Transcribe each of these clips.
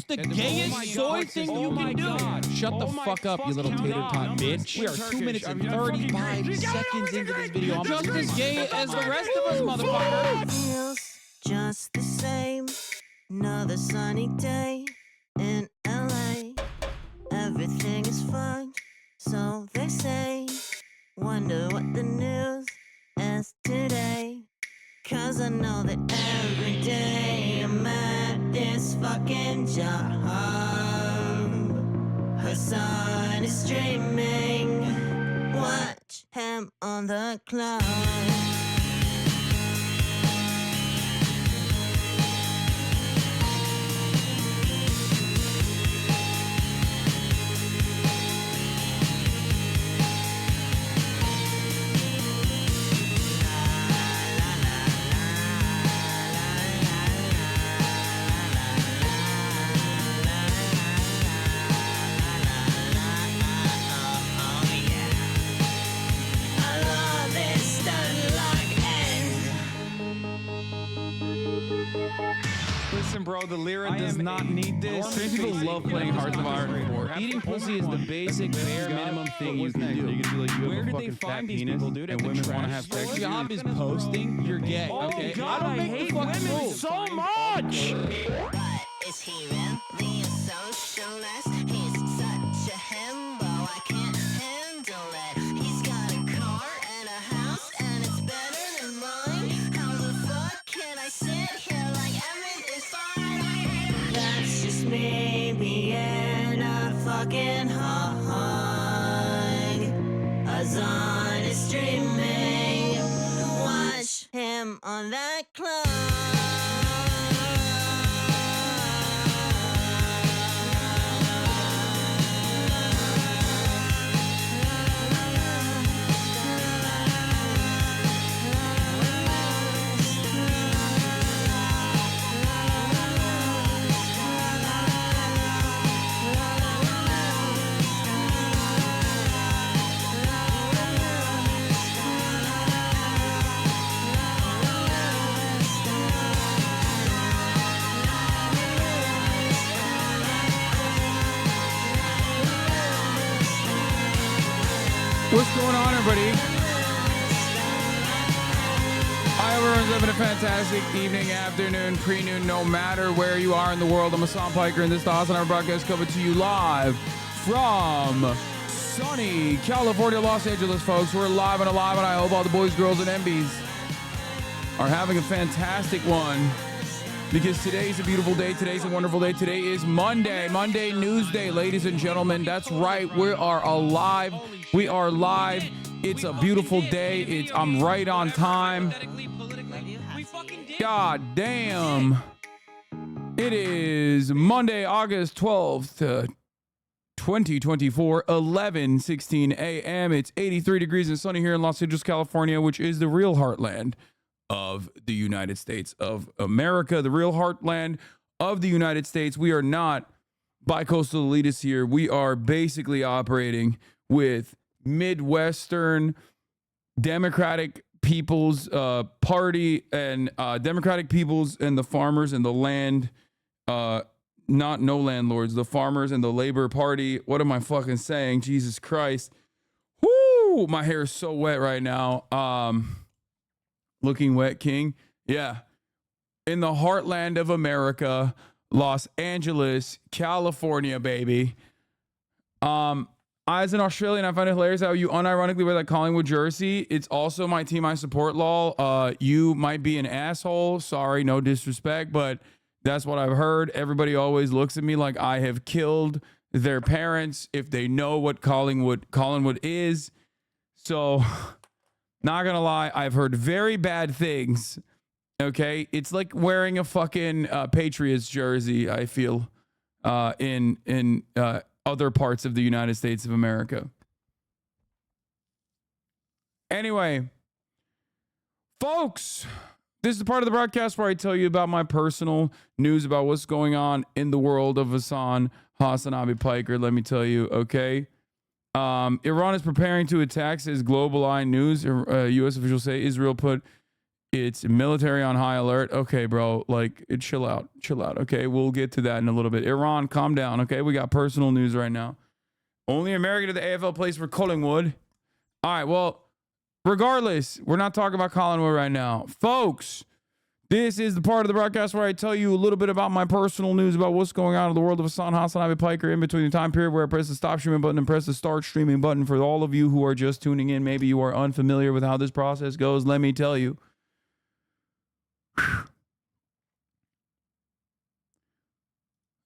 the gayest soy thing you can do. Shut the fuck up, you little tater tot bitch. We are 2 minutes and 35 seconds into this video. I'm just as gay as the rest of us, motherfucker. Feels just the same. Another sunny day in LA. Everything is fun, so they say. Wonder what the news is today. 'Cause I know that every day I'm at this fucking job. Hasan is streaming. Watch him on the clock. the Lyra does not need this. Trans people love playing Hearts of Iron 4. Eating pussy is the basic bare minimum thing you can do. You can be like, you Where have a did they fucking fat find these penis, people, dude? and At the women want to trash have sex store? with Your you? job is posting, you're gay. Okay, God, I hate women so much. But is he really a socialist? He's such a himbo, I can't handle it. He's got a car and a house, and it's better than mine. How the fuck can I sit here like everything's fine? That's just me being a fucking hog. Hasan is streaming. Watch him on that club. What's going on, everybody? I hope everyone's having a fantastic evening, afternoon, pre-noon, no matter where you are in the world. I'm Hasan Piker, and this is the HasanAbi broadcast coming to you live from sunny California, Los Angeles, folks. We're live and alive, and I hope all the boys, girls, and MBs are having a fantastic one, because today's a beautiful day. Today's a wonderful day. Today is Monday News Day, ladies and gentlemen. That's right. We are alive. We are live. It's a beautiful day. I'm right on time. God damn. It is Monday, August 12th, 2024, 11:16 a.m. It's 83 degrees and sunny here in Los Angeles, California, which is the real heartland of the United States of America, the real heartland of the United States. We are not bi-coastal elitists here. We are basically operating with Midwestern Democratic People's Party and Democratic People's and the farmers and the land, not no landlords, the farmers and the Labor Party. What am I fucking saying? Jesus Christ. Whoo! My hair is so wet right now. Looking wet, King. Yeah. In the heartland of America, Los Angeles, California, baby. As an Australian, I find it hilarious how you unironically wear that Collingwood jersey. It's also my team I support, lol. You might be an asshole. Sorry, no disrespect, but that's what I've heard. Everybody always looks at me like I have killed their parents if they know what Collingwood is. So, not gonna lie, I've heard very bad things. Okay, it's like wearing a fucking Patriots jersey, I feel, in other parts of the United States of America. Anyway, folks, this is the part of the broadcast where I tell you about my personal news about what's going on in the world of HasanAbi Piker. Let me tell you, okay? Iran is preparing to attack, says Global Eye News. U.S. officials say Israel put its military on high alert. Okay, bro, like, chill out. Okay, we'll get to that in a little bit. Iran, calm down. Okay, we got personal news right now. Only American to the AFL plays for Collingwood. All right, well, regardless, we're not talking about Collingwood right now, folks. This is the part of the broadcast where I tell you a little bit about my personal news about what's going on in the world of HasanAbi Piker in between the time period where I press the stop streaming button and press the start streaming button. For all of you who are just tuning in, maybe you are unfamiliar with how this process goes. Let me tell you.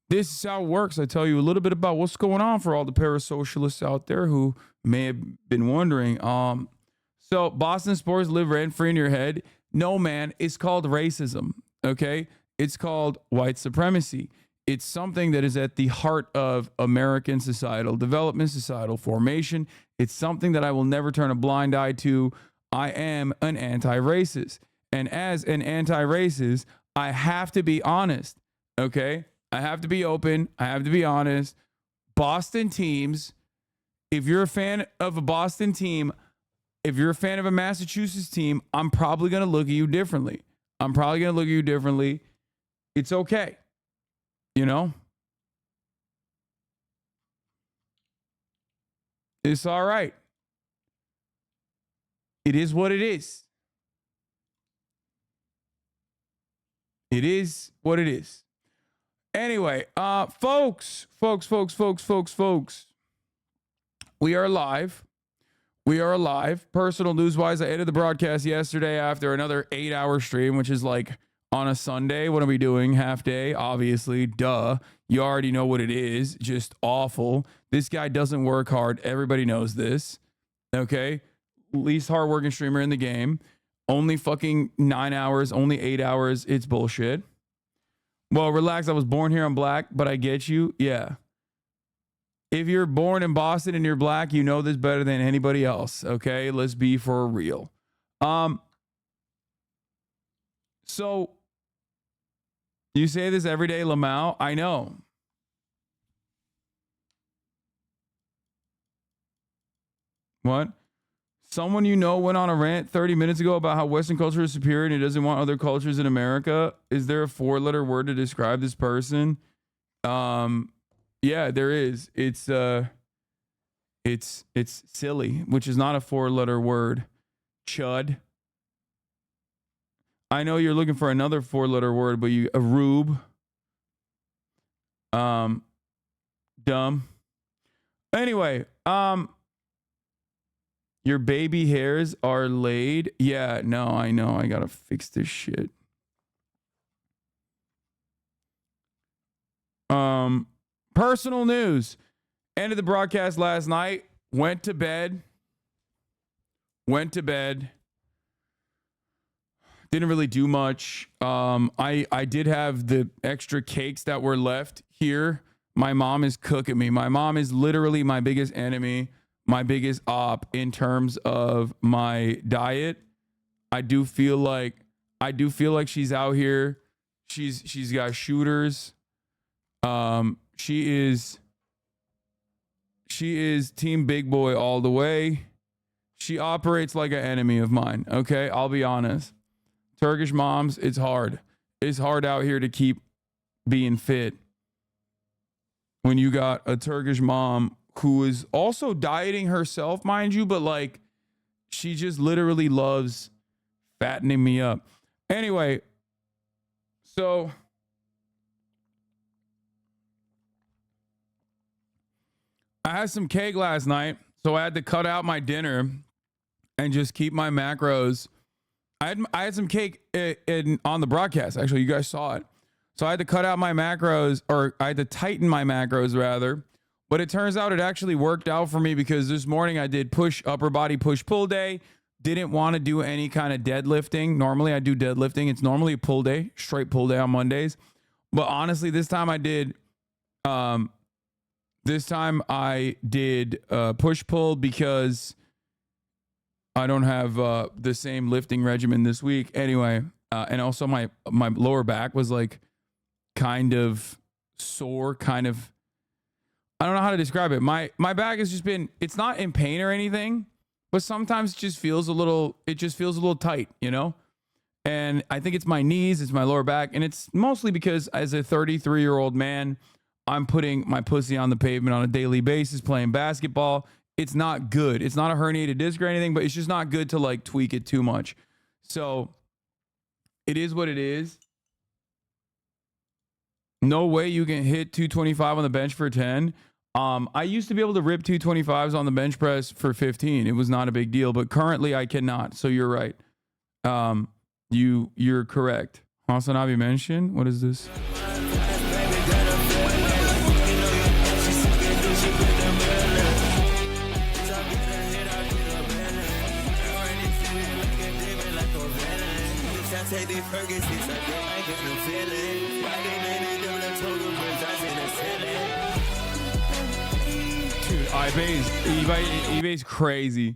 This is how it works. I tell you a little bit about what's going on for all the parasocialists out there who may have been wondering. So Boston sports live rent free in your head. No, man, it's called racism. Okay, it's called white supremacy. It's something that is at the heart of American societal development, societal formation. It's something that I will never turn a blind eye to. I am an anti-racist. And as an anti-racist, I have to be honest, okay? I have to be open. I have to be honest. Boston teams, if you're a fan of a Boston team, if you're a fan of a Massachusetts team, I'm probably going to look at you differently. It's okay. You know? It's all right. It is what it is. It is what it is. Anyway, folks. We are live. We are alive. Personal news-wise, I ended the broadcast yesterday after another 8-hour stream, which is like on a Sunday. What are we doing? Half day, obviously. Duh. You already know what it is. Just awful. This guy doesn't work hard. Everybody knows this. Okay? Least hardworking streamer in the game. Only fucking 9 hours, only 8 hours. It's bullshit. Well, relax. I was born here. I'm black, but I get you. Yeah. If you're born in Boston and you're black, you know this better than anybody else. Okay? Let's be for real. So you say this every day, Lamau. I know. What? Someone you know went on a rant 30 minutes ago about how Western culture is superior and he doesn't want other cultures in America. Is there a 4-letter word to describe this person? Yeah, there is. It's silly, which is not a 4-letter word. Chud. I know you're looking for another 4-letter word, but a rube. Dumb. Anyway, your baby hairs are laid. Yeah, no, I know. I gotta fix this shit. Personal news. Ended the broadcast last night. Went to bed. Didn't really do much. I did have the extra cakes that were left here. My mom is cooking me. My mom is literally my biggest enemy, my biggest op in terms of my diet. I do feel like she's out here. She's got shooters. She is team big boy all the way. She operates like an enemy of mine. Okay, I'll be honest. Turkish moms, it's hard. It's hard out here to keep being fit when you got a Turkish mom who is also dieting herself, mind you, but like she just literally loves fattening me up. Anyway, so I had some cake last night, so I had to cut out my dinner and just keep my macros. I had some cake on the broadcast. Actually, you guys saw it. So I had to cut out my macros, or I had to tighten my macros rather. But it turns out it actually worked out for me because this morning I did upper body push pull day. Didn't want to do any kind of deadlifting. Normally I do deadlifting. It's normally a pull day, straight pull day on Mondays. But honestly, this time I did push pull because I don't have the same lifting regimen this week. Anyway, and also my lower back was like kind of sore, I don't know how to describe it. My back has just been, it's not in pain or anything, but sometimes it just feels a little tight, you know? And I think it's my knees, it's my lower back, and it's mostly because as a 33-year-old man, I'm putting my pussy on the pavement on a daily basis, playing basketball. It's not good. It's not a herniated disc or anything, but it's just not good to like tweak it too much. So it is what it is. No way you can hit 225 on the bench for 10. I used to be able to rip 225s on the bench press for 15. It was not a big deal, but currently I cannot. So you're right. You're correct. HasanAbi mentioned. What is this? Dude, eBay's crazy.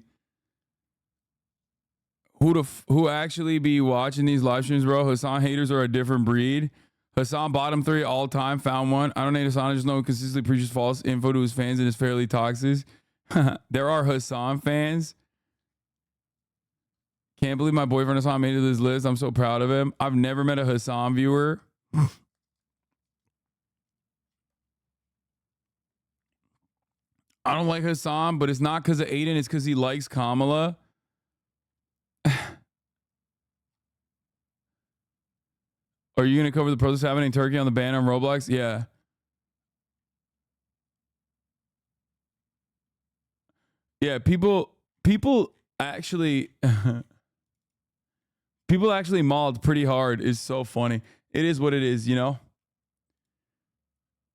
Who actually be watching these live streams, bro? Hasan haters are a different breed. Hasan bottom 3 all time, found one. I don't hate Hasan, I just know he consistently preaches false info to his fans and is fairly toxic. There are Hasan fans. Can't believe my boyfriend Hasan made it to this list. I'm so proud of him. I've never met a Hasan viewer. I don't like Hasan, but it's not because of Aiden. It's because he likes Kamala. Are you going to cover the protests happening in Turkey on the ban on Roblox? Yeah. Yeah, people actually people actually mauled pretty hard. Is so funny. It is what it is, you know?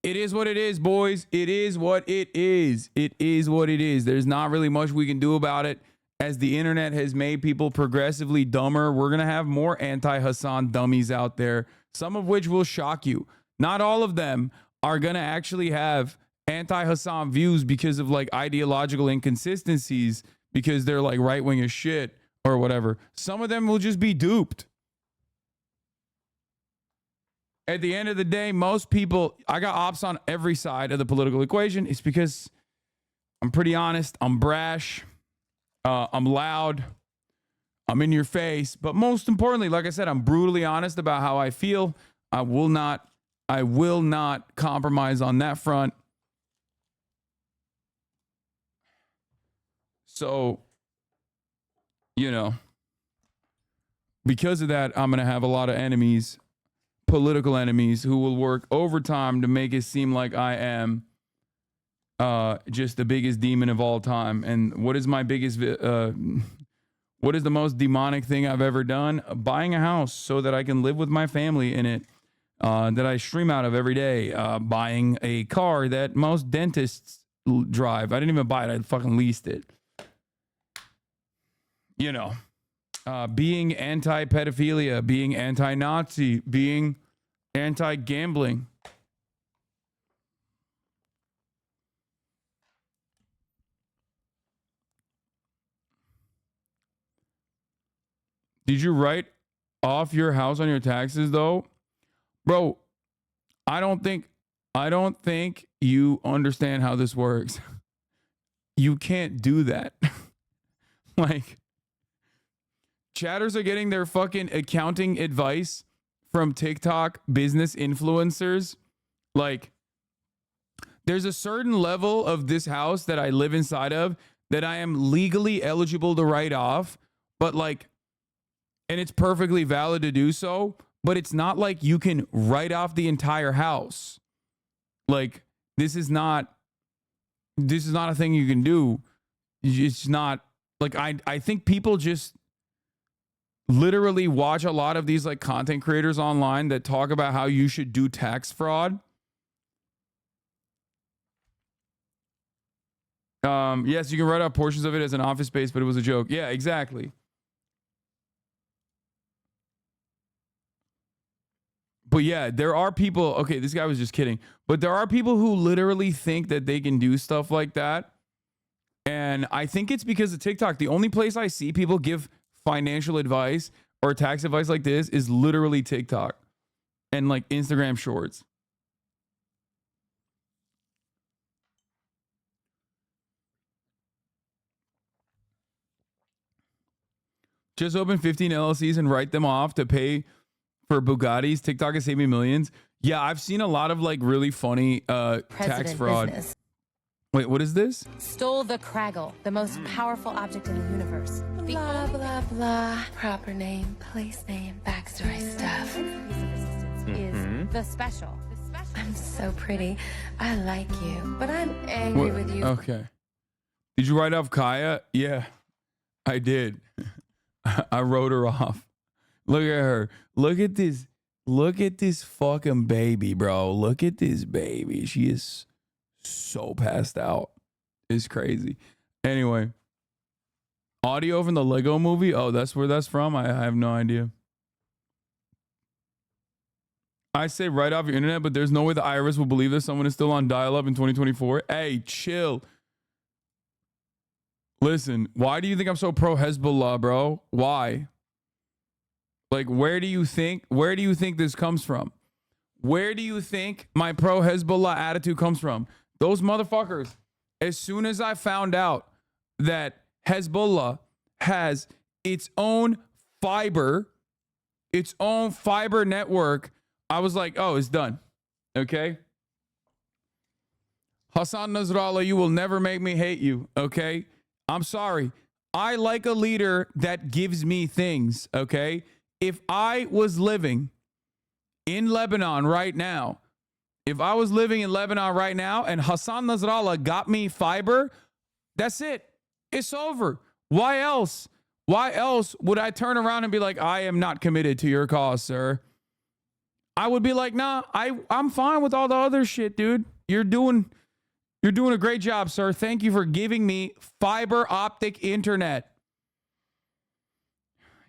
It is what it is, boys. It is what it is. It is what it is. There's not really much we can do about it. As the internet has made people progressively dumber, we're going to have more anti-Hasan dummies out there, some of which will shock you. Not all of them are going to actually have anti-Hasan views because of like ideological inconsistencies, because they're like right-wing as shit or whatever. Some of them will just be duped. At the end of the day, most people, I got ops on every side of the political equation. It's because I'm pretty honest, I'm brash, I'm loud, I'm in your face, but most importantly, like I said, I'm brutally honest about how I feel. I will not compromise on that front. So, you know, because of that, I'm going to have a lot of enemies, political enemies, who will work overtime to make it seem like I am just the biggest demon of all time. And what is my biggest, what is the most demonic thing I've ever done? Buying a house so that I can live with my family in it, that I stream out of every day. Buying a car that most dentists drive. I didn't even buy it. I fucking leased it. You know, being anti-pedophilia, being anti-Nazi, being anti-gambling. Did you write off your house on your taxes though? Bro, I don't think you understand how this works. You can't do that. Like, chatters are getting their fucking accounting advice from TikTok business influencers. Like, there's a certain level of this house that I live inside of that I am legally eligible to write off, but like, and it's perfectly valid to do so, but it's not like you can write off the entire house. Like, this is not a thing you can do. It's not like, I think people just literally watch a lot of these like content creators online that talk about how you should do tax fraud. Yes, you can write out portions of it as an office space, but it was a joke. Yeah, exactly. But yeah, there are people, okay, this guy was just kidding, but there are people who literally think that they can do stuff like that. And I think it's because of TikTok. The only place I see people give financial advice or tax advice like this is literally TikTok and like Instagram shorts. Just open 15 LLCs and write them off to pay for Bugattis. TikTok has saved me millions. Yeah, I've seen a lot of like really funny tax fraud. Business. Wait, what is this? Stole the Craggle, the most powerful object in the universe. Blah, blah, blah. Proper name, place name, backstory stuff. Is the special. I'm so pretty. I like you, but I'm angry with you. Okay. Did you write off Kaya? Yeah, I did. I wrote her off. Look at her. Look at this. Look at this fucking baby, bro. Look at this baby. She is so passed out. It's crazy. Anyway, audio from the Lego movie. Oh, that's where that's from. I have no idea. I say write off your internet, but there's no way the IRS will believe that someone is still on dial-up in 2024. Hey, chill. Listen, why do you think I'm so pro Hezbollah, bro? Why? Like, where do you think this comes from? Where do you think my pro Hezbollah attitude comes from? Those motherfuckers, as soon as I found out that Hezbollah has its own fiber network, I was like, oh, it's done. Okay? Hasan Nasrallah, you will never make me hate you, okay? I'm sorry. I like a leader that gives me things, okay? If I was living in Lebanon right now, and Hasan Nasrallah got me fiber, that's it. It's over. Why else? Why else would I turn around and be like, I am not committed to your cause, sir? I would be like, nah, I'm fine with all the other shit, dude. You're doing a great job, sir. Thank you for giving me fiber optic internet.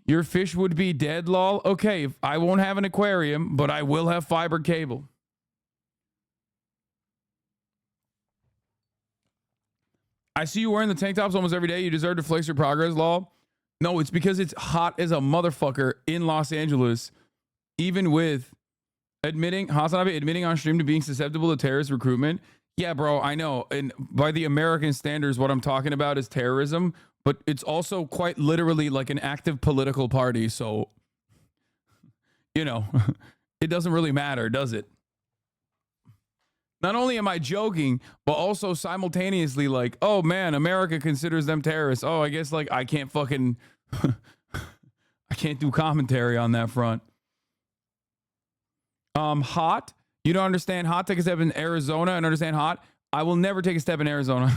Your fish would be dead, lol. Okay, I won't have an aquarium, but I will have fiber cable. I see you wearing the tank tops almost every day. You deserve to flex your progress, lol. No, it's because it's hot as a motherfucker in Los Angeles, even with HasanAbi admitting on stream to being susceptible to terrorist recruitment. Yeah, bro, I know. And by the American standards, what I'm talking about is terrorism, but it's also quite literally like an active political party. So, you know, it doesn't really matter, does it? Not only am I joking, but also simultaneously like, oh man, America considers them terrorists. Oh, I guess like I can't fucking, I can't do commentary on that front. Hot. You don't understand hot. Take a step in Arizona and understand hot. I will never take a step in Arizona.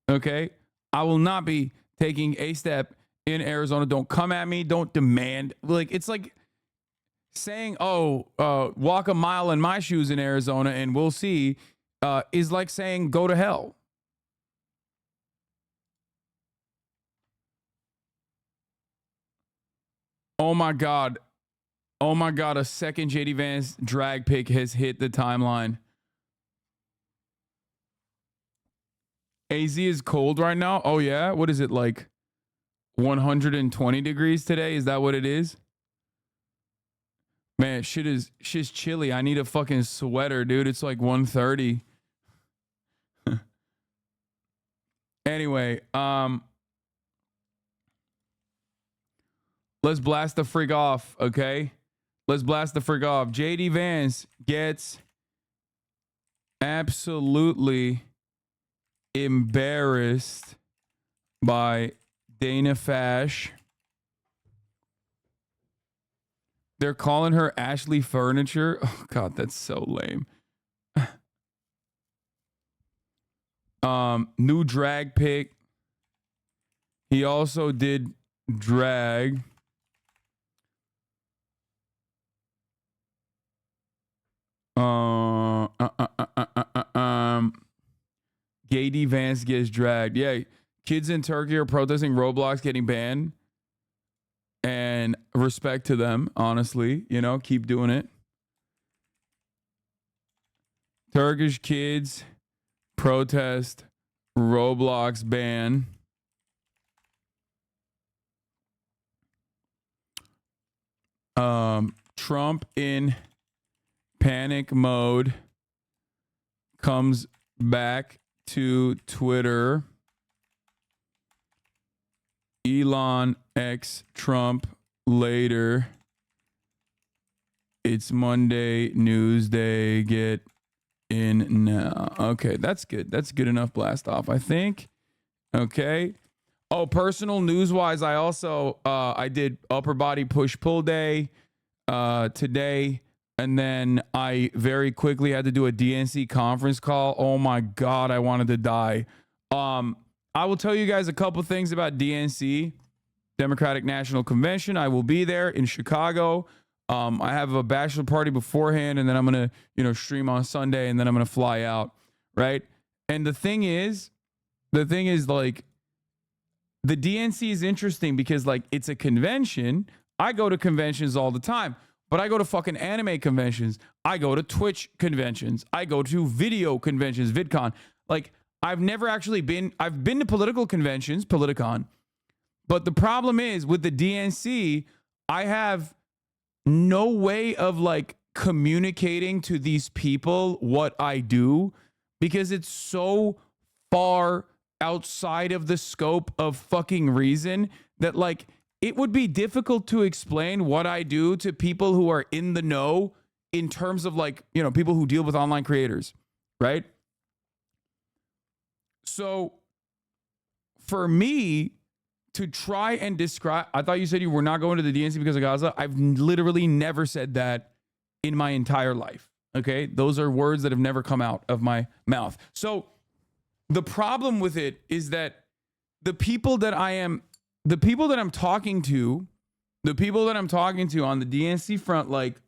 Okay. I will not be taking a step in Arizona. Don't come at me. Don't demand. Like, it's like saying, oh, walk a mile in my shoes in Arizona and we'll see, is like saying go to hell. Oh my God. Oh my God, a second JD Vance drag pic has hit the timeline. AZ is cold right now. Oh yeah? What is it, like 120 degrees today? Is that what it is? Man, shit's chilly. I need a fucking sweater, dude. It's like 130. Anyway, let's blast the freak off, okay? Let's blast the freak off. JD Vance gets absolutely embarrassed by Dana Fash. They're calling her Ashley Furniture. Oh God, that's so lame. New drag pic. He also did drag. Gay D Vance gets dragged. Yeah, kids in Turkey are protesting Roblox getting banned. And respect to them, honestly. You know, keep doing it. Turkish kids protest Roblox ban. Trump in panic mode comes back to Twitter. Elon x Trump later. It's Monday news day. Get in now. Okay, that's good. That's good enough blast off, I think. Okay. Oh, personal news wise, I also I did upper body push pull day today, and then I very quickly had to do a DNC conference call. Oh my God, I wanted to die. I will tell you guys a couple things about DNC, Democratic National Convention. I will be there in Chicago. I have a bachelor party beforehand, and then I'm going to, stream on Sunday, and then I'm going to fly out, right? And the thing is like, the DNC is interesting because like it's a convention. I go to conventions all the time, but I go to fucking anime conventions. I go to Twitch conventions. I go to video conventions, VidCon. Like, I've never actually been, I've been to political conventions, Politicon. But the problem is with the DNC, I have no way of like communicating to these people what I do because it's so far outside of the scope of fucking reason that like it would be difficult to explain what I do to people who are in the know in terms of like, people who deal with online creators. right? So for me to try and describe, I thought you said you were not going to the DNC because of Gaza. I've literally never said that in my entire life. Okay. Those are words that have never come out of my mouth. So the problem with it is that the people that I'm talking to on the DNC front, like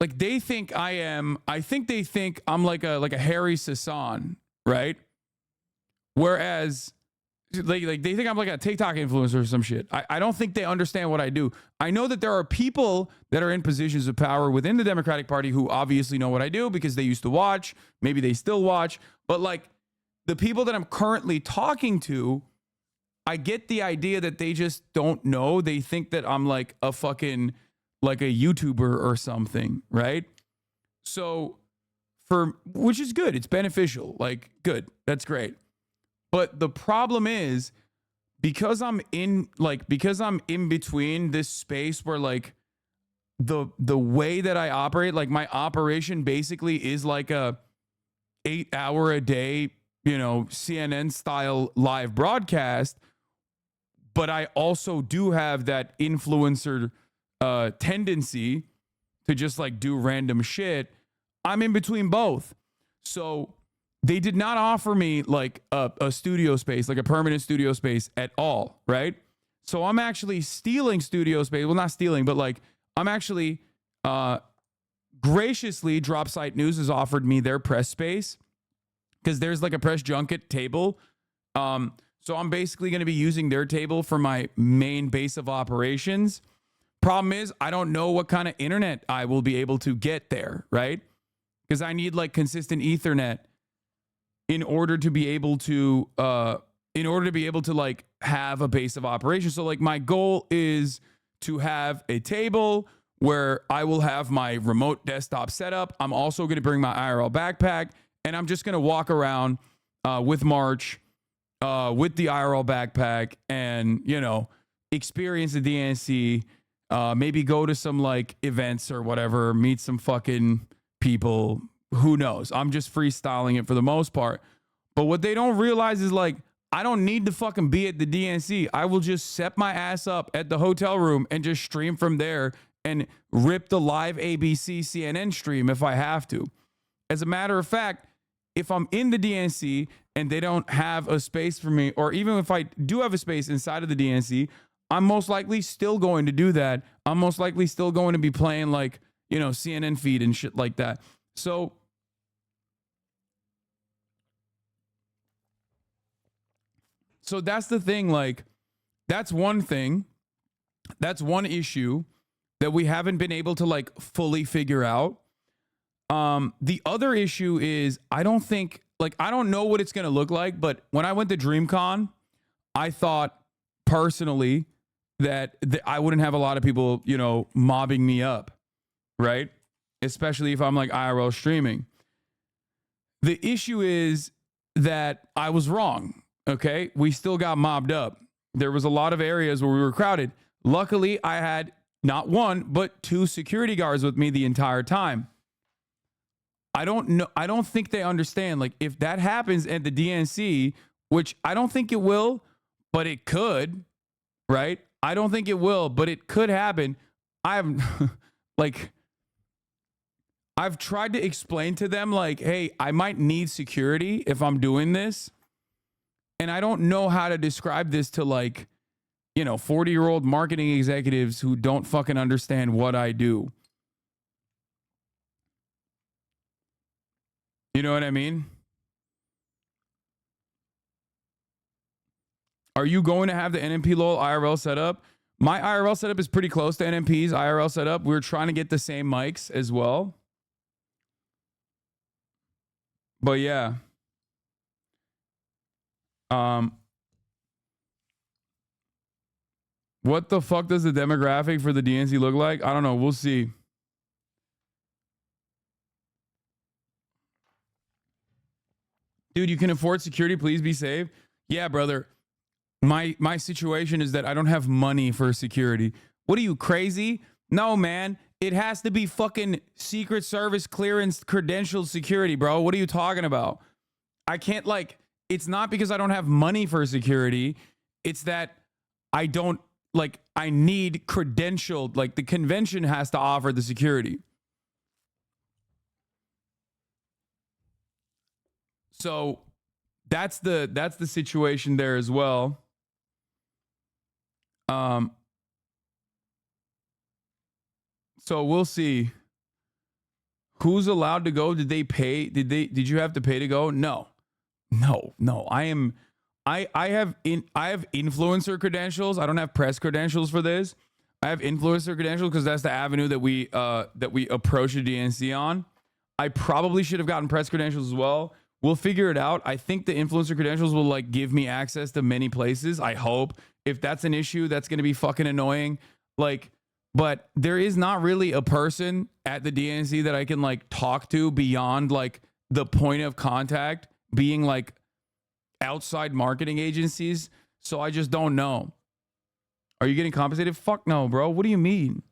they think I think they think I'm like a Harry Hasan, right? Whereas they think I'm like a TikTok influencer or some shit. I don't think they understand what I do. I know that there are people that are in positions of power within the Democratic Party who obviously know what I do because they used to watch. Maybe they still watch. But like the people that I'm currently talking to, I get the idea that they just don't know. They think that I'm like a fucking like a YouTuber or something, right? So which is good. It's beneficial. Like good. That's great. But the problem is because I'm in between this space where like the way that I operate, like my operation basically is like a 8-hour a day, CNN style live broadcast. But I also do have that influencer tendency to just like do random shit. I'm in between both. So they did not offer me like a studio space, like a permanent studio space at all, right? So I'm actually stealing studio space. Well, not stealing, but like I'm actually graciously, Dropsite News has offered me their press space because there's like a press junket table. So I'm basically going to be using their table for my main base of operations. Problem is, I don't know what kind of internet I will be able to get there, right? Because I need like consistent Ethernet in order to be able to like have a base of operations. So like my goal is to have a table where I will have my remote desktop setup. I'm also going to bring my IRL backpack and I'm just going to walk around with March with the IRL backpack and, experience the DNC, maybe go to some like events or whatever, meet some fucking people. Who knows? I'm just freestyling it for the most part. But what they don't realize is like, I don't need to fucking be at the DNC. I will just set my ass up at the hotel room and just stream from there and rip the live ABC CNN stream if I have to. As a matter of fact, if I'm in the DNC and they don't have a space for me, or even if I do have a space inside of the DNC, I'm most likely still going to do that. I'm most likely still going to be playing like, CNN feed and shit like that. So that's the thing. Like, that's one thing. That's one issue that we haven't been able to like fully figure out. The other issue is I don't know what it's going to look like, but when I went to DreamCon, I thought personally that I wouldn't have a lot of people, mobbing me up, right? Especially if I'm like IRL streaming. The issue is that I was wrong. Okay. We still got mobbed up. There was a lot of areas where we were crowded. Luckily, I had not one, but 2 security guards with me the entire time. I don't know. I don't think they understand. Like if that happens at the DNC, which I don't think it will, but it could, right? I don't think it will, but it could happen. I've tried to explain to them like, hey, I might need security if I'm doing this. And I don't know how to describe this to like, 40-year-old marketing executives who don't fucking understand what I do. You know what I mean? Are you going to have the NMP LOL IRL setup? My IRL setup is pretty close to NMP's IRL setup. We're trying to get the same mics as well. But yeah. What the fuck does the demographic for the DNC look like? I don't know. We'll see. Dude, you can afford security. Please be safe. Yeah, brother. My situation is that I don't have money for security. What are you, crazy? No, man. it has to be fucking Secret Service clearance credentialed security, bro. What are you talking about? I can't, like, it's not because I don't have money for security. It's that I don't, like, I need credentialed, like the convention has to offer the security. So that's the situation there as well. So we'll see who's allowed to go. Did they pay? Did you have to pay to go? No. I have influencer credentials. I don't have press credentials for this. I have influencer credentials because that's the avenue that we approach the DNC on. I probably should have gotten press credentials as well. We'll figure it out. I think the influencer credentials will like give me access to many places. I hope. If that's an issue, that's going to be fucking annoying. Like, but there is not really a person at the DNC that I can like talk to beyond like the point of contact being like outside marketing agencies. So I just don't know. Are you getting compensated? Fuck no, bro. What do you mean?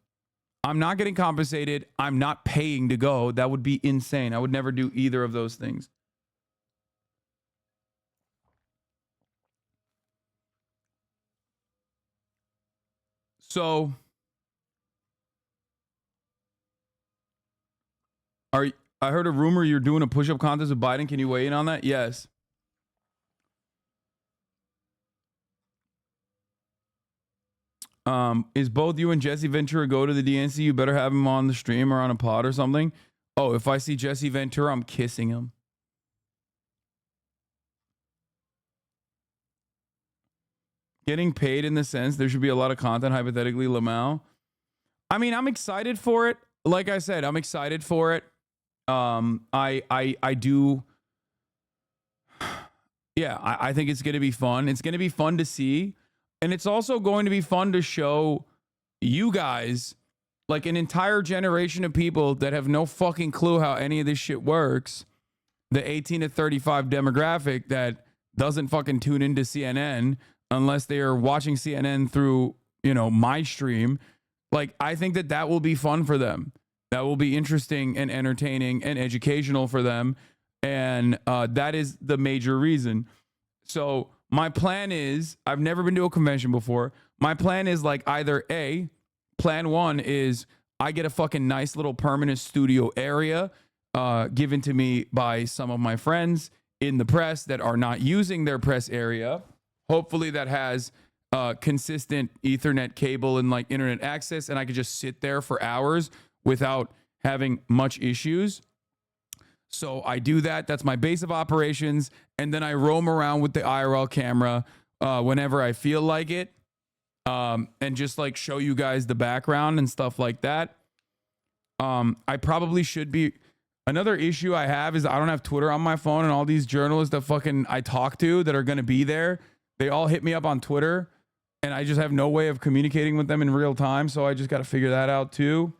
I'm not getting compensated. I'm not paying to go. That would be insane. I would never do either of those things. So I heard a rumor you're doing a push-up contest with Biden. Can you weigh in on that? Yes. Is both you and Jesse Ventura go to the DNC? You better have him on the stream or on a pod or something. Oh, if I see Jesse Ventura, I'm kissing him. Getting paid in the sense there should be a lot of content, hypothetically, Lamau. I mean, I'm excited for it. Like I said, I'm excited for it. I do. Yeah, I think it's going to be fun. It's going to be fun to see. And it's also going to be fun to show you guys, like an entire generation of people that have no fucking clue how any of this shit works. The 18 to 35 demographic that doesn't fucking tune into CNN unless they are watching CNN through, you know, my stream. Like, I think that will be fun for them. That will be interesting and entertaining and educational for them. And that is the major reason. So my plan is, I've never been to a convention before. My plan is like either A, plan one is I get a fucking nice little permanent studio area given to me by some of my friends in the press that are not using their press area. Hopefully that has consistent Ethernet cable and like internet access, and I could just sit there for hours without having much issues. So I do that. That's my base of operations. And then I roam around with the IRL camera whenever I feel like it. And just like show you guys the background and stuff like that. I probably should be. Another issue I have is I don't have Twitter on my phone, and all these journalists that fucking I talk to that are going to be there, they all hit me up on Twitter, and I just have no way of communicating with them in real time. So I just got to figure that out too.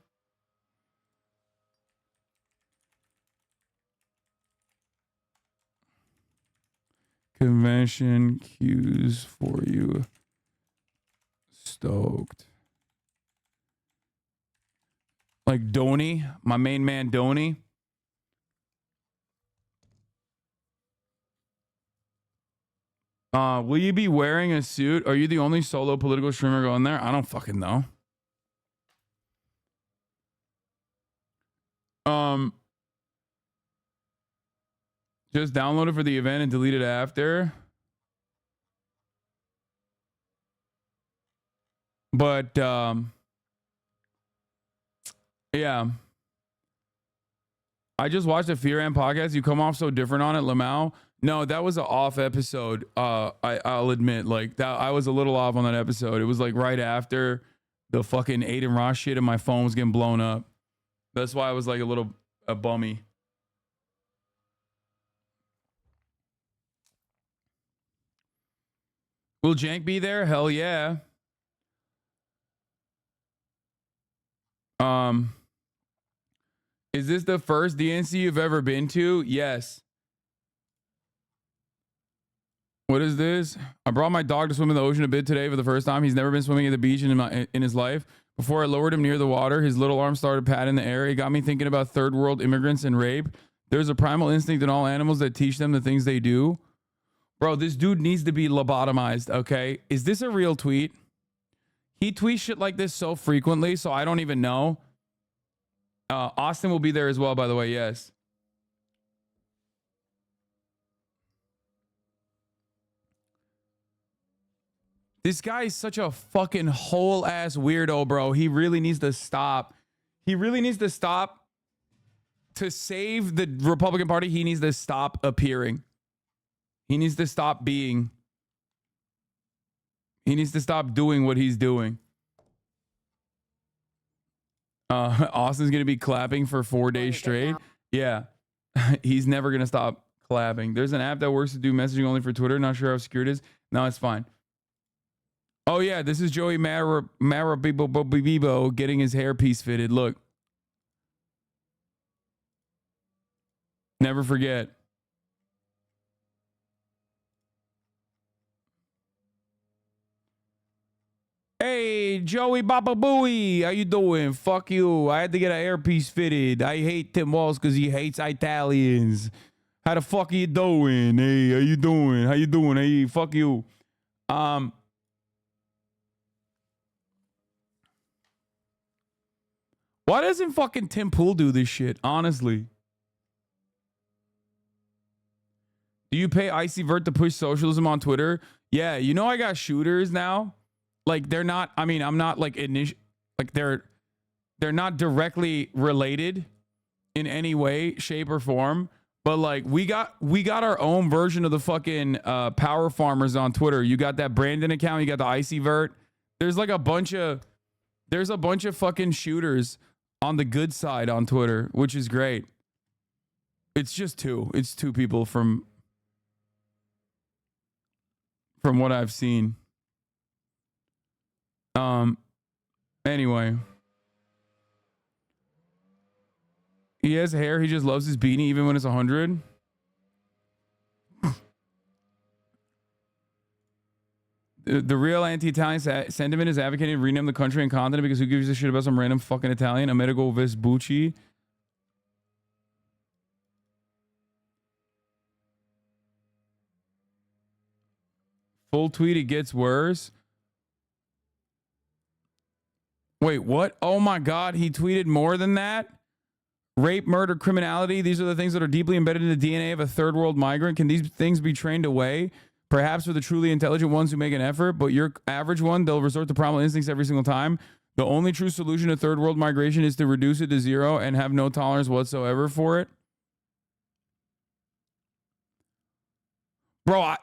Convention cues for you. Stoked. Like Donnie, my main man Donnie. Will you be wearing a suit? Are you the only solo political streamer going there? I don't fucking know. Just download it for the event and delete it after. But yeah. I just watched a Fear and podcast. You come off so different on it, Lamau. No, that was an off episode. I'll admit, like that I was a little off on that episode. It was like right after the fucking Aiden Ross shit and my phone was getting blown up. That's why I was like a little bummy. Will Jank be there? Hell yeah. Is this the first DNC you've ever been to? Yes. What is this? I brought my dog to swim in the ocean a bit today for the first time. He's never been swimming at the beach in his life, Before I lowered him near the water, his little arm started patting in the air. It got me thinking about third world immigrants and rape. There's a primal instinct in all animals that teach them the things they do. Bro, this dude needs to be lobotomized, okay? Is this a real tweet? He tweets shit like this so frequently, so I don't even know. Austin will be there as well, by the way, yes. This guy is such a fucking whole ass weirdo, bro. He really needs to stop. He really needs to stop. To save the Republican Party, he needs to stop appearing. He needs to stop being. He needs to stop doing what he's doing. Austin's going to be clapping for 4 days straight. Yeah. He's never going to stop clapping. There's an app that works to do messaging only for Twitter. Not sure how secure it is. No, it's fine. Oh, yeah. This is Joey Marabibo getting his hairpiece fitted. Look. Never forget. Hey, Joey Baba Booey, how you doing? Fuck you. I had to get an earpiece fitted. I hate Tim Walz because he hates Italians. How the fuck are you doing? Hey, how you doing? How you doing? Hey, fuck you. Why doesn't fucking Tim Pool do this shit? Honestly. Do you pay Icy Vert to push socialism on Twitter? Yeah, you know I got shooters now. Like they're not. I mean, I'm not like they're not directly related in any way, shape, or form. But like we got our own version of the fucking power farmers on Twitter. You got that Brandon account. You got the Icy Vert. There's a bunch of fucking shooters on the good side on Twitter, which is great. It's just two. It's two people from what I've seen. Anyway. He has hair. He just loves his beanie even when it's 100. The real anti-Italian sentiment is advocating to rename the country and continent because who gives a shit about some random fucking Italian? Amerigo Vespucci. Full tweet, it gets worse. Wait, what? Oh my God, he tweeted more than that? Rape, murder, criminality. These are the things that are deeply embedded in the DNA of a third world migrant. Can these things be trained away? Perhaps for the truly intelligent ones who make an effort, but your average one, they'll resort to primal instincts every single time. The only true solution to third world migration is to reduce it to zero and have no tolerance whatsoever for it. Bro,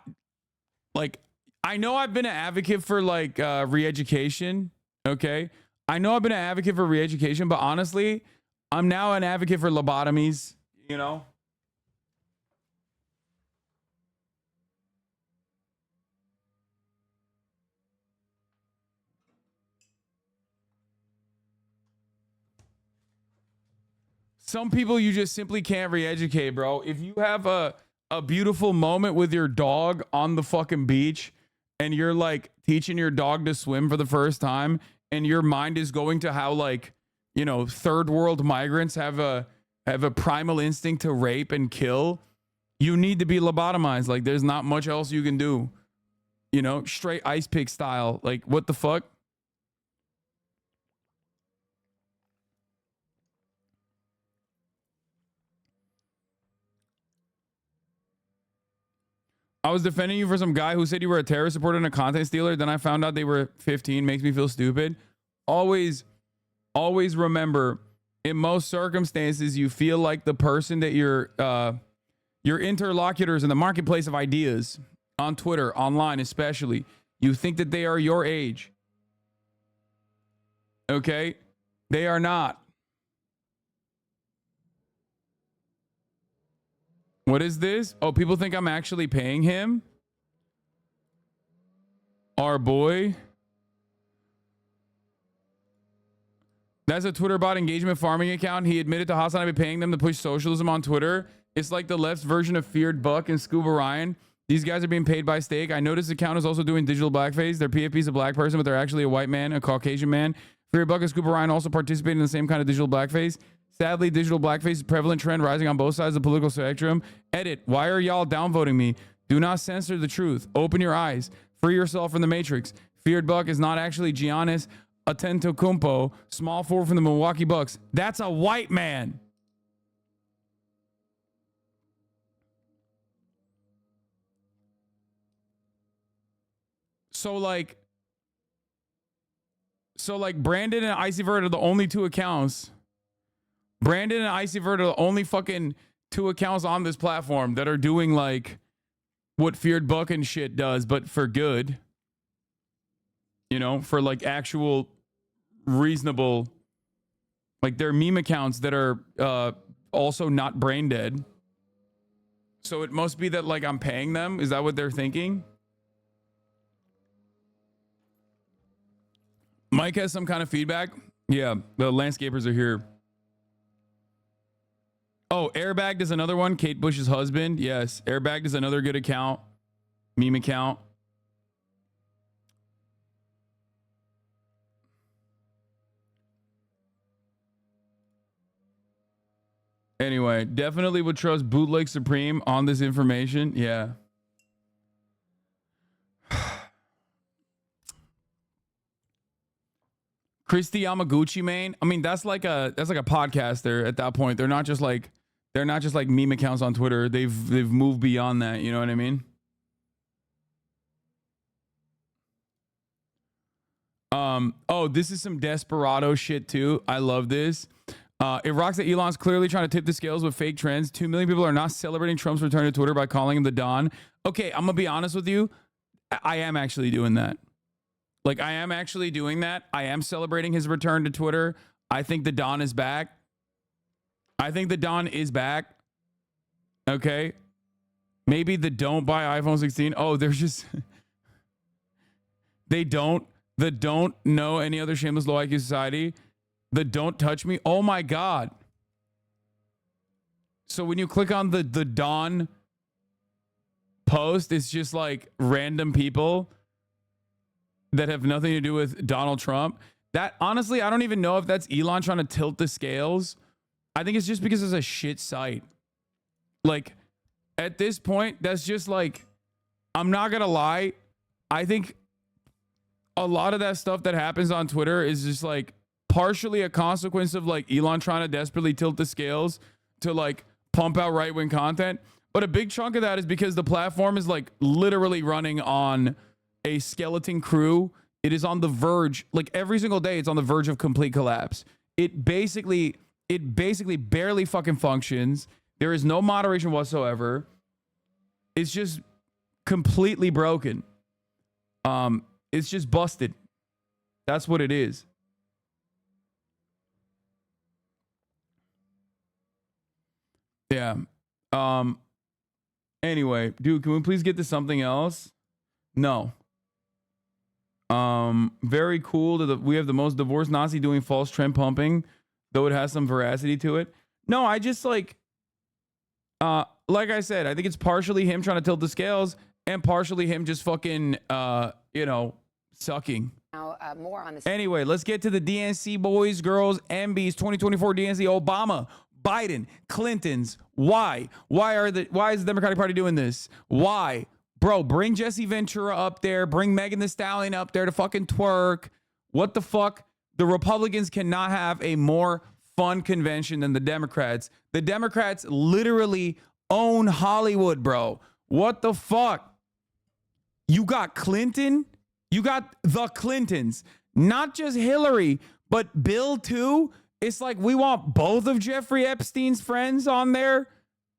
I know I've been an advocate for like re-education, okay? I know I've been an advocate for re-education, but honestly, I'm now an advocate for lobotomies, you know? Some people you just simply can't re-educate, bro. If you have a beautiful moment with your dog on the fucking beach and you're like teaching your dog to swim for the first time and your mind is going to how like, you know, third world migrants have a primal instinct to rape and kill, you need to be lobotomized. Like there's not much else you can do, you know, straight ice pick style. Like what the fuck? I was defending you for some guy who said you were a terrorist supporter and a content stealer. Then I found out they were 15. Makes me feel stupid. Always remember, in most circumstances, you feel like the person that your interlocutors in the marketplace of ideas on Twitter, online especially, you think that they are your age. Okay? They are not. What is this? Oh, people think I'm actually paying him? Our boy. That's a Twitter bot engagement farming account. He admitted to HasanAbi paying them to push socialism on Twitter. It's like the left's version of Feared Buck and Scuba Ryan. These guys are being paid by stake. I noticed the account is also doing digital blackface. Their PFP is a black person, but they're actually a white man, a Caucasian man. Fear Buck and Scuba Ryan also participated in the same kind of digital blackface. Sadly, digital blackface is a prevalent trend rising on both sides of the political spectrum. Edit. Why are y'all downvoting me? Do not censor the truth. Open your eyes. Free yourself from the Matrix. Feared Buck is not actually Giannis Antetokounmpo, small forward from the Milwaukee Bucks. That's a white man. So like Brandon and Icyvert are the only two accounts. Brandon and Icyvert are the only fucking two accounts on this platform that are doing like what Feared Buck and shit does, but for good. You know, for like actual reasonable, like they're meme accounts that are also not brain dead. So it must be that like I'm paying them. Is that what they're thinking? Mike has some kind of feedback. Yeah, the landscapers are here. Oh, Airbagged is another one. Kate Bush's husband. Yes, Airbagged is another good account. Meme account. Anyway, definitely would trust Bootleg Supreme on this information. Yeah. Christy Yamaguchi, man. I mean, that's like a podcaster at that point. They're not just like meme accounts on Twitter. They've moved beyond that. You know what I mean? Oh, this is some desperado shit too. I love this. It rocks that Elon's clearly trying to tip the scales with fake trends. 2 million people are not celebrating Trump's return to Twitter by calling him the Don. Okay, I'm gonna be honest with you. I am actually doing that. Like, I am actually doing that. I am celebrating his return to Twitter. I think the Don is back. I think the Don is back. Okay. Maybe the don't buy iPhone 16. Oh, there's just... The don't know any other shameless low IQ society. The don't touch me. Oh my God. So when you click on the Don post, it's just like random people that have nothing to do with Donald Trump. That, honestly, I don't even know if that's Elon trying to tilt the scales. I think it's just because it's a shit site. Like, at this point, that's just like, I'm not gonna lie. I think a lot of that stuff that happens on Twitter is just like partially a consequence of like Elon trying to desperately tilt the scales to like pump out right-wing content. But a big chunk of that is because the platform is like literally running on a skeleton crew. It is on the verge, like every single day, it's on the verge of complete collapse. It basically barely fucking functions. There is no moderation whatsoever. It's just completely broken. It's just busted. That's what it is. Yeah. Anyway, dude, can we please get to something else? No. Very cool that we have the most divorced Nazi doing false trend pumping, though it has some veracity to it. No, I just like I said, I think it's partially him trying to tilt the scales and partially him just fucking, sucking. Now, more on this. Anyway, let's get to the DNC boys, girls, MBs, 2024 DNC, Obama, Biden, Clintons. Why? Why is the Democratic Party doing this? Why? Bro, bring Jesse Ventura up there. Bring Megan Thee Stallion up there to fucking twerk. What the fuck? The Republicans cannot have a more fun convention than the Democrats. The Democrats literally own Hollywood, bro. What the fuck? You got Clinton. You got the Clintons. Not just Hillary, but Bill too. It's like we want both of Jeffrey Epstein's friends on there.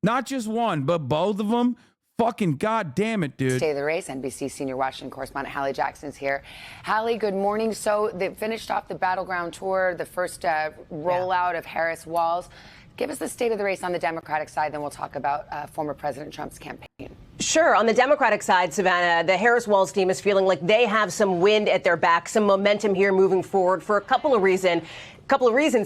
Not just one, but both of them. Fucking goddamn it, dude. State of the race. NBC senior Washington correspondent Hallie Jackson's here. Hallie, good morning. So they finished off the Battleground Tour, the first rollout of Harris Walz. Give us the state of the race on the Democratic side, then we'll talk about former President Trump's campaign. Sure. On the Democratic side, Savannah, the Harris Walz team is feeling like they have some wind at their back, some momentum here moving forward for a couple of reasons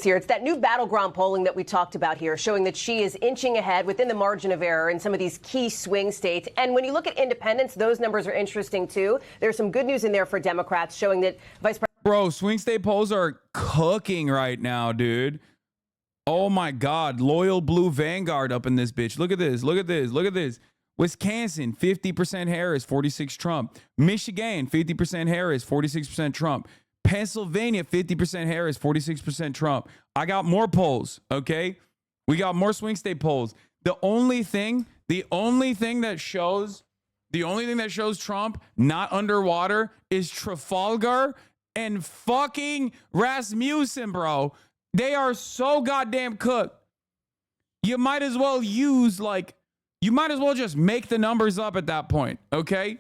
here. It's that new battleground polling that we talked about here, showing that she is inching ahead within the margin of error in some of these key swing states. And when you look at independents, those numbers are interesting, too. There's some good news in there for Democrats, showing that Vice President Bro, swing state polls are cooking right now, dude. Oh my God. Loyal Blue Vanguard up in this bitch. Look at this. Look at this. Look at this. Wisconsin, 50% Harris, 46 Trump. Michigan, 50% Harris, 46% Trump. Pennsylvania, 50% Harris, 46% Trump. I got more polls, okay? We got more swing state polls. The only thing that shows Trump not underwater is Trafalgar and fucking Rasmussen, bro. They are so goddamn cooked. You might as well just make the numbers up at that point, okay?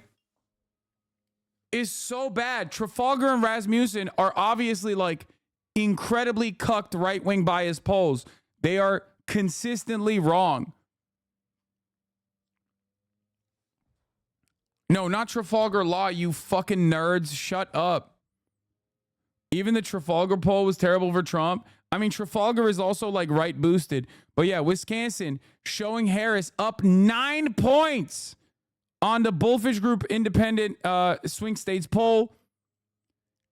It's so bad. Trafalgar and Rasmussen are obviously like incredibly cucked right-wing bias polls. They are consistently wrong. No, not Trafalgar Law, you fucking nerds. Shut up. Even the Trafalgar poll was terrible for Trump. I mean, Trafalgar is also like right boosted. But yeah, Wisconsin showing Harris up 9 points on the Bullfish Group independent swing states poll.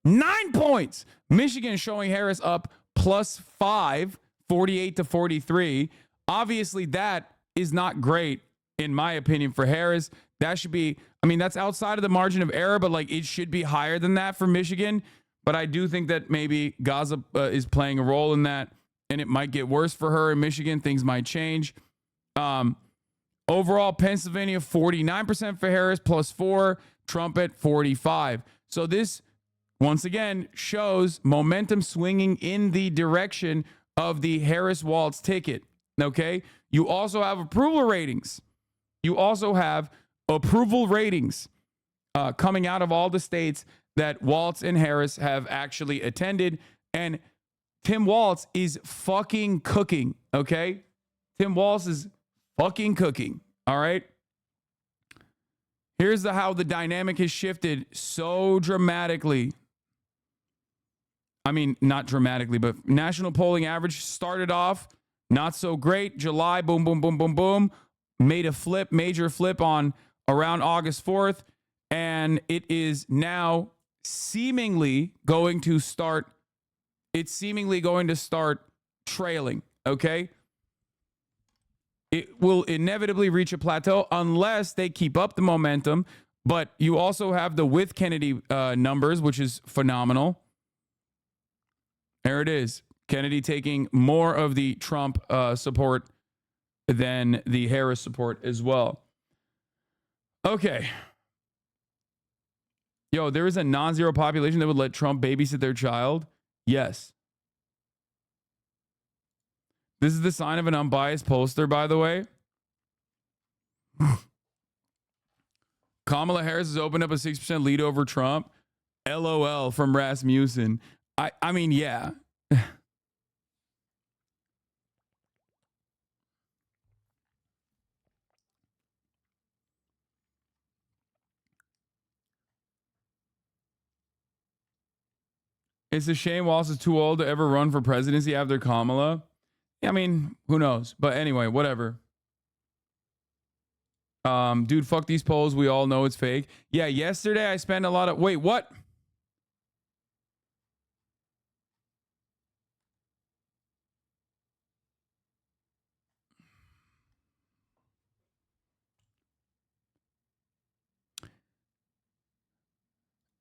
9 points. Michigan showing Harris up +5, 48 to 43. Obviously, that is not great, in my opinion, for Harris. That should be, I mean, that's outside of the margin of error, but like it should be higher than that for Michigan. But I do think that maybe Gaza is playing a role in that, and it might get worse for her in Michigan. Things might change. Overall, Pennsylvania, 49% for Harris, +4, Trump at 45. So this, once again, shows momentum swinging in the direction of the Harris-Walz ticket, okay? You also have approval ratings. Coming out of all the states that Walz and Harris have actually attended. And Tim Walz is fucking cooking, okay? Tim Walz is fucking cooking, all right? Here's how the dynamic has shifted so dramatically. I mean, not dramatically, but national polling average started off not so great. July, boom, boom, boom, boom, boom. Made a flip, major flip on around August 4th. And it is now seemingly going to start trailing, okay? It will inevitably reach a plateau unless they keep up the momentum. But you also have the with Kennedy numbers, which is phenomenal. There it is. Kennedy taking more of the Trump support than the Harris support as well. Okay. Yo, there is a non-zero population that would let Trump babysit their child? Yes. This is the sign of an unbiased pollster, by the way. Kamala Harris has opened up a 6% lead over Trump. LOL from Rasmussen. I mean, yeah. It's a shame Walz is too old to ever run for presidency after Kamala. I mean, who knows? But anyway, whatever. Dude, fuck these polls. We all know it's fake. Yeah, yesterday I spent a lot of... Wait, what?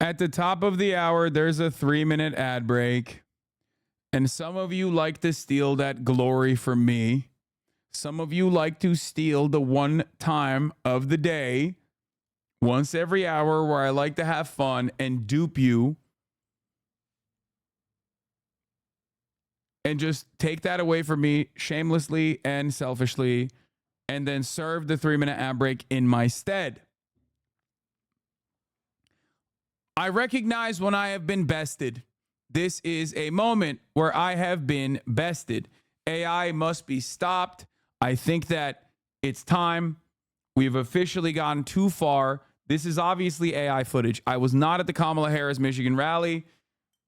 At the top of the hour, there's a 3-minute ad break. And some of you like to steal that glory from me. Some of you like to steal the one time of the day, once every hour, where I like to have fun and dupe you. And just take that away from me shamelessly and selfishly, and then serve the 3-minute ad break in my stead. I recognize when I have been bested. This is a moment where I have been bested. AI must be stopped. I think that it's time. We've officially gotten too far. This is obviously AI footage. I was not at the Kamala Harris Michigan rally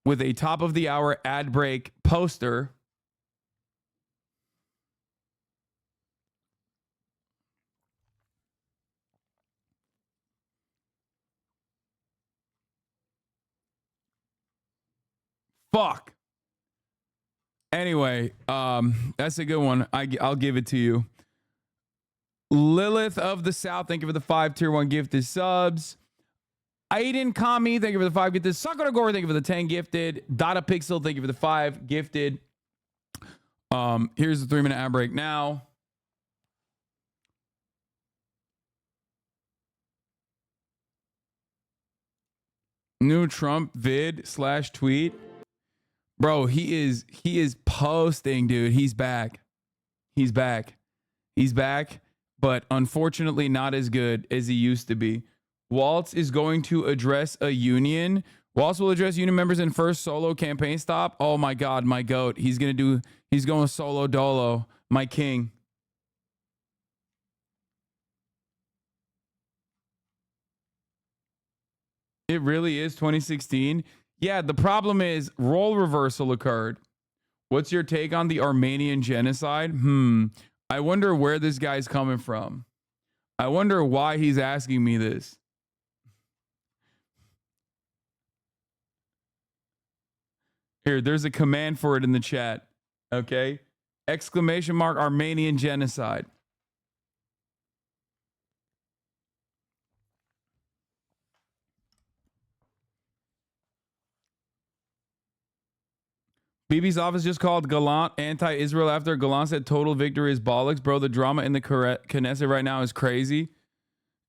with a top of the hour ad break poster. Fuck. Anyway, that's a good one. I'll give it to you. Lilith of the South, thank you for the 5 tier 1 gifted subs. Aiden Kami, thank you for the 5 gifted. Sakura Gore, thank you for the 10 gifted. Data Pixel, thank you for the 5 gifted. Here's the 3-minute ad break now. New Trump vid / tweet. Bro, he is posting, dude. He's back. He's back. He's back, but unfortunately not as good as he used to be. Walz is going to address a union. Walz will address union members in first solo campaign stop. Oh my God, my goat. He's going solo dolo. My king. It really is 2016. Yeah, the problem is role reversal occurred. What's your take on the Armenian genocide? I wonder where this guy's coming from. I wonder why he's asking me this. Here, there's a command for it in the chat. Okay? ! Armenian genocide. Bibi's office just called Gallant anti-Israel after Gallant said total victory is bollocks. Bro, the drama in the Knesset right now is crazy.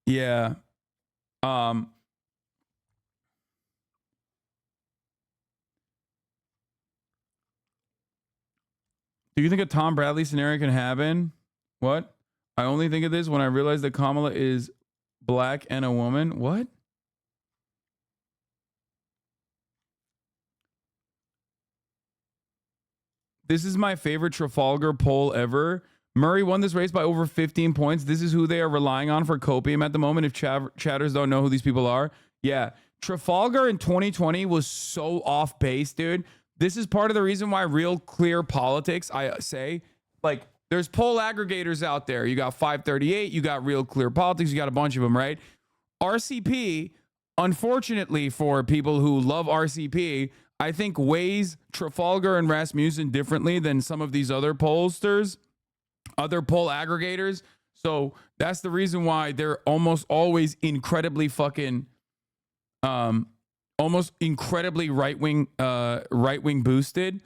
Yeah. Do you think a Tom Bradley scenario can happen? What? I only think of this when I realize that Kamala is black and a woman. What? This is my favorite Trafalgar poll ever. Murray won this race by over 15 points. This is who they are relying on for copium at the moment. If chatters don't know who these people are. Yeah. Trafalgar in 2020 was so off base, dude. This is part of the reason why Real Clear Politics, I say, like, there's poll aggregators out there. You got 538, you got Real Clear Politics, you got a bunch of them, right? RCP, unfortunately for people who love RCP, I think weighs Trafalgar and Rasmussen differently than some of these other pollsters, other poll aggregators. So that's the reason why they're almost always incredibly fucking, almost incredibly right-wing boosted.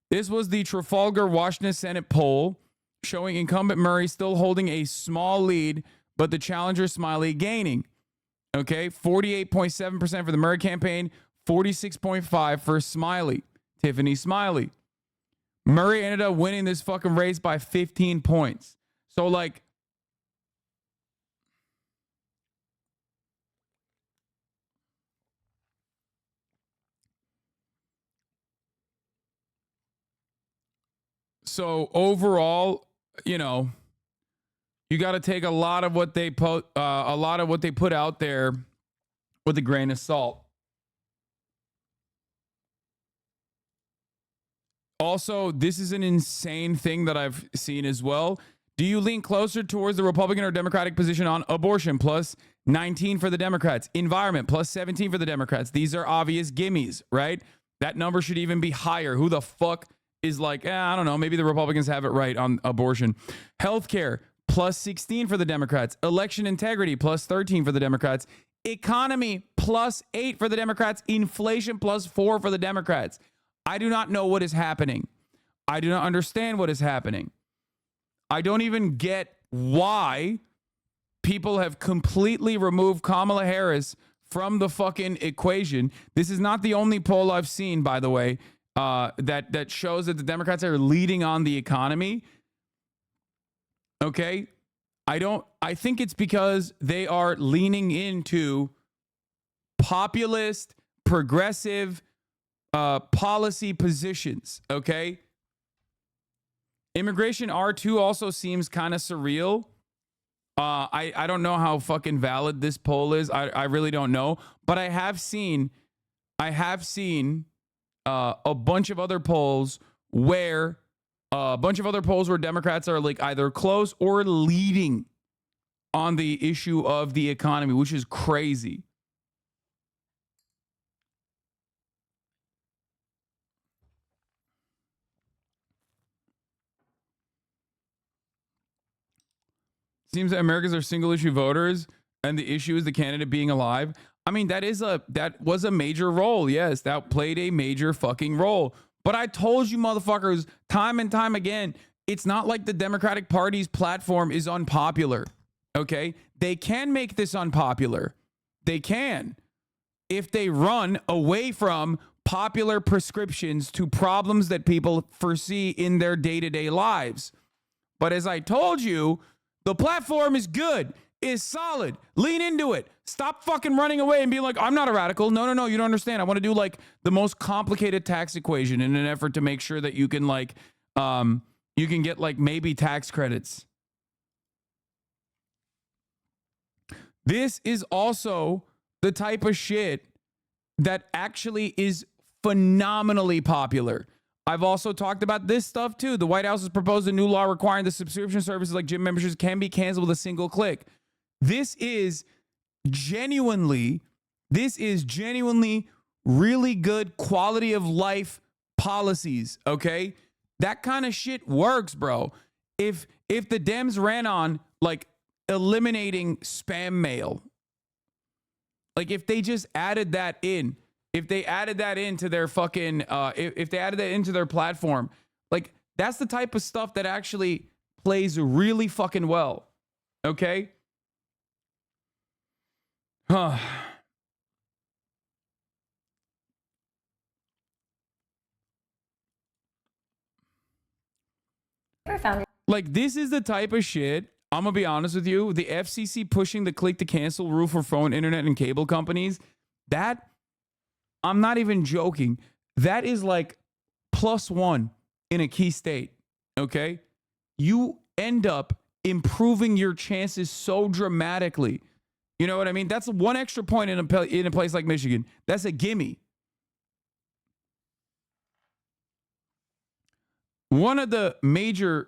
This was the Trafalgar Washington Senate poll showing incumbent Murray still holding a small lead, but the challenger Smiley gaining. Okay, 48.7% for the Murray campaign, 46.5 for Smiley, Tiffany Smiley. Murray ended up winning this fucking race by 15 points. So, like, so overall, you know, you got to take a lot of what they put out there with a grain of salt. Also, this is an insane thing that I've seen as well. Do you lean closer towards the Republican or Democratic position on abortion? Plus 19 for the Democrats. Environment, plus 17 for the Democrats. These are obvious gimmies, right? That number should even be higher. Who the fuck is like, I don't know, maybe the Republicans have it right on abortion. Healthcare, plus 16 for the Democrats. Election integrity, plus 13 for the Democrats. Economy, plus 8 for the Democrats. Inflation, plus 4 for the Democrats. I do not know what is happening. I do not understand what is happening. I don't even get why people have completely removed Kamala Harris from the fucking equation. This is not the only poll I've seen, by the way, that shows that the Democrats are leading on the economy. Okay? I think it's because they are leaning into populist, progressive, policy positions. Okay. Immigration R2 also seems kind of surreal. I don't know how fucking valid this poll is. I really don't know, but I have seen a bunch of other polls where Democrats are like either close or leading on the issue of the economy, which is crazy. seems that Americans are single issue voters and the issue is the candidate being alive. I mean, that was a major role. Yes, that played a major fucking role. But I told you motherfuckers time and time again, it's not like the Democratic Party's platform is unpopular. Okay? They can make this unpopular. They can. If they run away from popular prescriptions to problems that people foresee in their day-to-day lives. But as I told you, the platform is good, is solid. Lean into it. Stop fucking running away and being like, I'm not a radical. No, you don't understand. I want to do like the most complicated tax equation in an effort to make sure that you can like, you can get like maybe tax credits. This is also the type of shit that actually is phenomenally popular. I've also talked about this stuff too. The White House has proposed a new law requiring the subscription services like gym memberships can be canceled with a single click. This is genuinely really good quality of life policies, okay? That kind of shit works, bro. If the Dems ran on like eliminating spam mail, like if they just added that in, if they added that into their fucking, if they added that into their platform, like that's the type of stuff that actually plays really fucking well. Okay? Huh. Like this is the type of shit, I'm gonna be honest with you, the FCC pushing the click to cancel rule for phone, internet, and cable companies, that, I'm not even joking. That is like +1 in a key state, okay? You end up improving your chances so dramatically. You know what I mean? That's one extra point in a place like Michigan. That's a gimme. One of the major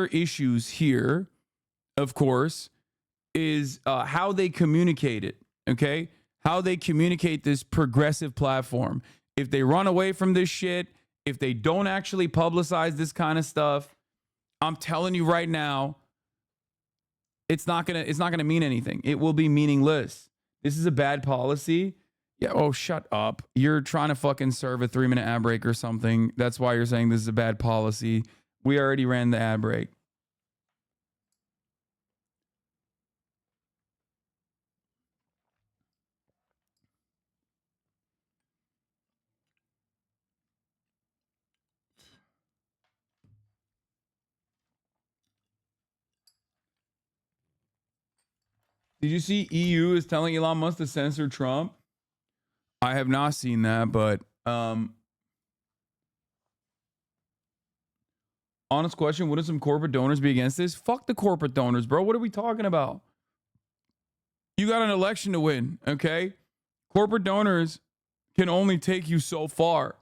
issues here, of course, is how they communicate it, okay? How they communicate this progressive platform. If they run away from this shit, if they don't actually publicize this kind of stuff, I'm telling you right now, it's not gonna mean anything. It will be meaningless. This is a bad policy. Yeah, oh, shut up. You're trying to fucking serve a 3-minute ad break or something. That's why you're saying this is a bad policy. We already ran the ad break. Did you see EU is telling Elon Musk to censor Trump? I have not seen that, but honest question, wouldn't some corporate donors be against this? Fuck the corporate donors, bro. What are we talking about? You got an election to win, okay? Corporate donors can only take you so far.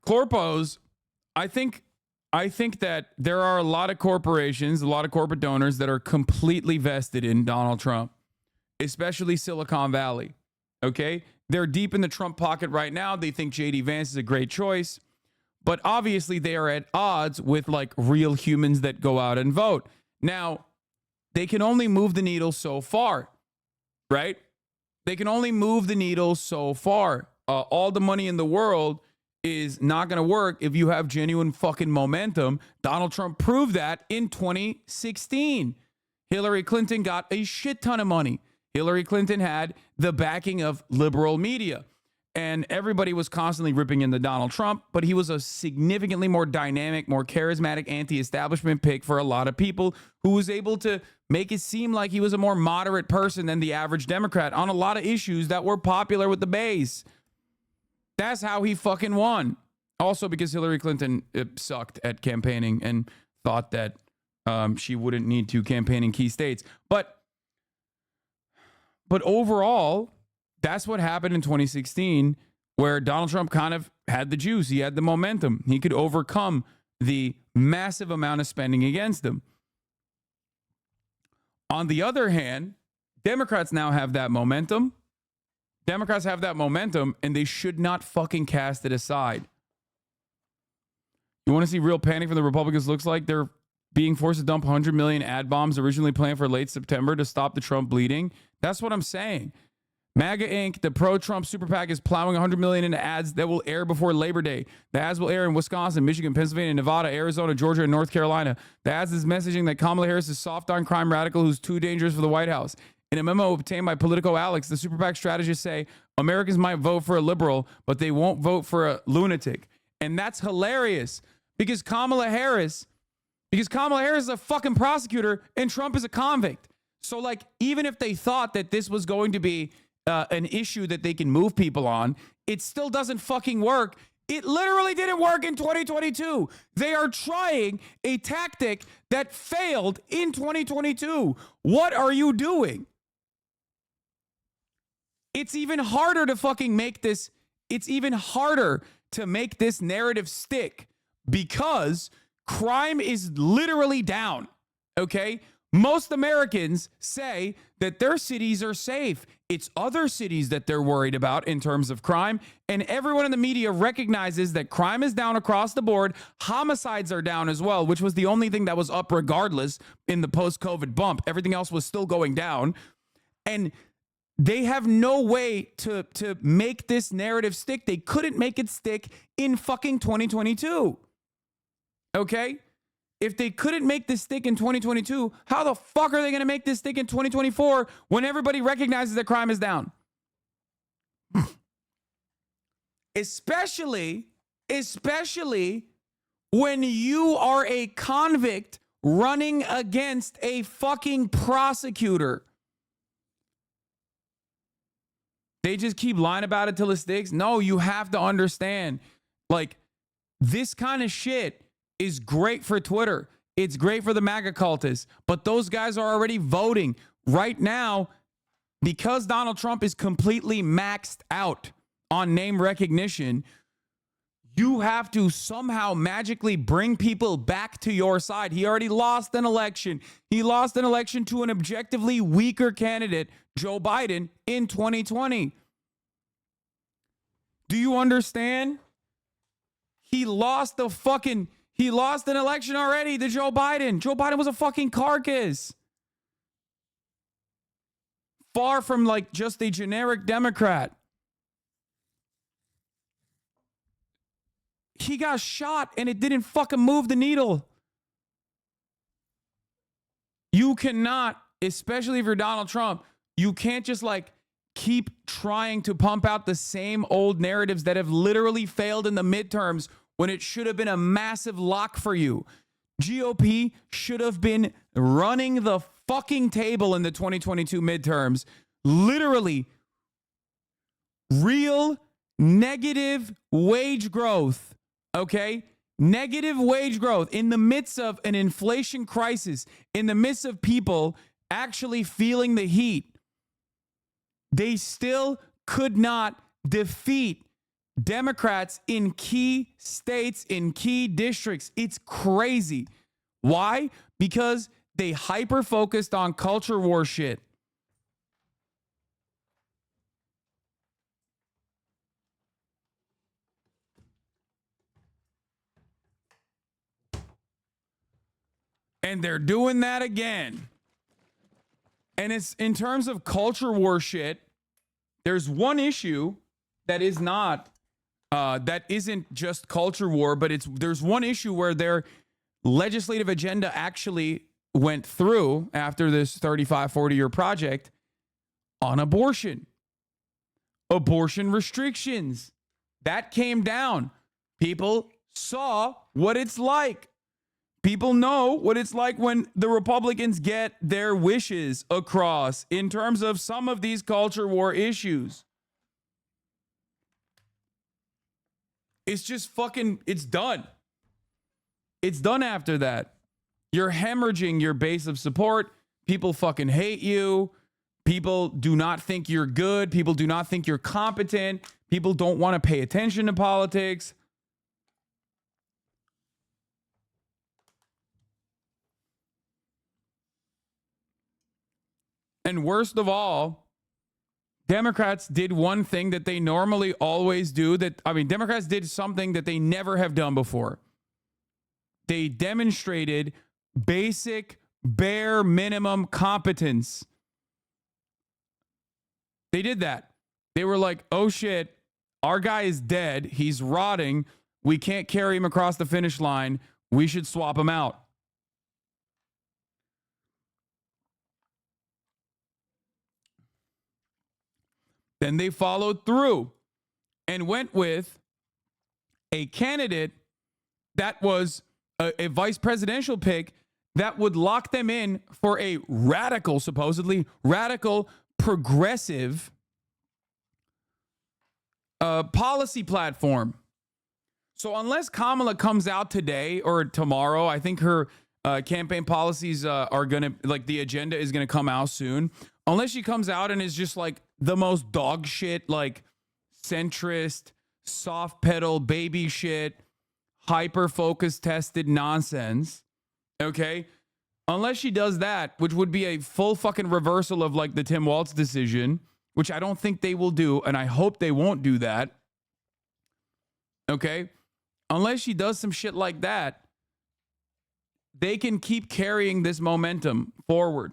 Corpos, I think that there are a lot of corporations, a lot of corporate donors that are completely vested in Donald Trump, especially Silicon Valley. Okay? They're deep in the Trump pocket right now. They think JD Vance is a great choice, but obviously they are at odds with like real humans that go out and vote. Now, they can only move the needle so far, right? They can only move the needle so far. All the money in the world is not going to work if you have genuine fucking momentum. Donald Trump proved that in 2016. Hillary Clinton got a shit ton of money. Hillary Clinton had the backing of liberal media, and everybody was constantly ripping into Donald Trump, but he was a significantly more dynamic, more charismatic anti-establishment pick for a lot of people who was able to make it seem like he was a more moderate person than the average Democrat on a lot of issues that were popular with the base. That's how he fucking won. Also because Hillary Clinton sucked at campaigning and thought that she wouldn't need to campaign in key states. But overall, that's what happened in 2016, where Donald Trump kind of had the juice. He had the momentum. He could overcome the massive amount of spending against him. On the other hand, Democrats now have that momentum. Democrats have that momentum, and they should not fucking cast it aside. You want to see real panic from the Republicans? Looks like they're being forced to dump 100 million ad bombs originally planned for late September to stop the Trump bleeding. That's what I'm saying. MAGA Inc., the pro-Trump super PAC, is plowing 100 million into ads that will air before Labor Day. The ads will air in Wisconsin, Michigan, Pennsylvania, Nevada, Arizona, Georgia, and North Carolina. The ads is messaging that Kamala Harris is soft on crime radical who's too dangerous for the White House. In a memo obtained by Politico Alex, the super PAC strategists say Americans might vote for a liberal, but they won't vote for a lunatic. And that's hilarious because Kamala Harris is a fucking prosecutor and Trump is a convict. So, like, even if they thought that this was going to be an issue that they can move people on, it still doesn't fucking work. It literally didn't work in 2022. They are trying a tactic that failed in 2022. What are you doing? It's even harder to fucking make this. It's even harder to make this narrative stick because crime is literally down. Okay? Most Americans say that their cities are safe. It's other cities that they're worried about in terms of crime. And everyone in the media recognizes that crime is down across the board. Homicides are down as well, which was the only thing that was up regardless in the post-COVID bump. Everything else was still going down. And they have no way to make this narrative stick. They couldn't make it stick in fucking 2022. Okay? If they couldn't make this stick in 2022, how the fuck are they going to make this stick in 2024 when everybody recognizes that crime is down? Especially when you are a convict running against a fucking prosecutor. They just keep lying about it till it sticks. No, you have to understand, like, this kind of shit is great for Twitter. It's great for the MAGA cultists, but those guys are already voting right now because Donald Trump is completely maxed out on name recognition. You have to somehow magically bring people back to your side. He already lost an election. He lost an election to an objectively weaker candidate, Joe Biden, in 2020. Do you understand? He lost an election already to Joe Biden. Joe Biden was a fucking carcass. Far from like just a generic Democrat. He got shot and it didn't fucking move the needle. You cannot, especially if you're Donald Trump, you can't just like keep trying to pump out the same old narratives that have literally failed in the midterms when it should have been a massive lock for you. GOP should have been running the fucking table in the 2022 midterms. Literally, real negative wage growth, okay? Negative wage growth in the midst of an inflation crisis, in the midst of people actually feeling the heat. They still could not defeat Democrats in key states, in key districts. It's crazy. Why? Because they hyper-focused on culture war shit. And they're doing that again. And it's in terms of culture war shit, there's one issue that is not that isn't just culture war, but there's one issue where their legislative agenda actually went through after this 40-year project on abortion. Abortion restrictions. That came down. People saw what it's like. People know what it's like when the Republicans get their wishes across in terms of some of these culture war issues. It's just fucking, it's done. It's done after that. You're hemorrhaging your base of support. People fucking hate you. People do not think you're good. People do not think you're competent. People don't want to pay attention to politics. And worst of all, Democrats did one thing that they normally always do. Democrats did something that they never have done before. They demonstrated basic, bare minimum competence. They did that. They were like, oh shit, our guy is dead. He's rotting. We can't carry him across the finish line. We should swap him out. Then they followed through and went with a candidate that was a vice presidential pick that would lock them in for a radical, supposedly radical, progressive policy platform. So unless Kamala comes out today or tomorrow, I think her campaign policies are going to, like, the agenda is going to come out soon. Unless she comes out and is just like the most dog shit, like centrist, soft pedal, baby shit, hyper focus tested nonsense. Okay. Unless she does that, which would be a full fucking reversal of like the Tim Walz decision, which I don't think they will do. And I hope they won't do that. Okay. Unless she does some shit like that, they can keep carrying this momentum forward.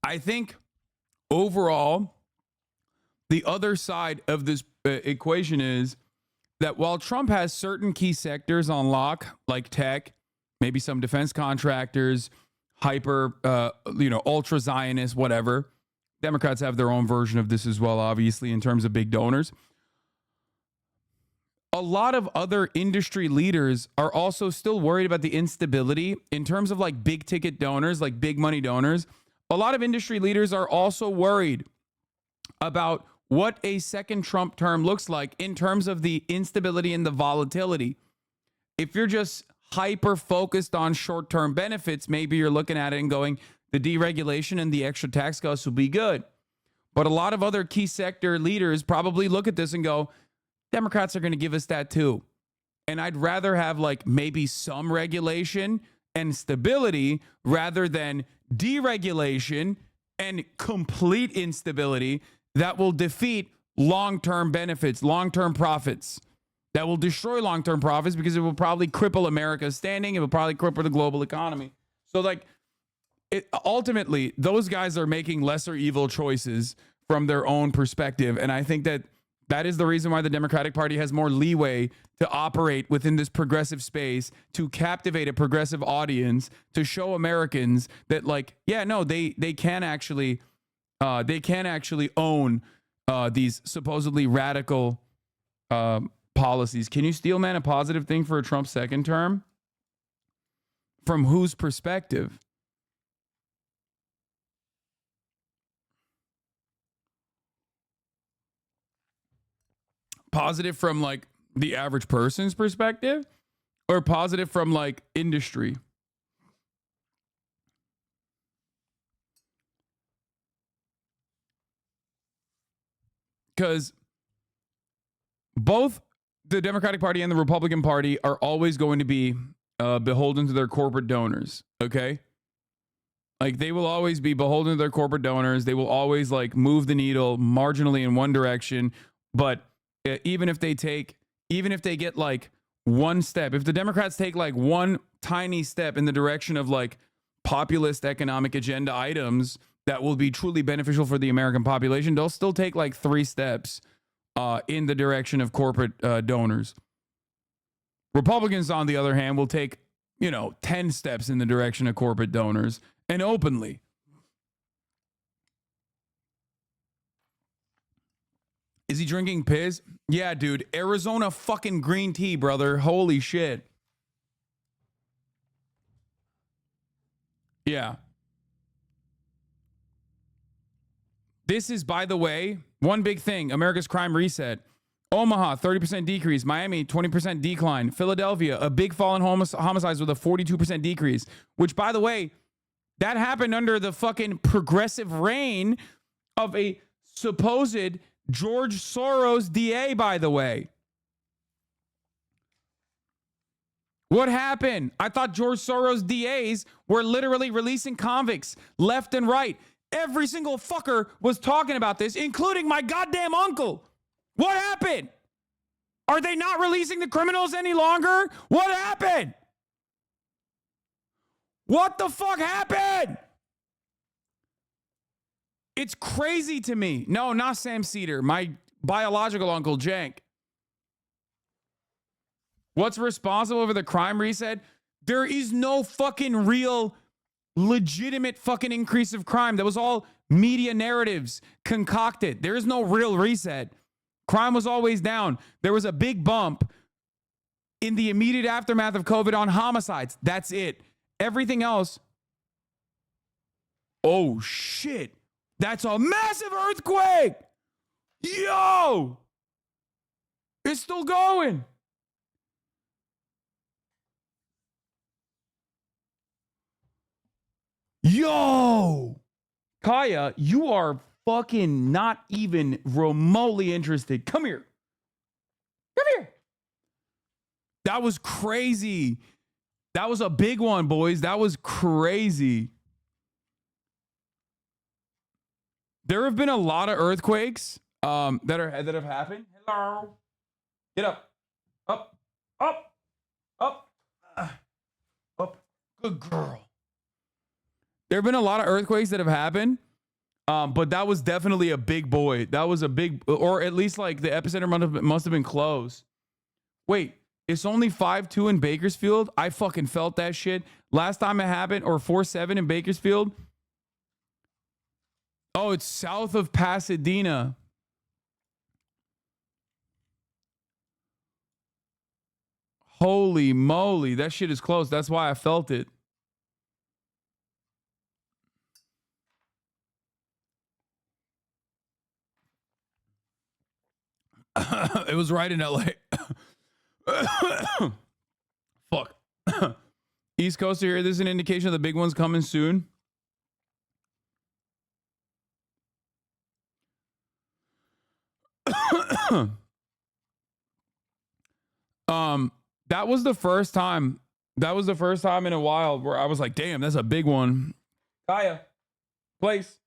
I think overall, the other side of this equation is that while Trump has certain key sectors on lock, like tech, maybe some defense contractors, hyper, ultra Zionist, whatever. Democrats have their own version of this as well, obviously, in terms of big donors. A lot of other industry leaders are also still worried about the instability in terms of like big ticket donors, like big money donors. A lot of industry leaders are also worried about what a second Trump term looks like in terms of the instability and the volatility. If you're just hyper focused on short-term benefits, maybe you're looking at it and going, the deregulation and the extra tax cuts will be good. But a lot of other key sector leaders probably look at this and go, Democrats are going to give us that too. And I'd rather have like maybe some regulation and stability rather than deregulation and complete instability that will defeat long-term benefits, long-term profits, that will destroy long-term profits because it will probably cripple America's standing. It will probably cripple the global economy. So like ultimately, those guys are making lesser evil choices from their own perspective. And I think that that is the reason why the Democratic Party has more leeway to operate within this progressive space, to captivate a progressive audience, to show Americans that, like, yeah, no, they can actually own these supposedly radical policies. Can you steel man a positive thing for a Trump second term? From whose perspective? Positive from like the average person's perspective, or positive from like industry? Because both the Democratic Party and the Republican Party are always going to be beholden to their corporate donors. Okay. Like they will always be beholden to their corporate donors. They will always like move the needle marginally in one direction. But even if they get like one step, if the Democrats take like one tiny step in the direction of like populist economic agenda items that will be truly beneficial for the American population, they'll still take like 3 steps in the direction of corporate donors. Republicans, on the other hand, will take, 10 steps in the direction of corporate donors, and openly. Is he drinking piss? Yeah, dude. Arizona fucking green tea, brother. Holy shit. Yeah. This is, by the way, one big thing. America's crime reset. Omaha, 30% decrease. Miami, 20% decline. Philadelphia, a big fall in homicides with a 42% decrease. Which, by the way, that happened under the fucking progressive reign of a supposed George Soros DA, by the way. What happened? I thought George Soros DAs were literally releasing convicts left and right. Every single fucker was talking about this, including my goddamn uncle. What happened? Are they not releasing the criminals any longer? What happened? What the fuck happened? It's crazy to me. No, not Sam Cedar. My biological uncle, Jank. What's responsible for the crime reset? There is no fucking real, legitimate fucking increase of crime. That was all media narratives concocted. There is no real reset. Crime was always down. There was a big bump in the immediate aftermath of COVID on homicides. That's it. Everything else. Oh, shit. That's a massive earthquake. Yo. It's still going. Yo. Kaya, you are fucking not even remotely interested. Come here. Come here. That was crazy. That was a big one, boys. That was crazy. There have been a lot of earthquakes that have happened. Hello. Get up. Up. Up. Up. Up. Good girl. There have been a lot of earthquakes that have happened. But that was definitely a big boy. That was a big, or at least like the epicenter must have been close. Wait, it's only 5.2 in Bakersfield? I fucking felt that shit. Last time it happened, or 4.7 in Bakersfield. Oh, it's south of Pasadena. Holy moly, that shit is close. That's why I felt it. It was right in LA. Fuck. East Coast here. This is an indication of the big ones coming soon. That was the first time. That was the first time in a while where I was like, damn, that's a big one. Kaya. Place.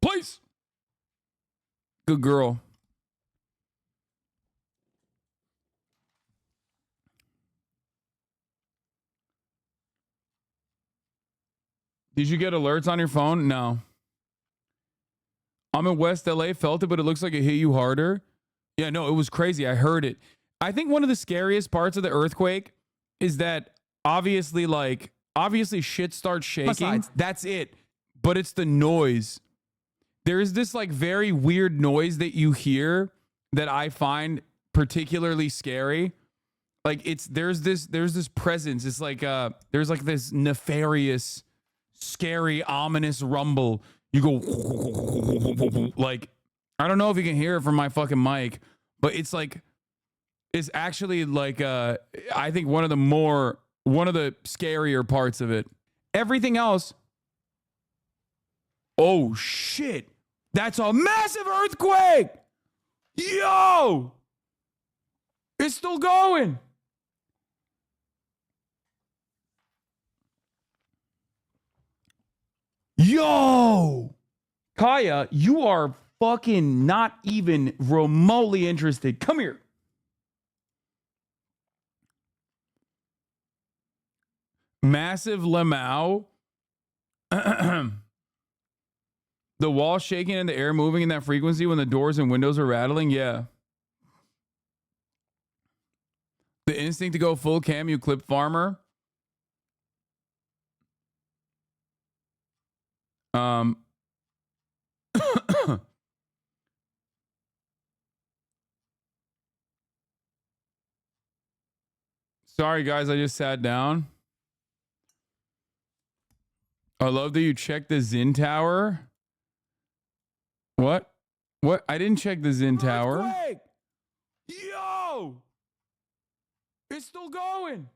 Place. Good girl. Did you get alerts on your phone? No. I'm in West LA, felt it, but it looks like it hit you harder. Yeah, no, it was crazy. I heard it. I think one of the scariest parts of the earthquake is that obviously shit starts shaking. Besides, that's it. But it's the noise. There is this like very weird noise that you hear that I find particularly scary. Like there's this presence. It's like there's like this nefarious, scary, ominous rumble. You go like, I don't know if you can hear it from my fucking mic, but it's like, it's actually like I think one of the scarier parts of it. Everything else. Oh shit. That's a massive earthquake. Yo. It's still going. Yo, Kaya, you are fucking not even remotely interested. Come here. Massive Lamau. The wall shaking and the air moving in that frequency when the doors and windows are rattling. Yeah. The instinct to go full cam, you clip farmer. Sorry guys, I just sat down. I love that you checked the Zin Tower. What? What? I didn't check the Zin Tower. Earthquake! Yo! It's still going.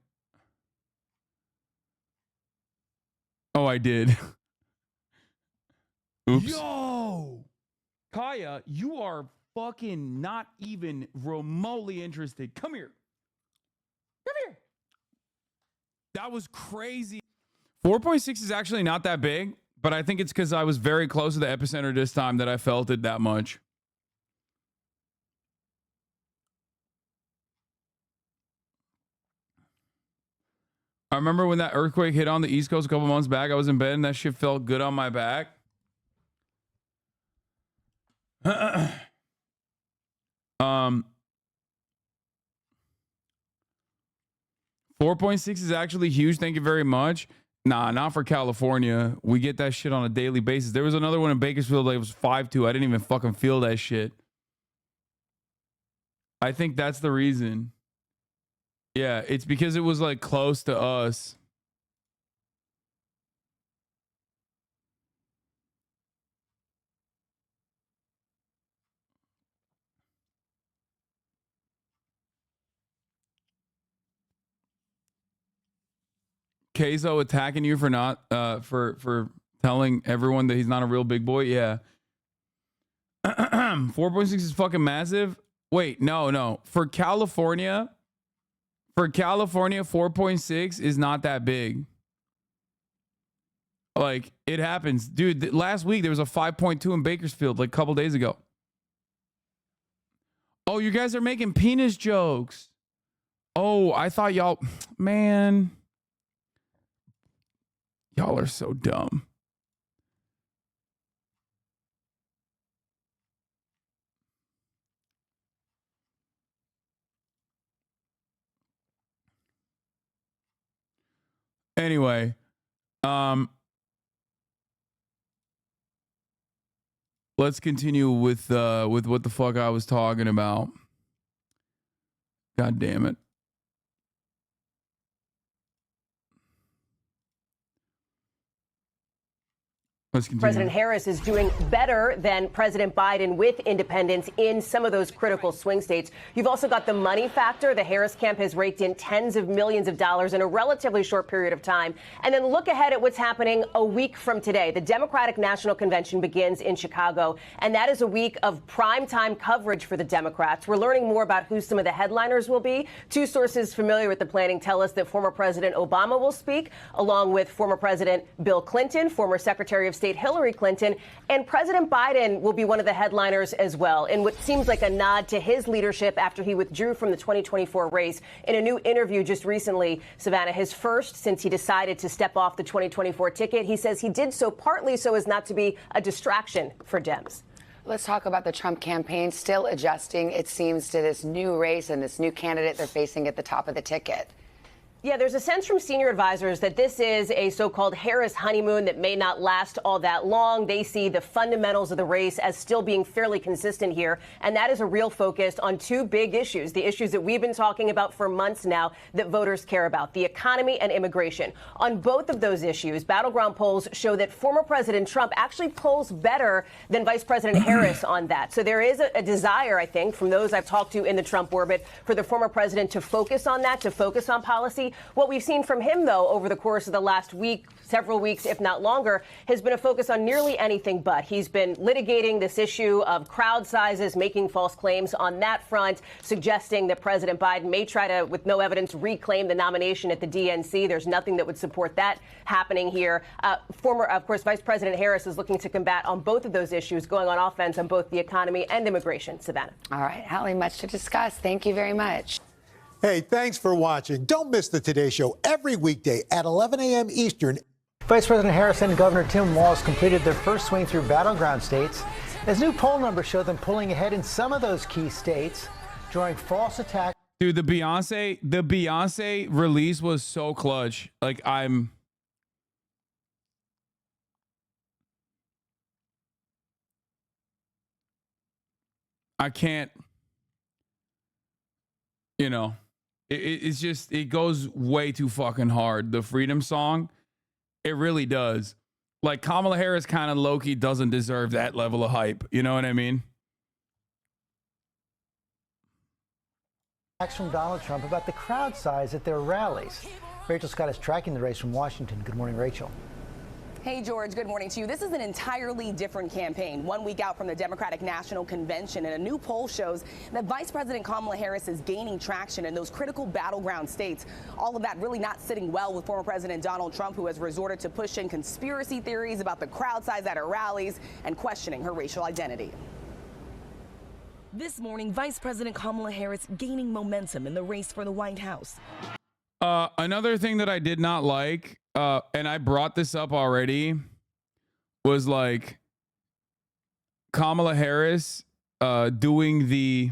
Oh, I did. Oops. Yo! Kaya, you are fucking not even remotely interested. Come here. Come here. That was crazy. 4.6 is actually not that big, but I think it's because I was very close to the epicenter this time that I felt it that much. I remember when that earthquake hit on the East Coast a couple months back, I was in bed and that shit felt good on my back. 4.6 is actually huge. Thank you very much. Nah, not for California. We get that shit on a daily basis. There was another one in Bakersfield that was 5.2. I didn't even fucking feel that shit. I think that's the reason. Yeah, it's because it was like close to us. Keizo attacking you for not for telling everyone that he's not a real big boy. Yeah. 4.6 is fucking massive. Wait, no. For California, 4.6 is not that big. Like, it happens. Dude, last week there was a 5.2 in Bakersfield like a couple days ago. Oh, you guys are making penis jokes. Oh, I thought y'all, man. Y'all are so dumb. Anyway, let's continue with what the fuck I was talking about. God damn it. President Harris is doing better than President Biden with independents in some of those critical swing states. You've also got the money factor. The Harris camp has raked in tens of millions of dollars in a relatively short period of time. And then look ahead at what's happening a week from today. The Democratic National Convention begins in Chicago, and that is a week of primetime coverage for the Democrats. We're learning more about who some of the headliners will be. Two sources familiar with the planning tell us that former President Obama will speak, along with former President Bill Clinton, former Secretary of State Hillary Clinton, and President Biden will be one of the headliners as well, in what seems like a nod to his leadership after he withdrew from the 2024 race. In a new interview just recently, Savannah, his first since he decided to step off the 2024 ticket, he says he did so partly so as not to be a distraction for Dems. Let's talk about the Trump campaign still adjusting, it seems, to this new race and this new candidate they're facing at the top of the ticket. Yeah, there's a sense from senior advisors that this is a so-called Harris honeymoon that may not last all that long. They see the fundamentals of the race as still being fairly consistent here, and that is a real focus on two big issues, the issues that we've been talking about for months now that voters care about, the economy and immigration. On both of those issues, battleground polls show that former President Trump actually polls better than Vice President Harris on that. So there is a desire, I think, from those I've talked to in the Trump orbit for the former president to focus on that, to focus on policy. What we've seen from him, though, over the course of the last week, several weeks, if not longer, has been a focus on nearly anything but. He's been litigating this issue of crowd sizes, making false claims on that front, suggesting that President Biden may try to, with no evidence, reclaim the nomination at the DNC. There's nothing that would support that happening here. Of course, Vice President Harris is looking to combat on both of those issues, going on offense on both the economy and immigration. Savannah. All right, Hallie, much to discuss. Thank you very much. Hey, thanks for watching. Don't miss the Today Show every weekday at 11 a.m. Eastern. Vice President Harris and Governor Tim Walz completed their first swing through battleground states, as new poll numbers show them pulling ahead in some of those key states, drawing false attacks. Dude, the Beyonce release was so clutch. Like, I can't, you know. It's just, it goes way too fucking hard. The Freedom song, it really does. Like, Kamala Harris kind of low-key doesn't deserve that level of hype. You know what I mean? From Donald Trump about the crowd size at their rallies. Rachel Scott is tracking the race from Washington. Good morning, Rachel. Hey, George, good morning to you. This is an entirely different campaign. 1 week out from the Democratic National Convention, and a new poll shows that Vice President Kamala Harris is gaining traction in those critical battleground states. All of that really not sitting well with former President Donald Trump, who has resorted to pushing conspiracy theories about the crowd size at her rallies and questioning her racial identity. This morning, Vice President Kamala Harris gaining momentum in the race for the White House. Another thing that I did not like, and I brought this up already, was like Kamala Harris doing the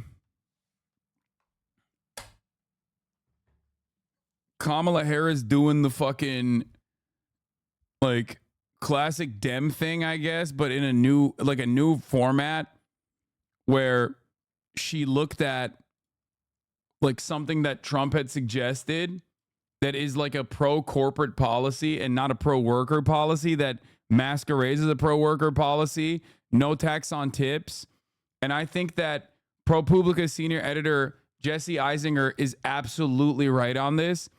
fucking like classic Dem thing, I guess, but in a new format where she looked at like something that Trump had suggested that is like a pro-corporate policy and not a pro-worker policy that masquerades as a pro-worker policy, no tax on tips. And I think that ProPublica senior editor Jesse Eisinger is absolutely right on this,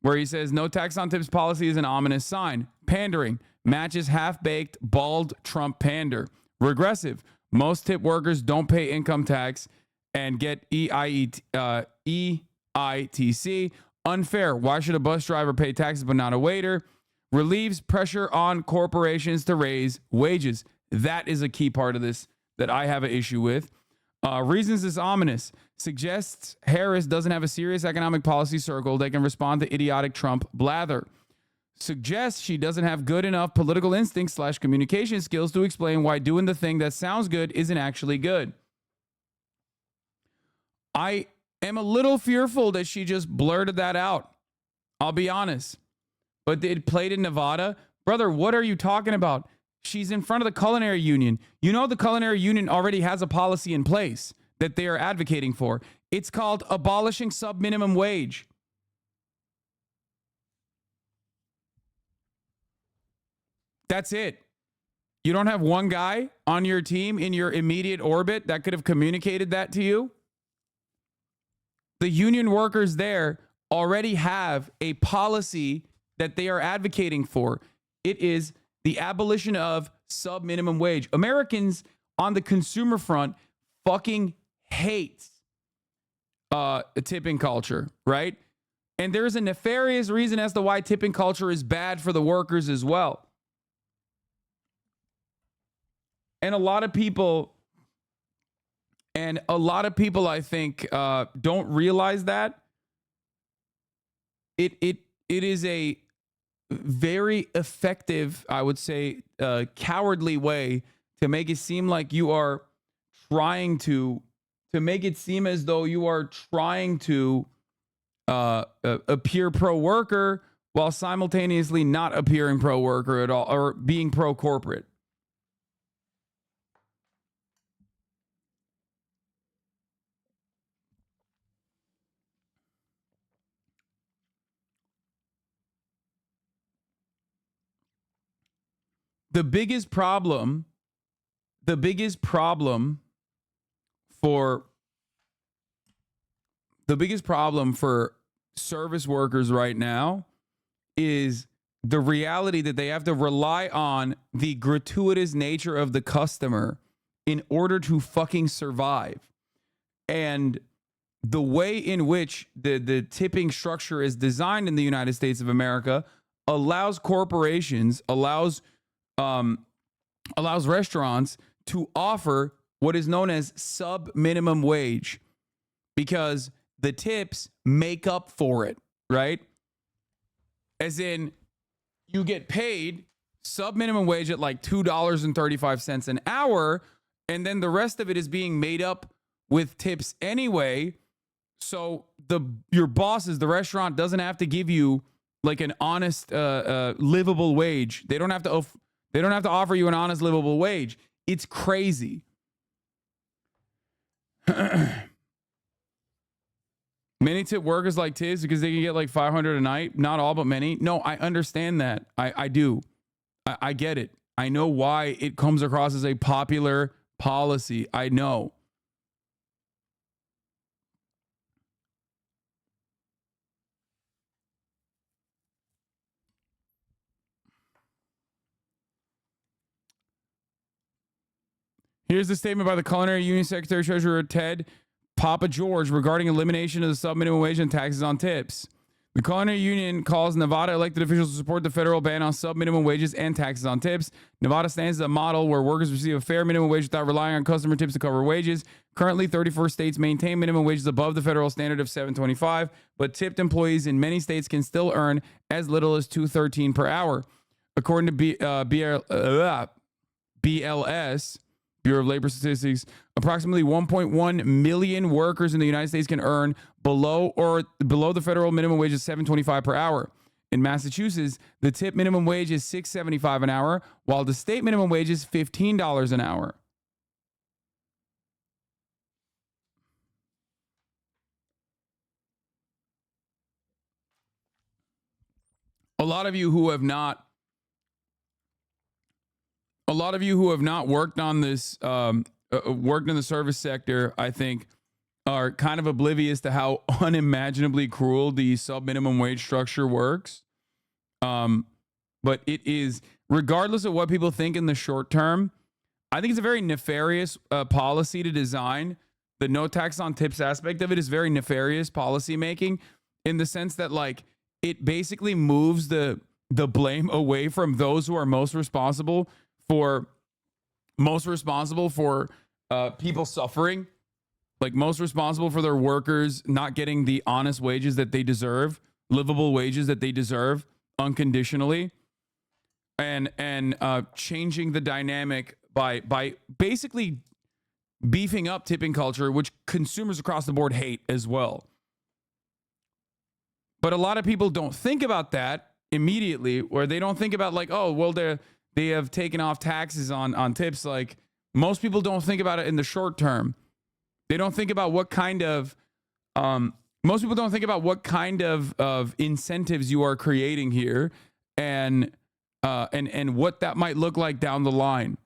where he says no tax on tips policy is an ominous sign. Pandering matches half-baked, bald Trump pander. Regressive. Most tip workers don't pay income tax and get EITC. Unfair. Why should a bus driver pay taxes but not a waiter? Relieves pressure on corporations to raise wages. That is a key part of this that I have an issue with. Reasons is ominous. Suggests Harris doesn't have a serious economic policy circle that can respond to idiotic Trump blather. Suggests she doesn't have good enough political instincts / communication skills to explain why doing the thing that sounds good isn't actually good. I am a little fearful that she just blurted that out. I'll be honest. But it played in Nevada. Brother, what are you talking about? She's in front of the Culinary Union. You know the Culinary Union already has a policy in place that they are advocating for. It's called abolishing sub-minimum wage. That's it. You don't have one guy on your team in your immediate orbit that could have communicated that to you? The union workers there already have a policy that they are advocating for. It is the abolition of sub-minimum wage. Americans on the consumer front fucking hate tipping culture, right? And there's a nefarious reason as to why tipping culture is bad for the workers as well. And a lot of people, I think, don't realize that. It is a very effective, I would say, cowardly way to make it seem like you are trying to make it seem as though you are trying to appear pro-worker while simultaneously not appearing pro-worker at all or being pro-corporate. The biggest problem for service workers right now is the reality that they have to rely on the gratuitous nature of the customer in order to fucking survive. And the way in which the tipping structure is designed in the United States of America allows corporations, allows restaurants to offer what is known as sub-minimum wage because the tips make up for it, right? As in, you get paid sub-minimum wage at like $2.35 an hour, and then the rest of it is being made up with tips anyway. So your bosses, the restaurant, doesn't have to give you like an honest, livable wage. They don't have to offer you an honest, livable wage. It's crazy. Many tip workers like tips because they can get like $500 a night. Not all, but many. No, I understand that. I do. I get it. I know why it comes across as a popular policy. I know. Here's the statement by the Culinary Union Secretary Treasurer Ted Papa George regarding elimination of the sub-minimum wage and taxes on tips. The Culinary Union calls Nevada elected officials to support the federal ban on sub-minimum wages and taxes on tips. Nevada stands as a model where workers receive a fair minimum wage without relying on customer tips to cover wages. Currently, 34 states maintain minimum wages above the federal standard of $7.25, but tipped employees in many states can still earn as little as $2.13 per hour. According to BLS, Bureau of Labor Statistics, approximately 1.1 million workers in the United States can earn below the federal minimum wage of $7.25 per hour. In Massachusetts, the tip minimum wage is $6.75 an hour, while the state minimum wage is $15 an hour. A lot of you who have not worked on this, worked in the service sector, I think, are kind of oblivious to how unimaginably cruel the sub-minimum wage structure works. But it is, regardless of what people think in the short term, I think it's a very nefarious policy to design. The no tax on tips aspect of it is very nefarious policy making, in the sense that, like, it basically moves the blame away from those who are most responsible for people suffering, like most responsible for their workers not getting the honest wages that they deserve, livable wages that they deserve unconditionally, and changing the dynamic by basically beefing up tipping culture, which consumers across the board hate as well. But a lot of people don't think about that immediately, or they don't think about, like, oh, well, they have taken off taxes on tips. Like, most people don't think about it in the short term. They don't think about what kind of most people don't think about what kind of incentives you are creating here, and what that might look like down the line.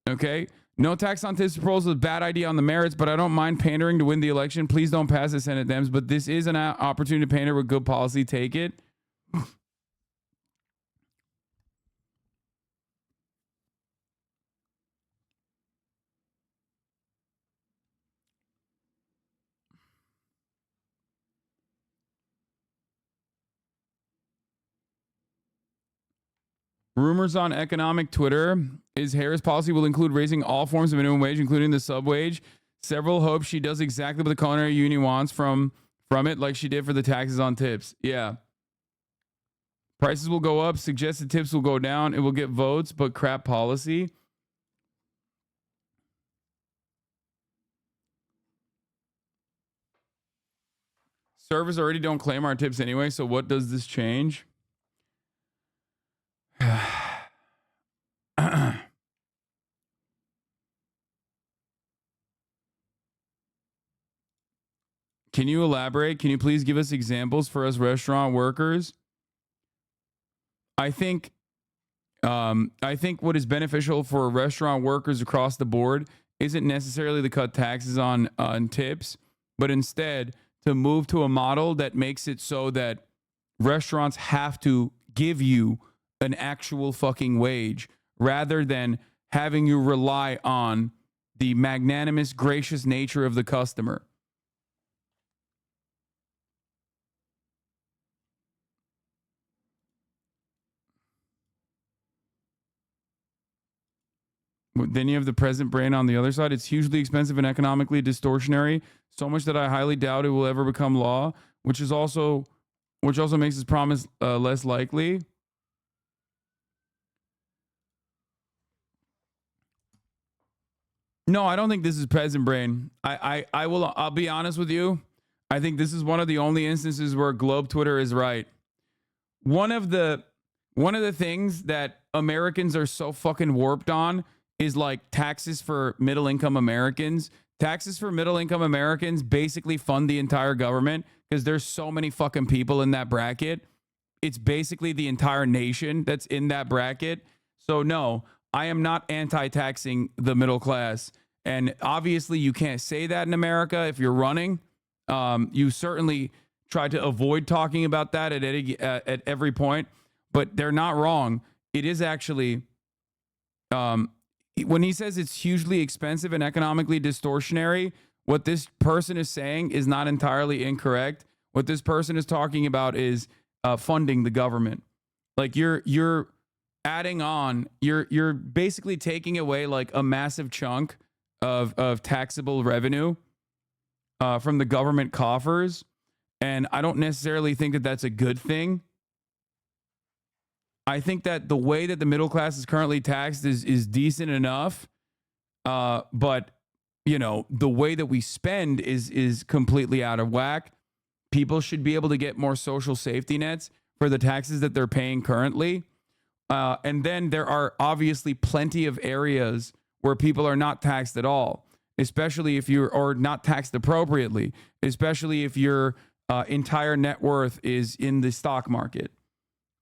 Okay? No tax on tips proposal is a bad idea on the merits, but I don't mind pandering to win the election. Please don't pass the Senate Dems, but this is an opportunity to pander with good policy. Take it. Rumors on economic Twitter is Harris' policy will include raising all forms of minimum wage, including the sub wage. Several hope she does exactly what the Culinary Union wants from it, like she did for the taxes on tips. Yeah. Prices will go up. Suggested tips will go down. It will get votes, but crap policy. Servers already don't claim our tips anyway, so what does this change? Can you elaborate? Can you please give us examples for us restaurant workers? I think what is beneficial for restaurant workers across the board isn't necessarily to cut taxes on tips, but instead to move to a model that makes it so that restaurants have to give you an actual fucking wage, rather than having you rely on the magnanimous, gracious nature of the customer. Then you have the present brain on the other side. It's hugely expensive and economically distortionary, so much that I highly doubt it will ever become law, which also makes this promise less likely. No, I don't think this is peasant brain. I'll be honest with you. I think this is one of the only instances where Globe Twitter is right. One of the things that Americans are so fucking warped on is, like, taxes for middle income Americans. Taxes for middle income Americans basically fund the entire government, because there's so many fucking people in that bracket. It's basically the entire nation that's in that bracket. So no, I am not anti-taxing the middle class. And obviously you can't say that in America if you're running. You certainly try to avoid talking about that at every point, but they're not wrong. It is actually, when he says it's hugely expensive and economically distortionary, what this person is saying is not entirely incorrect. What this person is talking about is funding the government. Like you're adding on, you're basically taking away like a massive chunk of taxable revenue from the government coffers. And I don't necessarily think that that's a good thing. I think that the way that the middle class is currently taxed is decent enough. But, you know, the way that we spend is completely out of whack. People should be able to get more social safety nets for the taxes that they're paying currently. And then there are obviously plenty of areas where people are not taxed at all, especially if you're, or not taxed appropriately, especially if your entire net worth is in the stock market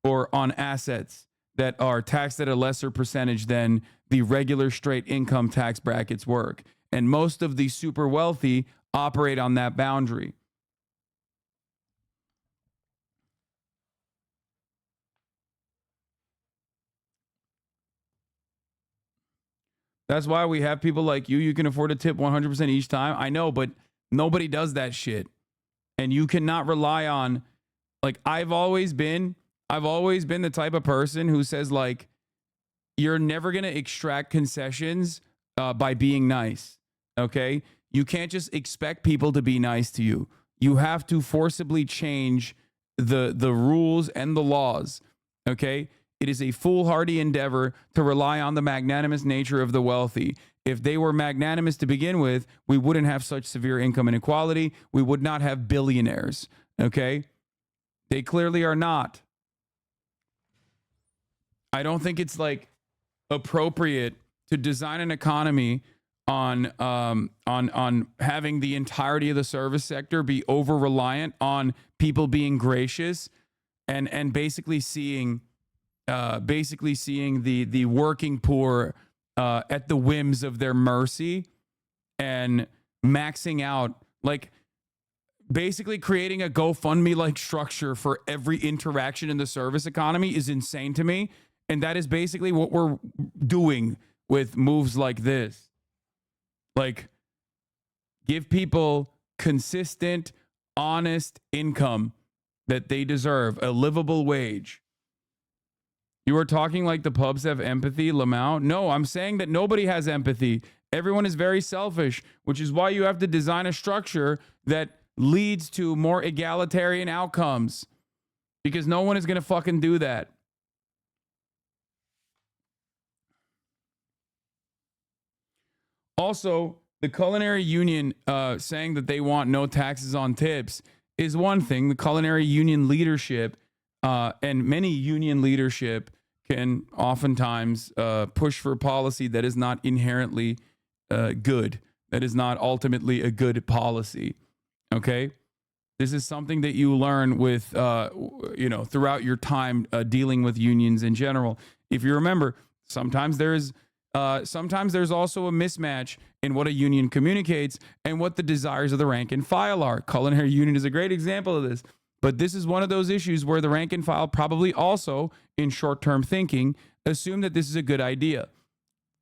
or on assets that are taxed at a lesser percentage than the regular straight income tax brackets work. And most of the super wealthy operate on that boundary. That's why we have people like you. You can afford to tip 100% each time. I know, but nobody does that shit. And you cannot rely on, like, I've always been the type of person who says, like, you're never going to extract concessions by being nice. Okay? You can't just expect people to be nice to you. You have to forcibly change the rules and the laws. Okay? It is a foolhardy endeavor to rely on the magnanimous nature of the wealthy. If they were magnanimous to begin with, we wouldn't have such severe income inequality. We would not have billionaires. Okay? They clearly are not. I don't think it's like appropriate to design an economy on having the entirety of the service sector be over reliant on people being gracious and basically seeing the working poor at the whims of their mercy and maxing out, like basically creating a GoFundMe like structure for every interaction in the service economy is insane to me. And that is basically what we're doing with moves like this. Like, give people consistent, honest income that they deserve, a livable wage. You are talking like the pubs have empathy, Lamau. No, I'm saying that nobody has empathy. Everyone is very selfish, which is why you have to design a structure that leads to more egalitarian outcomes, because no one is going to fucking do that. Also, the Culinary Union saying that they want no taxes on tips is one thing. The Culinary Union leadership and many union leadership can oftentimes push for policy that is not inherently good, that is not ultimately a good policy. Okay? This is something that you learn with, throughout your time dealing with unions in general. If you remember, sometimes there's also a mismatch in what a union communicates and what the desires of the rank and file are. Culinary Union is a great example of this. But this is one of those issues where the rank and file probably also, in short-term thinking, assume that this is a good idea.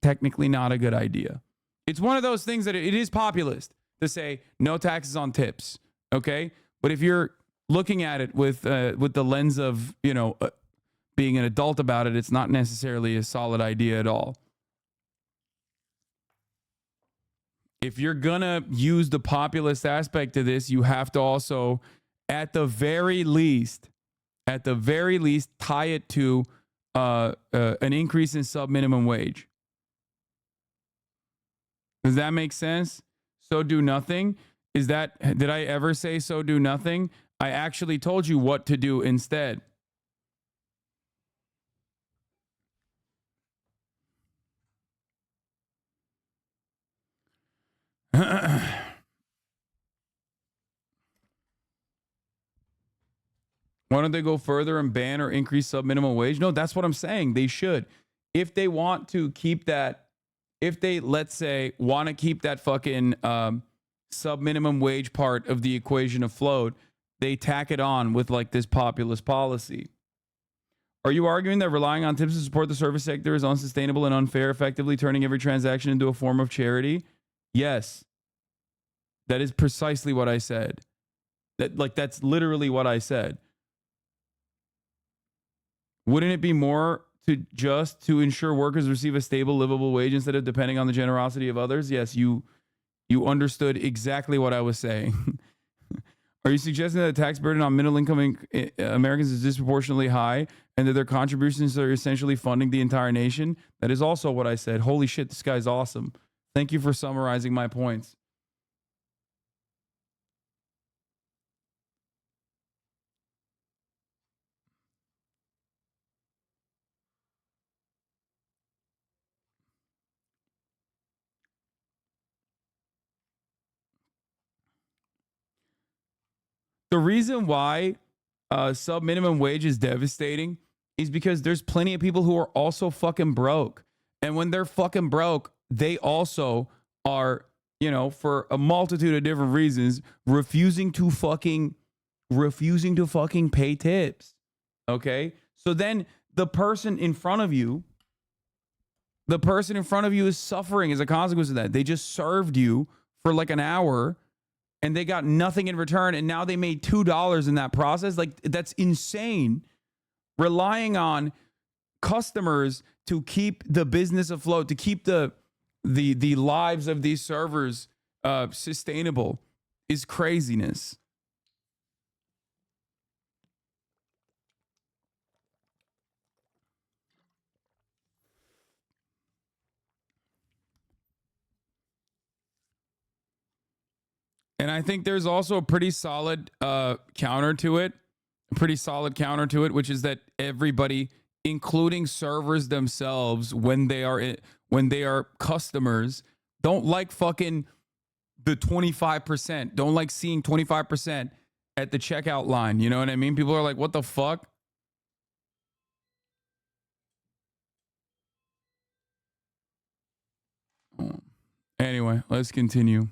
Technically not a good idea. It's one of those things that it is populist to say no taxes on tips, okay? But if you're looking at it with the lens of, being an adult about it, it's not necessarily a solid idea at all. If you're gonna use the populist aspect to this, you have to also, at the very least, tie it to an increase in sub-minimum wage. Does that make sense? So do nothing. Did I ever say so do nothing? I actually told you what to do instead. Why don't they go further and ban or increase sub-minimum wage? No, that's what I'm saying. They should. If they want to keep that, if they, let's say, want to keep that fucking sub-minimum wage part of the equation afloat, they tack it on with like this populist policy. Are you arguing that relying on tips to support the service sector is unsustainable and unfair, effectively turning every transaction into a form of charity? Yes. That is precisely what I said. That's literally what I said. Wouldn't it be more to ensure workers receive a stable, livable wage instead of depending on the generosity of others? Yes, you understood exactly what I was saying. Are you suggesting that the tax burden on middle-income Americans is disproportionately high and that their contributions are essentially funding the entire nation? That is also what I said. Holy shit, this guy's awesome. Thank you for summarizing my points. The reason why sub-minimum wage is devastating is because there's plenty of people who are also fucking broke. And when they're fucking broke, they also are, for a multitude of different reasons, refusing to fucking pay tips. Okay? So then the person in front of you is suffering as a consequence of that. They just served you for like an hour and they got nothing in return, and now they made $2 in that process. Like, that's insane. Relying on customers to keep the business afloat, to keep the lives of these servers sustainable is craziness. And I think there's also a pretty solid counter to it, which is that everybody, including servers themselves, when they are customers, don't like fucking the 25%. Don't like seeing 25% at the checkout line. You know what I mean? People are like, what the fuck? Anyway, let's continue.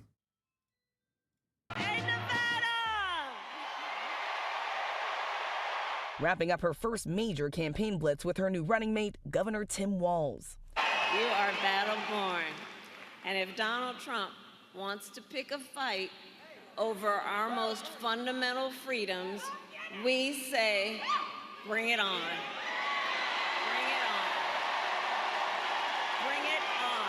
Wrapping up her first major campaign blitz with her new running mate, Governor Tim Walz. You are battle-born. And if Donald Trump wants to pick a fight over our most fundamental freedoms, we say, bring it on. Bring it on. Bring it on.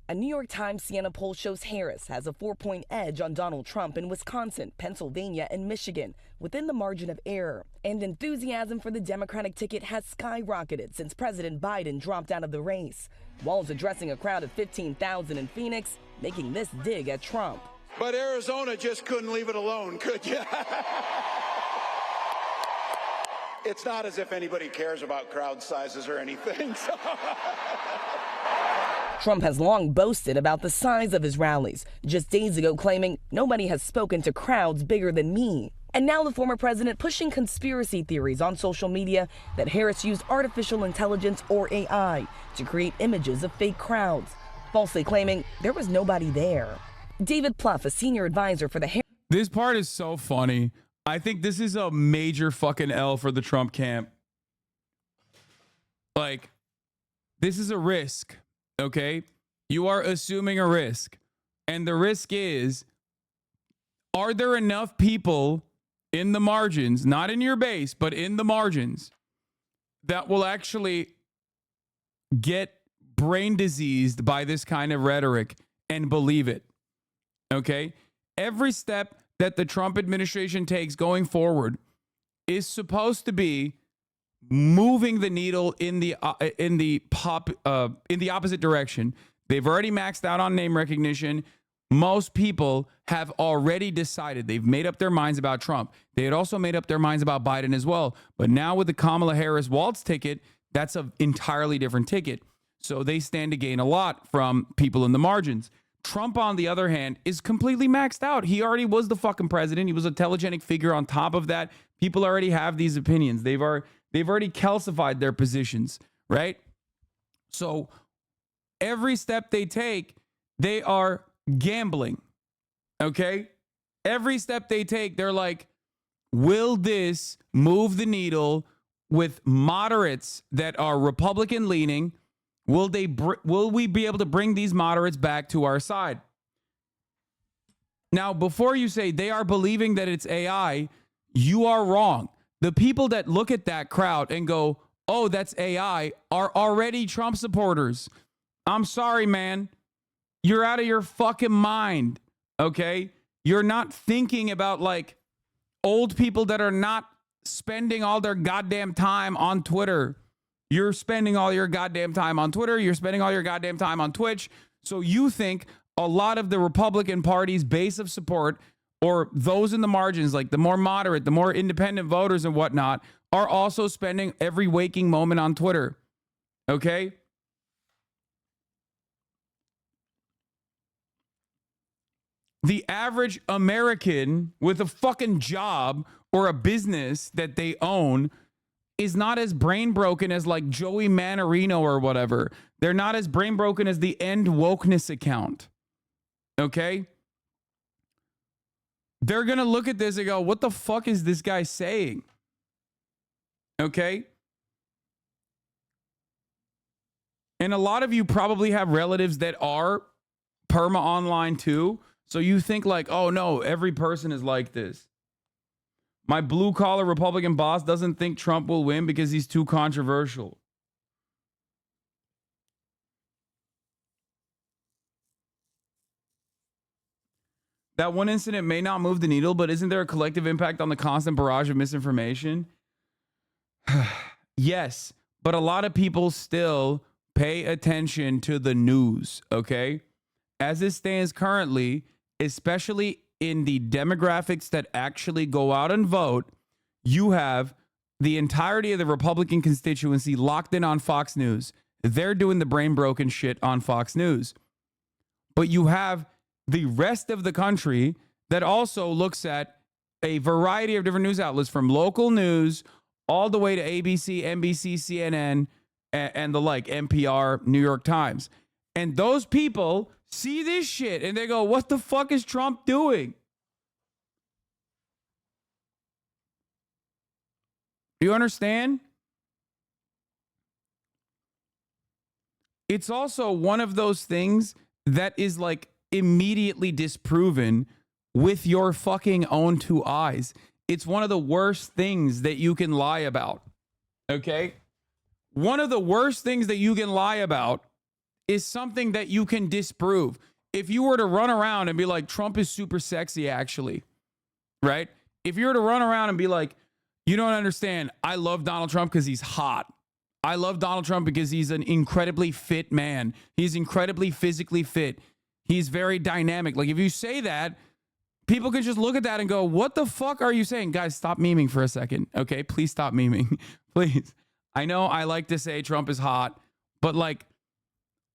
A New York Times Siena poll shows Harris has a 4-point edge on Donald Trump in Wisconsin, Pennsylvania, and Michigan, within the margin of error. And enthusiasm for the Democratic ticket has skyrocketed since President Biden dropped out of the race. Walz addressing a crowd of 15,000 in Phoenix, making this dig at Trump. But Arizona just couldn't leave it alone, could you? It's not as if anybody cares about crowd sizes or anything. So. Trump has long boasted about the size of his rallies, just days ago claiming nobody has spoken to crowds bigger than me. And now the former president pushing conspiracy theories on social media that Harris used artificial intelligence or AI to create images of fake crowds, falsely claiming there was nobody there. David Plouffe, a senior advisor for the Harris. This part is so funny. I think this is a major fucking L for the Trump camp. Like, this is a risk. Okay, you are assuming a risk, and the risk is, are there enough people in the margins, not in your base, but in the margins, that will actually get brain diseased by this kind of rhetoric and believe it? Okay, every step that the Trump administration takes going forward is supposed to be moving the needle in the opposite direction. They've already maxed out on name recognition. Most people have already decided. They've made up their minds about Trump. They had also made up their minds about Biden as well. But now with the Kamala Harris Walz ticket, that's an entirely different ticket. So they stand to gain a lot from people in the margins. Trump, on the other hand, is completely maxed out. He already was the fucking president. He was a telegenic figure on top of that. People already have these opinions. They've already calcified their positions, right? So every step they take, they are gambling, okay? Every step they take, they're like, will this move the needle with moderates that are Republican leaning? Will we be able to bring these moderates back to our side? Now, before you say they are believing that it's AI, you are wrong. The people that look at that crowd and go, oh, that's AI, are already Trump supporters. I'm sorry, man. You're out of your fucking mind, okay? You're not thinking about, like, old people that are not spending all their goddamn time on Twitter. You're spending all your goddamn time on Twitter. You're spending all your goddamn time on Twitch. So you think a lot of the Republican Party's base of support, or those in the margins, like the more moderate, the more independent voters and whatnot, are also spending every waking moment on Twitter. Okay? The average American with a fucking job or a business that they own is not as brain broken as like Joey Manorino or whatever. They're not as brain broken as the End Wokeness account. Okay? They're going to look at this and go, what the fuck is this guy saying? Okay? And a lot of you probably have relatives that are perma online too. So you think like, oh no, every person is like this. My blue collar Republican boss doesn't think Trump will win because he's too controversial. That one incident may not move the needle, but isn't there a collective impact on the constant barrage of misinformation? Yes, but a lot of people still pay attention to the news, okay? As it stands currently, especially in the demographics that actually go out and vote, you have the entirety of the Republican constituency locked in on Fox News. They're doing the brain broken shit on Fox News. But you have the rest of the country that also looks at a variety of different news outlets, from local news all the way to ABC, NBC, CNN, and the like, NPR, New York Times. And those people see this shit and they go, what the fuck is Trump doing? Do you understand? It's also one of those things that is like immediately disproven with your fucking own two eyes. It's one of the worst things that you can lie about. Okay? One of the worst things that you can lie about is something that you can disprove. If you were to run around and be like, Trump is super sexy, actually, right? If you were to run around and be like, you don't understand, I love Donald Trump because he's hot. I love Donald Trump because he's an incredibly fit man. He's incredibly physically fit. He's very dynamic. Like, if you say that, people can just look at that and go, what the fuck are you saying? Guys, stop memeing for a second. Okay, please stop memeing. Please. I know I like to say Trump is hot, but like,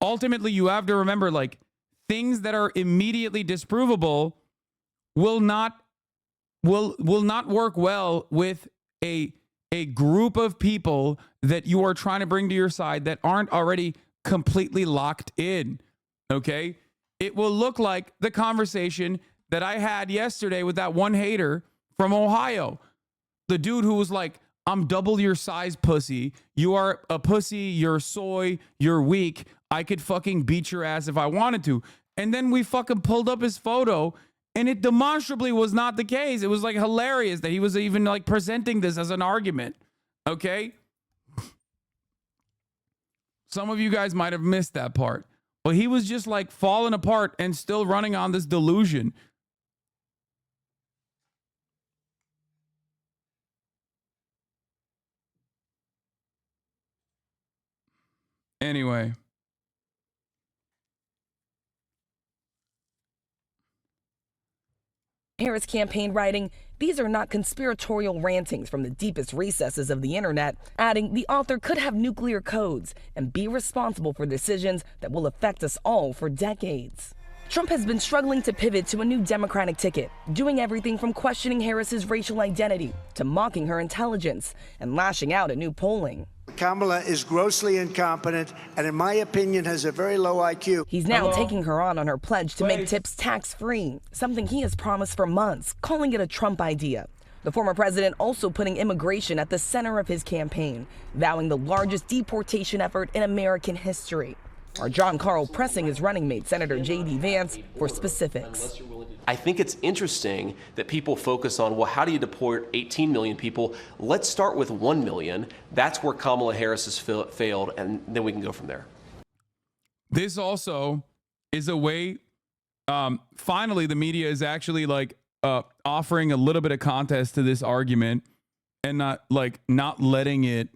ultimately you have to remember, like, things that are immediately disprovable will not work well with a group of people that you are trying to bring to your side that aren't already completely locked in. Okay? It will look like the conversation that I had yesterday with that one hater from Ohio. The dude who was like, I'm double your size, pussy. You are a pussy. You're soy. You're weak. I could fucking beat your ass if I wanted to. And then we fucking pulled up his photo, and it demonstrably was not the case. It was like hilarious that he was even like presenting this as an argument. Okay? Some of you guys might have missed that part. But he was just like falling apart and still running on this delusion. Anyway. Harris campaign writing, these are not conspiratorial rantings from the deepest recesses of the internet, adding the author could have nuclear codes and be responsible for decisions that will affect us all for decades. Trump has been struggling to pivot to a new Democratic ticket, doing everything from questioning Harris's racial identity to mocking her intelligence and lashing out at new polling. Kamala is grossly incompetent and, in my opinion, has a very low IQ. He's now taking her on her pledge to make tips tax-free, something he has promised for months, calling it a Trump idea. The former president also putting immigration at the center of his campaign, vowing the largest deportation effort in American history. Our John Carl pressing his running mate, Senator J.D. Vance, for specifics. I think it's interesting that people focus on, well, how do you deport 18 million people? Let's start with 1 million. That's where Kamala Harris has failed, and then we can go from there. This also is a way, finally, the media is actually like offering a little bit of context to this argument and not letting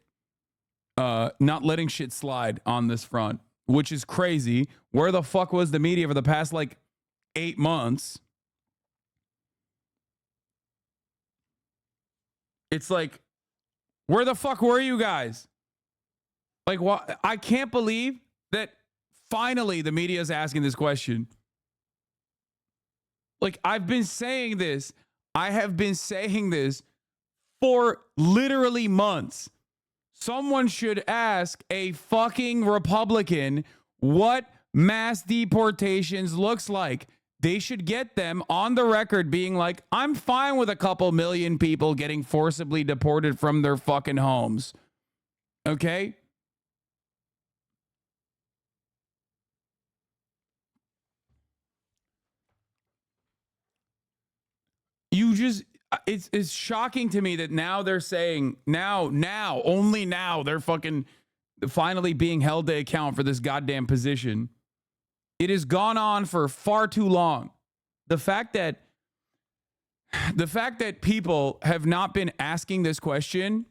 shit slide on this front, which is crazy. Where the fuck was the media for the past like 8 months? It's like, where the fuck were you guys? Like, what? I can't believe that finally the media is asking this question. Like, I've been saying this. I have been saying this for literally months. Someone should ask a fucking Republican what mass deportations looks like. They should get them on the record being like, I'm fine with a couple million people getting forcibly deported from their fucking homes. Okay? You just, it's shocking to me that now they're saying, only now, they're fucking finally being held to account for this goddamn position. It has gone on for far too long. The fact that people have not been asking this question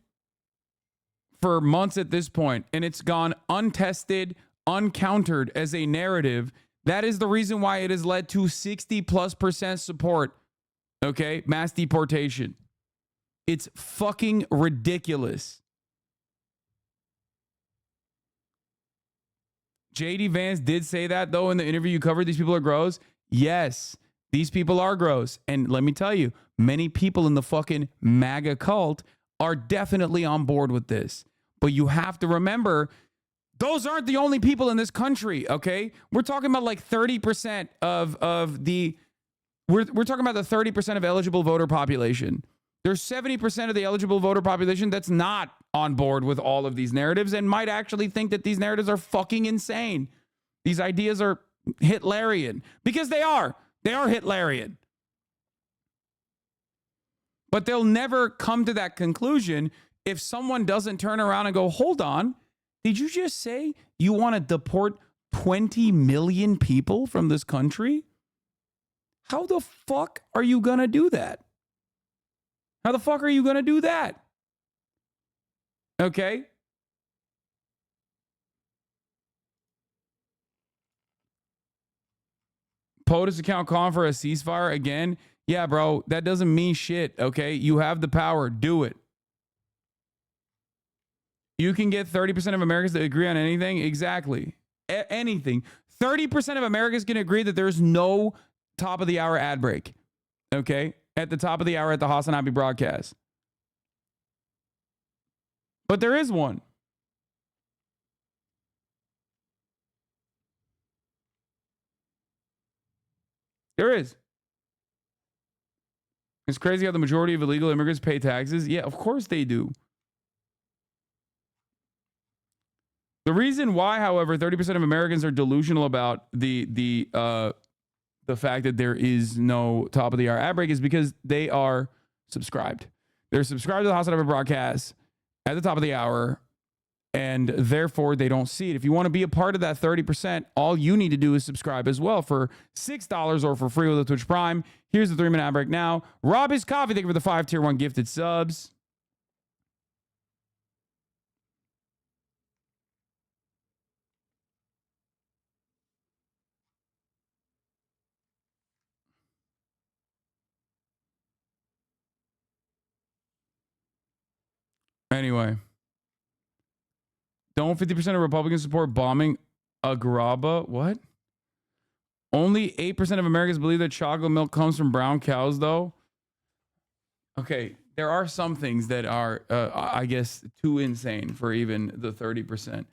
for months at this point, and it's gone untested, uncountered as a narrative, that is the reason why it has led to 60+% support. Okay, mass deportation. It's fucking ridiculous. J.D. Vance did say that, though, in the interview you covered. These people are gross. Yes, these people are gross. And let me tell you, many people in the fucking MAGA cult are definitely on board with this. But you have to remember, those aren't the only people in this country, okay? We're talking about like 30% of the... We're talking about the 30% of eligible voter population. There's 70% of the eligible voter population that's not on board with all of these narratives and might actually think that these narratives are fucking insane. These ideas are Hitlerian, because they are. They are Hitlerian. But they'll never come to that conclusion if someone doesn't turn around and go, hold on, did you just say you want to deport 20 million people from this country? How the fuck are you going to do that? How the fuck are you going to do that? Okay? POTUS account calling for a ceasefire again. Yeah, bro, that doesn't mean shit, okay? You have the power. Do it. You can get 30% of Americans to agree on anything. Exactly. Anything. 30% of Americans can agree that there's no top of the hour ad break. Okay? At the top of the hour at the HasanAbi broadcast. But there is one. There is. It's crazy how the majority of illegal immigrants pay taxes. Yeah, of course they do. The reason why, however, 30% of Americans are delusional about the fact that there is no top of the hour ad break is because they are subscribed. They're subscribed to the HasanAbi broadcast at the top of the hour, and therefore they don't see it. If you want to be a part of that 30%, all you need to do is subscribe as well for $6 or for free with a Twitch Prime. Here's the 3-minute ad break now. Rob is Coffee, thank you for the 5 tier 1 gifted subs. Anyway, don't 50% of Republicans support bombing Agrabah? What? Only 8% of Americans believe that chocolate milk comes from brown cows, though. Okay, there are some things that are, I guess, too insane for even the 30%.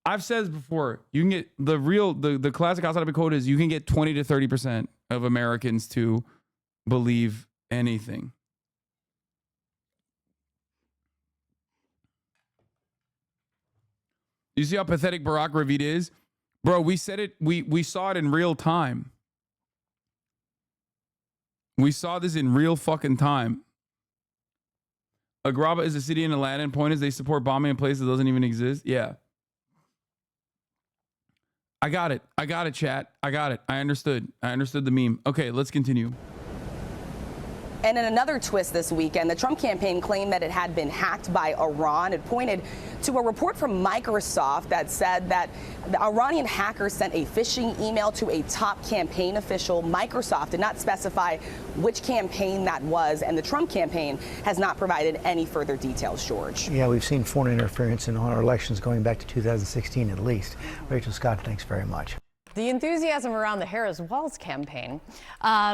I've said this before. You can get the classic HasanAbi quote is you can get 20 to 30% of Americans to believe anything. You see how pathetic Barack Ravid is? Bro, we said it, we saw it in real time. We saw this in real fucking time. Agrabah is a city in Aladdin. Point is they support bombing in places that doesn't even exist. Yeah. I got it. I got it, chat. I got it. I understood. I understood the meme. Okay, let's continue. And in another twist this weekend, the Trump campaign claimed that it had been hacked by Iran. It pointed to a report from Microsoft that said that the Iranian hackers sent a phishing email to a top campaign official. Microsoft did not specify which campaign that was, and the Trump campaign has not provided any further details, George. Yeah, we've seen foreign interference in our elections going back to 2016 at least. Rachel Scott, thanks very much. The enthusiasm around the Harris-Walz campaign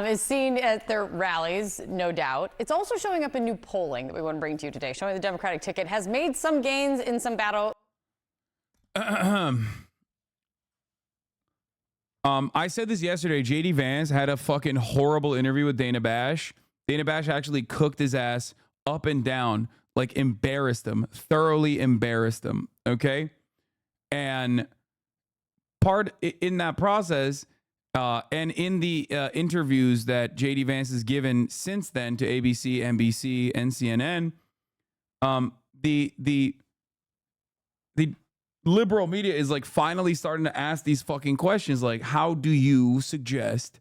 is seen at their rallies, no doubt. It's also showing up in new polling that we want to bring to you today, showing the Democratic ticket has made some gains in some battle. I said this yesterday. JD Vance had a fucking horrible interview with Dana Bash. Dana Bash actually cooked his ass up and down, like embarrassed him, thoroughly embarrassed him. Okay. And part in that process, and in the interviews that JD Vance has given since then to ABC, NBC, and CNN, the liberal media is like finally starting to ask these fucking questions, like, how do you suggest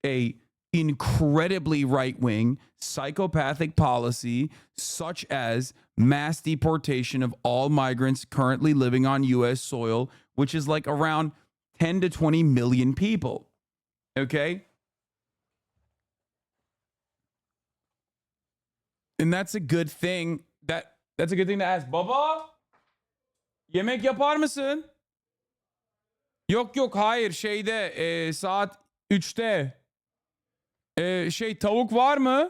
a incredibly right-wing psychopathic policy such as mass deportation of all migrants currently living on U.S. soil, which is like around 10 to 20 million people. Okay? And that's a good thing. That's a good thing to ask. Baba, yemek yapar mısın? Yok hayır şeyde saat 3'te. Tavuk var mı?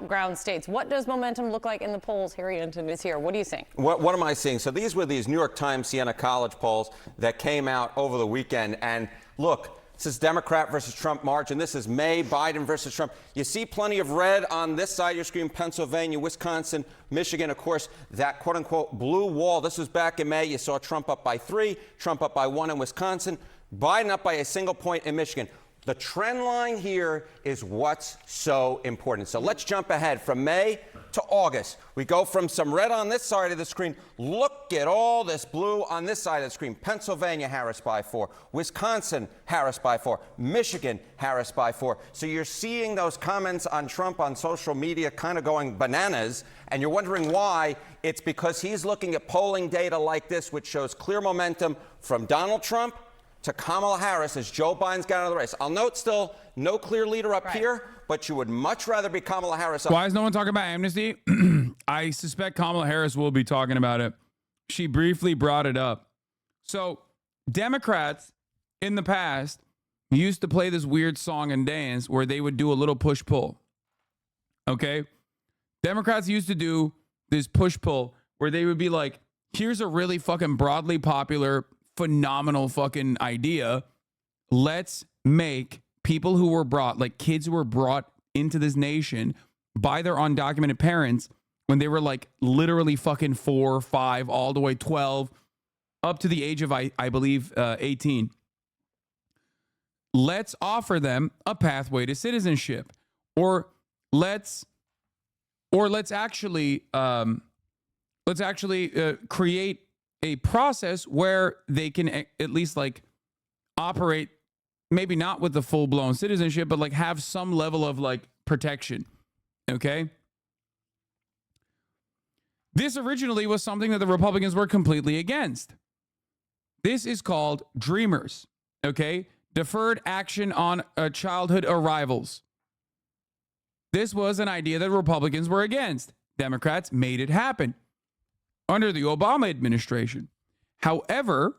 Ground states. What does momentum look like in the polls? Harry Anton is here. What do you think? What am I seeing? So these were these New York Times Siena College polls that came out over the weekend. And look, this is Democrat versus Trump margin. This is May, Biden versus Trump. You see plenty of red on this side of your screen, Pennsylvania, Wisconsin, Michigan. Of course, that quote-unquote blue wall. This was back in May. You saw Trump up by 3, Trump up by 1 in Wisconsin, Biden up by a single point in Michigan. The trend line here is what's so important. So let's jump ahead from May to August. We go from some red on this side of the screen. Look at all this blue on this side of the screen. Pennsylvania, Harris by 4. Wisconsin, Harris by 4. Michigan, Harris by 4. So you're seeing those comments on Trump on social media kind of going bananas, and you're wondering why. It's because he's looking at polling data like this, which shows clear momentum from Donald Trump to Kamala Harris as Joe Biden's got out of the race. I'll note still no clear leader up here, but you would much rather be Kamala Harris. Why is no one talking about amnesty? I suspect Kamala Harris will be talking about it. She briefly brought it up. So Democrats in the past used to play this weird song and dance where they would do a little push-pull. Okay? Democrats used to do this push-pull where they would be like, here's a really fucking broadly popular phenomenal fucking idea. Let's make people who were brought, like kids who were brought into this nation by their undocumented parents when they were like literally fucking 4, 5, all the way 12, up to the age of, I believe, 18. Let's offer them a pathway to citizenship, or let's actually create a process where they can at least like operate, maybe not with the full-blown citizenship, but like have some level of like protection. Okay. This originally was something that the Republicans were completely against. This is called Dreamers. Okay. Deferred action on childhood arrivals. This was an idea that Republicans were against. Democrats made it happen under the Obama administration. However,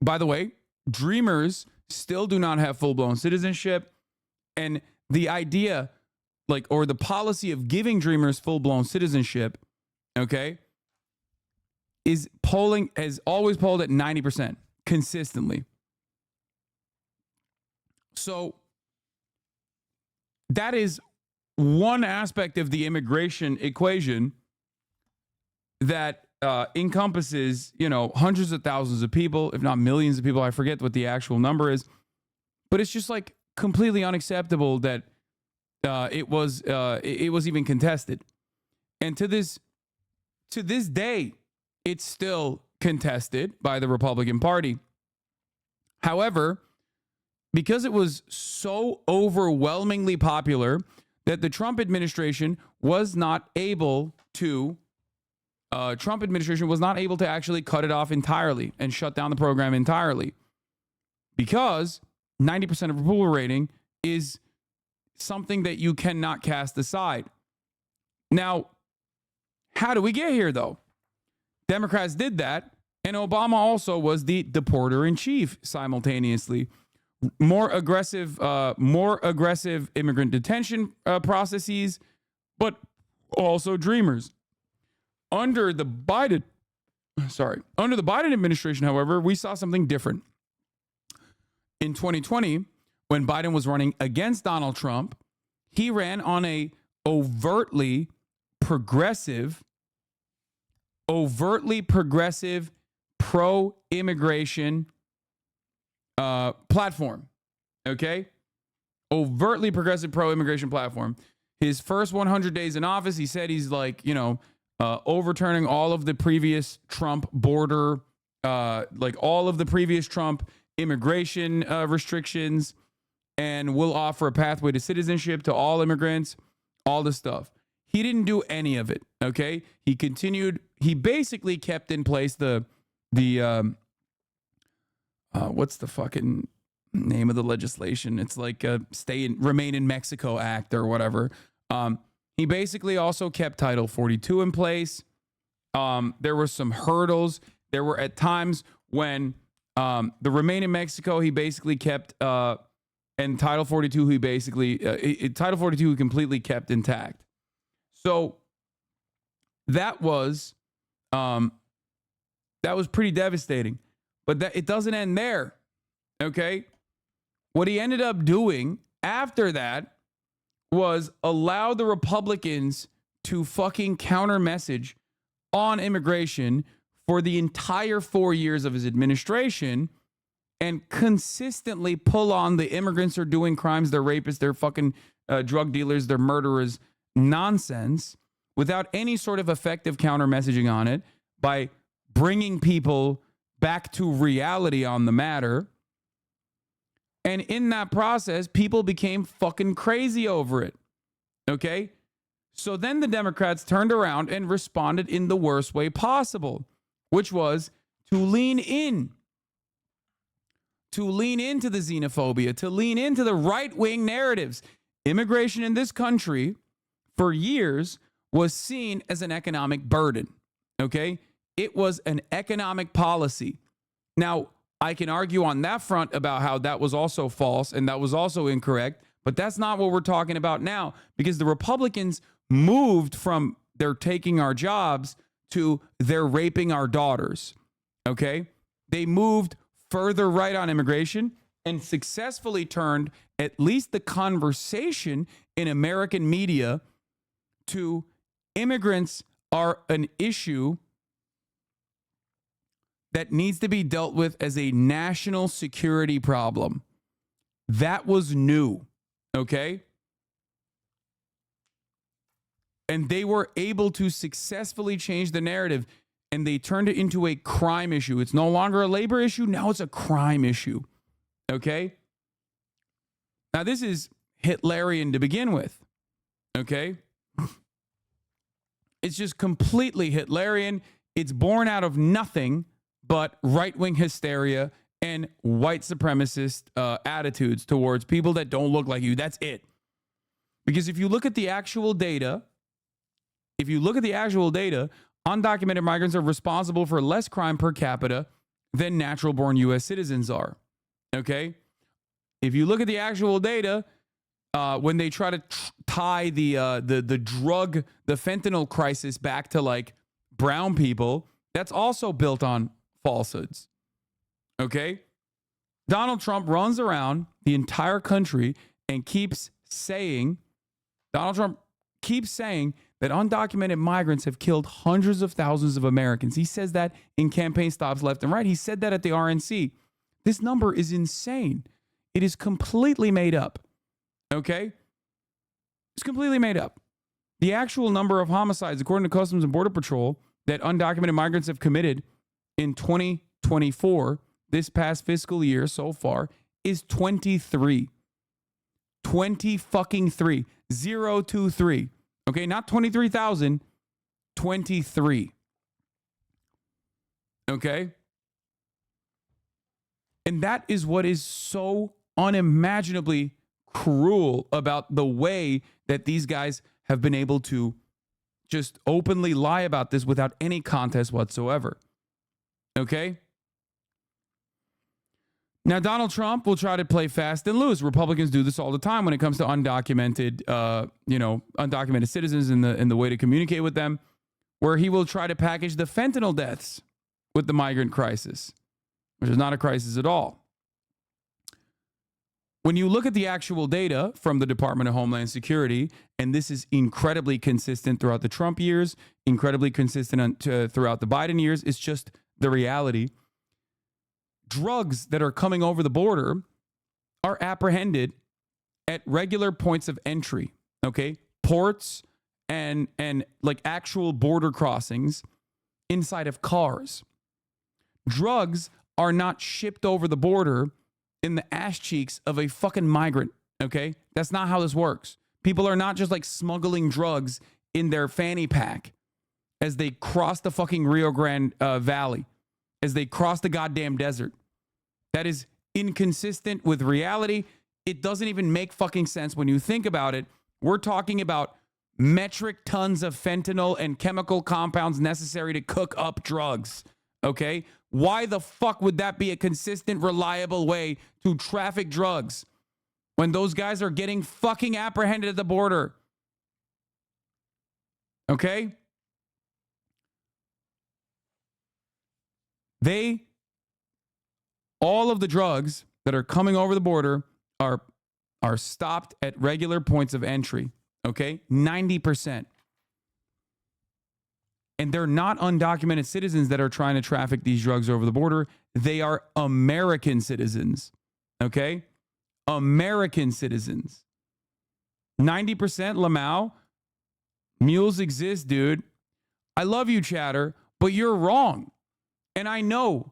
by the way, Dreamers still do not have full-blown citizenship. And the idea, like, or the policy of giving dreamers full-blown citizenship, okay, is polling, has always polled at 90% consistently. So that is one aspect of the immigration equation that encompasses, you know, hundreds of thousands of people, if not millions of people. I forget what the actual number is, but it's just like completely unacceptable that it was even contested. And to this day, it's still contested by the Republican Party. However, because it was so overwhelmingly popular that the Trump administration was not able to actually cut it off entirely and shut down the program entirely, because 90% of approval rating is something that you cannot cast aside. Now, how do we get here, though? Democrats did that, and Obama also was the deporter-in-chief simultaneously. More aggressive immigrant detention processes, but also dreamers. Under the Biden administration, however, we saw something different. In 2020, when Biden was running against Donald Trump, he ran on a overtly progressive, pro-immigration platform. Okay? Overtly progressive pro-immigration platform. His first 100 days in office, he said he's like, you know, overturning all of the previous Trump border, like all of the previous Trump immigration restrictions, and will offer a pathway to citizenship to all immigrants, all this stuff. He didn't do any of it, okay? He continued, he basically kept in place the what's the fucking name of the legislation? It's like Remain in Mexico Act or whatever. He basically also kept Title 42 in place. There were some hurdles. There were at times when the Remain in Mexico, he basically kept, and Title 42, he basically, Title 42 he completely kept intact. So that was pretty devastating. But it doesn't end there, okay? What he ended up doing after that was allow the Republicans to fucking counter message on immigration for the entire 4 years of his administration and consistently pull on the immigrants are doing crimes, they're rapists, they're fucking drug dealers, they're murderers nonsense without any sort of effective counter messaging on it by bringing people back to reality on the matter. And in that process, people became fucking crazy over it. Okay? So then the Democrats turned around and responded in the worst way possible, which was to lean into the xenophobia, to lean into the right-wing narratives. Immigration in this country for years was seen as an economic burden. Okay? It was an economic policy. Now, I can argue on that front about how that was also false and that was also incorrect, but that's not what we're talking about now, because the Republicans moved from they're taking our jobs to they're raping our daughters. Okay? They moved further right on immigration and successfully turned at least the conversation in American media to immigrants are an issue that needs to be dealt with as a national security problem. That was new, okay? And they were able to successfully change the narrative, and they turned it into a crime issue. It's no longer a labor issue. Now it's a crime issue, okay? Now, this is Hitlerian to begin with, okay? It's just completely Hitlerian. It's born out of nothing but right-wing hysteria and white supremacist attitudes towards people that don't look like you. That's it. Because if you look at the actual data, undocumented migrants are responsible for less crime per capita than natural-born U.S. citizens are. Okay? if you look at the actual data, when they try to tie the fentanyl crisis back to like brown people, that's also built on falsehoods. Okay? Donald Trump runs around the entire country and keeps saying that undocumented migrants have killed hundreds of thousands of Americans. He says that in campaign stops left and right. He said that at the RNC. This number is insane. It is completely made up. Okay? It's completely made up. The actual number of homicides, according to Customs and Border Patrol, that undocumented migrants have committed in 2024, this past fiscal year so far, is 23. 20-fucking-3. 023. Okay, not 23,000, 23. Okay? And that is what is so unimaginably cruel about the way that these guys have been able to just openly lie about this without any contest whatsoever. Okay? Now, Donald Trump will try to play fast and loose. Republicans do this all the time when it comes to undocumented, undocumented citizens in the way to communicate with them, where he will try to package the fentanyl deaths with the migrant crisis, which is not a crisis at all. When you look at the actual data from the Department of Homeland Security, and this is incredibly consistent throughout the Trump years, incredibly consistent throughout the Biden years, it's just the reality. Drugs that are coming over the border are apprehended at regular points of entry, okay? Ports and like actual border crossings inside of cars. Drugs are not shipped over the border in the ass cheeks of a fucking migrant, okay? That's not how this works. People are not just like smuggling drugs in their fanny pack as they cross the fucking Rio Grande Valley, as they cross the goddamn desert. That is inconsistent with reality. It doesn't even make fucking sense when you think about it. We're talking about metric tons of fentanyl and chemical compounds necessary to cook up drugs, okay? Why the fuck would that be a consistent, reliable way to traffic drugs when those guys are getting fucking apprehended at the border? Okay? All of the drugs that are coming over the border are stopped at regular points of entry, okay? 90%. And they're not undocumented citizens that are trying to traffic these drugs over the border. They are American citizens, okay? American citizens. 90% Lamau. Mules exist, dude. I love you, chatter, but you're wrong. And I know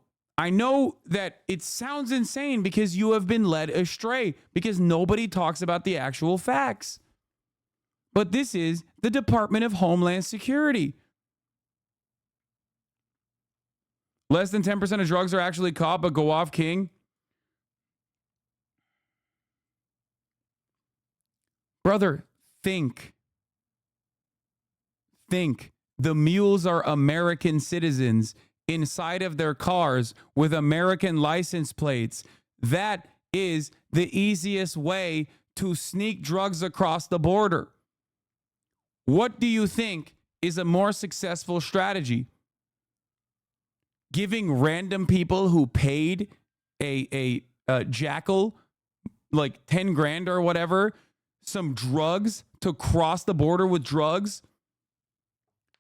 that it sounds insane because you have been led astray because nobody talks about the actual facts. But this is the Department of Homeland Security. Less than 10% of drugs are actually caught but go off king. Brother, think. The mules are American citizens inside of their cars with American license plates. That is the easiest way to sneak drugs across the border. What do you think is a more successful strategy? Giving random people who paid a jackal like 10 grand or whatever some drugs to cross the border with drugs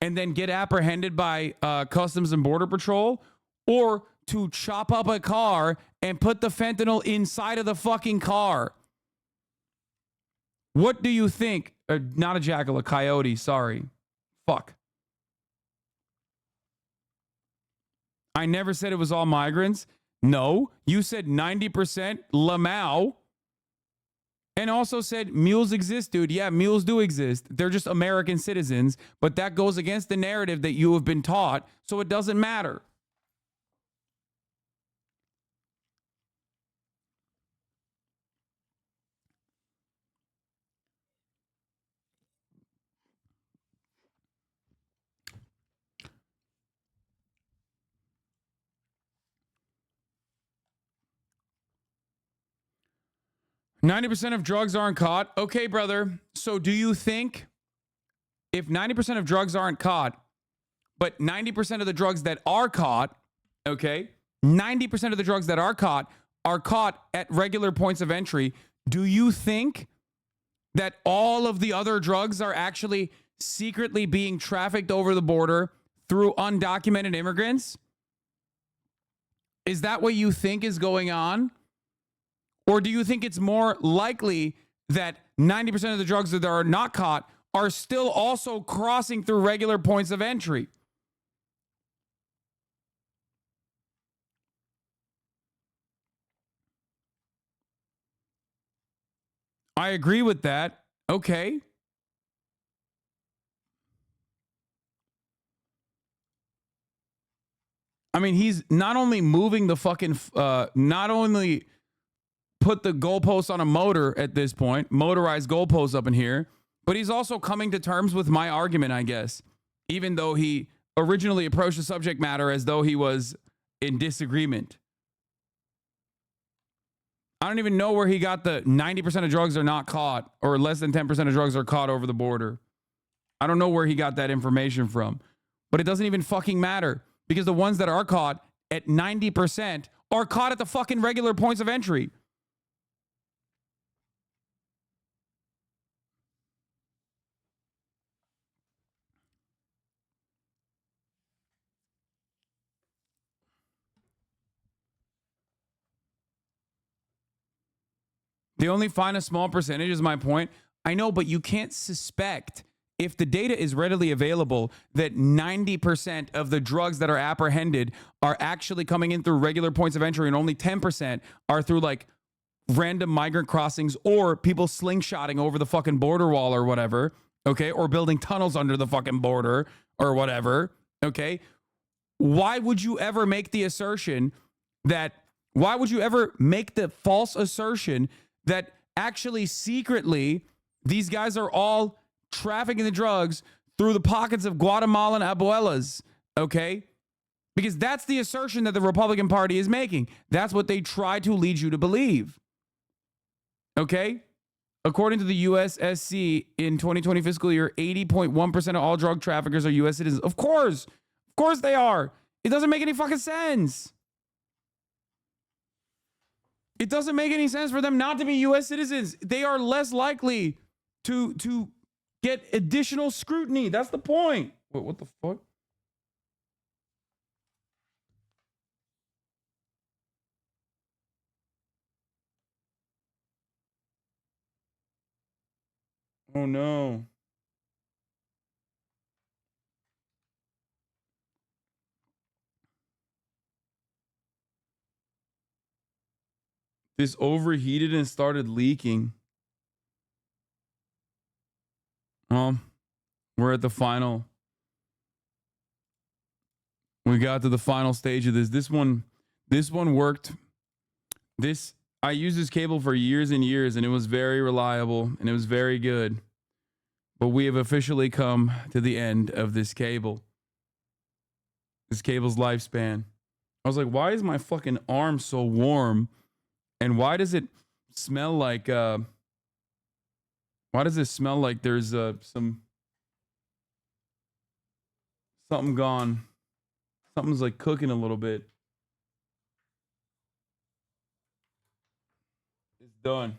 and then get apprehended by Customs and Border Patrol, or to chop up a car and put the fentanyl inside of the fucking car? What do you think? Not a jackal, a coyote, sorry. Fuck. I never said it was all migrants. No, you said 90% Lamau. And also said mules exist, dude. Yeah, mules do exist. They're just American citizens. But that goes against the narrative that you have been taught, so it doesn't matter. 90% of drugs aren't caught. Okay, brother. So do you think if 90% of drugs aren't caught, but 90% of the drugs that are caught, okay, 90% of the drugs that are caught at regular points of entry, do you think that all of the other drugs are actually secretly being trafficked over the border through undocumented immigrants? Is that what you think is going on? Or do you think it's more likely that 90% of the drugs that are not caught are still also crossing through regular points of entry? I agree with that. Okay. I mean, he's not only moving the fucking, not only put the goalposts on a motor at this point, motorized goalposts up in here, but he's also coming to terms with my argument, I guess, even though he originally approached the subject matter as though he was in disagreement. I don't even know where he got the 90% of drugs are not caught, or less than 10% of drugs are caught over the border. I don't know where he got that information from, but it doesn't even fucking matter, because the ones that are caught at 90% are caught at the fucking regular points of entry. They only find a small percentage is my point. I know, but you can't suspect, if the data is readily available, that 90% of the drugs that are apprehended are actually coming in through regular points of entry and only 10% are through like random migrant crossings or people slingshotting over the fucking border wall or whatever, okay? Or building tunnels under the fucking border or whatever, okay? Why would you ever make the assertion that, why would you ever make the false assertion that actually secretly these guys are all trafficking the drugs through the pockets of Guatemalan abuelas, okay? Because that's the assertion that the Republican Party is making. That's what they try to lead you to believe, okay? According to the USSC, in 2020 fiscal year, 80.1% of all drug traffickers are U.S. citizens. Of course they are. It doesn't make any fucking sense. It doesn't make any sense for them not to be U.S. citizens. They are less likely to get additional scrutiny. That's the point. Wait, what the fuck? Oh no. This overheated and started leaking. We're at the final. We got to the final stage of this. This one worked. I used this cable for years and years, and it was very reliable and it was very good. But we have officially come to the end of this cable. This cable's lifespan. I was like, why is my fucking arm so warm? And why does it smell like, why does it smell like there's something gone? Something's like cooking a little bit. It's done.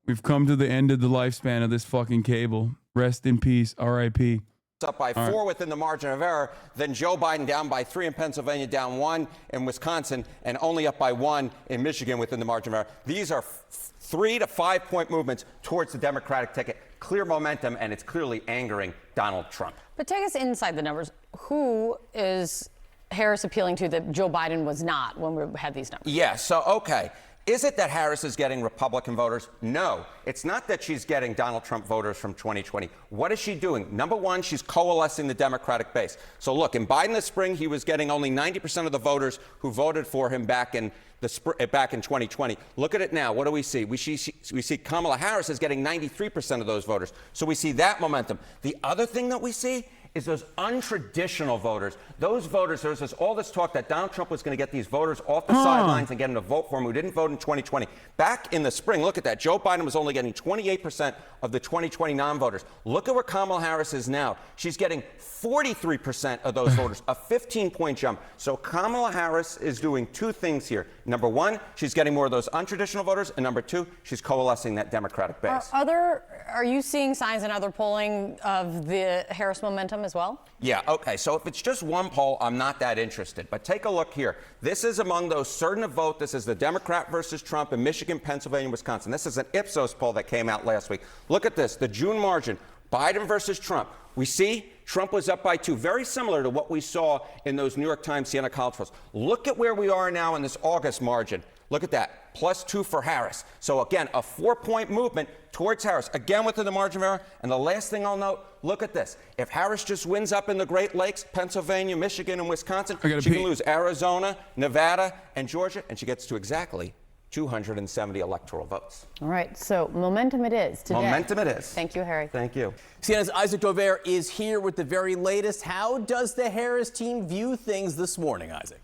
We've come to the end of the lifespan of this fucking cable. Rest in peace, R.I.P. Up by 4 within the margin of error, then Joe Biden down by 3 in Pennsylvania, down 1 in Wisconsin, and only up by 1 in Michigan within the margin of error. These are 3 to 5 point movements towards the Democratic ticket. Clear momentum, and it's clearly angering Donald Trump. But take us inside the numbers. Who is Harris appealing to that Joe Biden was not when we had these numbers? Yeah, so, okay. Is it that Harris is getting Republican voters? No. It's not that she's getting Donald Trump voters from 2020. What is she doing? Number one, she's coalescing the Democratic base. So look, in Biden this spring, he was getting only 90% of the voters who voted for him back in 2020. Look at it now. What do we see? We see Kamala Harris is getting 93% of those voters. So we see that momentum. The other thing that we see is those untraditional voters. Those voters, there's all this talk that Donald Trump was going to get these voters off the sidelines and get them to vote for him who didn't vote in 2020. Back in the spring, look at that. Joe Biden was only getting 28% of the 2020 non-voters. Look at where Kamala Harris is now. She's getting 43% of those voters, a 15-point jump. So Kamala Harris is doing two things here. Number one, she's getting more of those untraditional voters, and number two, she's coalescing that Democratic base. Are you seeing signs in other polling of the Harris momentum as well? Yeah, okay, so if it's just one poll, I'm not that interested. But take a look here. This is among those certain to vote. This is the Democrat versus Trump in Michigan, Pennsylvania, Wisconsin. This is an Ipsos poll that came out last week. Look at this, the June margin, Biden versus Trump. We see Trump was up by 2, very similar to what we saw in those New York Times Siena College polls. Look at where we are now in this August margin. Look at that, +2 for Harris. So again, a 4-point movement towards Harris, again within the margin of error. And the last thing I'll note, look at this. If Harris just wins up in the Great Lakes, Pennsylvania, Michigan, and Wisconsin, she can lose Arizona, Nevada, and Georgia, and she gets to exactly 270 electoral votes. All right, so momentum it is today. Momentum it is. Thank you, Harry. Thank you. CNN's Isaac Dover is here with the very latest. How does the Harris team view things this morning, Isaac?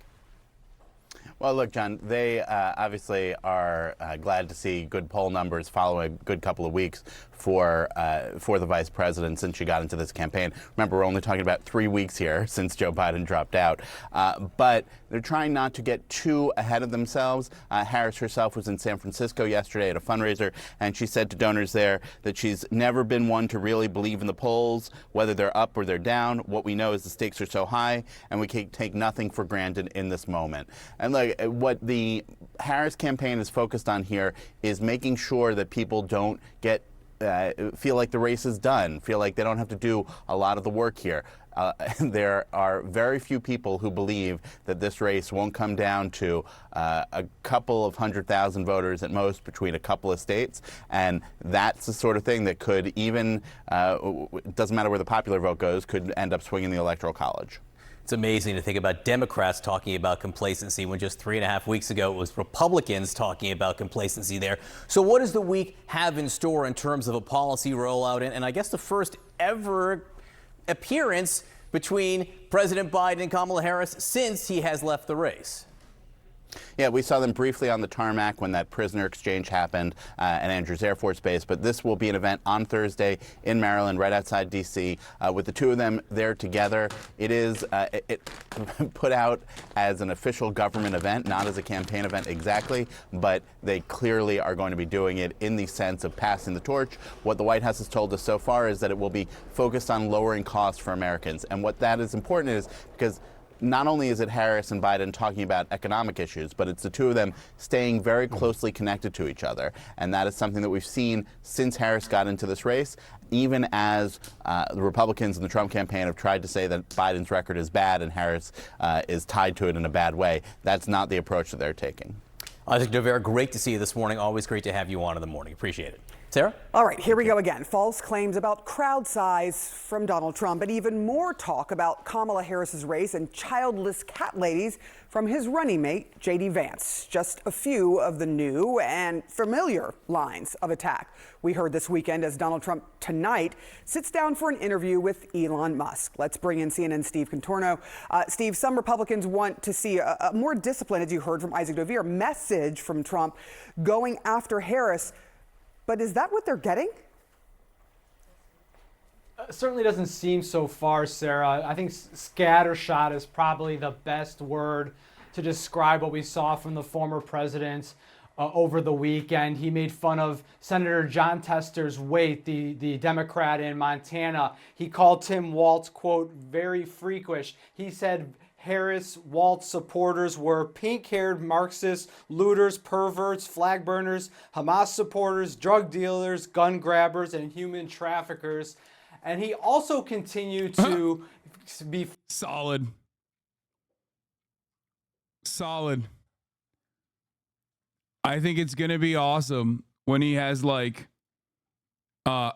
Well, look, John, they obviously are glad to see good poll numbers following a good couple of weeks for the vice president since she got into this campaign. Remember, we're only talking about 3 weeks here since Joe Biden dropped out. But they're trying not to get too ahead of themselves. Harris herself was in San Francisco yesterday at a fundraiser, and she said to donors there that she's never been one to really believe in the polls, whether they're up or they're down. What we know is the stakes are so high, and we can take nothing for granted in this moment. And like what the Harris campaign is focused on here is making sure that people don't get feel like the race is done, feel like they don't have to do a lot of the work here. There are very few people who believe that this race won't come down to a couple of 100,000 voters at most between a couple of states, and that's the sort of thing that could even, it doesn't matter where the popular vote goes, could end up swinging the Electoral College. It's amazing to think about Democrats talking about complacency when just 3.5 weeks ago it was Republicans talking about complacency there. So what does the week have in store in terms of a policy rollout and I guess the first ever appearance between President Biden and Kamala Harris since he has left the race? Yeah, we saw them briefly on the tarmac when that prisoner exchange happened at Andrews Air Force Base, but this will be an event on Thursday in Maryland, right outside D.C., with the two of them there together. It is put out as an official government event, not as a campaign event exactly, but they clearly are going to be doing it in the sense of passing the torch. What the White House has told us so far is that it will be focused on lowering costs for Americans, and what that is important is because not only is it Harris and Biden talking about economic issues, but it's the two of them staying very closely connected to each other. And that is something that we've seen since Harris got into this race, even as the Republicans in the Trump campaign have tried to say that Biden's record is bad and Harris is tied to it in a bad way. That's not the approach that they're taking. Isaac Dover, great to see you this morning. Always great to have you on in the morning. Appreciate it. Sarah? All right, here we go again. False claims about crowd size from Donald Trump, and even more talk about Kamala Harris's race and childless cat ladies from his running mate, J.D. Vance. Just a few of the new and familiar lines of attack we heard this weekend as Donald Trump tonight sits down for an interview with Elon Musk. Let's bring in CNN's Steve Contorno. Steve, some Republicans want to see a more disciplined, as you heard from Isaac Dover, message from Trump going after Harris. But is that what they're getting? Certainly doesn't seem so far, Sarah. I think scattershot is probably the best word to describe what we saw from the former president over the weekend. He made fun of Senator John Tester's weight, the Democrat in Montana. He called Tim Walz, quote, very freakish. He said Harris Walz supporters were pink-haired Marxists, looters, perverts, flag burners, Hamas supporters, drug dealers, gun grabbers, and human traffickers. And he also continued to be solid. I think it's going to be awesome when he has, like,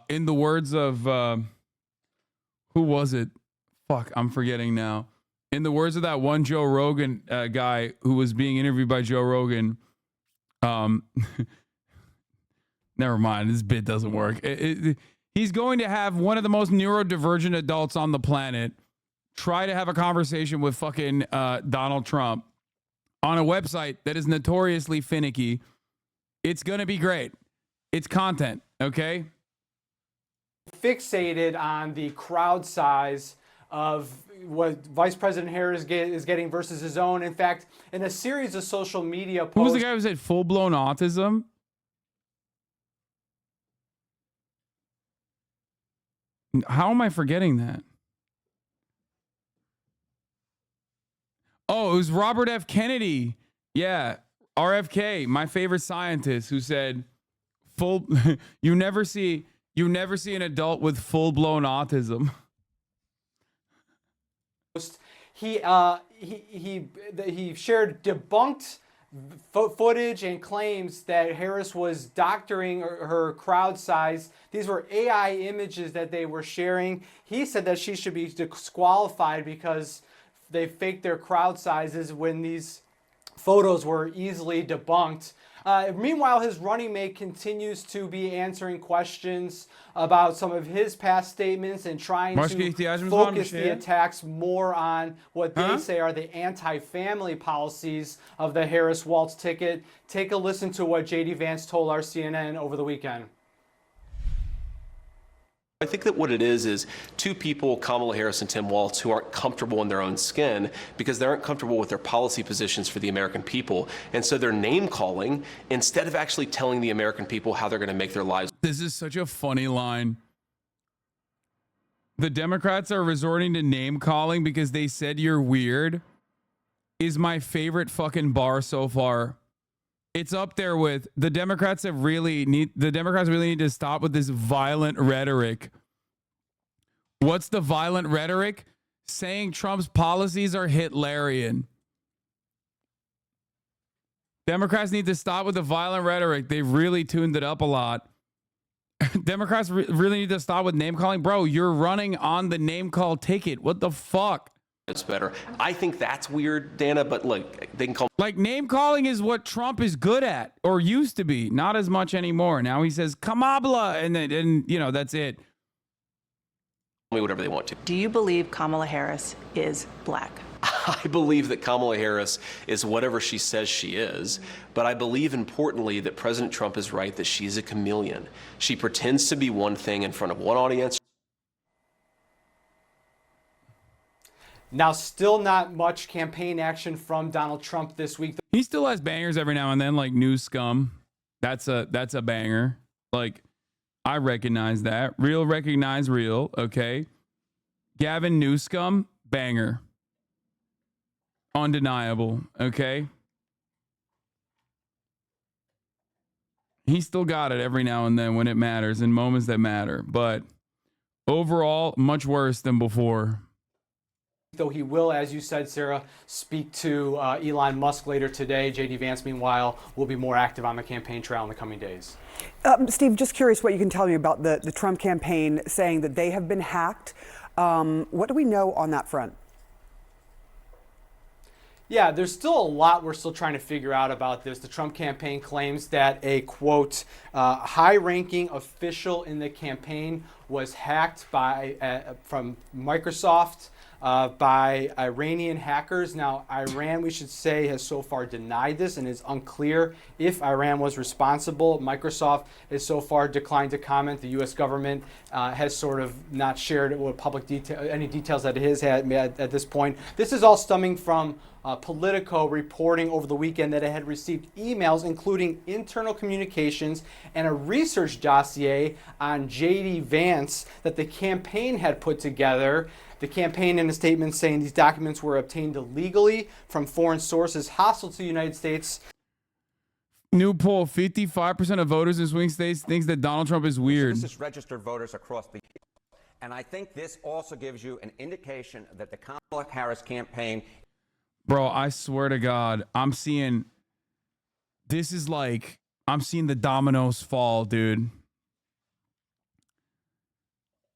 in the words of, who was it? Fuck, I'm forgetting now. In the words of that one Joe Rogan guy who was being interviewed by Joe Rogan, never mind, this bit doesn't work. He's going to have one of the most neurodivergent adults on the planet try to have a conversation with fucking Donald Trump on a website that is notoriously finicky. It's going to be great. It's content, okay? Fixated on the crowd size of what Vice President Harris is getting versus his own. In fact, in a series of social media posts... Who was the guy who said full-blown autism? How am I forgetting that? Oh, it was Robert F. Kennedy. Yeah, RFK, my favorite scientist, who said, you never see an adult with full-blown autism. He shared debunked footage and claims that Harris was doctoring her crowd size. These were AI images that they were sharing. He said that she should be disqualified because they faked their crowd sizes when these photos were easily debunked. Meanwhile, his running mate continues to be answering questions about some of his past statements and trying to focus the attacks more on what they say are the anti-family policies of the Harris-Walz ticket. Take a listen to what J.D. Vance told our CNN over the weekend. I think that what it is two people, Kamala Harris and Tim Walz, who aren't comfortable in their own skin because they aren't comfortable with their policy positions for the American people. And so they're name calling instead of actually telling the American people how they're going to make their lives. This is such a funny line. The Democrats are resorting to name calling because they said you're weird is my favorite fucking bar so far. It's up there with the Democrats really need to stop with this violent rhetoric. What's the violent rhetoric? Saying Trump's policies are Hitlerian. Democrats need to stop with the violent rhetoric. They've really tuned it up a lot. Democrats really need to stop with name calling. Bro, you're running on the name call ticket. What the fuck? It's better. I think that's weird, Dana, but look, they can call. Like, name calling is what Trump is good at, or used to be. Not as much anymore. Now he says Kamala, and you know, that's it. Me whatever they want to. Do you believe Kamala Harris is black? I believe that Kamala Harris is whatever she says she is, but I believe importantly that President Trump is right that she's a chameleon. She pretends to be one thing in front of one audience. Now, still not much campaign action from Donald Trump this week. He still has bangers every now and then, like New Scum. That's a banger. Like, I recognize that. Real recognize real, okay? Gavin Newscum, banger. Undeniable, okay? He still got it every now and then when it matters, in moments that matter. But overall, much worse than before. Though he will, as you said, Sarah, speak to Elon Musk later today. J.D. Vance, meanwhile, will be more active on the campaign trail in the coming days. Steve, just curious what you can tell me about the Trump campaign saying that they have been hacked. What do we know on that front? Yeah, there's still a lot we're still trying to figure out about this. The Trump campaign claims that a, quote, high-ranking official in the campaign was hacked from Microsoft by Iranian hackers. Now, Iran, we should say, has so far denied this and is unclear if Iran was responsible. Microsoft has so far declined to comment. The U.S. government has sort of not shared with public any details that it has had at this point. This is all stemming from Politico reporting over the weekend that it had received emails including internal communications and a research dossier on J.D. Vance that the campaign had put together. The campaign in a statement saying these documents were obtained illegally from foreign sources hostile to the United States. New poll, 55% of voters in swing states thinks that Donald Trump is weird. This is registered voters across the U.S. And I think this also gives you an indication that the Kamala Harris campaign. Bro, I swear to God, I'm seeing the dominoes fall, dude.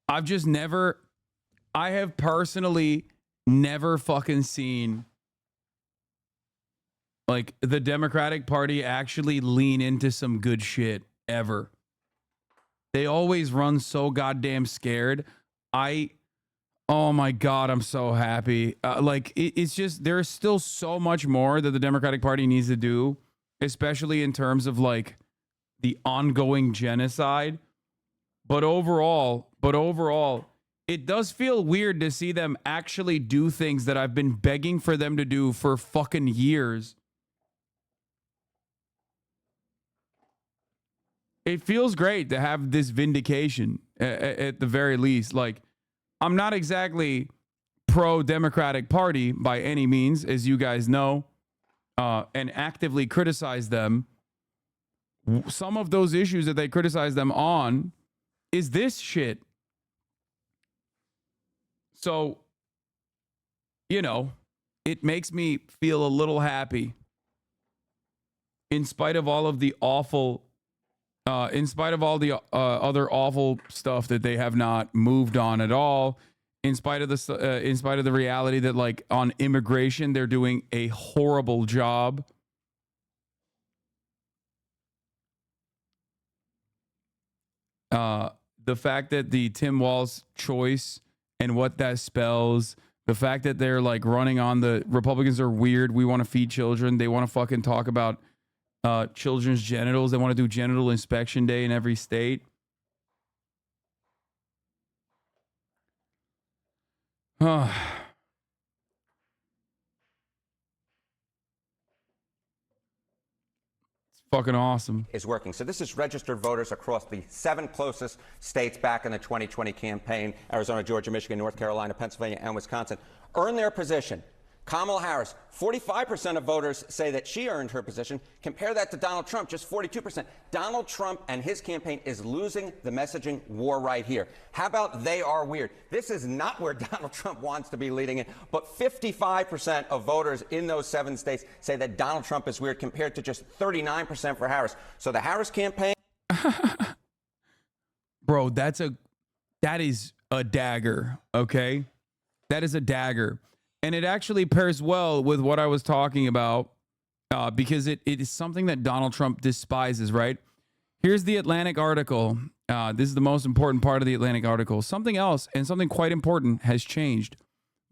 I have personally never fucking seen like the Democratic Party actually lean into some good shit ever. They always run so goddamn scared. Oh my God, I'm so happy. Like, it's just, there's still so much more that the Democratic Party needs to do, especially in terms of like the ongoing genocide. But overall, it does feel weird to see them actually do things that I've been begging for them to do for fucking years. It feels great to have this vindication at the very least. Like, I'm not exactly pro-Democratic Party by any means, as you guys know, and actively criticize them. Some of those issues that they criticize them on is this shit. So, you know, it makes me feel a little happy in spite of all of the awful, in spite of all the other awful stuff that they have not moved on at all, in spite of the reality that, like, on immigration, they're doing a horrible job. The fact that the Tim Walz choice and what that spells, the fact that they're like running on the Republicans are weird. We want to feed children. They want to fucking talk about children's genitals. They want to do genital inspection day in every state. It's fucking awesome. Is working. So this is registered voters across the 7 closest states back in the 2020 campaign: Arizona, Georgia, Michigan, North Carolina, Pennsylvania, and Wisconsin. Earn their position. Kamala Harris, 45% of voters say that she earned her position. Compare that to Donald Trump, just 42%. Donald Trump and his campaign is losing the messaging war right here. How about they are weird? This is not where Donald Trump wants to be leading it, but 55% of voters in those 7 states say that Donald Trump is weird, compared to just 39% for Harris. So the Harris campaign... Bro, that is a dagger, okay? That is a dagger. And it actually pairs well with what I was talking about, because it is something that Donald Trump despises, right? Here's the Atlantic article. This is the most important part of the Atlantic article. Something else, and something quite important, has changed.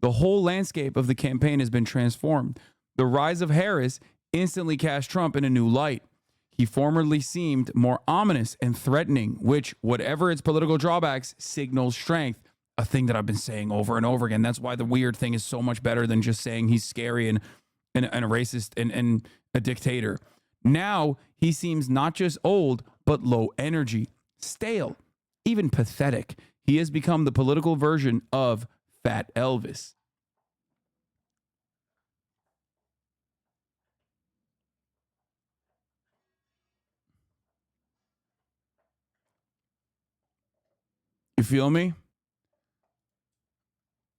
The whole landscape of the campaign has been transformed. The rise of Harris instantly cast Trump in a new light. He formerly seemed more ominous and threatening, which, whatever its political drawbacks, signals strength. A thing that I've been saying over and over again. That's why the weird thing is so much better than just saying he's scary and a racist and a dictator. Now he seems not just old, but low energy, stale, even pathetic. He has become the political version of Fat Elvis. You feel me?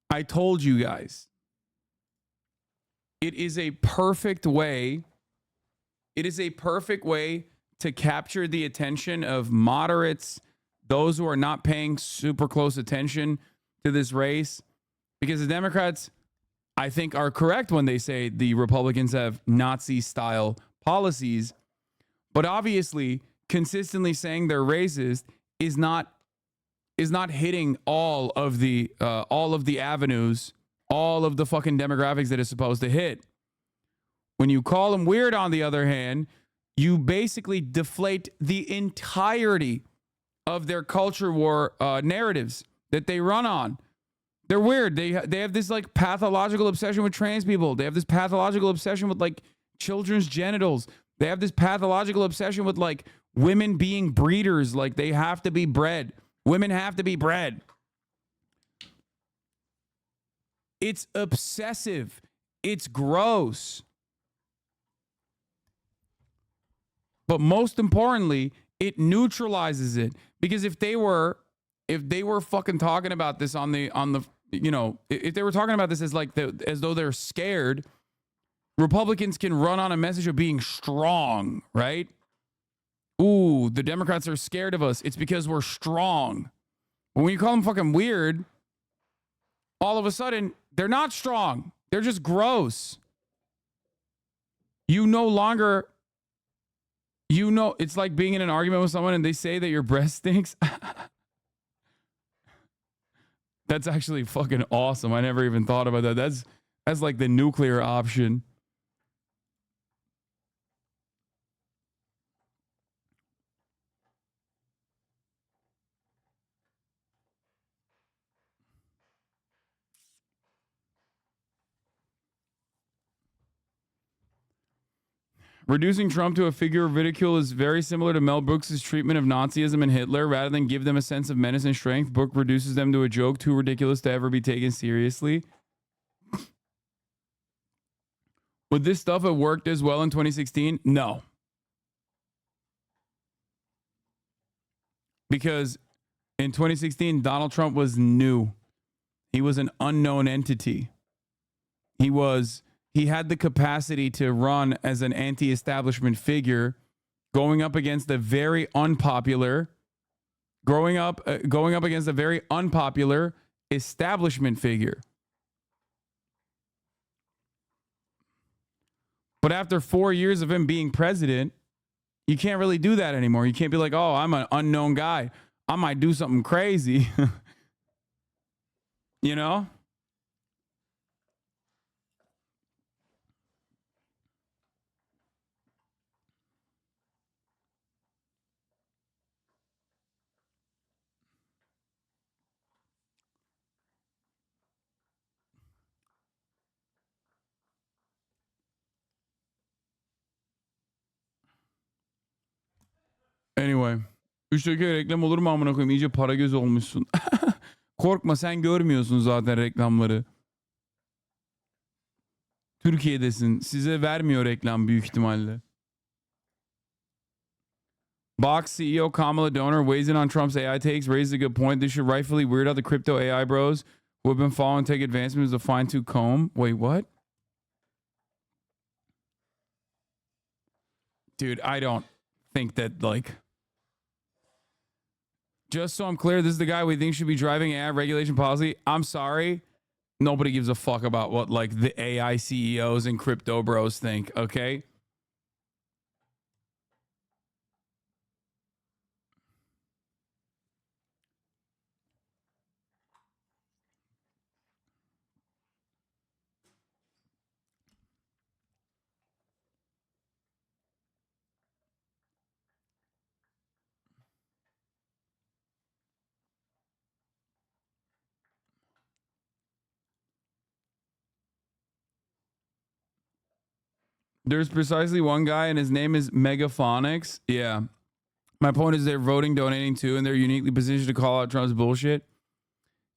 I told you guys, it is a perfect way. It is a perfect way to capture the attention of moderates, those who are not paying super close attention to this race, because the Democrats, I think, are correct when they say the Republicans have Nazi-style policies, but obviously consistently saying they're racist is not hitting all of the avenues, all of the fucking demographics that it's supposed to hit. When you call them weird, on the other hand, you basically deflate the entirety of their culture war narratives that they run on. They're weird. They have this like pathological obsession with trans people. They have this pathological obsession with like children's genitals. They have this pathological obsession with like women being breeders. Like they have to be bred. Women have to be bred. It's obsessive. It's gross. But most importantly, it neutralizes it. Because if they were fucking talking about this on the you know, if they were talking about this as like as though they're scared, Republicans can run on a message of being strong, right? Ooh, the Democrats are scared of us. It's because we're strong. But when you call them fucking weird, all of a sudden, they're not strong. They're just gross. You no longer You know, it's like being in an argument with someone and they say that your breath stinks. That's actually fucking awesome. I never even thought about that. That's like the nuclear option. Reducing Trump to a figure of ridicule is very similar to Mel Brooks' treatment of Nazism and Hitler. Rather than give them a sense of menace and strength, Brooke reduces them to a joke too ridiculous to ever be taken seriously. Would this stuff have worked as well in 2016? No. Because in 2016, Donald Trump was new. He was an unknown entity. He had the capacity to run as an anti-establishment figure, going up against a very unpopular, going up against a very unpopular establishment figure. But after 4 years of him being president, you can't really do that anymore. You can't be like, oh, I'm an unknown guy. I might do something crazy. You know? Anyway. Üçteki reklam olur mu amına koyayım? İyice para göz olmuşsun. Korkma, sen görmüyorsun zaten reklamları. Türkiye'desin. Size vermiyor reklam büyük ihtimalle. Box CEO Kamala donor weighs in on Trump's AI takes, raises a good point. This should rightfully weird out the crypto AI bros who have been following tech advancements with a fine-tooth comb. Wait, what? Dude, I don't think that, like... Just so I'm clear, this is the guy we think should be driving AI regulation policy. I'm sorry. Nobody gives a fuck about what, like, the AI CEOs and crypto bros think, okay? There's precisely one guy, and his name is Megaphonics. Yeah. My point is they're voting, donating too, and they're uniquely positioned to call out Trump's bullshit.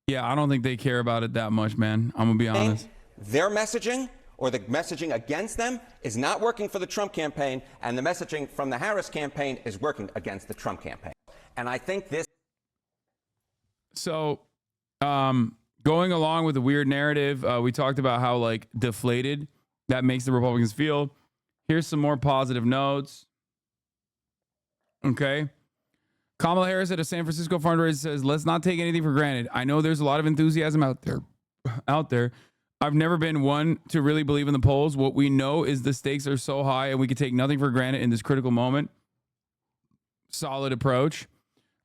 Yeah, I don't think they care about it that much, man. I'm going to be honest. Their messaging or the messaging against them is not working for the Trump campaign, and the messaging from the Harris campaign is working against the Trump campaign. And I think this... So, going along with the weird narrative, we talked about how, like, deflated that makes the Republicans feel. Here's some more positive notes. Okay. Kamala Harris at a San Francisco fundraiser says, let's not take anything for granted. I know there's a lot of enthusiasm out there. I've never been one to really believe in the polls. What we know is the stakes are so high and we can take nothing for granted in this critical moment. Solid approach.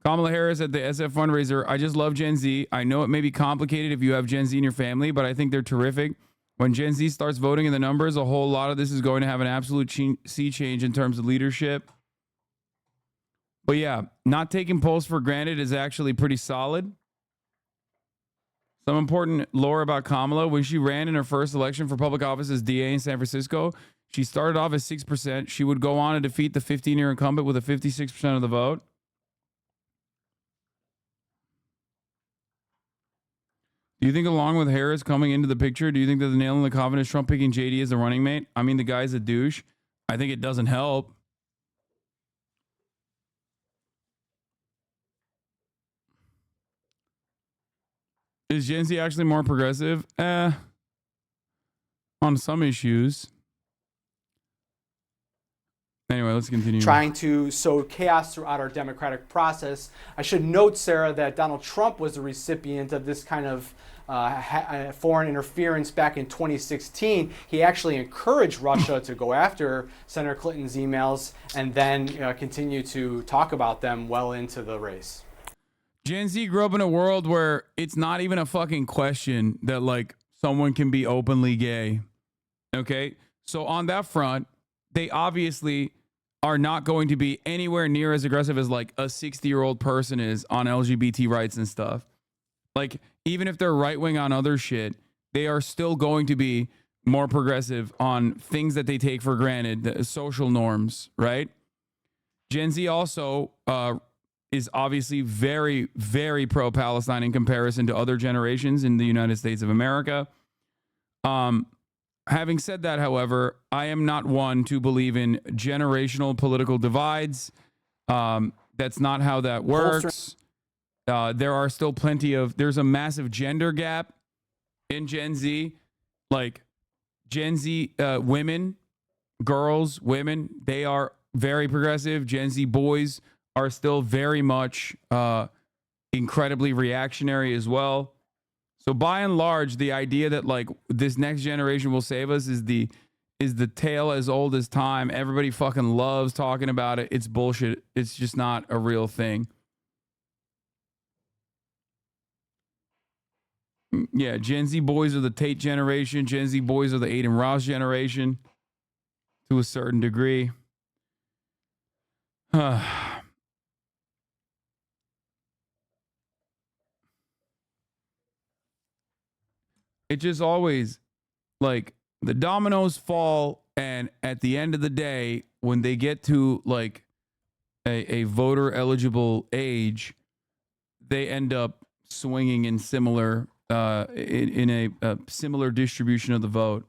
Kamala Harris at the SF fundraiser. I just love Gen Z. I know it may be complicated if you have Gen Z in your family, but I think they're terrific. When Gen Z starts voting in the numbers, a whole lot of this is going to have an absolute sea change in terms of leadership. But yeah, not taking polls for granted is actually pretty solid. Some important lore about Kamala. When she ran in her first election for public office as DA in San Francisco, she started off at 6%. She would go on to defeat the 15-year incumbent with a 56% of the vote. Do you think along with Harris coming into the picture, do you think that the nail in the coffin is Trump picking JD as a running mate? I mean, the guy's a douche. I think it doesn't help. Is Gen Z actually more progressive? On some issues. Anyway, let's continue. Trying to sow chaos throughout our democratic process. I should note, Sarah, that Donald Trump was the recipient of this kind of foreign interference back in 2016. He actually encouraged Russia to go after Senator Clinton's emails and then continue to talk about them well into the race. Gen Z grew up in a world where it's not even a fucking question that like someone can be openly gay. Okay? So on that front, they obviously are not going to be anywhere near as aggressive as like a 60-year-old person is on LGBT rights and stuff. Like, even if they're right-wing on other shit, they are still going to be more progressive on things that they take for granted, the social norms, right? Gen Z also is obviously very, very pro-Palestine in comparison to other generations in the United States of America. Having said that, however, I am not one to believe in generational political divides. That's not how that works. There are still there's a massive gender gap in Gen Z. Like Gen Z women, girls, women, they are very progressive. Gen Z boys are still very much incredibly reactionary as well. So by and large, the idea that like this next generation will save us is the tale as old as time. Everybody fucking loves talking about it. It's bullshit. It's just not a real thing. Yeah, Gen Z boys are the Tate generation. Gen Z boys are the Aiden Ross generation to a certain degree. It just always, like, the dominoes fall, and at the end of the day, when they get to, like, a voter-eligible age, they end up swinging in similar, in a similar distribution of the vote.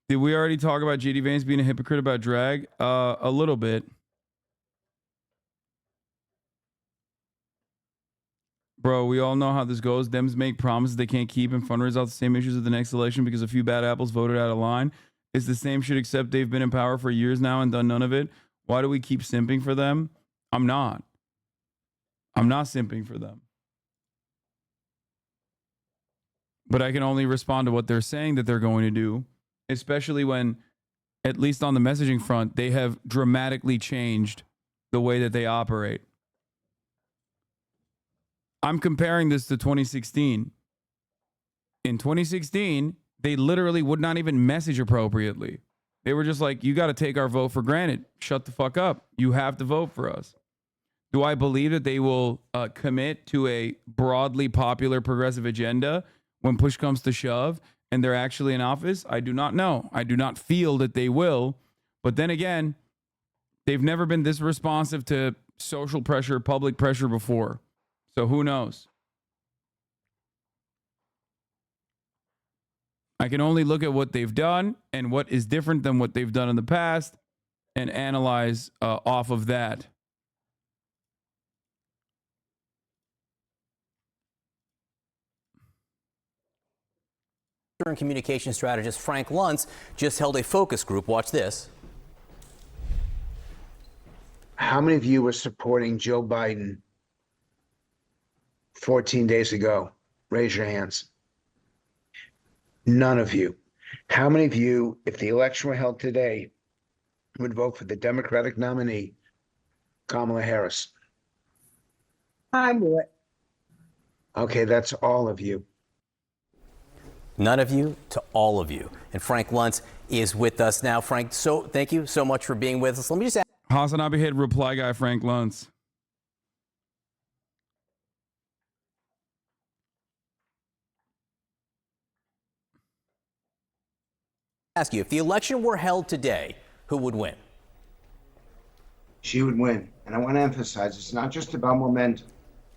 Did we already talk about JD Vance being a hypocrite about drag? A little bit. Bro, we all know how this goes. Dems make promises they can't keep and fundraise out the same issues at the next election because a few bad apples voted out of line. It's the same shit except they've been in power for years now and done none of it. Why do we keep simping for them? I'm not. I'm not simping for them. But I can only respond to what they're saying that they're going to do. Especially when, at least on the messaging front, they have dramatically changed the way that they operate. I'm comparing this to 2016. In 2016, they literally would not even message appropriately. They were just like, you got to take our vote for granted. Shut the fuck up. You have to vote for us. Do I believe that they will commit to a broadly popular progressive agenda when push comes to shove? And they're actually in office? I do not know. I do not feel that they will. But then again, they've never been this responsive to social pressure, public pressure before. So who knows? I can only look at what they've done and what is different than what they've done in the past and analyze off of that. And communication strategist Frank Luntz just held a focus group. Watch this. How many of you were supporting Joe Biden 14 days ago? Raise your hands. None of you. How many of you, if the election were held today, would vote for the Democratic nominee, Kamala Harris? I would. Okay, that's all of you. None of you to all of you. And Frank Luntz is with us now. Frank, so thank you so much for being with us. Let me just HasanAbi hit reply guy Frank Luntz. ask you, if the election were held today, who would win? She would win. And I want to emphasize, it's not just about momentum.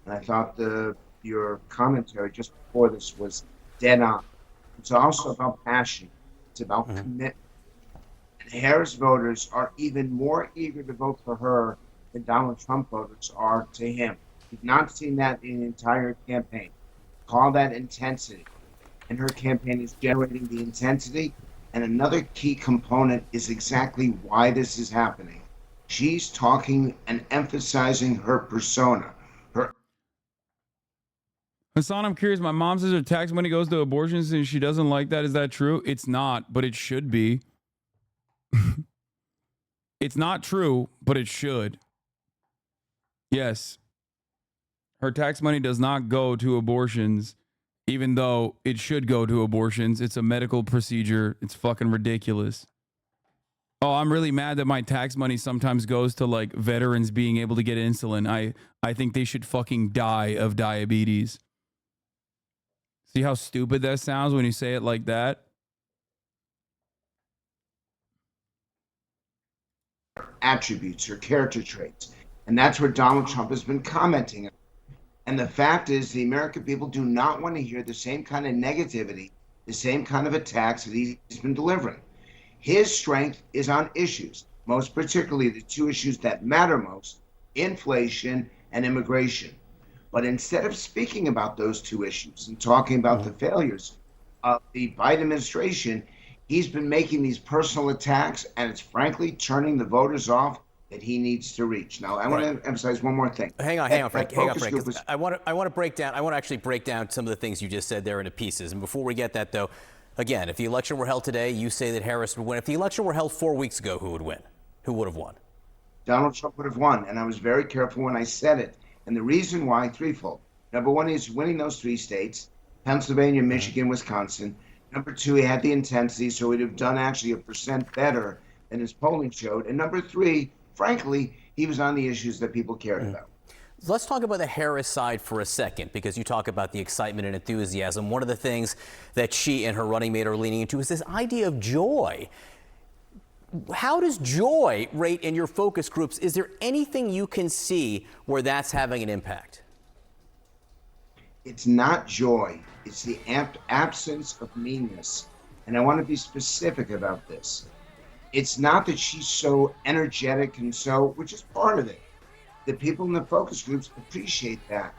And I thought your commentary just before this was dead on. It's also about passion. It's about commitment. And Harris voters are even more eager to vote for her than Donald Trump voters are to him. We've not seen that in the entire campaign. Call that intensity. And her campaign is generating the intensity. And another key component is exactly why this is happening. She's talking and emphasizing her persona. Hasan, I'm curious. My mom says her tax money goes to abortions and she doesn't like that. Is that true? It's not, but it should be. It's not true, but it should. Yes. Her tax money does not go to abortions, even though it should go to abortions. It's a medical procedure. It's fucking ridiculous. Oh, I'm really mad that my tax money sometimes goes to like veterans being able to get insulin. I think they should fucking die of diabetes. See how stupid that sounds when you say it like that? Attributes, her character traits. And that's where Donald Trump has been commenting. And the fact is, the American people do not want to hear the same kind of negativity, the same kind of attacks that he's been delivering. His strength is on issues, most particularly the two issues that matter most, inflation and immigration. But instead of speaking about those two issues and talking about the failures of the Biden administration, he's been making these personal attacks, and it's frankly turning the voters off that he needs to reach. Now, I want to emphasize one more thing. Hang on, Frank. I want to actually break down some of the things you just said there into pieces. And before we get that, though, again, if the election were held today, you say that Harris would win. If the election were held 4 weeks ago, who would win? Who would have won? Donald Trump would have won, and I was very careful when I said it. And the reason why, threefold. Number one, he's winning those three states, Pennsylvania, Michigan, Wisconsin. Number two, he had the intensity, so he'd have done actually 1% better than his polling showed. And number three, frankly, he was on the issues that people cared about. Let's talk about the Harris side for a second, because you talk about the excitement and enthusiasm. One of the things that she and her running mate are leaning into is this idea of joy. How does joy rate in your focus groups? Is there anything you can see where that's having an impact? It's not joy. It's the absence of meanness. And I want to be specific about this. It's not that she's so energetic and so, which is part of it. The people in the focus groups appreciate that.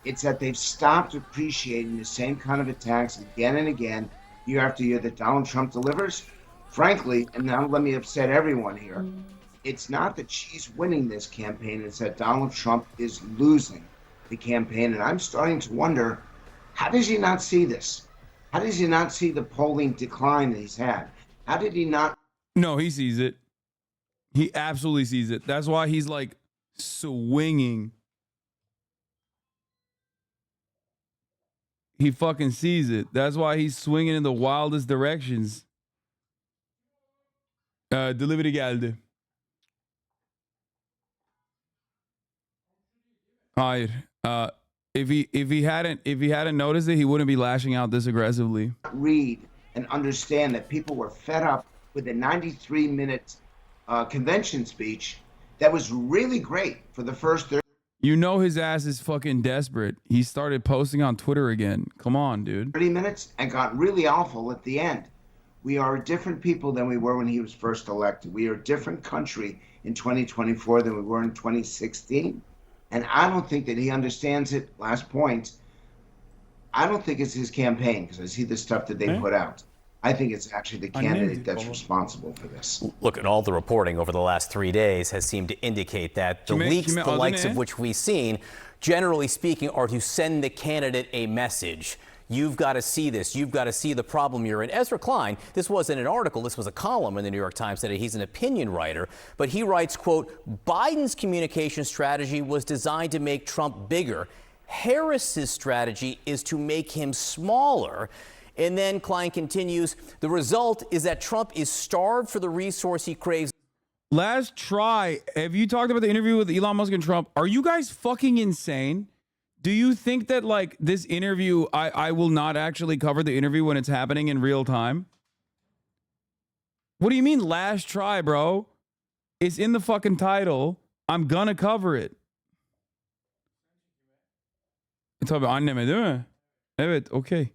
It's that they've stopped appreciating the same kind of attacks again and again, year after year, that Donald Trump delivers. Frankly, and now let me upset everyone here, it's not that she's winning this campaign, it's that Donald Trump is losing the campaign. And I'm starting to wonder, how does he not see this? How does he not see the polling decline that he's had? How did he not? No, he sees it. He absolutely sees it. That's why he's like swinging. He fucking sees it. That's why he's swinging in the wildest directions. Delivery geldi. Hayır. If he hadn't noticed it, he wouldn't be lashing out this aggressively. Read and understand that people were fed up with a 93-minute convention speech that was really great for the first 30. You know his ass is fucking desperate. He started posting on Twitter again. Come on, dude. 30 minutes and got really awful at the end. We are different people than we were when he was first elected. We are a different country in 2024 than we were in 2016. And I don't think that he understands it. Last point, I don't think it's his campaign, because I see the stuff that they put out. I think it's actually the candidate that's responsible for this. Look, at all the reporting over the last 3 days has seemed to indicate that the leaks, the likes of which we've seen, generally speaking, are to send the candidate a message. You've got to see this. You've got to see the problem you're in. Ezra Klein, this wasn't an article, this was a column in the New York Times today. He's an opinion writer, but he writes, quote, Biden's communication strategy was designed to make Trump bigger. Harris's strategy is to make him smaller. And then Klein continues, the result is that Trump is starved for the resource he craves. Last try. Have you talked about the interview with Elon Musk and Trump? Are you guys fucking insane? Do you think that like this interview, I will not actually cover the interview when it's happening in real time? What do you mean last try, bro? It's in the fucking title. I'm gonna cover it. Tabii anneme değil mi? Evet, okay.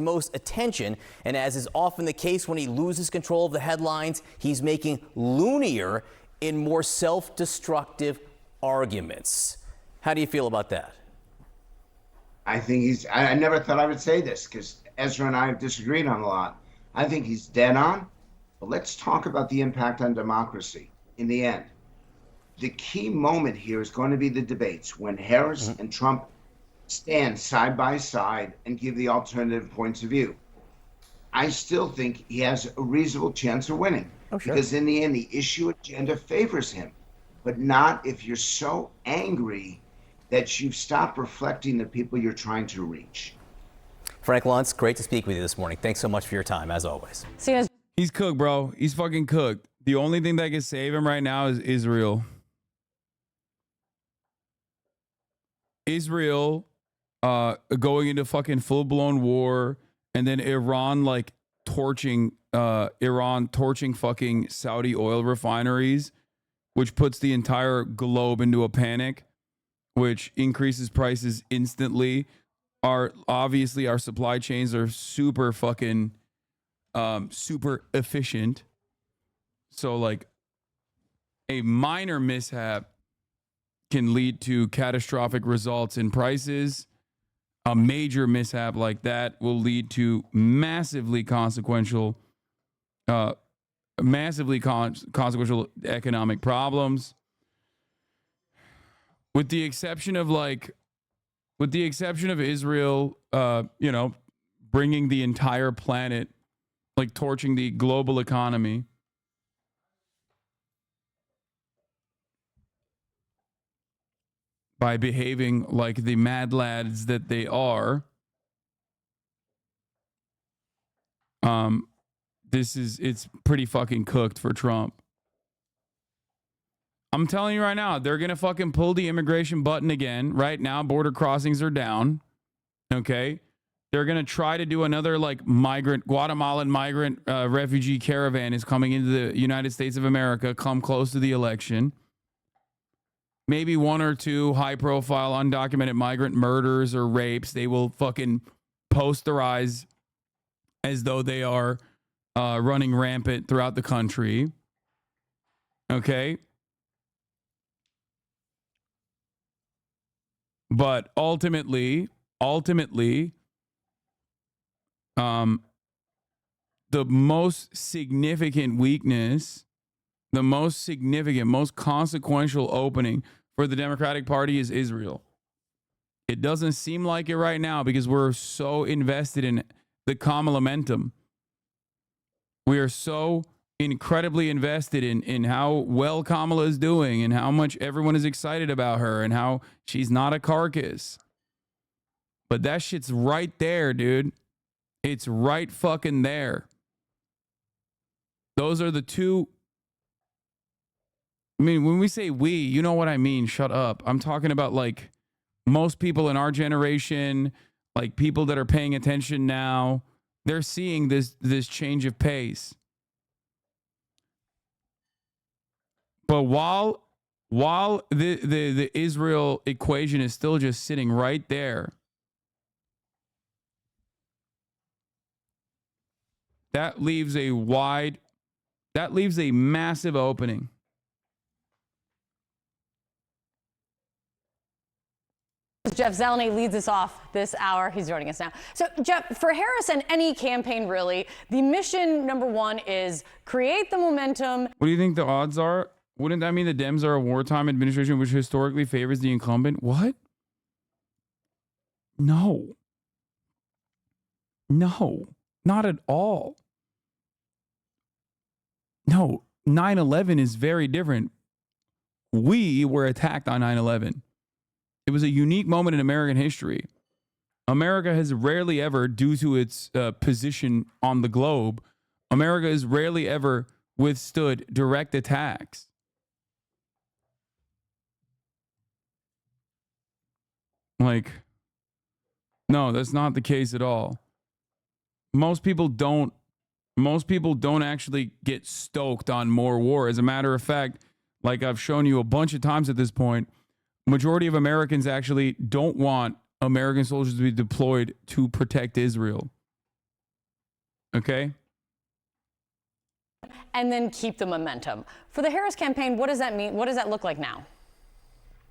most attention, and as is often the case when he loses control of the headlines, he's making loonier in more self-destructive arguments. How do you feel about that? I think I never thought I would say this because Ezra and I have disagreed on a lot. I think he's dead on, but let's talk about the impact on democracy in the end. The key moment here is going to be the debates when Harris and Trump stand side by side and give the alternative points of view. I still think he has a reasonable chance of winning because in the end, the issue agenda favors him, but not if you're so angry that you've stopped reflecting the people you're trying to reach. Frank Luntz, great to speak with you this morning. Thanks so much for your time, as always. See you guys. He's cooked, bro. He's fucking cooked. The only thing that can save him right now is Israel. Israel going into fucking full-blown war, and then Iran like torching fucking Saudi oil refineries, which puts the entire globe into a panic, which increases prices instantly. Obviously our supply chains are super fucking super efficient. So like a minor mishap can lead to catastrophic results in prices. A major mishap like that will lead to massively consequential economic problems. With the exception of Israel, bringing the entire planet, like torching the global economy. By behaving like the mad lads that they are. It's pretty fucking cooked for Trump. I'm telling you right now, they're going to fucking pull the immigration button again. Right now, border crossings are down. Okay. They're going to try to do another like Guatemalan migrant refugee caravan is coming into the United States of America, come close to the election. Maybe one or two high-profile undocumented migrant murders or rapes, they will fucking posterize as though they are running rampant throughout the country. Okay? But ultimately, the most significant weakness, the most significant, most consequential opening for the Democratic Party is Israel. It doesn't seem like it right now because we're so invested in the Kamalamentum. We are so incredibly invested in how well Kamala is doing and how much everyone is excited about her and how she's not a carcass. But that shit's right there, dude. It's right fucking there. Those are the two. I mean, when we say we, you know what I mean. Shut up. I'm talking about like most people in our generation, like people that are paying attention now, they're seeing this change of pace. But while the Israel equation is still just sitting right there, that leaves a massive opening. Jeff Zeleny leads us off this hour. He's joining us now. So, Jeff, for Harris and any campaign, really, the mission number one is create the momentum. What do you think the odds are? Wouldn't that mean the Dems are a wartime administration which historically favors the incumbent? What? No, not at all. No, 9/11 is very different. We were attacked on 9/11. It was a unique moment in American history. America has rarely ever, due to its position on the globe, America has rarely ever withstood direct attacks. Like, no, that's not the case at all. Most people don't actually get stoked on more war. As a matter of fact, like I've shown you a bunch of times at this point, majority of Americans actually don't want American soldiers to be deployed to protect Israel. Okay? And then keep the momentum. For the Harris campaign, what does that mean? What does that look like now?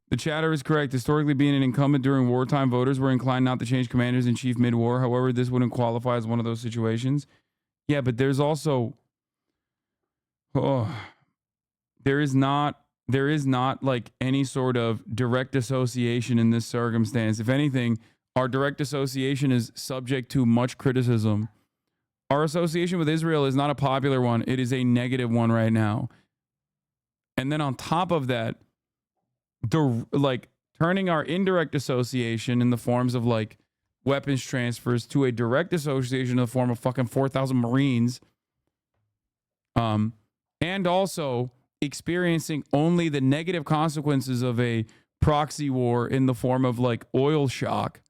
The chatter is correct. Historically, being an incumbent during wartime, voters were inclined not to change commanders in chief mid-war. However, this wouldn't qualify as one of those situations. Yeah, but there's also... there is not like any sort of direct association in this circumstance. If anything, our direct association is subject to much criticism. Our association with Israel is not a popular one. It is a negative one right now. And then on top of that, turning our indirect association in the forms of like weapons transfers to a direct association in the form of fucking 4,000 Marines. And also experiencing only the negative consequences of a proxy war in the form of like oil shock,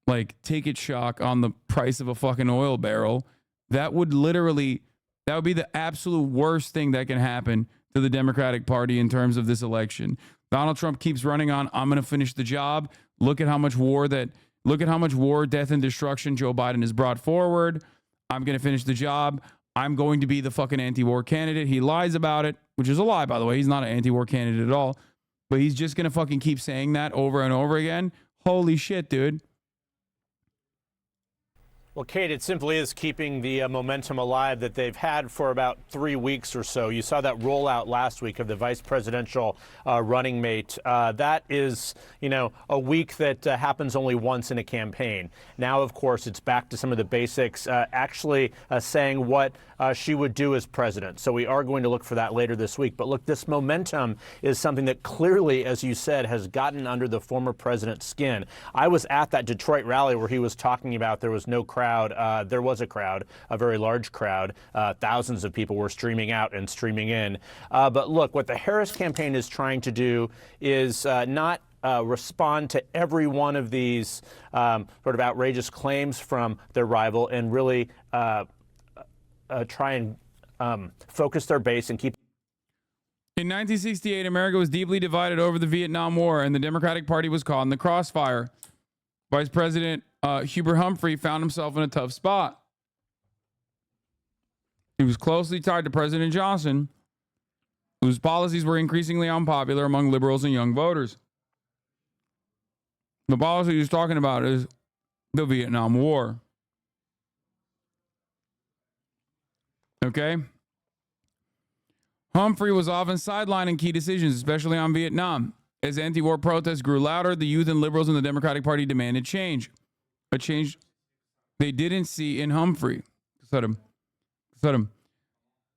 like ticket shock on the price of a fucking oil barrel. That would be the absolute worst thing that can happen to the Democratic Party in terms of this election. Donald Trump keeps running on, I'm going to finish the job. Look at how much war, death, and destruction Joe Biden has brought forward. I'm going to finish the job. I'm going to be the fucking anti-war candidate. He lies about it, which is a lie, by the way. He's not an anti-war candidate at all. But he's just going to fucking keep saying that over and over again. Holy shit, dude. Well, Kate, it simply is keeping the momentum alive that they've had for about 3 weeks or so. You saw that rollout last week of the vice presidential running mate. That is, a week that happens only once in a campaign. Now, of course, it's back to some of the basics, actually saying what she would do as president. So we are going to look for that later this week. But look, this momentum is something that clearly, as you said, has gotten under the former president's skin. I was at that Detroit rally where he was talking about there was no crowd. There was a crowd, a very large crowd. Thousands of people were streaming out and streaming in. But look, what the Harris campaign is trying to do is not respond to every one of these sort of outrageous claims from their rival and really try and focus their base and keep. In 1968, America was deeply divided over the Vietnam War, and the Democratic Party was caught in the crossfire. Vice President Hubert Humphrey found himself in a tough spot. He was closely tied to President Johnson, whose policies were increasingly unpopular among liberals and young voters. The policy he's talking about is the Vietnam War. Okay? Humphrey was often sidelined in key decisions, especially on Vietnam. As anti-war protests grew louder, the youth and liberals in the Democratic Party demanded change. A change they didn't see in Humphrey.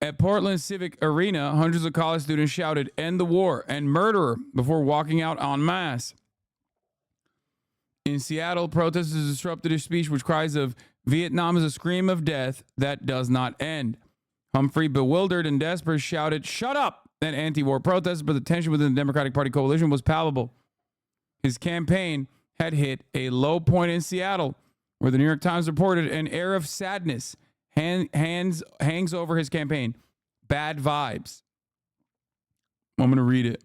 At Portland's Civic Arena, hundreds of college students shouted, "End the war" and "murderer" before walking out en masse. In Seattle, protesters disrupted a speech with cries of "Vietnam is a scream of death that does not end." Humphrey, bewildered and desperate, shouted, "Shut up!" at anti-war protesters, but the tension within the Democratic Party coalition was palpable. His campaign had hit a low point in Seattle, where the New York Times reported an air of sadness hangs over his campaign. Bad vibes. I'm going to read it.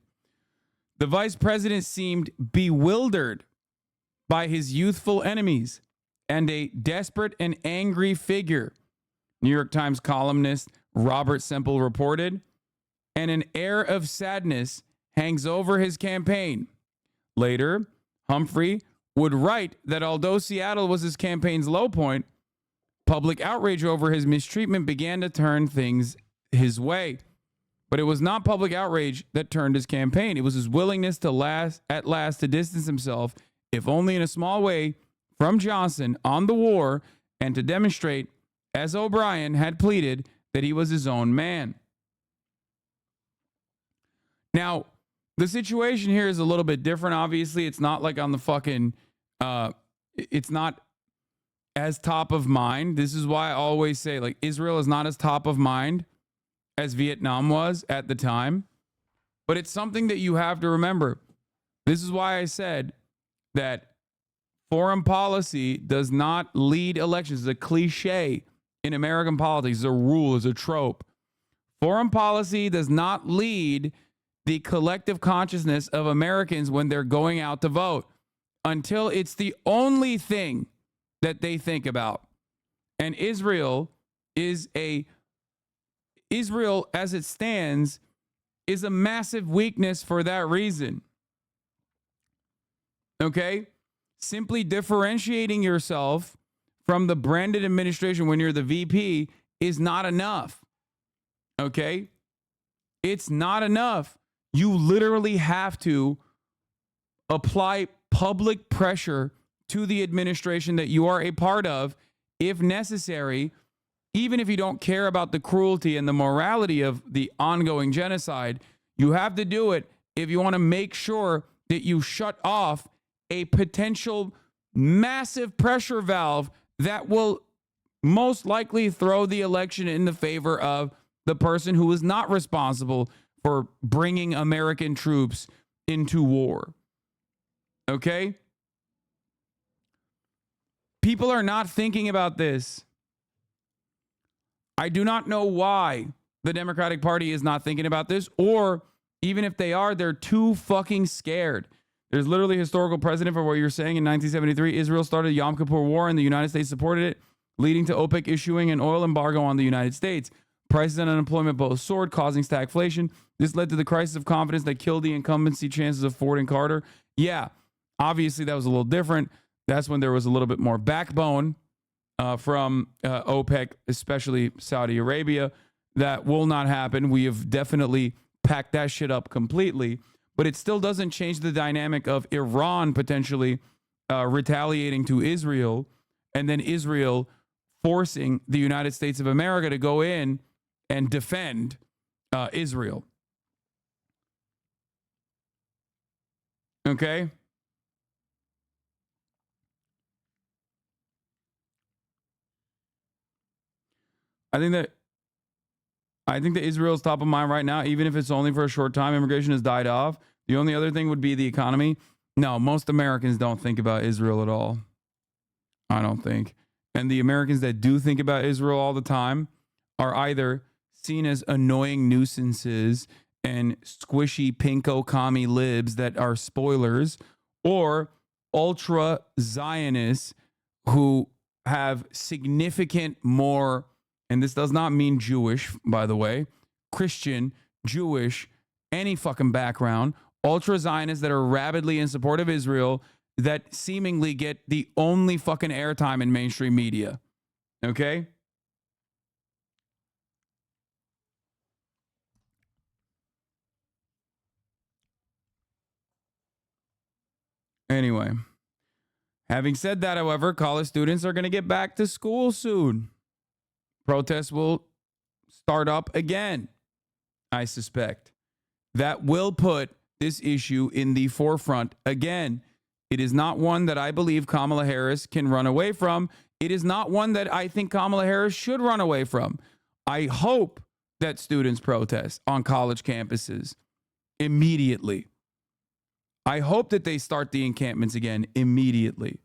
The vice president seemed bewildered by his youthful enemies and a desperate and angry figure, New York Times columnist Robert Semple reported, and an air of sadness hangs over his campaign. Later, Humphrey would write that although Seattle was his campaign's low point, public outrage over his mistreatment began to turn things his way. But it was not public outrage that turned his campaign. It was his willingness to at last to distance himself, if only in a small way, from Johnson on the war and to demonstrate, as O'Brien had pleaded, that he was his own man. Now, the situation here is a little bit different. Obviously, it's not like on the fucking, it's not as top of mind. This is why I always say, like, Israel is not as top of mind as Vietnam was at the time. But it's something that you have to remember. This is why I said that foreign policy does not lead elections. It's a cliche in American politics. It's a rule, it's a trope. Foreign policy does not lead the collective consciousness of Americans when they're going out to vote until it's the only thing that they think about. And Israel as it stands is a massive weakness for that reason. Okay? Simply differentiating yourself from the branded administration when you're the VP is not enough. Okay? It's not enough. You literally have to apply public pressure to the administration that you are a part of, if necessary, even if you don't care about the cruelty and the morality of the ongoing genocide. You have to do it if you want to make sure that you shut off a potential massive pressure valve that will most likely throw the election in the favor of the person who is not responsible for bringing American troops into war. Okay? People are not thinking about this. I do not know why the Democratic Party is not thinking about this, or even if they are, they're too fucking scared. There's literally historical precedent for what you're saying. In 1973, Israel started the Yom Kippur War and the United States supported it, leading to OPEC issuing an oil embargo on the United States. Prices and unemployment both soared, causing stagflation. This led to the crisis of confidence that killed the incumbency chances of Ford and Carter. Yeah, obviously that was a little different. That's when there was a little bit more backbone from OPEC, especially Saudi Arabia. That will not happen. We have definitely packed that shit up completely. But it still doesn't change the dynamic of Iran potentially retaliating to Israel, and then Israel forcing the United States of America to go in and defend Israel. Okay? I think that Israel is top of mind right now, even if it's only for a short time. Immigration has died off. The only other thing would be the economy. No, most Americans don't think about Israel at all. I don't think. And the Americans that do think about Israel all the time are either seen as annoying nuisances and squishy pinko commie libs that are spoilers, or ultra Zionists who have significant more, and this does not mean Jewish, by the way, Christian, Jewish, any fucking background, ultra Zionists that are rabidly in support of Israel that seemingly get the only fucking airtime in mainstream media. Okay? Anyway, having said that, however, college students are going to get back to school soon. Protests will start up again, I suspect. That will put this issue in the forefront again. It is not one that I believe Kamala Harris can run away from. It is not one that I think Kamala Harris should run away from. I hope that students protest on college campuses immediately. I hope that they start the encampments again immediately.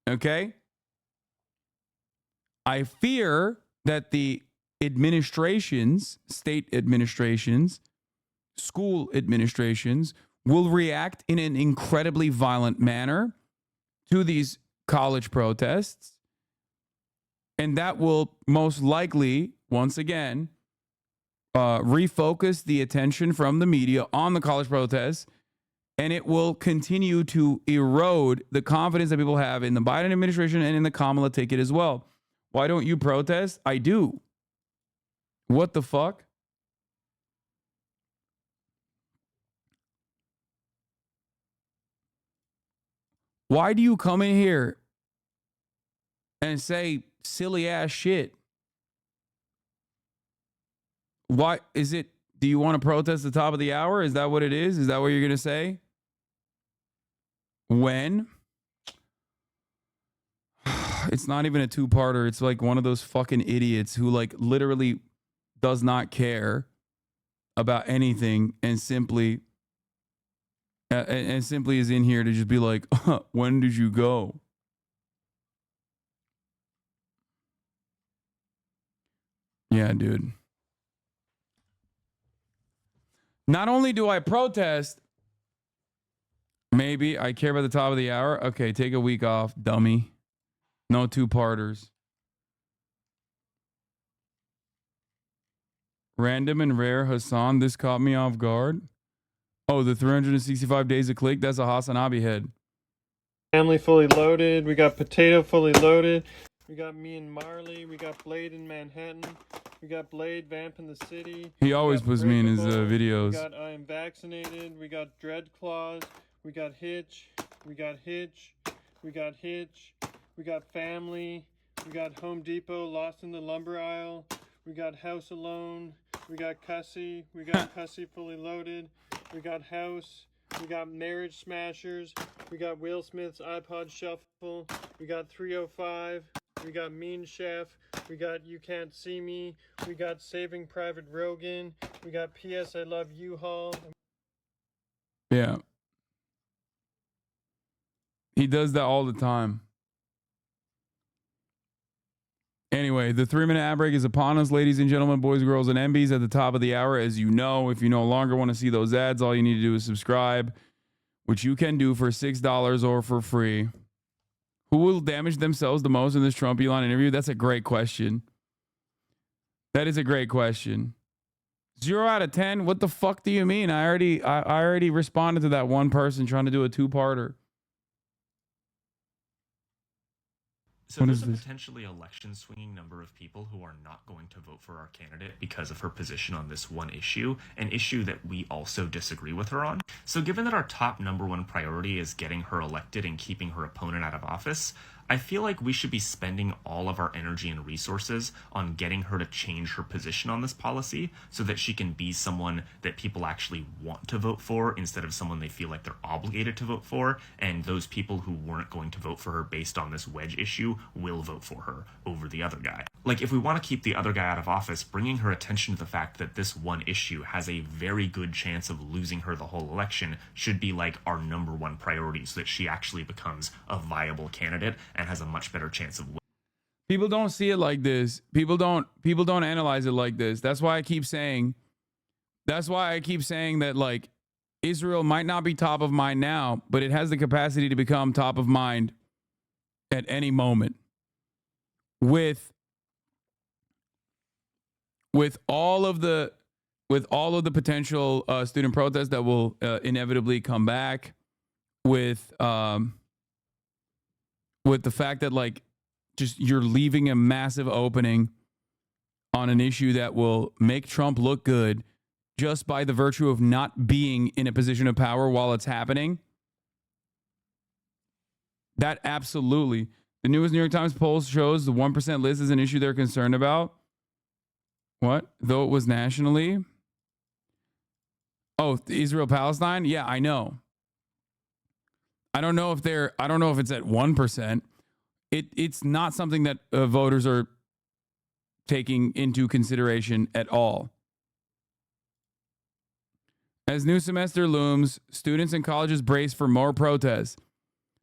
Okay? I fear that the administrations, state administrations, school administrations will react in an incredibly violent manner to these college protests. And that will most likely, once again, refocus the attention from the media on the college protests. And it will continue to erode the confidence that people have in the Biden administration and in the Kamala ticket as well. Why don't you protest? I do. What the fuck? Why do you come in here and say silly ass shit? Why is it? Do you want to protest at the top of the hour? Is that what it is? Is that what you're going to say? When? It's not even a two-parter. It's like one of those fucking idiots who like literally does not care about anything and simply is in here to just be like, when did you go? Yeah, dude. Not only do I protest, maybe I care about the top of the hour. Okay, take a week off, dummy. No two-parters. Random and rare Hasan. This caught me off guard. Oh, the 365 days of click. That's a HasanAbi head. Family fully loaded. We got Potato fully loaded. We got me and Marley. We got Blade in Manhattan. We got Blade Vamp in the city. He always puts me in his videos. We got I Am Vaccinated. We got Dread Claws. We got Hitch. We got Hitch. We got Hitch. We got Family. We got Home Depot Lost in the Lumber Aisle. We got House Alone. We got Cussy. We got Cussy fully loaded. We got House. We got Marriage Smashers. We got Will Smith's iPod Shuffle. We got 305. We got Mean Chef. We got You Can't See Me. We got Saving Private Rogan. We got P.S. I Love U-Haul. Yeah. He does that all the time. Anyway, the 3-minute ad break is upon us, ladies and gentlemen, boys, girls, and MBs at the top of the hour. As you know, if you no longer want to see those ads, all you need to do is subscribe, which you can do for $6 or for free. Who will damage themselves the most in this Trump-Elon interview? That's a great question. That is a great question. 0 out of 10? What the fuck do you mean? I already responded to that one person trying to do a two-parter. So there's a potentially election-swinging number of people who are not going to vote for our candidate because of her position on this one issue, an issue that we also disagree with her on. So given that our top #1 priority is getting her elected and keeping her opponent out of office, I feel like we should be spending all of our energy and resources on getting her to change her position on this policy so that she can be someone that people actually want to vote for instead of someone they feel like they're obligated to vote for, and those people who weren't going to vote for her based on this wedge issue will vote for her over the other guy. Like, if we want to keep the other guy out of office, bringing her attention to the fact that this one issue has a very good chance of losing her the whole election should be like our #1 priority so that she actually becomes a viable candidate and has a much better chance of winning. People don't see it like this. People don't analyze it like this. That's why I keep saying that, like, Israel might not be top of mind now, but it has the capacity to become top of mind at any moment. With all of the potential student protests that will inevitably come back, with the fact that, like, just you're leaving a massive opening on an issue that will make Trump look good just by the virtue of not being in a position of power while it's happening. That absolutely. The newest New York Times poll shows the 1% list is an issue they're concerned about. What? Though it was nationally? Oh, Israel-Palestine? Yeah, I know. I don't know if it's at 1%. It's not something that voters are taking into consideration at all. As new semester looms, students and colleges brace for more protests.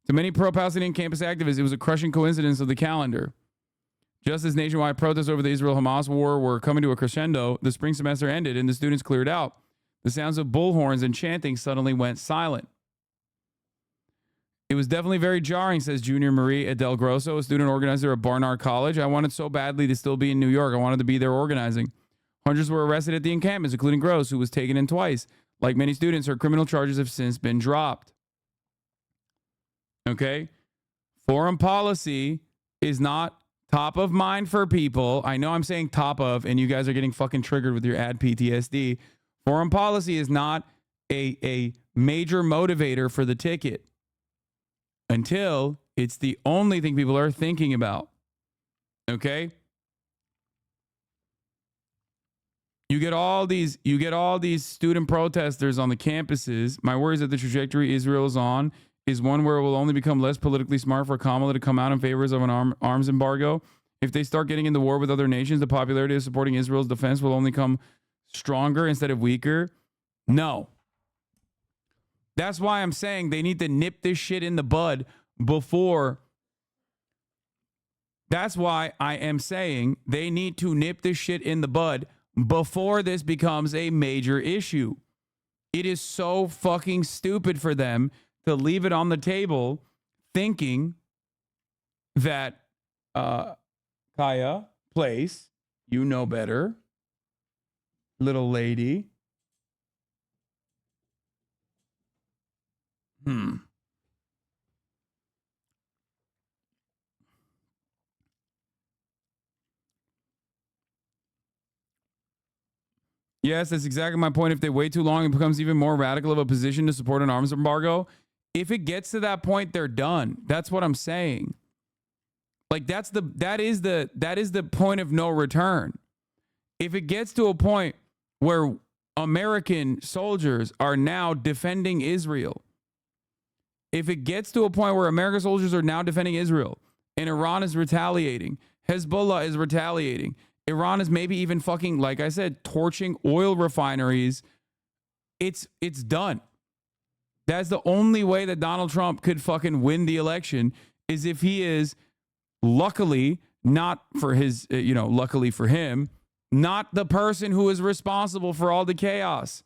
To many pro-Palestinian campus activists, it was a crushing coincidence of the calendar. Just as nationwide protests over the Israel-Hamas war were coming to a crescendo, the spring semester ended and the students cleared out. The sounds of bullhorns and chanting suddenly went silent. It was definitely very jarring, says Junior Marie at Del Grosso, a student organizer at Barnard College. I wanted so badly to still be in New York. I wanted to be there organizing. Hundreds were arrested at the encampments, including Gross, who was taken in twice. Like many students, her criminal charges have since been dropped. Okay? Foreign policy is not top of mind for people. I know I'm saying top of, and you guys are getting fucking triggered with your ad PTSD. Foreign policy is not a major motivator for the ticket until it's the only thing people are thinking about. Okay? You get all these student protesters on the campuses. My worry is that the trajectory Israel is on is one where it will only become less politically smart for Kamala to come out in favor of an arms embargo. If they start getting into war with other nations, the popularity of supporting Israel's defense will only come stronger instead of weaker. No. That's why I'm saying they need to nip this shit in the bud before. That's why I am saying they need to nip this shit in the bud before this becomes a major issue. It is so fucking stupid for them to leave it on the table thinking that Kaya, Place, you know better. little lady. Yes, that's exactly my point. If they wait too long, it becomes even more radical of a position to support an arms embargo. If it gets to that point, they're done. That's what I'm saying. Like that is the point of no return. If it gets to a point where American soldiers are now defending Israel, if it gets to a point where American soldiers are now defending Israel and Iran is retaliating, Hezbollah is retaliating, Iran is maybe even fucking, like I said, torching oil refineries, it's done. That's the only way that Donald Trump could fucking win the election, is if he is, luckily, not for his, luckily for him, not the person who is responsible for all the chaos.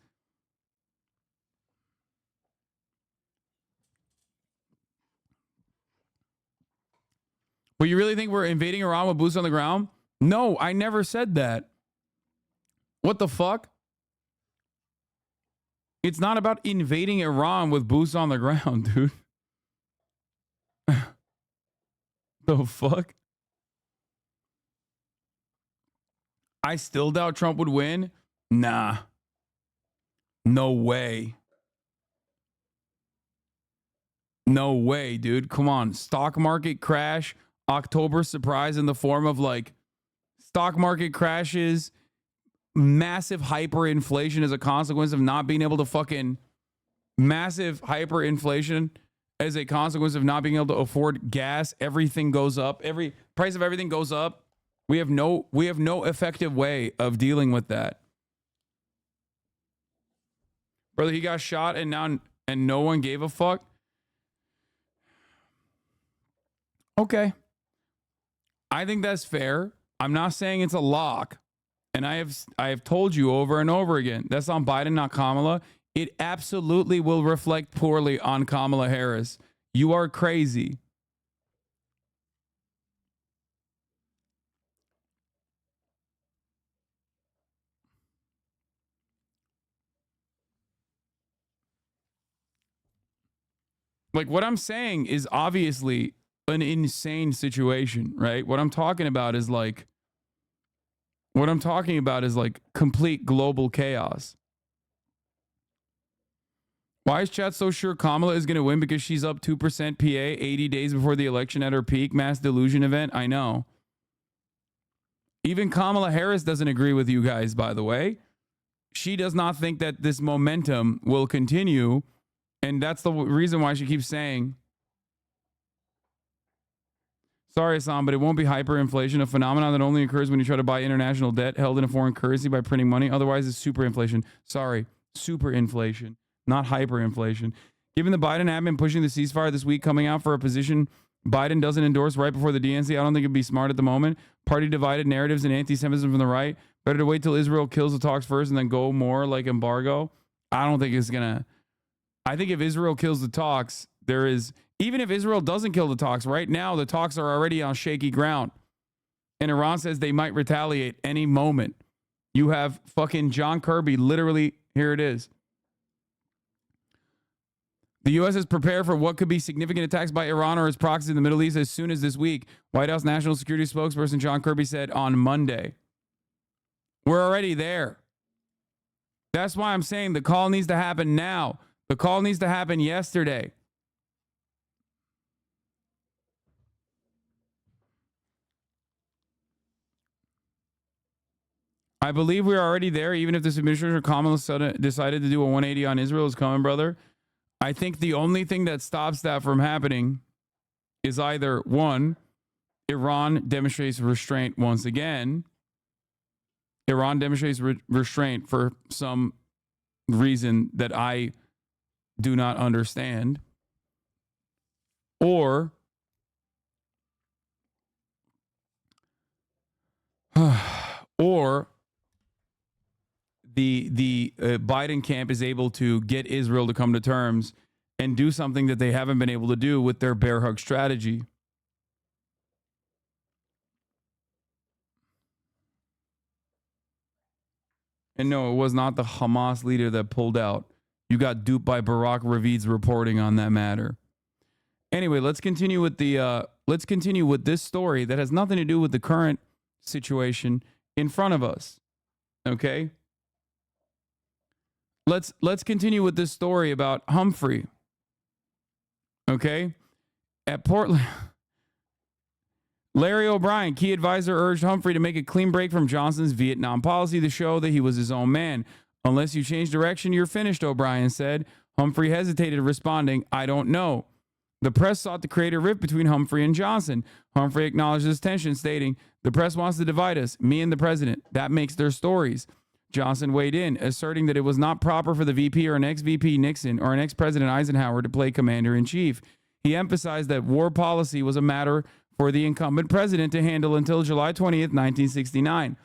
But you really think we're invading Iran with boots on the ground? No, I never said that. What the fuck? It's not about invading Iran with boots on the ground, dude. The fuck? I still doubt Trump would win? Nah. No way. No way, dude. Come on. Stock market crash. October surprise in the form of like stock market crashes, massive hyperinflation as a consequence of not being able to fucking massive hyperinflation as a consequence of not being able to afford gas. Everything goes up. Every price of everything goes up. We have no effective way of dealing with that. Brother, he got shot and no one gave a fuck. Okay. I think that's fair. I'm not saying it's a lock. And I have told you over and over again, that's on Biden, not Kamala. It absolutely will reflect poorly on Kamala Harris. You are crazy. Like, what I'm saying is obviously an insane situation, right? What I'm talking about is like complete global chaos. Why is chat so sure Kamala is going to win? Because she's up 2% PA 80 days before the election at her peak mass delusion event? I know. Even Kamala Harris doesn't agree with you guys, by the way. She does not think that this momentum will continue. And that's the reason why she keeps saying, sorry, Hasan, but it won't be hyperinflation, a phenomenon that only occurs when you try to buy international debt held in a foreign currency by printing money. Otherwise, it's superinflation. Sorry, superinflation, not hyperinflation. Given the Biden admin pushing the ceasefire this week, coming out for a position Biden doesn't endorse right before the DNC, I don't think it'd be smart at the moment. Party divided narratives and anti-Semitism from the right. Better to wait till Israel kills the talks first and then go more like embargo. I don't think it's going to... I think if Israel kills the talks, there is, even if Israel doesn't kill the talks, right now the talks are already on shaky ground. And Iran says they might retaliate any moment. You have fucking John Kirby, literally, here it is. The U.S. is prepared for what could be significant attacks by Iran or its proxies in the Middle East as soon as this week, White House National Security spokesperson John Kirby said on Monday. We're already there. That's why I'm saying the call needs to happen now. The call needs to happen yesterday. I believe we're already there, even if this administration Kamala decided to do a 180 on Israel is coming, brother. I think the only thing that stops that from happening is either, one, Iran demonstrates restraint once again. Iran demonstrates restraint for some reason that I do not understand, or the Biden camp is able to get Israel to come to terms and do something that they haven't been able to do with their bear hug strategy. And no, it was not the Hamas leader that pulled out. You got duped by Barack Ravid's reporting on that matter. Anyway, let's continue with this story that has nothing to do with the current situation in front of us. Okay? Let's continue with this story about Humphrey. Okay? At Portland, Larry O'Brien, key advisor, urged Humphrey to make a clean break from Johnson's Vietnam policy to show that he was his own man. Unless you change direction, you're finished, O'Brien said. Humphrey hesitated, responding, I don't know. The press sought to create a rift between Humphrey and Johnson. Humphrey acknowledged this tension, stating, the press wants to divide us, me and the president. That makes their stories. Johnson weighed in, asserting that it was not proper for the VP or an ex-VP Nixon or an ex-President Eisenhower to play commander-in-chief. He emphasized that war policy was a matter for the incumbent president to handle until July 20th, 1969,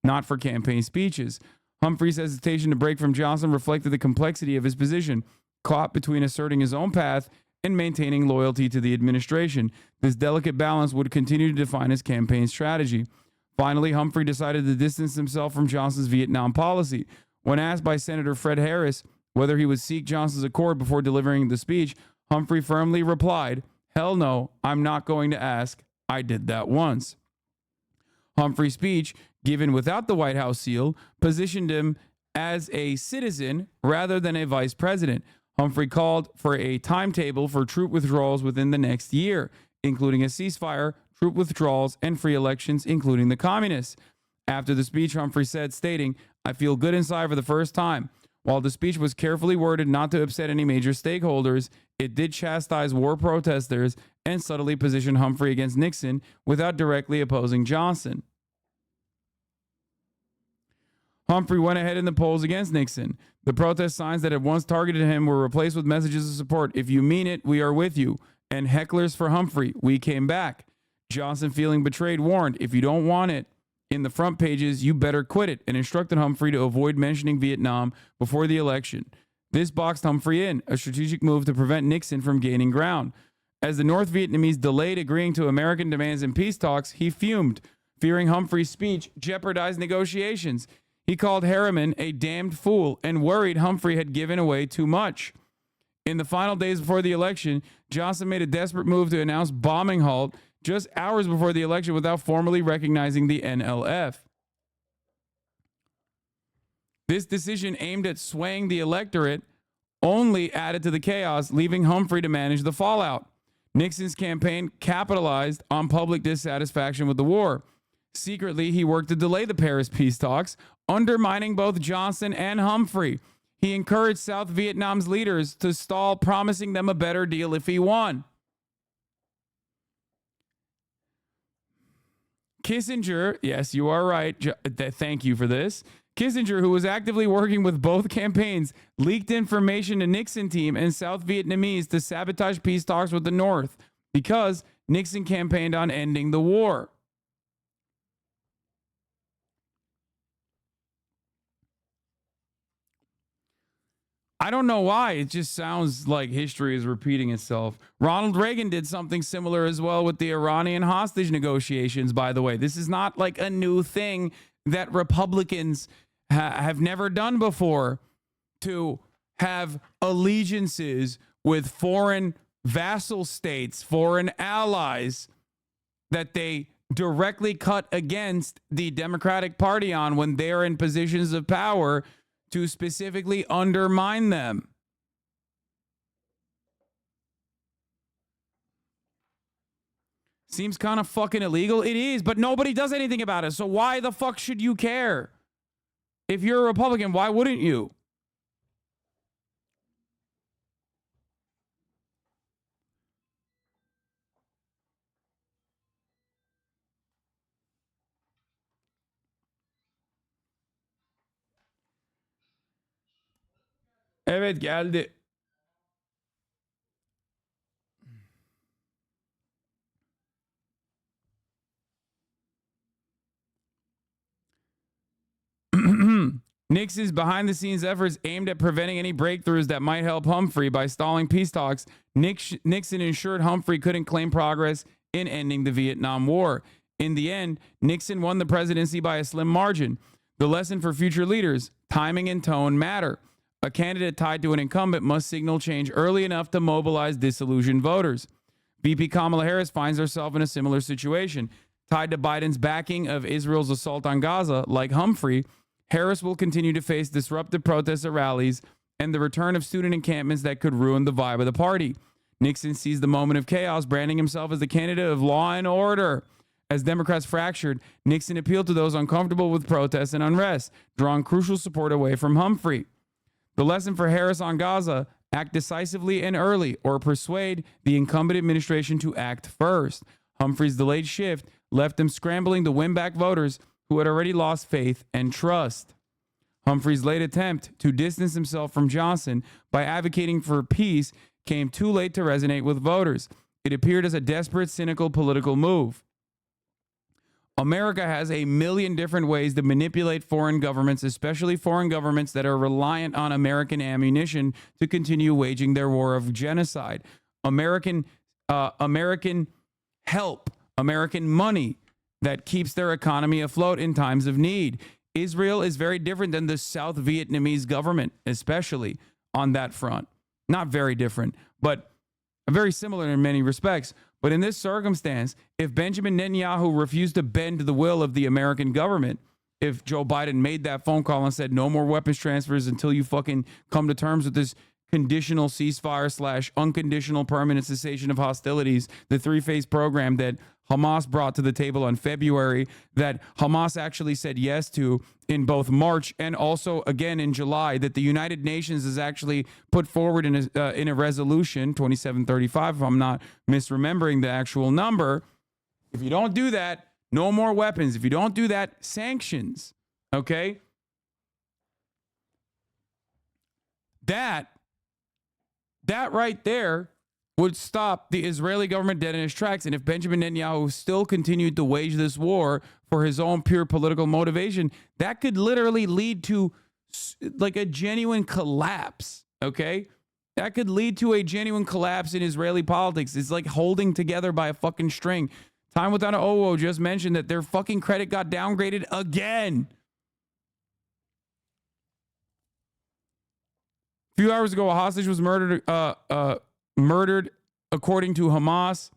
not for campaign speeches. Humphrey's hesitation to break from Johnson reflected the complexity of his position, caught between asserting his own path and maintaining loyalty to the administration. This delicate balance would continue to define his campaign strategy. Finally, Humphrey decided to distance himself from Johnson's Vietnam policy. When asked by Senator Fred Harris whether he would seek Johnson's accord before delivering the speech, Humphrey firmly replied, hell no, I'm not going to ask. I did that once. Humphrey's speech, given without the White House seal, positioned him as a citizen rather than a vice president. Humphrey called for a timetable for troop withdrawals within the next year, including a ceasefire, troop withdrawals, and free elections, including the communists. After the speech, Humphrey said, stating, I feel good inside for the first time. While the speech was carefully worded not to upset any major stakeholders, it did chastise war protesters and subtly position Humphrey against Nixon without directly opposing Johnson. Humphrey went ahead in the polls against Nixon. The protest signs that had once targeted him were replaced with messages of support. If you mean it, we are with you. And hecklers for Humphrey, we came back. Johnson, feeling betrayed, warned, if you don't want it in the front pages, you better quit it, and instructed Humphrey to avoid mentioning Vietnam before the election. This boxed Humphrey in, a strategic move to prevent Nixon from gaining ground. As the North Vietnamese delayed agreeing to American demands in peace talks, he fumed, fearing Humphrey's speech jeopardized negotiations. He called Harriman a damned fool and worried Humphrey had given away too much. In the final days before the election, Johnson made a desperate move to announce bombing halt just hours before the election without formally recognizing the NLF. This decision, aimed at swaying the electorate, only added to the chaos, leaving Humphrey to manage the fallout. Nixon's campaign capitalized on public dissatisfaction with the war. Secretly, he worked to delay the Paris peace talks, undermining both Johnson and Humphrey. He encouraged South Vietnam's leaders to stall, promising them a better deal if he won. Kissinger, yes, you are right. Thank you for this. Kissinger, who was actively working with both campaigns, leaked information to Nixon team and South Vietnamese to sabotage peace talks with the North because Nixon campaigned on ending the war. I don't know why. It just sounds like history is repeating itself. Ronald Reagan did something similar as well with the Iranian hostage negotiations, by the way. This is not like a new thing that Republicans have never done before, to have allegiances with foreign vassal states, foreign allies that they directly cut against the Democratic Party on when they're in positions of power, to specifically undermine them. Seems kind of fucking illegal. It is, but nobody does anything about it. So why the fuck should you care? If you're a Republican, why wouldn't you? Evet, geldi. Nixon's behind-the-scenes efforts aimed at preventing any breakthroughs that might help Humphrey by stalling peace talks. Nixon ensured Humphrey couldn't claim progress in ending the Vietnam War. In the end, Nixon won the presidency by a slim margin. The lesson for future leaders: timing and tone matter. A candidate tied to an incumbent must signal change early enough to mobilize disillusioned voters. VP Kamala Harris finds herself in a similar situation. Tied to Biden's backing of Israel's assault on Gaza, like Humphrey, Harris will continue to face disruptive protests at rallies and the return of student encampments that could ruin the vibe of the party. Nixon seized the moment of chaos, branding himself as the candidate of law and order. As Democrats fractured, Nixon appealed to those uncomfortable with protests and unrest, drawing crucial support away from Humphrey. The lesson for Harris on Gaza: act decisively and early, or persuade the incumbent administration to act first. Humphrey's delayed shift left him scrambling to win back voters who had already lost faith and trust. Humphrey's late attempt to distance himself from Johnson by advocating for peace came too late to resonate with voters. It appeared as a desperate, cynical political move. America has a million different ways to manipulate foreign governments, especially foreign governments that are reliant on American ammunition to continue waging their war of genocide. American help, American money that keeps their economy afloat in times of need. Israel is very different than the South Vietnamese government, especially on that front. Not very different, but very similar in many respects. But in this circumstance, if Benjamin Netanyahu refused to bend the will of the American government, if Joe Biden made that phone call and said no more weapons transfers until you fucking come to terms with this conditional ceasefire / unconditional permanent cessation of hostilities, the three-phase program that Hamas brought to the table in February, that Hamas actually said yes to in both March and also again in July, that the United Nations has actually put forward in a resolution, 2735, if I'm not misremembering the actual number. If you don't do that, no more weapons. If you don't do that, sanctions. Okay? That right there would stop the Israeli government dead in its tracks. And if Benjamin Netanyahu still continued to wage this war for his own pure political motivation, that could literally lead to like a genuine collapse, okay? That could lead to a genuine collapse in Israeli politics. It's like holding together by a fucking string. Time Without an Owo just mentioned that their fucking credit got downgraded again. A few hours ago, a hostage was murdered according to Hamas.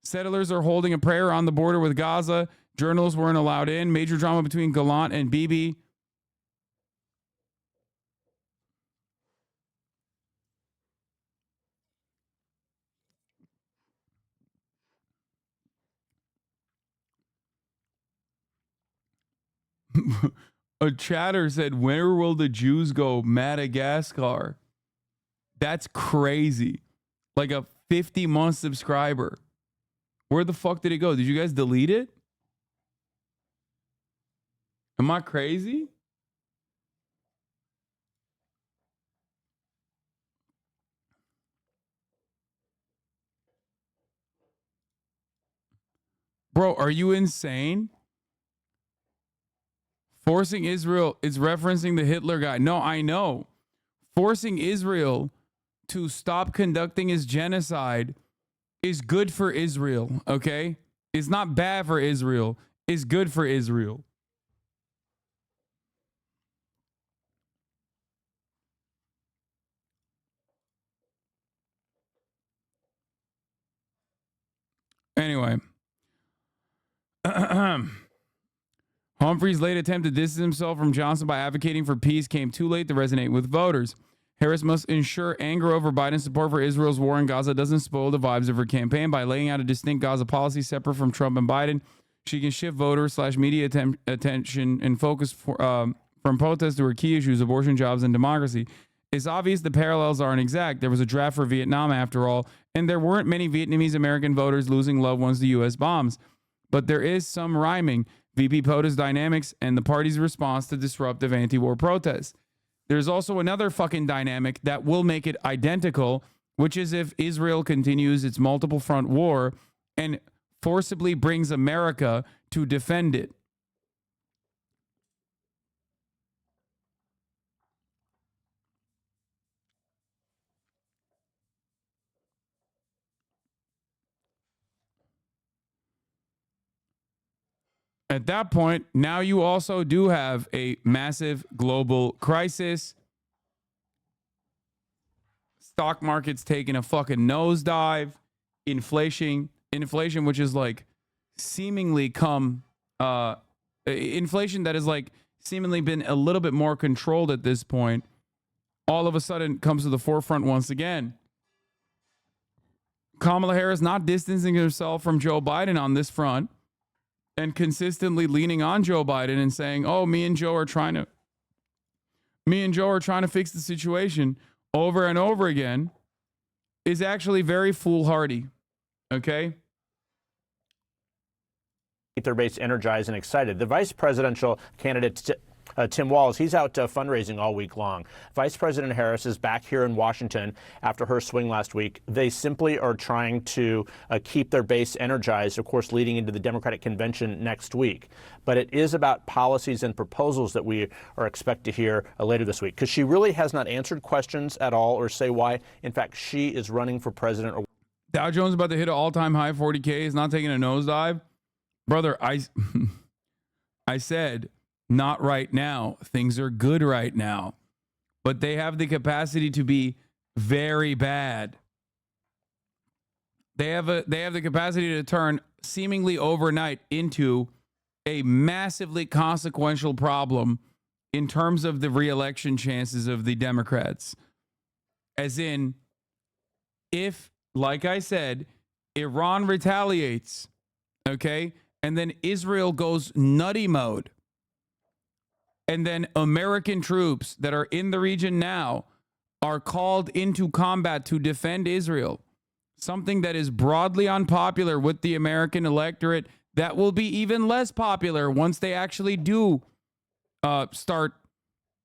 Settlers are holding a prayer on the border with Gaza. Journalists weren't allowed in. Major drama between Gallant and Bibi. A chatter said, "Where will the Jews go? Madagascar." That's crazy. Like a 50-month subscriber. Where the fuck did it go? Did you guys delete it? Am I crazy? Bro, are you insane? Forcing Israel is referencing the Hitler guy. No, I know. Forcing Israel to stop conducting his genocide is good for Israel, okay? It's not bad for Israel. It's good for Israel. Anyway. Humphrey's late attempt to distance himself from Johnson by advocating for peace came too late to resonate with voters. Harris must ensure anger over Biden's support for Israel's war in Gaza doesn't spoil the vibes of her campaign. By laying out a distinct Gaza policy separate from Trump and Biden, she can shift voters / media attention and focus from protests to her key issues, abortion, jobs, and democracy. It's obvious the parallels aren't exact. There was a draft for Vietnam after all, and there weren't many Vietnamese American voters losing loved ones to U.S. bombs. But there is some rhyming. VP POTUS dynamics and the party's response to disruptive anti-war protests. There's also another fucking dynamic that will make it identical, which is if Israel continues its multiple front war and forcibly brings America to defend it. At that point, now you also do have a massive global crisis. Stock market's taking a fucking nosedive. Inflation, which is like seemingly inflation that has like seemingly been a little bit more controlled at this point, all of a sudden comes to the forefront once again. Kamala Harris not distancing herself from Joe Biden on this front and consistently leaning on Joe Biden and saying, oh, me and Joe are trying to fix the situation over and over again is actually very foolhardy. Okay? Keep their base energized and excited. The vice presidential candidate, Tim Walz, he's out fundraising all week long. Vice President Harris is back here in Washington after her swing last week. They simply are trying to keep their base energized, of course, leading into the Democratic convention next week. But it is about policies and proposals that we are expect to hear later this week, because she really has not answered questions at all or say why, in fact, she is running for president. Dow Jones about to hit an all-time high, 40K, is not taking a nosedive. Brother, I said, not right now. Things are good right now. But they have the capacity to be very bad. They have the capacity to turn seemingly overnight into a massively consequential problem in terms of the re-election chances of the Democrats. As in, if, like I said, Iran retaliates, okay, and then Israel goes nutty mode, and then American troops that are in the region now are called into combat to defend Israel, something that is broadly unpopular with the American electorate, that will be even less popular once they actually do start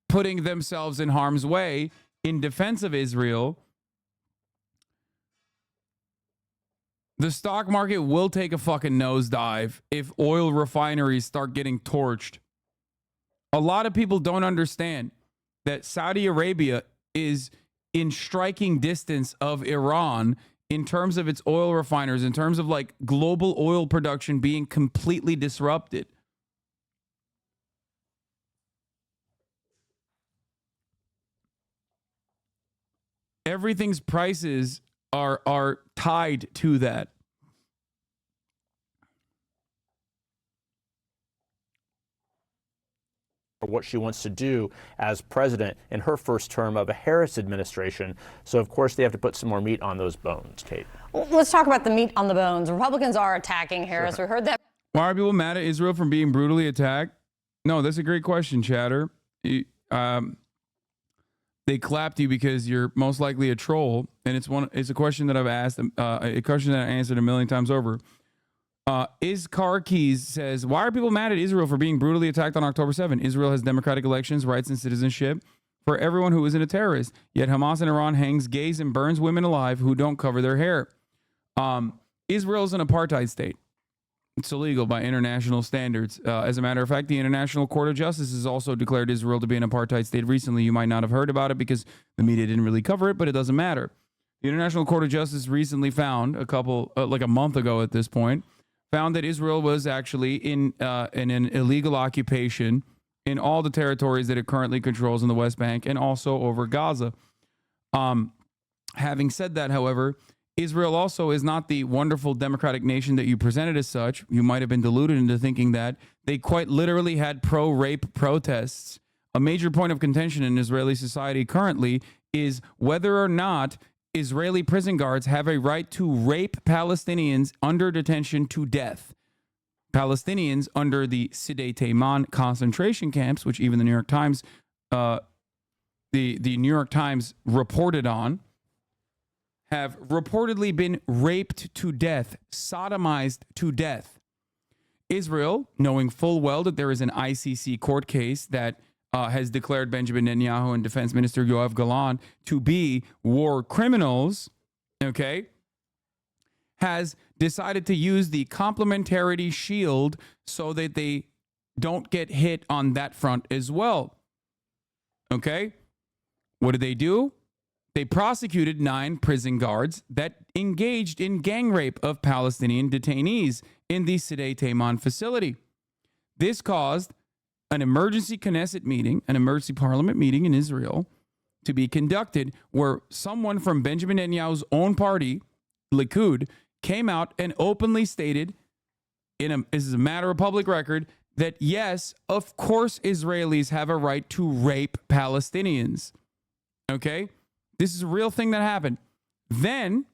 putting themselves in harm's way in defense of Israel. The stock market will take a fucking nosedive if oil refineries start getting torched. A lot of people don't understand that Saudi Arabia is in striking distance of Iran in terms of its oil refiners, in terms of like global oil production being completely disrupted. Everything's prices are tied to that. What she wants to do as president in her first term of a Harris administration. So, of course, they have to put some more meat on those bones, Kate. Well, let's talk about the meat on the bones. Republicans are attacking Harris. Sure. We heard that. Why are people mad at Israel from being brutally attacked? No, that's a great question, Chatter. They clapped you because you're most likely a troll, and it's a question that I've asked, a question that I answered a million times over. Is Car Keys says, why are people mad at Israel for being brutally attacked on October 7? Israel has democratic elections, rights, and citizenship for everyone who isn't a terrorist. Yet Hamas in Iran hangs gays and burns women alive who don't cover their hair. Israel is an apartheid state. It's illegal by international standards. As a matter of fact, the International Court of Justice has also declared Israel to be an apartheid state recently. You might not have heard about it because the media didn't really cover it, but it doesn't matter. The International Court of Justice recently found like a month ago at this point, found that Israel was actually in an illegal occupation in all the territories that it currently controls in the West Bank and also over Gaza. Having said that, however, Israel also is not the wonderful democratic nation that you presented as such. You might have been deluded into thinking that. They quite literally had pro-rape protests. A major point of contention in Israeli society currently is whether or not Israeli prison guards have a right to rape Palestinians under detention to death. Palestinians under the Sidei Teiman concentration camps, which even the New York Times, the New York Times reported on, have reportedly been raped to death, sodomized to death. Israel, knowing full well that there is an ICC court case that has declared Benjamin Netanyahu and Defense Minister Yoav Gallant to be war criminals, okay, has decided to use the complementarity shield so that they don't get hit on that front as well. Okay? What did they do? They prosecuted 9 prison guards that engaged in gang rape of Palestinian detainees in the Sidei Teiman facility. This caused an emergency Knesset meeting, an emergency parliament meeting in Israel, to be conducted where someone from Benjamin Netanyahu's own party, Likud, came out and openly stated, this is a matter of public record, that yes, of course Israelis have a right to rape Palestinians. Okay? This is a real thing that happened. Then,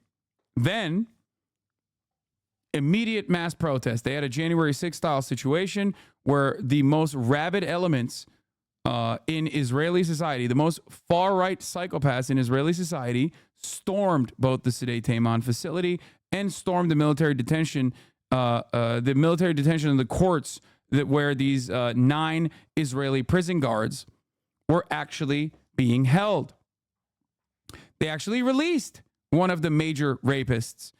immediate mass protest. They had a January 6th style situation where the most rabid elements in Israeli society, the most far-right psychopaths in Israeli society, stormed both the Sdei Taman facility and stormed the military detention of the courts where these 9 Israeli prison guards were actually being held. They actually released one of the major rapists.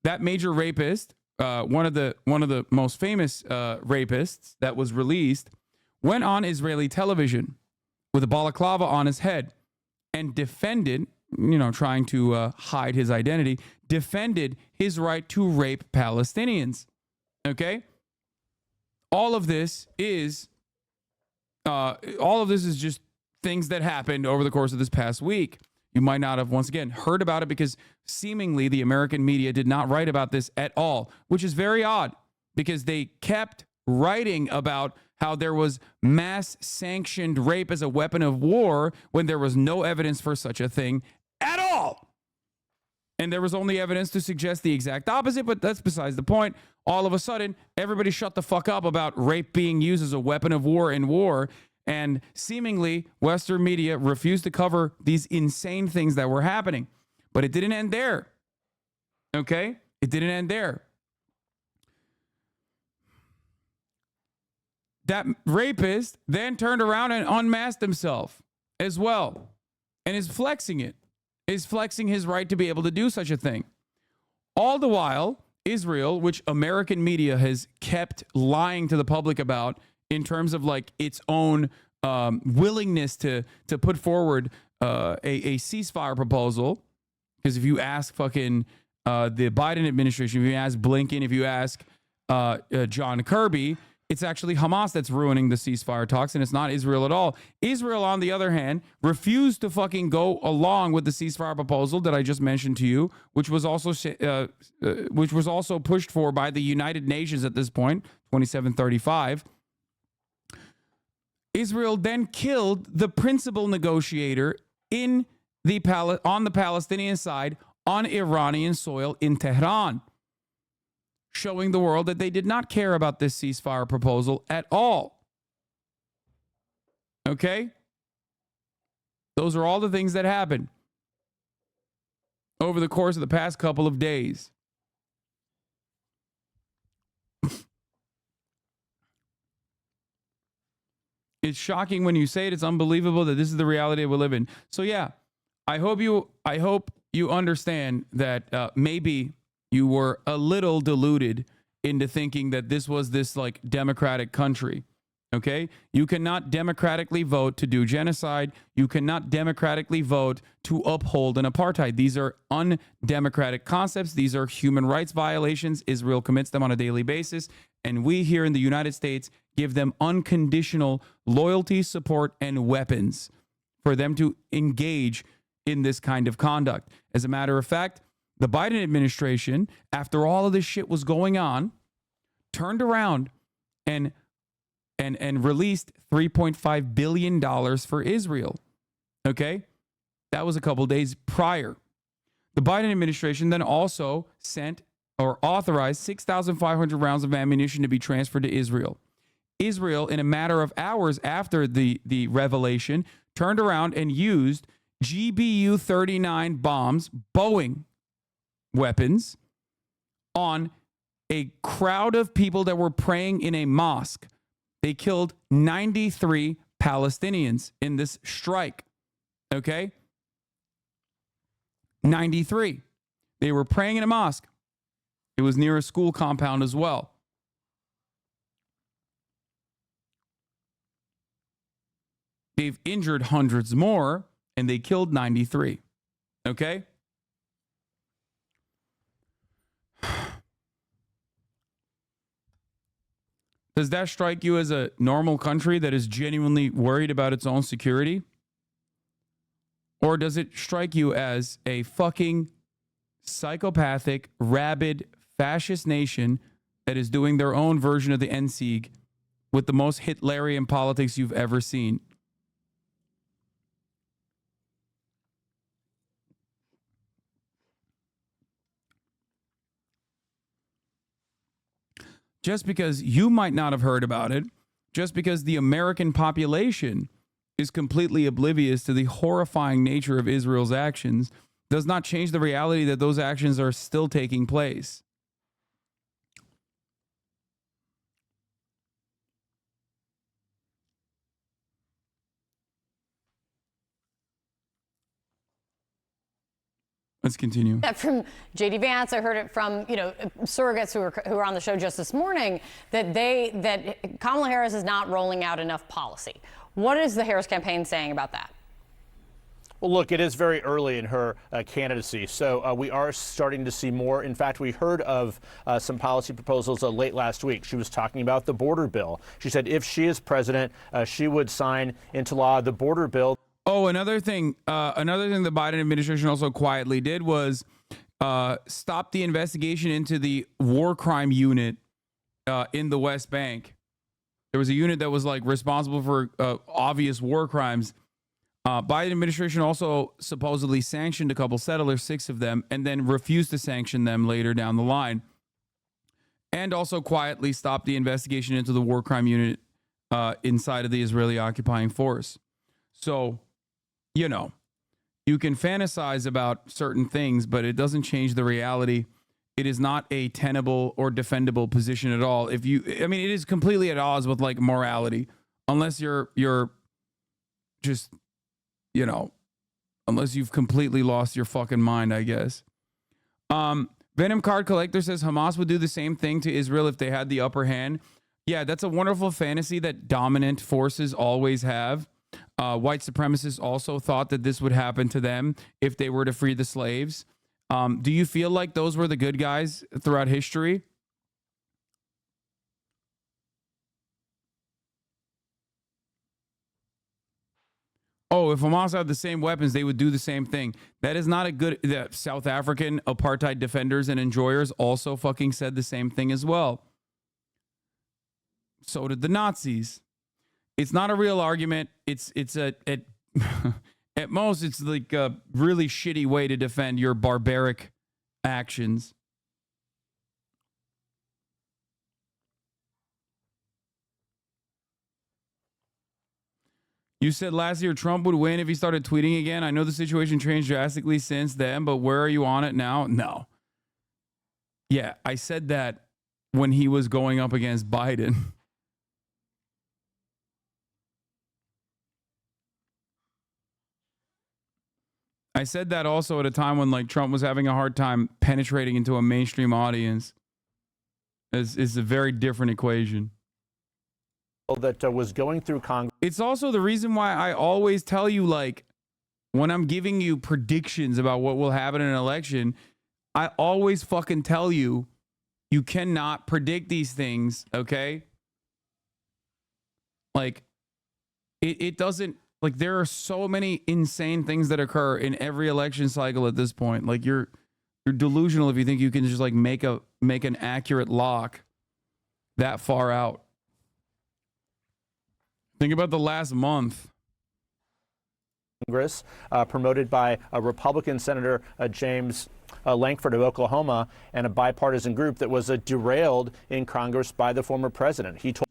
That major rapist, one of the most famous rapists that was released, went on Israeli television with a balaclava on his head and defended, trying to hide his identity, defended his right to rape Palestinians. Okay? All of this is just things that happened over the course of this past week. You might not have, once again, heard about it because seemingly the American media did not write about this at all, which is very odd because they kept writing about how there was mass sanctioned rape as a weapon of war when there was no evidence for such a thing at all. And there was only evidence to suggest the exact opposite, but that's besides the point. All of a sudden, everybody shut the fuck up about rape being used as a weapon of war in war. And seemingly, Western media refused to cover these insane things that were happening. But it didn't end there. Okay? It didn't end there. That rapist then turned around and unmasked himself as well. And is flexing it. Is flexing his right to be able to do such a thing. All the while, Israel, which American media has kept lying to the public about, in terms of like its own willingness to put forward a ceasefire proposal. Because if you ask fucking the Biden administration, if you ask Blinken, if you ask John Kirby, it's actually Hamas that's ruining the ceasefire talks, and it's not Israel at all. Israel, on the other hand, refused to fucking go along with the ceasefire proposal that I just mentioned to you, which was also pushed for by the United Nations at this point, 2735. Israel then killed the principal negotiator on the Palestinian side on Iranian soil in Tehran, showing the world that they did not care about this ceasefire proposal at all. Okay? Those are all the things that happened over the course of the past couple of days. It's shocking when you say it. It's unbelievable that this is the reality we live in. So yeah, I hope you understand that maybe you were a little deluded into thinking that this was this like democratic country. Okay? You cannot democratically vote to do genocide. You cannot democratically vote to uphold an apartheid. These are undemocratic concepts. These are human rights violations. Israel commits them on a daily basis. And we here in the United States give them unconditional loyalty, support, and weapons for them to engage in this kind of conduct. As a matter of fact, the Biden administration, after all of this shit was going on, turned around and released $3.5 billion for Israel. Okay? That was a couple days prior. The Biden administration then also sent or authorized 6,500 rounds of ammunition to be transferred to Israel. Israel, in a matter of hours after the revelation, turned around and used GBU-39 bombs, Boeing weapons, on a crowd of people that were praying in a mosque. They killed 93 Palestinians in this strike. Okay? 93. They were praying in a mosque. It was near a school compound as well. They've injured hundreds more, and they killed 93. Okay? Does that strike you as a normal country that is genuinely worried about its own security? Or does it strike you as a fucking psychopathic, rabid, fascist nation that is doing their own version of the NSIG with the most Hitlerian politics you've ever seen? Just because you might not have heard about it, just because the American population is completely oblivious to the horrifying nature of Israel's actions, does not change the reality that those actions are still taking place. Let's continue. From J.D. Vance, I heard it from surrogates who were on the show just this morning that Kamala Harris is not rolling out enough policy. What is the Harris campaign saying about that? Well, look, it is very early in her candidacy, so we are starting to see more. In fact, we heard of some policy proposals late last week. She was talking about the border bill. She said if she is president, she would sign into law the border bill. Oh, another thing the Biden administration also quietly did was stop the investigation into the war crime unit in the West Bank. There was a unit that was like responsible for obvious war crimes. Biden administration also supposedly sanctioned a couple settlers, 6 of them, and then refused to sanction them later down the line. And also quietly stopped the investigation into the war crime unit inside of the Israeli occupying force. So, you can fantasize about certain things, but it doesn't change the reality. It is not a tenable or defendable position at all. It is completely at odds with like morality, unless you're just, unless you've completely lost your fucking mind, I guess. Venom Card Collector says Hamas would do the same thing to Israel if they had the upper hand. Yeah, that's a wonderful fantasy that dominant forces always have. White supremacists also thought that this would happen to them if they were to free the slaves. Do you feel like those were the good guys throughout history? Oh, if Hamas had the same weapons, they would do the same thing. That is not a good... The South African apartheid defenders and enjoyers also fucking said the same thing as well. So did the Nazis. It's not a real argument. It's at most, it's like a really shitty way to defend your barbaric actions. You said last year Trump would win if he started tweeting again. I know the situation changed drastically since then, but where are you on it now? No. Yeah, I said that when he was going up against Biden. I said that also at a time when like Trump was having a hard time penetrating into a mainstream audience. It's a very different equation. That was going through Congress. It's also the reason why I always tell you, like, when I'm giving you predictions about what will happen in an election, I always fucking tell you, you cannot predict these things, okay? Like, it doesn't, like, there are so many insane things that occur in every election cycle at this point. Like, you're delusional if you think you can just, like, make an accurate lock that far out. Think about the last month. Congress, promoted by a Republican Senator James Lankford of Oklahoma, and a bipartisan group that was derailed in Congress by the former president. He told.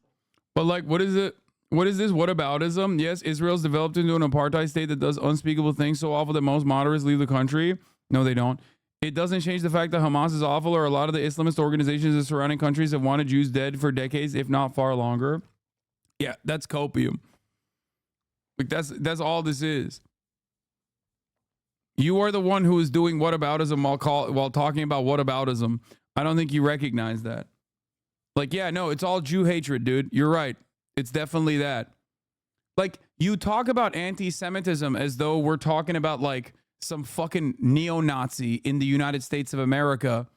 But like, what is it? What is this? Whataboutism? Yes, Israel's developed into an apartheid state that does unspeakable things so awful that most moderates leave the country. No, they don't. It doesn't change the fact that Hamas is awful, or a lot of the Islamist organizations in surrounding countries have wanted Jews dead for decades, if not far longer. Yeah, that's copium. Like that's all this is. You are the one who is doing whataboutism while talking about whataboutism. I don't think you recognize that. Like, yeah, no, it's all Jew hatred, dude. You're right. It's definitely that. Like, you talk about anti-Semitism as though we're talking about like some fucking neo-Nazi in the United States of America,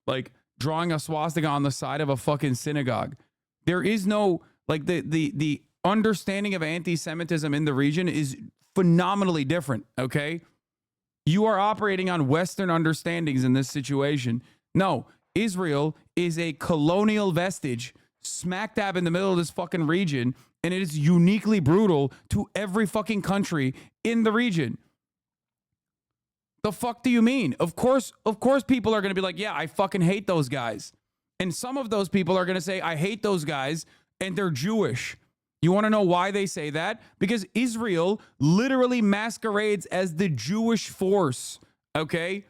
like drawing a swastika on the side of a fucking synagogue. There is no, like, the understanding of anti-Semitism in the region is phenomenally different, okay? You are operating on Western understandings in this situation. No, Israel is a colonial vestige smack dab in the middle of this fucking region, and it is uniquely brutal to every fucking country in the region. The fuck do you mean? Of course people are going to be like, yeah, I fucking hate those guys. And some of those people are going to say, I hate those guys, and they're Jewish. You want to know why they say that? Because Israel literally masquerades as the Jewish force, okay?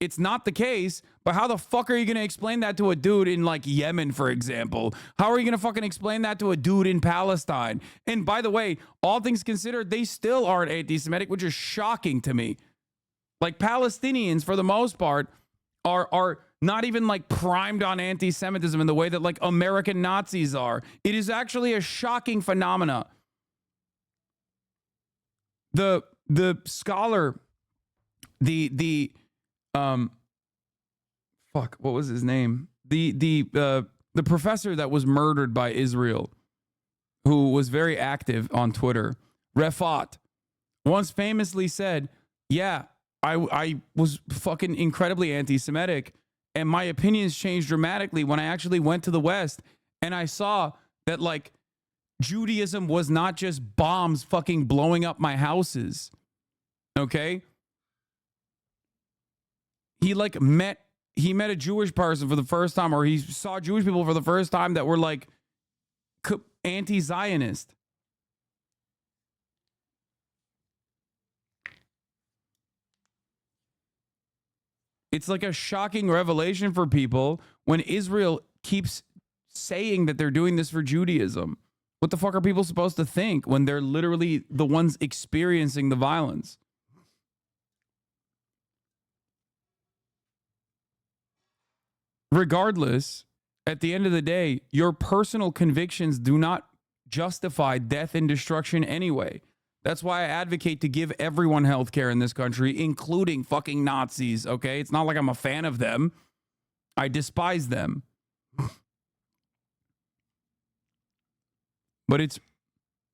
It's not the case, but how the fuck are you going to explain that to a dude in, like, Yemen, for example? How are you going to fucking explain that to a dude in Palestine? And by the way, all things considered, they still aren't anti-Semitic, which is shocking to me. Like, Palestinians, for the most part, are not even, like, primed on anti-Semitism in the way that, like, American Nazis are. It is actually a shocking phenomena. The scholar, fuck, what was his name? The professor that was murdered by Israel, who was very active on Twitter, Refat, once famously said, yeah, I was fucking incredibly anti-Semitic, and my opinions changed dramatically when I actually went to the West and I saw that, like, Judaism was not just bombs fucking blowing up my houses. Okay? He met a Jewish person for the first time, or he saw Jewish people for the first time that were, like, anti-Zionist. It's like a shocking revelation for people when Israel keeps saying that they're doing this for Judaism. What the fuck are people supposed to think when they're literally the ones experiencing the violence? Regardless, at the end of the day, your personal convictions do not justify death and destruction anyway. That's why I advocate to give everyone health care in this country, including fucking Nazis, okay? It's not like I'm a fan of them. I despise them. But it's,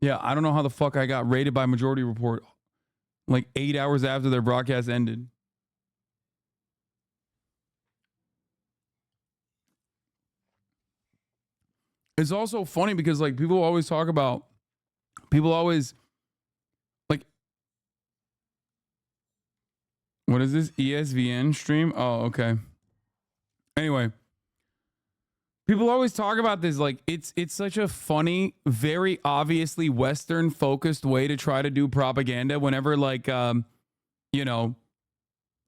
yeah, I don't know how the fuck I got raided by Majority Report like 8 hours after their broadcast ended. It's also funny because, like, people always, like, what is this? ESVN stream? Oh, okay. Anyway, people always talk about this, like, it's such a funny, very obviously Western focused way to try to do propaganda whenever, like, you know,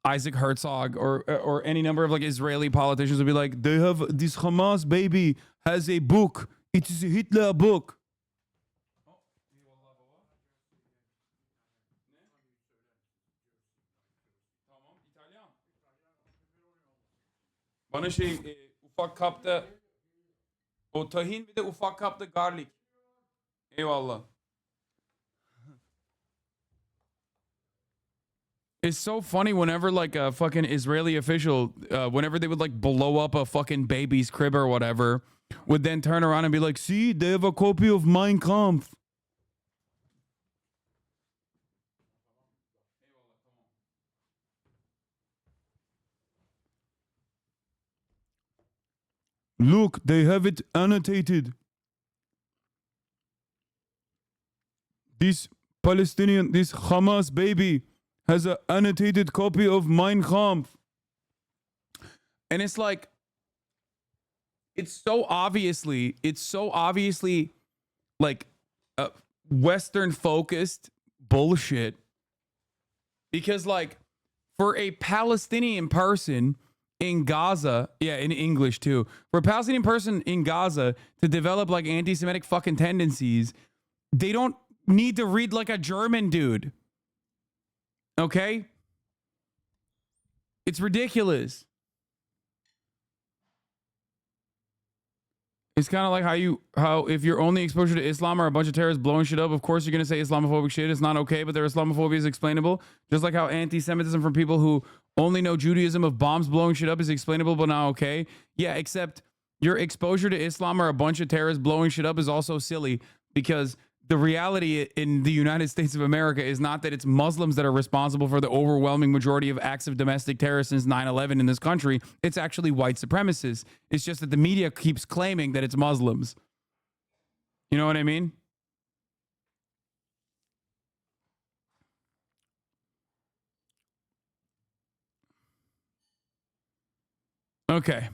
Isaac Herzog or any number of, like, Israeli politicians would be like, they have this Hamas baby has a book. It is a Hitler book. Bana ufak kapta o tahin, bir de ufak kapta garlic. Eyvallah. It's so funny whenever, like, a fucking Israeli official, whenever they would, like, blow up a fucking baby's crib or whatever, would then turn around and be like, see, they have a copy of Mein Kampf. Look, they have it annotated. This Hamas baby has an annotated copy of Mein Kampf. And it's like, it's so obviously like Western focused bullshit. Because, like, for a Palestinian person in Gaza, yeah, in English too, for a Palestinian person in Gaza to develop, like, anti-Semitic fucking tendencies, they don't need to read like a German dude. Okay? It's ridiculous. It's kind of like how if your only exposure to Islam are a bunch of terrorists blowing shit up, of course you're going to say Islamophobic shit. It's not okay, but their Islamophobia is explainable. Just like how anti-Semitism from people who only know Judaism of bombs blowing shit up is explainable, but not okay. Yeah, except Your exposure to Islam or a bunch of terrorists blowing shit up is also silly, because the reality in the United States of America is not that it's Muslims that are responsible for the overwhelming majority of acts of domestic terror since 9/11 in this country. It's actually white supremacists. It's just that the media keeps claiming that it's Muslims. You know what I mean? Okay.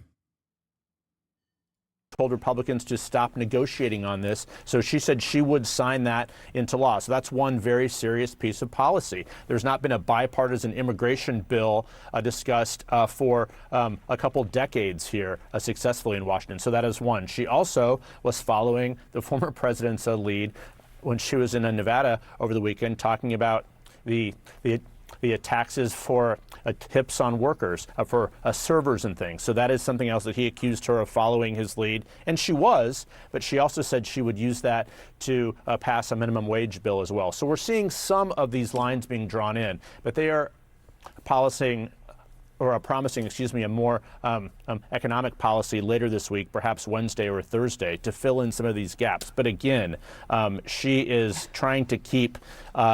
Told Republicans to stop negotiating on this. So she said she would sign that into law. So that's one very serious piece of policy. There's not been a bipartisan immigration bill discussed for a couple decades here successfully in Washington. So that is one. She also was following the former president's lead when she was in Nevada over the weekend, talking about the taxes for tips on workers, for servers and things. So that is something else that he accused her of following his lead. And she was, but she also said she would use that to pass a minimum wage bill as well. So we're seeing some of these lines being drawn in, but they are promising, a more economic policy later this week, perhaps Wednesday or Thursday, to fill in some of these gaps. But again, she is trying to keep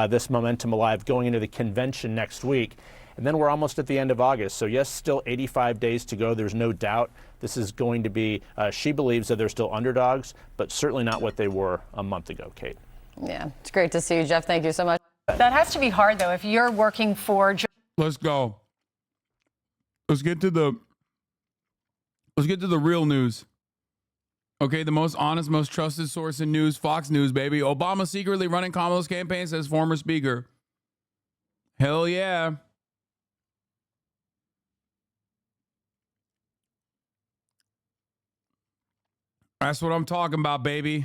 this momentum alive going into the convention next week. And then we're almost at the end of August. So yes, still 85 days to go. There's no doubt this is going to be, she believes that they're still underdogs, but certainly not what they were a month ago, Kate. Yeah, it's great to see you, Jeff. Thank you so much. That has to be hard, though, if you're working for... Let's go. Let's get to the real news. Okay, the most honest, most trusted source in news, Fox News, baby. Obama secretly running Kamala's campaign, says former speaker. Hell yeah. That's what I'm talking about, baby.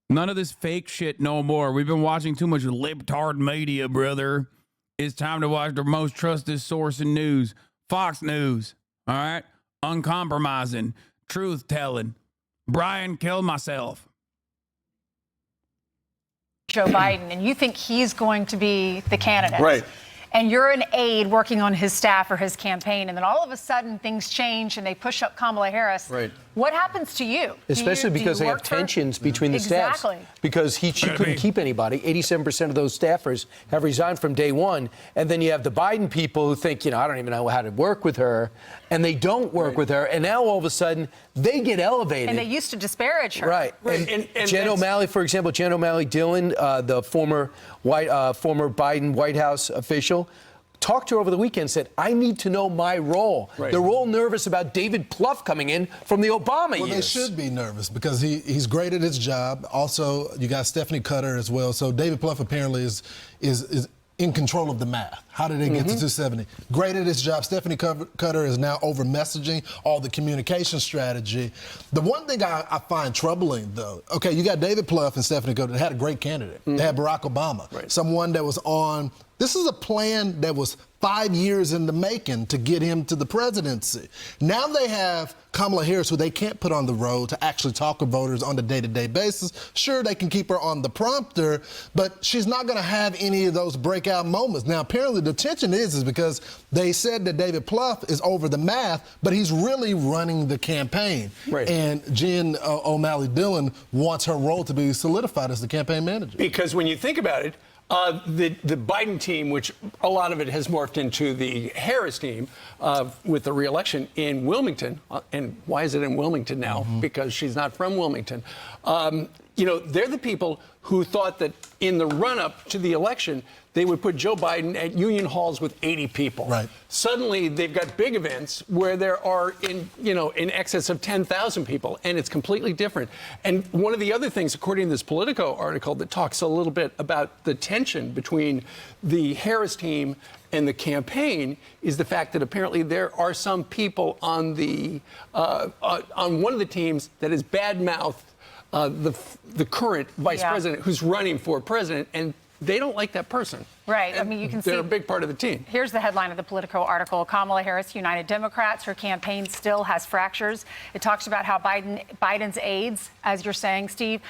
None of this fake shit no more. We've been watching too much libtard media, brother. It's time to watch the most trusted source in news. Fox News, all right? Uncompromising, truth-telling. Brian killed myself. Joe Biden, and you think he's going to be the candidate. Right. And you're an aide working on his staff or his campaign, and then all of a sudden things change and they push up Kamala Harris. Right. What happens to you? Especially because they have tensions between the staffs. Because she couldn't keep anybody. 87% of those staffers have resigned from day one. And then you have the Biden people who think, I don't even know how to work with her. And they don't work with her. And now all of a sudden they get elevated. And they used to disparage her. Right. And Jen O'Malley, for example, Jen O'Malley Dillon, the former Biden White House official, talked to her over the weekend, said, I need to know my role. Right. They're all nervous about David Plouffe coming in from the Obama years. Well, they should be nervous because he's great at his job. Also, you got Stephanie Cutter as well. So David Plouffe apparently is in control of the math. How did they get to 270? Great at his job. Stephanie Cutter is now over messaging, all the communication strategy. The one thing I find troubling, though, okay, you got David Plouffe and Stephanie Cutter. They had a great candidate. They had Barack Obama, someone that was on. This is a plan that was 5 years in the making to get him to the presidency. Now they have Kamala Harris, who they can't put on the road to actually talk with voters on a day-to-day basis. Sure, they can keep her on the prompter, but she's not going to have any of those breakout moments. Now, apparently the tension is because they said that David Plouffe is over the math, but he's really running the campaign. Right. And Jen O'Malley Dillon wants her role to be solidified as the campaign manager. Because when you think about it, the Biden team, which a lot of it has morphed into the Harris team with the re-election in Wilmington. And why is it in Wilmington now? Because she's not from Wilmington. They're the people who thought that in the run-up to the election, they would put Joe Biden at union halls with 80 people. Right. Suddenly, they've got big events where there are in excess of 10,000 people, and it's completely different. And one of the other things, according to this Politico article that talks a little bit about the tension between the Harris team and the campaign, is the fact that apparently there are some people on on one of the teams that is badmouthed the current vice president who's running for president, and they don't like that person. Right. I mean, you can see. They're a big part of the team. Here's the headline of the Politico article. Kamala Harris, United Democrats. Her campaign still has fractures. It talks about how Biden's aides, as you're saying, Steve,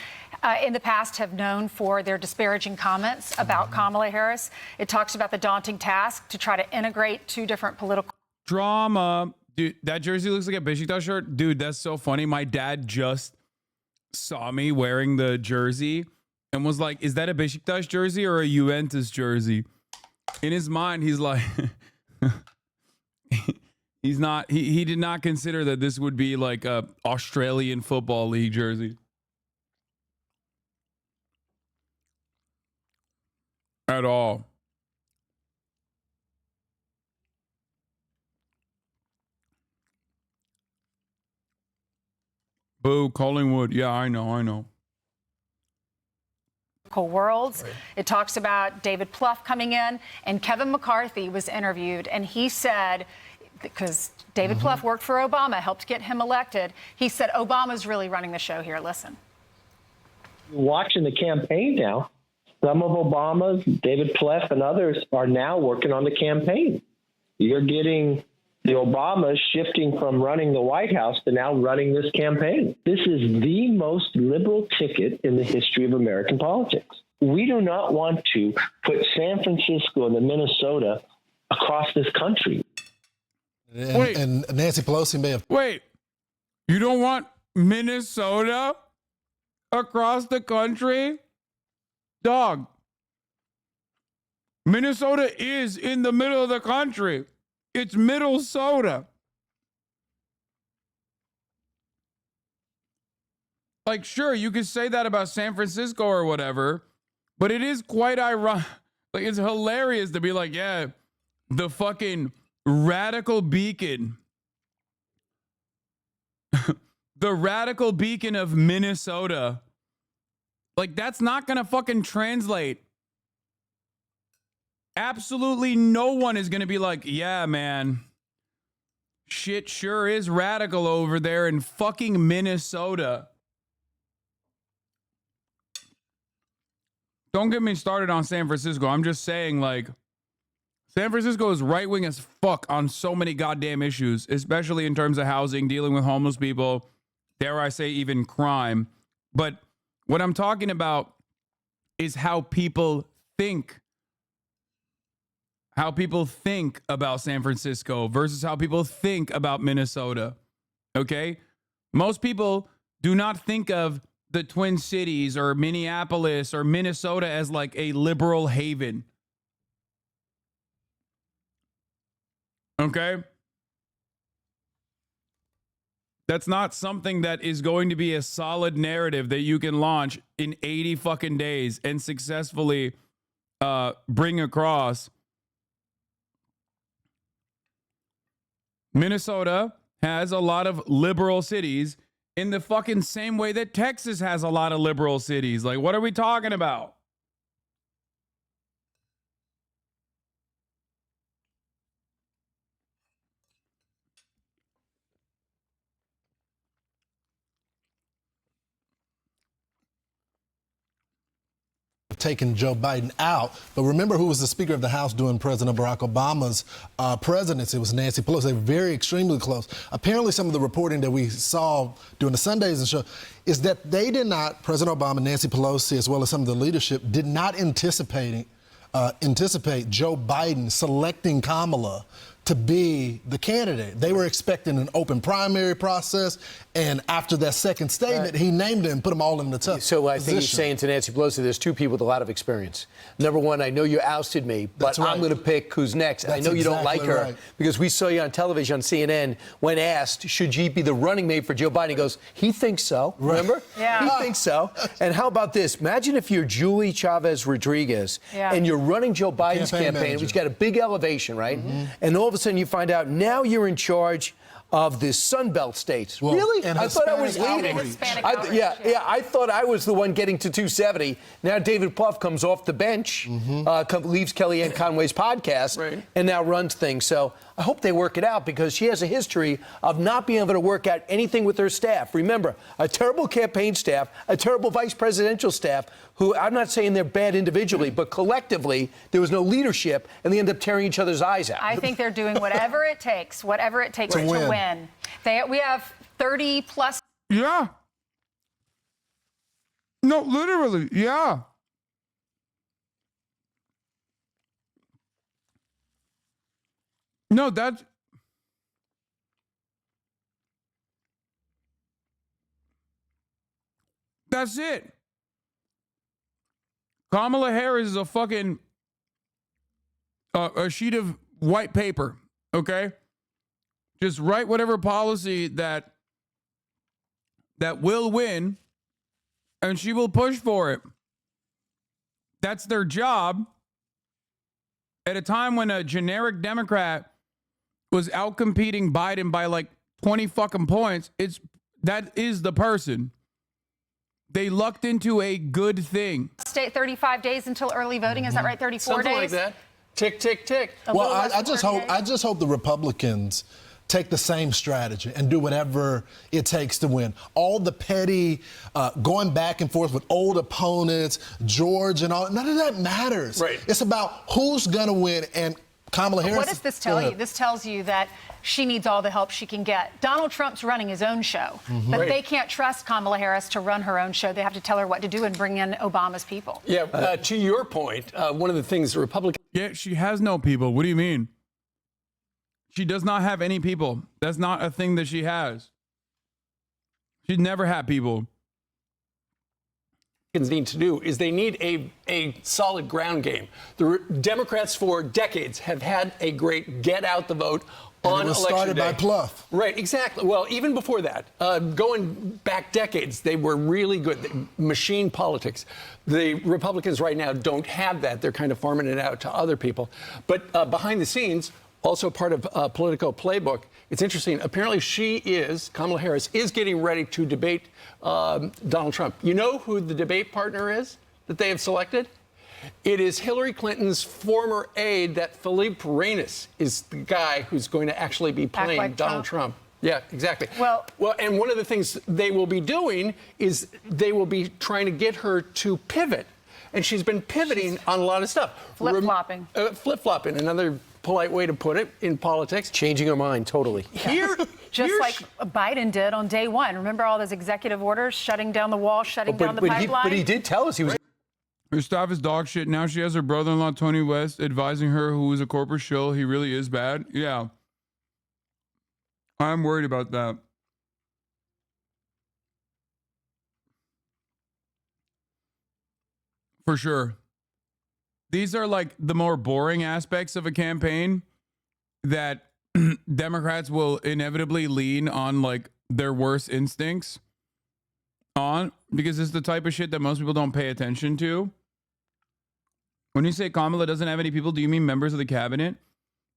in the past have known for their disparaging comments about Kamala Harris. It talks about the daunting task to try to integrate two different political Drama. Dude, that jersey looks like a Besiktas shirt. Dude, that's so funny. My dad just saw me wearing the jersey and was like, is that a Besiktas jersey or a Juventus jersey? In his mind, he's like, he did not consider that this would be like a Australian Football League jersey. At all. Boo, Collingwood. Yeah, I know. Worlds. It talks about David Plouffe coming in, and Kevin McCarthy was interviewed, and he said, because David Plouffe worked for Obama, helped get him elected, he said Obama's really running the show here. Listen. Watching the campaign now, some of Obama's, David Plouffe and others are now working on the campaign. You're getting the Obamas shifting from running the White House to now running this campaign. This is the most liberal ticket in the history of American politics. We do not want to put San Francisco and Minnesota across this country. And Nancy Pelosi may have. Wait, you don't want Minnesota across the country? Dog. Minnesota is in the middle of the country. It's Minnesota. Like, sure, you could say that about San Francisco or whatever, but it is quite ironic. Like, it's hilarious to be like, yeah, the fucking radical beacon. The radical beacon of Minnesota. Like, that's not going to fucking translate. Absolutely no one is going to be like, yeah, man, shit sure is radical over there in fucking Minnesota. Don't get me started on San Francisco. I'm just saying, like, San Francisco is right-wing as fuck on so many goddamn issues, especially in terms of housing, dealing with homeless people, dare I say even crime. But what I'm talking about is how people think. How people think about San Francisco versus how people think about Minnesota. Okay? Most people do not think of the Twin Cities or Minneapolis or Minnesota as like a liberal haven. Okay? That's not something that is going to be a solid narrative that you can launch in 80 fucking days and successfully bring across. Minnesota has a lot of liberal cities in the fucking same way that Texas has a lot of liberal cities. Like, what are we talking about? Taken Joe Biden out. But remember who was the Speaker of the House during President Barack Obama's presidency? It was Nancy Pelosi. They were very extremely close. Apparently some of the reporting that we saw during the Sundays and show is that they did not, President Obama, Nancy Pelosi, as well as some of the leadership, did not anticipate Joe Biden selecting Kamala to be the candidate. They were expecting an open primary process, and after that second statement, he named them, put them all in the tough So I position. think he's saying to Nancy Pelosi, there's two people with a lot of experience. Number one, I know you ousted me, but That's right. I'm going to pick who's next. And I That's know you don't like exactly her right. because we saw you on television on CNN when asked, should she be the running mate for Joe Biden? He goes, he thinks so. Remember? Yeah. He thinks so. And how about this? Imagine if you're Julie Chavez Rodriguez and you're running Joe Biden's Campaign campaign, manager. which got a big elevation, right? And all of a sudden you find out now you're in charge of the Sun Belt states. Well, really? and I thought I was Hispanic leading. outreach. Hispanic I, outreach, yeah, I thought I was the one getting to 270. Now David Plouffe comes off the bench, leaves Kellyanne Conway's podcast, and now runs things. So I hope they work it out because she has a history of not being able to work out anything with her staff. Remember, a terrible campaign staff, a terrible vice presidential staff, who I'm not saying they're bad individually, but collectively there was no leadership, and they end up tearing each other's eyes out. I think they're doing whatever it takes to win. We have 30 plus. Yeah. No, literally, yeah. No, that's That's it. Kamala Harris is a fucking a sheet of white paper, okay? Just write whatever policy that will win, and she will push for it. That's their job. At a time when a generic Democrat was outcompeting Biden by like 20 fucking points, that is the person. They lucked into a good thing. State 35 days until early voting. Is that right? 34 Something days? like that. Tick, tick, tick. Well, I just hope the Republicans take the same strategy and do whatever it takes to win. All the petty going back and forth with old opponents, George and all, none of that matters. Right. It's about who's going to win, and Kamala Harris. What does this tell you? This tells you that she needs all the help she can get. Donald Trump's running his own show, but Right. they can't trust Kamala Harris to run her own show. They have to tell her what to do and bring in Obama's people. Yeah, to your point, one of the things the Republicans... Yeah, she has no people. What do you mean? She does not have any people. That's not a thing that she has. She's never had people. Need to do is they need a solid ground game. The Democrats for decades have had a great get out the vote on it was election started day. by Pluff. Right, exactly. Well, even before that, going back decades, they were really good. Machine politics. The Republicans right now don't have that. They're kind of farming it out to other people. But behind the scenes, also part of Politico Playbook, it's interesting. Apparently Kamala Harris is getting ready to debate Donald Trump. You know who the debate partner is that they have selected? It is Hillary Clinton's former aide, that Philippe Reines is the guy who's going to actually be playing like Donald Trump. Yeah, exactly. Well, and one of the things they will be doing is they will be trying to get her to pivot. And she's been pivoting on a lot of stuff. Flip-flopping. Flip-flopping, another polite way to put it in politics. Changing her mind, totally. Just like Biden did on day one. Remember all those executive orders, shutting down the wall, shutting down the pipeline? But he did tell us he was... Her staff is dog shit. Now she has her brother-in-law, Tony West, advising her, who is a corporate shill. He really is bad. Yeah. I'm worried about that. For sure. These are like the more boring aspects of a campaign that Democrats will inevitably lean on like their worst instincts on, because it's the type of shit that most people don't pay attention to. When you say Kamala doesn't have any people, do you mean members of the cabinet?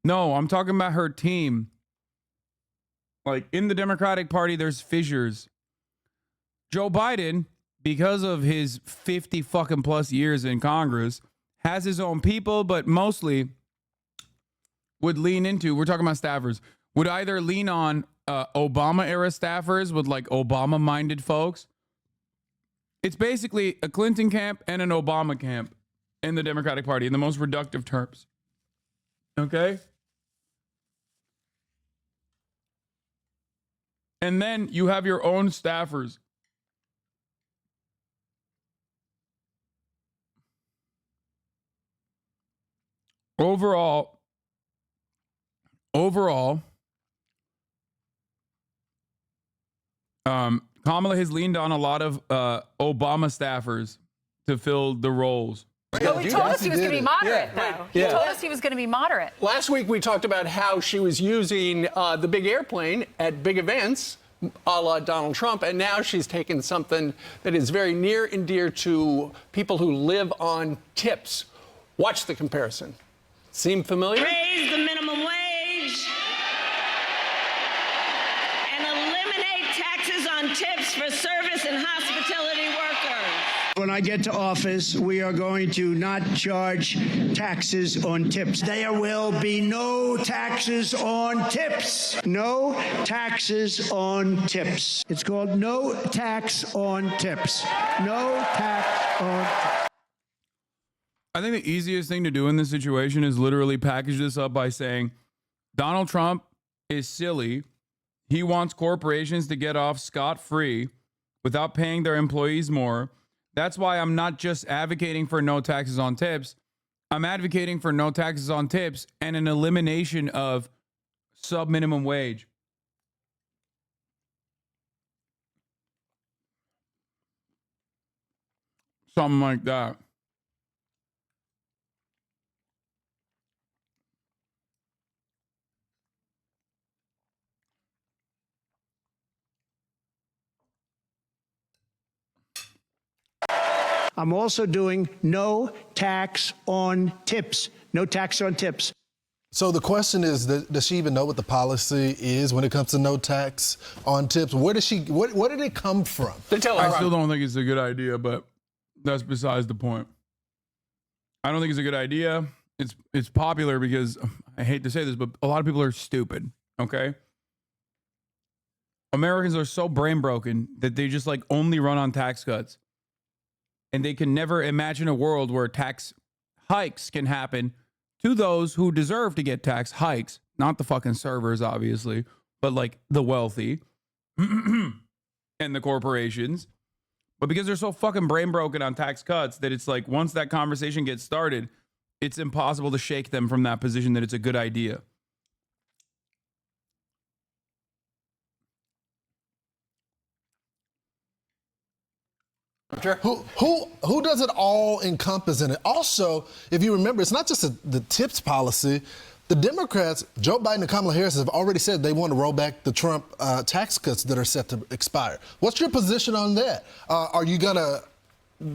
No, I'm talking about her team. Like in the Democratic Party, there's fissures. Joe Biden, because of his 50 fucking plus years in Congress, has his own people, but mostly would lean into, we're talking about staffers, would either lean on Obama era staffers with like Obama minded folks. It's basically a Clinton camp and an Obama camp in the Democratic Party in the most reductive terms. Okay? And then you have your own staffers. Overall, Kamala has leaned on a lot of Obama staffers to fill the roles. Well, he told us he was going to be moderate, though. He told us he was going to be moderate. Last week, we talked about how she was using the big airplane at big events, a la Donald Trump, and now she's taken something that is very near and dear to people who live on tips. Watch the comparison. Seem familiar? Raise the minimum wage and eliminate taxes on tips for service and hospitality workers. When I get to office, we are going to not charge taxes on tips. There will be no taxes on tips. No taxes on tips. It's called no tax on tips. No tax on tips. I think the easiest thing to do in this situation is literally package this up by saying Donald Trump is silly. He wants corporations to get off scot-free without paying their employees more. That's why I'm not just advocating for no taxes on tips. I'm advocating for no taxes on tips and an elimination of sub-minimum wage. Something like that. I'm also doing no tax on tips. No tax on tips. So the question is, does she even know what the policy is when it comes to no tax on tips? Where did where did it come from? I still don't think it's a good idea, but that's besides the point. I don't think it's a good idea. It's popular because, I hate to say this, but a lot of people are stupid, okay? Americans are so brain broken that they just like only run on tax cuts. And they can never imagine a world where tax hikes can happen to those who deserve to get tax hikes. Not the fucking servers, obviously, but like the wealthy and the corporations. But because they're so fucking brain broken on tax cuts that it's like once that conversation gets started, it's impossible to shake them from that position that it's a good idea. Sure. Who does it all encompass in it? Also, if you remember, it's not just the tips policy. The Democrats, Joe Biden and Kamala Harris, have already said they want to roll back the Trump tax cuts that are set to expire. What's your position on that? Are you going to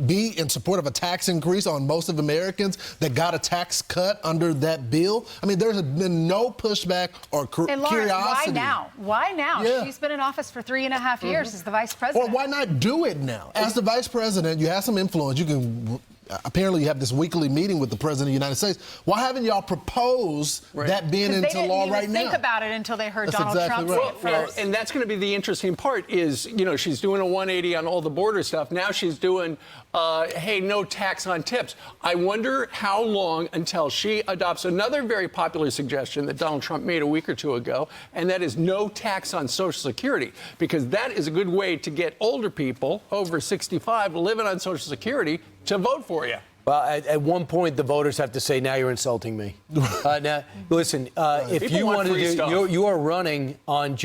be in support of a tax increase on most of Americans that got a tax cut under that bill? I mean, there's been no pushback or And Lauren, curiosity. why now? Why now? Yeah. She's been in office for 3.5 years as the vice president. Or why not do it now? As the vice president, you have some influence. You can. Apparently, you have this weekly meeting with the president of the United States. Why haven't y'all proposed that being into law right now? They didn't think about it until they heard That's Donald exactly Trump say right. it Well, first. and that's going to be the interesting part is, you know, she's doing a 180 on all the border stuff. Now she's doing, hey, no tax on tips. I wonder how long until she adopts another very popular suggestion that Donald Trump made a week or two ago, and that is no tax on Social Security, because that is a good way to get older people over 65 living on Social Security to vote for you. Well, at one point, the voters have to say, now you're insulting me. Now, listen, if People you want wanted free to, stuff. you are running on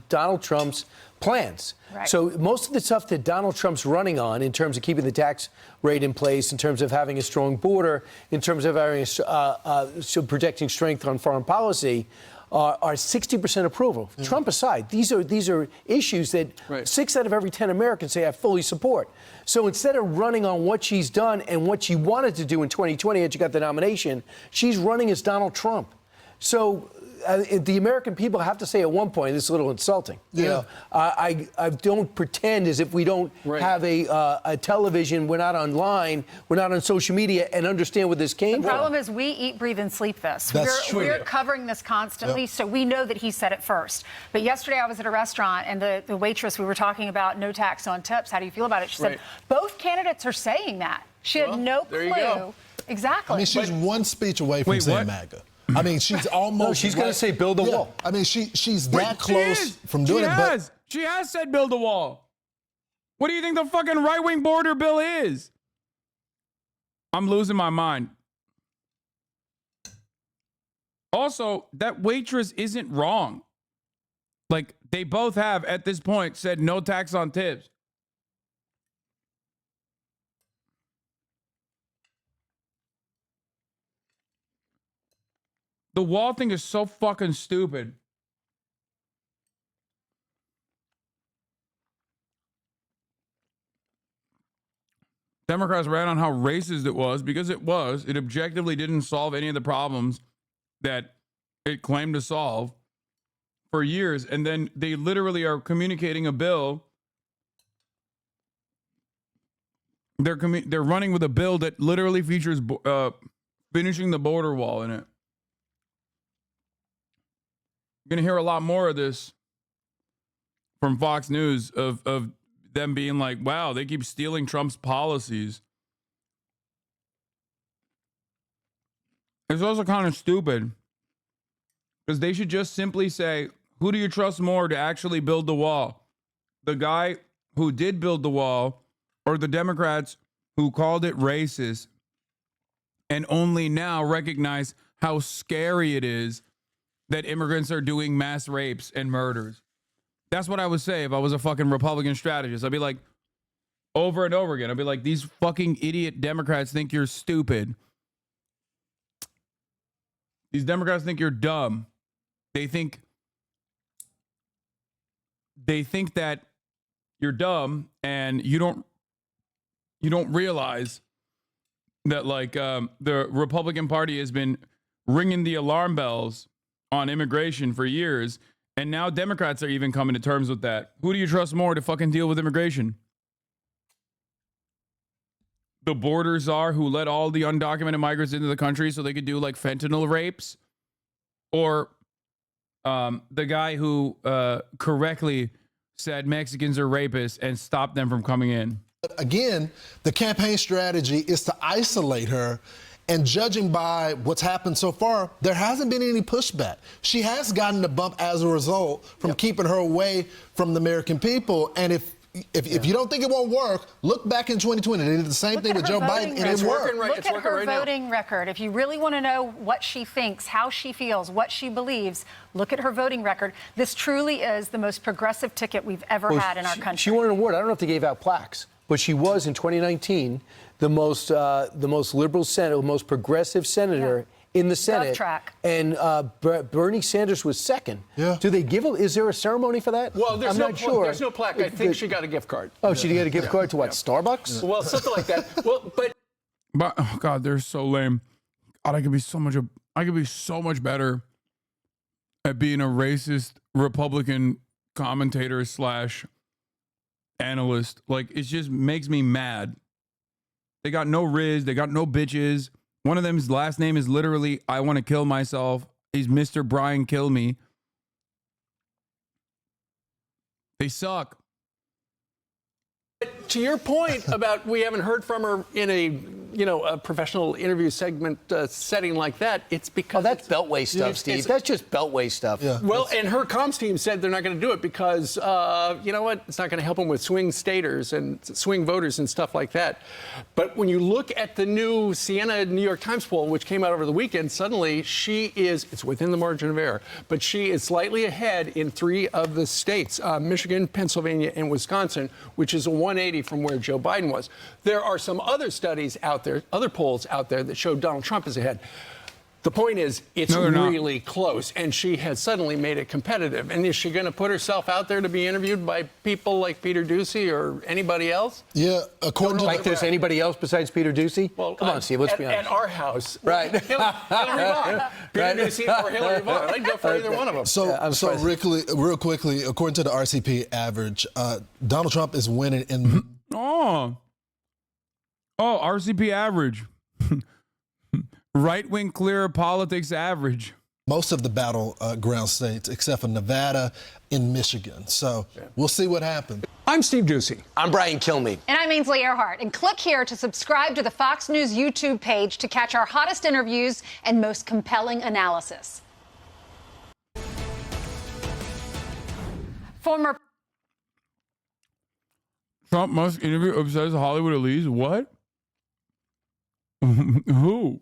Donald Trump's plans. Right. So most of the stuff that Donald Trump's running on in terms of keeping the tax rate in place, in terms of having a strong border, in terms of having so protecting strength on foreign policy, are 60% approval. Trump aside, these are issues that 6 out of every 10 Americans say I fully support. So instead of running on what she's done and what she wanted to do in 2020 as she got the nomination, she's running as Donald Trump. So the American people have to say at one point, this is a little insulting. You know, I don't pretend as if we don't have a television, we're not online, we're not on social media and understand where this came The from. problem is we eat, breathe, and sleep this. That's true. We're covering this constantly, so we know that he said it first. But yesterday I was at a restaurant, and the waitress, we were talking about no tax on tips. How do you feel about it? She said, both candidates are saying that. She had no clue. there you go. Exactly. I mean, she's one speech away from saying MAGA. I mean, she's almost. No, she's going to say build a wall. I mean, she's that close from doing it. But She has said build a wall. What do you think the fucking right-wing border bill is? I'm losing my mind. Also, that waitress isn't wrong. Like, they both have, at this point, said no tax on tips. The wall thing is so fucking stupid. Democrats ran on how racist it was because it was. It objectively didn't solve any of the problems that it claimed to solve for years. And then they literally are communicating a bill. They're running with a bill that literally features finishing the border wall in it. You're going to hear a lot more of this from Fox News of them being like, wow, they keep stealing Trump's policies. It's also kind of stupid because they should just simply say, who do you trust more to actually build the wall? The guy who did build the wall or the Democrats who called it racist and only now recognize how scary it is that immigrants are doing mass rapes and murders. That's what I would say if I was a fucking Republican strategist. I'd be like, over and over again. I'll be like, these fucking idiot Democrats think you're stupid. These Democrats think you're dumb. They think that you're dumb and you don't realize that like the Republican Party has been ringing the alarm bells on immigration for years, and now Democrats are even coming to terms with that. Who do you trust more to fucking deal with immigration? The border czar who let all the undocumented migrants into the country so they could do like fentanyl rapes, or the guy who correctly said Mexicans are rapists and stopped them from coming in? Again, the campaign strategy is to isolate her, and judging by what's happened so far, there hasn't been any pushback. She has gotten a bump as a result from keeping her away from the American people. And if you don't think it won't work, look back in 2020. They did the same thing with Joe Biden, and it worked. Look at her voting record. If you really want to know what she thinks, how she feels, what she believes, look at her voting record. This truly is the most progressive ticket we've ever had in our country. She won an award. I don't know if they gave out plaques, but she was in 2019 the most liberal senator, most progressive senator in the Senate. Track. And Bernie Sanders was second. Yeah. Do they give? Is there a ceremony for that? Well, I'm not sure. There's no plaque. I think she got a gift card. Oh, she got a gift card to what? Starbucks? Well, something like that. Well, But oh God, they're so lame. God, I could be so much better at being a racist Republican commentator / analyst. Like, it just makes me mad. They got no riz. They got no bitches. One of them's last name is literally, I want to kill myself. He's Mr. Brian Kill Me. They suck. to your point about we haven't heard from her in a professional interview segment setting like that, it's because that's Beltway stuff, Steve. That's just Beltway stuff. Yeah. Well, and her comms team said they're not going to do it because you know what? It's not going to help them with swing staters and swing voters and stuff like that. But when you look at the new Siena New York Times poll, which came out over the weekend, suddenly it's within the margin of error, but she is slightly ahead in 3 of the states, Michigan, Pennsylvania, and Wisconsin, which is a 180 from where Joe Biden was. There are some other studies out there, other polls out there that show Donald Trump is ahead. The point is, it's really close, and she has suddenly made it competitive. And is she going to put herself out there to be interviewed by people like Peter Doocy or anybody else? Yeah, according to like there's anybody else besides Peter Doocy? Well, come on, Steve, let's be honest. At our house, right? Hillary Vaughn, Peter Doocy or Hillary Vaughn. I'd go for either one of them. So real quickly, according to the RCP average, Donald Trump is winning in. Oh, RCP average. Right-wing clear politics average. Most of the battleground states, except for Nevada and Michigan. So we'll see what happens. I'm Steve Doocy. I'm Brian Kilmeade. And I'm Ainsley Earhart. And click here to subscribe to the Fox News YouTube page to catch our hottest interviews and most compelling analysis. Former Trump must interview obsessed Hollywood elites. What? Who?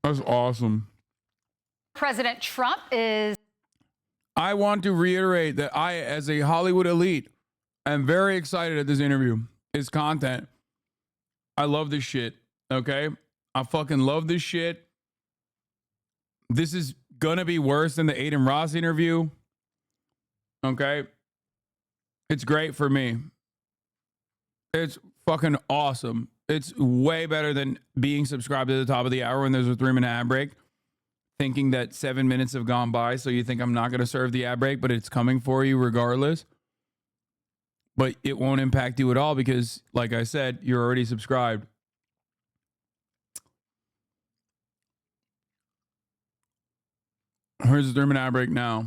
That's awesome. President Trump is. I want to reiterate that I, as a Hollywood elite, am very excited at this interview. His content. I love this shit. Okay? I fucking love this shit. This is gonna be worse than the Aiden Ross interview. Okay? It's great for me. It's fucking awesome. It's way better than being subscribed to the top of the hour when there's a 3-minute ad break, thinking that 7 minutes have gone by, so you think I'm not going to serve the ad break, but it's coming for you regardless. But it won't impact you at all because, like I said, you're already subscribed. Here's the 3-minute ad break now.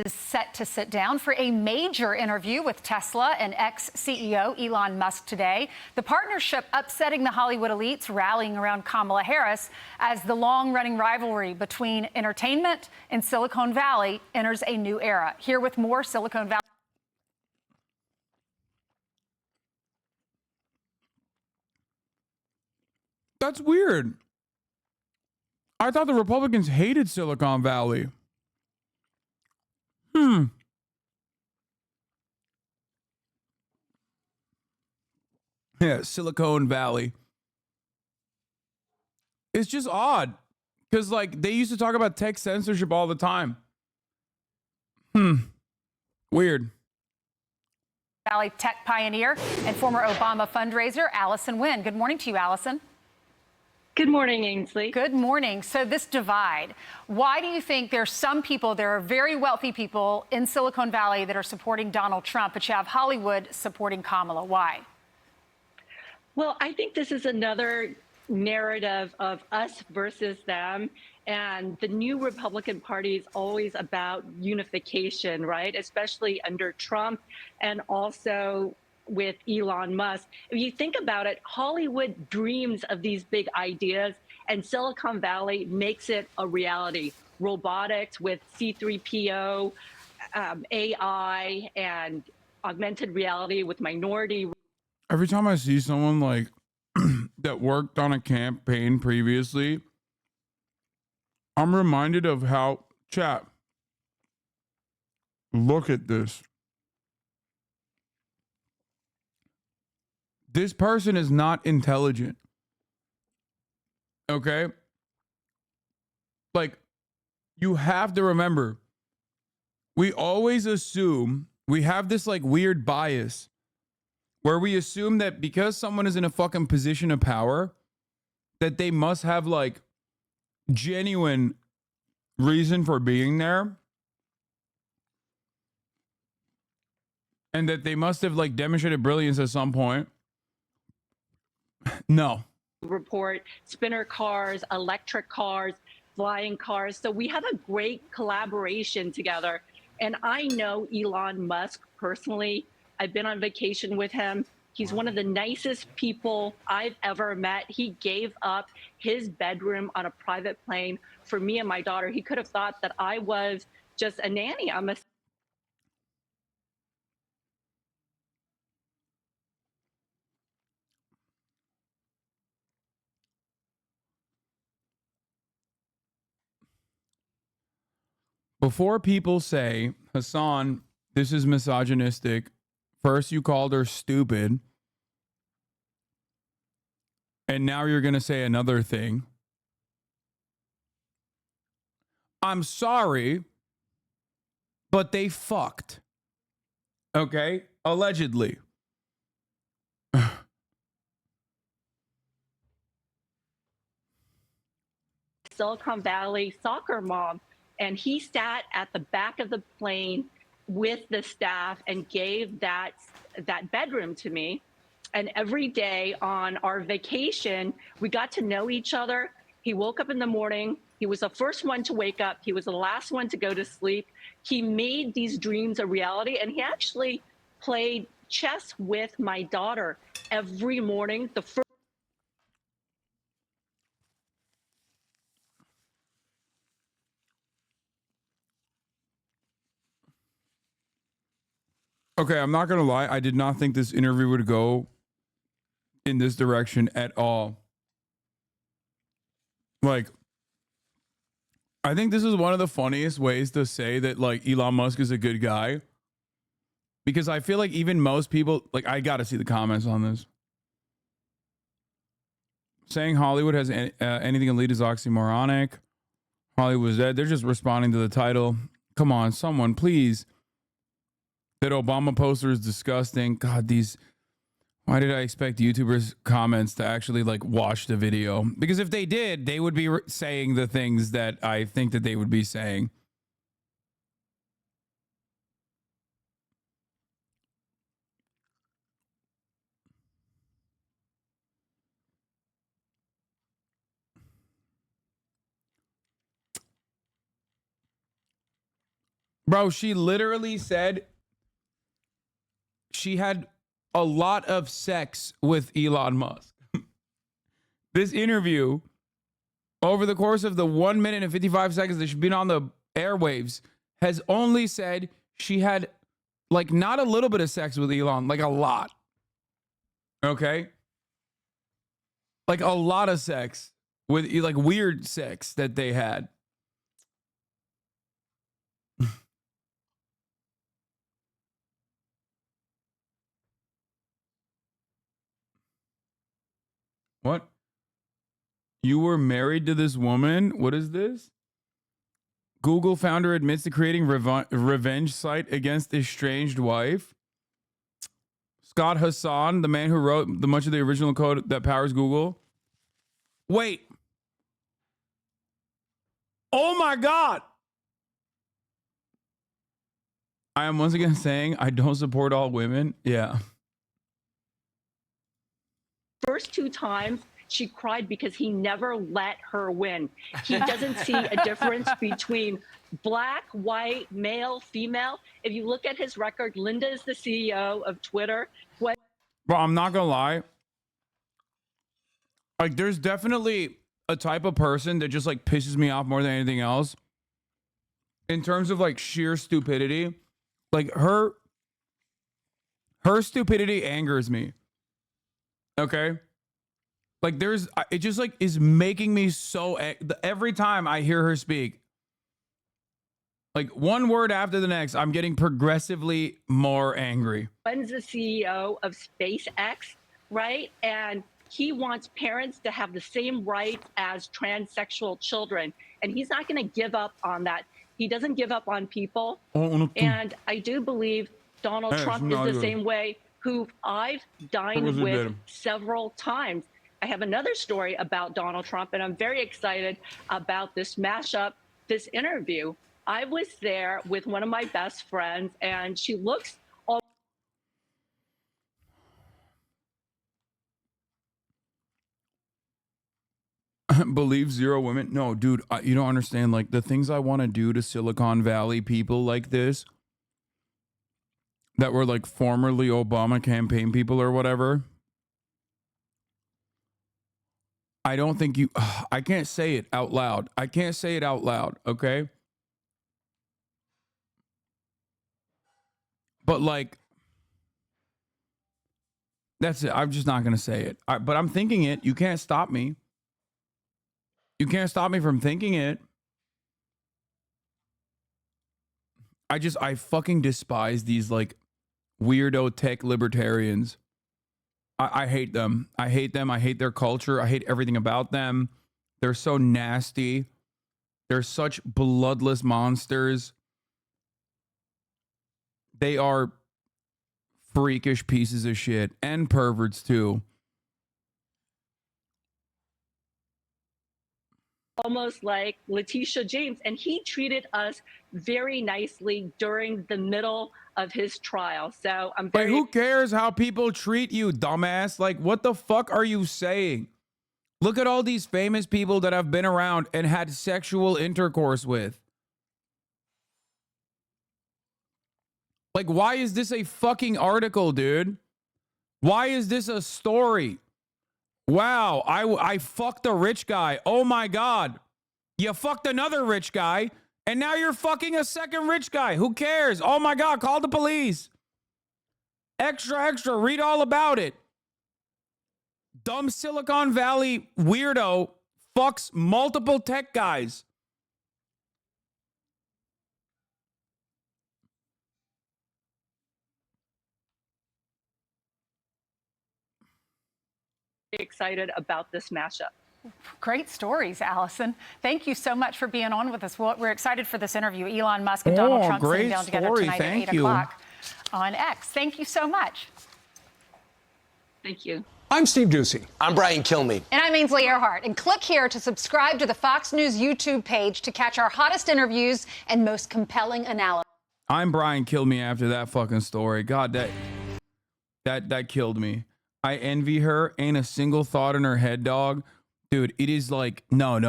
Is set to sit down for a major interview with Tesla and ex-CEO Elon Musk today. The partnership upsetting the Hollywood elites, rallying around Kamala Harris as the long-running rivalry between entertainment and Silicon Valley enters a new era. Here with more Silicon Valley. That's weird. I thought the Republicans hated Silicon Valley. Yeah, Silicon Valley. It's just odd because, like, they used to talk about tech censorship all the time. Weird. Valley tech pioneer and former Obama fundraiser, Allison Wynn. Good morning to you, Allison. Good morning, Ainsley. Good morning. So this divide, why do you think there's some people, there are very wealthy people in Silicon Valley that are supporting Donald Trump, but you have Hollywood supporting Kamala? Why? Well, I think this is another narrative of us versus them. And the new Republican Party is always about unification, right? Especially under Trump and also with Elon Musk. If you think about it, Hollywood dreams of these big ideas and Silicon Valley makes it a reality. Robotics with C3PO, AI, and augmented reality with minority. Every time I see someone like that worked on a campaign previously, I'm reminded of how, chat, look at this. This person is not intelligent. Okay? Like, you have to remember, we always assume, we have this like weird bias where we assume that because someone is in a fucking position of power, that they must have like genuine reason for being there. And that they must have like demonstrated brilliance at some point. No. Report spinner cars, electric cars, flying cars. So we have a great collaboration together. And I know Elon Musk personally. I've been on vacation with him. He's one of the nicest people I've ever met. He gave up his bedroom on a private plane for me and my daughter. He could have thought that I was just a nanny. I'm a Before people say, Hasan, this is misogynistic, first you called her stupid, and now you're going to say another thing. I'm sorry, but they fucked. Okay? Allegedly. Silicon Valley soccer mom. And he sat at the back of the plane with the staff and gave that bedroom to me. And every day on our vacation, we got to know each other. He woke up in the morning. He was the first one to wake up. He was the last one to go to sleep. He made these dreams a reality. And he actually played chess with my daughter every morning. The first Okay, I'm not going to lie. I did not think this interview would go in this direction at all. Like, I think this is one of the funniest ways to say that, like, Elon Musk is a good guy. Because I feel like even most people, like, I got to see the comments on this. Saying Hollywood has anything elite is oxymoronic. Hollywood's dead. They're just responding to the title. Come on, someone, please. That Obama poster is disgusting. God, why did I expect YouTubers' comments to actually like watch the video? Because if they did, they would be saying the things that I think that they would be saying. Bro, she literally said she had a lot of sex with Elon Musk. This interview, over the course of the 1 minute and 55 seconds that she's been on the airwaves, has only said she had like not a little bit of sex with Elon, like a lot. Okay? Like a lot of sex with like weird sex that they had. What? You were married to this woman? What is this? Google founder admits to creating revenge site against estranged wife. Scott Hasan, the man who wrote much of the original code that powers Google. Wait. Oh my God. I am once again saying I don't support all women. Yeah. First 2 times, she cried because he never let her win. He doesn't see a difference between black, white, male, female. If you look at his record, Linda is the CEO of Twitter. Bro, I'm not gonna lie. Like, there's definitely a type of person that just like pisses me off more than anything else. In terms of like sheer stupidity, like her stupidity angers me. Okay. Like it just like is making me so, every time I hear her speak, like one word after the next, I'm getting progressively more angry. Ben's the CEO of SpaceX, right? And he wants parents to have the same rights as transsexual children. And he's not going to give up on that. He doesn't give up on people. And I do believe Donald Trump is the same way, who I've dined with several times. I have another story about Donald Trump, and I'm very excited about this mashup, this interview. I was there with one of my best friends, and she looks all Believe zero women. No, dude, you don't understand. Like the things I want to do to Silicon Valley people like this that were like formerly Obama campaign people or whatever. I don't think you, I can't say it out loud. I can't say it out loud. Okay. But like, that's it. I'm just not going to say it. But I'm thinking it. You can't stop me. You can't stop me from thinking it. I fucking despise these like weirdo tech libertarians. I hate them. I hate them. I hate their culture. I hate everything about them. They're so nasty. They're such bloodless monsters. They are freakish pieces of shit and perverts too. almost like Letitia James, and he treated us very nicely during the middle of his trial. So I'm very. But who cares how people treat you, dumbass? Like, what the fuck are you saying? Look at all these famous people that I've been around and had sexual intercourse with. Like, why is this a fucking article, dude? Why is this a story? Wow, I fucked a rich guy. Oh my God. You fucked another rich guy, and now you're fucking a second rich guy. Who cares? Oh my God, call the police. Extra, extra, read all about it. Dumb Silicon Valley weirdo fucks multiple tech guys. Excited about this mashup. Great stories, Allison. Thank you so much for being on with us. We're excited for this interview. Elon Musk and Donald Trump sitting down together tonight at 8 o'clock on X. Thank you so much. Thank you. I'm Steve Doocy. I'm Brian Kilmeade. And I'm Ainsley Earhart. And click here to subscribe to the Fox News YouTube page to catch our hottest interviews and most compelling analysis. I'm Brian Kilmeade after that fucking story. God, that killed me. I envy her. Ain't a single thought in her head, dog. Dude, it is like, no.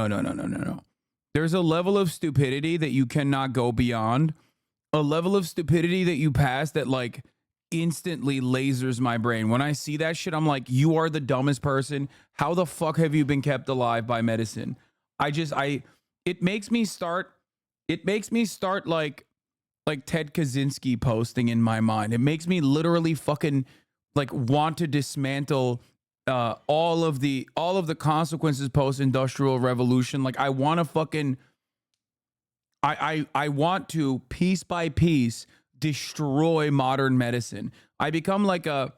There's a level of stupidity that you cannot go beyond. A level of stupidity that you pass that like instantly lasers my brain. When I see that shit, I'm like, you are the dumbest person. How the fuck have you been kept alive by medicine? It makes me start like Ted Kaczynski posting in my mind. It makes me literally fucking like want to dismantle all of the consequences post-industrial revolution. Like I want to fucking I want to piece by piece destroy modern medicine. I become like a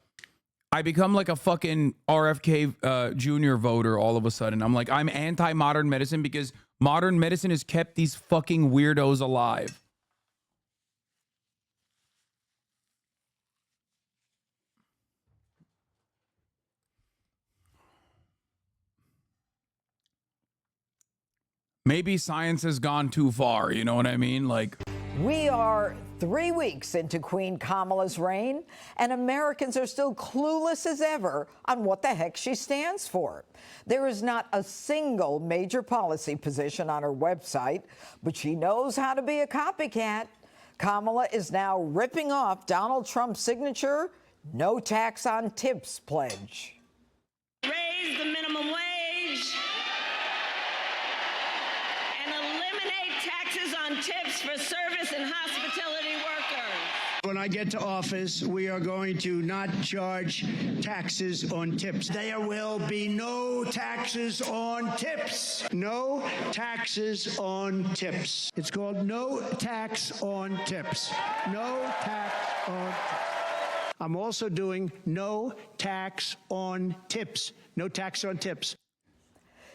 I become like a fucking RFK Jr. voter all of a sudden. I'm like, I'm anti-modern medicine because modern medicine has kept these fucking weirdos alive. Maybe science has gone too far, you know what I mean? Like, we are 3 weeks into Queen Kamala's reign, and Americans are still clueless as ever on what the heck she stands for. There is not a single major policy position on her website, but she knows how to be a copycat. Kamala is now ripping off Donald Trump's signature, no tax on tips pledge. Raise the minimum wage and eliminate taxes on tips for service and hospitality workers. When I get to office, we are going to not charge taxes on tips. There will be no taxes on tips. No taxes on tips. It's called no tax on tips. No tax on tips. I'm also doing no tax on tips. No tax on tips.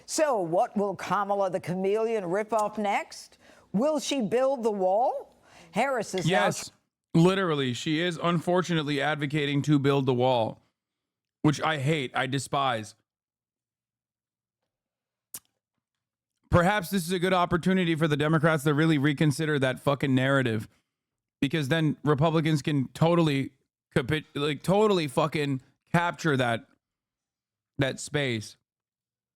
So what will Kamala the chameleon rip off next? Will she build the wall? Harris is yes, literally. She is unfortunately advocating to build the wall, which I hate. I despise. Perhaps this is a good opportunity for the Democrats to really reconsider that fucking narrative, because then Republicans can totally fucking capture that space.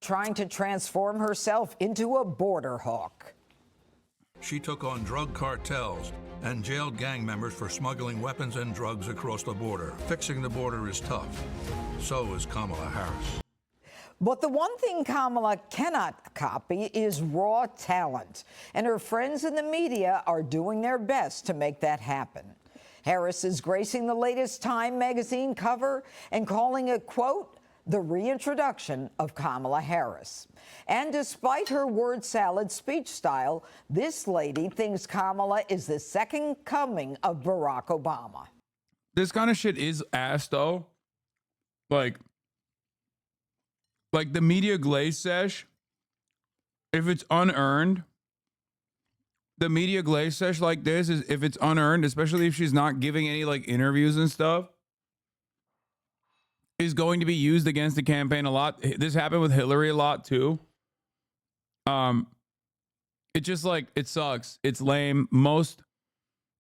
Trying to transform herself into a border hawk. She took on drug cartels and jailed gang members for smuggling weapons and drugs across the border. Fixing the border is tough. So is Kamala Harris. But the one thing Kamala cannot copy is raw talent, and her friends in the media are doing their best to make that happen. Harris is gracing the latest Time magazine cover and calling it, quote, the reintroduction of Kamala Harris. And despite her word salad speech style, this lady thinks Kamala is the second coming of Barack Obama. This kind of shit is ass, though. Like the media glaze sesh, if it's unearned, the media glaze sesh like this is, if it's unearned, especially if she's not giving any like interviews and stuff, is going to be used against the campaign a lot. This happened with Hillary a lot too. It just like, it sucks. It's lame. Most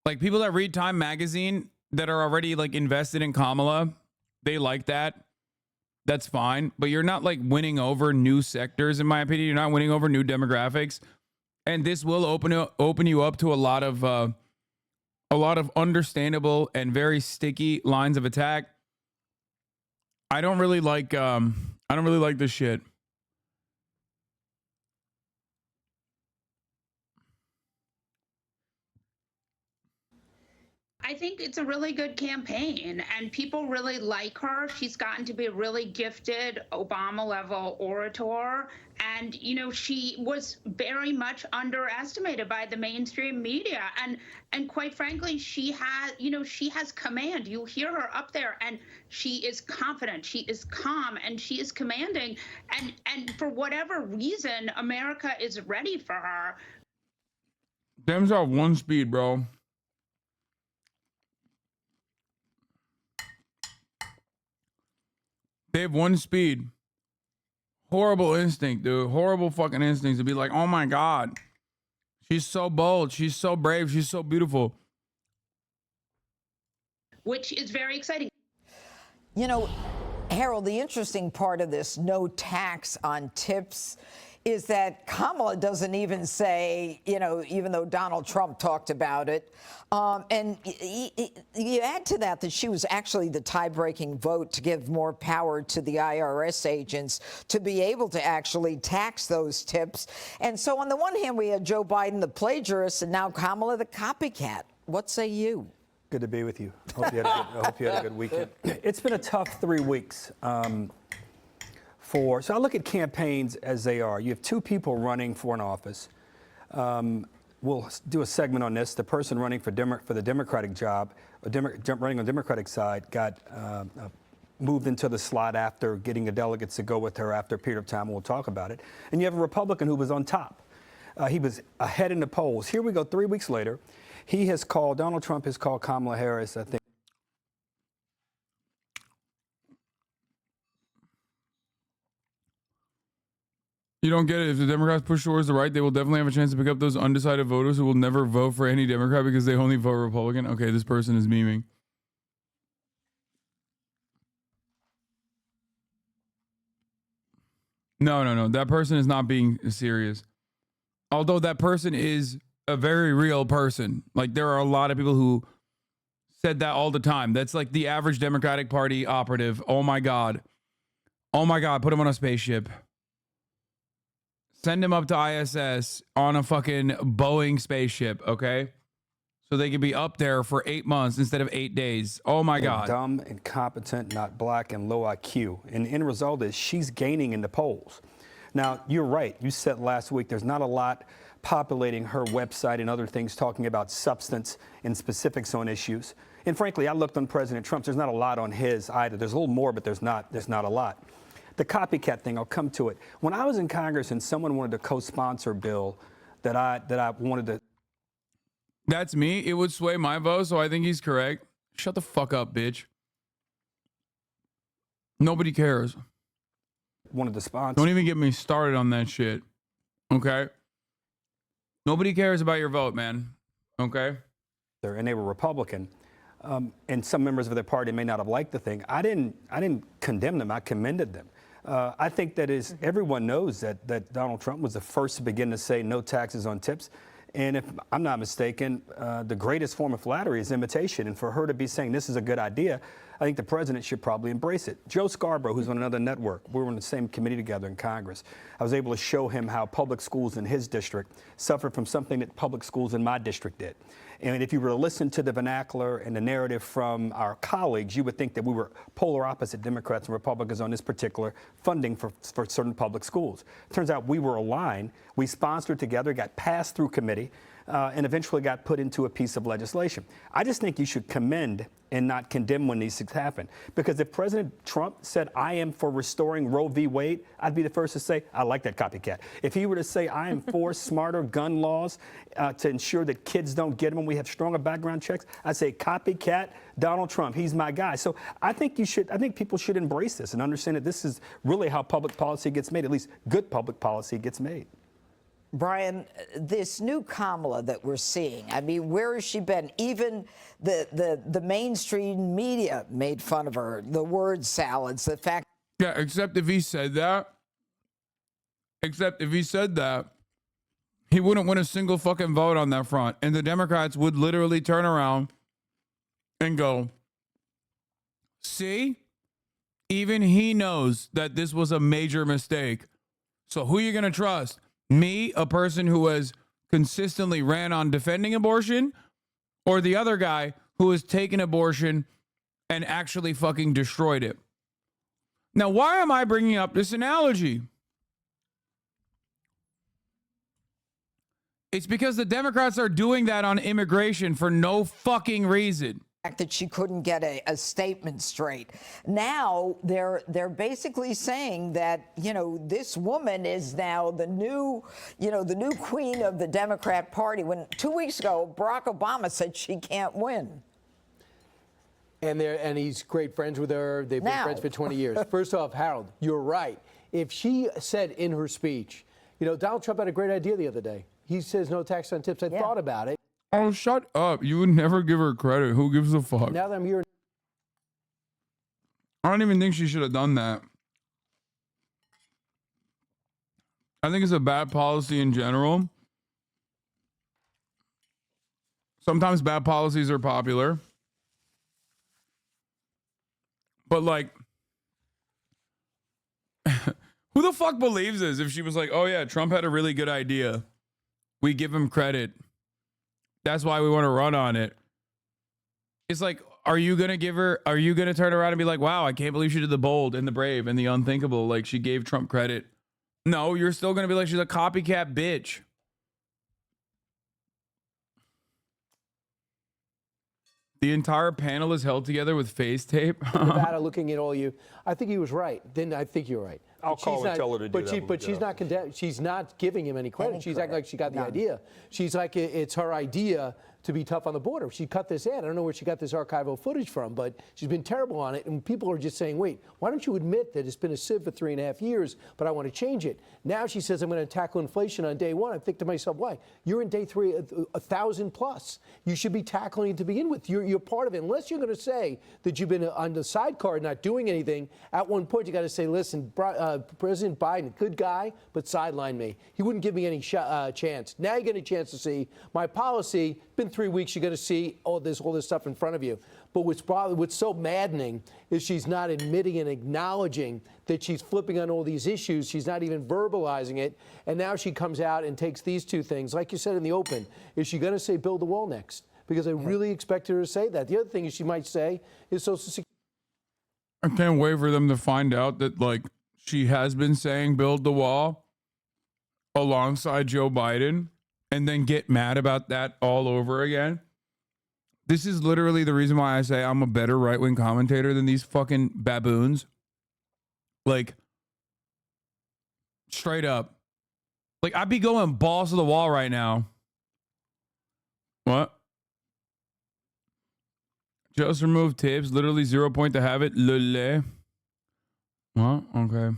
like people that read Time magazine that are already like invested in Kamala, they like that. That's fine. But you're not like winning over new sectors, in my opinion. You're not winning over new demographics. And this will open you up to a lot of understandable and very sticky lines of attack. I don't really like this shit. I think it's a really good campaign, and people really like her. She's gotten to be a really gifted Obama-level orator, and you know, she was very much underestimated by the mainstream media, and quite frankly, she has command. You hear her up there, and she is confident, she is calm, and she is commanding, and for whatever reason, America is ready for her. Dems are one speed, bro. They have one speed. Horrible instinct, dude. Horrible fucking instinct to be like, oh my God. She's so bold. She's so brave. She's so beautiful. Which is very exciting. You know, Harold, the interesting part of this no tax on tips is that Kamala doesn't even say, you know, even though Donald Trump talked about it. And you add to that she was actually the tie-breaking vote to give more power to the IRS agents to be able to actually tax those tips. And so on the one hand, we had Joe Biden, the plagiarist, and now Kamala, the copycat. What say you? Good to be with you. Hope you had a good weekend. It's been a tough 3 weeks. So I look at campaigns as they are. You have two people running for an office. We'll do a segment on this. The person running for the Democratic job, running on the Democratic side, got moved into the slot after getting the delegates to go with her after a period of time. We'll talk about it. And you have a Republican who was on top. He was ahead in the polls. Here we go, 3 weeks later. Donald Trump has called Kamala Harris, I think. You don't get it. If the Democrats push towards the right, they will definitely have a chance to pick up those undecided voters who will never vote for any Democrat because they only vote Republican. Okay, this person is memeing. No. That person is not being serious. Although that person is a very real person. Like, there are a lot of people who said that all the time. That's like the average Democratic Party operative. Oh my God. Put him on a spaceship. Send him up to ISS on a fucking Boeing spaceship, okay? So they can be up there for 8 months instead of 8 days. Oh my God. Dumb, incompetent, not black, and low IQ. And the end result is she's gaining in the polls. Now, you're right. You said last week there's not a lot populating her website and other things talking about substance and specifics on issues. And frankly, I looked on President Trump. There's not a lot on his either. There's a little more, but there's not a lot. The copycat thing, I'll come to it. When I was in Congress and someone wanted to co-sponsor a bill that I wanted to... That's me. It would sway my vote, so I think he's correct. Shut the fuck up, bitch. Nobody cares. Wanted to sponsor. Don't even get me started on that shit. Okay? Nobody cares about your vote, man. Okay? And they were Republican. And some members of their party may not have liked the thing. I didn't condemn them. I commended them. I think that everyone knows that Donald Trump was the first to begin to say no taxes on tips. And if I'm not mistaken, the greatest form of flattery is imitation. And for her to be saying this is a good idea, I think the president should probably embrace it. Joe Scarborough, who's on another network, we were on the same committee together in Congress. I was able to show him how public schools in his district suffered from something that public schools in my district did. And if you were to listen to the vernacular and the narrative from our colleagues, you would think that we were polar opposite Democrats and Republicans on this particular funding for certain public schools. Turns out we were aligned. We sponsored together, got passed through committee, and eventually got put into a piece of legislation. I just think you should commend and not condemn when these things happen. Because if President Trump said, I am for restoring Roe v. Wade, I'd be the first to say, I like that copycat. If he were to say, I am for smarter gun laws to ensure that kids don't get them when we have stronger background checks, I'd say, copycat Donald Trump. He's my guy. So I think people should embrace this and understand that this is really how public policy gets made, at least good public policy gets made. Brian, this new Kamala that we're seeing, I mean, where has she been? Even the mainstream media made fun of her, the word salads, the fact. Yeah, except if he said that, he wouldn't win a single fucking vote on that front. And the Democrats would literally turn around and go, see, even he knows that this was a major mistake. So who are you going to trust? Me, a person who has consistently ran on defending abortion, or the other guy who has taken abortion and actually fucking destroyed it? Now, why am I bringing up this analogy? It's because the Democrats are doing that on immigration for no fucking reason. That she couldn't get a statement straight. Now they're basically saying that, you know, this woman is now the new queen of the Democrat Party, when 2 weeks ago Barack Obama said she can't win. And he's great friends with her. They've been friends for 20 years. First off, Harold, you're right. If she said in her speech, you know, Donald Trump had a great idea the other day. He says no tax on tips. I thought about it. Oh, shut up. You would never give her credit. Who gives a fuck? Now that I'm here. I don't even think she should have done that. I think it's a bad policy in general. Sometimes bad policies are popular. But like, who the fuck believes this? If she was like, oh yeah, Trump had a really good idea, we give him credit. That's why we want to run on it. It's like, are you going to turn around and be like, wow, I can't believe she did the bold and the brave and the unthinkable. Like, she gave Trump credit. No, you're still going to be like, she's a copycat bitch. The entire panel is held together with face tape. Nevada looking at all you. I think he was right. Then I think you're right. I'll call and tell her to do that. But she's not condemned. She's not giving him any credit. She's acting like she got the idea. She's like it's her idea to be tough on the border. She cut this ad. I don't know where she got this archival footage from, but she's been terrible on it. And people are just saying, wait, why don't you admit that it's been a sieve for 3.5 years, but I want to change it? Now she says, I'm going to tackle inflation on day one. I think to myself, why? You're in day 3, 1,000 plus. You should be tackling it to begin with. You're part of it. Unless you're going to say that you've been on the sidecar not doing anything, at one point you got to say, listen, President Biden, good guy, but sideline me. He wouldn't give me any chance. Now you get a chance to see my policy. Been 3 weeks, you're going to see all this stuff in front of you. But what's so maddening is she's not admitting and acknowledging that she's flipping on all these issues. She's not even verbalizing it. And now she comes out and takes these two things. Like you said in the open, is she going to say build the wall next? Because I really expect her to say that. The other thing she might say is Social Security. I can't wait for them to find out that, like, she has been saying build the wall alongside Joe Biden and then get mad about that all over again. This is literally the reason why I say I'm a better right-wing commentator than these fucking baboons. Like, straight up. Like, I'd be going balls to the wall right now. What? Just remove tips. Literally 0 point to have it. Lule. What? Okay.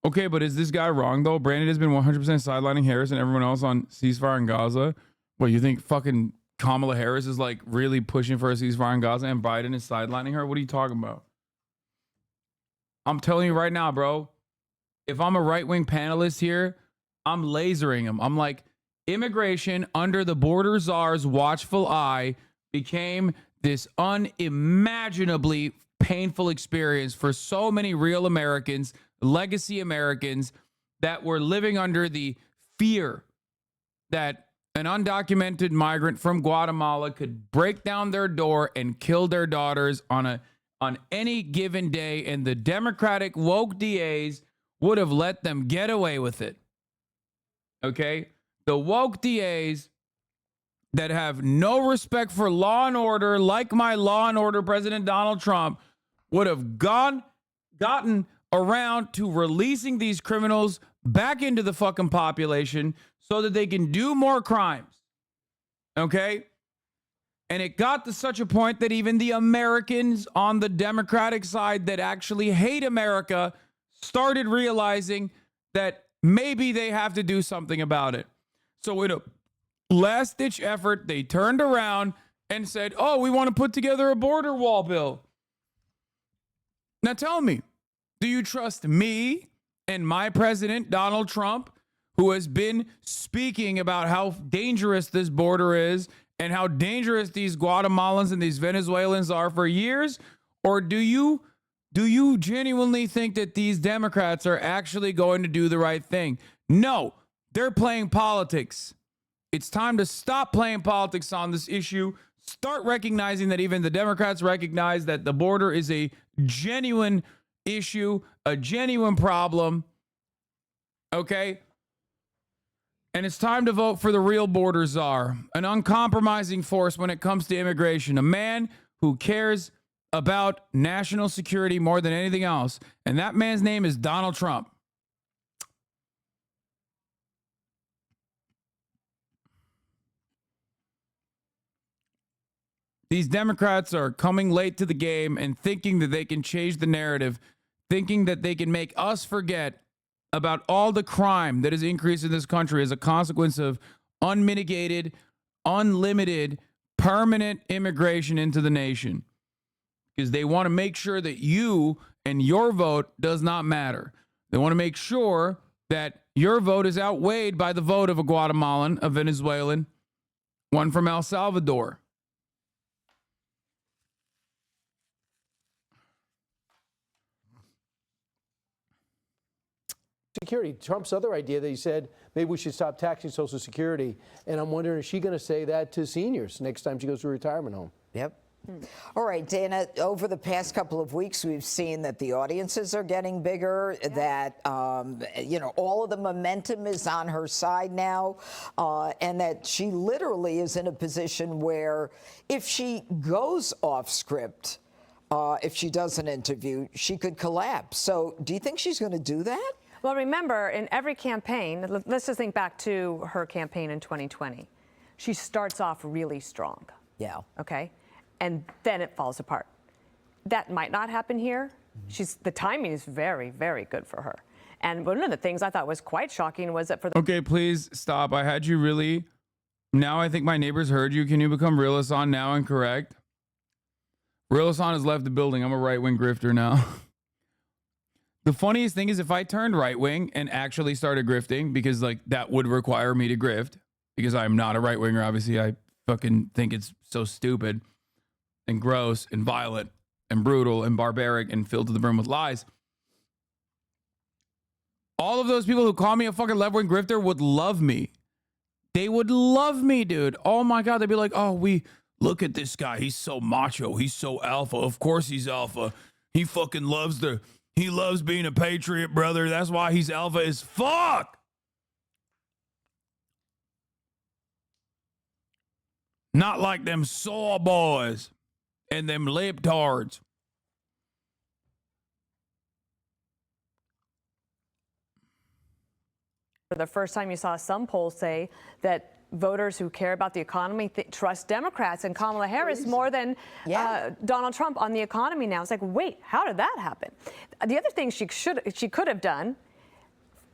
Okay, but is this guy wrong, though? Brandon has been 100% sidelining Harris and everyone else on ceasefire in Gaza. What, you think fucking Kamala Harris is, like, really pushing for a ceasefire in Gaza and Biden is sidelining her? What are you talking about? I'm telling you right now, bro. If I'm a right-wing panelist here, I'm lasering him. I'm like, immigration under the border czar's watchful eye became this unimaginably painful experience for so many real Americans, legacy Americans, that were living under the fear that an undocumented migrant from Guatemala could break down their door and kill their daughters on any given day, and the Democratic woke DAs would have let them get away with it. Okay? The woke DAs that have no respect for law and order, like my law and order President Donald Trump, would have gotten around to releasing these criminals back into the fucking population so that they can do more crimes. Okay? And it got to such a point that even the Americans on the Democratic side that actually hate America started realizing that maybe they have to do something about it. So in a last-ditch effort, they turned around and said, oh, we want to put together a border wall bill. Now tell me, do you trust me and my president, Donald Trump, who has been speaking about how dangerous this border is and how dangerous these Guatemalans and these Venezuelans are for years? Or do you genuinely think that these Democrats are actually going to do the right thing? No, they're playing politics. It's time to stop playing politics on this issue. Start recognizing that even the Democrats recognize that the border is a genuine issue, a genuine problem. Okay? And it's time to vote for the real border czar, an uncompromising force when it comes to immigration, a man who cares about national security more than anything else. And that man's name is Donald Trump. These Democrats are coming late to the game and thinking that they can change the narrative, thinking that they can make us forget about all the crime that has increased in this country as a consequence of unmitigated, unlimited, permanent immigration into the nation. Because they want to make sure that you and your vote does not matter. They want to make sure that your vote is outweighed by the vote of a Guatemalan, a Venezuelan, one from El Salvador. Security. Trump's other idea that he said maybe we should stop taxing Social Security, and I'm wondering, is she going to say that to seniors next time she goes to a retirement home? Yep. All right, Dana, over the past couple of weeks, we've seen that the audiences are getting bigger, that, you know, all of the momentum is on her side now, and that she literally is in a position where if she goes off script, if she does an interview, she could collapse. So do you think she's going to do that? Well, remember, in every campaign, let's just think back to her campaign in 2020. She starts off really strong. Yeah. Okay? And then it falls apart. That might not happen here. The timing is very, very good for her. And one of the things I thought was quite shocking was that for the Okay, please stop. I had you really. Now I think my neighbors heard you. Can you become Real Hasan now and correct? Real Hasan has left the building. I'm a right-wing grifter now. The funniest thing is if I turned right-wing and actually started grifting, because like that would require me to grift, because I'm not a right-winger, obviously. I fucking think it's so stupid and gross and violent and brutal and barbaric and filled to the brim with lies. All of those people who call me a fucking left-wing grifter would love me. They would love me, dude. Oh my God. They'd be like, oh, look at this guy. He's so macho. He's so alpha. Of course he's alpha. He fucking loves being a patriot, brother. That's why he's alpha as fuck. Not like them saw boys and them libtards. For the first time, you saw some polls say that voters who care about the economy trust Democrats and Kamala Harris more than Donald Trump on the economy now. It's like, wait, how did that happen? The other thing she could have done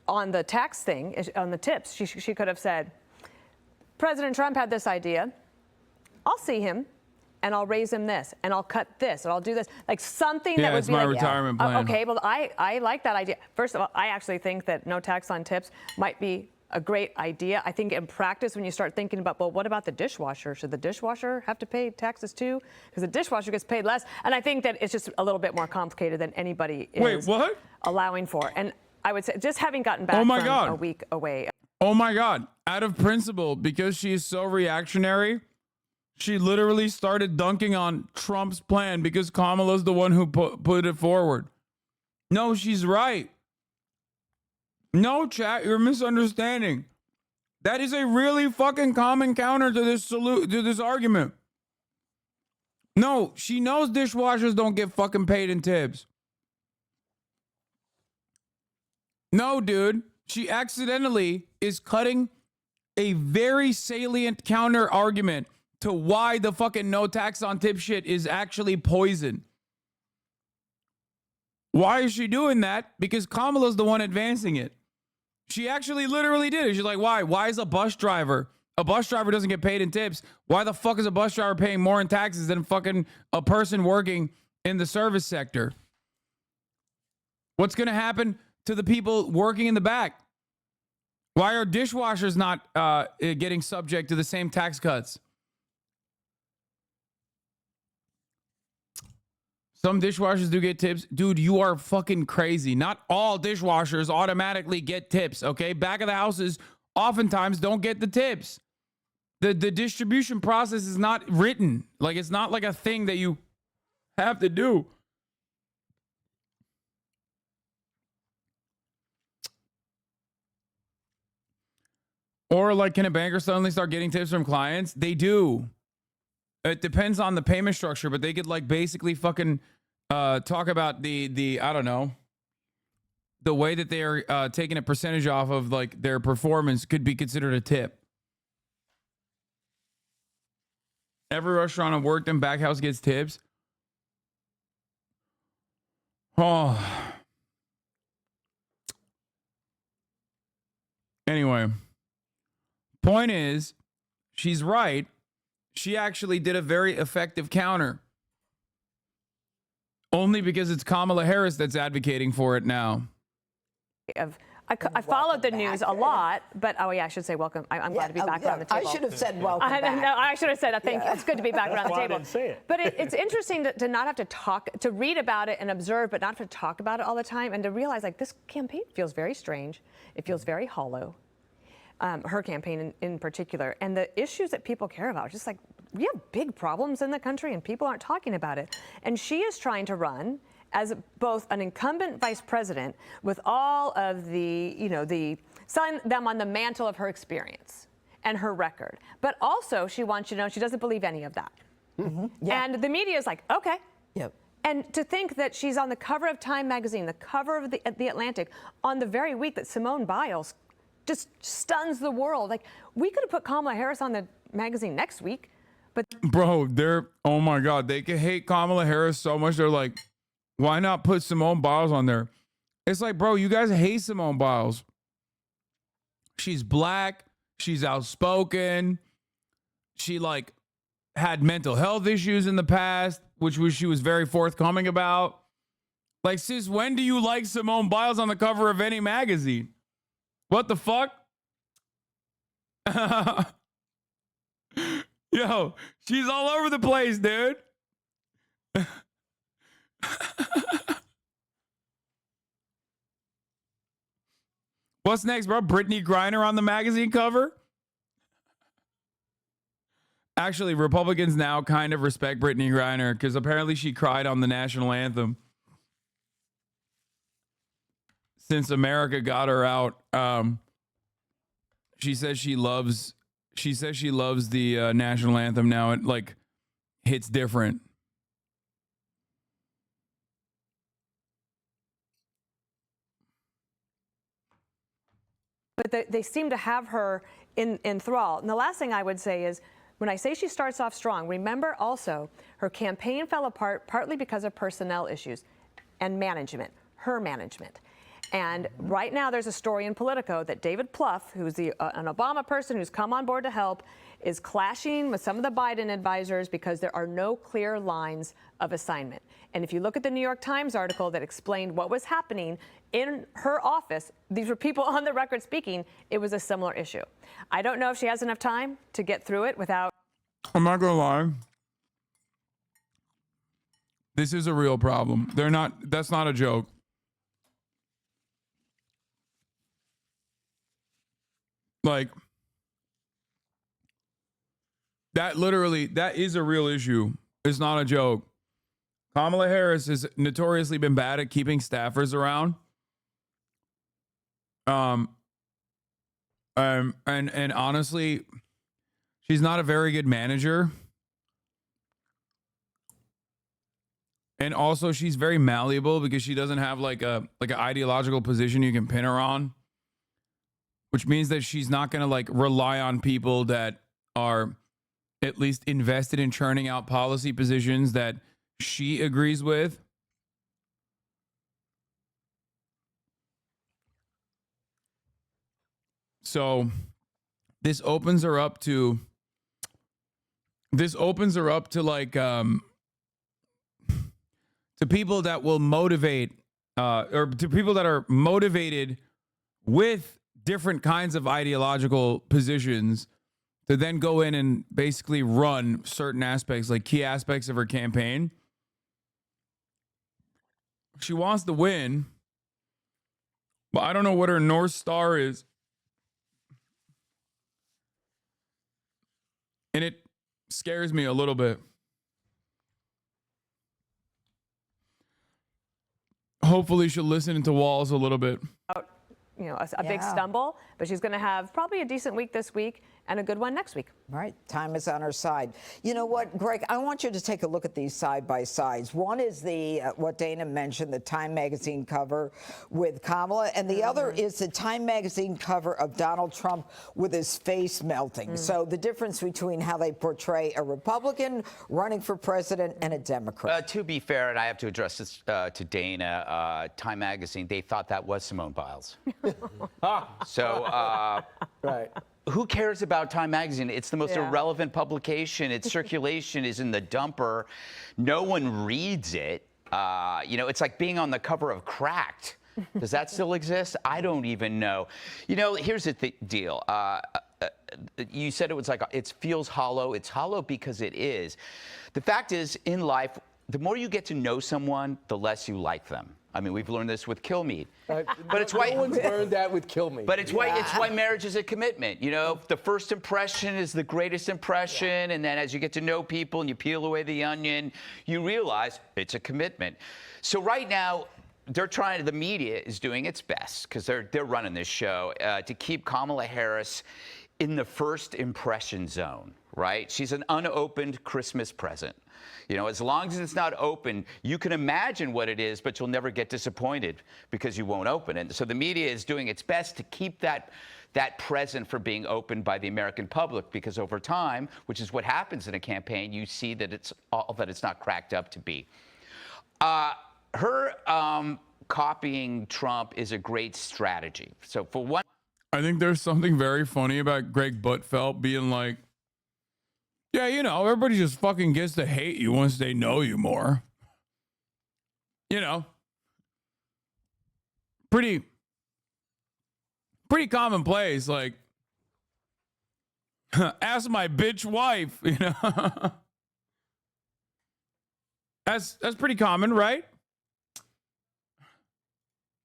on the tax thing, on the tips, she could have said, President Trump had this idea. I'll see him, and I'll raise him this, and I'll cut this, and I'll do this. Like something that would it's be my like, retirement plan. Okay, well, I like that idea. First of all, I actually think that no tax on tips might be a great idea. I think in practice, when you start thinking about, well, what about the dishwasher? Should the dishwasher have to pay taxes too? Because the dishwasher gets paid less. And I think that it's just a little bit more complicated than anybody is allowing for. And I would say, just having gotten back from a week away. Oh my God. Out of principle, because she is so reactionary, she literally started dunking on Trump's plan because Kamala's the one who put it forward. No, she's right. No, chat, you're misunderstanding. That is a really fucking common counter to this argument. No, she knows dishwashers don't get fucking paid in tips. No, dude. She accidentally is cutting a very salient counter argument to why the fucking no tax on tip shit is actually poison. Why is she doing that? Because Kamala's the one advancing it. She actually literally did it. She's like, why? Why is a bus driver doesn't get paid in tips? Why the fuck is a bus driver paying more in taxes than fucking a person working in the service sector? What's going to happen to the people working in the back? Why are dishwashers not getting subject to the same tax cuts? Some dishwashers do get tips. Dude, you are fucking crazy. Not all dishwashers automatically get tips, okay? Back of the houses oftentimes don't get the tips. The distribution process is not written. Like, it's not like a thing that you have to do. Or like, can a banker suddenly start getting tips from clients? They do. It depends on the payment structure, but they could like basically fucking talk about the I don't know, the way that they are taking a percentage off of like their performance could be considered a tip. Every restaurant I've worked in, back house gets tips. Oh. Anyway, point is, she's right. She actually did a very effective counter. Only because it's Kamala Harris that's advocating for it now. I followed the news a lot, but I should say welcome. I'm glad to be back around the table. I should have said welcome back. No, I should have said thank you. It's good to be back around the That's why table. I didn't say it. But it's interesting to not have to talk, to read about it and observe, but not to talk about it all the time, and to realize like this campaign feels very strange. It feels very hollow. Her campaign in particular, and the issues that people care about, just like we have big problems in the country and people aren't talking about it. And she is trying to run as both an incumbent vice president with all of the, selling them on the mantle of her experience and her record. But also she wants you to know she doesn't believe any of that. And the media is like, okay. And to think that she's on the cover of Time magazine, the cover of the Atlantic, on the very week that Simone Biles just stuns the world. Like, we could have put Kamala Harris on the magazine next week, but Bro, oh my God, they can hate Kamala Harris so much. They're like, why not put Simone Biles on there? It's like, bro, you guys hate Simone Biles. She's black. She's outspoken. She had mental health issues in the past, which she was very forthcoming about. Like, sis, when do you like Simone Biles on the cover of any magazine? What the fuck? Yo, she's all over the place, dude. What's next, bro? Brittany Griner on the magazine cover? Actually, Republicans now kind of respect Brittany Griner because apparently she cried on the national anthem since America got her out. She says she loves the national anthem now. It hits different. But they seem to have her in thrall. And the last thing I would say is, when I say she starts off strong, remember also her campaign fell apart partly because of personnel issues and management, her management. And right now there's a story in Politico that David Plouffe, who's an Obama person who's come on board to help, is clashing with some of the Biden advisors because there are no clear lines of assignment. And if you look at the New York Times article that explained what was happening in her office, these were people on the record speaking, it was a similar issue. I don't know if she has enough time to get through it without... I'm not gonna lie. This is a real problem. That's not a joke. That is a real issue. It's not a joke. Kamala Harris has notoriously been bad at keeping staffers around. And honestly, she's not a very good manager. And also she's very malleable because she doesn't have an ideological position you can pin her on. Which means that she's not going to rely on people that are at least invested in churning out policy positions that she agrees with. So this opens her up to to people that will motivate or to people that are motivated with different kinds of ideological positions to then go in and basically run certain aspects, key aspects of her campaign. She wants to win, but I don't know what her North Star is. And it scares me a little bit. Hopefully she'll listen to Walz a little bit. A big stumble, but she's going to have probably a decent week this week and a good one next week. All right, time is on her side. You know what, Greg, I want you to take a look at these side-by-sides. One is the, what Dana mentioned, the Time magazine cover with Kamala, and the other is the Time magazine cover of Donald Trump with his face melting. So the difference between how they portray a Republican running for president and a Democrat. To be fair, and I have to address this to Dana, Time magazine, they thought that was Simone Biles. So, right. Who cares about Time magazine? It's the most irrelevant publication. Its circulation is in the dumper. No one reads it. It's like being on the cover of Cracked. Does that still exist? I don't even know. Here's the deal. You said it was it feels hollow. It's hollow because it is. The fact is, in life, the more you get to know someone, the less you like them. I mean, we've learned this with Kilmeade. But it's why no one's learned that with Kilmeade. But it's why marriage is a commitment. You know, the first impression is the greatest impression, and then as you get to know people and you peel away the onion, you realize it's a commitment. So right now, the media is doing its best because they're running this show to keep Kamala Harris in the first impression zone, right? She's an unopened Christmas present. You know, as long as it's not open, you can imagine what it is, but you'll never get disappointed because you won't open it. So the media is doing its best to keep that present from being opened by the American public, because over time, which is what happens in a campaign, you see that it's all that it's not cracked up to be. Her copying Trump is a great strategy. So for one, I think there's something very funny about Greg Buttfeld being like, yeah, you know, everybody just fucking gets to hate you once they know you more. You know, pretty commonplace. Like, ask my bitch wife. You know, that's pretty common, right?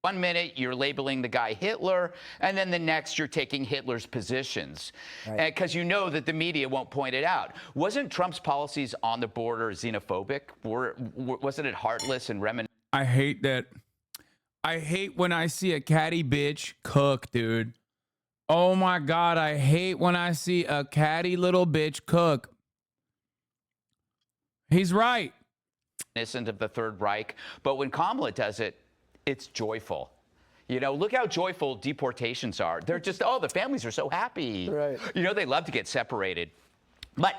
1 minute you're labeling the guy Hitler, and then the next you're taking Hitler's positions, because you know that the media won't point it out. Wasn't Trump's policies on the border xenophobic? Wasn't it heartless and reminiscent? I hate that. I hate when I see a catty bitch cook, dude. Oh my God, I hate when I see a catty little bitch cook. He's right. Of the Third Reich, but when Kamala does it, it's joyful. You know, look how joyful deportations are. They're just, oh, the families are so happy. Right. You know, they love to get separated. But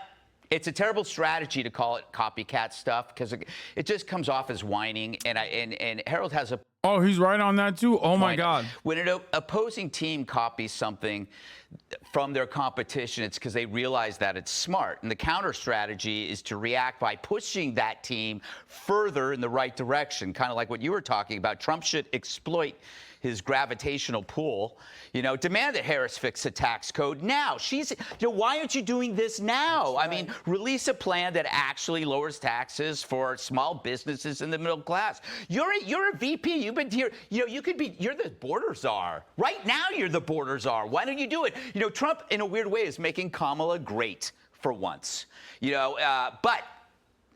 it's a terrible strategy to call it copycat stuff, because it just comes off as whining. And Harold has a... Oh, he's right on that too? Oh my God. When an opposing team copies something from their competition, it's because they realize that it's smart. And the counter strategy is to react by pushing that team further in the right direction, kind of like what you were talking about. Trump should exploit his gravitational pull, you know, demand that Harris fix the tax code now. You know, why aren't you doing this now? I mean, release a plan that actually lowers taxes for small businesses and the middle class. You're a VP. You've been here. You know, you're the border czar. Right now, you're the border czar. Why don't you do it? You know, Trump, in a weird way, is making Kamala great for once. You know, but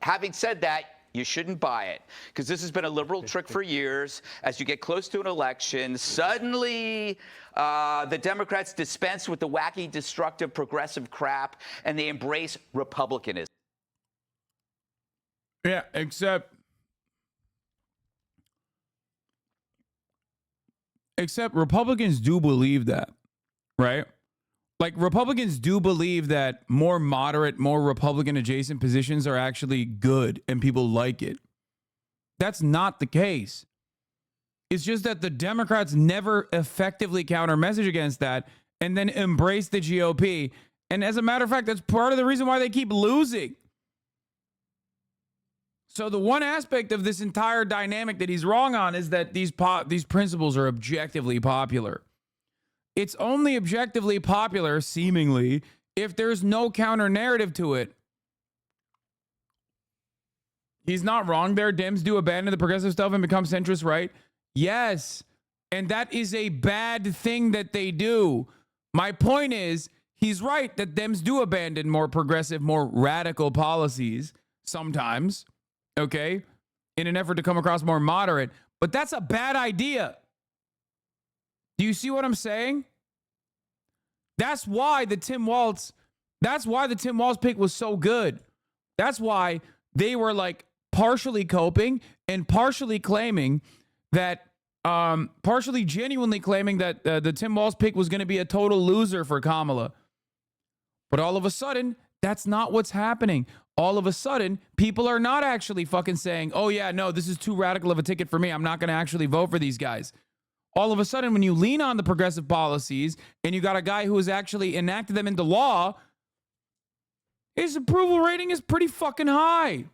having said that, you shouldn't buy it, because this has been a liberal trick for years. As you get close to an election, suddenly the Democrats dispense with the wacky, destructive, progressive crap, and they embrace republicanism. Yeah, except Republicans do believe that, right? Like, Republicans do believe that more moderate, more Republican adjacent positions are actually good and people like it. That's not the case. It's just that the Democrats never effectively counter message against that and then embrace the GOP. And as a matter of fact, that's part of the reason why they keep losing. So the one aspect of this entire dynamic that he's wrong on is that these principles are objectively popular. It's only objectively popular, seemingly, if there's no counter narrative to it. He's not wrong there. Dems do abandon the progressive stuff and become centrist, right? Yes. And that is a bad thing that they do. My point is, he's right that Dems do abandon more progressive, more radical policies sometimes, okay, in an effort to come across more moderate. But that's a bad idea. Do you see what I'm saying? That's why the Tim Walz pick was so good. That's why they were like partially coping and partially claiming that, partially genuinely claiming that the Tim Walz pick was going to be a total loser for Kamala. But all of a sudden, that's not what's happening. All of a sudden, people are not actually fucking saying, oh yeah, no, this is too radical of a ticket for me. I'm not going to actually vote for these guys. All of a sudden, when you lean on the progressive policies and you got a guy who has actually enacted them into law, his approval rating is pretty fucking high.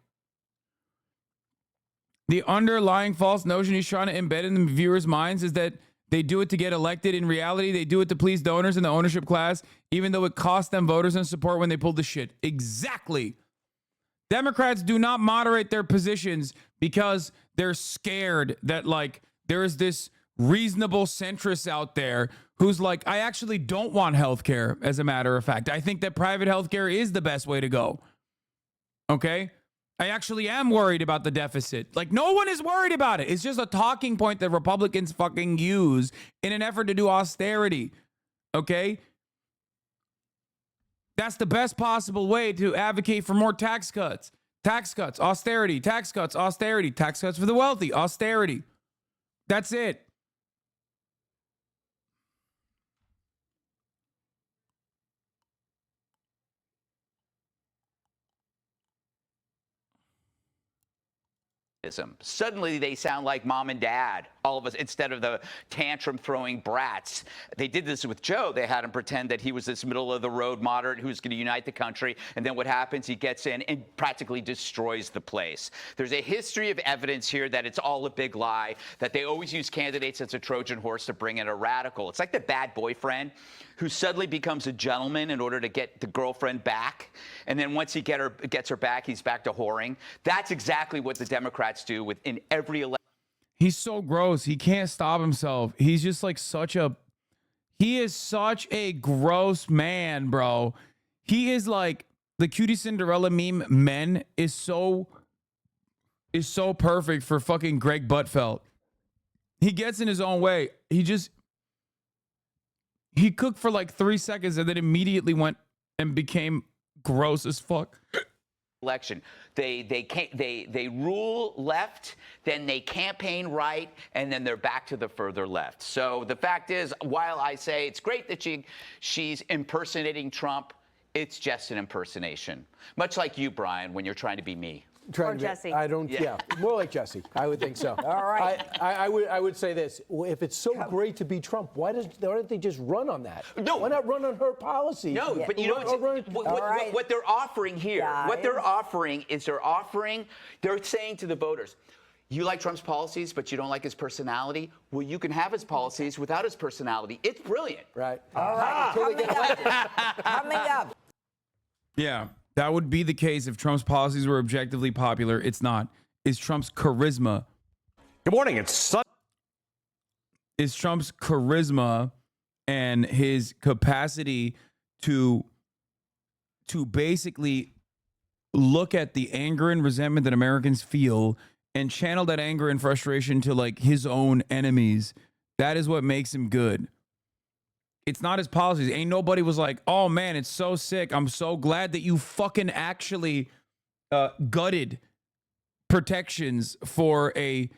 The underlying false notion he's trying to embed in the viewers' minds is that they do it to get elected. In reality, they do it to please donors in the ownership class, even though it cost them voters and support when they pulled the shit. Exactly. Democrats do not moderate their positions because they're scared that, like, there is this reasonable centrist out there who's like, I actually don't want health care, as a matter of fact. I think that private health care is the best way to go. Okay? I actually am worried about the deficit. Like, no one is worried about it. It's just a talking point that Republicans fucking use in an effort to do austerity. Okay? That's the best possible way to advocate for more tax cuts. Tax cuts, austerity, tax cuts, austerity, tax cuts for the wealthy, austerity. That's it. Suddenly they sound like mom and dad, all of us, instead of the tantrum throwing brats. They did this with Joe. They had him pretend that he was this middle of the road moderate who's going to unite the country. And then what happens? He gets in and practically destroys the place. There's a history of evidence here that it's all a big lie, that they always use candidates as a Trojan horse to bring in a radical. It's like the bad boyfriend who suddenly becomes a gentleman in order to get the girlfriend back. And then once he gets her back, he's back to whoring. That's exactly what the Democrats do in every election. He's so gross. He can't stop himself. He's just like he is such a gross man, bro. He is like the Cutie Cinderella meme men is so perfect for fucking Greg Buttfeld. He gets in his own way. He cooked for like 3 seconds and then immediately went and became gross as fuck. Election. They rule left, then they campaign right, and then they're back to the further left. So the fact is, while I say it's great that she's impersonating Trump, it's just an impersonation. Much like you, Brian, when you're trying to be me. Or Jesse. I don't. Yeah, more like Jesse. I would think so. All right. I would say this: if it's so great to be Trump, why don't they just run on that? No. Why not run on her policy? No, but you know what they're offering here. Guys. What they're offering is they're saying to the voters, you like Trump's policies, but you don't like his personality? Well, you can have his policies without his personality. It's brilliant. Right. All right. Coming up. Yeah. That would be the case if Trump's policies were objectively popular. It's not. Is Trump's charisma? Good morning. It's Trump's charisma and his capacity to basically look at the anger and resentment that Americans feel and channel that anger and frustration to like his own enemies. That is what makes him good. It's not his policies. Ain't nobody was like, oh man, it's so sick. I'm so glad that you fucking actually gutted protections for a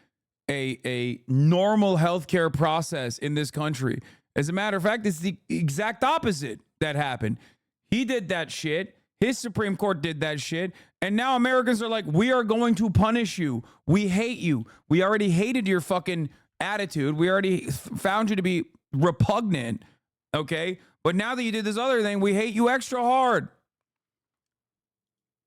normal healthcare process in this country. As a matter of fact, it's the exact opposite that happened. He did that shit. His Supreme Court did that shit. And now Americans are like, we are going to punish you. We hate you. We already hated your fucking attitude. We already found you to be repugnant. Okay, but now that you did this other thing, we hate you extra hard.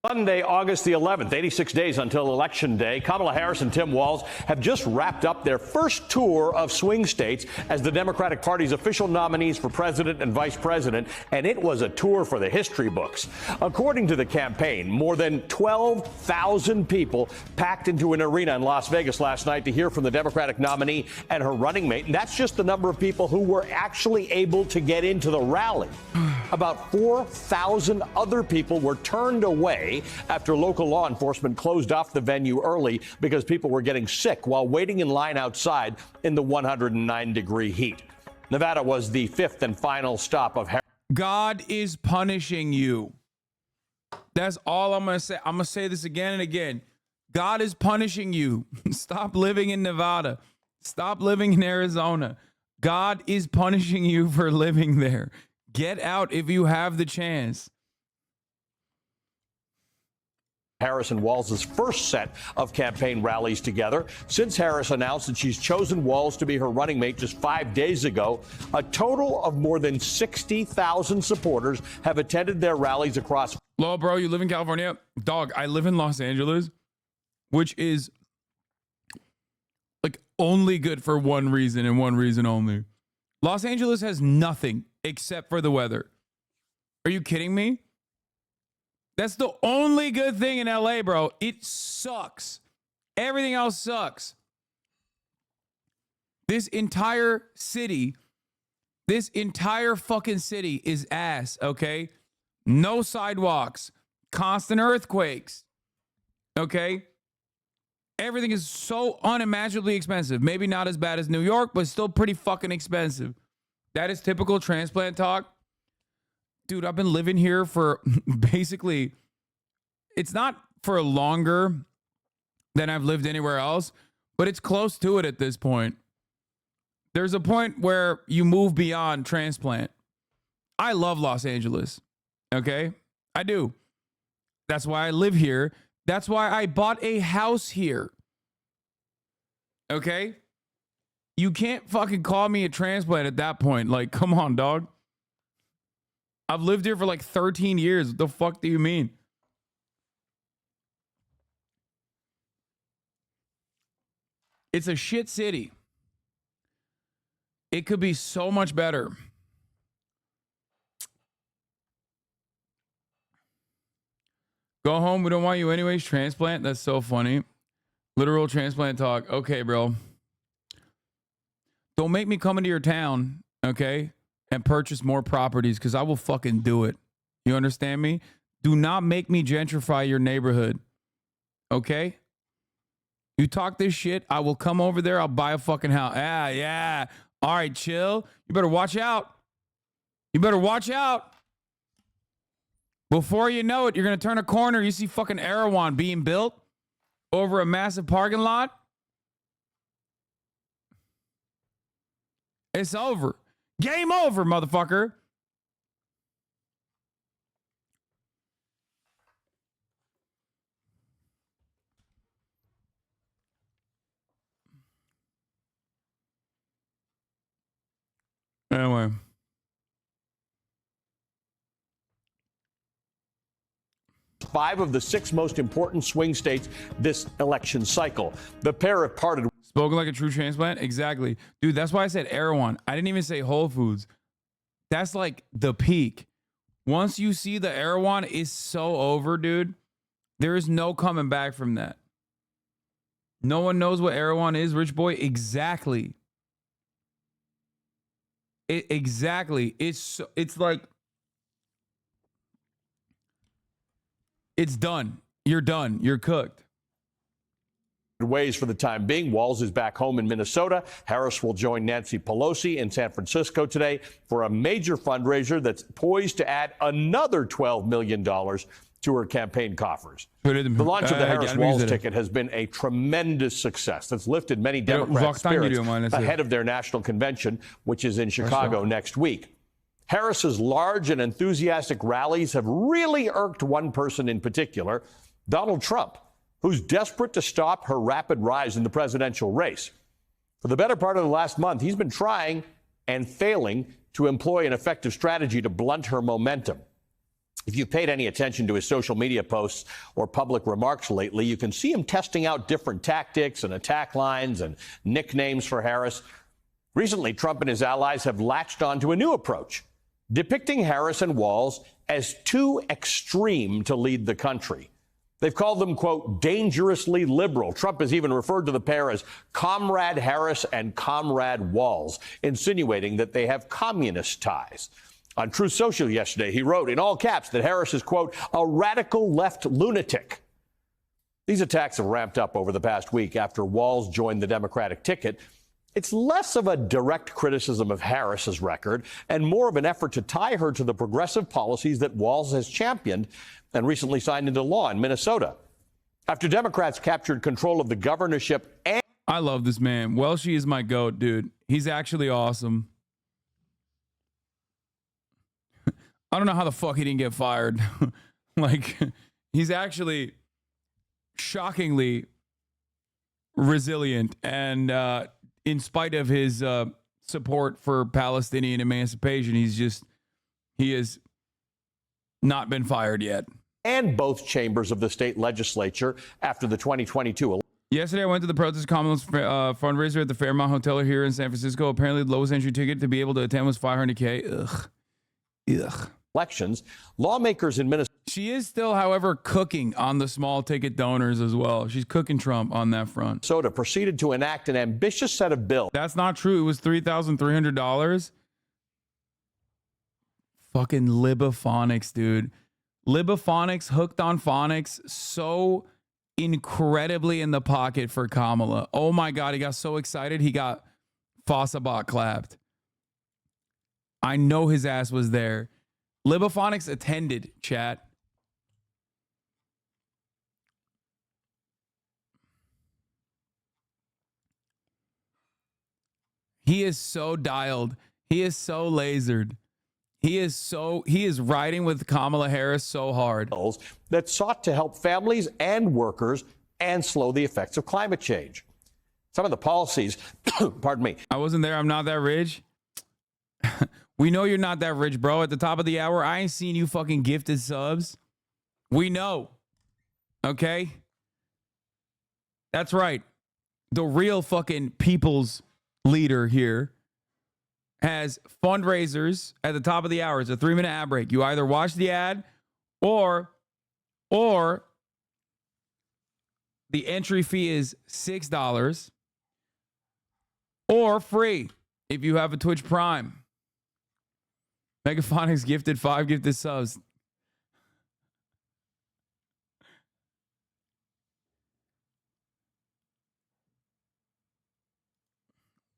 Sunday, August the 11th, 86 days until Election Day. Kamala Harris and Tim Walz have just wrapped up their first tour of swing states as the Democratic Party's official nominees for president and vice president, and it was a tour for the history books. According to the campaign, more than 12,000 people packed into an arena in Las Vegas last night to hear from the Democratic nominee and her running mate, and that's just the number of people who were actually able to get into the rally. About 4,000 other people were turned away after local law enforcement closed off the venue early because people were getting sick while waiting in line outside in the 109-degree heat. Nevada was the fifth and final stop of Harris. God is punishing you. That's all I'm going to say. I'm going to say this again and again. God is punishing you. Stop living in Nevada. Stop living in Arizona. God is punishing you for living there. Get out if you have the chance. Harris and Walz's first set of campaign rallies together. Since Harris announced that she's chosen Walz to be her running mate just 5 days ago, a total of more than 60,000 supporters have attended their rallies across. Hello, bro, you live in California? Dog, I live in Los Angeles, which is like only good for one reason and one reason only. Los Angeles has nothing except for the weather. Are you kidding me? That's the only good thing in LA, bro. It sucks. Everything else sucks. This entire city, this entire fucking city is ass, okay? No sidewalks, constant earthquakes, okay? Everything is so unimaginably expensive. Maybe not as bad as New York, but still pretty fucking expensive. That is typical transplant talk. Dude, I've been living here for basically, it's not for longer than I've lived anywhere else, but it's close to it at this point. There's a point where you move beyond transplant. I love Los Angeles, okay? I do. That's why I live here. That's why I bought a house here, okay? You can't fucking call me a transplant at that point. Like, come on, dog. I've lived here for like 13 years. What the fuck do you mean? It's a shit city. It could be so much better. Go home. We don't want you anyways. Transplant. That's so funny. Literal transplant talk. Okay, bro. Don't make me come into your town, okay, and purchase more properties because I will fucking do it. You understand me? Do not make me gentrify your neighborhood, okay? You talk this shit, I will come over there. I'll buy a fucking house. Yeah. All right, chill. You better watch out. You better watch out. Before you know it, you're going to turn a corner. You see fucking Erewhon being built over a massive parking lot. It's over. Game over, motherfucker. Anyway. Five of the 6 most important swing states this election cycle. The pair have parted. Spoken like a true transplant? Exactly. Dude, that's why I said Erewhon. I didn't even say Whole Foods. That's like the peak. Once you see the Erewhon is so over, dude, there is no coming back from that. No one knows what Erewhon is, Rich Boy. Exactly. Exactly. It's like, it's done. You're done. You're cooked. Ways for the time being. Walz is back home in Minnesota. Harris will join Nancy Pelosi in San Francisco today for a major fundraiser that's poised to add another $12 million to her campaign coffers. The launch of the Harris-Walz ticket has been a tremendous success that's lifted many Democrat spirits ahead of their national convention, which is in Chicago next week. Harris's large and enthusiastic rallies have really irked one person in particular, Donald Trump, who's desperate to stop her rapid rise in the presidential race. For the better part of the last month, he's been trying and failing to employ an effective strategy to blunt her momentum. If you've paid any attention to his social media posts or public remarks lately, you can see him testing out different tactics and attack lines and nicknames for Harris. Recently, Trump and his allies have latched onto a new approach, depicting Harris and Walz as too extreme to lead the country. They've called them, quote, dangerously liberal. Trump has even referred to the pair as Comrade Harris and Comrade Walz, insinuating that they have communist ties. On Truth Social yesterday, he wrote in all caps that Harris is, quote, a radical left lunatic. These attacks have ramped up over the past week after Walz joined the Democratic ticket. It's less of a direct criticism of Harris's record and more of an effort to tie her to the progressive policies that Walz has championed and recently signed into law in Minnesota. After Democrats captured control of the governorship and... I love this man. Welshie is my goat, dude. He's actually awesome. I don't know how the fuck he didn't get fired. Like, he's actually shockingly resilient and in spite of his support for Palestinian emancipation, he has not been fired yet. And both chambers of the state legislature after the 2022 election. Yesterday, I went to the protest Kamala's fundraiser at the Fairmont Hotel here in San Francisco. Apparently, the lowest entry ticket to be able to attend was $500K. Ugh. elections. Lawmakers in Minnesota. She is still, however, cooking on the small ticket donors as well. She's cooking Trump on that front. Minnesota proceeded to enact an ambitious set of bills. That's not true. It was $3,300. Fucking Libophonics, dude. Libophonics, hooked on phonics, so incredibly in the pocket for Kamala. Oh my God, he got so excited. He got Fossabot clapped. I know his ass was there. Libophonics attended, chat. He is so dialed. He is so lasered. He is riding with Kamala Harris so hard. That sought to help families and workers and slow the effects of climate change. Some of the policies, pardon me. I wasn't there. I'm not that rich. We know you're not that rich, bro. At the top of the hour, I ain't seen you fucking gifted subs. We know. Okay? That's right. The real fucking people's leader here has fundraisers at the top of the hour. It's a 3-minute ad break. You either watch the ad or the entry fee is $6 or free if you have a Twitch Prime. Megaphonics gifted 5 gifted subs.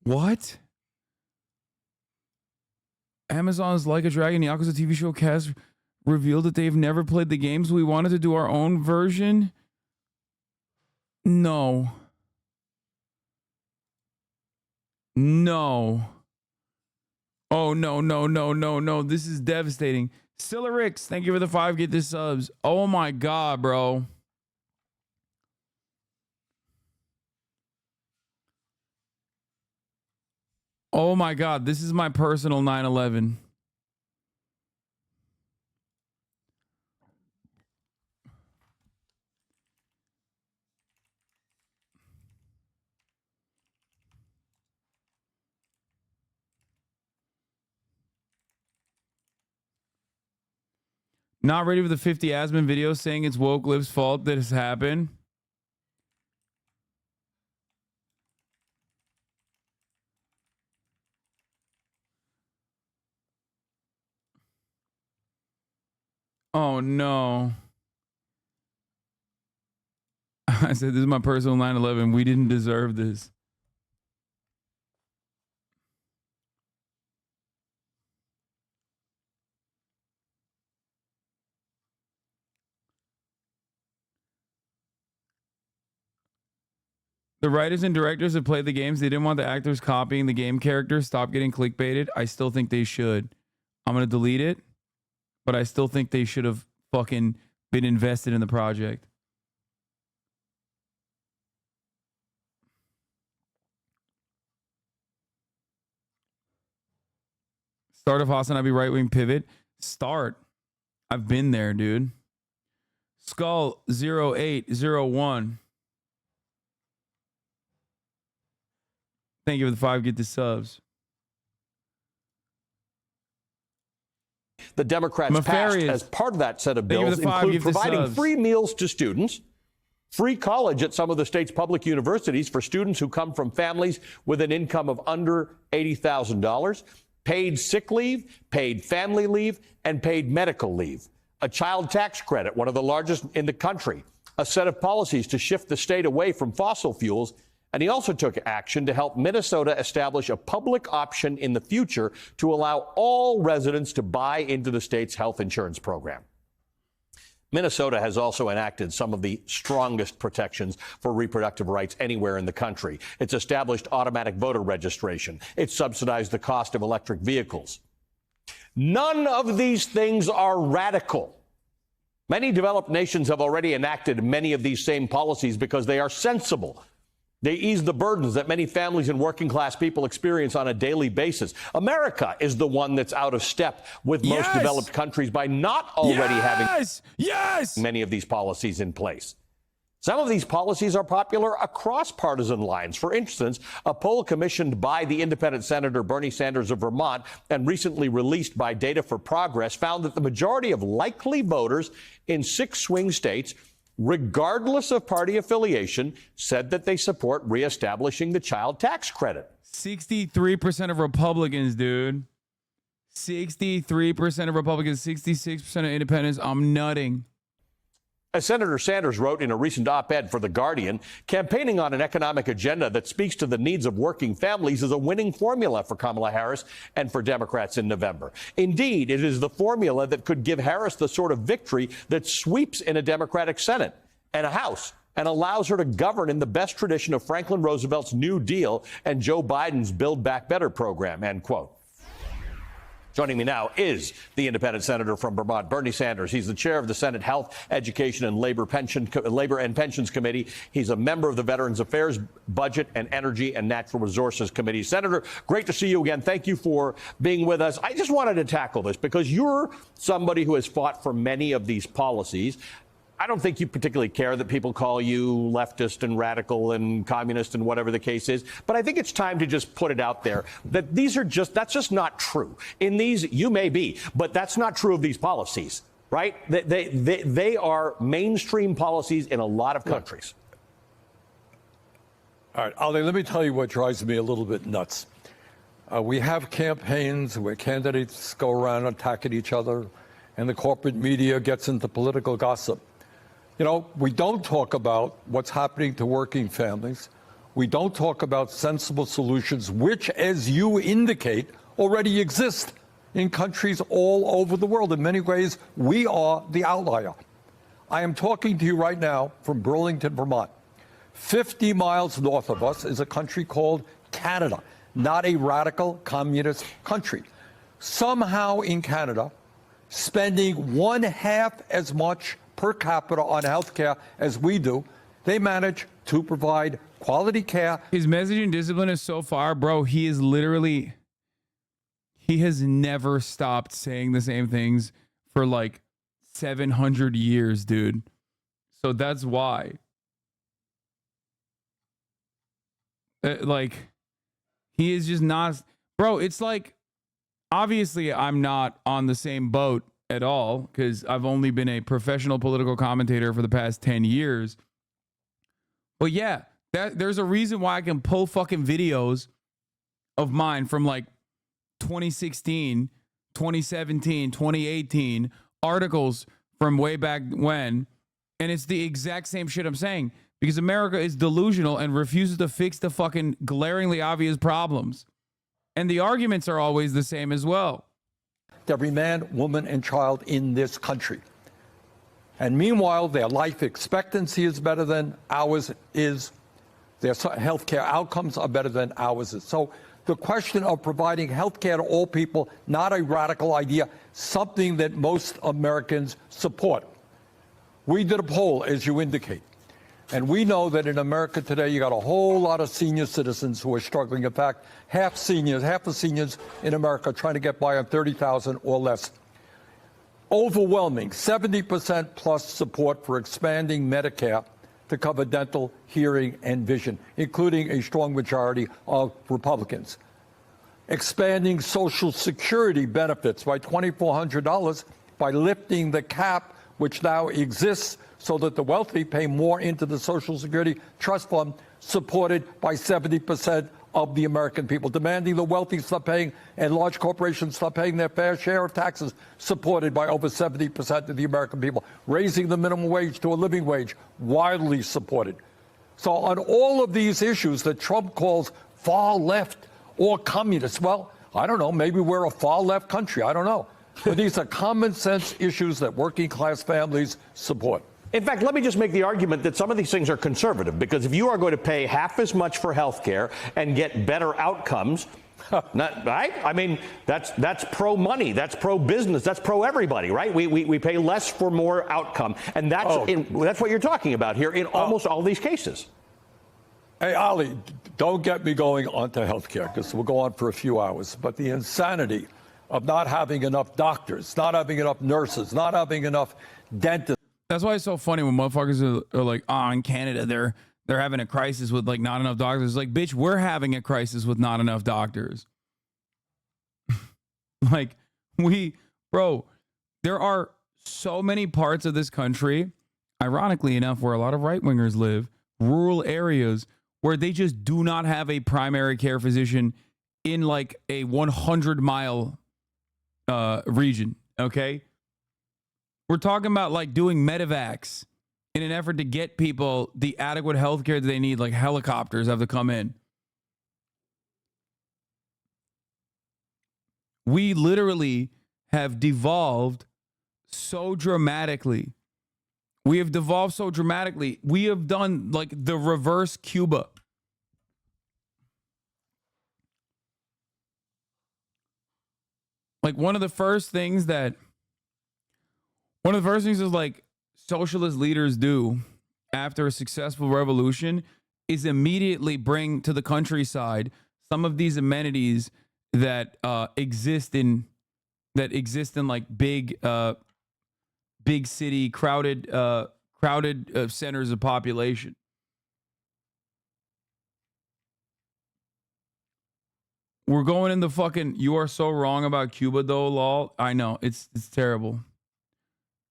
What? Amazon's Like a Dragon Yakuza TV show cast revealed that they've never played the games. We wanted to do our own version. No. No. Oh, no. This is devastating. Sillerix, thank you for the 5 get this subs. Oh my God, bro. Oh my God, this is my personal 9/11. Not ready for the 50 Asman video saying it's woke libs' fault that has happened. Oh no. I said, this is my personal 9/11. We didn't deserve this. The writers and directors that played the games, they didn't want the actors copying the game characters. Stop getting clickbaited. I still think they should. I'm going to delete it, but I still think they should have fucking been invested in the project. Start of HasanAbi right-wing pivot. Start. I've been there, dude. Skull 0801. Thank you for the 5 get the subs. The Democrats passed as part of that set of bills include providing free meals to students, free college at some of the state's public universities for students who come from families with an income of under $80,000, paid sick leave, paid family leave, and paid medical leave, a child tax credit, one of the largest in the country, a set of policies to shift the state away from fossil fuels. And he also took action to help Minnesota establish a public option in the future to allow all residents to buy into the state's health insurance program. Minnesota has also enacted some of the strongest protections for reproductive rights anywhere in the country. It's established automatic voter registration. It's subsidized the cost of electric vehicles. None of these things are radical. Many developed nations have already enacted many of these same policies because they are sensible. They ease the burdens that many families and working class people experience on a daily basis. America is the one that's out of step with most developed countries by not already having many of these policies in place. Some of these policies are popular across partisan lines. For instance, a poll commissioned by the independent Senator Bernie Sanders of Vermont and recently released by Data for Progress found that the majority of likely voters in 6 swing states, regardless of party affiliation, said that they support reestablishing the child tax credit. 63% of Republicans, dude. 63% of Republicans, 66% of independents. I'm nutting. As Senator Sanders wrote in a recent op-ed for The Guardian, campaigning on an economic agenda that speaks to the needs of working families is a winning formula for Kamala Harris and for Democrats in November. Indeed, it is the formula that could give Harris the sort of victory that sweeps in a Democratic Senate and a House and allows her to govern in the best tradition of Franklin Roosevelt's New Deal and Joe Biden's Build Back Better program, end quote. Joining me now is the independent senator from Vermont, Bernie Sanders. He's the chair of the Senate Health, Education, and Labor and Pensions Committee. He's a member of the Veterans Affairs, Budget, and Energy and Natural Resources Committee. Senator, great to see you again. Thank you for being with us. I just wanted to tackle this because you're somebody who has fought for many of these policies. I don't think you particularly care that people call you leftist and radical and communist and whatever the case is. But I think it's time to just put it out there that that's just not true. In these, you may be, but that's not true of these policies, right? They are mainstream policies in a lot of countries. All right, Ali, let me tell you what drives me a little bit nuts. We have campaigns where candidates go around attacking each other, and the corporate media gets into political gossip. You know, we don't talk about what's happening to working families. We don't talk about sensible solutions, which, as you indicate, already exist in countries all over the world. In many ways, we are the outlier. I am talking to you right now from Burlington, Vermont. 50 miles north of us is a country called Canada, not a radical communist country. Somehow in Canada, spending 1/2 as much per capita on health care as we do, they manage to provide quality care. His messaging discipline is so far, bro, he has never stopped saying the same things for like 700 years, dude. So that's why. He is just not, bro, it's like, obviously I'm not on the same boat at all because I've only been a professional political commentator for the past 10 years. But yeah, there's a reason why I can pull fucking videos of mine from like 2016, 2017, 2018, articles from way back when, and it's the exact same shit I'm saying because America is delusional and refuses to fix the fucking glaringly obvious problems. And the arguments are always the same as well. Every man, woman, and child in this country. And meanwhile, their life expectancy is better than ours is. Their health care outcomes are better than ours is. So the question of providing health care to all people, not a radical idea, something that most Americans support. We did a poll, as you indicate. And we know that in America today, you got a whole lot of senior citizens who are struggling. In fact, half the seniors in America are trying to get by on $30,000 or less. Overwhelming, 70% plus support for expanding Medicare to cover dental, hearing, and vision, including a strong majority of Republicans. Expanding Social Security benefits by $2,400 by lifting the cap, which now exists, so that the wealthy pay more into the Social Security Trust Fund, supported by 70% of the American people. Demanding the wealthy stop paying and large corporations stop paying their fair share of taxes, supported by over 70% of the American people. Raising the minimum wage to a living wage, widely supported. So on all of these issues that Trump calls far left or communist, well, I don't know, maybe we're a far left country, I don't know. But these are common sense issues that working class families support. In fact, let me just make the argument that some of these things are conservative, because if you are going to pay half as much for health care and get better outcomes, right? I mean, that's pro-money, that's pro-business, that's pro-everybody, right? We pay less for more outcome. And that's what you're talking about here in almost all these cases. Hey, Ali, don't get me going on to health care, because we'll go on for a few hours. But the insanity of not having enough doctors, not having enough nurses, not having enough dentists. That's why it's so funny when motherfuckers are like, oh, in Canada, they're having a crisis with like not enough doctors. Like, bitch, we're having a crisis with not enough doctors. Like, bro, there are so many parts of this country, ironically enough, where a lot of right-wingers live, rural areas, where they just do not have a primary care physician in like a 100-mile region, okay? We're talking about like doing medevacs in an effort to get people the adequate health care that they need, like helicopters have to come in. We literally have devolved so dramatically. We have devolved so dramatically. We have done like the reverse Cuba. Like one of the first things is like socialist leaders do after a successful revolution is immediately bring to the countryside some of these amenities that exist in like big city crowded centers of population. We're going in the fucking, you are so wrong about Cuba though, lol. I know, it's terrible.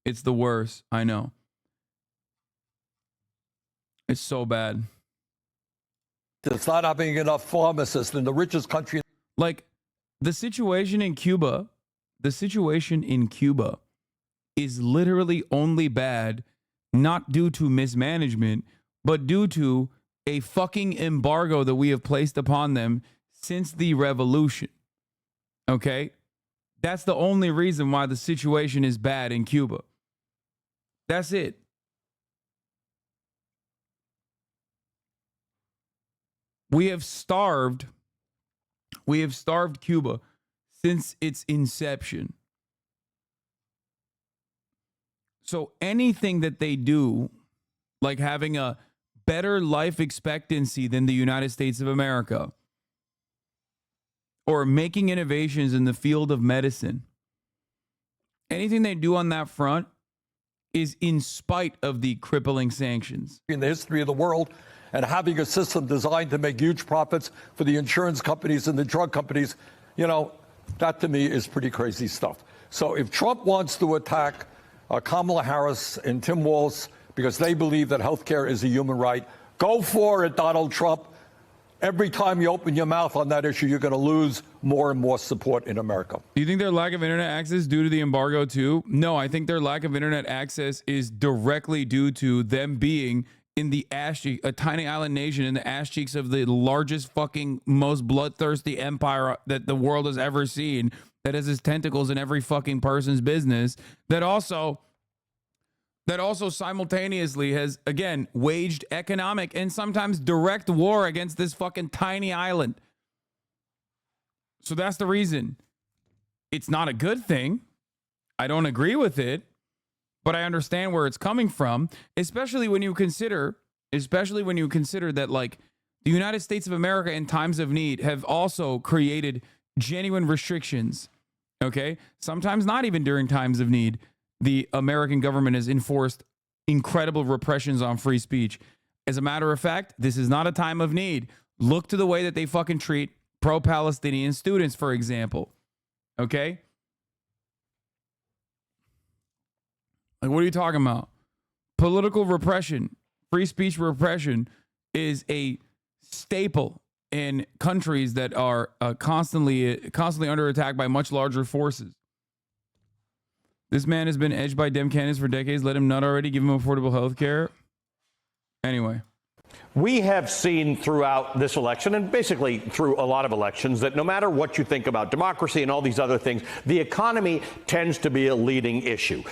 It's the worst. I know. It's so bad. It's not having enough pharmacists in the richest country. Like the situation in Cuba is literally only bad, not due to mismanagement, but due to a fucking embargo that we have placed upon them since the revolution. Okay? That's the only reason why the situation is bad in Cuba. That's it. We have starved Cuba since its inception. So anything that they do, like having a better life expectancy than the United States of America, or making innovations in the field of medicine, anything they do on that front is in spite of the crippling sanctions. In the history of the world, and having a system designed to make huge profits for the insurance companies and the drug companies, you know, that to me is pretty crazy stuff. So if Trump wants to attack Kamala Harris and Tim Walz because they believe that health care is a human right, go for it, Donald Trump. Every time you open your mouth on that issue, you're going to lose more and more support in America. Do you think their lack of internet access due to the embargo too? No, I think their lack of internet access is directly due to them being in the ass cheek, a tiny island nation in the ass cheeks of the largest fucking most bloodthirsty empire that the world has ever seen, that has its tentacles in every fucking person's business, that also simultaneously has, again, waged economic and sometimes direct war against this fucking tiny island. So that's the reason. It's not a good thing. I don't agree with it, but I understand where it's coming from, especially when you consider that, like, the United States of America in times of need have also created genuine restrictions, okay? Sometimes not even during times of need. The American government has enforced incredible repressions on free speech. As a matter of fact, this is not a time of need. Look to the way that they fucking treat pro-Palestinian students, for example. Okay? Like, what are you talking about? Political repression, free speech repression is a staple in countries that are constantly under attack by much larger forces. This man has been edged by Dem candidates for decades. Let him nut already. Give him affordable health care. Anyway. We have seen throughout this election, and basically through a lot of elections, that no matter what you think about democracy and all these other things, the economy tends to be a leading issue.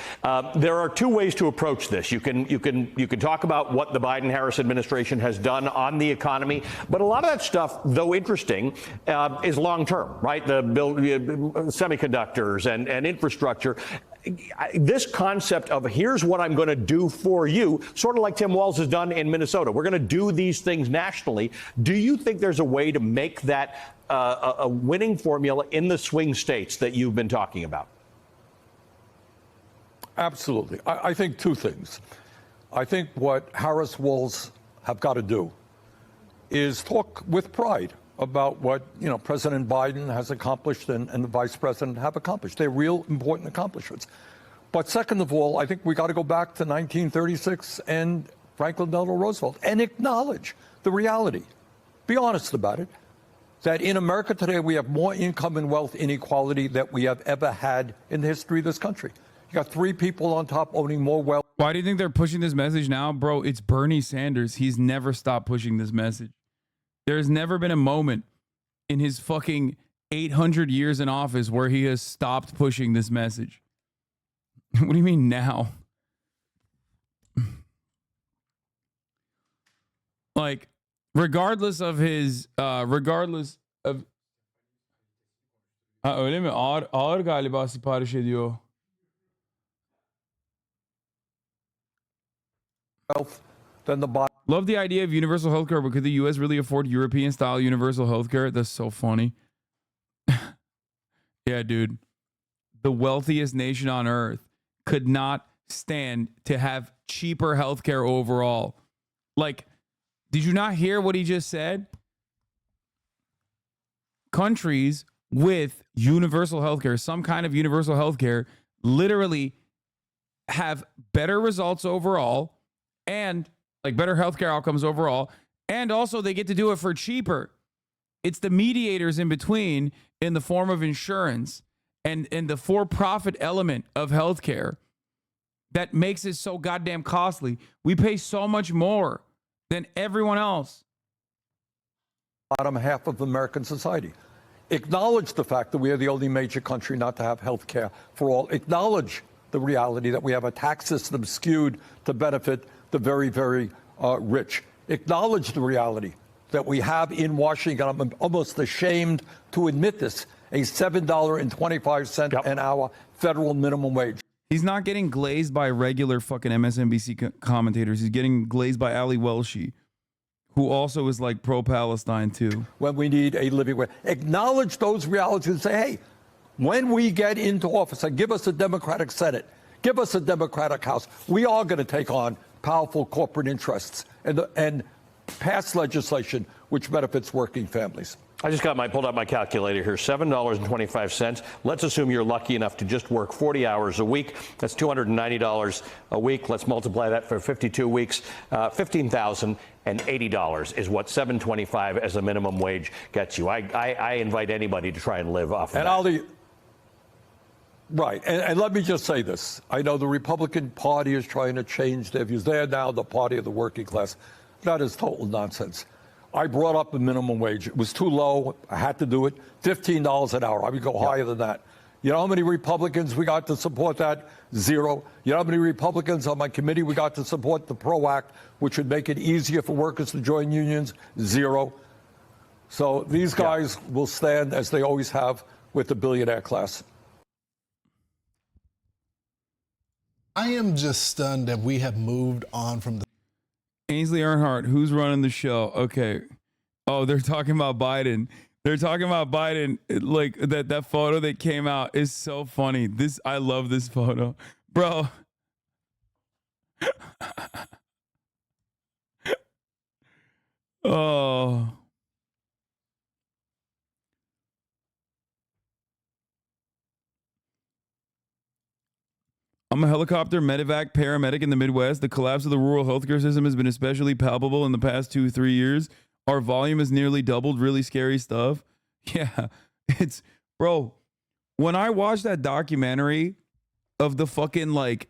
There are two ways to approach this. You can talk about what the Biden-Harris administration has done on the economy, but a lot of that stuff, though interesting, is long-term, right? The semiconductors and infrastructure. This concept of here's what I'm going to do for you, sort of like Tim Walz has done in Minnesota. We're going to do these things nationally. Do you think there's a way to make that a winning formula in the swing states that you've been talking about? Absolutely. I think two things. I think what Harris Walz have got to do is talk with pride about what President Biden has accomplished and the Vice President have accomplished. They're real important accomplishments. But second of all, I think we got to go back to 1936 and Franklin Delano Roosevelt and acknowledge the reality. Be honest about it. That in America today, we have more income and wealth inequality than we have ever had in the history of this country. You got 3 people on top owning more wealth. Why do you think they're pushing this message now? Bro, it's Bernie Sanders. He's never stopped pushing this message. There's never been a moment in his fucking 800 years in office where he has stopped pushing this message. What do you mean now? Like, regardless of his, regardless of... öyle mi? Ağır galiba sipariş ediyor. Than the bottom. Love the idea of universal healthcare, but could the U.S. really afford European-style universal healthcare? That's so funny. Yeah, dude. The wealthiest nation on earth could not stand to have cheaper healthcare overall. Like, did you not hear what he just said? Countries with universal healthcare, some kind of universal healthcare, literally have better results overall and like better healthcare outcomes overall. And also they get to do it for cheaper. It's the mediators in between in the form of insurance and the for-profit element of healthcare that makes it so goddamn costly. We pay so much more than everyone else. Bottom half of American society. Acknowledge the fact that we are the only major country not to have health care for all. Acknowledge the reality that we have a tax system skewed to benefit the very, very rich. Acknowledge the reality that we have in Washington. I'm almost ashamed to admit this, a $7.25 an hour federal minimum wage. He's not getting glazed by regular fucking MSNBC commentators. He's getting glazed by Ali Welshi, who also is like pro-Palestine too. When we need a living wage. Acknowledge those realities and say, hey, when we get into office and give us a Democratic Senate, give us a Democratic House, we are going to take on powerful corporate interests and pass legislation which benefits working families. I just pulled out my calculator here, $7.25. Let's assume you're lucky enough to just work 40 hours a week. That's $290 a week. Let's multiply that for 52 weeks. $15,080 is what $7.25 as a minimum wage gets you. I invite anybody to try and live off of that. Right. And let me just say this. I know the Republican Party is trying to change their views. They're now the party of the working class. That is total nonsense. I brought up the minimum wage. It was too low. I had to do it. $15 an hour. I would go higher than that. You know how many Republicans we got to support that? 0. You know how many Republicans on my committee we got to support the PRO Act, which would make it easier for workers to join unions? 0. So these guys will stand, as they always have, with the billionaire class. I am just stunned that we have moved on from the... Ainsley Earnhardt, who's running the show? Okay. Oh, they're talking about Biden. They're talking about Biden. Like that photo that came out is so funny. I love this photo. Bro. Oh. I'm a helicopter, medevac, paramedic in the Midwest. The collapse of the rural healthcare system has been especially palpable in the past 2-3 years. Our volume has nearly doubled. Really scary stuff. Yeah, bro, when I watched that documentary of the fucking like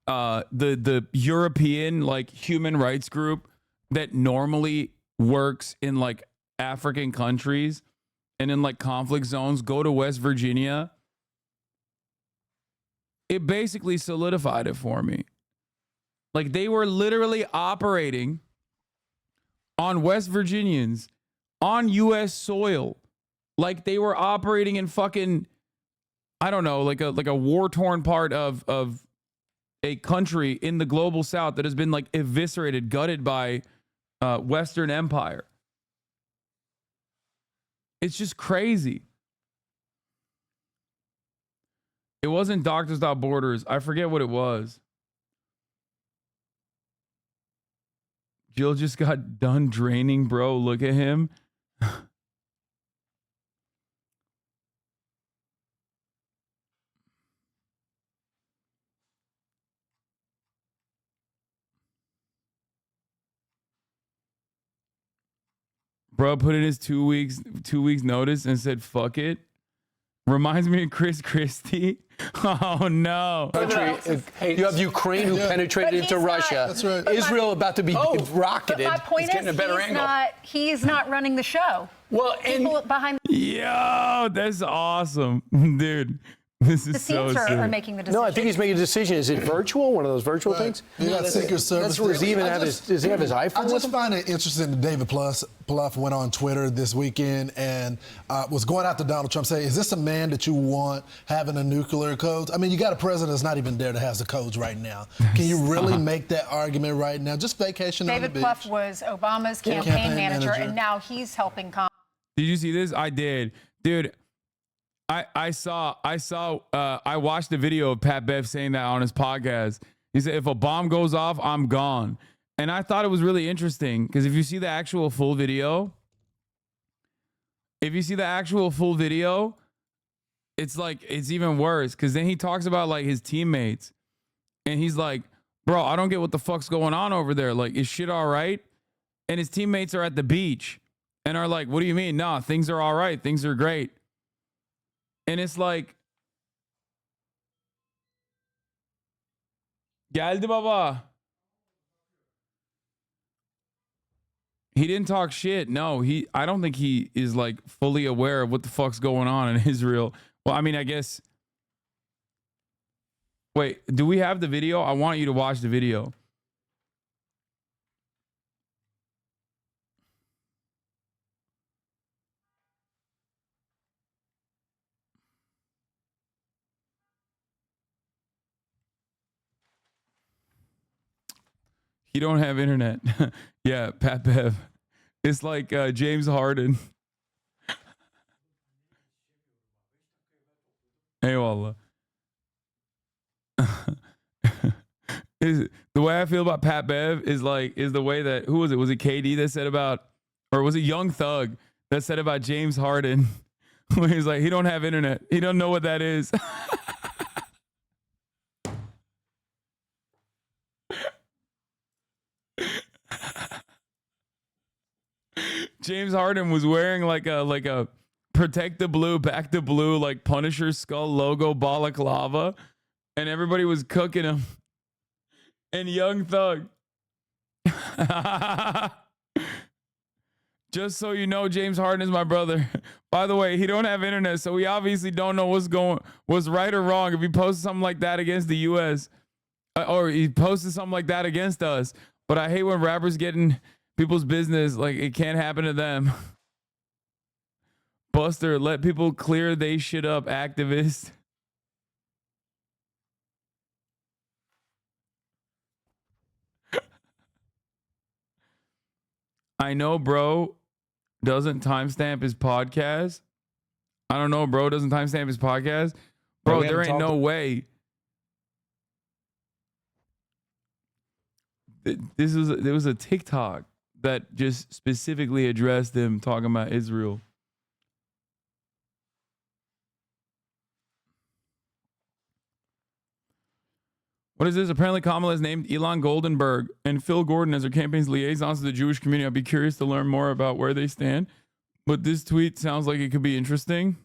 the European like human rights group that normally works in like African countries and in like conflict zones go to West Virginia, it basically solidified it for me. Like they were literally operating on West Virginians on U.S. soil. Like they were operating in fucking, I don't know, like a war-torn part of a country in the global south that has been like eviscerated, gutted by Western empire. It's just crazy. It wasn't Doctors Without Borders. I forget what it was. Jill just got done draining, bro. Look at him. Bro put in his 2 weeks notice and said, fuck it. Reminds me of Chris Christie. Oh, no. You have Ukraine who penetrated into Russia. That's right. Israel about to be rocketed. My point He's getting is, a better angle. he's not running the show. Well, People behind Yo, that's awesome. Dude, this is the so scenes sick. are making the decision. No, I think he's making a decision. Is it virtual? One of those virtual things? You got Secret Service. That's where does he even have does he have his iPhone I with just him? find it interesting that David Plouffe went on Twitter this weekend and was going after Donald Trump, saying, is this a man that you want having a nuclear codes? I mean, you got a president that's not even there that has the codes right now. Can you really make that argument right now? Just vacation on the David beach. Plouffe was Obama's campaign manager, and now he's helping Kamala. Did you see this? I did. Dude, I watched the video of Pat Bev saying that on his podcast. He said, if a bomb goes off, I'm gone. And I thought it was really interesting because if you see the actual full video, it's like, it's even worse because then he talks about like his teammates and he's like, bro, I don't get what the fuck's going on over there. Like, is shit all right? And his teammates are at the beach and are like, what do you mean? Nah, things are all right. Things are great. And it's like, geldi baba. He didn't talk shit. No, I don't think he is like fully aware of what the fuck's going on in Israel. Well, I mean, I guess. Wait, do we have the video? I want you to watch the video. You don't have internet. Yeah, Pat Bev. It's like James Harden. Hey, wallah. The way I feel about Pat Bev is the way that, who was it? Was it KD that said about, or was it Young Thug that said about James Harden? When he's like, he don't have internet. He don't know what that is. James Harden was wearing like a Protect the Blue, Back the Blue, like Punisher skull logo balaclava, and everybody was cooking him. And Young Thug. Just so you know, James Harden is my brother. By the way, he don't have internet, so we obviously don't know what's right or wrong if he posted something like that against the U.S. Or he posted something like that against us. But I hate when rappers get in people's business, like it can't happen to them. Buster, let people clear they shit up, activist. I know, bro, doesn't timestamp his podcast. I don't know, bro, doesn't timestamp his podcast. Bro, there ain't no way. There was a TikTok that just specifically addressed them talking about Israel. What is this? Apparently Kamala has named Elon Goldenberg and Phil Gordon as her campaign's liaisons to the Jewish community. I'd be curious to learn more about where they stand. But this tweet sounds like it could be interesting.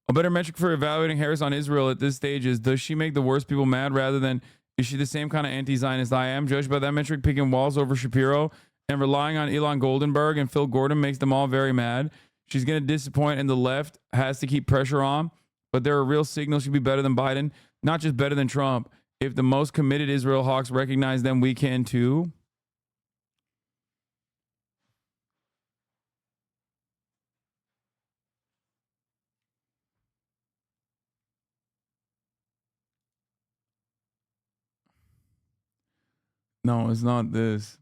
A better metric for evaluating Harris on Israel at this stage is, does she make the worst people mad rather than, is she the same kind of anti-Zionist I am? Judged by that metric, picking Walz over Shapiro and relying on Elon Goldenberg and Phil Gordon makes them all very mad. She's going to disappoint, and the left has to keep pressure on. But there are real signals she'd be better than Biden, not just better than Trump. If the most committed Israel hawks recognize them, we can too. No, it's not this.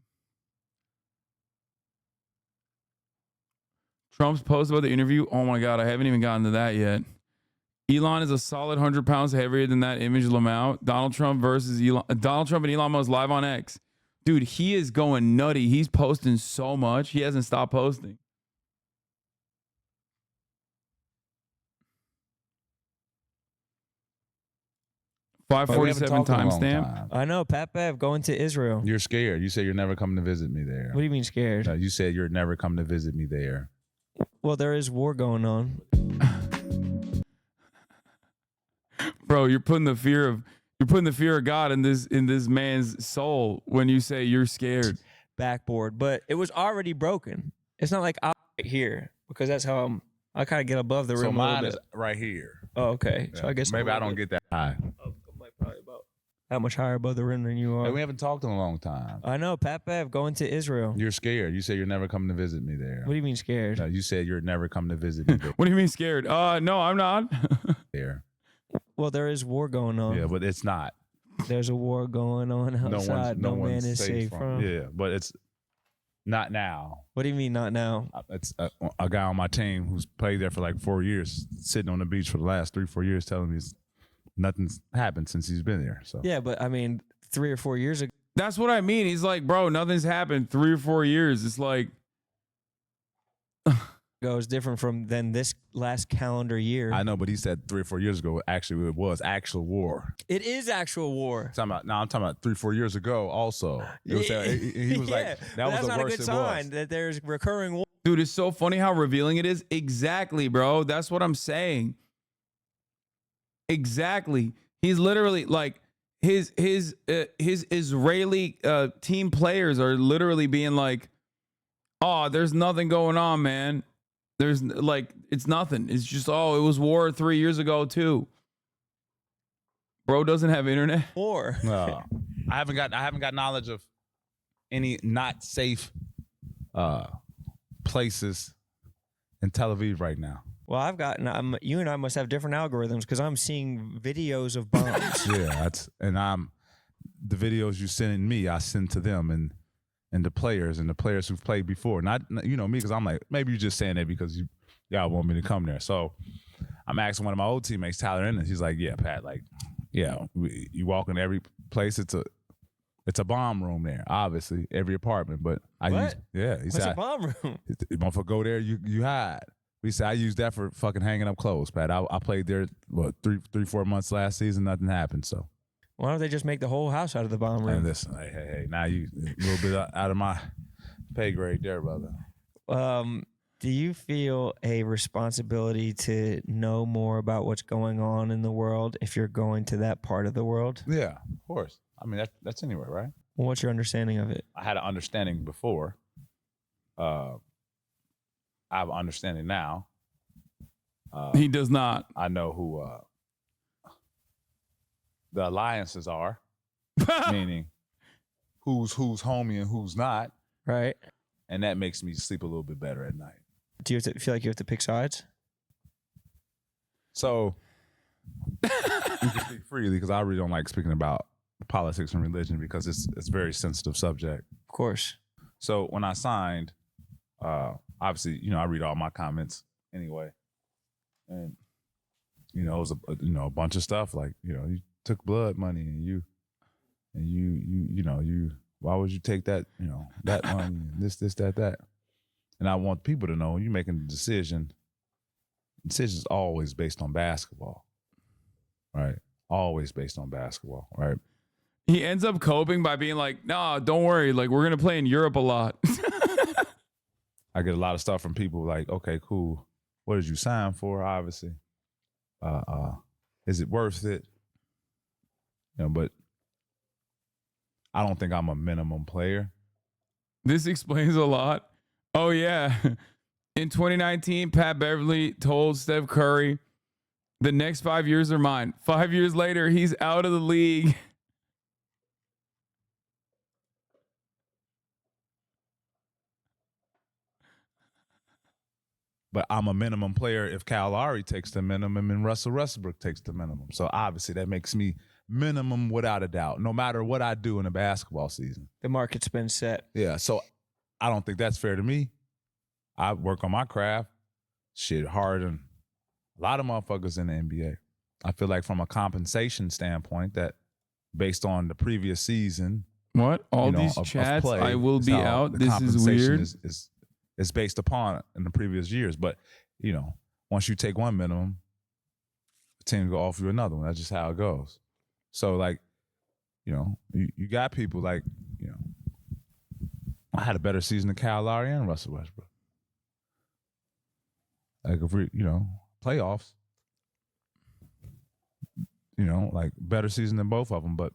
Trump's post about the interview. Oh my God, I haven't even gotten to that yet. Elon is a solid 100 pounds heavier than that image Lamau. Donald Trump versus Elon. Donald Trump and Elon Musk live on X. Dude, he is going nutty. He's posting so much. He hasn't stopped posting. $547 timestamp. I know. Pat Bev going to Israel. You're scared. You said you're never coming to visit me there. What do you mean scared? No, you said you're never coming to visit me there. Well, there is war going on. Bro, you're putting the fear of God in this man's soul when you say you're scared. Backboard, but it was already broken. It's not like I'm right here because that's how I kind of get above the rim. So a mine little is bit. right here. Oh, okay. Yeah. So I guess maybe I don't get that high. Probably about how much higher above the rim than you are. Hey, we haven't talked in a long time. I know. Pat Bev going to Israel. You're scared. You said you're never coming to visit me there. What do you mean scared? No, you said you're never coming to visit me there. What do you mean scared? No, I'm not. There. Well, there is war going on. Yeah, but it's not. There's a war going on outside. No man is safe from. Yeah, but it's not now. What do you mean not now? It's a guy on my team who's played there for like 4 years, sitting on the beach for the last 3-4 years, telling me nothing's happened since he's been there. So yeah, but I mean, 3 or 4 years ago. That's what I mean. He's like, bro, nothing's happened 3 or 4 years. It's like is different from than this last calendar year. I know, but he said 3 or 4 years ago, actually, it was actual war. It is actual war. I'm talking about 3-4 years ago also. It was, he was like, that was the worst it was. That's not a good sign that there's recurring war. Dude, it's so funny how revealing it is. Exactly, bro. That's what I'm saying. Exactly. He's literally like his Israeli team players are literally being like, oh, there's nothing going on, man. There's like, it's nothing. It's just, oh, it was war 3 years ago too. Bro doesn't have internet. War. No, I haven't got knowledge of any not safe places in Tel Aviv right now. Well, you and I must have different algorithms because I'm seeing videos of bombs. Yeah, the videos you sending me, I send to them and the players who've played before. Not me, because I'm like, maybe you're just saying that because y'all want me to come there. So I'm asking one of my old teammates, Tyler Ennis. He's like, yeah, Pat, like, yeah, you walk in every place, it's a bomb room there, obviously, every apartment. But he What's said, a bomb room? You motherfucker go there, you hide. He said, I used that for fucking hanging up clothes, Pat. I played there, 3-4 months last season, nothing happened, so. Why don't they just make the whole house out of the bomb room? And listen, hey, now you a little bit out of my pay grade there, brother. Do you feel a responsibility to know more about what's going on in the world if you're going to that part of the world? Yeah, of course. I mean, that's anywhere, right? Well, what's your understanding of it? I had an understanding before. I have an understanding now. He does not. I know who the alliances are, meaning who's homie and who's not. Right. And that makes me sleep a little bit better at night. Do you feel like you have to pick sides? So, you can speak freely because I really don't like speaking about politics and religion because it's a very sensitive subject. Of course. So when I signed, obviously, I read all my comments anyway. And, it was a bunch of stuff like, you took blood money and why would you take that, that money, this, that. And I want people to know when you're making a decision's always based on basketball, right? Always based on basketball, right? He ends up coping by being like, nah, don't worry. Like, we're going to play in Europe a lot. I get a lot of stuff from people like, okay, cool. What did you sign for? Obviously. Is it worth it? But I don't think I'm a minimum player. This explains a lot. Oh, yeah. In 2019, Pat Beverly told Steph Curry, the next 5 years are mine. 5 years later, he's out of the league. But I'm a minimum player if Kyle Lowry takes the minimum and Russell Westbrook takes the minimum. So obviously that makes me minimum without a doubt, no matter what I do in a basketball season. The market's been set. Yeah, so I don't think that's fair to me. I work on my craft, shit hard, and A lot of motherfuckers in the NBA. I feel like from a compensation standpoint, that based on the previous season, what all you know, these of chats, play, I will is be how out. the This is compensation weird. Is based upon in the previous years. But you know, once you take one minimum, the team will offer you another one. That's just how it goes. So like, you know, you got people like, you know, I had a better season than Kyle Lowry and Russell Westbrook. Like if we, you know, playoffs, you know, like better season than both of them. But,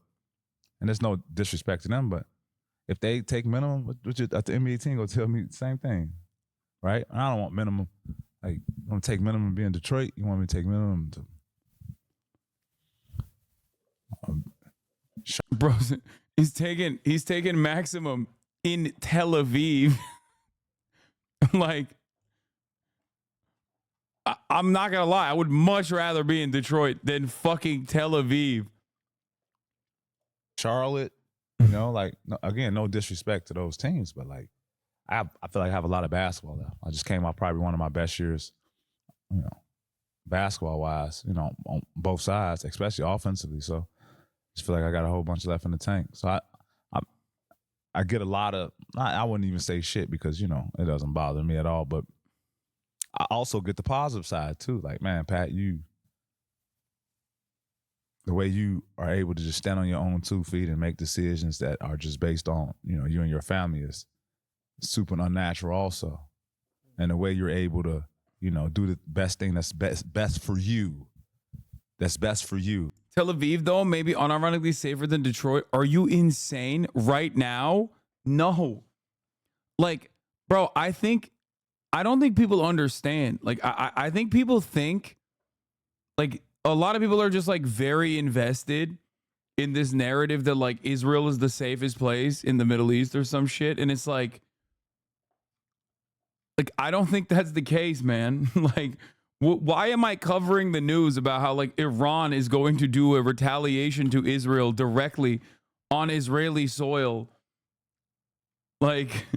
and there's no disrespect to them, but if they take minimum, what the NBA team go tell me the same thing, right? I don't want minimum. Like, you want to take minimum to be in Detroit? You want me to take minimum to... Bro, he's taking maximum in Tel Aviv. Like, I'm not gonna lie, I would much rather be in Detroit than fucking Tel Aviv. Charlotte, you know, like, again, no disrespect to those teams, but like, I feel like I have a lot of basketball left. I just came out probably one of my best years, you know, basketball wise, you know, on both sides, especially offensively. So I just feel like I got a whole bunch left in the tank. So I get a lot of, I wouldn't even say shit because, you know, it doesn't bother me at all, but I also get the positive side too. Like, man, Pat, the way you are able to just stand on your own 2 feet and make decisions that are just based on, you know, you and your family is super unnatural also. And the way you're able to, you know, do the best thing that's best for you. That's best for you. Tel Aviv, though, maybe unironically safer than Detroit. Are you insane right now? No. Like, bro, I don't think people understand. Like, I think people think, like, a lot of people are just, like, very invested in this narrative that, like, Israel is the safest place in the Middle East or some shit. And it's like I don't think that's the case, man. Like, why am I covering the news about how, like, Iran is going to do a retaliation to Israel directly on Israeli soil? Like,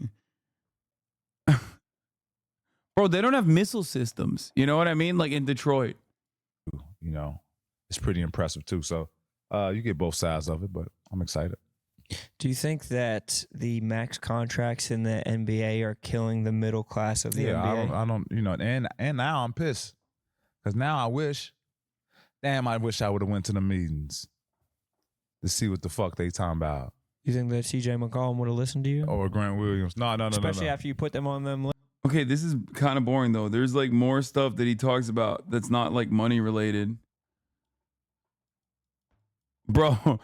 bro, they don't have missile systems. You know what I mean? Like in Detroit. You know, it's pretty impressive too. So you get both sides of it, but I'm excited. Do you think that the max contracts in the NBA are killing the middle class of the NBA? I don't, you know, and now I'm pissed because now I wish I would have went to the meetings to see what the fuck they talking about. You think that CJ McCollum would have listened to you? Or Grant Williams? No. Especially after you put them on them. Okay, this is kind of boring though. There's like more stuff that he talks about that's not like money related. Bro,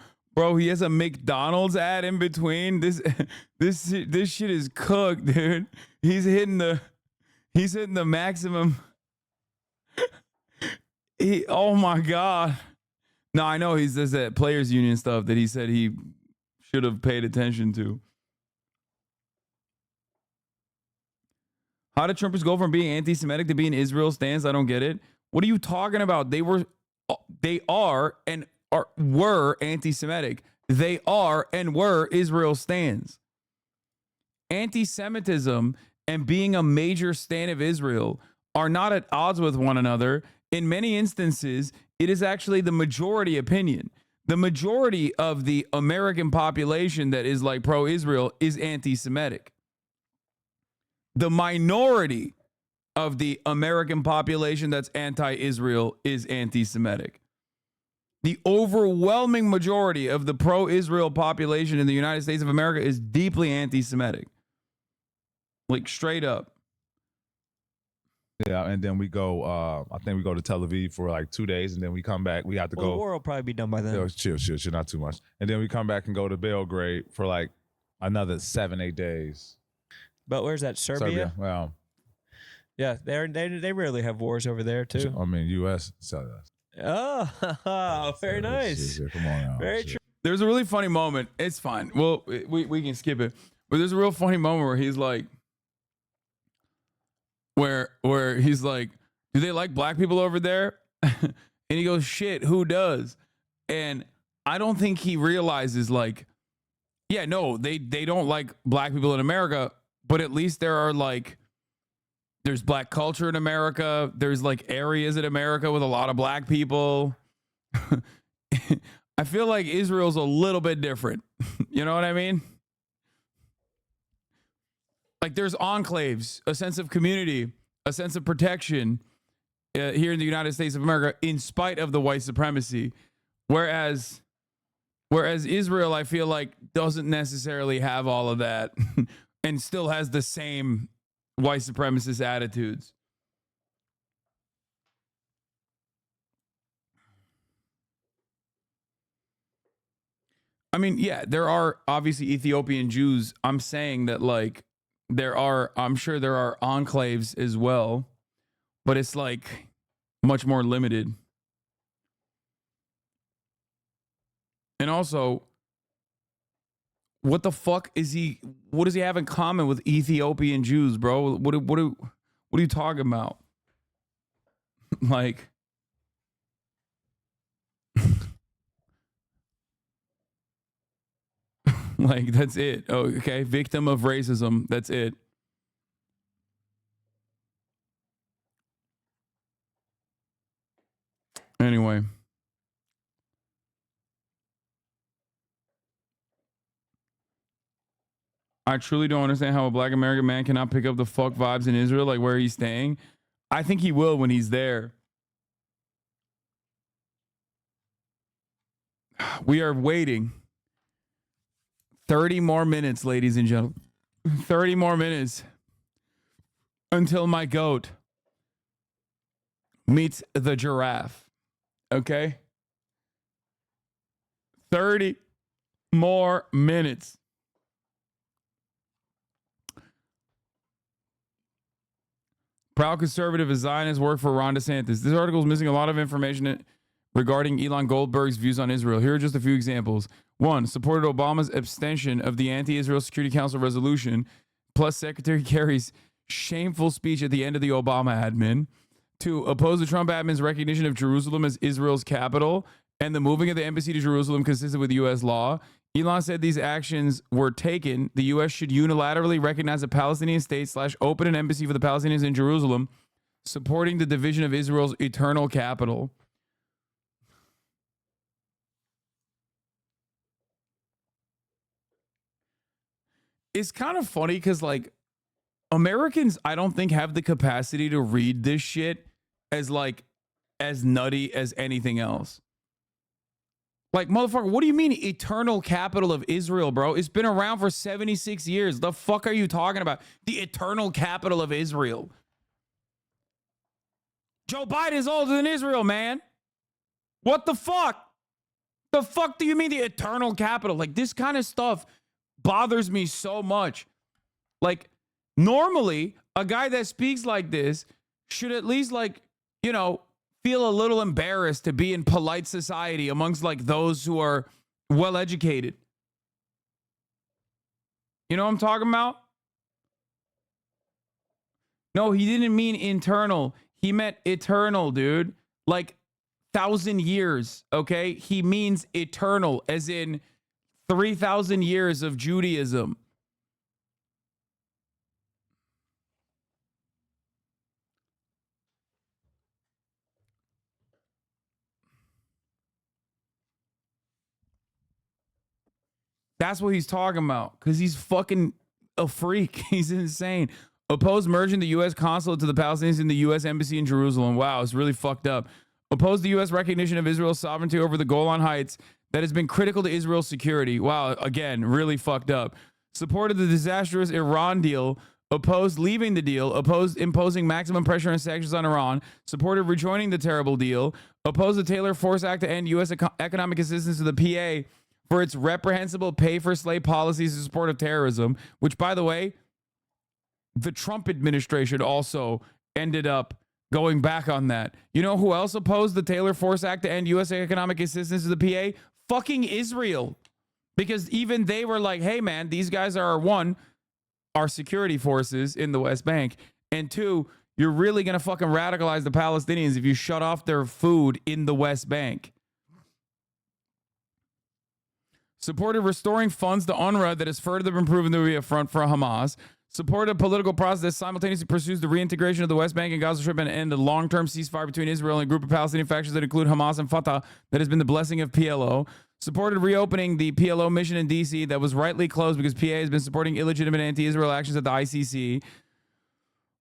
he has a McDonald's ad in between. This shit is cooked, dude. He's hitting the maximum. Oh my God. No, I know he's does that players union stuff that he said he should have paid attention to. How did Trumpers go from being anti-Semitic to being Israel stans? I don't get it. What are you talking about? They are and were anti-Semitic. They are and were Israel stans. Anti-Semitism and being a major stan of Israel are not at odds with one another. In many instances, it is actually the majority opinion. The majority of the American population that is like pro-Israel is anti-Semitic. The minority of the American population that's anti-Israel is anti-Semitic. The overwhelming majority of the pro-Israel population in the United States of America is deeply anti-Semitic. Like straight up. Yeah, and then we go, I think we go to Tel Aviv for like 2 days, and then we come back. We have to go. The war will probably be done by then. Yo, chill, not too much. And then we come back and go to Belgrade for like another 7-8 days. But where's that, Serbia? Well, yeah, they rarely have wars over there too. I mean, U.S. So oh, very nice. Come on now. Very true. There's a really funny moment. It's fine. Well, we can skip it. But there's a real funny moment where he's like, where he's like, do they like black people over there? And he goes, shit, who does? And I don't think he realizes like, yeah, no, they don't like black people in America, but at least there's There's black culture in America. There's like areas in America with a lot of black people. I feel like Israel's a little bit different. You know what I mean? Like there's enclaves, a sense of community, a sense of protection here in the United States of America in spite of the white supremacy. Whereas Israel, I feel like, doesn't necessarily have all of that and still has the same white supremacist attitudes. I mean, yeah, there are obviously Ethiopian Jews. I'm saying that, like, I'm sure there are enclaves as well, but it's like much more limited. And also, what the fuck what does he have in common with Ethiopian Jews, bro? What are you talking about? Like, like, that's it. Oh, okay. Victim of racism. That's it. Anyway. I truly don't understand how a black American man cannot pick up the fuck vibes in Israel, like where he's staying. I think he will when he's there. We are waiting 30 more minutes, ladies and gentlemen. 30 more minutes until my goat meets the giraffe. Okay? 30 more minutes. Proud conservative as Zionist work for Ron DeSantis. This article is missing a lot of information regarding Elon Goldberg's views on Israel. Here are just a few examples. 1. Supported Obama's abstention of the anti-Israel Security Council resolution, plus Secretary Kerry's shameful speech at the end of the Obama admin. 2. Opposed the Trump admin's recognition of Jerusalem as Israel's capital and the moving of the embassy to Jerusalem consistent with U.S. law. Elon said these actions were taken. The U.S. should unilaterally recognize a Palestinian state / open an embassy for the Palestinians in Jerusalem, supporting the division of Israel's eternal capital. It's kind of funny because, like, Americans, I don't think, have the capacity to read this shit as, like, as nutty as anything else. Like, motherfucker, what do you mean eternal capital of Israel, bro? It's been around for 76 years. The fuck are you talking about? The eternal capital of Israel. Joe Biden's older than Israel, man. What the fuck? The fuck do you mean the eternal capital? Like, this kind of stuff bothers me so much. Like, normally, a guy that speaks like this should at least, like, you know, feel a little embarrassed to be in polite society amongst, like, those who are well educated. You know what I'm talking about? No, he didn't mean internal. He meant eternal, dude. Like 1,000 years, okay? He means eternal, as in 3,000 years of Judaism. That's what he's talking about, because he's fucking a freak. He's insane. Oppose merging the U.S. consulate to the Palestinians in the U.S. embassy in Jerusalem. Wow, it's really fucked up. Oppose the U.S. recognition of Israel's sovereignty over the Golan Heights that has been critical to Israel's security. Wow, again, really fucked up. Supported the disastrous Iran deal. Opposed leaving the deal. Opposed imposing maximum pressure and sanctions on Iran. Supported rejoining the terrible deal. Opposed the Taylor Force Act to end U.S. economic assistance to the PA for its reprehensible pay-for-slay policies in support of terrorism, which, by the way, the Trump administration also ended up going back on that. You know who else opposed the Taylor Force Act to end U.S. economic assistance to the PA? Fucking Israel. Because even they were like, hey, man, these guys are, 1, our security forces in the West Bank, and 2, you're really going to fucking radicalize the Palestinians if you shut off their food in the West Bank. Supported restoring funds to UNRWA that has further been proven to be a front for Hamas. Supported a political process that simultaneously pursues the reintegration of the West Bank and Gaza Strip and end a long-term ceasefire between Israel and a group of Palestinian factions that include Hamas and Fatah that has been the blessing of PLO. Supported reopening the PLO mission in D.C. that was rightly closed because PA has been supporting illegitimate anti-Israel actions at the ICC.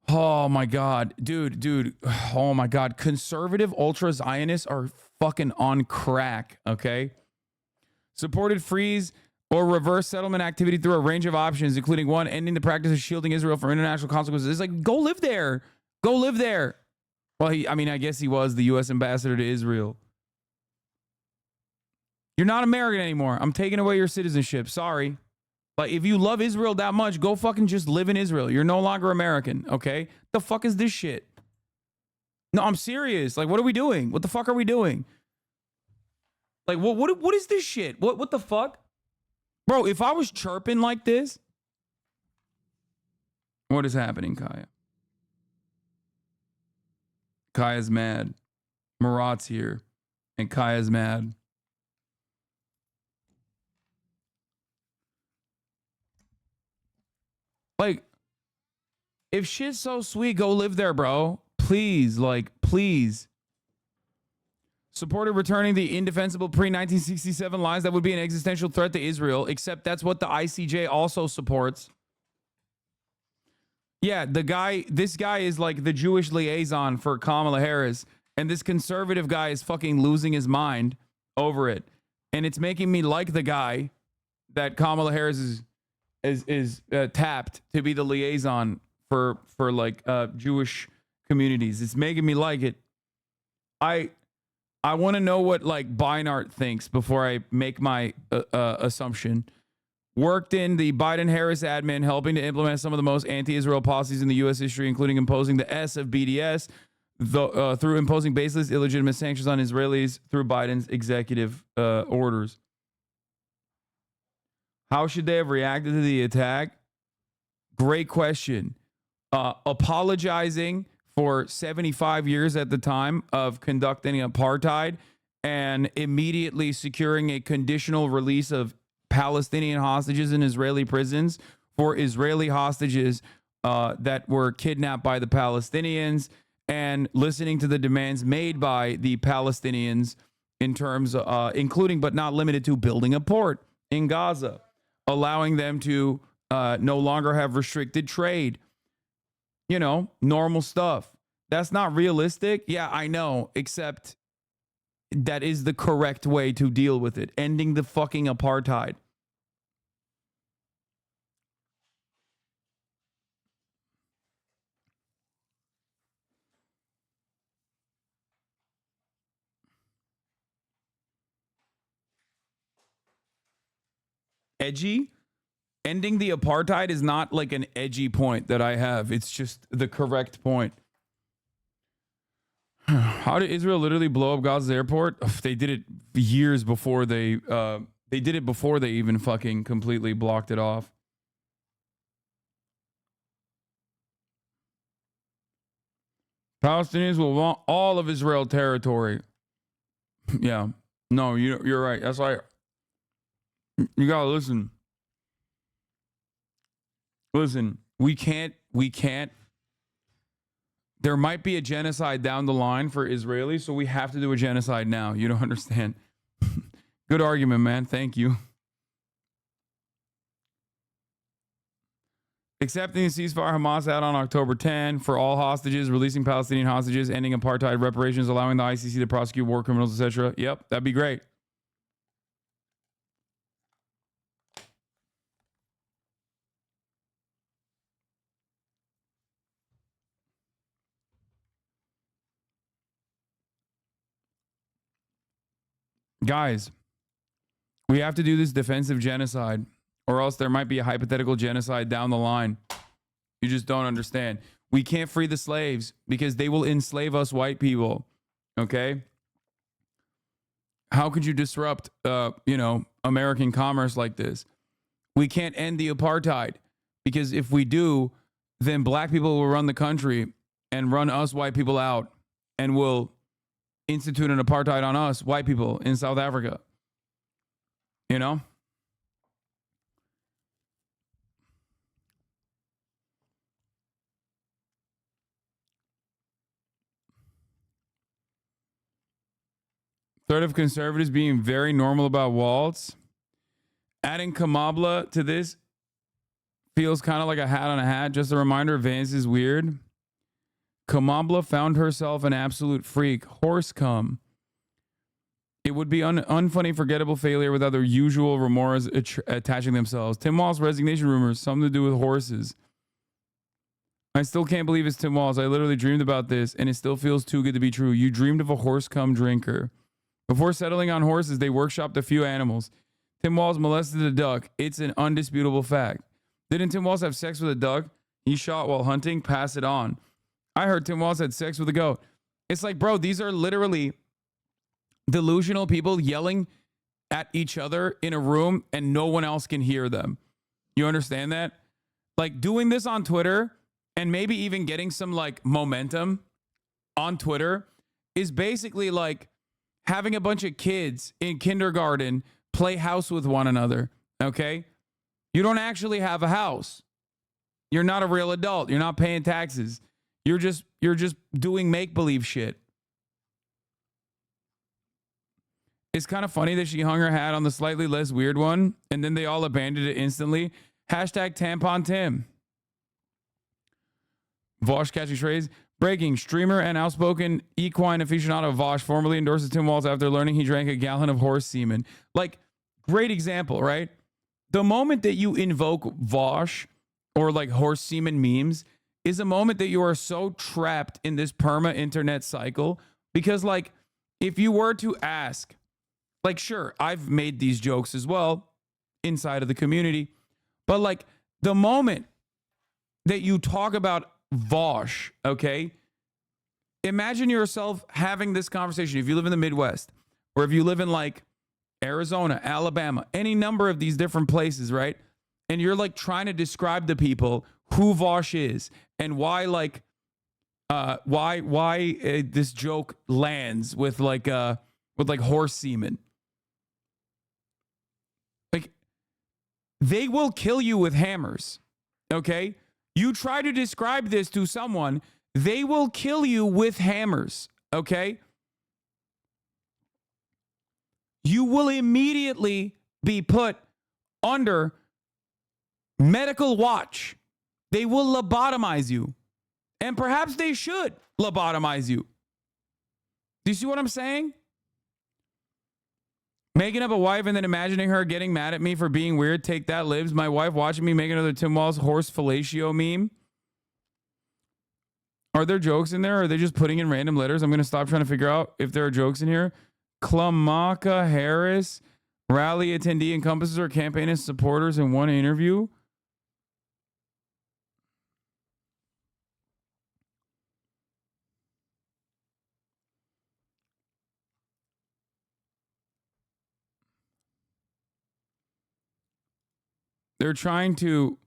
Oh my God, dude. Oh my God. Conservative ultra-Zionists are fucking on crack, okay? Supported freeze or reverse settlement activity through a range of options, including one, ending the practice of shielding Israel from international consequences. It's like, go live there. Go live there. Well, I guess he was the U.S. ambassador to Israel. You're not American anymore. I'm taking away your citizenship. Sorry. Like, if you love Israel that much, go fucking just live in Israel. You're no longer American, okay? The fuck is this shit? No, I'm serious. Like, what are we doing? What the fuck are we doing? Like, what is this shit? What the fuck? Bro, if I was chirping like this, what is happening, Kaya? Kaya's mad. Murat's here, and Kaya's mad. Like, if shit's so sweet, go live there, bro. Please, like, please. Supported returning the indefensible pre-1967 lines that would be an existential threat to Israel, except that's what the ICJ also supports. Yeah, this guy is like the Jewish liaison for Kamala Harris, and this conservative guy is fucking losing his mind over it. And it's making me like the guy that Kamala Harris is tapped to be the liaison for like Jewish communities. It's making me like it. I want to know what like Beinart thinks before I make my assumption. Worked in the Biden-Harris admin, helping to implement some of the most anti-Israel policies in the U.S. history, including imposing the S of BDS through imposing baseless, illegitimate sanctions on Israelis through Biden's executive orders. How should they have reacted to the attack? Great question. Apologizing for 75 years at the time of conducting apartheid and immediately securing a conditional release of Palestinian hostages in Israeli prisons for Israeli hostages that were kidnapped by the Palestinians, and listening to the demands made by the Palestinians in terms of, including but not limited to building a port in Gaza, allowing them to no longer have restricted trade. You know, normal stuff. That's not realistic. Yeah, I know, except that is the correct way to deal with it. Ending the fucking apartheid. Edgy? Ending the apartheid is not like an edgy point that I have. It's just the correct point. How did Israel literally blow up Gaza's airport? They did it years before they did it before they even fucking completely blocked it off. Palestinians will want all of Israel territory. Yeah. No, you're right. That's why you gotta listen. Listen, we can't. There might be a genocide down the line for Israelis, so we have to do a genocide now. You don't understand. Good argument, man. Thank you. Accepting the ceasefire Hamas out on October 10 for all hostages, releasing Palestinian hostages, ending apartheid, reparations, allowing the ICC to prosecute war criminals, etc. Yep, that'd be great. Guys, we have to do this defensive genocide, or else there might be a hypothetical genocide down the line. You just don't understand. We can't free the slaves because they will enslave us white people. Okay? How could you disrupt, American commerce like this? We can't end the apartheid because if we do, then black people will run the country and run us white people out and will institute an apartheid on us, white people in South Africa. You know? Third of conservatives being very normal about Walz. Adding Kamala to this feels kind of like a hat on a hat. Just a reminder, Vance is weird. Kamala found herself an absolute freak. Horse cum. It would be unfunny, forgettable failure without their usual remorse attaching themselves. Tim Walz resignation rumors, something to do with horses. I still can't believe it's Tim Walz. I literally dreamed about this, and it still feels too good to be true. You dreamed of a horse cum drinker. Before settling on horses, they workshopped a few animals. Tim Walz molested a duck. It's an undisputable fact. Didn't Tim Walz have sex with a duck he shot while hunting? Pass it on. I heard Tim Walz had sex with a goat. It's like, bro, these are literally delusional people yelling at each other in a room and no one else can hear them. You understand that? Like doing this on Twitter and maybe even getting some like momentum on Twitter is basically like having a bunch of kids in kindergarten play house with one another. Okay? You don't actually have a house. You're not a real adult. You're not paying taxes. You're just doing make-believe shit. It's kind of funny that she hung her hat on the slightly less weird one, and then they all abandoned it instantly. Hashtag tampon Tim. Vosh catchy phrase. Breaking. Streamer and outspoken equine aficionado Vosh formally endorses Tim Walz after learning he drank a gallon of horse semen. Like, great example, right? The moment that you invoke Vosh or like horse semen memes is a moment that you are so trapped in this perma-internet cycle. Because, like, if you were to ask, like, sure, I've made these jokes as well inside of the community. But, like, the moment that you talk about Vosh, okay, imagine yourself having this conversation. If you live in the Midwest, or if you live in, like, Arizona, Alabama, any number of these different places, right? And you're, like, trying to describe to people who Vosh is and why, like, why this joke lands with horse semen. Like, they will kill you with hammers, okay? You try to describe this to someone, they will kill you with hammers, okay? You will immediately be put under medical watch. They will lobotomize you. And perhaps they should lobotomize you. Do you see what I'm saying? Making up a wife and then imagining her getting mad at me for being weird. Take that, Libs. My wife watching me make another Tim Walz horse fellatio meme. Are there jokes in there? Or are they just putting in random letters? I'm going to stop trying to figure out if there are jokes in here. TRUMPxELON rally attendee encompasses her campaign and supporters in one interview. They're trying to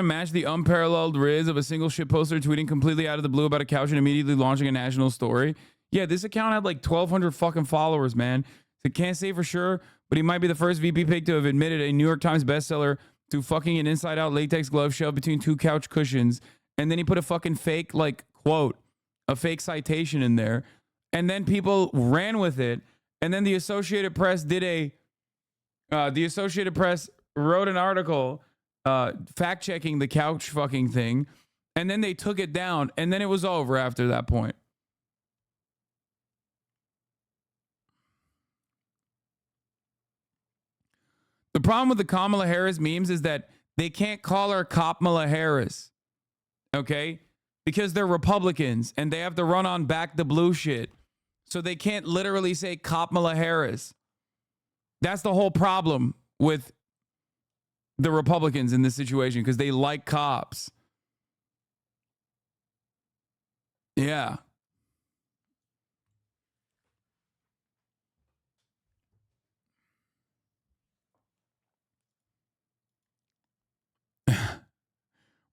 match the unparalleled riz of a single shit poster tweeting completely out of the blue about a couch and immediately launching a national story. Yeah, this account had like 1,200 fucking followers, man. So can't say for sure, but he might be the first VP pick to have admitted a New York Times bestseller to fucking an inside-out latex glove shoved between two couch cushions. And then he put a fucking fake, like, quote, a fake citation in there. And then people ran with it. And then the Associated Press wrote an article fact-checking the couch fucking thing, and then they took it down, and then it was over after that point. The problem with the Kamala Harris memes is that they can't call her Kamala Harris, okay? Because they're Republicans, and they have to run on back the blue shit. So they can't literally say Kamala Harris. That's the whole problem with the Republicans in this situation, because they like cops. Yeah.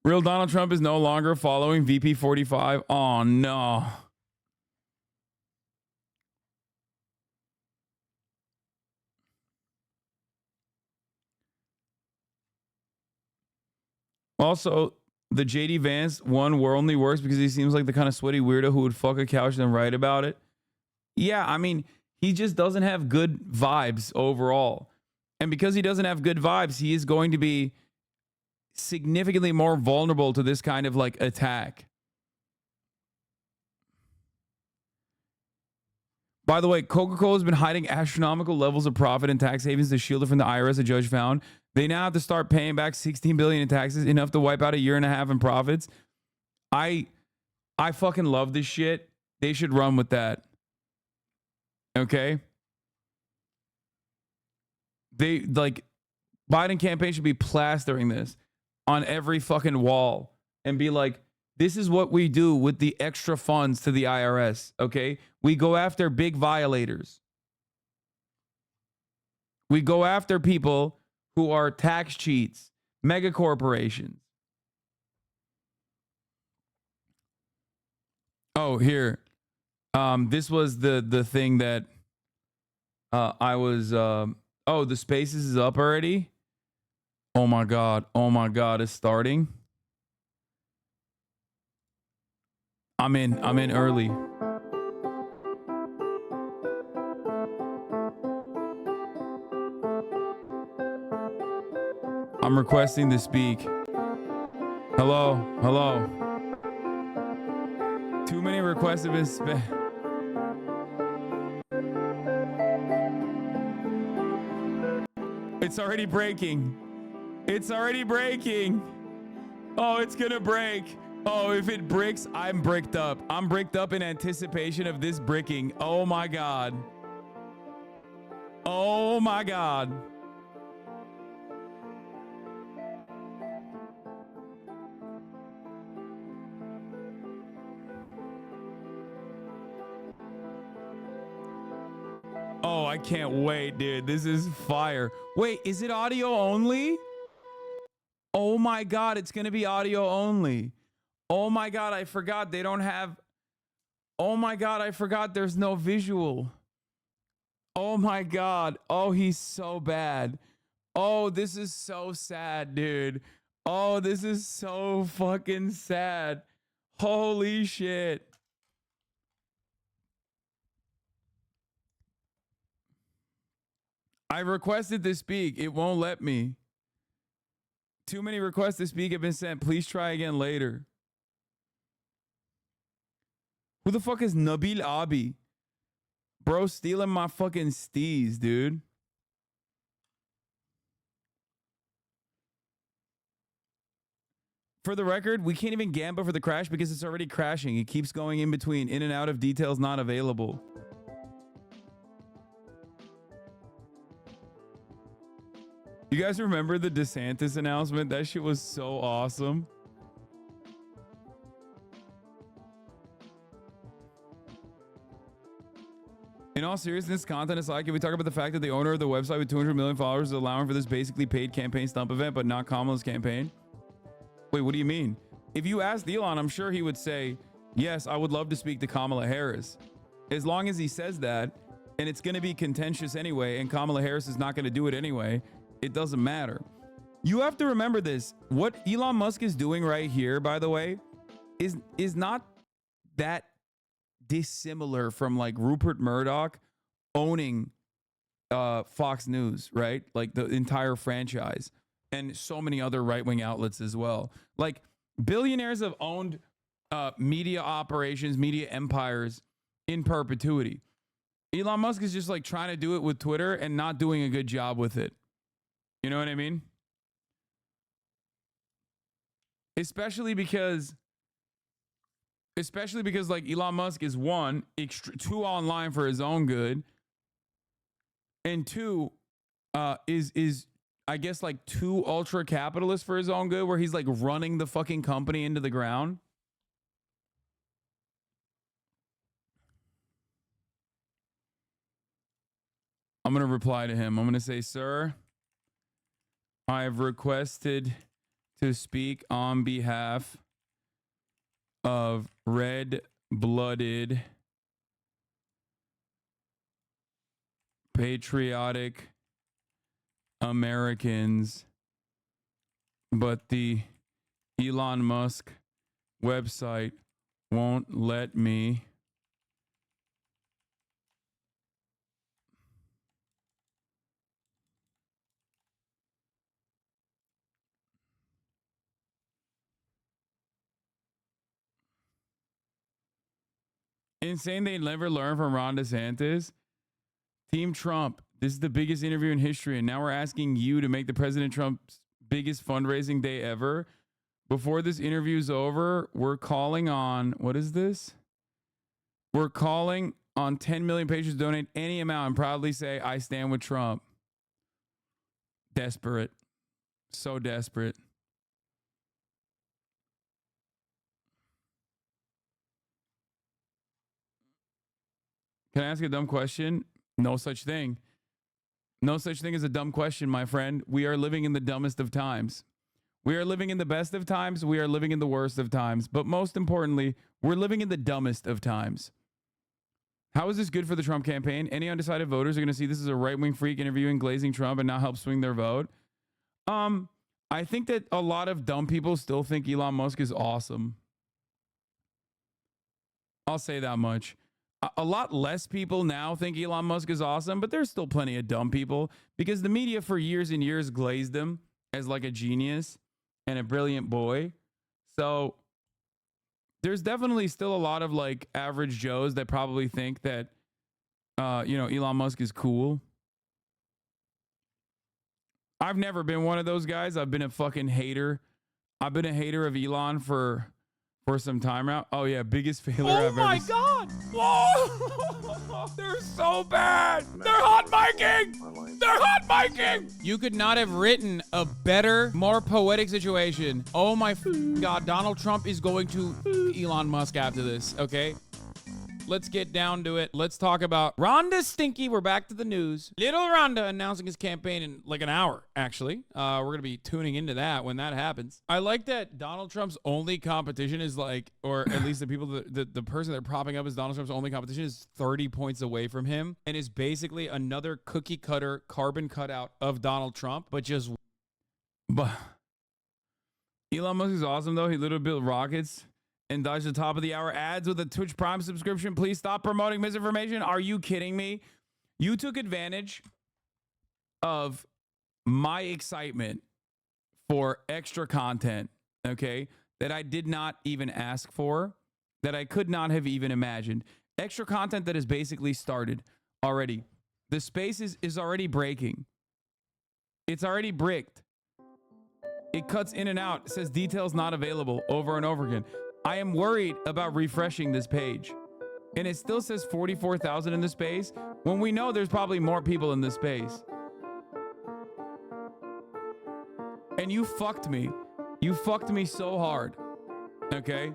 Real Donald Trump is no longer following VP 45. Oh, no. Also, the JD Vance one only works because he seems like the kind of sweaty weirdo who would fuck a couch and then write about it. Yeah, I mean, He just doesn't have good vibes overall. And because he doesn't have good vibes, he is going to be significantly more vulnerable to this kind of like attack. By the way, Coca-Cola has been hiding astronomical levels of profit in tax havens to shield it from the IRS, a judge found. They now have to start paying back $16 billion in taxes, enough to wipe out a year and a half in profits. I fucking love this shit. They should run with that. Okay? They, like, Biden campaign should be plastering this on every fucking wall and be like, this is what we do with the extra funds to the IRS, okay? We go after big violators. We go after people who are tax cheats, mega corporations. Oh, here. This was the thing that I was... oh, the Spaces is up already? Oh my God. Oh my God, it's starting. I'm in early. I'm requesting to speak. Hello, hello. Too many requests have been spent. It's already breaking. It's already breaking. Oh, it's gonna break. Oh, if it bricks, I'm bricked up. I'm bricked up in anticipation of this bricking. Oh my God. Oh my God. Oh, I can't wait, dude. This is fire. Wait, is it audio only? Oh my God, it's gonna be audio only. Oh my God, I forgot they don't have... Oh my God, I forgot there's no visual. Oh my God. Oh, he's so bad. Oh, this is so sad, dude. Oh, this is so fucking sad. Holy shit. I requested to speak. It won't let me. Too many requests to speak have been sent. Please try again later. Who the fuck is Nabil Abi? Bro, stealing my fucking steez, dude. For the record, we can't even gamble for the crash because it's already crashing. It keeps going in between, in and out of details not available. You guys remember the DeSantis announcement? That shit was so awesome. In all seriousness, content aside, can we talk about the fact that the owner of the website with 200 million followers is allowing for this basically paid campaign stump event, but not Kamala's campaign? Wait, what do you mean? If you asked Elon, I'm sure he would say, yes, I would love to speak to Kamala Harris. As long as he says that, and it's going to be contentious anyway, and Kamala Harris is not going to do it anyway, it doesn't matter. You have to remember this. What Elon Musk is doing right here, by the way, is not that dissimilar from like Rupert Murdoch owning Fox News, right? Like the entire franchise and so many other right-wing outlets as well. Like billionaires have owned media operations, media empires in perpetuity. Elon Musk is just like trying to do it with Twitter and not doing a good job with it. You know what I mean? Especially because like Elon Musk is one, too online for his own good, and two, is I guess like too ultra capitalist for his own good, where he's like running the fucking company into the ground. I'm gonna reply to him. I'm gonna say, sir, I have requested to speak on behalf of red-blooded, patriotic Americans, but the Elon Musk website won't let me Insane they never learn from Ron DeSantis. Team Trump, this is the biggest interview in history, and now we're asking you to make the President Trump's biggest fundraising day ever. Before this interview's over, we're calling on, what is this? We're calling on 10 million patrons to donate any amount and proudly say, I stand with Trump. Desperate. So desperate. Can I ask a dumb question? No such thing. No such thing as a dumb question, my friend. We are living in the dumbest of times. We are living in the best of times. We are living in the worst of times. But most importantly, we're living in the dumbest of times. How is this good for the Trump campaign? Any undecided voters are going to see this as a right-wing freak interviewing glazing Trump and now help swing their vote. I think that a lot of dumb people still think Elon Musk is awesome. I'll say that much. A lot less people now think Elon Musk is awesome, but there's still plenty of dumb people because the media for years and years glazed him as like a genius and a brilliant boy. So there's definitely still a lot of like average Joes that probably think that, Elon Musk is cool. I've never been one of those guys. I've been a fucking hater. I've been a hater of Elon for some time now. Oh yeah, biggest failure I've ever seen. Oh my God! Whoa! They're so bad. They're hot miking. They're hot miking. You could not have written a better, more poetic situation. Oh my God! Donald Trump is going to Elon Musk after this. Okay. Let's get down to it. Let's talk about Rhonda Stinky. We're back to the news. Little Rhonda announcing his campaign in like an hour, actually. We're going to be tuning into that when that happens. I like that Donald Trump's only competition is like, or at least the people, the person they're propping up as Donald Trump's only competition is 30 points away from him and is basically another cookie cutter carbon cutout of Donald Trump, but just... But Elon Musk is awesome, though. He literally built rockets and dodge the top of the hour ads with a Twitch Prime subscription. Please stop promoting misinformation. Are you kidding me? You took advantage of my excitement for extra content, okay, that I did not even ask for, that I could not have even imagined. Extra content that has basically started already. The space is already breaking. It's already bricked. It cuts in and out. It says details not available over and over again. I am worried about refreshing this page. And it still says 44,000 in the space when we know there's probably more people in this space. And you fucked me. You fucked me so hard. Okay?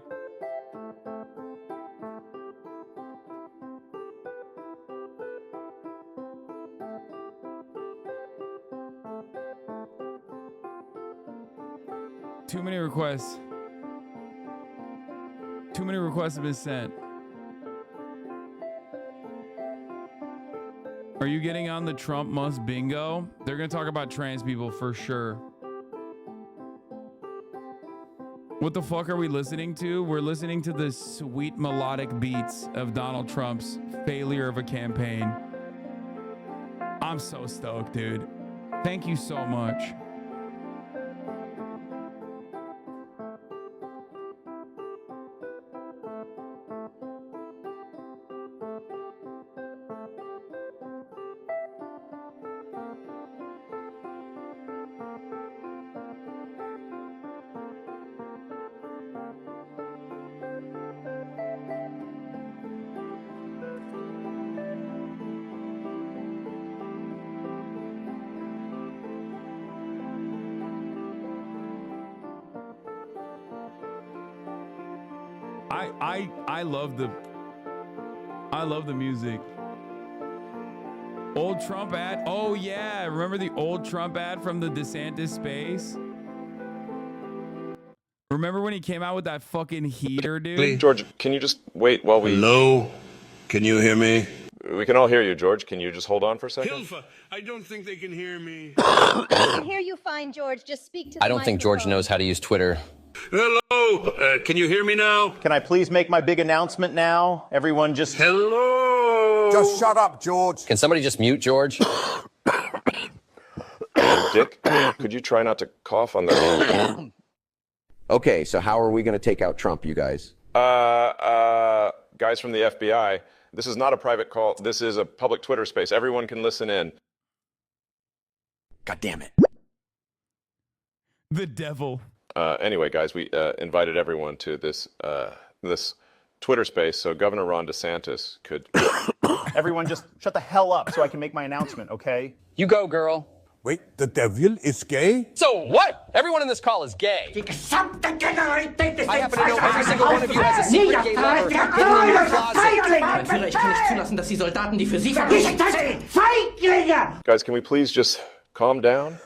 Too many requests. Too many requests have been sent. Are you getting on the Trump Musk bingo? They're going to talk about trans people for sure. What the fuck are we listening to? We're listening to the sweet melodic beats of Donald Trump's failure of a campaign. I'm so stoked, dude. Thank you so much. I love the music. Old Trump ad. Oh yeah, remember the old Trump ad from the DeSantis space? Remember when he came out with that fucking heater, dude? George, can you just wait while we... Hello? Can you hear me? We can all hear you, George. Can you just hold on for a second? Hilfa, I don't think they can hear me. I can hear you fine, George. Just speak to the I don't think George knows how to use Twitter. Hello? Can you hear me now? Can I please make my big announcement now? Everyone just... Hello? Just shut up, George. Can somebody just mute George? Dick, could you try not to cough on the... Okay, so how are we going to take out Trump, you guys? guys from the FBI, this is not a private call. This is a public Twitter space. Everyone can listen in. God damn it. The devil. Anyway, guys, we invited everyone to this this Twitter space so Governor Ron DeSantis could. Everyone just shut the hell up so I can make my announcement, okay? You go, girl. Wait, the devil is gay? So what? Everyone in this call is gay. I happen to know every single one of you has a secret gay lover hidden in your closet. Mein Führer, ich kann nicht zulassen, dass die Soldaten, die für Sie verbringen. Guys, can we please just calm down?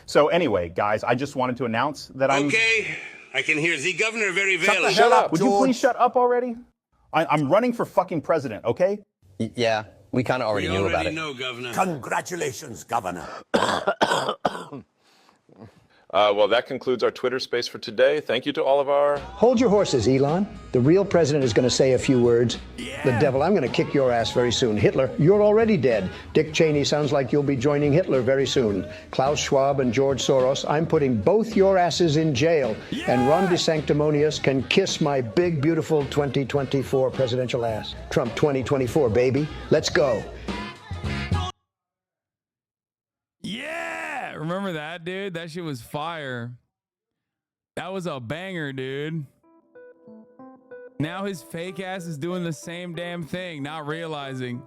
So anyway, guys, I just wanted to announce that I'm... Okay, I can hear the governor very well. Shut up. Would you please shut up already? I'm running for fucking president, okay? Yeah, we kind of already knew about it. Know, Governor. Congratulations, Governor. Well, that concludes our Twitter space for today. Thank you to all of our... Hold your horses, Elon. The real president is going to say a few words. The devil, I'm going to kick your ass very soon. Hitler, you're already dead. Dick Cheney sounds like you'll be joining Hitler very soon. Klaus Schwab and George Soros, I'm putting both your asses in jail. And Ron DeSanctimonious can kiss my big, beautiful 2024 presidential ass. Trump 2024, baby. Let's go. Yeah, remember that, dude? That shit was fire. That was a banger, dude. Now his fake ass is doing the same damn thing, not realizing.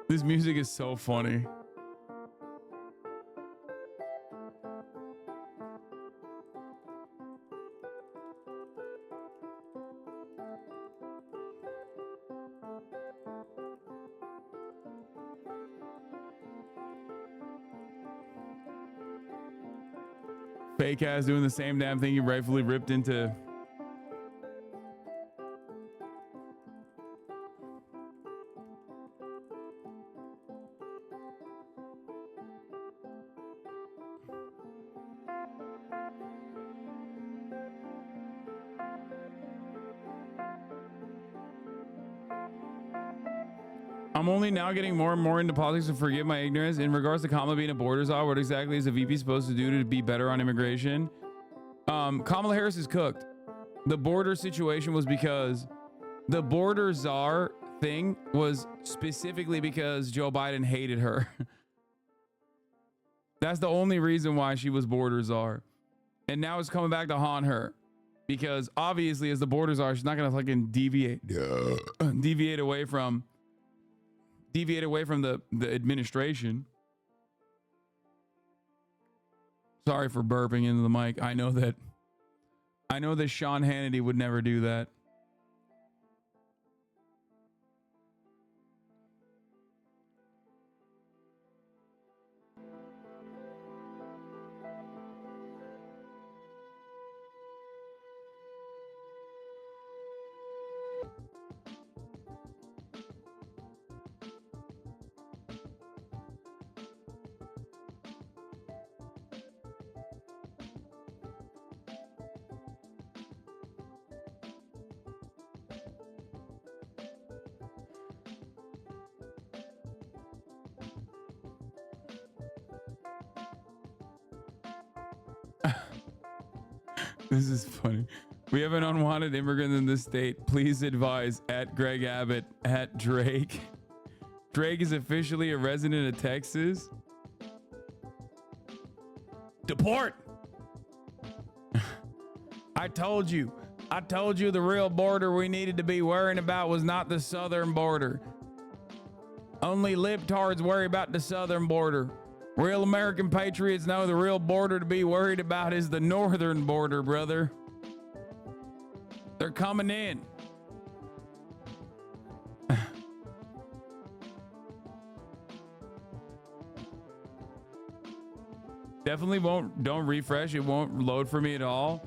This music is so funny. Fake ass doing the same damn thing you rightfully ripped into. I'm only now getting more and more into politics, and forgive my ignorance. In regards to Kamala being a border czar, what exactly is a VP supposed to do to be better on immigration? Kamala Harris is cooked. The border situation was because the border czar thing was specifically because Joe Biden hated her. That's the only reason why she was border czar. And now it's coming back to haunt her. Because obviously, as the border czar, she's not going to fucking deviate away from the administration. Sorry for burping into the mic. I know that Sean Hannity would never do that. This is funny. We have an unwanted immigrant in this state. Please advise at Greg Abbott at Drake. Drake is officially a resident of Texas. Deport. I told you the real border we needed to be worrying about was not the southern border. Only libtards worry about the southern border. Real American patriots know the real border to be worried about is the northern border, brother. They're coming in. Definitely don't refresh. It won't load for me at all.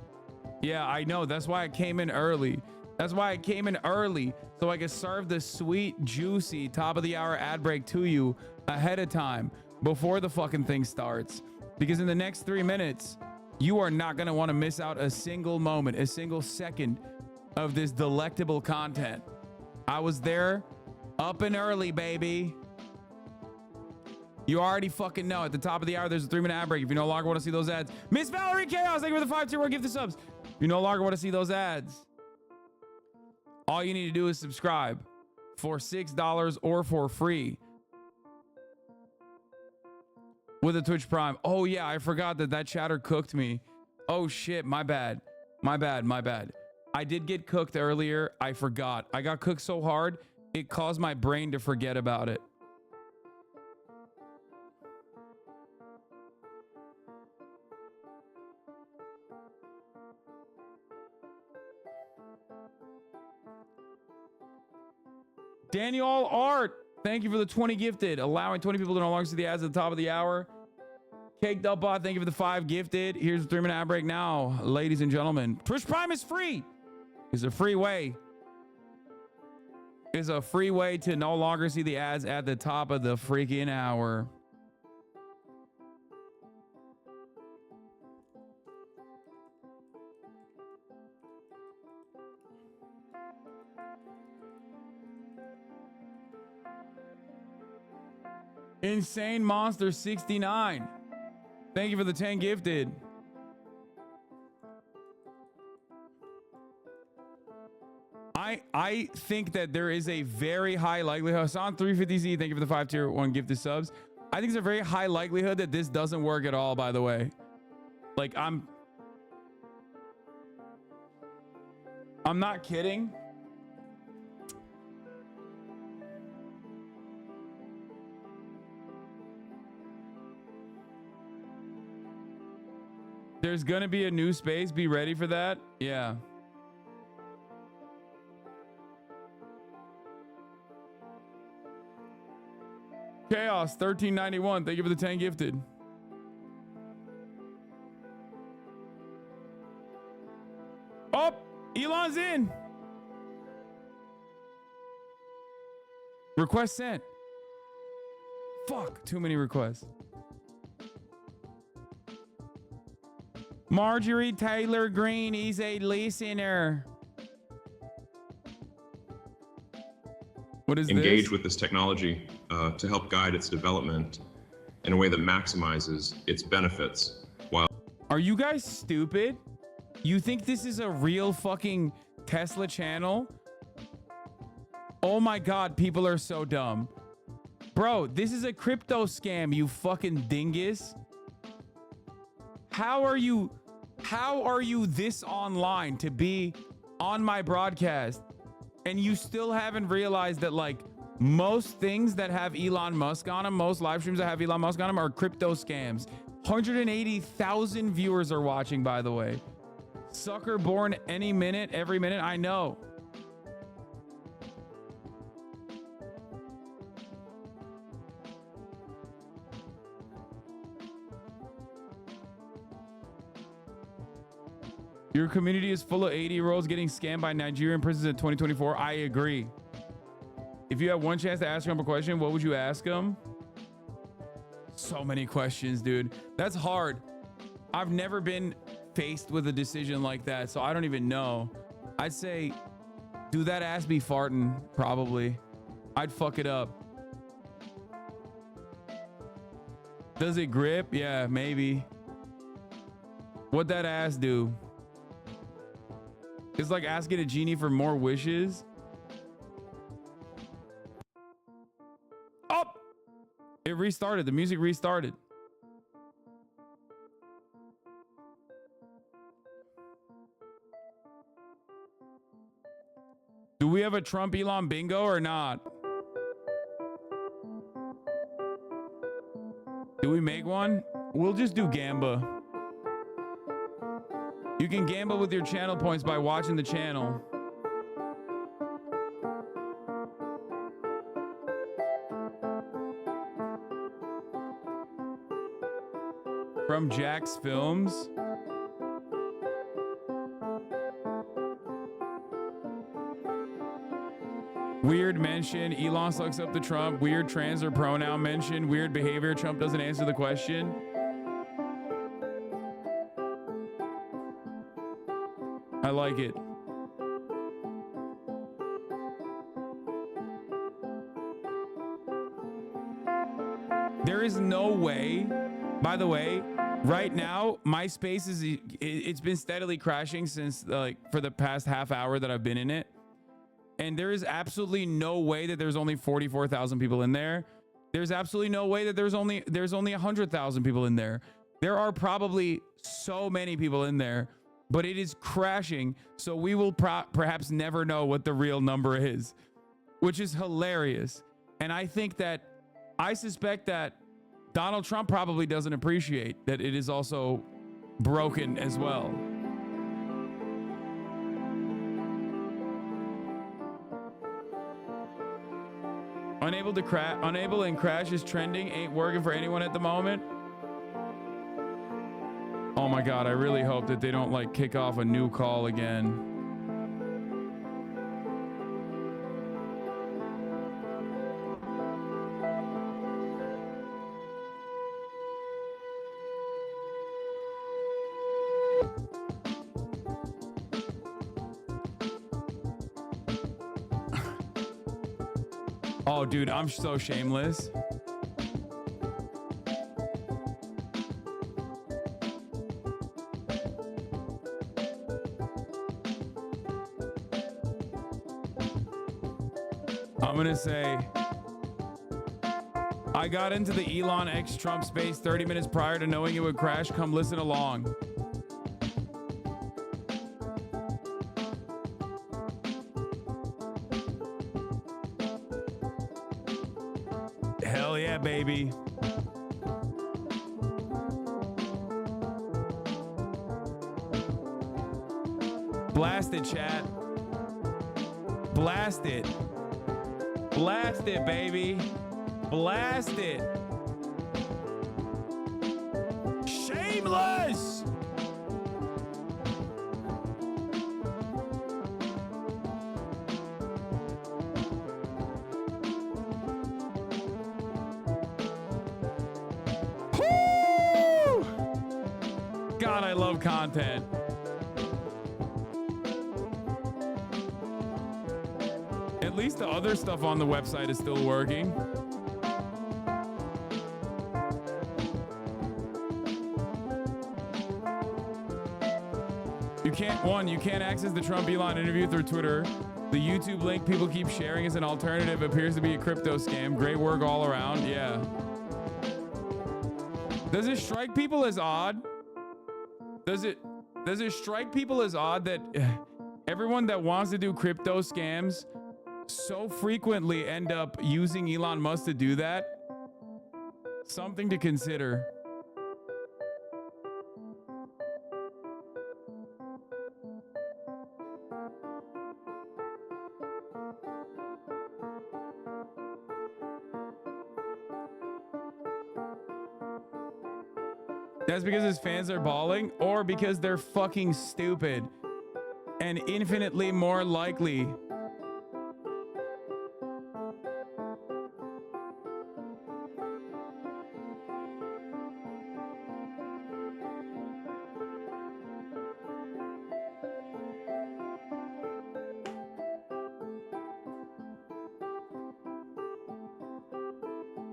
Yeah, I know. That's why I came in early. So I could serve the sweet, juicy top of the hour ad break to you ahead of time before the fucking thing starts. Because in the next 3 minutes, you are not going to want to miss out a single moment, a single second of this delectable content. I was there up and early, baby. You already fucking know. At the top of the hour, there's a 3-minute ad break. If you no longer want to see those ads, Miss Valerie Chaos, thank you for the 5-tier gift of subs. If you no longer want to see those ads, all you need to do is subscribe for $6 or for free with a Twitch Prime. Oh yeah, I forgot that chatter cooked me. Oh shit, my bad. My bad. I did get cooked earlier. I forgot. I got cooked so hard, it caused my brain to forget about it. Daniel Art, thank you for the 20 gifted, allowing 20 people to no longer see the ads at the top of the hour. Caked Up Bot, thank you for the 5 gifted. Here's the 3-minute ad break now, ladies and gentlemen. Twitch Prime is free. It's a free way. It's a free way to no longer see the ads at the top of the freaking hour. Insane Monster 69. Thank you for the 10 gifted. I think that there is a very high likelihood. Hasan 350Z, thank you for the 5-tier 1 gifted subs. I think there's a very high likelihood that this doesn't work at all, by the way. Like, I'm not kidding. There's gonna be a new space. Be ready for that. Yeah. Chaos 1391. Thank you for the 10 gifted. Oh, Elon's in. Request sent. Fuck, too many requests. Marjorie Taylor Greene is a listener. What is engage this? with this technology to help guide its development in a way that maximizes its benefits while... Are you guys stupid? You think this is a real fucking Tesla channel? Oh my God, people are so dumb. Bro, this is a crypto scam, you fucking dingus. How are you this online to be on my broadcast and you still haven't realized that, like, most things that have Elon Musk on them, most live streams that have Elon Musk on them are crypto scams. 180,000 viewers are watching, by the way. Sucker born any minute, every minute. I know. Your community is full of 80-year-olds getting scammed by Nigerian prisons in 2024. I agree. If you had one chance to ask him a question, what would you ask him? So many questions, dude. That's hard. I've never been faced with a decision like that, so I don't even know. I'd say, do that ass be farting? Probably. I'd fuck it up. Does it grip? Yeah, maybe. What'd that ass do? It's like asking a genie for more wishes. Oh! It restarted. The music restarted. Do we have a Trump Elon bingo or not? Do we make one? We'll just do Gamba. You can gamble with your channel points by watching the channel. From Jack's Films. Weird mention. Elon sucks up the Trump. Weird trans or pronoun mention. Weird behavior. Trump doesn't answer the question. I like it. There is is no way, by the way, right now, my space it's been steadily crashing since like for the past half hour that I've been in it. And there is absolutely no way that there's only 44,000 people in there. There's absolutely no way that there's only 100,000 people in there. There are probably so many people in there, but it is crashing. So we will perhaps never know what the real number is, which is hilarious. And I suspect that Donald Trump probably doesn't appreciate that it is also broken as well. Unable and crash is trending. Ain't working for anyone at the moment. Oh my God, I really hope that they don't like kick off a new call again. Oh, dude, I'm so shameless. I'm gonna say, I got into the Elon x Trump space 30 minutes prior to knowing it would crash. Come listen along. Hell yeah, baby. Blast it, chat. Blast it. Blast it, baby. Blast it. Shameless. God, I love content. At least the other stuff on the website is still working. You can't access the Trump-Elon interview through Twitter. The YouTube link people keep sharing as an alternative appears to be a crypto scam. Great work all around. Yeah. Does it strike people as odd? Does it strike people as odd that everyone that wants to do crypto scams so frequently end up using Elon Musk to do that? Something to consider. That's because his fans are bawling, or because they're fucking stupid and infinitely more likely.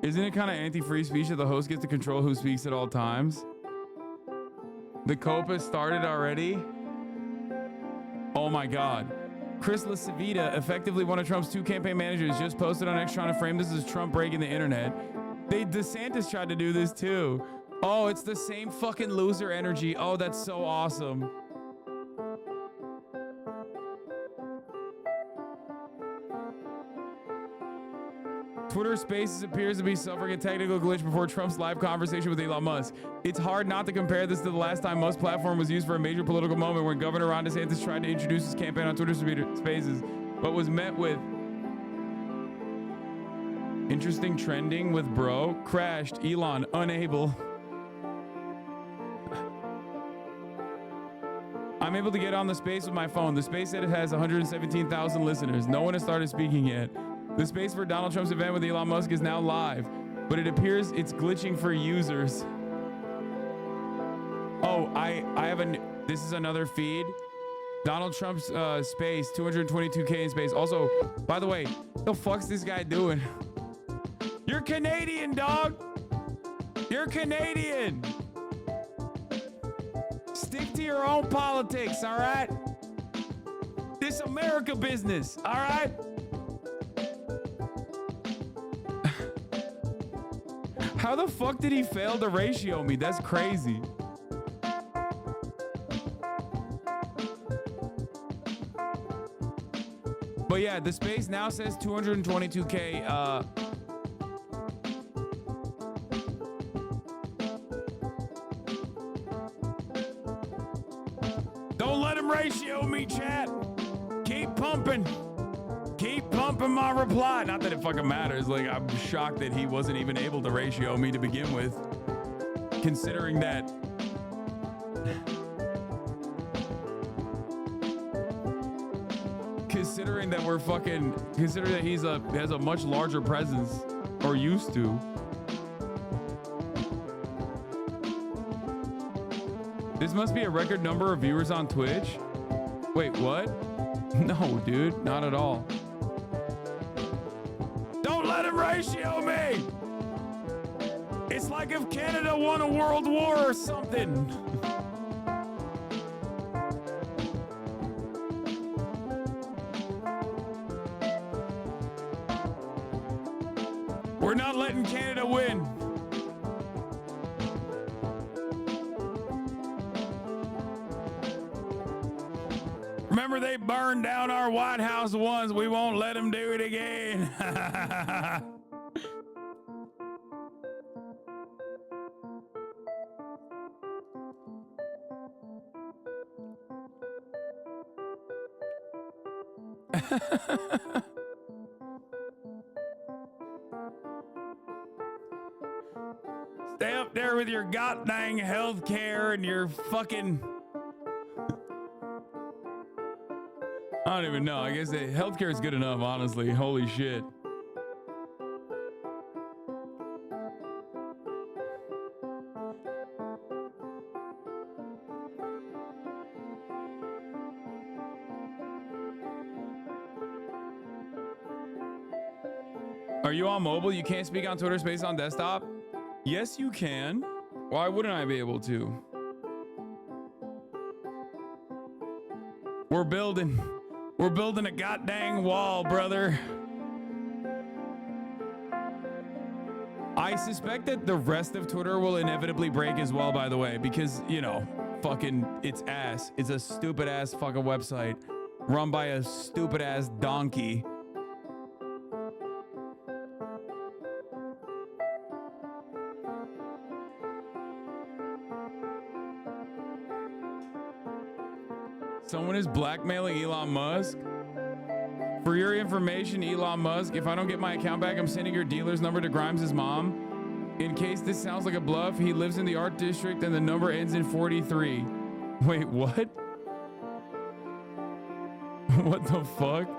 Isn't it kind of anti-free speech that the host gets to control who speaks at all times? The COPA started already? Oh my God. Chris LaCivita, effectively one of Trump's two campaign managers, just posted on X trying to frame this as Trump breaking the internet. DeSantis tried to do this too. Oh, it's the same fucking loser energy. Oh, that's so awesome. Twitter Spaces appears to be suffering a technical glitch before Trump's live conversation with Elon Musk. It's hard not to compare this to the last time Musk's platform was used for a major political moment when Governor Ron DeSantis tried to introduce his campaign on Twitter Spaces, but was met with interesting trending with bro, crashed, Elon, unable. I'm able to get on the space with my phone. The space said it has 117,000 listeners. No one has started speaking yet. The space for Donald Trump's event with Elon Musk is now live, but it appears it's glitching for users. Oh, I have this is another feed. Donald Trump's space, 222K in space. Also, by the way, what the fuck's this guy doing? You're Canadian, dog. You're Canadian. Stick to your own politics, all right? This America business, all right? How the fuck did he fail to ratio me? That's crazy. But yeah, the space now says 222K. Don't let him ratio me, chat. Keep pumping. Keep pumping my reply. Not that it fucking matters. Like, I'm shocked that he wasn't even able to ratio me to begin with. Considering that. Considering that we're fucking. Considering that he has a much larger presence. Or used to. This must be a record number of viewers on Twitch. Wait, what? No, dude, not at all. Don't let him ratio me! It's like if Canada won a world war or something. We're not letting Canada win. Remember, they burned down our White House once. We won't let them do it again. Stay up there with your goddamn health care and your fucking... I don't even know. I guess healthcare is good enough, honestly. Holy shit. Are you on mobile? You can't speak on Twitter Space on desktop? Yes, you can. Why wouldn't I be able to? We're building a goddamn wall, brother. I suspect that the rest of Twitter will inevitably break as well, by the way, because, you know, fucking it's ass. It's a stupid ass fucking website run by a stupid ass donkey. Someone is blackmailing Elon Musk. For your information, Elon Musk, if I don't get my account back, I'm sending your dealer's number to Grimes' mom. In case this sounds like a bluff, he lives in the art district and the number ends in 43. Wait, what? What the fuck?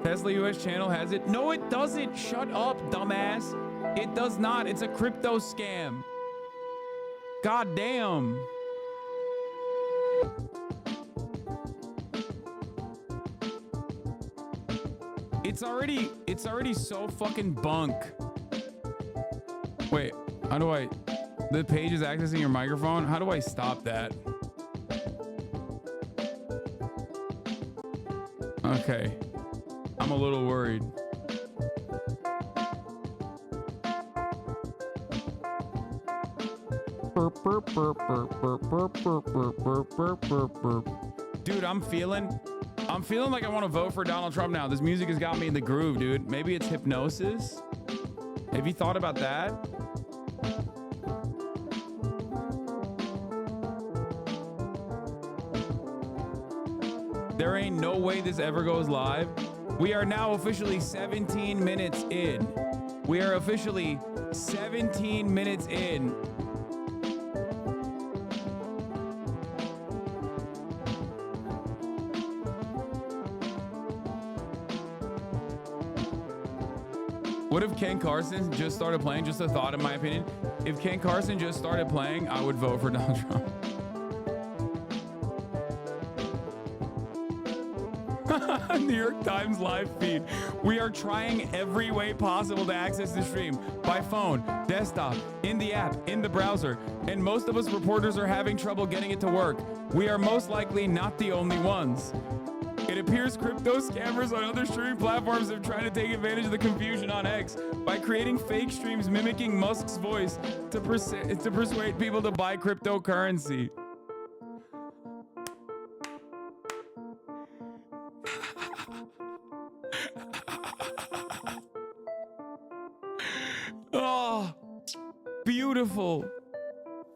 Tesla US channel has it. No, it doesn't. Shut up, dumbass. It does not. It's a crypto scam. God damn. It's already so fucking bunk. Wait, how do I... The page is accessing your microphone? How do I stop that? Okay. I'm a little worried. Dude, I'm feeling like I want to vote for Donald Trump now. This music has got me in the groove, dude. Maybe it's hypnosis. Have you thought about that? There ain't no way this ever goes live. We are now officially 17 minutes in. We are officially 17 minutes in. What if Ken Carson just started playing? Just a thought, in my opinion. If Ken Carson just started playing, I would vote for Donald Trump. New York Times live feed. We are trying every way possible to access the stream by phone, desktop, in the app, in the browser, and most of us reporters are having trouble getting it to work. We are most likely not the only ones. It appears crypto scammers on other streaming platforms have tried to take advantage of the confusion on X by creating fake streams mimicking Musk's voice to persuade people to buy cryptocurrency. Oh, beautiful.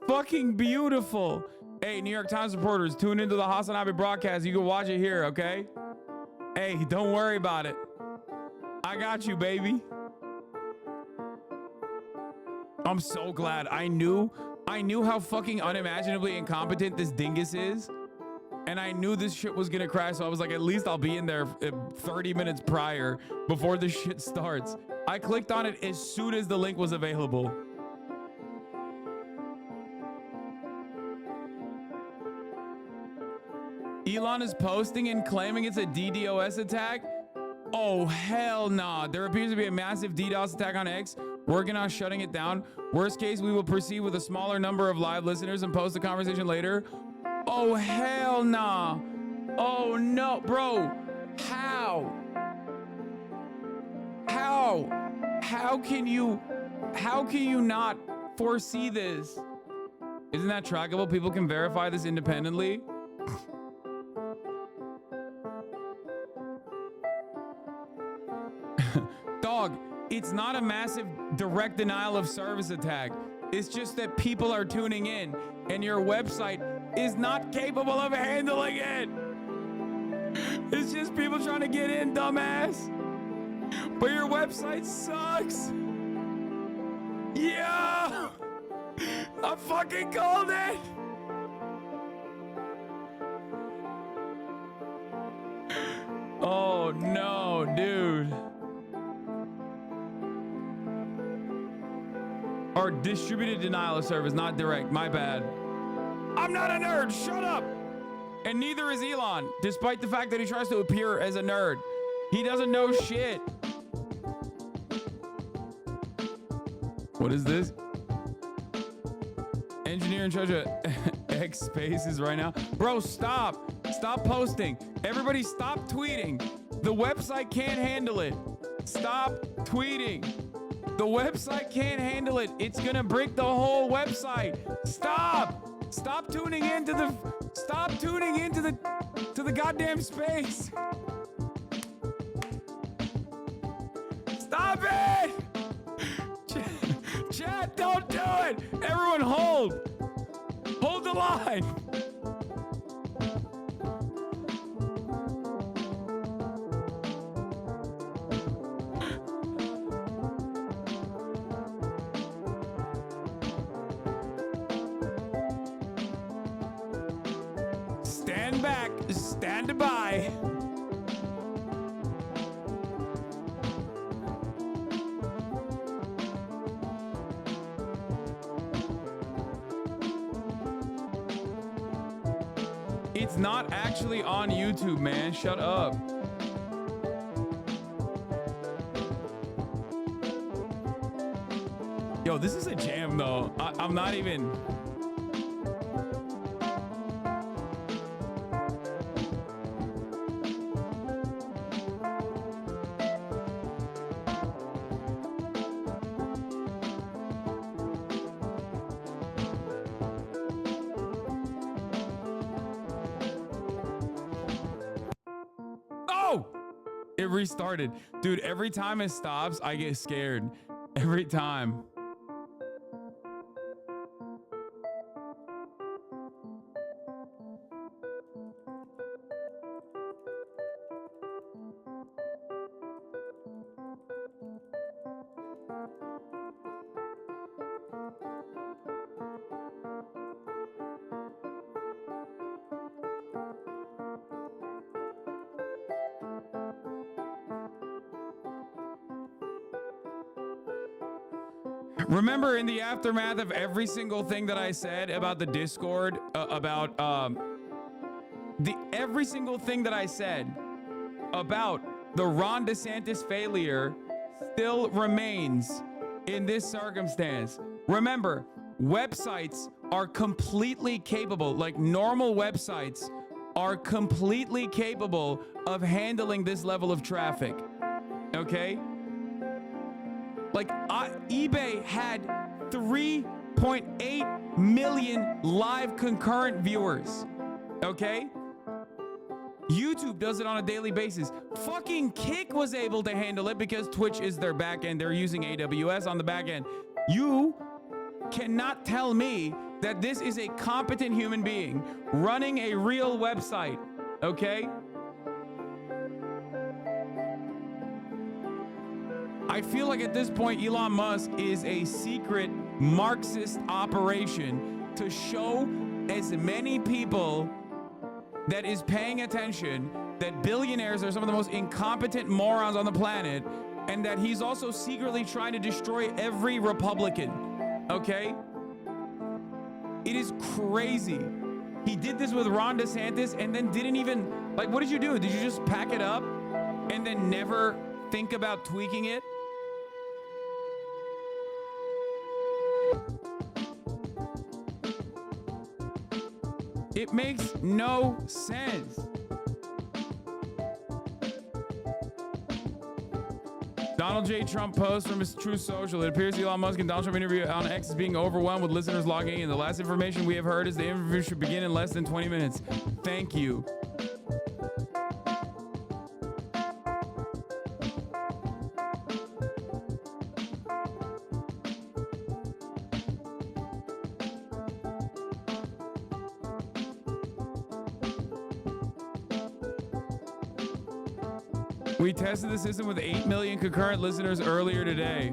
Fucking beautiful. Hey, New York Times reporters, tune into the HasanAbi broadcast. You can watch it here, okay? Hey, don't worry about it. I got you, baby. I'm so glad. I knew how fucking unimaginably incompetent this dingus is. And I knew this shit was gonna crash, so I was like, at least I'll be in there 30 minutes prior before this shit starts. I clicked on it as soon as the link was available. Elon is posting and claiming it's a DDoS attack? Oh, hell nah. There appears to be a massive DDoS attack on X. Working on shutting it down. Worst case, we will proceed with a smaller number of live listeners and post the conversation later. Oh, hell nah. Oh, no, bro. How can you not foresee this? Isn't that trackable? People can verify this independently. Dog, it's not a massive direct denial of service attack. It's just that people are tuning in and your website is not capable of handling it. It's just people trying to get in, dumbass. But your website sucks. Yeah! I fucking called it! Oh no, dude. Or distributed denial of service, not direct. My bad. I'm not a nerd. Shut up. And neither is Elon, despite the fact that he tries to appear as a nerd. He doesn't know shit. What is this? Engineer in charge of X Spaces right now. Bro, stop. Stop posting. Everybody stop tweeting. The website can't handle it. Stop tweeting. The website can't handle it. It's gonna break the whole website. Stop! Stop tuning into the goddamn space. Stop it! Chat, don't do it! Everyone hold! Hold the line! Stand back, stand by. It's not actually on YouTube, man. Shut up. Yo, this is a jam, though. I'm not even... It restarted. Dude, every time it stops, I get scared. Every time. Remember, in the aftermath of every single thing that I said about the Discord, every single thing that I said about the Ron DeSantis failure still remains in this circumstance. Remember, websites are completely capable, like normal websites are completely capable of handling this level of traffic. Okay? Like eBay had 3.8 million live concurrent viewers. Okay? YouTube does it on a daily basis. Fucking Kick was able to handle it because Twitch is their back end. They're using AWS on the back end. You cannot tell me that this is a competent human being running a real website, okay? I feel like at this point, Elon Musk is a secret Marxist operation to show as many people that is paying attention that billionaires are some of the most incompetent morons on the planet, and that he's also secretly trying to destroy every Republican, okay? It is crazy. He did this with Ron DeSantis and then didn't even, like, what did you do? Did you just pack it up and then never think about tweaking it? It makes no sense. Donald J. Trump post from his Truth Social. It appears Elon Musk and Donald Trump interview on X is being overwhelmed with listeners logging in. The last information we have heard is the interview should begin in less than 20 minutes. Thank you. We tested the system with 8 million concurrent listeners earlier today.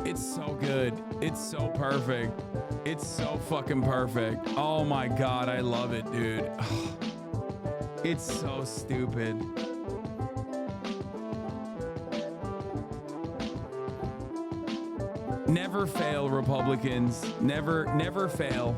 It's so good. It's so perfect. It's so fucking perfect. Oh my God, I love it, dude. It's so stupid. Never fail, Republicans. Never fail.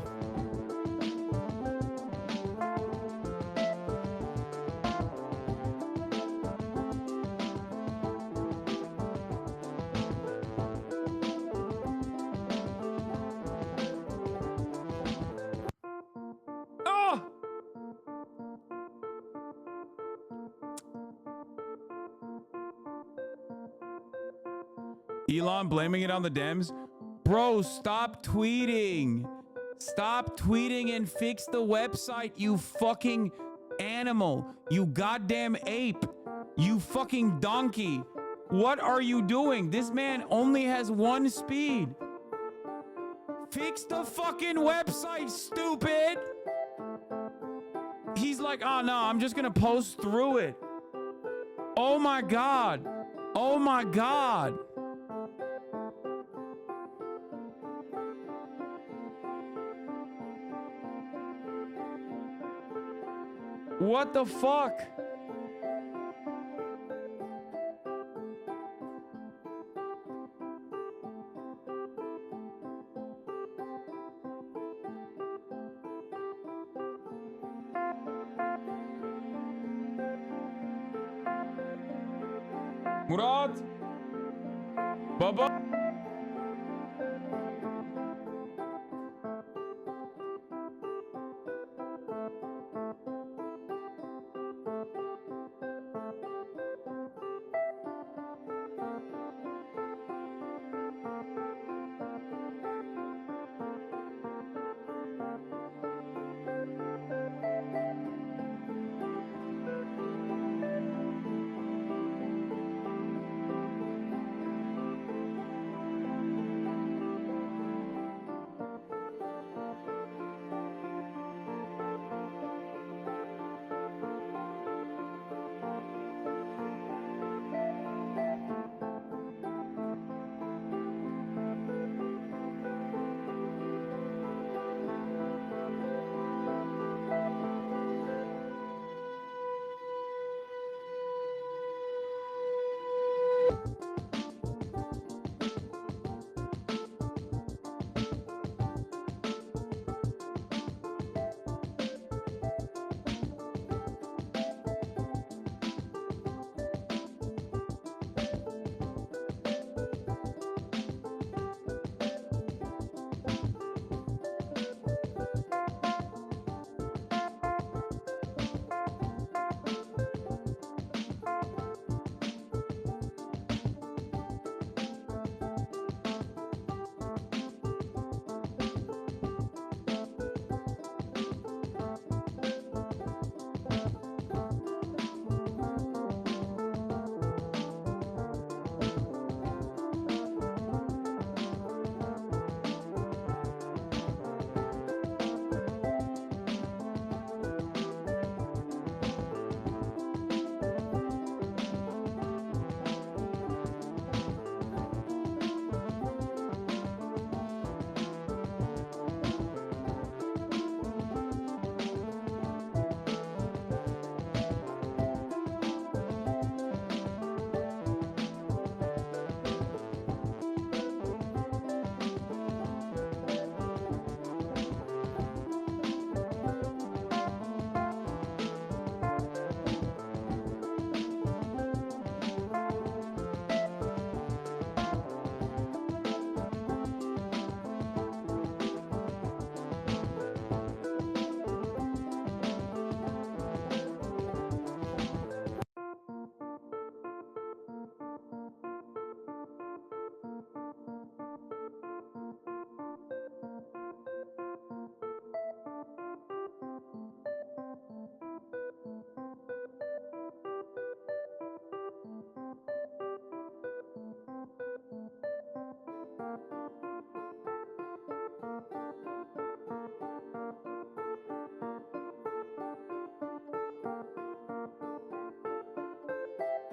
Elon blaming it on the Dems. Bro, stop tweeting. Stop tweeting and fix the website, you fucking animal. You goddamn ape. You fucking donkey. What are you doing? This man only has one speed. Fix the fucking website, stupid. He's like, oh no, I'm just gonna post through it. Oh my God. Oh my God. What the fuck? Murat? Baba?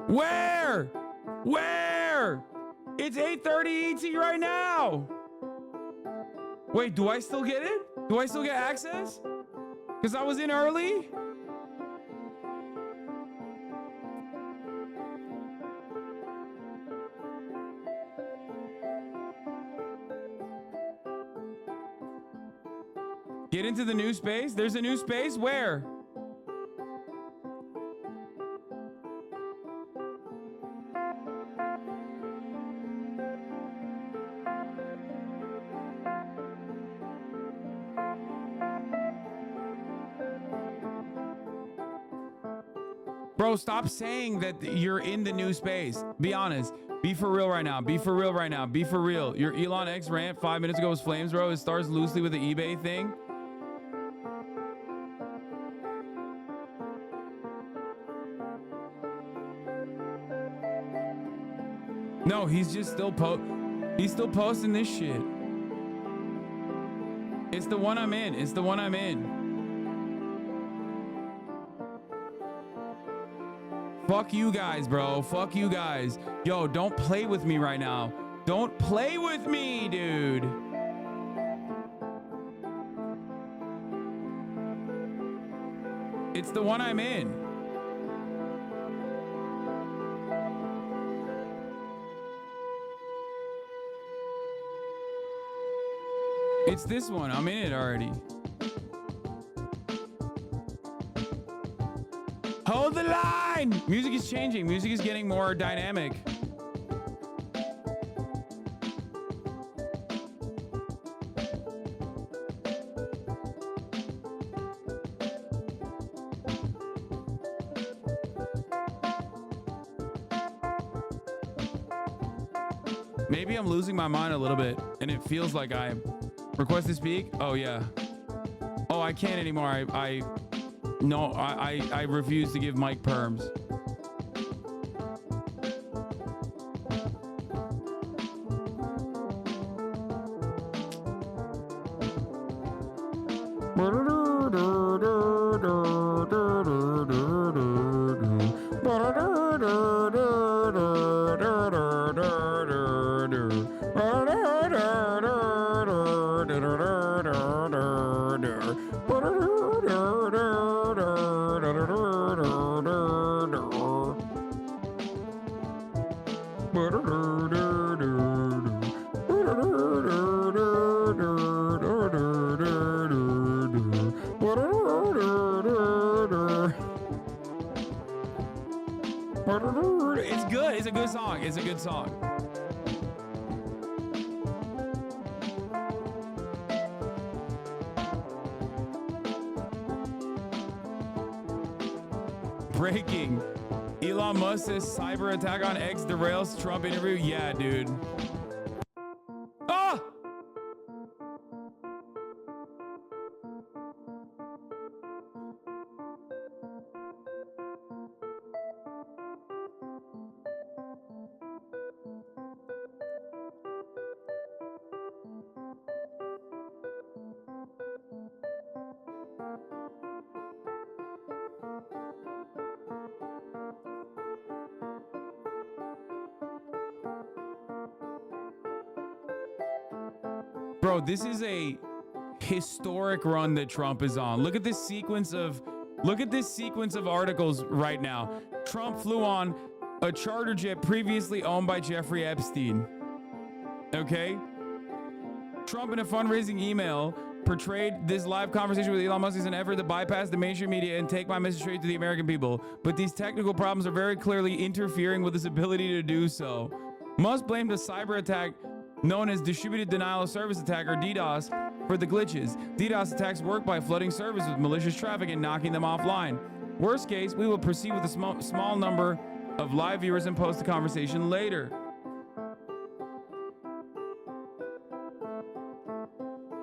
Where? Where? It's 8:30 ET right now. Wait, do I still get it? Do I still get access? Because I was in early? Get into the new space? There's a new space? Where? Bro, stop saying that you're in the new space. Be honest. Be for real right now. Be for real right now. Be for real. Your Elon X rant 5 minutes ago was flames, bro. It starts loosely with the eBay thing. No, he's still posting this shit. It's the one I'm in. It's the one I'm in. Fuck you guys, bro. Fuck you guys. Yo, don't play with me right now. Don't play with me, dude. It's the one I'm in. It's this one. I'm in it already. Hold the line! Music is changing. Music is getting more dynamic. Maybe I'm losing my mind a little bit, and it feels like I am. Request to speak? Oh, yeah. Oh, I can't anymore. I refuse to give Mike perms. It's good. It's a good song. It's a good song. Breaking. Elon Musk says cyber attack on X derails Trump interview. Yeah, dude. Ah! Bro, this is a historic run that Trump is on. Look at this sequence of articles right now. Trump flew on a charter jet previously owned by Jeffrey Epstein. Okay? Trump in a fundraising email portrayed this live conversation with Elon Musk as an effort to bypass the mainstream media and take my message straight to the American people. But these technical problems are very clearly interfering with his ability to do so. Musk blamed a cyber attack known as Distributed Denial of Service Attack, or DDoS, for the glitches. DDoS attacks work by flooding servers with malicious traffic and knocking them offline. Worst case, we will proceed with a small number of live viewers and post the conversation later.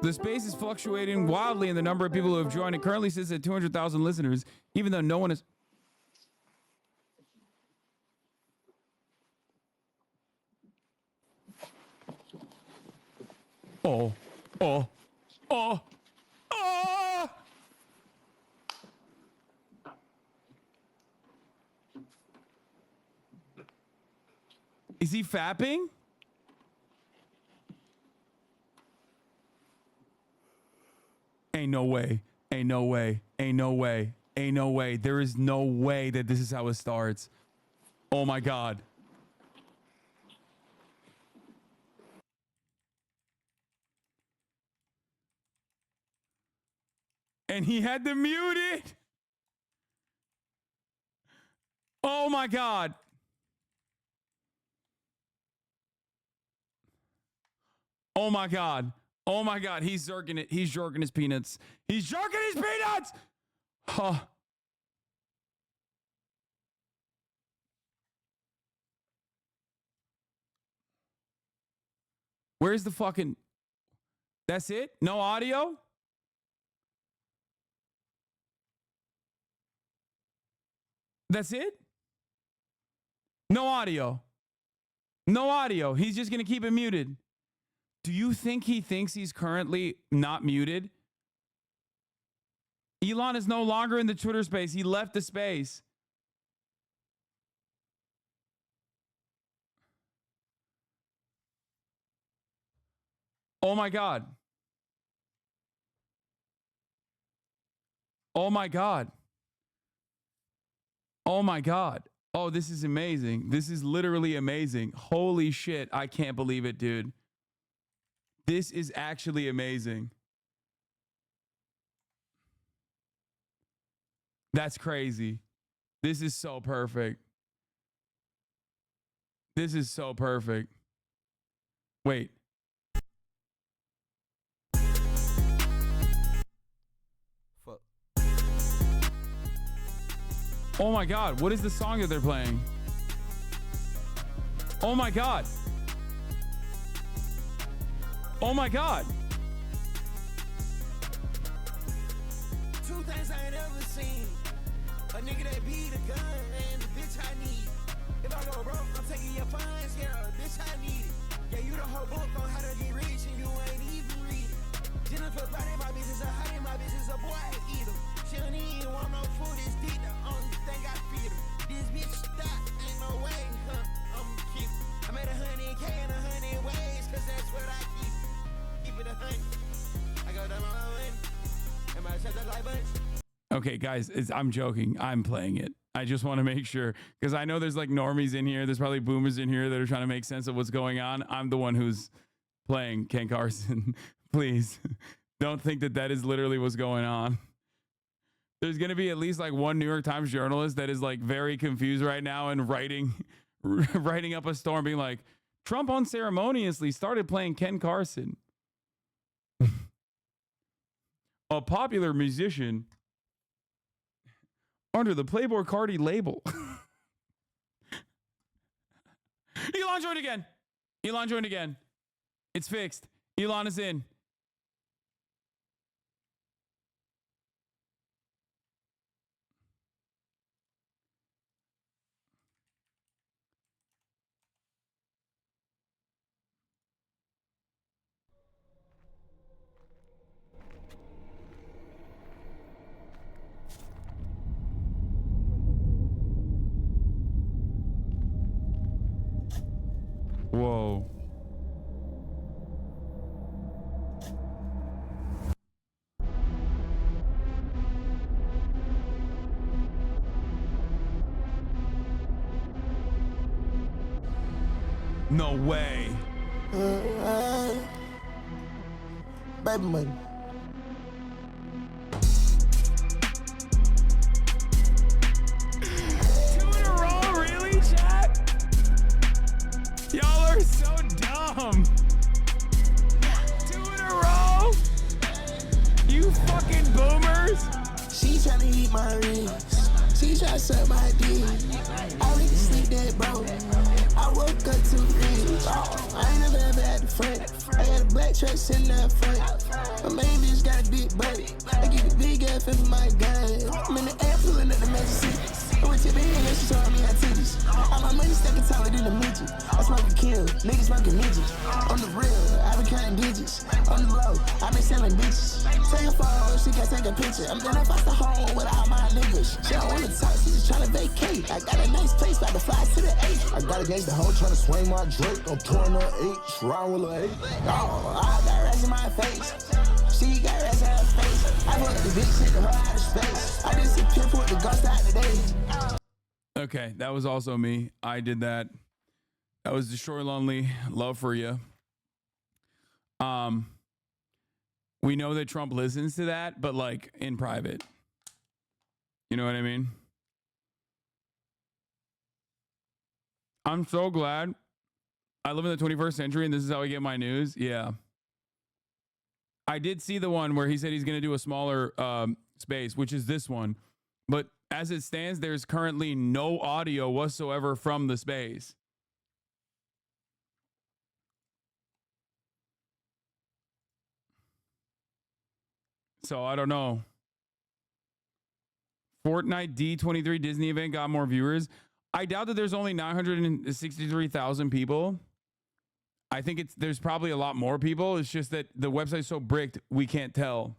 The space is fluctuating wildly in the number of people who have joined. It currently sits at 200,000 listeners, even though no one is... Oh. fapping? Ain't no way. Ain't no way. Ain't no way. Ain't no way. There is no way that this is how it starts. Oh my God. And he had to mute it. Oh my God. Oh my God. Oh my God. He's jerking it. He's jerking his peanuts. He's jerking his peanuts. Huh. Where's the fucking... That's it? No audio? That's it? No audio. No audio. He's just going to keep it muted. Do you think he thinks he's currently not muted? Elon is no longer in the Twitter space. He left the space. Oh my God. Oh my God. Oh my God. Oh, this is amazing. This is literally amazing. Holy shit. I can't believe it, dude. This is actually amazing. That's crazy. This is so perfect. This is so perfect. Wait. Fuck. Oh my God, what is the song that they're playing? Oh my God. Oh my God. Two things I ain't ever seen. A nigga that beat a gun and the bitch I need. If I go broke, I'm taking your funds, yeah, bitch I need it. Yeah, you the whole book on how to get rich and you ain't even read it. Jennifer Friday, my business, a honey, my business, a boy, I eat him. She don't even want no food, it's deep, the only thing I feed him. This bitch stop, ain't no way, huh, I'm keep. I made 100K in 100 ways, cause that's what I keep. Keep it 100. I go down my way, and my shut that light bunch. Okay, guys, I'm joking. I'm playing it. I just want to make sure, because I know there's like normies in here. There's probably boomers in here that are trying to make sense of what's going on. I'm the one who's playing Ken Carson. Please don't think that that is literally what's going on. There's going to be at least like one New York Times journalist that is like very confused right now and writing up a storm being like, Trump unceremoniously started playing Ken Carson. A popular musician under the Playboy Cardi label. Elon joined again. Elon joined again. It's fixed. Elon is in. Whoa. No way. Baby money. Y'all are so dumb. 2 in a row? You fucking boomers. She tryna eat my ribs. She try to suck my dick. I went to sleep that bro. I woke up too rich. I ain't never ever had the front. I got a black truck sitting out front. My main bitch got a big butt. I get a big ass for my gun. I'm in the air pulling up the magic seat. I went to the end and she showed me her titties. All my money stacking taller than a midget. I smoking kill, niggas smoking midgets. On the real, I been counting digits. On the low, I been selling bitches. Take a photo, she can take a picture. I'm gonna bust the home with all my niggas. She don't wanna talk, she just tryna vacate. I got a nice place, about to fly to the 8. I got against the hoe tryna swing my Drake. I'm pouring her 8, round with her 8. Oh, I got rest in my face. She got rest in her face. I put the bitch shit to her out of space. I just sit put the ghost out today. Okay, that was also me. I did that. That was Destroy Lonely, Love for You. We know that Trump listens to that, but like in private. You know what I mean? I'm so glad I live in the 21st century and this is how I get my news. Yeah. I did see the one where he said he's going to do a smaller space, which is this one. But as it stands, there's currently no audio whatsoever from the space. So I don't know. Fortnite D23 Disney event got more viewers. I doubt that there's only 963,000 people. I think there's probably a lot more people. It's just that the website's so bricked, we can't tell.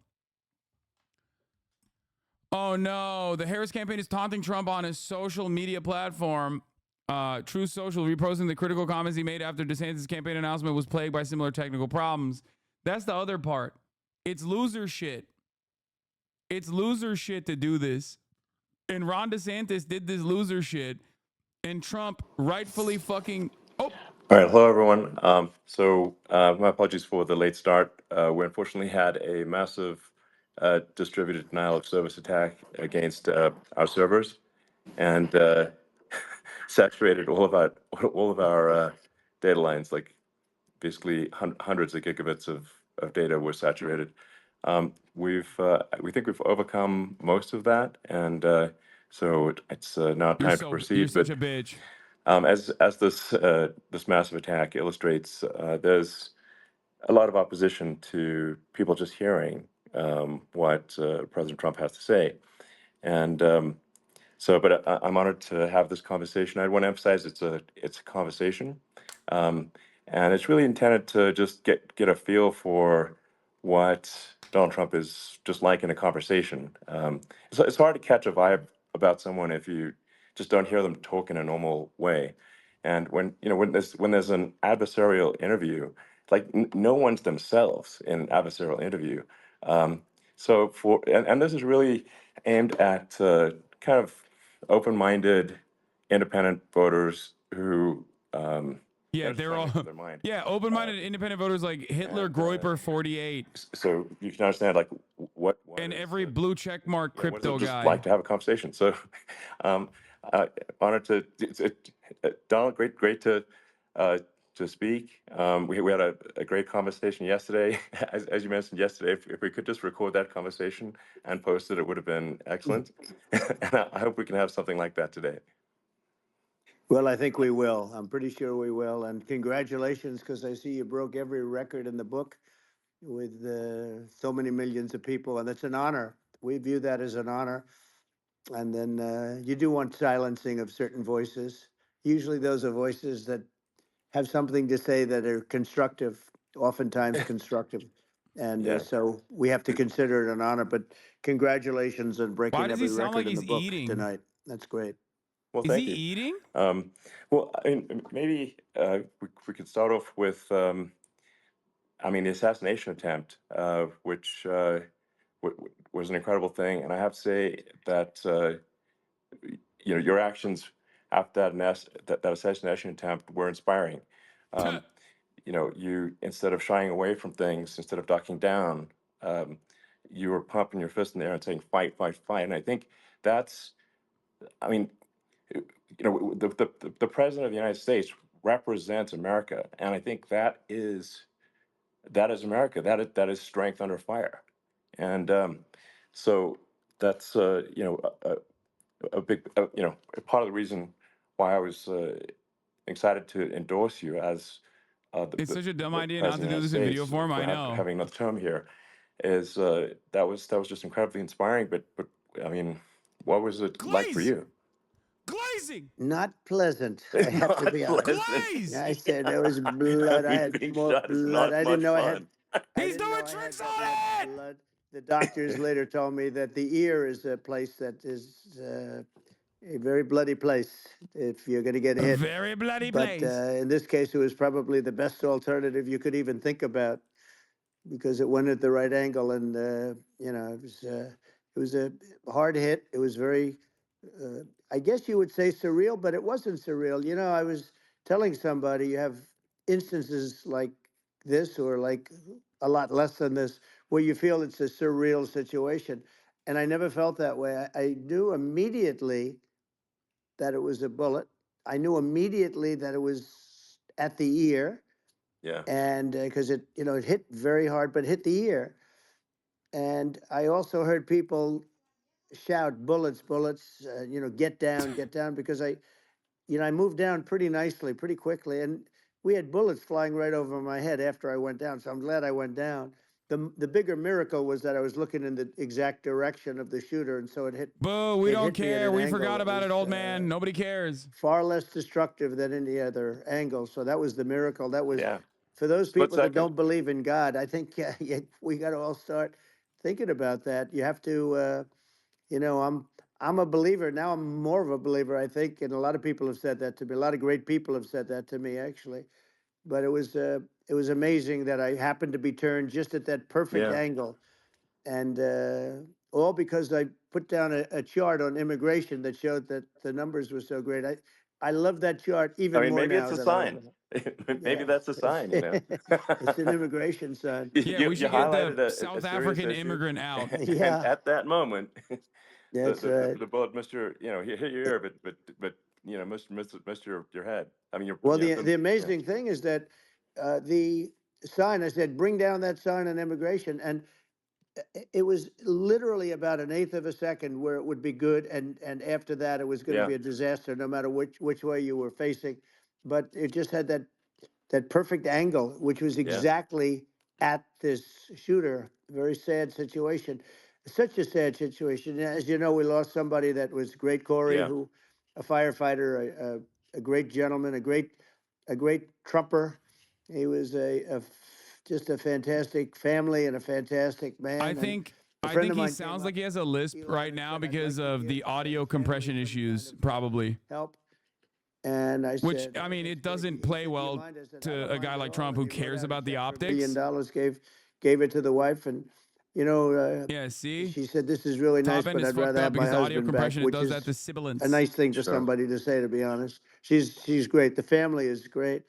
Oh no, the Harris campaign is taunting Trump on his social media platform. True Social reposting the critical comments he made after DeSantis' campaign announcement was plagued by similar technical problems. That's the other part. It's loser shit. It's loser shit to do this. And Ron DeSantis did this loser shit. And Trump rightfully fucking... Oh! All right, hello everyone. My apologies for the late start. We unfortunately had a massive distributed denial of service attack against our servers, and saturated all of our data lines. Like basically hundreds of gigabits of data were saturated. We think we've overcome most of that, and so it's now time to proceed. You're such a bitch. As this massive attack illustrates, there's a lot of opposition to people just hearing what President Trump has to say, and but I'm honored to have this conversation. I want to emphasize it's a conversation, and it's really intended to just get a feel for what Donald Trump is just like in a conversation. It's hard to catch a vibe about someone if you just don't hear them talk in a normal way. And when there's an adversarial interview, like no one's themselves in an adversarial interview. And this is really aimed at kind of open-minded, independent voters who yeah, they're all open-minded independent voters like Hitler Groiper 48. So you can understand like what and every blue check mark crypto just guy. Like to have a conversation. So honored to Donald, great to speak. We had a great conversation yesterday. As you mentioned yesterday, if we could just record that conversation and post it, it would have been excellent. And I hope we can have something like that today. Well, I think we will. I'm pretty sure we will. And congratulations, because I see you broke every record in the book with so many millions of people, and it's an honor. We view that as an honor. And then you do want silencing of certain voices. Usually those are voices that have something to say that are constructive, oftentimes constructive. And so we have to consider it an honor. But congratulations on breaking every record in the book tonight. That's great. Well, thank you. Is he eating? Well, I mean, maybe we could start off with, the assassination attempt, which was an incredible thing. And I have to say that, your actions after that assassination attempt were inspiring. You, instead of shying away from things, instead of ducking down, you were pumping your fist in the air and saying, fight, fight, fight. And I think that's, the president of the United States represents America, and I think that is America. That is strength under fire, and so that's a big part of the reason why I was excited to endorse you as It's such a dumb idea not to President do of the this in video States form. for I know. having another term here, is that was just incredibly inspiring. But I mean, what was it like for you? Glazing. Not pleasant, I have to be honest. Glaze. I said there was blood. I had Being more shot is blood. not I didn't much know I fun. had. He's doing tricks on it. Blood. The doctors later told me that the ear is a place that is a very bloody place if you're going to get A hit. very bloody But place. in this case, it was probably the best alternative you could even think about because it went at the right angle, and it was a hard hit. It was very, I guess you would say surreal, but it wasn't surreal. You know, I was telling somebody you have instances like this, or like a lot less than this, where you feel it's a surreal situation, and I never felt that way. I knew immediately that it was a bullet. I knew immediately that it was at the ear. Yeah. And because it hit very hard, but hit the ear. And I also heard people shout, "Bullets, bullets!" Get down, because I moved down pretty nicely, pretty quickly, and we had bullets flying right over my head after I went down. So I'm glad I went down. The bigger miracle was that I was looking in the exact direction of the shooter, and so it hit. Boo, we it don't hit me at care. an We angle forgot that about it, was, old man. Nobody cares. far less destructive than any other angle. So that was the miracle. That was for those Split people that second. don't believe in God. I think we got to all start thinking about that. You have to, I'm a believer now. I'm more of a believer, I think, and a lot of people have said that to me. A lot of great people have said that to me, actually. But it was amazing that I happened to be turned just at that perfect angle, and all because I put down a chart on immigration that showed that the numbers were so great. I love that chart even I mean, more maybe now. it's a than sign. Maybe that's a sign. You know. It's an immigration sign. Yeah, we should get the South serious African issue. immigrant out. And Yeah. at that moment, That's right. the bullet missed your, hit your ear, but missed your head. I mean, Well, the amazing thing is that the sign, I said, bring down that sign on immigration, and it was literally about an eighth of a second where it would be good, and after that it was going to be a disaster, no matter which way you were facing. But it just had that perfect angle, which was exactly at this shooter. Very sad situation. Such a sad situation. As you know, we lost somebody that was great, Corey, who, a firefighter, a great gentleman, a great Trumper. He was just a fantastic family and a fantastic man. I think he sounds like he has a lisp right now because of the audio compression issues, probably. Help. And I Which, said, I mean, it doesn't play well to a guy like Trump who cares about the optics. $1 billion, gave it to the wife, and see, she said, "This is really nice, Top end but is I'd fucked rather up have my because audio husband back," compression, it which does is that to sibilants. a nice thing for somebody to say, to be honest. She's great. The family is great,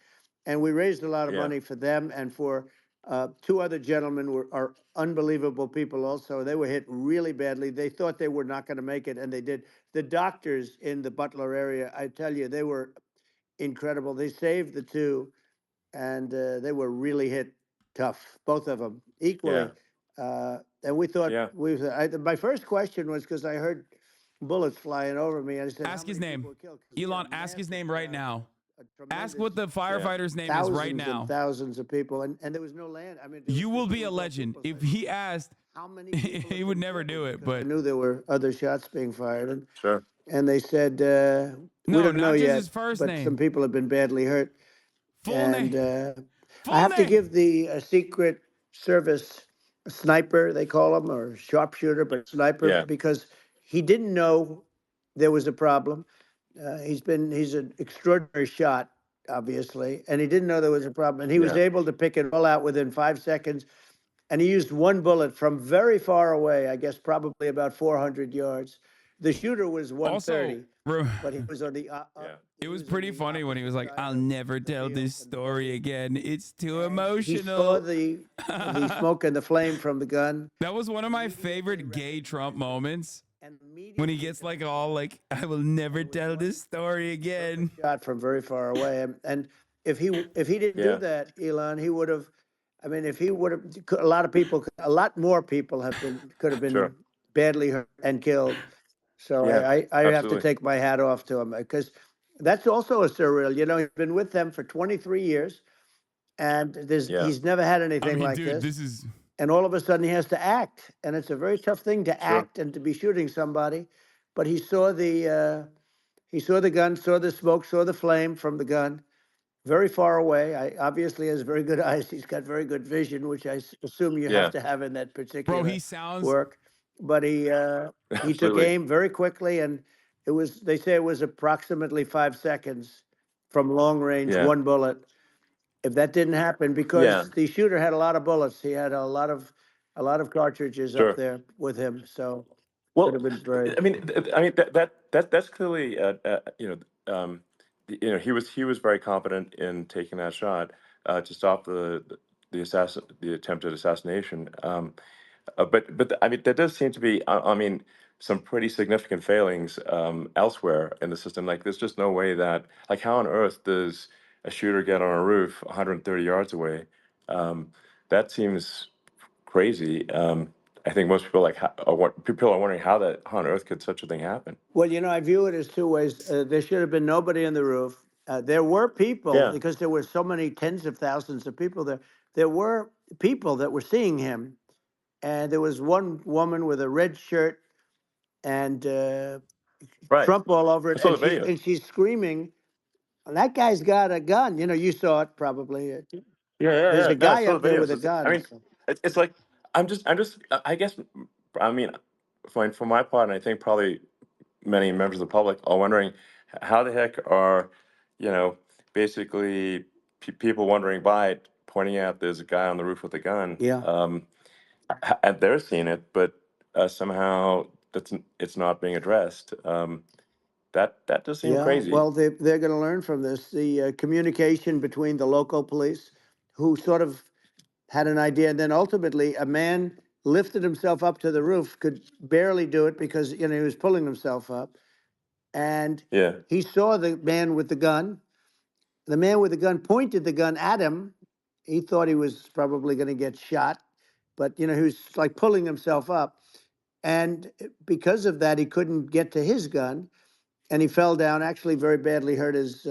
and we raised a lot of money for them and for two other gentlemen are unbelievable people. Also, they were hit really badly. They thought they were not going to make it, and they did. The doctors in the Butler area, I tell you, they were incredible. They saved the two, and they were really hit tough, both of them equally. And we thought my first question was because I heard bullets flying over me. I said, ask his name. Elon, ask his name right now. Ask what the firefighter's name is right now. And thousands of people, and there was no land. I mean, you will be a legend. If he asked, he would never do it. But I knew there were other shots being fired. And, sure. And they said, we don't know yet, his first but name. some people have been badly hurt. Full name. I have to give the Secret Service a sniper, they call him, or sharpshooter, but sniper, because he didn't know there was a problem. He's an extraordinary shot, obviously, and he didn't know there was a problem. And he was able to pick it all out within 5 seconds. And he used one bullet from very far away, I guess probably about 400 yards. The shooter was 130, but he was on the it was pretty funny when he was like, "I'll never tell this story again. It's too emotional." He saw the smoke and the flame from the gun. That was one of my favorite gay Trump moments. When he gets like all like, "I will never tell this story again." Shot from very far away, and if he didn't do that, Elon, he would have. I mean, if he would have, a lot more people could have been badly hurt and killed. So I have to take my hat off to him, because that's also a surreal. You know, he's been with them for 23 years, and Yeah. he's never had I anything mean, like dude, this. this is And all of a sudden, he has to act, and it's a very tough thing to Sure. act and to be shooting somebody. But he saw the gun, saw the smoke, saw the flame from the gun, very far away. I obviously has very good eyes. He's got very good vision, which I assume you have Yeah. to have in that bro. particular He sounds work. But he took Absolutely. aim very quickly, and they say it was approximately 5 seconds from long range, Yeah. one bullet. If that didn't happen, Yeah. because the shooter had a lot of bullets, he had a lot of cartridges up Sure. there with him, so could Well, have been very. I mean, that's clearly, he was very competent in taking that shot to stop the attempted assassination. But I mean, there does seem to be, I mean, some pretty significant failings elsewhere in the system. Like, there's just no way that, like, how on earth does a shooter get on a roof 130 yards away? That seems crazy. I think most people people are wondering how on earth could such a thing happen? Well, I view it as two ways. There should have been nobody on the roof. There were people, Yeah. because there were so many tens of thousands of people there. There were people that were seeing him, and there was one woman with a red shirt and Right. Trump all over I it, saw and the video. she's screaming, "That guy's got a gun!" You saw it probably. There's a No, I guy saw up the there with videos. a I gun. mean, it's like I guess, I mean, for my part, and I think probably many members of the public are wondering how the heck are, you know, basically people wandering by pointing out there's a guy on the roof with a gun. Yeah. And they're seeing it, but somehow it's not being addressed. That does seem Yeah, crazy. well, they're going to learn from this. The communication between the local police, who sort of had an idea, and then ultimately a man lifted himself up to the roof, could barely do it because he was pulling himself up, and Yeah. he saw the man with the gun. The man with the gun pointed the gun at him. He thought he was probably going to get shot, but he was like pulling himself up, and because of that, he couldn't get to his gun. And he fell down, actually very badly hurt his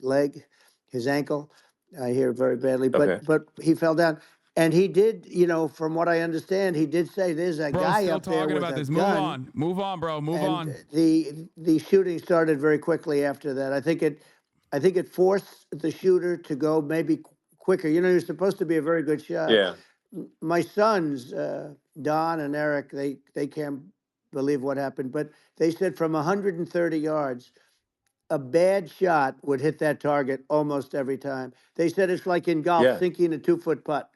leg, his ankle. I hear very badly, Okay. but he fell down. And he did, from what I understand, he did say there's a bro. guy Still up there talking with about a this. gun. Move on, bro. Move And on. the shooting started very quickly after that. I think it forced the shooter to go maybe quicker. He was supposed to be a very good shot. Yeah. My sons, Don and Eric, they can't believe what happened, but they said from 130 yards, a bad shot would hit that target almost every time. They said it's like in golf, Yeah. sinking a 2-foot putt.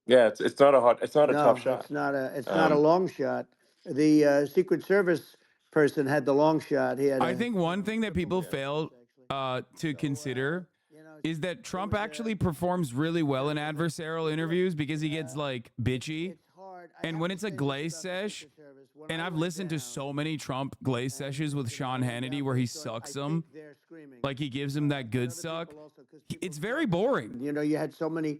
Yeah. It's not a tough No, shot. it's not a long shot. The Secret Service person had the long shot. He had. I think one thing that people fail to consider is that Trump actually performs really well in adversarial interviews because he gets like bitchy. And when it's a glaze sesh, and I've listened to so many Trump glaze sessions with Sean Hannity where he sucks them, like he gives him that good suck. It's very boring. You had so many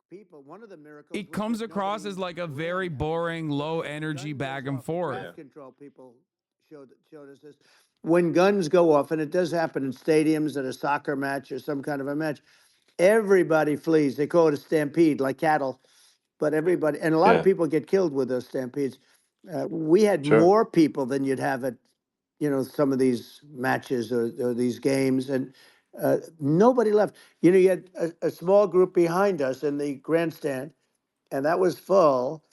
people. One of the miracles. It comes across as like a very boring, low energy back and forth. Gun control people showed us this. When guns go off, and it does happen in stadiums at a soccer match or some kind of a match, everybody flees. They call it a stampede, like cattle. But everybody, and a lot of Yeah. people get killed with those stampedes. We had Sure. more people than you'd have at, some of these matches or these games, and nobody left. You had a small group behind us in the grandstand, and that was full.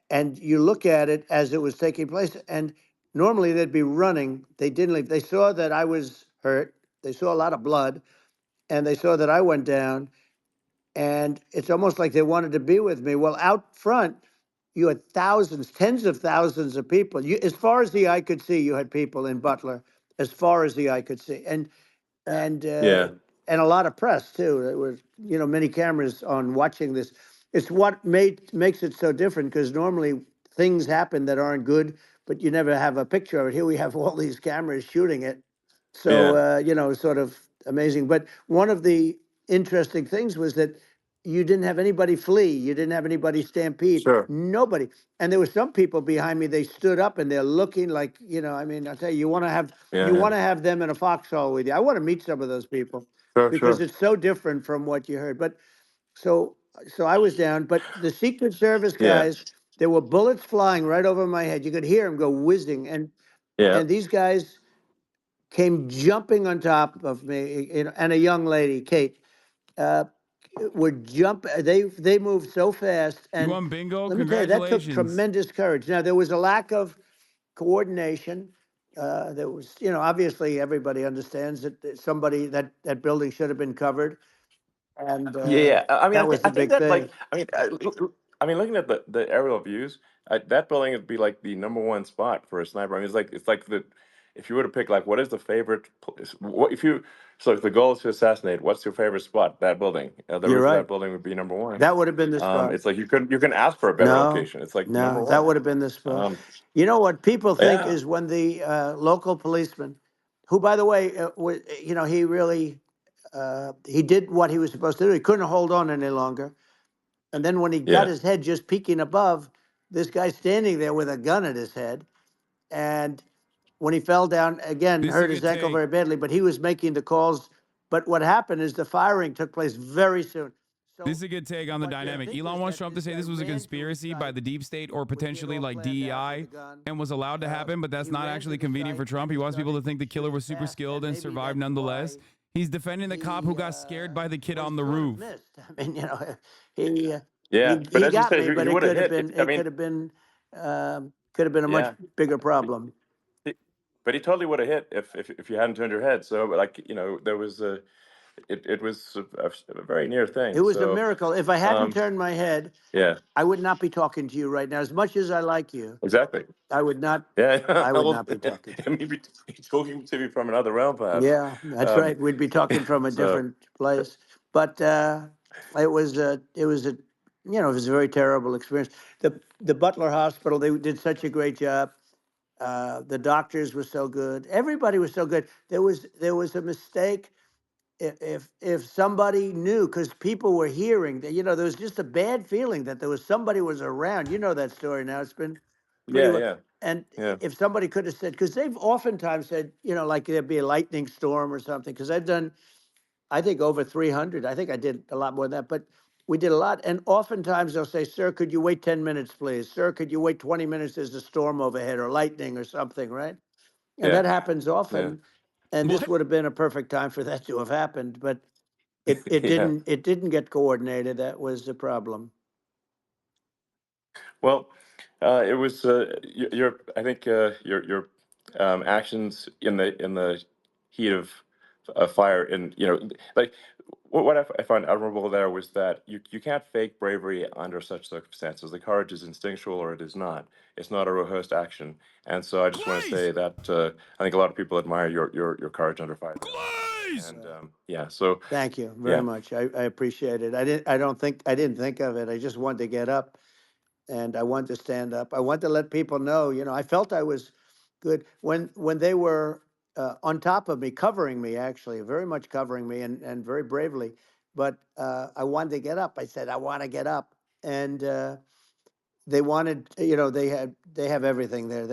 And you look at it as it was taking place, and normally they'd be running. They didn't leave. They saw that I was hurt. They saw a lot of blood, and they saw that I went down. And it's almost like they wanted to be with me. Well, out front, you had thousands, tens of thousands of people. As far as the eye could see, you had people in Butler, as far as the eye could see, and Yeah. and a lot of press too. There were many cameras on watching this. It's what makes it so different, because normally things happen that aren't good, but you never have a picture of it. Here we have all these cameras shooting it, so sort of amazing. But one of the interesting things was that you didn't have anybody flee. You didn't have anybody stampede. Sure. Nobody. And there were some people behind me. They stood up and they're looking like, I mean, I'll tell you, you want to have Yeah. them in a foxhole with you. I want to meet some of those people. because it's so different from what you heard. But so I was down, but the Secret Service guys, there were bullets flying right over my head. You could hear them go whizzing, and these guys came jumping on top of me, and a young lady, Kate, would jump. They moved so fast, and You won bingo. let me tell you, that took Congratulations. tremendous courage. Now there was a lack of coordination. There was, obviously everybody understands that somebody that building should have been covered, and I mean, that was the I think big that, thing. I mean, looking at the aerial views, that building would be like the #1 spot for a sniper. I mean, it's like if you were to pick, like, what is the favorite, what if you, so if the goal is to assassinate, what's your favorite spot? That building, the You're roof of right. that building would be #1. That would have been the spot. It's like you can ask for a better location. It's like No, that #1. would have been the spot. You know what people think Yeah. is when the local policeman, who, by the way, he really, he did what he was supposed to do. He couldn't hold on any longer. And then when he got his head just peeking above, this guy standing there with a gun at his head. And when he fell down, again, This is hurt a his good ankle take. very badly, but he was making the calls. But what happened is the firing took place very soon. This is a good take on the dynamic. Elon wants Trump to say this was a conspiracy by the deep state or potentially like DEI and was allowed to happen, but that's not actually convenient for Trump. He wants people to think the killer was super skilled and survived nonetheless. He's defending the cop who got scared by the kid on the roof. I mean, he But he as you got said, me, but he it would have could have hit. been could have been a much bigger problem. But he totally would have hit if you hadn't turned your head. So, like, there was it was a very near thing. It was a So, miracle. If I hadn't turned my head, yeah, I would not be talking to you right now. As much as I like you, exactly. I would not. Yeah, I would well, not be talking to you. maybe talking to me from another realm, perhaps. Yeah, that's right. We'd be talking from a So, different place. But it was a it was a very terrible experience. The Butler Hospital, they did such a great job. The doctors were so good. Everybody was so good. There was a mistake. If somebody knew, because people were hearing that, there was just a bad feeling that there was somebody was around. You know that story now. It's been pretty well. yeah. And Yeah. if somebody could have said, because they've oftentimes said, like there'd be a lightning storm or something, because I've done, I think, over 300. I think I did a lot more than that, but we did a lot. And oftentimes they'll say, sir, could you wait 10 minutes, please? Sir, could you wait 20 minutes? There's a storm overhead or lightning or something, right? And that happens often. And this would have been a perfect time for that to have happened, but it didn't get coordinated. That was the problem. Well, it was your I think your actions in the heat of fire, and like what I found admirable there was that you can't fake bravery under such circumstances. The courage is instinctual or it is not. It's not a rehearsed action. And so I just want to say that I think a lot of people admire your courage under fire. And so Thank you very much. I appreciate it. I didn't think of it. I just wanted to get up. And I wanted to stand up. I wanted to let people know, I felt I was good when they were on top of me, covering me, actually, very much covering me and very bravely. But I wanted to get up. I said, I want to get up. And they wanted, they have everything there.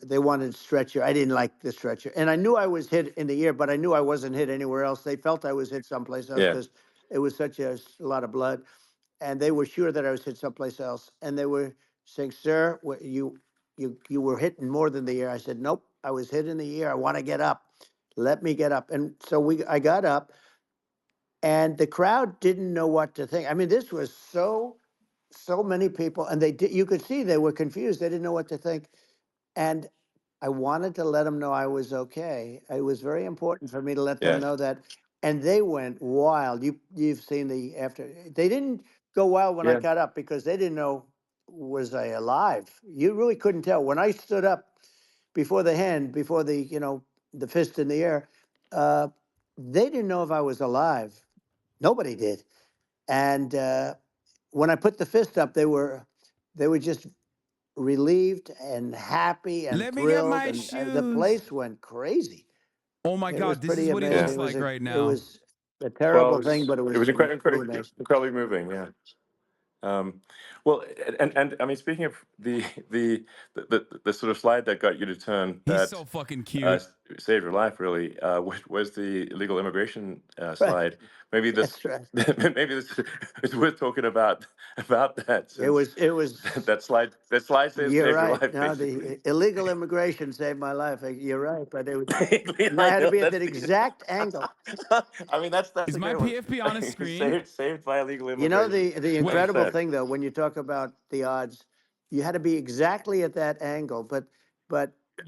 They wanted stretcher. I didn't like the stretcher. And I knew I was hit in the ear, but I knew I wasn't hit anywhere else. They felt I was hit someplace else because it was such a lot of blood. And they were sure that I was hit someplace else. And they were saying, sir, you were hit in more than the ear. I said, nope, I was hit in the ear. I want to get up. Let me get up. And so I got up, and the crowd didn't know what to think. I mean, this was so many people, and you could see they were confused. They didn't know what to think. And I wanted to let them know I was okay. It was very important for me to let them know that. And they went wild. You've seen the after. They didn't go wild when I got up because they didn't know, was I alive? You really couldn't tell. When I stood up before the hand, before the fist in the air, they didn't know if I was alive. Nobody did. And when I put the fist up, they were just relieved and happy and Let me thrilled. get my And shoes. the place went crazy. Oh my It was God, this pretty is what he amazing. looks like right It now. was a terrible thing, but it was incredibly amazing. moving. Yeah. Well, and I mean, speaking of the sort of slide that got you to turn He's that so fucking cute. saved your life, really, was the illegal immigration Right. slide. Maybe this, That's right. maybe this is worth talking about that. It was that slide saved You're your right. life, No, basically. the illegal immigration saved my life. You're right, but it was, Yeah, and I I had to know, be at that's that the- exact angle. I mean, that's Is a my good one. PFP on his screen? Saved by illegal You know, immigration. the Well incredible said. thing, though, when you talk about the odds, you had to be exactly at that angle. But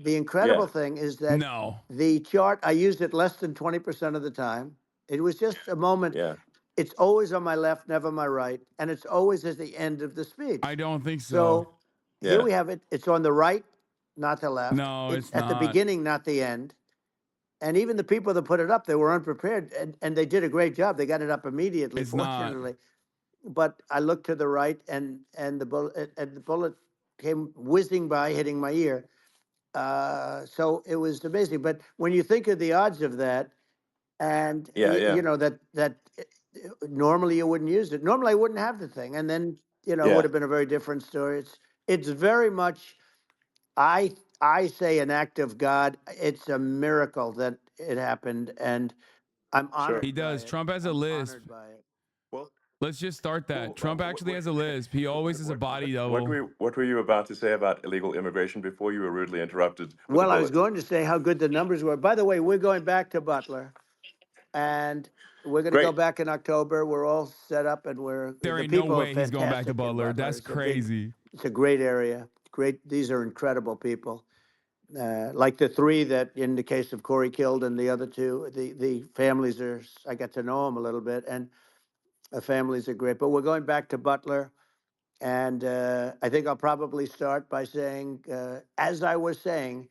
the incredible thing is that No. the chart, I used it less than 20% of the time. It was just a moment. Yeah. It's always on my left, never my right, and it's always at the end of the speech. I don't think so. So here Yeah. we have it. It's on the right, not the left. No, it's at the not. beginning, not the end. And even the people that put it up, they were unprepared, and they did a great job. They got it up immediately, It's not. fortunately. But I looked to the right, and the bullet came whizzing by, hitting my ear. So it was amazing. But when you think of the odds of that, and Yeah. you know that normally you wouldn't use it. Normally I wouldn't have the thing, and then it Yeah. would have been a very different story. It's very much. I say an act of God. It's a miracle that it happened, and I'm honored. He does. by it. Trump has a I'm lisp. honored by it. Well, Let's just start that. Trump actually has a lisp. He always has a body double. What were you about to say about illegal immigration before you were rudely interrupted? with Well, the I was bullet? going to say how good the numbers were. By the way, we're going back to Butler, and we're going to go Great. back in October. We're all set up, and There the ain't no people are way he's going back to fantastic in Butler. That's It's a big- crazy. It's a great area. Great. These are incredible people. Like the three that, in the case of Corey killed, and the other two, the families are. I got to know them a little bit, and the families are great. But we're going back to Butler, and I think I'll probably start by saying, as I was saying,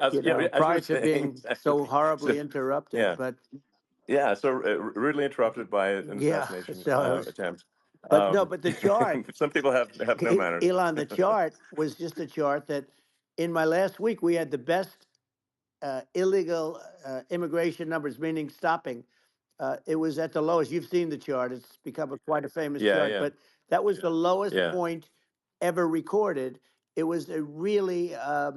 As you were prior to saying, being exactly. so horribly interrupted. Yeah. But Yeah, so rudely interrupted by an yeah, assassination so it was. attempt. But no, but the chart, Some people have no manners. Elon, the chart was just a chart that in my last week, we had the best illegal immigration numbers, meaning stopping. It was at the lowest. You've seen the chart. It's become quite a famous chart. Yeah. But that was the lowest Yeah. point ever recorded. It was a really, I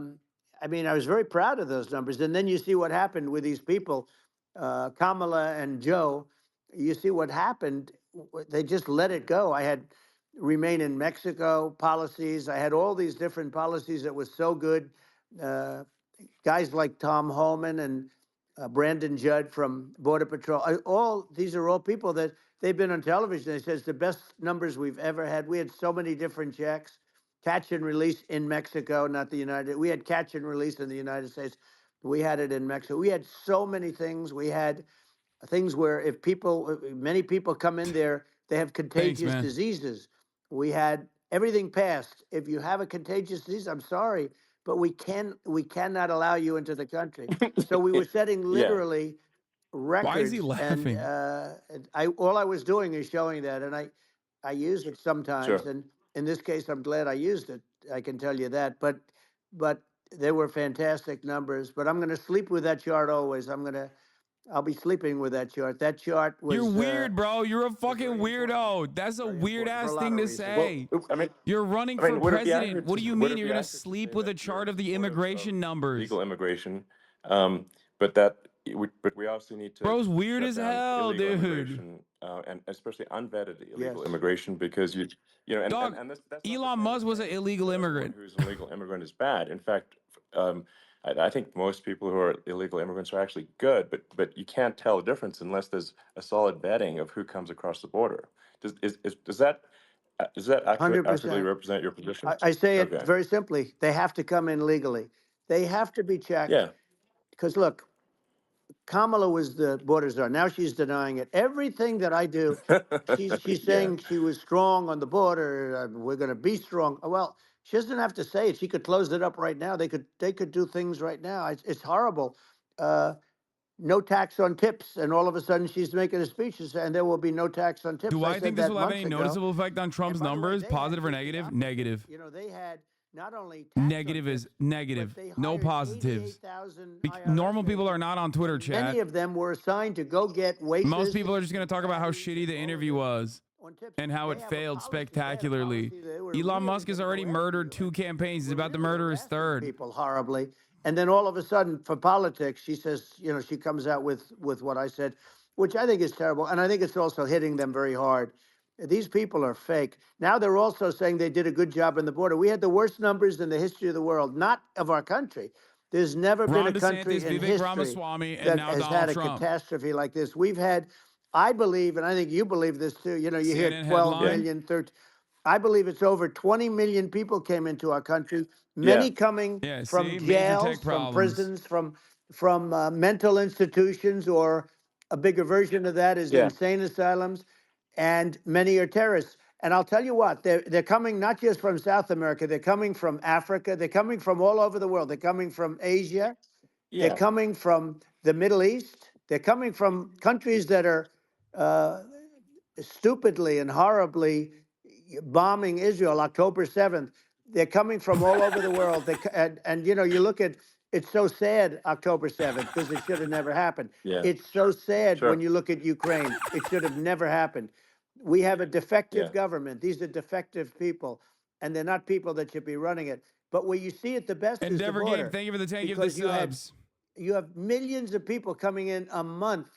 mean, I was very proud of those numbers. And then you see what happened with these people, Kamala and Joe. You see what happened. They just let it go. I had remain in Mexico policies. I had all these different policies that was so good. Guys like Tom Homan and Brandon Judd from Border Patrol. These are all people that they've been on television. They said it's the best numbers we've ever had. We had so many different checks, catch and release in Mexico, not the United. We had catch and release in the United States. We had it in Mexico. We had so many things. We had things where if many people come in there, they have contagious man. diseases. We had everything passed. If you have a contagious disease, I'm sorry, but we cannot allow you into the country. So we were setting literally records. Why is he laughing? And all I was doing is showing that, and I use it sometimes. Sure. And in this case, I'm glad I used it. I can tell you that. But they were fantastic numbers. But I'm going to sleep with that chart always. I'll be sleeping with that chart. That chart was. You're weird, bro. You're a fucking weirdo. That's a weird ass thing to say. Well, I mean, You're running I mean, for would it be president. accurate What to- do you would mean it you're be gonna accurate to sleep say with a that chart of the sort immigration numbers? Legal immigration, but we also need to. Bro's weird shut as down hell, illegal dude. immigration, and especially unvetted illegal Yes. immigration, because you know, Dog, and that's not to Elon say Musk was an that illegal everyone immigrant. who's an illegal immigrant is bad. In fact, I think most people who are illegal immigrants are actually good, but you can't tell the difference unless there's a solid vetting of who comes across the border. Does that accurately 100%. represent your position? I say it Okay. very simply. They have to come in legally. They have to be checked. Yeah. Because look, Kamala was the border czar. Now she's denying it. Everything that I do, she's Yeah. saying she was strong on the border. We're going to be strong. Well, she doesn't have to say it. She could close it up right now. They could do things right now. It's horrible. No tax on tips, and all of a sudden she's making a speech and there will be no tax on tips. Do I said think this that will have months any ago. noticeable effect on Trump's by the way, numbers? they had Positive or the negative? opposite. Negative. You know, they had not only tax Negative on is tips, negative. but they No hired positives. 88,000 Normal IRS people are agents. not on Twitter chat. Many of them were assigned to go get wages. Most people are just going to talk about how shitty the interview was. and how it failed spectacularly. really Elon Musk has gonna already go after murdered 2 campaigns. He's about to murder his third. people horribly. And then all of a sudden, for politics, she says, she comes out with what I said, which I think is terrible. And I think it's also hitting them very hard. These people are fake. Now they're also saying they did a good job on the border. We had the worst numbers in the history of the world, not of our country. There's never been a country in Vivek history Ramaswamy, and that now has Donald had a Trump. catastrophe like this. We've had, I believe, and I think you believe this too, you hear CNN 12 headline. million, 13. I believe it's over 20 million people came into our country, many coming from major jails, tech from problems. prisons, from mental institutions, or a bigger version of that is insane asylums, and many are terrorists. And I'll tell you what, they're coming not just from South America, they're coming from Africa, they're coming from all over the world. They're coming from Asia, they're coming from the Middle East, they're coming from countries that are stupidly and horribly bombing Israel October 7th. They're coming from all over the world. And you look at, it's so sad, October 7th, because it should have never happened. It's so sad when you look at Ukraine. It should have never happened. We have a defective government. These are defective people, and they're not people that should be running it. But where you see it the best is the Endeavor border. Game, thank you for the 10 gift the Because subs. you have millions of people coming in a month,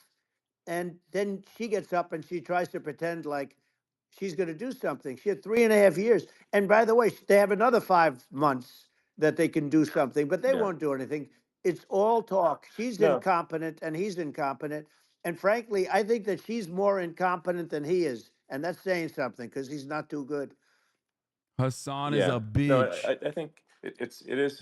and then she gets up and she tries to pretend like she's going to do something. She had 3.5 years. And by the way, they have another 5 months that they can do something, but they won't do anything. It's all talk. She's incompetent and he's incompetent. And frankly, I think that she's more incompetent than he is. And that's saying something because he's not too good. Hasan is a bitch. No, I think it is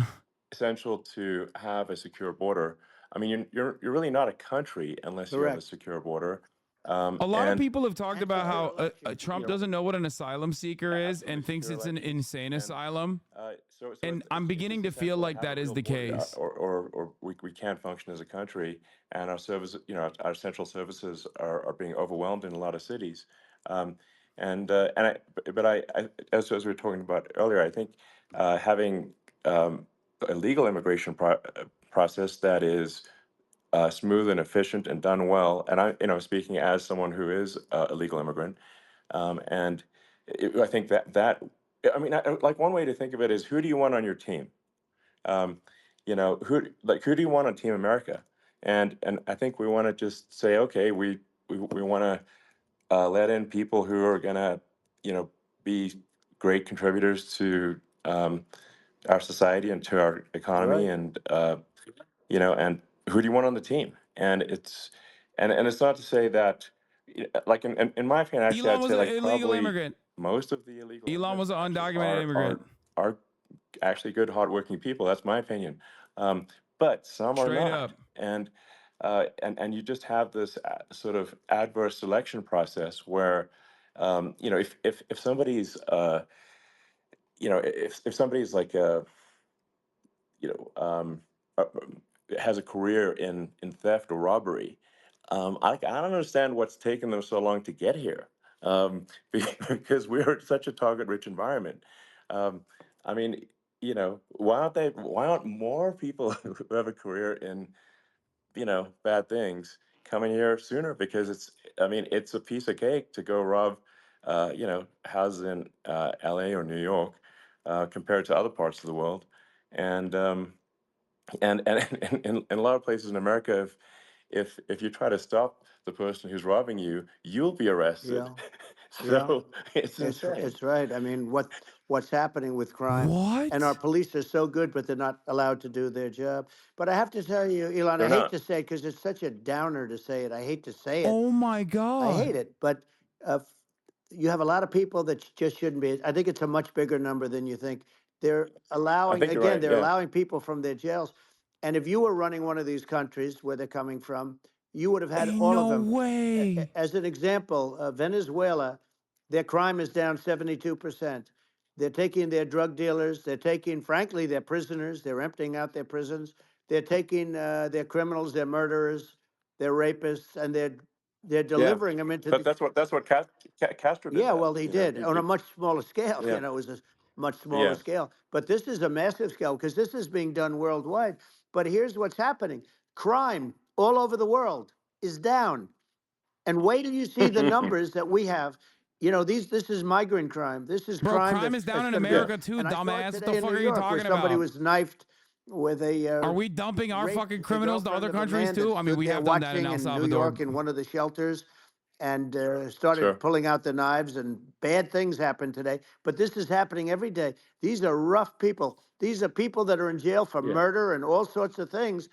essential to have a secure border. I mean, you're really not a country unless you have a secure border. A lot of people have talked about how Trump doesn't know what an asylum seeker is and thinks it's an insane asylum. And I'm beginning to feel like that is the case. Or we can't function as a country, and our service, our central services are being overwhelmed in a lot of cities. But as we were talking about earlier, I think having a legal immigration process that is smooth and efficient and done well, and I'm speaking as someone who is a legal immigrant, I think like one way to think of it is, who do you want on your team? Who do you want on Team America? And I think we want to just say, okay, we want to let in people who are gonna be great contributors to our society and to our economy, and and who do you want on the team? And it's not to say that, like in my opinion, actually, Elon I'd was say an like illegal probably immigrant. most of the illegal Elon was an undocumented immigrant. are actually good, hardworking people. That's my opinion. But some are Straight not. up. And you just have this sort of adverse selection process where, if somebody's, if somebody's like has a career in theft or robbery, I don't understand what's taken them so long to get here, because we're in such a target-rich environment. I mean, why aren't more people who have a career in bad things coming here sooner? Because it's a piece of cake to go rob houses in LA or New York, compared to other parts of the world. And in a lot of places in America, if you try to stop the person who's robbing you, you'll be arrested. So it's insane. It's right. I mean, what's happening with crime? What? And our police are so good, but they're not allowed to do their job. But I have to tell you, Elon, They're I hate not. to say it because it's such a downer to say it. I hate to say it. Oh my God. I hate it. But you have a lot of people that just shouldn't be. I think it's a much bigger number than you think. They're allowing, think you're again, right, they're yeah. allowing people from their jails. And if you were running one of these countries where they're coming from, you would have had all of them. No way. As an example, Venezuela, their crime is down 72%. They're taking their drug dealers. They're taking, frankly, their prisoners. They're emptying out their prisons. They're taking their criminals, their murderers, their rapists, and they're delivering them into. But that's what Castro did. Yeah, that. well, he did on a much smaller scale. Yeah. It was a much smaller Yeah. scale. But this is a massive scale because this is being done worldwide. But here's what's happening: crime all over the world is down. And wait till you see the numbers that we have. You know, this is migrant crime. This is Bro, crime. crime is down in gonna be- America too, and I saw it dumbass. What today the in fuck New are you York, where talking somebody about? was knifed with a. Are we dumping our raped fucking the criminals to other girlfriend of a countries man too? that I mean, stood we there have done that in watching El in New Salvador. York in one of the shelters, and started Sure. pulling out the knives, and bad things happened today. But this is happening every day. These are rough people. These are people that are in jail for Yeah. murder and all sorts of things.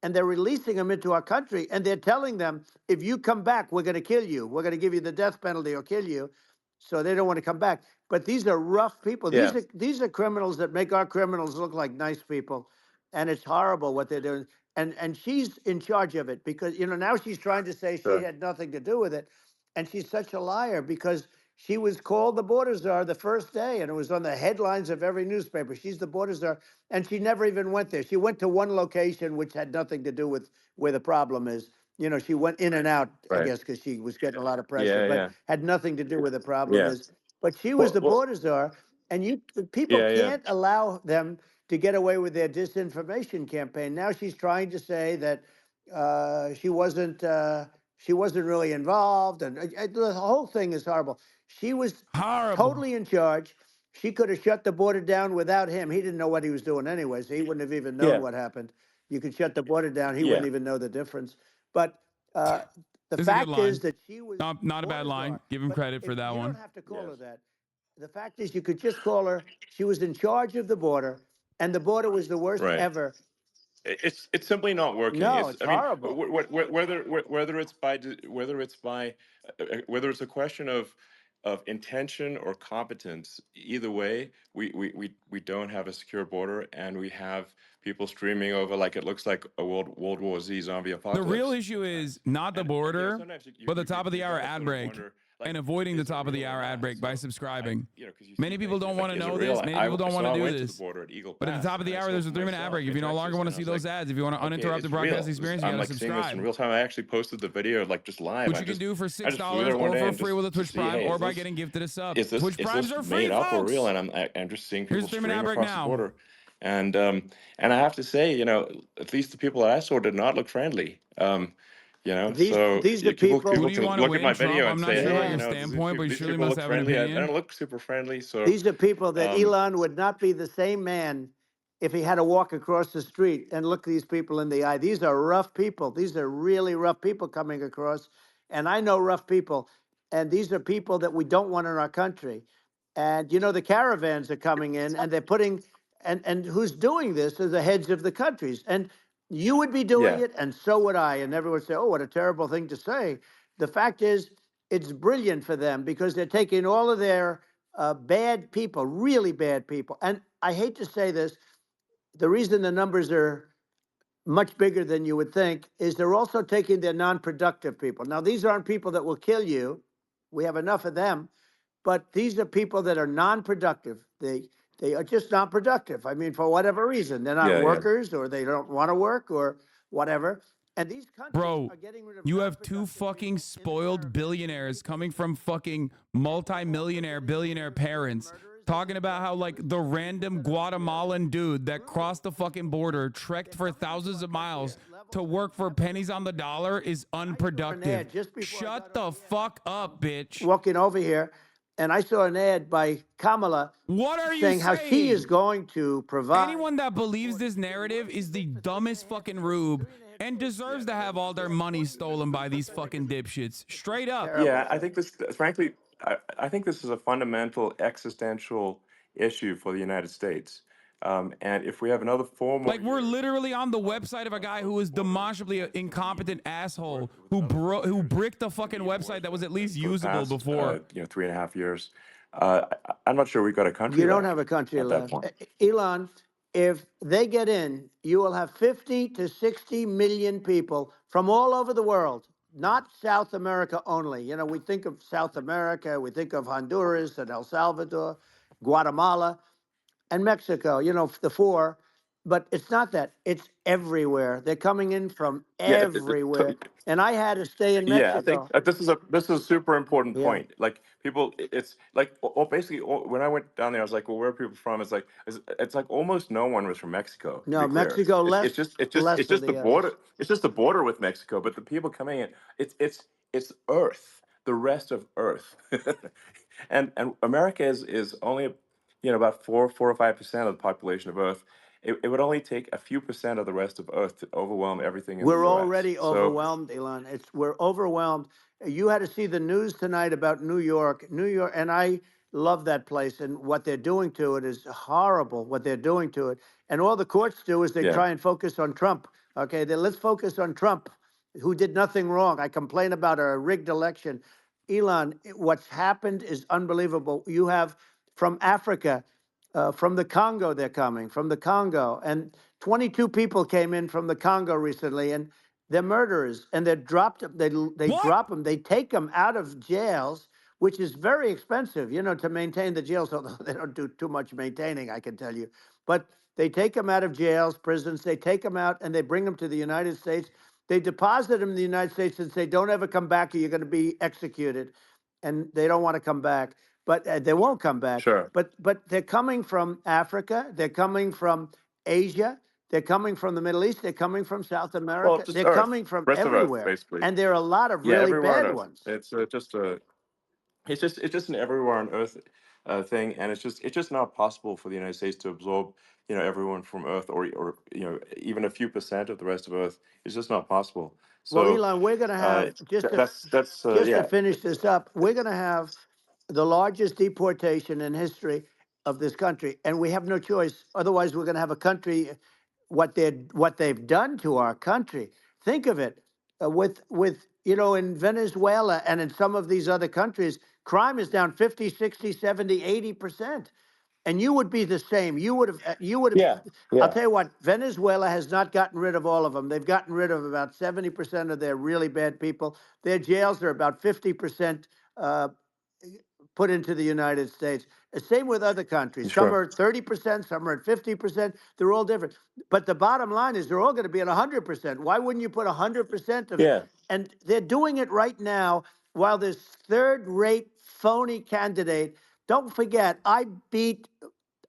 And they're releasing them into our country, and they're telling them, if you come back, we're going to kill you. We're going to give you the death penalty or kill you. So they don't want to come back. But these are rough people. Yeah. These are criminals that make our criminals look like nice people. And it's horrible what they're doing. And she's in charge of it because, you know, now she's trying to say she Sure. had nothing to do with it. And she's such a liar because she was called the border czar the first day, and it was on the headlines of every newspaper. She's the border czar, and she never even went there. She went to one location which had nothing to do with where the problem is. You know, she went in and out, I Right. guess, because she was getting a lot of pressure, Yeah, but yeah. had nothing to do with the problem Yeah. is. But she was the Well, border czar, and people yeah, yeah. can't allow them to get away with their disinformation campaign. Now she's trying to say that she wasn't really involved, and the whole thing is horrible. She was totally in charge. She could have shut the border down without him. He didn't know what he was doing anyway, so he wouldn't have even known Yeah. what happened. You could shut the border down. He Yeah. wouldn't even know the difference. But the This is a good fact line. is that she was Not a bad border line. czar. Give him But credit for that you one. don't have to call her that. The fact is, you could just call her. She was in charge of the border, and the border was the worst Right. ever. It's simply not working. No, it's horrible. Whether it's a question of intention or competence, either way, we don't have a secure border, and we have people streaming over like it looks like a World War Z zombie The apocalypse. real issue is not the border, sometimes but the top of the hour ad break. wonder, And avoiding the top of the hour ad break by subscribing. Many people don't want to is it know real? this. Many people don't want to do went this. To the border at Eagle But at Pass, the top of the and I hour, saw there's a for 3-minute ad myself break. If you no in longer want to Texas, see and I was those like, ads, if you want an okay, uninterrupted it's broadcast real. experience, you I'm got like to seeing this subscribe. in real time. I actually posted the video like just live. Which you can do for I just $6 flew there one or day for and free just with a to Twitch see, Prime hey, or is by this- getting gifted a sub. Is this, Twitch is Primes this are free, made up or folks. real? And I'm just seeing people Here's the 3-minute ad stream break across now. the border, and I have to say, you know, at least the people that I saw did not look friendly. You know, These so are people. people Who do you can want to look at my win, Trump? video I'm and not say, sure hey, about you your know, standpoint, but you these surely people must look have an friendly. I opinion. don't look super friendly, so These are people that Elon would not be the same man if he had to walk across the street and look these people in the eye. These are rough people. These are really rough people coming across. And I know rough people. And these are people that we don't want in our country. And, you know, the caravans are coming in and they're putting, and who's doing this are the heads of the countries. And you would be doing yeah. it, and so would I. And everyone would say, oh, what a terrible thing to say. The fact is, it's brilliant for them because they're taking all of their bad people, really bad people. And I hate to say this, the reason the numbers are much bigger than you would think is they're also taking their non-productive people. Now, these aren't people that will kill you. We have enough of them. But these are people that are non-productive. They are just not productive. I mean, for whatever reason, they're not Yeah, yeah. workers or they don't want to work or whatever. And these countries Bro, are getting rid of you have two fucking spoiled billionaires coming from fucking multi-millionaire, billionaire parents talking about how, like, the random Guatemalan dude that crossed the fucking border, trekked for thousands of miles to work for pennies on the dollar is unproductive. Shut the fuck up, bitch. walking over here, and I saw an ad by Kamala What are you saying how she is going to provide. Anyone that believes this narrative is the dumbest fucking rube and deserves to have all their money stolen by these fucking dipshits. Straight up. Yeah, I think this, frankly, I think this is a fundamental existential issue for the United States. And if we have another form of Like, we're literally on the website of a guy who is demonstrably an incompetent asshole who bricked the fucking website that was at least usable past, before. 3.5 years, I'm not sure we've got a country. You don't left have a country at that left. point. Elon, if they get in, you will have 50 to 60 million people from all over the world, not South America only. You know, we think of South America, we think of Honduras and El Salvador, Guatemala, and Mexico, you know, the four. But it's not that. It's everywhere. They're coming in from everywhere. And I had to stay in Mexico. Yeah, I think this is a super important Yeah. point. Like people, it's like basically when I went down there, I was like, well, where are people from? It's like almost no one was from Mexico. to No, be clear. Mexico It's- less. It's just less it's than just the others. border. It's just the border with Mexico. But the people coming in, it's Earth. the rest of Earth. And America is only, about 4 or 5% of the population of Earth. It would only take a few percent of the rest of Earth to overwhelm everything in the We're U.S. already So overwhelmed, Elon. We're overwhelmed. You had to see the news tonight about New York. New York, and I love that place, and what they're doing to it is horrible, what they're doing to it. And all the courts do is they yeah, try and focus on Trump. Okay, let's focus on Trump, who did nothing wrong. I complain about a rigged election. Elon, what's happened is unbelievable. You have from Africa, from the Congo, they're coming from the Congo, and 22 people came in from the Congo recently, and they're murderers, and they're dropped. They drop them. They take them out of jails, which is very expensive, to maintain the jails. Although they don't do too much maintaining, I can tell you. But they take them out of jails, prisons. They take them out, and they bring them to the United States. They deposit them in the United States and say, "Don't ever come back, or you're going to be executed." And they don't want to come back, but they won't come back. sure. But they're coming from Africa. They're coming from Asia. They're coming from the Middle East. They're coming from South Well, America. just They're Earth, coming from rest of Earth, everywhere. basically. And there are a lot of Yeah, really everywhere on bad Earth. ones. It's just an everywhere on Earth thing, and it's just not possible for the United States to absorb everyone from Earth, or even a few percent of the rest of Earth. It's just not possible. Well, So Elon, we're going to have that's just to yeah. finish this up. We're going to have the largest deportation in history of this country, and we have no choice. Otherwise, we're going to have a country. What they've done to our country. Think of it, with in Venezuela and in some of these other countries, crime is down 50, 60, 70, 80%. And you would be the same. You would have. Yeah, I'll yeah, tell you what, Venezuela has not gotten rid of all of them. They've gotten rid of about 70% of their really bad people. Their jails are about 50% put into the United States. Same with other countries. Some sure. are at 30%, some are at 50%. They're all different. But the bottom line is they're all going to be at 100%. Why wouldn't you put 100% of it? Yeah, And they're doing it right now while this third-rate phony candidate. Don't forget, I beat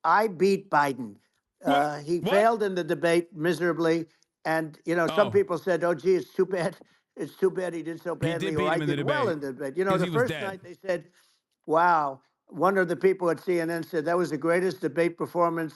Biden. He failed in the debate miserably. And, some people said, oh, gee, it's too bad. It's too bad he did so He badly. did Or beat I him in the did well debate in the debate. because The he was first dead. night they said, wow, one of the people at CNN said that was the greatest debate performance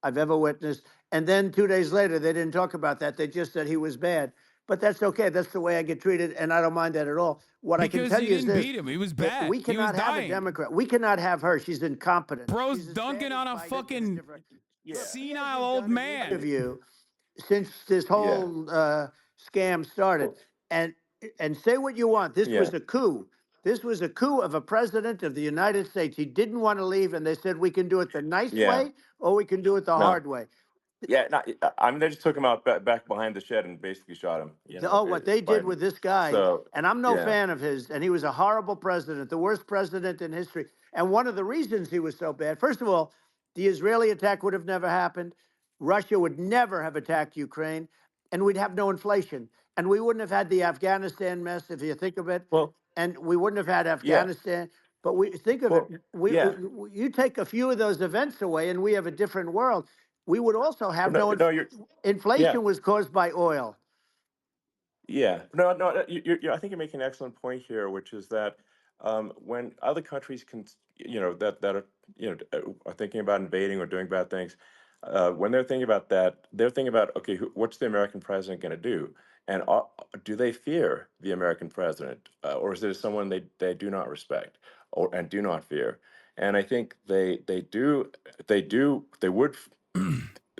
I've ever witnessed. And then 2 days later, they didn't talk about that. They just said he was bad. But that's okay. That's the way I get treated, and I don't mind that at all. What I can Because tell you you is didn't this: beat him. He was that bad. we He was cannot have a dying. Democrat. We cannot have her. She's incompetent. Bro's She's as dunking bad on as a Biden in fucking different. senile old man. Of you since this yeah, whole scam started, and say what you want. This yeah, was a coup. This was a coup of a president of the United States. He didn't want to leave, and they said we can do it the nice yeah. way or we can do it the No. hard way. Yeah, no, I mean, they just took him out back behind the shed and basically shot him. What they did Biden. with this guy, So and I'm no yeah, fan of his, and he was a horrible president, the worst president in history. And one of the reasons he was so bad, first of all, the Israeli attack would have never happened. Russia would never have attacked Ukraine, and we'd have no inflation. And we wouldn't have had the Afghanistan mess, if you think of it. well, And we wouldn't have had yeah, Afghanistan. But we think of well, it, yeah. you take a few of those events away, and we have a different world. We would also have No, no, you're yeah. inflation was caused by oil. Yeah, no. I think you're making an excellent point here, which is that when other countries can, that are, are thinking about invading or doing bad things, when they're thinking about that, they're thinking about, okay, what's the American president going to do, and do they fear the American president, or is there someone they do not respect and do not fear? And I think they would.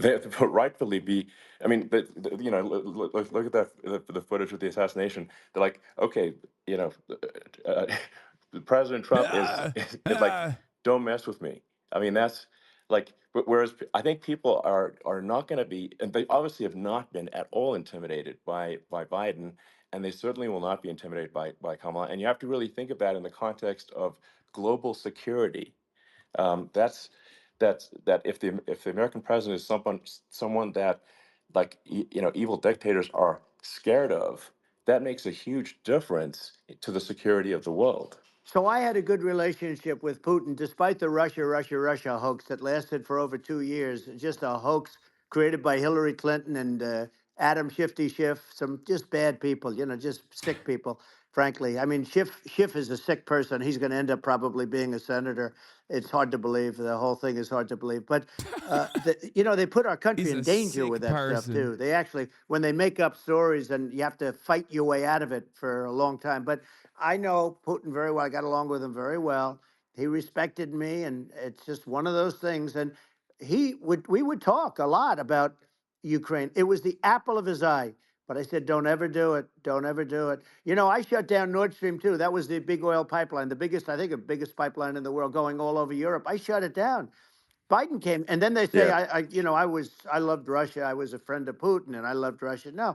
They rightfully be. I mean, look at that the footage of the assassination. They're like, okay, uh, President Trump is like, don't mess with me. I mean, that's like, but whereas I think people are not going to be, and they obviously have not been at all intimidated by Biden, and they certainly will not be intimidated by Kamala. And you have to really think of that in the context of global security. That if the American president is someone that, like, evil dictators are scared of, that makes a huge difference to the security of the world. So I had a good relationship with Putin, despite the Russia hoax that lasted for over 2 years. Just a hoax created by Hillary Clinton and Adam Shifty Schiff, some just bad people, just sick people. frankly. I mean, Schiff is a sick person. He's going to end up probably being a senator. It's hard to believe. The whole thing is hard to believe. But, they put our country He's in a danger sick with that stuff, person. too. They actually, when they make up stories, and you have to fight your way out of it for a long time. But I know Putin very well. I got along with him very well. He respected me, and it's just one of those things. And we would talk a lot about Ukraine. It was the apple of his eye. But I said, don't ever do it. Don't ever do it. I shut down Nord Stream 2. That was the big oil pipeline, the biggest pipeline in the world going all over Europe. I shut it down. Biden came, and then they say, Yeah. I loved Russia. I was a friend of Putin, and I loved Russia. No,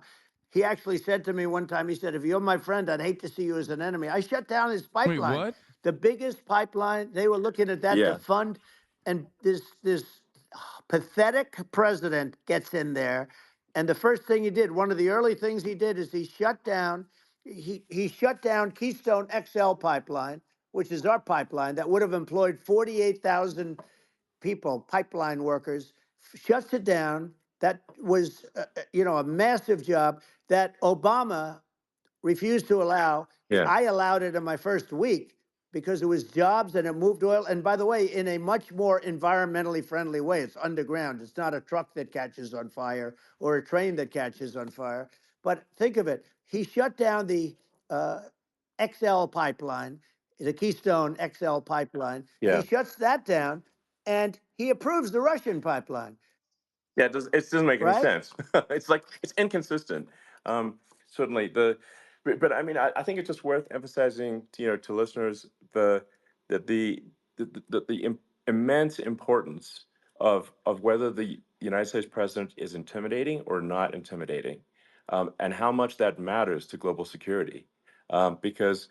he actually said to me one time, he said, if you're my friend, I'd hate to see you as an enemy. I shut down his pipeline. Wait, what? The biggest pipeline. They were looking at that to fund, and this pathetic president gets in there. And the first thing he did, one of the early things he did, is he shut down Keystone XL pipeline, which is our pipeline that would have employed 48,000 people, pipeline workers, shuts it down. That was, a massive job that Obama refused to allow. Yeah. I allowed it in my first week because it was jobs and it moved oil. And by the way, in a much more environmentally friendly way. It's underground. It's not a truck that catches on fire or a train that catches on fire. But think of it. He shut down the XL pipeline, the Keystone XL pipeline. Yeah. He shuts that down and he approves the Russian pipeline. Yeah, it doesn't make any Right? sense. It's inconsistent. Certainly but I mean, I think it's just worth emphasizing to listeners the immense importance of whether the United States president is intimidating or not intimidating, and how much that matters to global security, because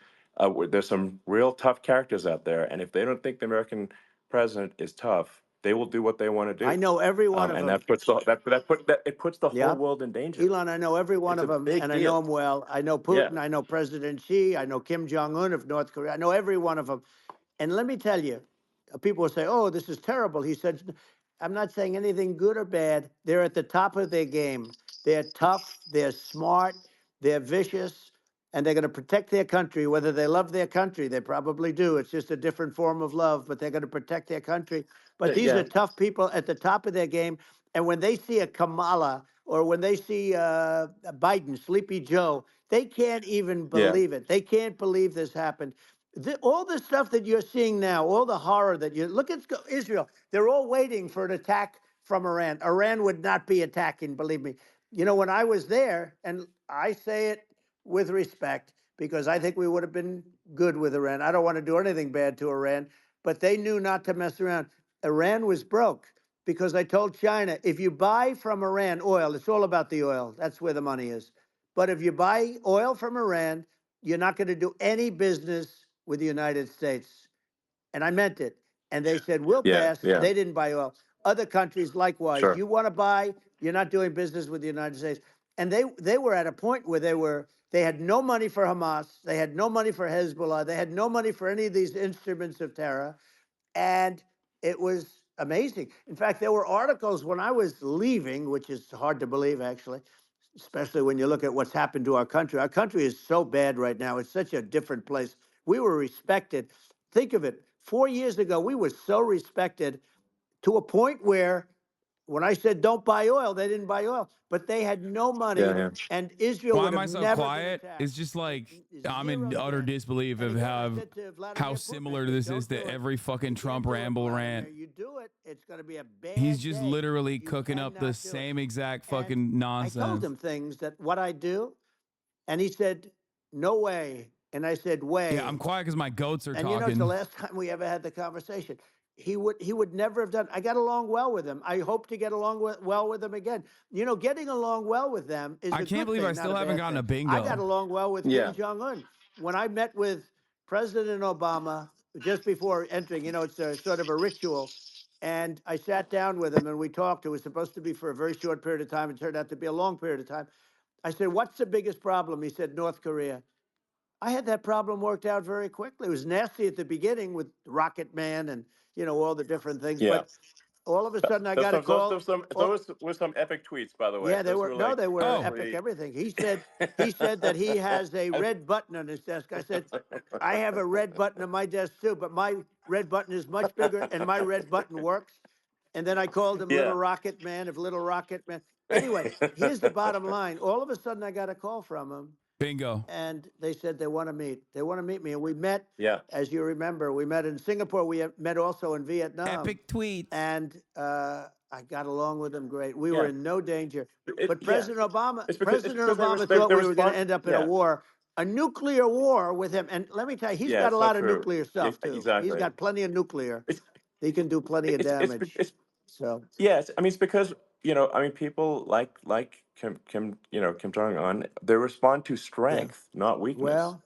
there's some real tough characters out there, and if they don't think the American president is tough, they will do what they want to do. I know every one of and them. it puts the Yeah. whole world in danger. Elon, I know every one It's of a them, big and I deal. know them well. I know Putin. I know President Xi. I know Kim Jong-un of North Korea. I know every one of them. And let me tell you, people will say, oh, this is terrible. He said, I'm not saying anything good or bad. They're at the top of their game. They're tough. They're smart. They're vicious. And they're going to protect their country, whether they love their country. They probably do. It's just a different form of love, but they're going to protect their country. But these are tough people at the top of their game. And when they see a Kamala or when they see Biden, Sleepy Joe, they can't even believe it. They can't believe this happened. All the stuff that you're seeing now, all the horror that you look at Israel, they're all waiting for an attack from Iran. Iran would not be attacking, believe me. When I was there, and I say it with respect, because I think we would have been good with Iran. I don't want to do anything bad to Iran, but they knew not to mess around. Iran was broke because I told China, if you buy from Iran oil, it's all about the oil. That's where the money is. But if you buy oil from Iran, you're not going to do any business with the United States. And I meant it. And they said, we'll pass. They didn't buy oil. Other countries, likewise. Sure. You want to buy, you're not doing business with the United States. And they were at a point where they had no money for Hamas. They had no money for Hezbollah. They had no money for any of these instruments of terror. And it was amazing. In fact, there were articles when I was leaving, which is hard to believe, actually, especially when you look at what's happened to our country. Our country is so bad right now. It's such a different place. We were respected. Think of it. 4 years ago, we were so respected to a point where when I said don't buy oil, they didn't buy oil, but they had no money. And Israel Why would am I have so never quiet? been attacked. It's just like I'm in utter disbelief of how similar this is to every fucking Trump ramble rant. You do it, it's going to be a bad He's just day. literally cooking up the same exact fucking I nonsense. told him things that what I do, and he said, no way. And I said, way. Yeah, I'm quiet because my goats are And talking. it's the last time we ever had the conversation. He would never have done. I got along well with him. I hope to get along well with him again. Getting along well with them is. I can't believe I still haven't gotten a bingo. I got along well with Kim Jong-un. When I met with President Obama just before entering, it's a sort of a ritual, and I sat down with him and we talked. It was supposed to be for a very short period of time. It turned out to be a long period of time. I said, "What's the biggest problem?" He said, "North Korea." I had that problem worked out very quickly. It was nasty at the beginning with Rocket Man and all the different things. Yeah. But all of a sudden I got a call. Those were some epic tweets, by the way. Yeah, they Those were. like, They were epic. Everything. He said that he has a red button on his desk. I said, I have a red button on my desk too, but my red button is much bigger, and my red button works. And then I called him Little Rocket Man of Little Rocket Man. Anyway, here's the bottom line. All of a sudden, I got a call from him. Bingo. And they said they want to meet. They want to meet me. And we met, Yeah. as you remember, we met in Singapore. We met also in Vietnam. Epic tweets. And I got along with them great. We were in no danger. But President Obama, President Obama thought we were going to end up in a war, a nuclear war with him. And let me tell you, he's got a lot of nuclear stuff, too. Exactly. He's got plenty of nuclear. He can do plenty of damage. Yes, I mean, it's because, people like Kim Jong-un, they respond to strength, not weakness. Well,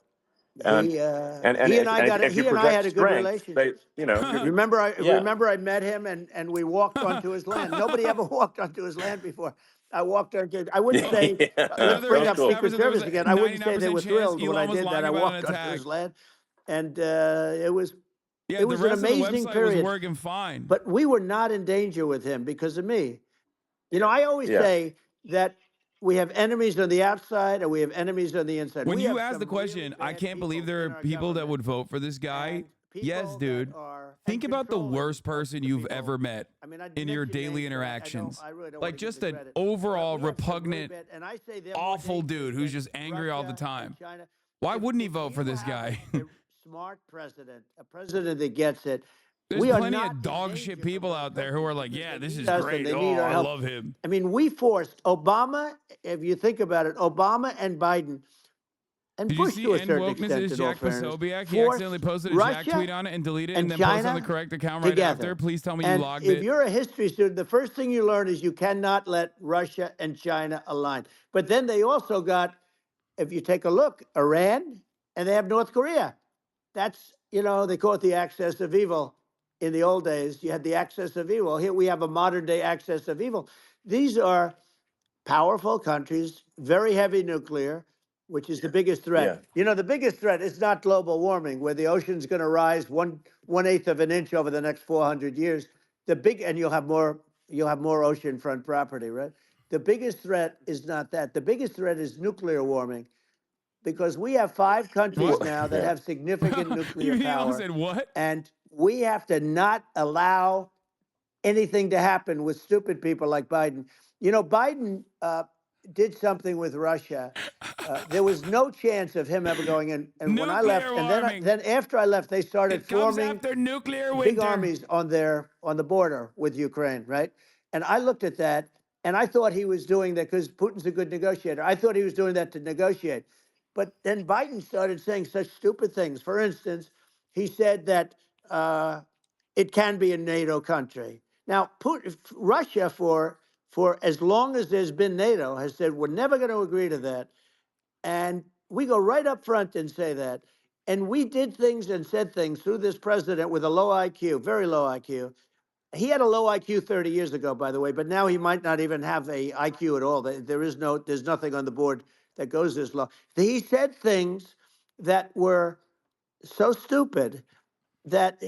and he and I had a good relationship. Remember I met him and we walked onto his land. Nobody ever walked onto his land before. I walked onto. I wouldn't say let's bring up Secret Service again. I wouldn't say they were thrilled when I did that. I walked onto his land, and it was. Yeah, it was an amazing period. Was working fine. But we were not in danger with him because of me. I always say that we have enemies on the outside and we have enemies on the inside. When you ask the question, I can't believe there are people that would vote for this guy. Yes, dude. Think about the worst person you've ever met in your daily interactions. Like just an overall repugnant, awful dude who's just angry all the time. Why wouldn't he vote for this guy? Smart president, a president that gets it. There's plenty of dog shit people out there who are like, yeah, this is great. I love him. I mean, we forced Obama, if you think about it, Obama and Biden, and Did Bush you to a see certain wokeness extent, is in all Jack fairness, Posobiec? He accidentally posted a Jack tweet on it and deleted it and then posted on the correct account right after. Please tell me you logged it. If you're a history student, the first thing you learn is you cannot let Russia and China align. But then they also got, if you take a look, Iran, and they have North Korea. That's, they call it the axis of evil. In the old days, you had the axis of evil. Here we have a modern day axis of evil. These are powerful countries, very heavy nuclear, which is the biggest threat. Yeah. The biggest threat is not global warming, where the ocean's going to rise 1/8 of an inch over the next 400 years. And you'll have more oceanfront property, right? The biggest threat is not that. The biggest threat is nuclear warming. Because we have 5 countries now that have significant nuclear power. Said what? And we have to not allow anything to happen with stupid people like Biden. Biden did something with Russia. There was no chance of him ever going in. And when I left, and then after I left, they started forming big armies on the border with Ukraine, right? And I looked at that, and I thought he was doing that because Putin's a good negotiator. I thought he was doing that to negotiate. But then Biden started saying such stupid things. For instance, he said that it can be a NATO country. Now, Russia, for as long as there's been NATO, has said we're never going to agree to that. And we go right up front and say that. And we did things and said things through this president with a low IQ, very low IQ. He had a low IQ 30 years ago, by the way, but now he might not even have a IQ at all. There's nothing on the board that goes this low. He said things that were so stupid that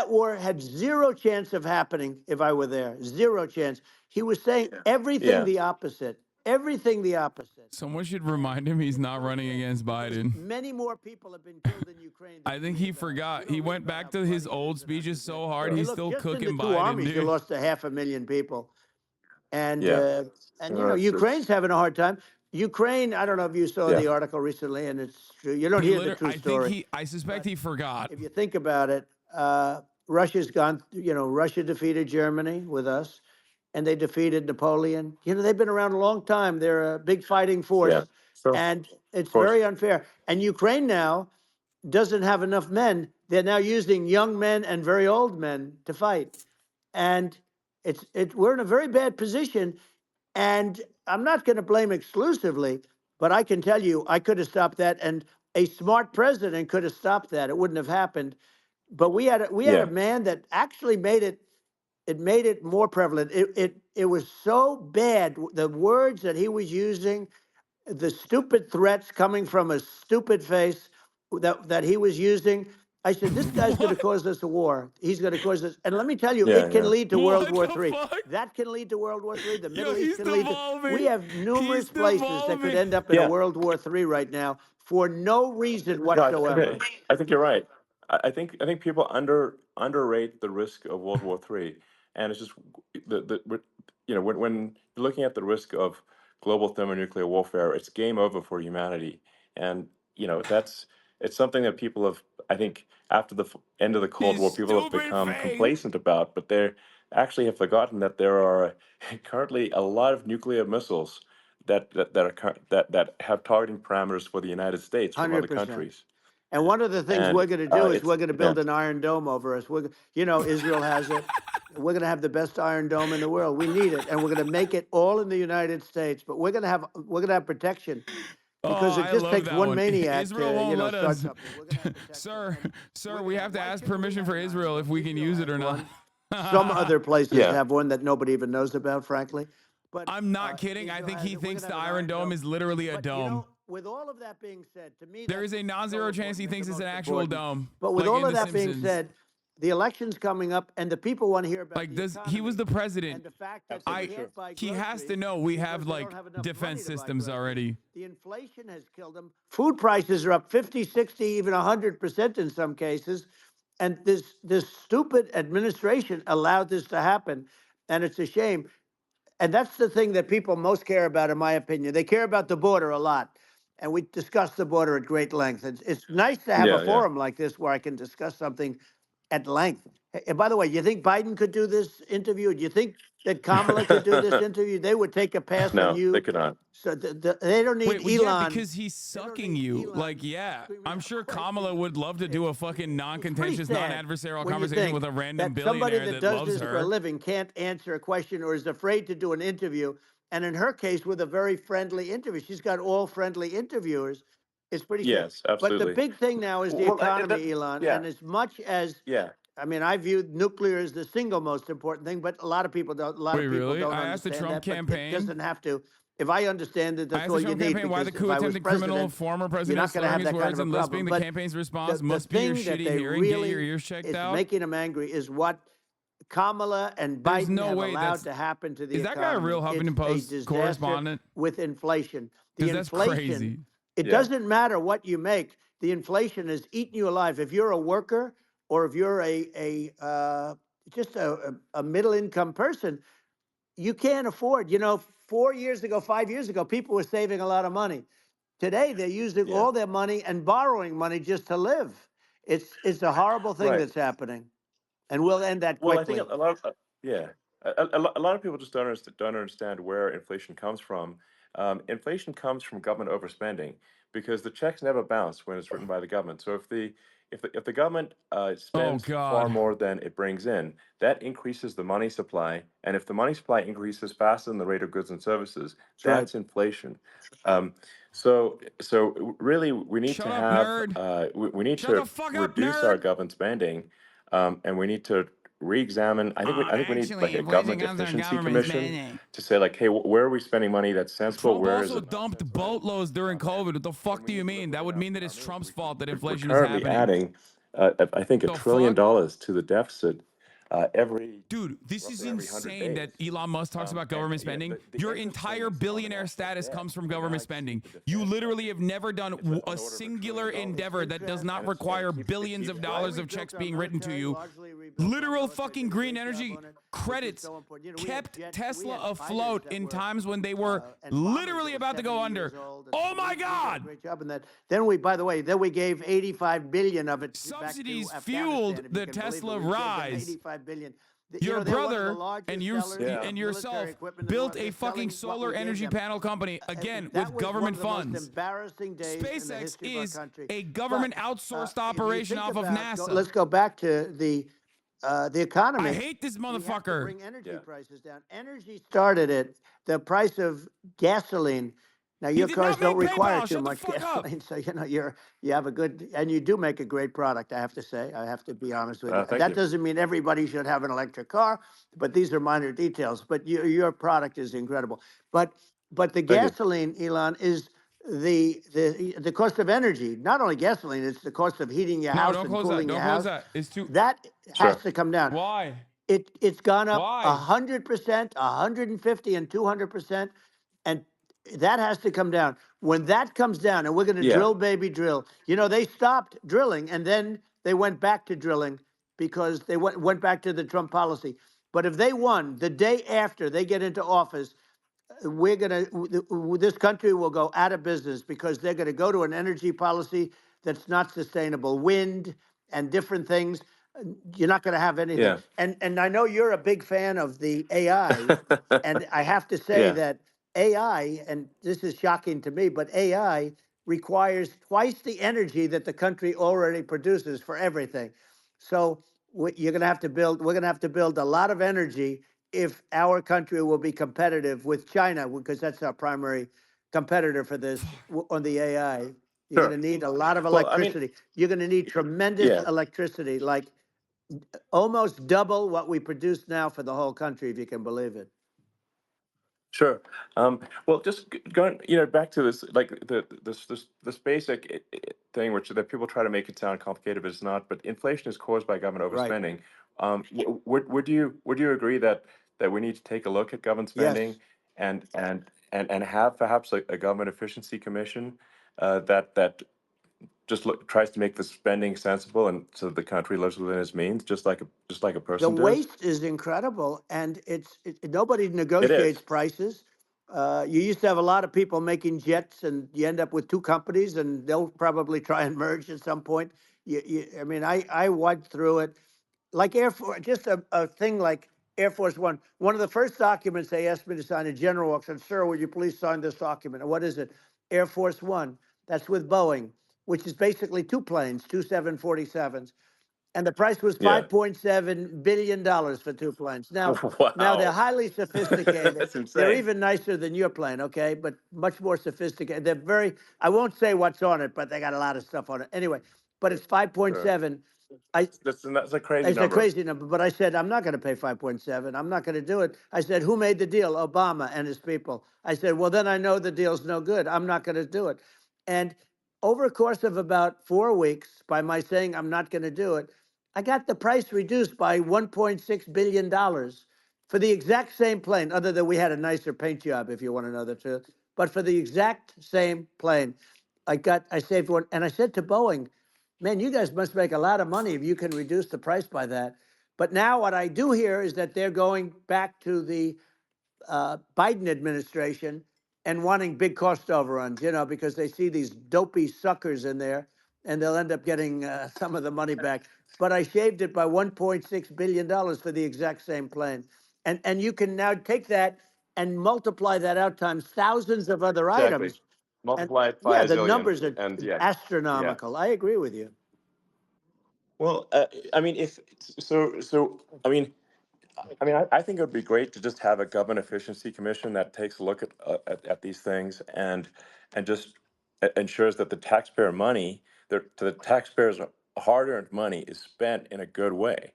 war had zero chance of happening if I were there. Zero chance. He was saying everything the opposite. Everything the opposite. Someone should remind him he's not running against Biden. Many more people have been killed in Ukraine. I think he forgot. He went back to his old speeches so hard. He's still cooking in the two Biden. armies, Dude. you lost 500,000 people. And Ukraine's having a hard time. Ukraine, I don't know if you saw the article recently, and it's true. You don't hear the true story. I suspect he forgot. If you think about it, Russia's gone, Russia defeated Germany with us, and they defeated Napoleon. They've been around a long time. They're a big fighting force, and it's very unfair. And Ukraine now doesn't have enough men. They're now using young men and very old men to fight. And we're in a very bad position. And I'm not going to blame exclusively, but I can tell you I could have stopped that, and a smart president could have stopped that. It wouldn't have happened. But we had a man that actually made it more prevalent. It was so bad, the words that he was using, the stupid threats coming from a stupid face that he was using. I said, this guy's going to cause us a war. He's going to cause us. And let me tell you, Yeah, it can lead to World War the III. fuck? That can lead to World War III. The Yo, Middle East he's can lead to. devolving. We have numerous He's places that could devolving. end up in Yeah. a World War III right now for no reason No, whatsoever. I think you're right. I think people underrate the risk of World War III, and it's just when you're looking at the risk of global thermonuclear warfare, it's game over for humanity, and it's something that people have, I think, after the end of the Cold War, people have become complacent about, but they actually have forgotten that there are currently a lot of nuclear missiles that have targeting parameters for the United States from other 100%. countries. And one of the things And we're going to do is it's we're going to build an Iron Dome over us. Israel has it. We're going to have the best Iron Dome in the world. We need it, and we're going to make it all in the United States. But we're going to have protection because it I just love takes that one maniac Israel to won't let start us. something. We're gonna have Sir, we have to ask permission for Israel if we can use it or not. Some other places Yeah. have one that nobody even knows about, frankly. But I'm not kidding. I think he thinks the Iron Dome is literally a dome. with all of that being said, to me, There is a non-zero chance he thinks it's an actual dome. But with like all in of The that being Simpsons. said, the election's coming up, and the people want to hear about Like the this, he was the president. and the fact that they can't buy He has to groceries know we because have they like don't have enough defense money to buy systems groceries. already. The inflation has killed them. Food prices are up 50, 60, even 100% in some cases. And this stupid administration allowed this to happen, and it's a shame. And that's the thing that people most care about, in my opinion. They care about the border a lot. And we discussed the border at great length. It's nice to have a forum like this where I can discuss something at length. And by the way, you think Biden could do this interview? Do you think that Kamala could do this interview? They would take a pass on No, you. they could not. So they don't need Wait, well, Elon. yeah, because he's sucking you. Like, yeah, I'm sure Kamala would love to do a fucking non-contentious, non-adversarial when you conversation think with a random that somebody billionaire that that does loves this for a her. living can't answer a question or is afraid to do an interview. And in her case, with a very friendly interview, she's got all friendly interviewers. It's pretty sad. Yes, absolutely. But the big thing now is the Well, economy, Elon. yeah. And as much as Yeah. I mean, I view nuclear as the single most important thing, but a lot of people don't. A lot Wait, of people really? don't I asked the understand Trump that. But campaign. it doesn't have to. If I understand it, I that's asked all the you Trump need. campaign why the Because coup if I was attempted criminal president, former you're president not is going to slurring have his that kind words of and a lisping. problem. The But campaign's response the must be your thing that shitty they hearing. really Get your ears checked is out. making them angry is what Kamala and There's Biden no have way allowed that's- to happen to the Is that economy. guy a real Huffington It's Post a disaster correspondent? with inflation. The 'Cause that's inflation, crazy. it Yeah. doesn't matter what you make. The inflation has eaten you alive. If you're a worker or if you're just a middle income person, you can't afford. 4 years ago, 5 years ago, people were saving a lot of money. Today, they're using all their money and borrowing money just to live. It's a horrible thing Right. that's happening, and we'll end that Well, quickly. I think a lot of a lot of people just don't understand where inflation comes from. Inflation comes from government overspending because the checks never bounce when it's written by the government. So if the government spends far God. more than it brings in, that increases the money supply, and if the money supply increases faster than the rate of goods and services, right. that's inflation. So really, we need Shut to up, have nerd. we need Shut to the fuck up, reduce our nerd. government spending, and we need to re-examine. I think we need like a government efficiency commission to say like, hey, where are we spending money that's sensible? Trump Where is also it? dumped boatloads during COVID. What the fuck do you mean? That would mean that it's Trump's fault that We're inflation is currently happening. adding, I think, $1 The trillion fuck? to the deficit every. Dude, this is roughly every 100 insane that days. Elon Musk talks about government spending. the Your interest entire payments on billionaire national status debt comes from will now government exceed spending. the You defense literally have never done on the order a of $1 singular trillion. endeavor that does not And require it billions keeps of dollars Why of checks rebuilt our being written to military, you. largely rebuilt our Literal military, fucking did a green great job energy on it, which is credits so important. We kept had Tesla fighters afloat that in were, times when they were and bombers literally that were about to go 70 under. years old, and Oh we my did a God! great job in that. Then we, by the way, we gave 85 billion of it Subsidies back to fueled Afghanistan, if you the can believe it. Tesla We gave them rise. 85 billion. Your they're one of the brother largest and sellers of and military yourself equipment in the built world. a They're fucking selling what solar we gave energy them. panel company, again, That with was government one of the most funds. embarrassing days in the SpaceX history of our is country. a government But, outsourced if you operation think off of about- NASA. Let's go back to the economy. I hate this We have to motherfucker. bring energy prices down. Energy started it. The price of gasoline. Now your did cars not don't make require PayPal. too Shut the much fuck up. gasoline, so you have a good, and you do make a great product. I have to say, I have to be honest with you. Thank That you. doesn't mean everybody should have an electric car, but these are minor details. But your product is incredible. But the Thank you. gasoline, Elon, is the cost of energy, not only gasoline, it's the cost of heating your No, house don't and close that. cooling your Don't close house. that. It's too. That has to come down. Why? It's gone up Why? 100%, 150, and 200%, and that has to come down. When that comes down, and we're going to Yeah. drill, baby, drill. You know, they stopped drilling, and then they went back to drilling because they went back to the Trump policy. But if they won the day after they get into office, this country will go out of business because they're going to go to an energy policy that's not sustainable, wind and different things. You're not going to have anything. Yeah. And I know you're a big fan of the AI, and I have to say Yeah. that AI, and this is shocking to me, but AI requires twice the energy that the country already produces for everything. So you're going to have to build. We're going to have to build a lot of energy if our country will be competitive with China, because that's our primary competitor for this on the AI. You're Sure. going to need a lot of Well, I mean, electricity. You're going to need tremendous yeah. electricity, like almost double what we produce now for the whole country, if you can believe it. Sure. Well, just going, back to this, like this basic thing, which that people try to make it sound complicated, but it's not. But inflation is caused by government Right. overspending. Would you agree that we need to take a look at government Yes. spending and have perhaps a government efficiency commission that just tries to make the spending sensible and so the country lives within its means, just like a The person does? waste is incredible, and nobody It negotiates is. prices. You used to have a lot of people making jets, and you end up with two companies, and they'll probably try and merge at some point. I mean, I went through it like Air Force, just a thing like Air Force One. One of the first documents they asked me to sign, a general walks in, "Sir, would you please sign this document?" And what is it? Air Force One. That's with Boeing, which is basically two planes, two 747s. And the price was Yeah. $5.7 billion for two planes. Now they're Wow. highly sophisticated. That's They're insane. even nicer than your plane, okay? But much more sophisticated. They're very, I won't say what's on it, but they got a lot of stuff on it. Anyway, but it's Sure. 5.7. That's a crazy It's a number. crazy number, but I said, I'm not going to pay 5.7. I'm not going to do it. I said, who made the deal? Obama and his people. I said, well, then I know the deal's no good. I'm not going to do it. And over a course of about 4 weeks, by my saying I'm not going to do it, I got the price reduced by $1.6 billion for the exact same plane, other than we had a nicer paint job, if you want to know the truth. But for the exact same plane, I saved one. And I said to Boeing, man, you guys must make a lot of money if you can reduce the price by that. But now what I do hear is that they're going back to the Biden administration and wanting big cost overruns, because they see these dopey suckers in there, and they'll end up getting some of the money back. But I shaved it by $1.6 billion for the exact same plane. And you can now take that and multiply that out times thousands of other Exactly. items. And Multiply it by yeah, a the zillion, numbers are and yeah. astronomical. I agree with you. Well, I mean, I think it would be great to just have a government efficiency commission that takes a look at these things and just ensures that the taxpayer money, the taxpayers' hard-earned money, is spent in a good way.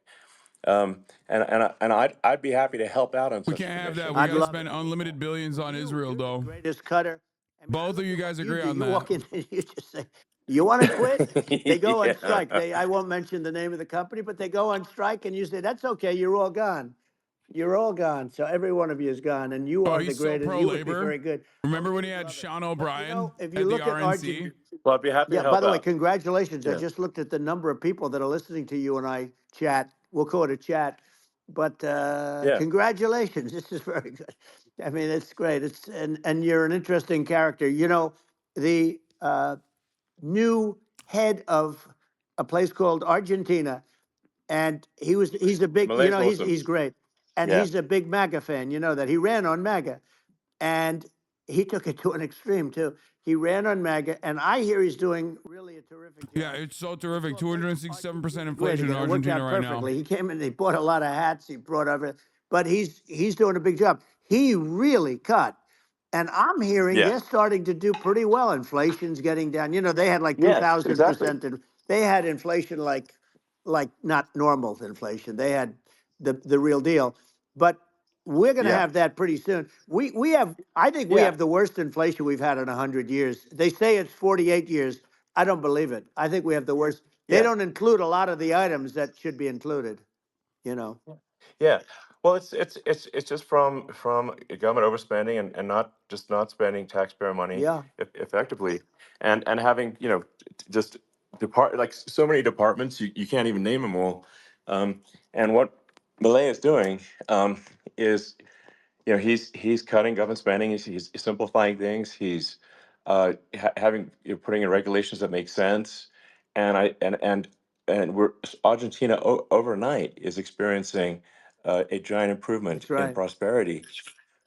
I'd be happy to help out on We such a can't have commission. that. We I'd gotta love spend it. unlimited billions on Israel, though. Greatest cutter. Both of you guys You agree do. on You that. walk in and you just say, you want to quit? They go on Yeah. strike. I won't mention the name of the company, but they go on strike, and you say, that's okay. You're all gone. You're all gone. So every one of you is gone, and you Oh, are the he's so greatest. You would be pro-labor. very good. Remember when he had Sean O'Brien If at you the look at RNC? Argentina, Well, I'd be happy to yeah, help by the way, out. congratulations. I Yeah. just looked at the number of people that are listening to you and I chat. We'll call it a chat. But Yeah. congratulations. This is very good. I mean, it's great. And you're an interesting character. The new head of a place called Argentina, and he's a big, Malay's he's awesome. great. And Yeah. he's a big MAGA fan, that he ran on MAGA. And he took it to an extreme too. He ran on MAGA, and I hear he's doing really a terrific job. Yeah, it's so terrific. 267% Great inflation in again. It worked Argentina out right now. perfectly. He came in, he bought a lot of hats, he brought over, but he's doing a big job. He really cut. And I'm hearing Yeah. they're starting to do pretty well. Inflation's getting down. They had like Yes, exactly. 2,000%. And they had inflation like not normal inflation. They had the real deal. But We're going to Yeah. have that pretty soon. I think we have the worst inflation we've had in 100 years. They say it's 48 years. I don't believe it. I think we have the worst. They Yeah. don't include a lot of the items that should be included, you know. Yeah. Well, it's just from government overspending and not spending taxpayer money Yeah. effectively, and having just so many departments you can't even name them all, and what Milei is doing is he's cutting government spending, he's simplifying things, he's having putting in regulations that make sense, and we're Argentina overnight is experiencing a giant improvement That's in right. prosperity,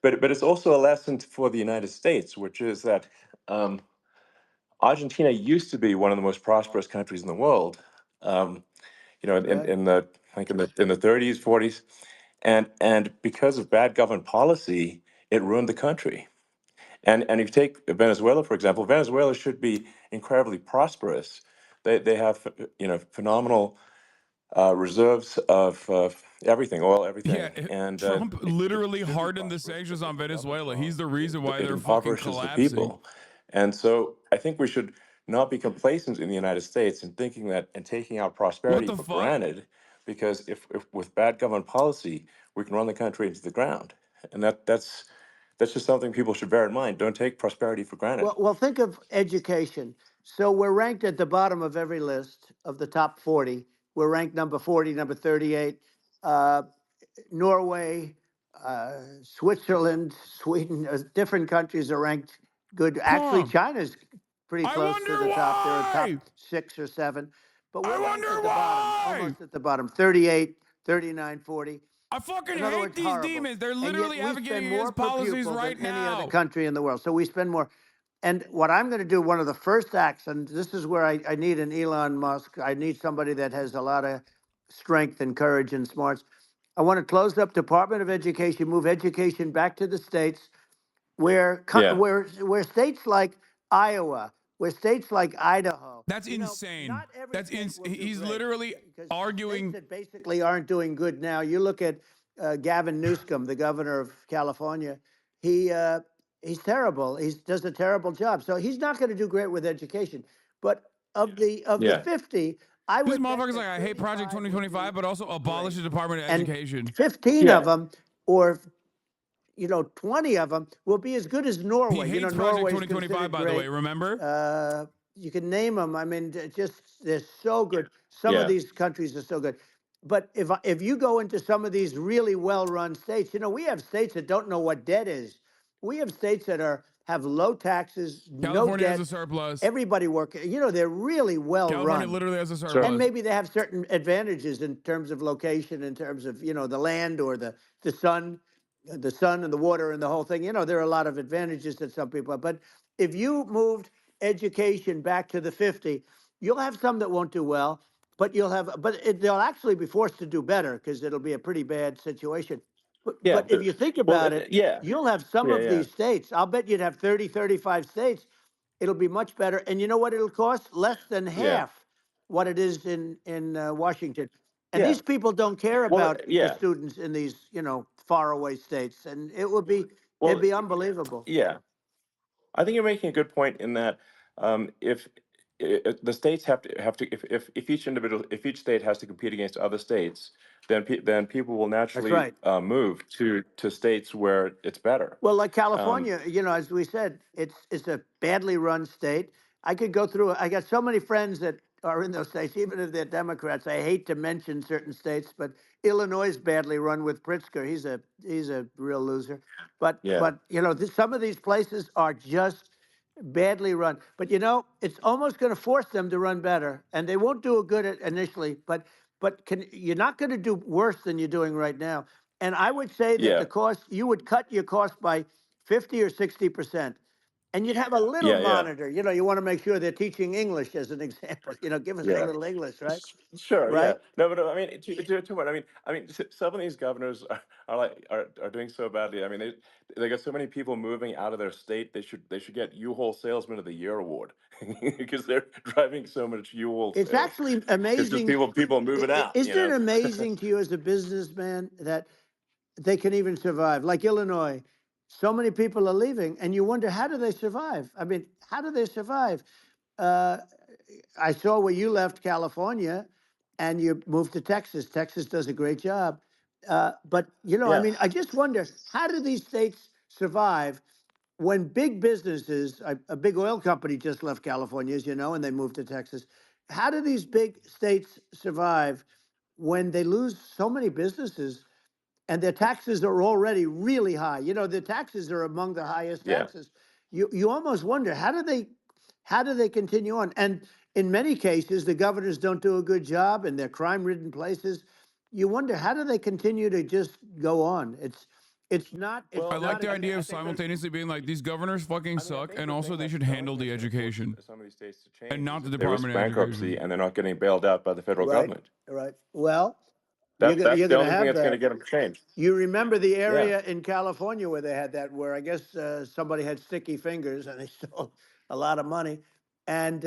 but it's also a lesson for the United States, which is that Argentina used to be one of the most prosperous countries in the world, Right. in the like in the 30s, 40s, and because of bad government policy, it ruined the country. And if you take Venezuela, for example, Venezuela should be incredibly prosperous. They have phenomenal reserves of everything, oil, everything. Yeah, And Trump literally hardened the sanctions on Venezuela. He's the reason why it they're fucking impoverishes the collapsing. people. And so I think we should not be complacent in the United States in thinking that and taking our prosperity the for fuck? granted, because if with bad government policy, we can run the country into the ground. And that's just something people should bear in mind. Don't take prosperity for granted. Well, think of education. So we're ranked at the bottom of every list of the top 40. We're ranked number 40, number 38. Norway, Switzerland, Sweden, different countries are ranked good. Actually, Huh. China's pretty close to the top. They're in top 6 or 7. But we're ranked at the bottom, almost at the bottom, 38, 39, 40. I fucking In other hate words, these horrible. demons. They're And yet literally we advocating spend more against per policies pupil right than any other now. country in the world. So we spend more. And what I'm going to do, one of the first acts, and this is where I need an Elon Musk. I need somebody that has a lot of strength and courage and smarts. I want to close up Department of Education, move education back to the states, where Yeah. where states like Iowa, where states like Idaho. That's insane. That's he's great, literally arguing. States that basically aren't doing good now. You look at Gavin Newsom, the governor of California. He's terrible. He does a terrible job. So he's not going to do great with education. But of the 50, I This would bet motherfucker's that like, I hate Project 2025, but also abolish the Department of and Education. 15 of them, or 20 of them, will be as good as Norway. He hates Project Norway's 2025, by the way. Remember? You can name them. I mean, they're so good. Some of these countries are so good. But if you go into some of these really well-run states, we have states that don't know what debt is. We have states that have low taxes, California no debt. has a surplus. Everybody working. They're really well run. California literally has a surplus. And maybe they have certain advantages in terms of location, in terms of the land or the sun and the water and the whole thing. There are a lot of advantages that some people have. But if you moved education back to the 50, you'll have some that won't do well, but they'll actually be forced to do better because it'll be a pretty bad situation. But if you think about it, you'll have some of these states. I'll bet you'd have 30, 35 states. It'll be much better. And you know what it'll cost? Less than half what it is in Washington. And these people don't care about the students in these, faraway states. And it'd be unbelievable. Yeah. I think you're making a good point in that if the states have to if each state has to compete against other states, then people will naturally move to states where it's better. Well, like California, as we said, it's a badly run state. I could go through. I got so many friends that are in those states, even if they're Democrats. I hate to mention certain states, but Illinois is badly run with Pritzker. He's a real loser. But some of these places are just badly run. But it's almost going to force them to run better, and they won't do a good initially. But you're not going to do worse than you're doing right now. And I would say that the cost, you would cut your cost by 50 or 60%. And you'd have a little monitor. You want to make sure they're teaching English as an example. Give us a little English, right? Sure. Right? Yeah. No, but I mean, too much. I mean, some of these governors are doing so badly. I mean, they got so many people moving out of their state. They should get U-Haul Salesman of the Year award because they're driving so much U-Haul. It's actually amazing. It's just people moving out. Isn't it amazing to you as a businessman that they can even survive. Like Illinois, so many people are leaving, and you wonder, how do they survive? I mean, how do they survive? I saw where you left California and you moved to Texas. Texas does a great job. But, you know, I Yeah. mean, I just wonder, how do these states survive when big businesses, a big oil company just left California, as you know, and they moved to Texas. How do these big states survive when they lose so many businesses and their taxes are already really high? You know, the taxes are among the highest Yeah. taxes. You almost wonder, how do they continue on? And in many cases, the governors don't do a good job in their crime-ridden places. You wonder, how do they continue to just go on? It's not. It's I like not the a- idea of simultaneously being like, these governors fucking suck, and also they should handle the education, Some of these states to change and not the is that they risk Department of bankruptcy Education. and they're not getting bailed out by the federal Right, government. right. Well, That's you're the going to only thing have that's going to that. get them to change. You remember the Yeah. area in California where they had that, where I guess somebody had sticky fingers and they stole a lot of money, and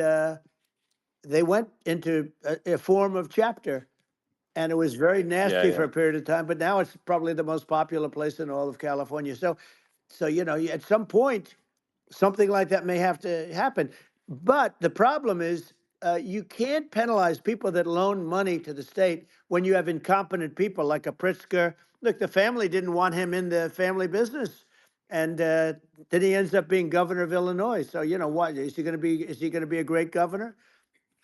they went into a form of chapter, and it was very nasty for yeah. a period of time. But now it's probably the most popular place in all of California. So you know, at some point, something like that may have to happen. But the problem is, you can't penalize people that loan money to the state when you have incompetent people like a Pritzker. Look, the family didn't want him in the family business, and then he ends up being governor of Illinois. So you know what? Is he going to be? Is he going to be a great governor?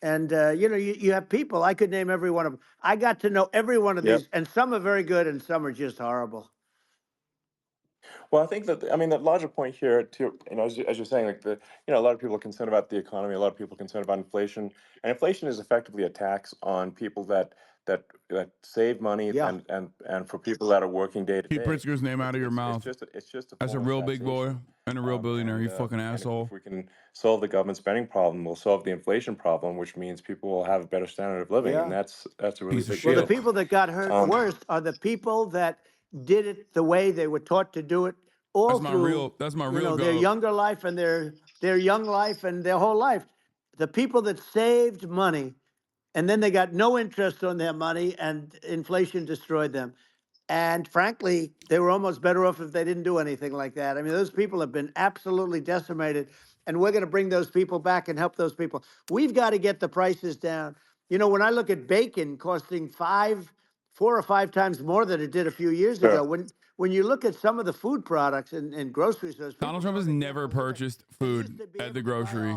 And you know, you have people. I could name every one of them. I got to know every one of Yep. these, and some are very good, and some are just horrible. Well, I think that the larger point here, too, you know, as you're saying, like a lot of people are concerned about the economy, a lot of people are concerned about inflation, and inflation is effectively a tax on people that save money Yeah. and for people that are working day to Keep day. Pritzker's name out of your mouth. It's just a As a form of real big boy taxation. and a real billionaire, you And fucking and asshole. if we can solve the government spending problem, we'll solve the inflation problem, which means people will have a better standard of living, and Yeah. that's a really Piece of big Well, the deal. people that got hurt worst are the people that did it the way they were taught to do it all That's my through. real. That's my You real know, their goat. younger life and their young life and their whole life. The people that saved money, and then they got no interest on their money, and inflation destroyed them. And frankly, they were almost better off if they didn't do anything like that. I mean, those people have been absolutely decimated, and we're going to bring those people back and help those people. We've got to get the prices down. You know, when I look at bacon costing 4 or 5 times more than it did a few years Sure. ago, when you look at some of the food products in grocery stores, Donald Trump has never purchased food at the grocery.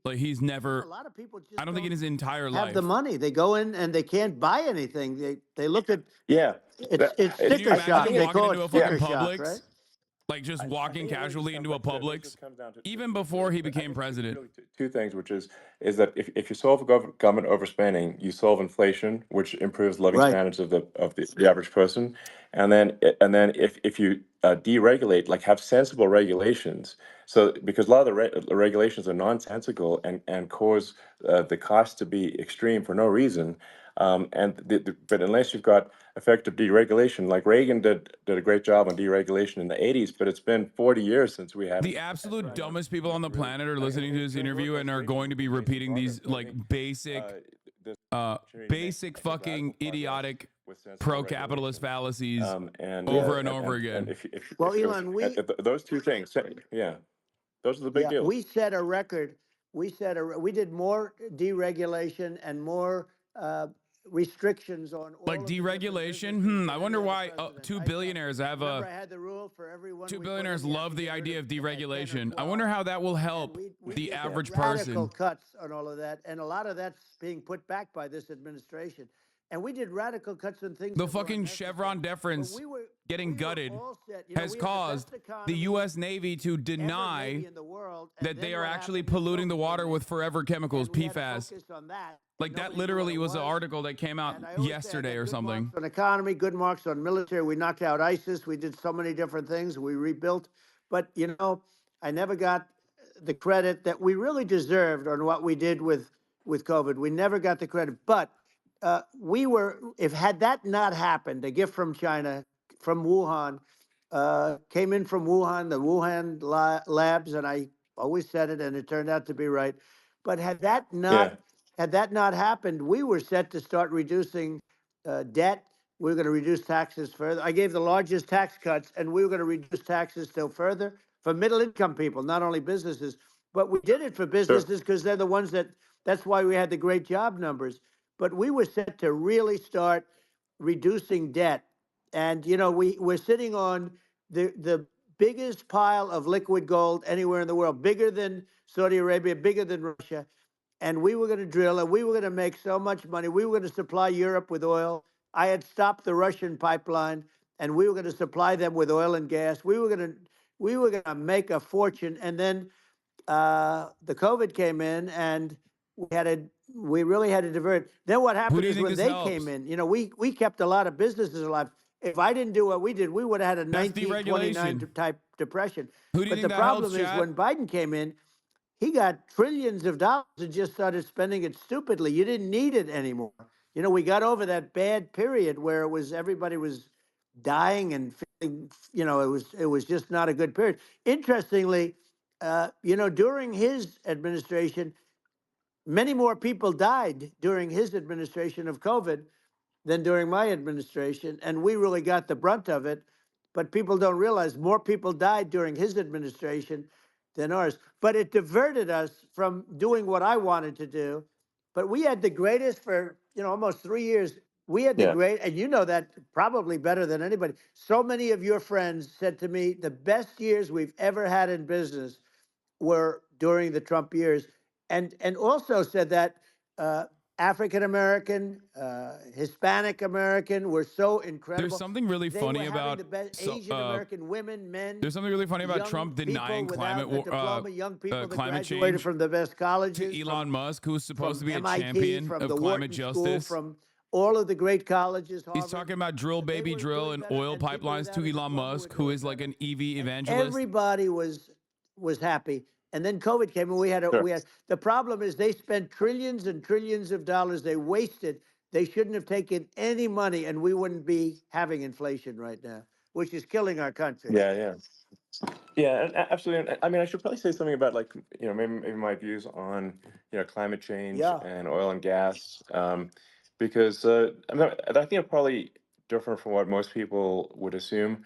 Like he's never. a lot of people just I don't think in his entire have life. the money. They go in and they can't buy anything. They look at Yeah. it's Can you sticker imagine shock. They walking call into it a fucking sticker shock, Publix? right? Like just walking think it really casually just into a comes- I think it Publix, just comes down to- even before he became president. Really two things, which is that if you solve government overspending, you solve inflation, which improves living Right. standards of the average person, and then if you deregulate, like have sensible regulations, so because a lot of the regulations are nonsensical and cause the cost to be extreme for no reason. But unless you've got effective deregulation, like Reagan did a great job on deregulation in the 80s, but it's been 40 years since we had The absolute dumbest people on the planet are listening to this interview and are going to be repeating these like basic fucking idiotic pro-capitalist fallacies over and over again. Well, Elon, those two things, yeah, those are the big deals. we set a record. We did more deregulation and more restrictions on all Like of the different deregulation. businesses I than wonder any other why president. two I billionaires have remember I a. had the rule for everyone. Two we put billionaires in, you have love to the get idea rid of 10 or deregulation. I 12. wonder how that will help We the did average radical person. cuts on all of that, and a lot of that's being put back by this administration. And we did radical cuts on things. The that weren't fucking necessary. Chevron deference But we were gutted all set. You know, has we have the caused best the economy U.S. Navy to ever, deny maybe in the world, and that then they are what actually happened is polluting the COVID water came with forever chemicals, and we had to PFAS. focus on that. Like that Nobody knew literally what it was an article that came out And I always say I yesterday got or good something. marks on economy, good marks on military. We knocked out ISIS. We did so many different things. We rebuilt. But, you know, I never got the credit that we really deserved on what we did with COVID. We never got the credit. But had that not happened, a gift from China, from Wuhan, came in from Wuhan, the Wuhan labs, and I always said it, and it turned out to be right. But had that not happened, we were set to start reducing debt We were going to reduce taxes further. I gave the largest tax cuts, and we were going to reduce taxes still further for middle-income people, not only businesses. But we did it for businesses because they're the ones that's why we had the great job numbers. But we were set to really start reducing debt. And, you know, we're sitting on the biggest pile of liquid gold anywhere in the world, bigger than Saudi Arabia, bigger than Russia. And we were going to drill, and we were going to make so much money. We were going to supply Europe with oil. I had stopped the Russian pipeline, and we were going to supply them with oil and gas. We were going to make a fortune. And then the COVID came in, and we really had to divert. Then what happened is when they came in, you know, we kept a lot of businesses alive. If I didn't do what we did, we would have had a 1929 type depression. Who do you But think the that problem helps, is Chad? when Biden came in, he got trillions of dollars and just started spending it stupidly. You didn't need it anymore. You know, we got over that bad period where everybody was dying and feeling, you know, it was just not a good period. Interestingly, you know, during his administration, many more people died during his administration of COVID than during my administration, and we really got the brunt of it. But people don't realize more people died during his administration than ours. But it diverted us from doing what I wanted to do. But we had the greatest for, you know, almost 3 years. We had the great, and you know that probably better than anybody. So many of your friends said to me, the best years we've ever had in business were during the Trump years, and also said that African American, Hispanic American were so incredible. There's something really They funny were having about the best Asian American women, men. There's something really funny about young Trump people denying without a diploma, young people that climate graduated change from the best colleges, to Elon Musk, who's supposed to be a MIT, champion from of the climate Wharton School, justice. from all of the great colleges. He's talking about drill, baby, drill, and oil pipelines to Elon Musk, who is like an EV evangelist. Everybody was happy. And then COVID came, and we had the problem is they spent trillions and trillions of dollars. They wasted. They shouldn't have taken any money, and we wouldn't be having inflation right now, which is killing our country. Yeah, absolutely. I mean, I should probably say something about, like, you know, maybe my views on, you know, climate change and oil and gas, because I think I'm probably different from what most people would assume,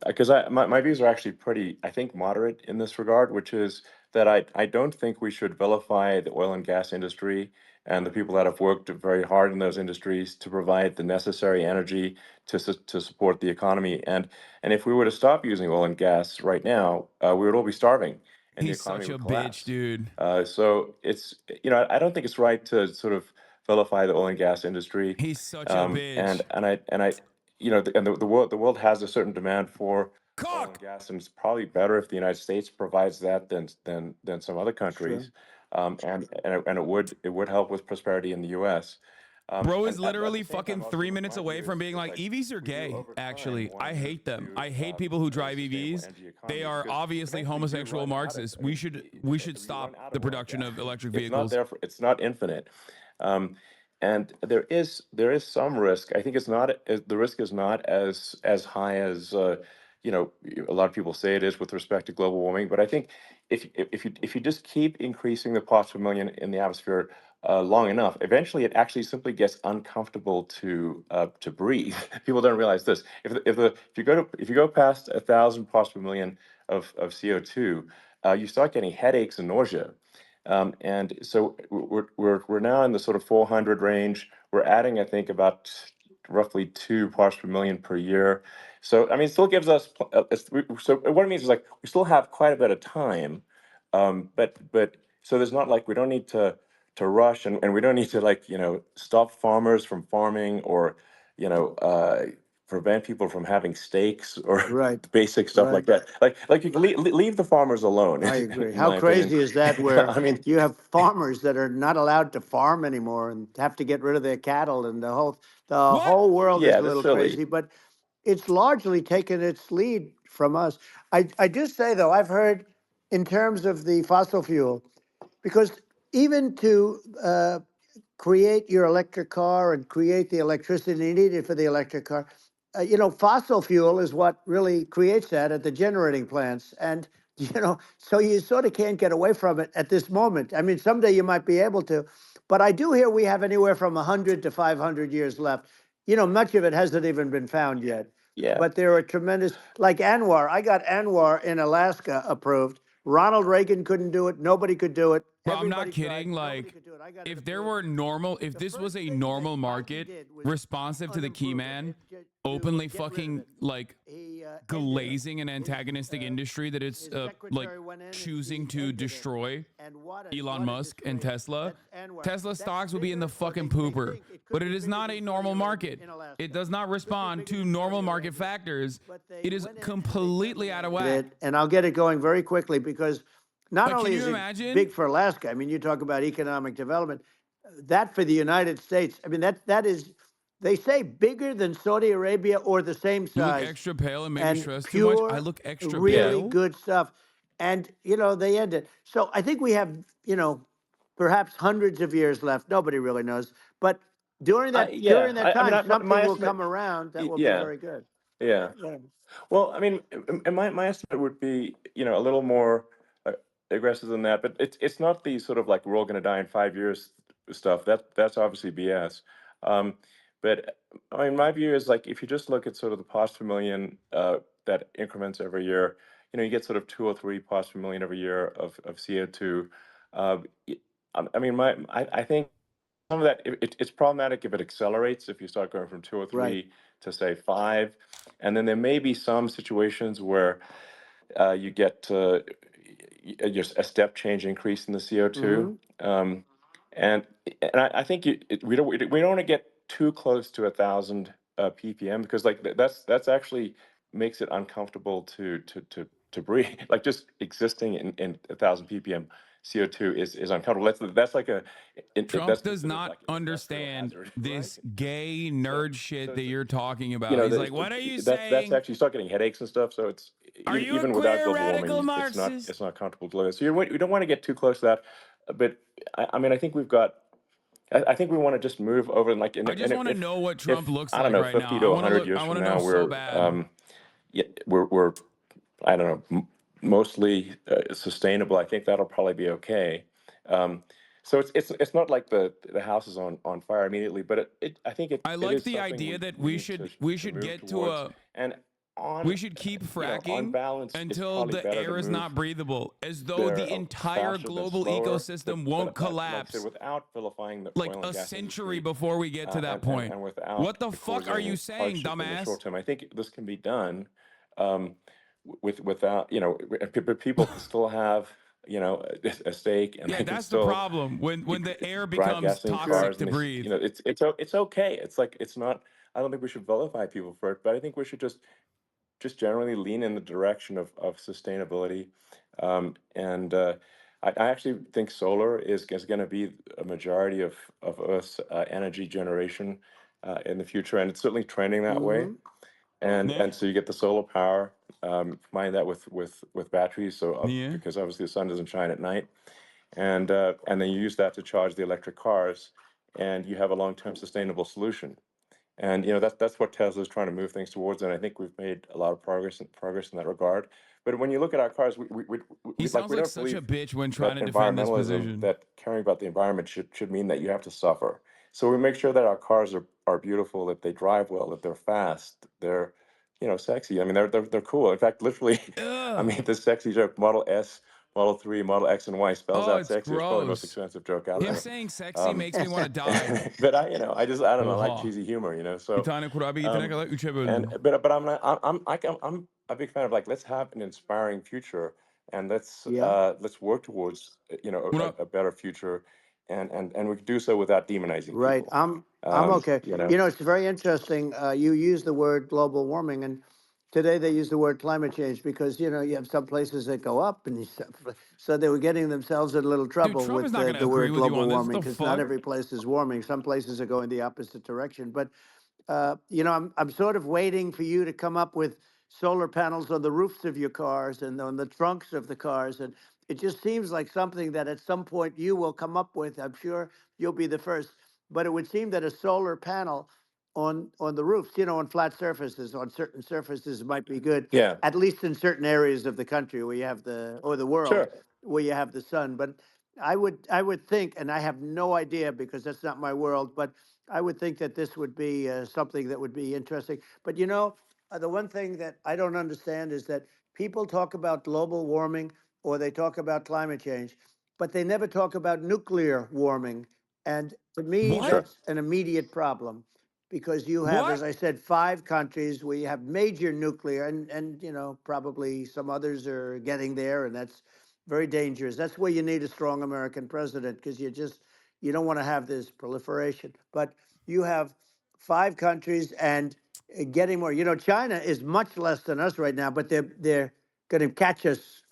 because my views are actually pretty, I think, moderate in this regard, which is that I don't think we should vilify the oil and gas industry and the people that have worked very hard in those industries to provide the necessary energy to support the economy. And if we were to stop using oil and gas right now, we would all be starving, and He's the economy such a would collapse. bitch, dude. So it's, you know, I don't think it's right to sort of vilify the oil and gas industry. He's such a bitch. And I, you know, the world has a certain demand for oil and gas, and it's probably better if the United States provides that than some other countries. And it would help with prosperity in the U.S. Bro is literally fucking 3 minutes away from being like, EVs are gay, actually. I hate them. I hate people who drive EVs. They are obviously homosexual Marxists. We should stop the production of electric vehicles. It's not infinite. And there is some risk. I think the risk is not as high as you know, a lot of people say it is with respect to global warming. But I think if you just keep increasing the parts per million in the atmosphere long enough, eventually it actually simply gets uncomfortable to breathe. People don't realize this. If you go past 1,000 parts per million of CO2, you start getting headaches and nausea. And so we're now in the sort of 400 range. We're adding, I think, about roughly 2 parts per million per year. So I mean, it still gives us. So what it means is, like, we still have quite a bit of time, but so there's not, like, we don't need to rush, and we don't need to, like, you know, stop farmers from farming, or, you know, prevent people from having steaks or basic stuff like that. Like you can leave the farmers alone. I agree. How crazy is that? Where I mean, you have farmers that are not allowed to farm anymore and have to get rid of their cattle, and the whole world is a little crazy. But it's largely taken its lead from us. I just say, though, I've heard in terms of the fossil fuel, because even to create your electric car and create the electricity needed for the electric car, you know, fossil fuel is what really creates that at the generating plants. And, you know, so you sort of can't get away from it at this moment. I mean, someday you might be able to, but I do hear we have anywhere from 100 to 500 years left. you know, much of it hasn't even been found yet. Yeah. But there are tremendous, like Anwar. I got Anwar in Alaska approved. Ronald Reagan couldn't do it. Nobody could do it. Bro, I'm not Everybody kidding. tried. Like, if there were normal, if this was a normal market, responsive to the key man, openly fucking like glazing an antagonistic industry that it's like choosing to destroy Elon Musk and Tesla, Tesla stocks would be in the fucking pooper. But it is not a normal market. It does not respond to normal market factors. It is completely out of whack. And I'll get it going very quickly because not But only can is you it imagine? big for Alaska, I mean, you talk about economic development, that for the United States, I mean, that is, they say bigger than Saudi Arabia or the same You size. look extra pale and maybe and stress too much. pure, I look extra really pale. good stuff. And, you know, they end it. So I think we have, you know, perhaps hundreds of years left. Nobody really knows. But during that time, something will come around that will be very good. Yeah. Yeah. Well, I mean, and my estimate would be, you know, a little more aggressive than that. But it's not the sort of like we're all going to die in 5 years stuff. That's obviously BS. But I mean, my view is like if you just look at sort of the parts per million that increments every year, you know, you get sort of 2 or 3 parts per million every year of CO2. I mean, I think some of that it's problematic if it accelerates, if you start going from 2 or 3 Right. to say 5, and then there may be some situations where you get just a step change increase in the CO2, and I think we don't want to get too close to 1,000 ppm because like that's actually makes it uncomfortable to breathe. Like just existing in 1,000 ppm CO2 is uncomfortable. That's like Trump that's does considered not like an industrial understand hazard, this gay nerd shit that you're talking about. you know, He's like, what are you that's saying? actually you start getting headaches and stuff. So it's Are you a even without queer global radical warming, Marxist? it's not comfortable to live with. So we don't want to get too close to that. But I mean, I think we've got. I think we want to just move over and like. I just want to know what Trump looks I don't like know, right 50 now. to I want to 100 look. years I from want to now, know so bad. we're I don't know, mostly sustainable. I think that'll probably be okay. So it's not like the house is on fire immediately, but I think I it like is the something idea that we we need should to move get to towards. a And on we should keep you know, on fracking balance, it's until probably the better air to is move not breathable, as though there the entire faster than global slower, ecosystem won't like I collapse said, without vilifying the like oil and a gas century industry, before we get to that point. and without What the fuck are you causing saying, hardship in the dumbass? short term. I think this can be done without, you know, but people can still have, you know, a steak, and Yeah, they can that's the still problem when the air drive becomes gasoline toxic cars, to and breathe. you know, it's okay. It's like it's not. I don't think we should vilify people for it, but I think we should just generally lean in the direction of sustainability. And I actually think solar is going to be a majority of Earth's energy generation in the future, and it's certainly trending that way. And so you get the solar power, combine that with batteries, so because obviously the sun doesn't shine at night, and then you use that to charge the electric cars, and you have a long-term sustainable solution. And you know that's what Tesla's trying to move things towards, and I think we've made a lot of progress in that regard. But when you look at our cars, He sounds we like don't such a believe bitch when trying to that defend this environmentalism, position. that caring about the environment should mean that you have to suffer. So we make sure that our cars are beautiful, that they drive well, that they're fast, they're, you know, sexy. I mean, they're cool. In fact, literally, I mean, this sexy joke, Model S, Model 3, Model X, and Y spells Oh, out it's sexy. It's probably the most gross. expensive joke out Him there. saying sexy makes me want to die. But I don't know, I don't like Oha. cheesy humor, you know. So, Bir tane kurabiye yediğine kadar 3'e böldüm. but I'm a big fan of like let's have an inspiring future, and let's work towards you know a better future, and we can do so without demonizing Right. people. I'm okay. You know. You know, it's very interesting. You use the word global warming, and today they use the word climate change because, you know, you have some places that go up, and so they were getting themselves in a little trouble Trump is with not gonna the agree word with you global on this. What warming the because not fuck? every place is warming. Some places are going the opposite direction. But you know, I'm sort of waiting for you to come up with solar panels on the roofs of your cars and on the trunks of the cars, and it just seems like something that at some point you will come up with. I'm sure you'll be the first. But it would seem that a solar panel on the roofs, you know, on flat surfaces, on certain surfaces might be good. Yeah. At least in certain areas of the country where you have or the world Sure. where you have the sun. But I would think, and I have no idea because that's not my world, but I would think that this would be something that would be interesting. But you know, the one thing that I don't understand is that people talk about global warming or they talk about climate change, but they never talk about nuclear warming. And to me, What? that's an immediate problem because you have, What? as I said, 5 countries where you have major nuclear, and you know, probably some others are getting there, and that's very dangerous. That's where you need a strong American president because you don't want to have this proliferation. But you have 5 countries and getting more. You know, China is much less than us right now, but they're going to catch us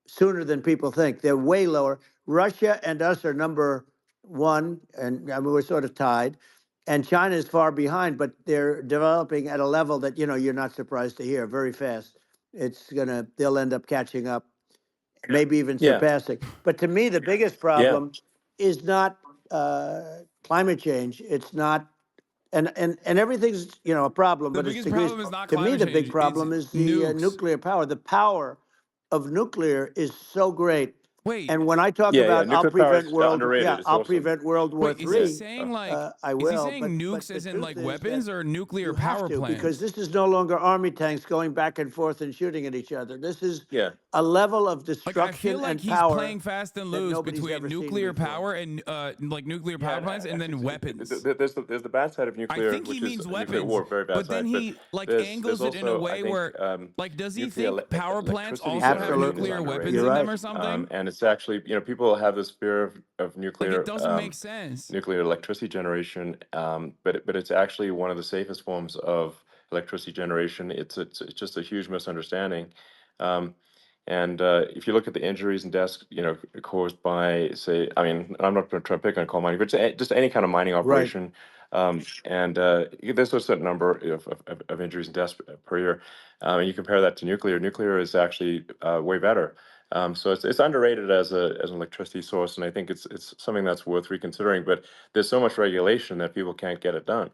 sooner than people think. They're way lower. Russia and us are number 1, and I mean, we're sort of tied. And China is far behind, but they're developing at a level that, you know, you're not surprised to hear very fast. They'll end up catching up, maybe even Yeah. surpassing. But to me, the biggest Yeah. problem is not climate change. It's not, and everything's, you know, a problem, The but it's biggest degrees. problem is not To me, climate the change. big problem it's is the nukes. nuclear power. The power of nuclear is so great. Wait. And when I talk Yeah. about Nuclear power is I'll underrated. It's awesome. prevent World War Wait, is he III. saying like? I Is he will. saying But nukes the as in truth like is weapons that or nuclear you have power to, plants? because this is no longer army tanks going back and forth and shooting at each other. This is Yeah. a level of Like I feel destruction like and he's power playing fast and that loose nobody's between ever seen nuclear before. power and like nuclear power plants and then weapons. There's the bad side of nuclear, I think he which means is weapons, nuclear war, very bad but side. then he like there's angles it in a also, way I think, where, like, does he nuclear think power plants electricity also have generation is Absolutely. nuclear weapons underrated. You're in them right. or something? And it's actually, you know, people have this fear of Like nuclear it doesn't make sense. nuclear electricity generation, but it's actually one of the safest forms of electricity generation. It's just a huge misunderstanding. And if you look at the injuries and deaths, you know, caused by, say, I mean, I'm not going to try to pick on coal mining, but just any kind of mining Right. operation, and there's a certain number of injuries and deaths per year. And you compare that to nuclear. Nuclear is actually way better. So it's underrated as an electricity source, and I think it's something that's worth reconsidering. But there's so much regulation that people can't get it done.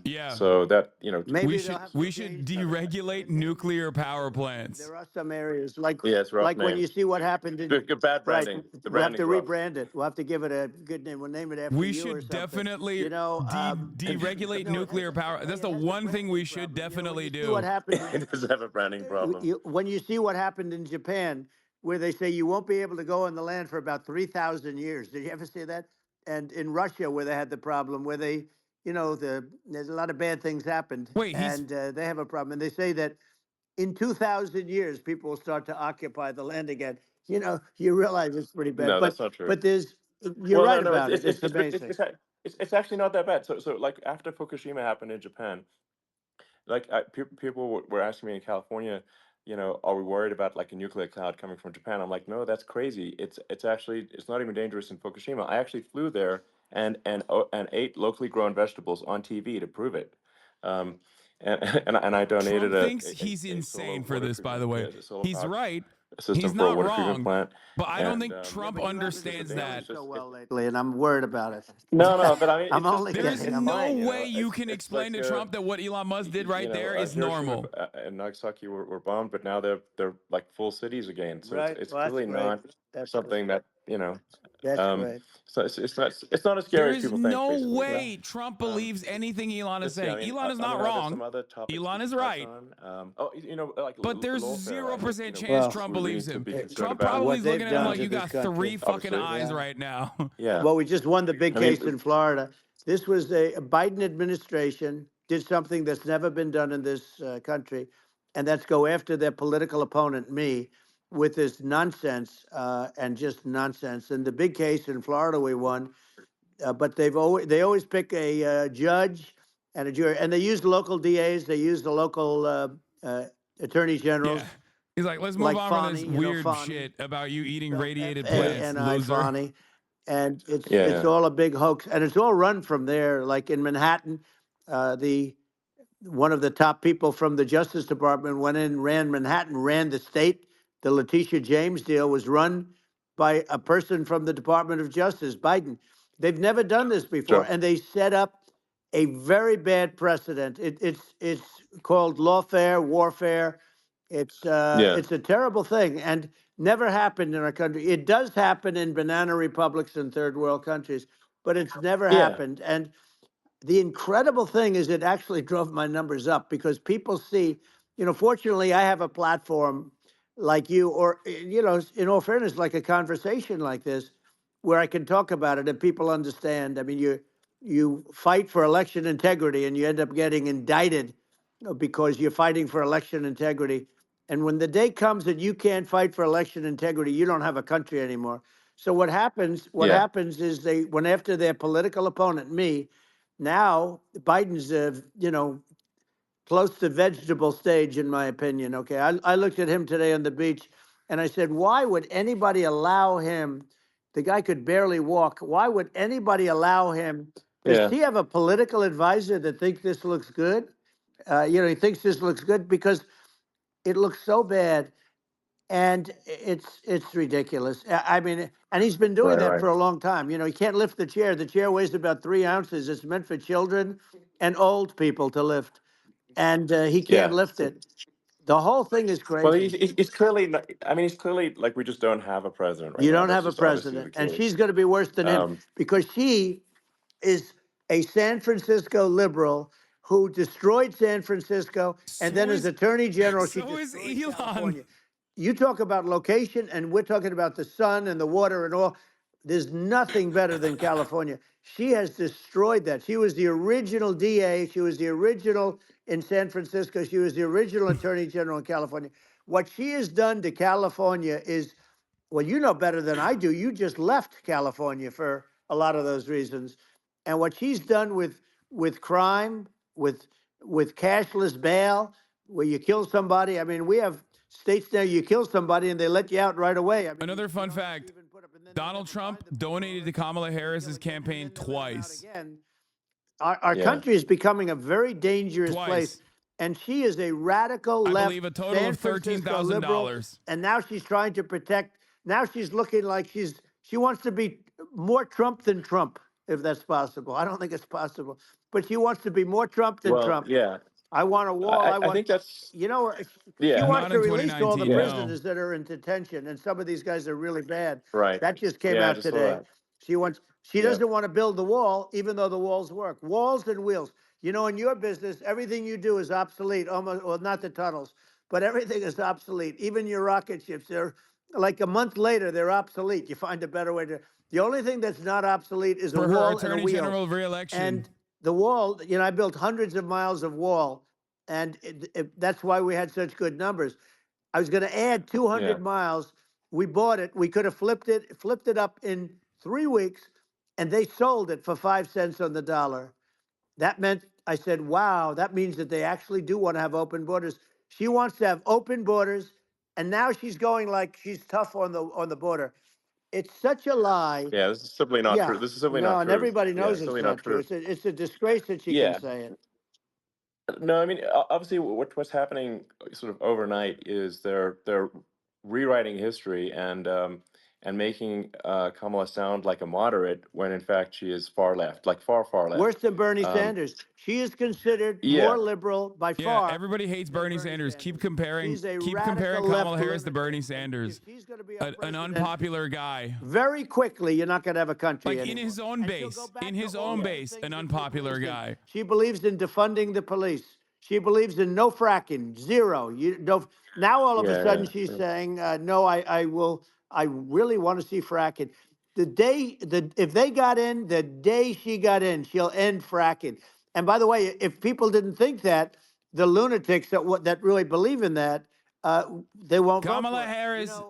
Yeah. So that, you know, Maybe We they'll should have to we should change some. deregulate nuclear power plants. There are some areas like yeah, it's a rough when name. you see what happened in Good bad right. branding. The We'll have to branding's rough. rebrand it. We'll have to give it a good name. We'll name it after We you or should something. definitely You know, deregulate no, it nuclear power. That's the one thing we should definitely see do. what happened. It does have a branding problem. When you see what happened in Japan, where they say you won't be able to go on the land for about 3,000 years. Did you ever see that? And in Russia, where they had the problem, where they, you know, there's a lot of bad things happened. Wait, and they have a problem. And they say that in 2,000 years, people will start to occupy the land again. You know, you realize it's pretty bad. No, but that's not true. but you're Well, right no, about it. It's amazing. it's actually not that bad. So like after Fukushima happened in Japan, like people were asking me in California, you know, are we worried about like a nuclear cloud coming from Japan? I'm like, no, that's crazy. It's actually it's not even dangerous in Fukushima. I actually flew there and ate locally grown vegetables on TV to prove it. Um, and I donated Trump thinks he's insane for this, by the way. He's right. system He's for a not water treatment wrong. plant. But I don't And, think Trump understands that. So well lately, and I'm worried about it. No, but I mean, I'm it's just, only it's There's just kidding. no fine, way you It's- can it's explain like, to Trump that what Elon Musk did right there is Hiroshima normal. and Nagasaki were bombed, but now they're like full cities again. So Right. it's Well, that's clearly great. not That's something that That's um, great. so it's not as scary There as is people think. no Basically. way Trump believes anything Elon is saying. Elon is not There's wrong. some other topics Elon we is can touch right. on. You know, like But there's lawfare, I think, 0% you know, chance Well, Trump we need believes to him. be concerned Trump about. probably What is they've looking at him done like to you this got country. 3 fucking Obviously. eyes right now. Yeah. Well, we just won the big I mean, case in Florida. This was a Biden administration did something that's never been done in this country, and that's go after their political opponent, me, with this nonsense and just nonsense. And the big case in Florida we won, but they always pick a judge and a jury, and they use the local DAs, they use the local attorney generals. Yeah. He's like, let's move Like on from this Fani, you know, weird Fani. shit about you eating radiated F-A-N-I, plants, loser. Fani. And it's Yeah. all a big hoax, and it's all run from there. Like in Manhattan, one of the top people from the Justice Department went in, ran Manhattan, ran the state. The Letitia James deal was run by a person from the Department of Justice, Biden. They've never done this before, Sure. and they set up a very bad precedent. It's called lawfare, warfare. It's Yeah. a terrible thing, and never happened in our country. It does happen in banana republics and third world countries, but it's never Yeah. happened. And the incredible thing is it actually drove my numbers up because people see, fortunately, I have a platform like you, or, in all fairness, like a conversation like this, where I can talk about it and people understand. I mean, you fight for election integrity and you end up getting indicted because you're fighting for election integrity. And when the day comes that you can't fight for election integrity, you don't have a country anymore. So what happens? What happens is they went after their political opponent, me. Now Biden's, close to vegetable stage, in my opinion. Okay, I looked at him today on the beach, and I said, why would anybody allow him? The guy could barely walk. Why would anybody allow him? Does he have a political advisor that thinks this looks good? He thinks this looks good because it looks so bad, and it's ridiculous. I mean, and he's been doing that for a long time. He can't lift the chair. The chair weighs about 3 ounces. It's meant for children and old people to lift, and he can't lift it. The whole thing is crazy. Well, he's clearly. I mean, he's clearly like we just don't have a president right now. You don't That's have a just obviously president, the and case. she's going to be worse than him because she is a San Francisco liberal who destroyed San Francisco, and then as Attorney General, she destroyed California. You talk about location, and we're talking about the sun and the water and all. There's nothing better than California. She has destroyed that. She was the original DA. She was the original in San Francisco. She was the original Attorney General in California. What she has done to California is, well, you know better than I do. You just left California for a lot of those reasons. And what she's done with crime, with cashless bail, where you kill somebody. I mean, we have states now you kill somebody and they let you out right away. I mean, Another fun fact, Donald Trump donated to Kamala Harris's campaign twice. Our country is becoming a very dangerous place. And she is a radical left, I believe a total of $13,000. And now she's trying to protect. Now she's looking like she wants to be more Trump than Trump, if that's possible. I don't think it's possible, but she wants to be more Trump than Trump. Yeah. I want a wall. I think that's. She wants to release all the prisoners that are in detention, and some of these guys are really bad. Right. That just came out today. She doesn't want to build the wall, even though the walls work. Walls and wheels. In your business, everything you do is obsolete. Almost, well, not the tunnels, but everything is obsolete. Even your rocket ships, they're like a month later, they're obsolete. You find a better way to. The only thing that's not obsolete is a wall and a wheel. Attorney General re-election. And the wall, I built hundreds of miles of wall, and that's why we had such good numbers. I was going to add 200 miles. We bought it. We could have flipped it up in 3 weeks, and they sold it for 5 cents on the dollar. That meant, I said, wow, that means that they actually do want to have open borders. She wants to have open borders, and now she's going like she's tough on the border. It's such a lie. Yeah, this is simply not true. This is simply not true. And everybody knows it's not true. It's a disgrace that she can say it. No, I mean, obviously, what's happening sort of overnight is they're rewriting history and making Kamala sound like a moderate when in fact she is far left, like far left. Worse than Bernie Sanders. She is considered more liberal by far. Yeah, everybody hates Bernie Sanders. Keep comparing Kamala Harris to Bernie Sanders. An unpopular guy. Very quickly, you're not going to have a country like anymore. In his own base, an unpopular guy. She believes in defunding the police. She believes in no fracking, zero. Now all of a sudden she's saying, no, I really want to see fracking. If they got in, the day she got in, she'll end fracking. And by the way, if people didn't think that, the lunatics that really believe in that, they won't vote for Kamala it. Harris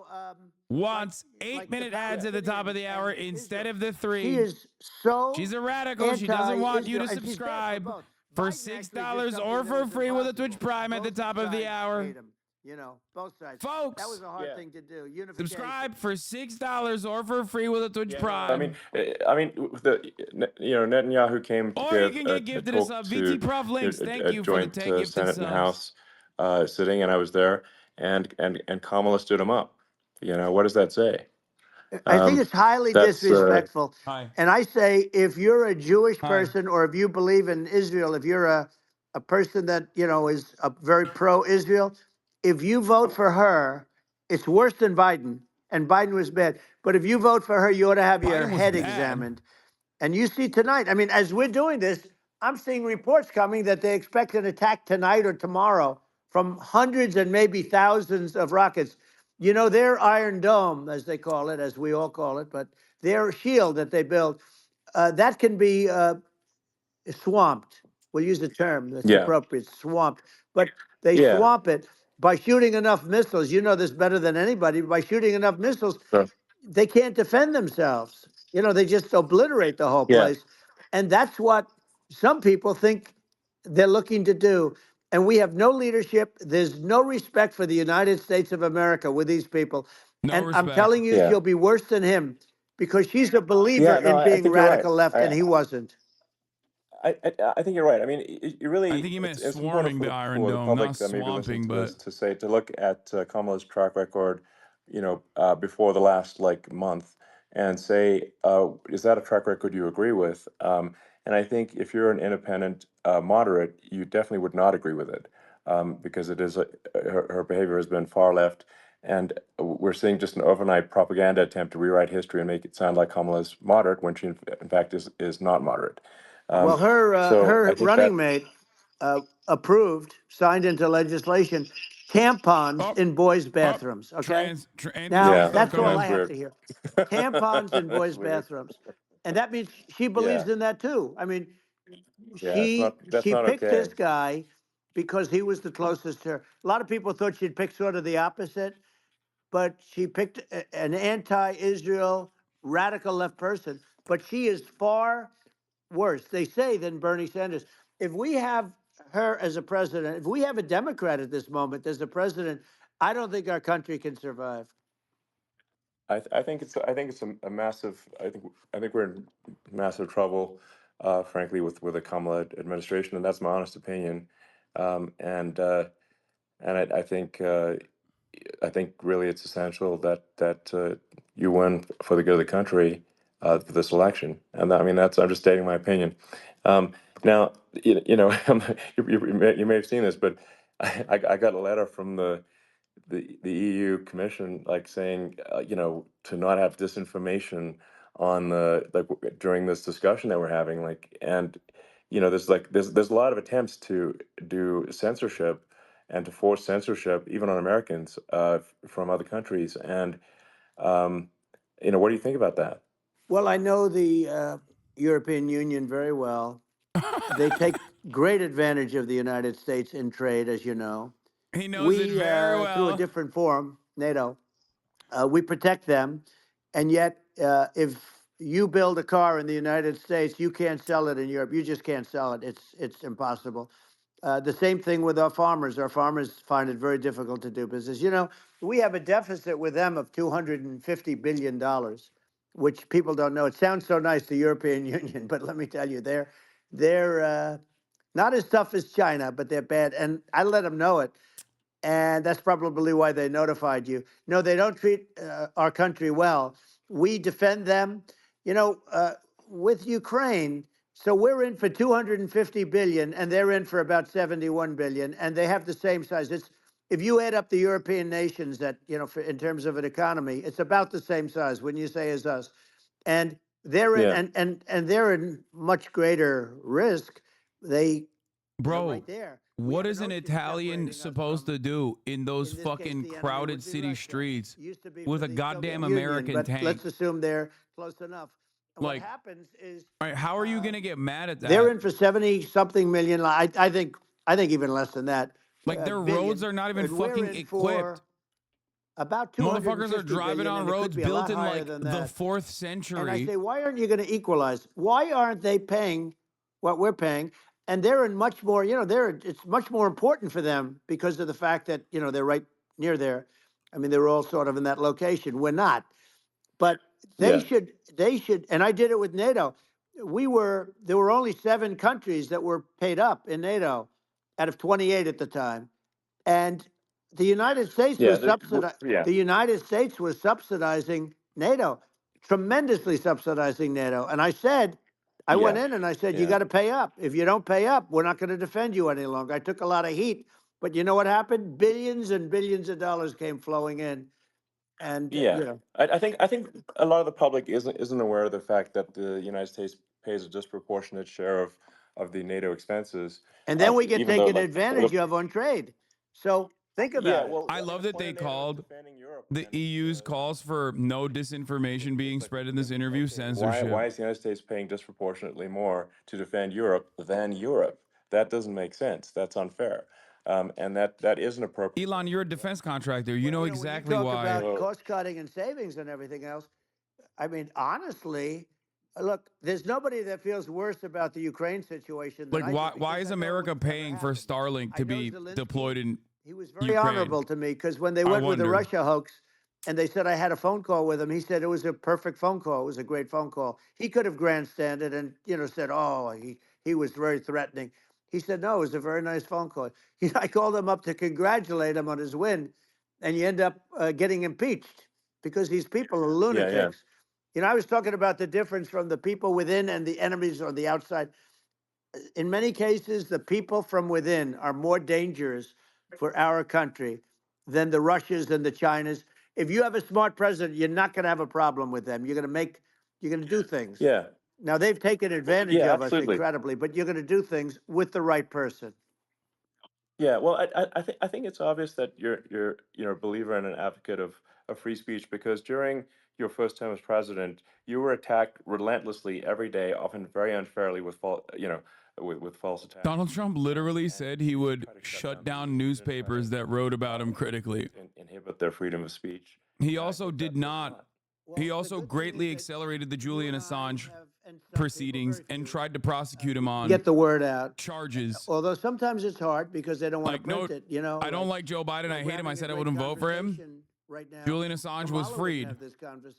wants 8-minute ads at the top of the hour instead of the 3. She is so She's a radical. She doesn't want you to subscribe for $6 or for free with a Twitch Prime at the top of the hour. Both sides. Folks, that was a hard thing to do. Subscribe for $6 or for free with a Twitch Prime. I mean, Netanyahu came to or you can get gifted a sub. VT Prof links. Thank you for the 10 gifted Senate subs. and House sitting, and I was there, and Kamala stood him up. What does that say? I think it's highly disrespectful. And I say, if you're a Jewish person or if you believe in Israel, if you're a person that, is a very pro-Israel, if you vote for her, it's worse than Biden. And Biden was bad. But if you vote for her, you ought to have your head examined. And you see tonight, I mean, as we're doing this, I'm seeing reports coming that they expect an attack tonight or tomorrow from hundreds and maybe thousands of rockets. You know, their Iron Dome, as they call it, as we all call it, but their shield that they build, that can be swamped. We'll use the term that's Yeah. appropriate, swamped. But they Yeah. swamp it by shooting enough missiles. You know this better than anybody. By shooting enough missiles, Sure. they can't defend themselves. You know, they just obliterate the whole Yeah. place. And that's what some people think they're looking to do. And we have no leadership. There's no respect for the United States of America with these people. No and I'm respect. telling you, Yeah. she'll be worse than him because she's a believer Yeah. No, in I being think you're right. radical left, and he wasn't. I think you're right. I mean, you really, I think he meant it's important swarming the Iron for the Dome, public not that may be listening swamping, to this but to say, to look at Kamala's track record, before the last month and say, is that a track record you agree with? And I think if you're an independent moderate, you definitely would not agree with it, because it is her behavior has been far left. And we're seeing just an overnight propaganda attempt to rewrite history and make it sound like Kamala's moderate when she, in fact, is not moderate. Well, So I her think that, running mate approved, signed into legislation, tampons in boys' bathrooms. Okay, now yeah, that's all that's I have weird. to hear. Tampons in That's boys' weird. bathrooms, and that means she Yeah, believes in that too. I mean, yeah, that's she not picked okay. this guy because he was the closest to her. A lot of people thought she'd pick sort of the opposite, but she picked an anti-Israel radical left person. But she is far worse, they say, than Bernie Sanders. If we have her as a president, if we have a Democrat at this moment as a president, I don't think our country can survive. I think it's a massive. I think we're in massive trouble, frankly, with the Kamala administration, and that's my honest opinion. And I think really it's essential that you win for the good of the country for this election. And I mean, I'm just stating my opinion. Now, you may have seen this, but I got a letter from the EU Commission, like saying, to not have disinformation on during this discussion that we're having, there's a lot of attempts to do censorship and to force censorship even on Americans from other countries, and what do you think about that? Well, I know the European Union very well. They take great advantage of the United States in trade, as you know. he knows it very Through a well. different forum, NATO, we protect them. And yet, if you build a car in the United States, you can't sell it in Europe. You just can't sell it. It's impossible. The same thing with our farmers. Our farmers find it very difficult to do business. You know, we have a deficit with them of $250 billion, which people don't know. It sounds so nice, the European Union, but let me tell you, they're not as tough as China, but they're bad. And I let them know it. And that's probably why they notified you. No, they don't treat our country well. We defend them, with Ukraine. So we're in for 250 billion, and they're in for about 71 billion, and they have the same size. If you add up the European nations that in terms of an economy, it's about the same size. When you say as us, and they're in, Yeah. and they're in much greater risk. They, Bro, right there. what is an Italian supposed to do in those this case, fucking the enemy crowded would be city Russia. streets Used to be with for a the goddamn Soviet Union, American but tank? let's assume they're close enough. And Like, what happens is, all right, how are you gonna get mad at that? they're in for 70 something million. I think even less than that. Like their billion, roads are not even and we're fucking in equipped. for about 250 Motherfuckers are driving billion, on and it could roads be a built lot in higher like than the that. 4th And I century. say, why aren't you going to equalize? Why aren't they paying what we're paying? And they're in much more, it's much more important for them because of the fact that, they're right near there. I mean, they're all sort of in that location. We're not. But they Yeah. should, and I did it with NATO. There were only 7 countries that were paid up in NATO out of 28 at the time. And the United States Yeah. was Yeah. the United States was subsidizing NATO, tremendously subsidizing NATO. And I said, I went Yeah. in and I said, you Yeah. got to pay up. If you don't pay up, we're not going to defend you any longer. I took a lot of heat, but you know what happened? Billions and billions of dollars came flowing in. And, Yeah, I think a lot of the public isn't aware of the fact that the United States pays a disproportionate share of the NATO expenses. And then we get even though, taken like, advantage of on trade. So think about it. I love that they called the EU's calls for no disinformation being spread in this interview censorship. Why is the United States paying disproportionately more to defend Europe than Europe? That doesn't make sense. That's unfair. And that isn't appropriate. Elon, you're a defense contractor. You know exactly Talk why. about cost cutting and savings and everything else. I mean, honestly, look, there's nobody that feels worse about the Ukraine situation. Than Like, why is America paying for Starlink to be deployed in He was very Ukraine? honorable to me because when they went with the wonder. Russia hoax and they said I had a phone call with him, he said it was a perfect phone call. It was a great phone call. He could have grandstanded and, said, oh, he was very threatening. He said, no, it was a very nice phone call. I called him up to congratulate him on his win, and you end up getting impeached because these people are lunatics. I was talking about the difference from the people within and the enemies on the outside. In many cases, the people from within are more dangerous for our country than the Russias and the Chinas. If you have a smart president, you're not going to have a problem with them. You're going to do things. Yeah. Now, they've taken advantage Yeah, of absolutely. us incredibly, but you're going to do things with the right person. Yeah, well, I think it's obvious that you're a believer and an advocate of free speech, because during your first term as president, you were attacked relentlessly every day, often very unfairly with false attacks. Donald Trump literally said he would shut down newspapers that wrote about him critically. Inhibit their freedom of speech. He also did not. He also greatly accelerated the Julian Assange proceedings and tried to prosecute him on Get the word out. charges. Although sometimes it's hard because they don't want Like, to print it. I don't like Joe Biden. I hate him. I said I wouldn't vote for him. Julian Assange was freed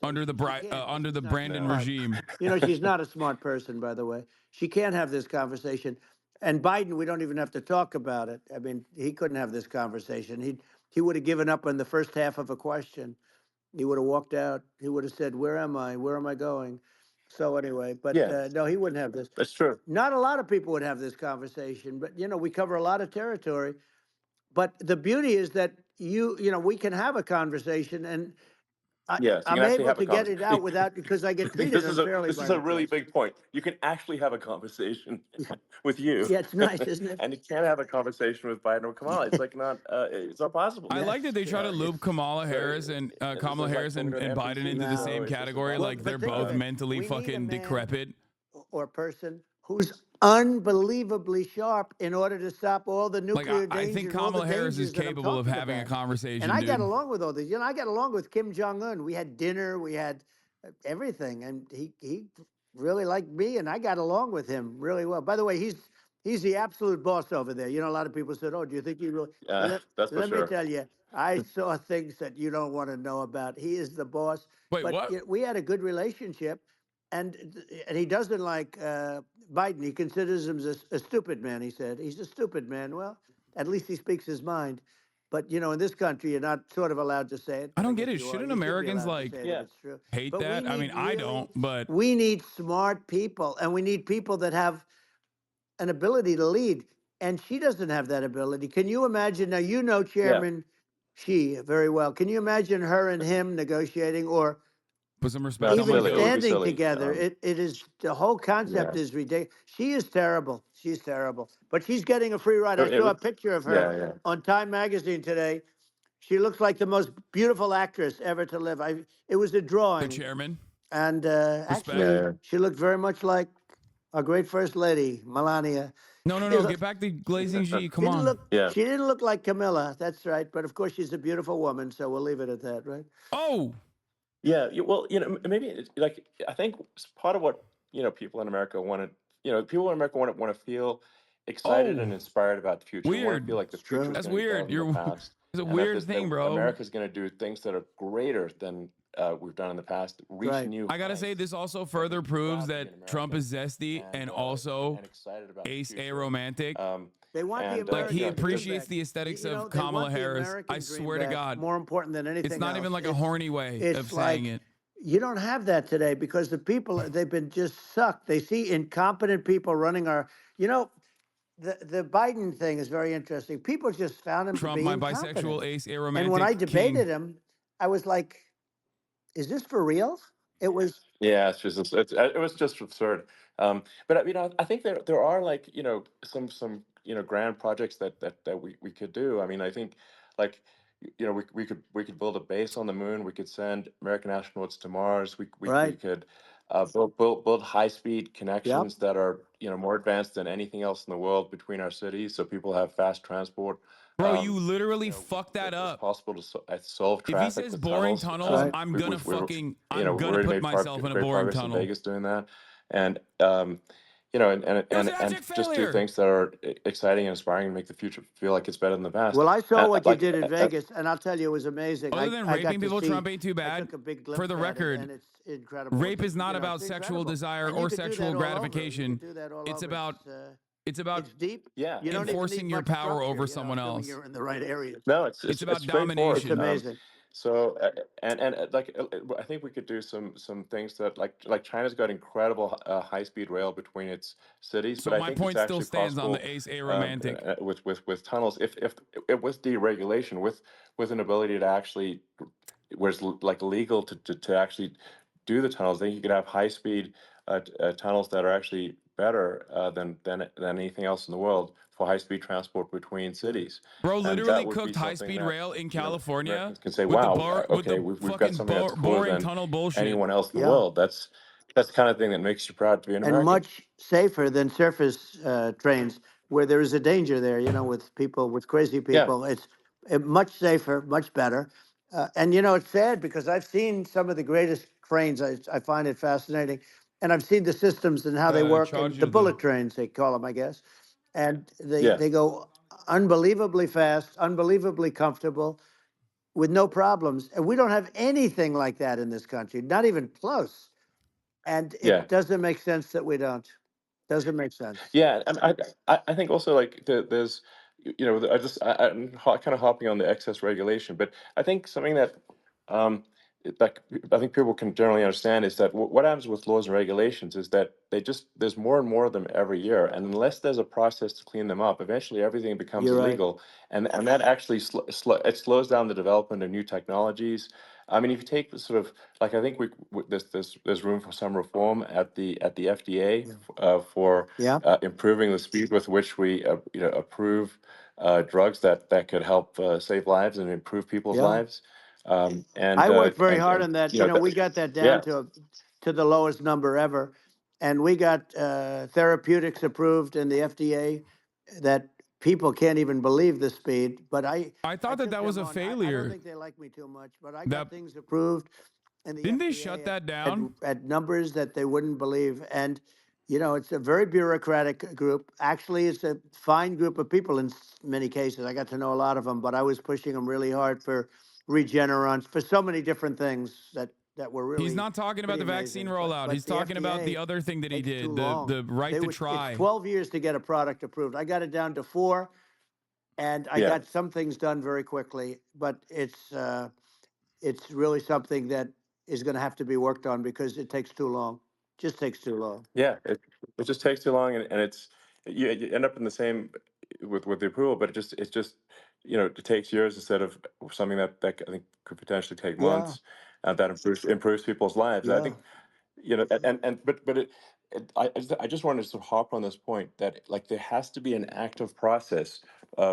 under the Brandon regime. She's not a smart person, by the way. She can't have this conversation. And Biden, we don't even have to talk about it. I mean, he couldn't have this conversation. He would have given up on the first half of a question. He would have walked out. He would have said, "Where am I? Where am I going?" So anyway, but no, he wouldn't have this. That's true. Not a lot of people would have this conversation, but we cover a lot of territory. But the beauty is that we can have a conversation, and I'm able to get it out without because I get treated unfairly. This is a really big point. You can actually have a conversation with you. Yeah, it's nice, isn't it? And you can't have a conversation with Biden or Kamala. It's like it's not possible. I like that they try to loop Kamala Harris and Biden into the same category, like they're both mentally fucking decrepit. Or person who's unbelievably sharp in order to stop all the nuclear dangers. I think Kamala Harris is capable of having a conversation. And I got along with all these. I got along with Kim Jong-un. We had dinner. We had everything. And he really liked me, and I got along with him really well. By the way, he's the absolute boss over there. A lot of people said, oh, do you think he really... That's for Let sure. me tell you, I saw things that you don't want to know about. He is the boss. Wait, but what? We had a good relationship. And he doesn't like Biden. He considers him a stupid man, he said. He's a stupid man. Well, at least he speaks his mind. But, in this country, you're not sort of allowed to say it. I don't get it. Shouldn't Americans hate that? I mean, I don't, but... We need smart people, and we need people that have an ability to lead. And she doesn't have that ability. Can you imagine? Now, Chairman Xi very well. Can you imagine her and him negotiating or... Put some respect on even my standing together, it is the whole concept is ridiculous. She is terrible. She's terrible, but she's getting a free ride. I saw a picture of her on Time Magazine today. She looks like the most beautiful actress ever to live. It was a drawing. The chairman. And actually, she looked very much like our great First Lady, Melania. No. Get back to glazing G. Come on. She didn't look like Camilla. That's right. But of course, she's a beautiful woman. So we'll leave it at that, right? Oh. Yeah, well, maybe I think part of what people in America want to feel excited and inspired about the future. They want to feel like the future. That's weird. It's a weird thing, bro. America's going to do things that are greater than we've done in the past. Reach new. I gotta say, this also further proves that Trump is zesty and also ace aromantic. They want the he appreciates the aesthetics of Kamala Harris. I swear to God. More important than anything It's not else. even like a horny way of saying it. You don't have that today because the people, they've been just sucked. They see incompetent people running our, the Biden thing is very interesting. People just found him Trump, to be my incompetent. bisexual ace aromantic And when I debated king. him, I was like, is this for real? It was. Yeah, it was just absurd. But I think there are like some grand projects that we could do. I mean, I think like we could build a base on the moon. We could send American astronauts to Mars. We Right. could build high-speed Yep. connections that are more advanced than anything else in the world between our cities, so people have fast transport. Bro, you literally fucked that It's up. possible to solve If he traffic says with boring tunnels. tunnels, I'm gonna We already put made myself in a great boring progress in tunnel. Vegas doing that, and and just do failure. things that are exciting and inspiring and make the future feel like it's better than the past. Well, I saw what you Like, did in Vegas, and I'll tell you, it was amazing. Other than I got raping to people, see, Trump ain't too I bad. took a big glimpse For the at it, record, and it's incredible. rape is not You know, about it's sexual incredible. desire And you or could do sexual that all over. You gratification. could do that all It's over. about it's about It's deep. Yeah. You don't even enforcing need your much power structure, over you know, someone assuming else. you're in the right areas. No, It's about straightforward. It's domination. amazing. So like I think we could do some things that like China's got incredible high-speed rail between its cities, So but I my think point it's still actually stands on possible the ace aromantic. with tunnels if with deregulation with an ability to actually where it's like legal to actually do the tunnels, then you could have high-speed tunnels that are actually better than anything else in the world for high-speed transport between cities. Bro And that literally would be cooked something high-speed that, rail in California Americans can say, with the wow, with okay, the we've got fucking something that's cooler boring than tunnel bullshit. anyone else in the Yeah. world. That's the kind of thing that makes you proud to be an And American. much safer than surface trains, where there is a danger there, you know, with people, with crazy Yeah. people. It's much safer, much better. And, you know, it's sad because I've seen some of the greatest trains. I find it fascinating. And I've seen the systems and how they work, and the bullet trains, they call them, I guess. And Yeah. they go unbelievably fast, unbelievably comfortable, with no problems. And we don't have anything like that in this country, not even close. And Yeah. it doesn't make sense that we don't. Doesn't make sense. Yeah, and I think also like there's I'm kind of hopping on the excess regulation, but I think something that like I think people can generally understand is that what happens with laws and regulations is that there's more and more of them every year, and unless there's a process to clean them up, eventually everything becomes You're right. illegal, and that actually it slows down the development of new technologies. I mean, if you take the sort of like I think there's room for some reform at the FDA for Yeah. improving the speed with which we approve drugs that could help save lives and improve people's Yeah. lives. And I worked very hard and on that. You know, we got that down yeah. to the lowest number ever, and we got therapeutics approved in the FDA that people can't even believe the speed. But I thought that took was them a on. I failure. don't think they like me too much, but I got things approved, and the Didn't they FDA shut that down? at numbers that they wouldn't believe. And you know, it's a very bureaucratic group. Actually, it's a fine group of people in many cases. I got to know a lot of them, but I was pushing them really hard for Regeneron, for so many different things that were really. He's not talking about the pretty vaccine amazing. rollout. But He's the talking about the FDA other thing that he takes too did, long. the right to It's try. 12 years to get a product approved. I got it down to 4, and I got some things done very quickly. But it's really something that is going to have to be worked on because it takes too long. Just takes too long. Yeah, it just takes too long, and it's you end up in the same with the approval, but it's just it takes years instead of something that I think could potentially take Yeah. months, that improves people's lives. I Yeah. think I just wanted to sort of hop on this point that like there has to be an active process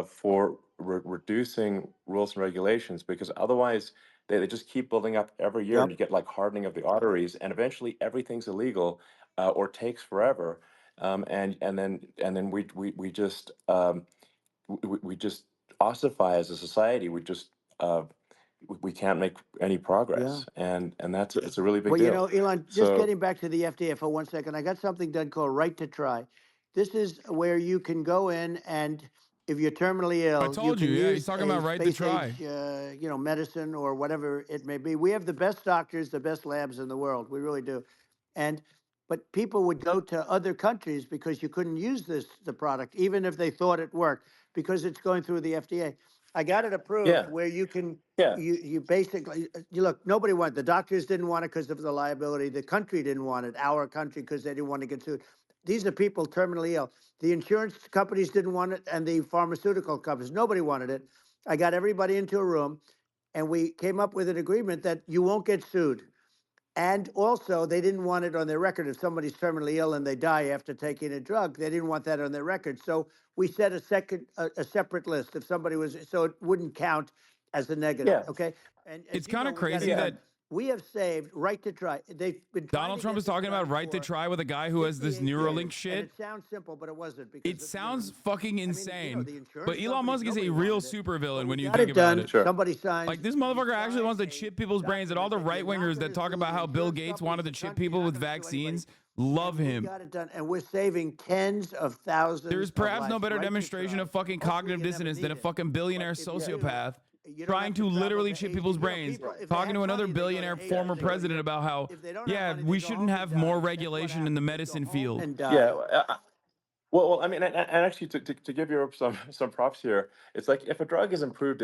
for reducing rules and regulations, because otherwise they just keep building up every year, and Yep. you get like hardening of the arteries, and eventually everything's illegal or takes forever, and then we just we just ossify as a society. We can't make any progress, and it's a really big Well, you deal. know, Elon, just So getting back to the FDA for 1 second, I got something done called Right to Try. This is where you can go in, and if you're terminally ill, I told you, can yeah, use he's talking a about right to space try. age, medicine or whatever it may be. We have the best doctors, the best labs in the world. We really do. But people would go to other countries because you couldn't use the product, even if they thought it worked, because it's going through the FDA. I got it approved yeah, where you can, yeah, you basically, you look, nobody wanted, the doctors didn't want it because of the liability. The country didn't want it, our country, because they didn't want to get sued. These are people terminally ill. The insurance companies didn't want it, and the pharmaceutical companies, nobody wanted it. I got everybody into a room, and we came up with an agreement that you won't get sued. And also, they didn't want it on their record. If somebody's terminally ill and they die after taking a drug, they didn't want that on their record. So we set a separate list. If somebody was, so it wouldn't count as a negative. Yeah. Okay. And It's you know, kind of we got it crazy done. that we have saved right to try. They've been trying Donald to Trump get is this talking done about right to for try with a guy who has this 58 Neuralink years. shit. And it sounds simple, but it wasn't. Because It sounds fucking insane. the insurance But Elon companies, Musk is a nobody real wanted it. supervillain when you Got think it about done. it. Sure. Somebody signed. Like this motherfucker actually wants to chip people's brains, and all the document that right you're not wingers that gonna talk sue about the how Bill insurance Gates companies, wanted to the chip country, people you're with not gonna sue anybody. vaccines love We him. got it done, and we're saving tens of thousands. There's of perhaps no lives better right to demonstration try. of fucking Hopefully cognitive you never dissonance need than a it. fucking billionaire But if you do, sociopath you don't trying have to travel literally to chip Asia. people's You know, brains, people, if they talking have to another money, they go to billionaire Asia, former they go to president Europe. about how, If they don't have yeah, money, we they go shouldn't home have and more die. That's what regulation in the happens. They go medicine home field. and die. Yeah. Well, I mean, and actually, to give Europe some props here, it's like if a drug is approved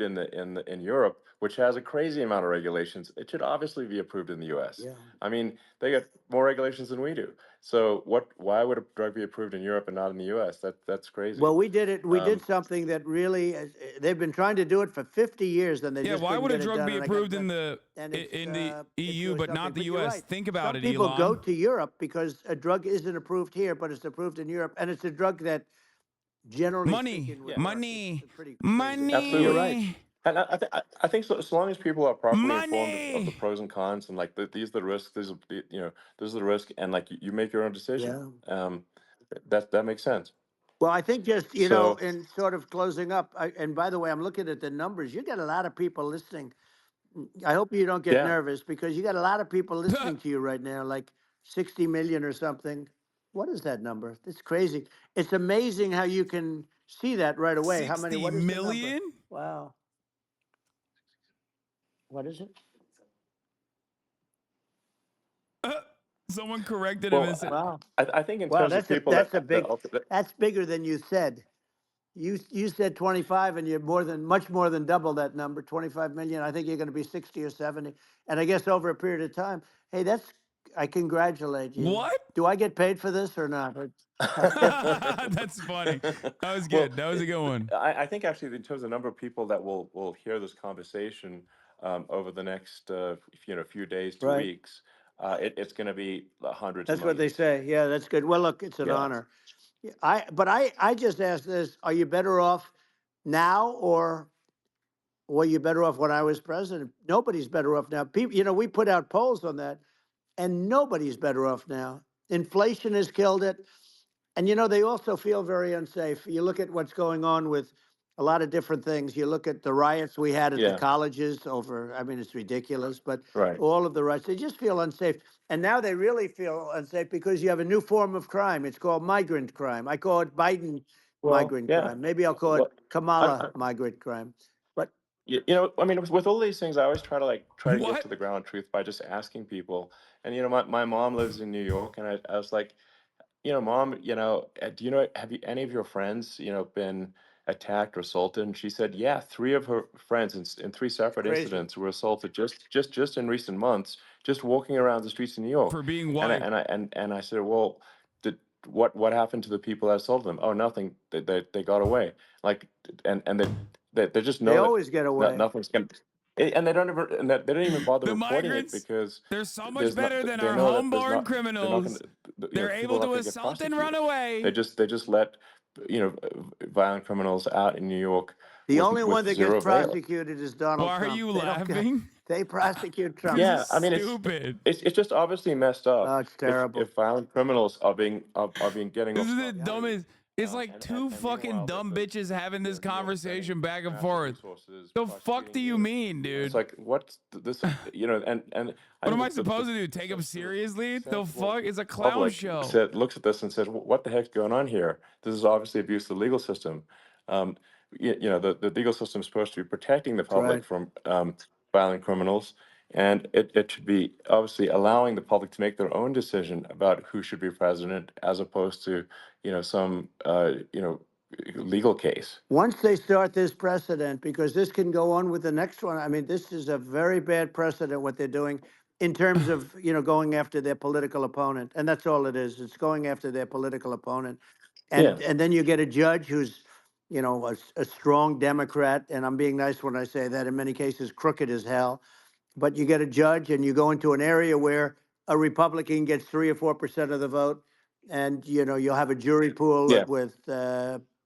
in Europe, which has a crazy amount of regulations, it should obviously be approved in the U.S. Yeah. I mean, they got more regulations than we do. So why would a drug be approved in Europe and not in the U.S.? That's crazy. Well, we did it. We did Um, something that really, they've been trying to do it for 50 years, and they Yeah, just why couldn't would a get it drug done. be And I got approved it in done. the And it's, in the it's EU really but not something. the You're US? right. Think about Some it, people go Elon. to Europe because a drug isn't approved here, but it's approved in Europe, and it's a drug that, generally Money, speaking, would work. money, It's pretty money. Absolutely. You're right. And I think so long as people are properly informed of the Money. pros and cons and like these are the risks, these are this is the risk, and like you make your own decision. That makes sense. Well, I think just, So in sort of closing up, and by the way, I'm looking at the numbers. You got a lot of people listening. I hope you don't get yeah, nervous because you got a lot of people listening to you right now, like 60 million or something. What is that number? It's crazy. It's amazing how you can see that right away. How many? 60 What is the million? number? Wow. What is it? Someone corrected him well, and said, Wow. I think in Wow, terms of people that's bigger than you said. You said 25, and you're much more than double that number, 25 million. I think you're going to be 60 or 70, and I guess over a period of time. Hey, I congratulate you. What? Do I get paid for this or not? That's funny. That was good. That was a good one. I think actually in terms of the number of people that will hear this conversation over the next few days to Right. weeks, it's going to be hundreds. That's of what they millions. say. Yeah, that's good. Well, look, it's an Yeah. honor. Yeah, I just asked this: are you better off now, or were you better off when I was president? Nobody's better off now. People, we put out polls on that, and nobody's better off now. Inflation has killed it. And, they also feel very unsafe. You look at what's going on with a lot of different things. You look at the riots we had at the Yeah. colleges over, I mean, it's ridiculous, but Right. all of the riots, they just feel unsafe. And now they really feel unsafe because you have a new form of crime. It's called migrant crime. I call it Biden migrant yeah. crime. Maybe I'll call it Kamala migrant crime. But I mean, with all these things, I always try to get What? to the ground truth by just asking people. And my mom lives in New York, and I was like, Mom, have any of your friends, been attacked or assaulted? And she said, yeah, 3 of her friends in 3 separate Crazy. incidents were assaulted just in recent months, just walking around the streets of New York. For being And I, white. and I said, well, what happened to the people that assaulted them? Oh, nothing. They got away. Like, and they just know they that always get away. nothing's going. And they don't even bother The reporting migrants, it because they're so much there's better than they our know that there's homeborn not- criminals. They're people able are not to gonna get assault and prosecuted. run away. They just let violent criminals out in New York. The with- only with one that zero gets bail. prosecuted is Donald Why are Trump. you They don't get- laughing? They prosecute Trump. Yeah, I mean Stupid. it's just obviously messed up. Oh, it's terrible. If violent criminals are being getting This off is the scot-free, dumbest. It's like two fucking meanwhile, dumb bitches having this conversation back and massive forth. resources The fuck do you mean, dude? It's like what's this? And What am I supposed to do? Take them seriously? The fuck? It's a clown public show. looks at this and says, "What the heck's going on here? This is obviously abuse of the legal system." The legal system is supposed to be protecting the public right. from violent criminals, and it should be obviously allowing the public to make their own decision about who should be president, as opposed to some legal case. Once they start this precedent, because this can go on with the next one. I mean, this is a very bad precedent what they're doing in terms of going after their political opponent, and that's all it is. It's going after their political opponent, and Yeah. and then you get a judge who's a strong Democrat, and I'm being nice when I say that. In many cases, crooked as hell. but you get a judge and you go into an area where a Republican gets 3 or 4% of the vote, and you'll have a jury pool Yeah. with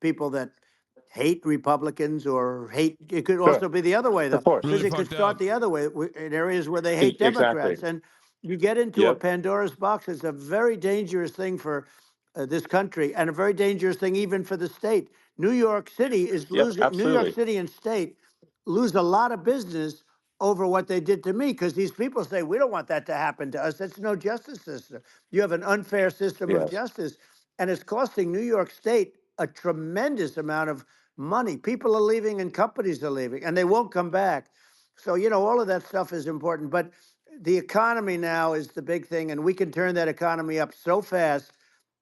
people that hate Republicans or hate. It could Sure. also be the other way, though, Of course. because Really it could fucked start up. the other way in areas where they hate Exactly. Democrats, and you get into a Yep. Pandora's box. It's a very dangerous thing for this country, and a very dangerous thing even for the state. New York City is Yep. losing. New York Absolutely. City and state lose a lot of business over what they did to me, because these people say, we don't want that to happen to us. That's no justice system. You have an unfair system of Yes. justice, and it's costing New York State a tremendous amount of money. People are leaving and companies are leaving, and they won't come back. So, all of that stuff is important. But the economy now is the big thing, and we can turn that economy up so fast,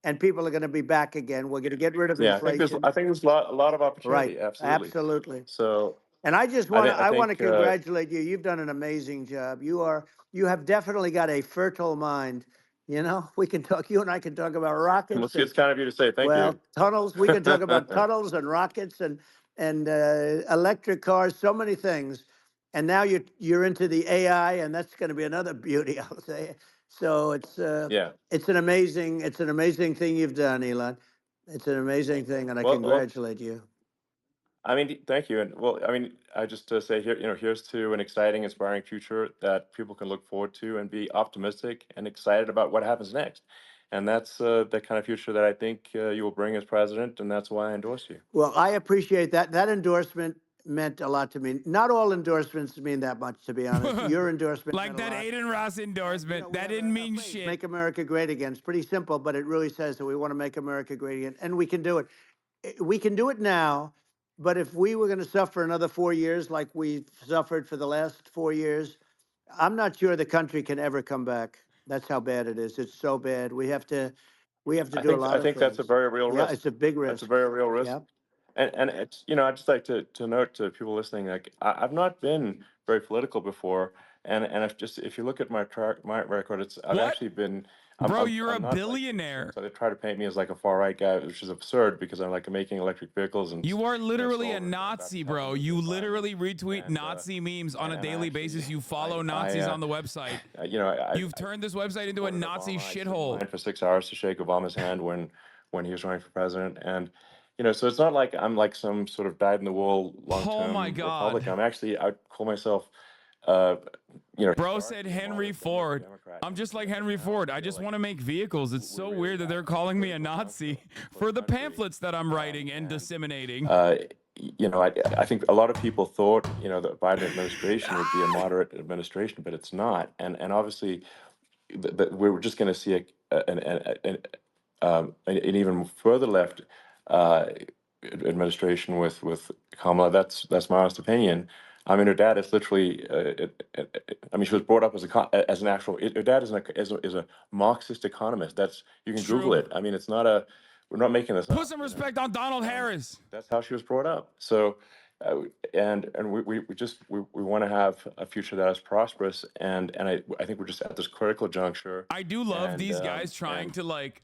and people are going to be back again. We're going to get rid of Yeah. inflation. I think there's a lot of opportunity. Right. Absolutely. Absolutely. So And I just I, want th- to I I want to think congratulate you. You've done an amazing job. You have definitely got a fertile mind. We can talk. You and I can talk about rockets and it's kind of you to say. Thank you. tunnels. We can talk about tunnels and rockets and electric cars. So many things. And now you're into the AI, and that's going to be another beauty, I'll say. So Yeah. it's an amazing thing you've done, Elon. It's an amazing thing, and I Well, congratulate you. I mean, thank you. And I just say here, here's to an exciting, inspiring future that people can look forward to and be optimistic and excited about what happens next. And that's the kind of future that I think you will bring as president, and that's why I endorse you. Well, I appreciate that. That endorsement meant a lot to me. Not all endorsements mean that much, to be honest. Your endorsement Like meant a that lot. Aiden Ross endorsement. That didn't mean shit. Make America great again. It's pretty simple, but it really says that we want to make America great again, and we can do it. We can do it now, but if we were going to suffer another 4 years like we've suffered for the last 4 years, I'm not sure the country can ever come back. That's how bad it is. It's so bad. We have to do a lot I of think things. that's a very real Yeah, risk. it's a big That's a risk. very real risk. Yeah. And it's I'd just like to note to people listening, like I've not been very political before, and if you look at my record, I've What? actually been. Bro, you're I'm a not billionaire. so they try to paint me as like a far right guy, which is absurd because I'm like making electric vehicles and You are literally a solar and Nazi, bro. You literally retweet Nazi memes on a daily basis. You follow Nazis on the website. You've turned this website into a Nazi shithole. For 6 hours to shake Obama's hand when he was running for president, and so it's not like I'm like some sort of dyed-in-the-wool long-term my God. Republican. I call myself, Bro said Henry Ford. I'm just like Henry Ford. I just want to make vehicles. It's so weird that they're calling me a Nazi for the pamphlets that I'm writing and disseminating. I think a lot of people thought, the Biden administration would be a moderate administration, but it's not. And obviously, we're just going to see an even further left administration with Kamala. That's my honest opinion. I mean, her dad is literally. She was brought up as an actual. Her dad is a Marxist economist. You can Google it. I mean, it's not a. We're not making this up. Put some respect on Donald Harris. That's how she was brought up. So, and we want to have a future that is prosperous. And I think we're just at this critical juncture. I do love these guys trying to like.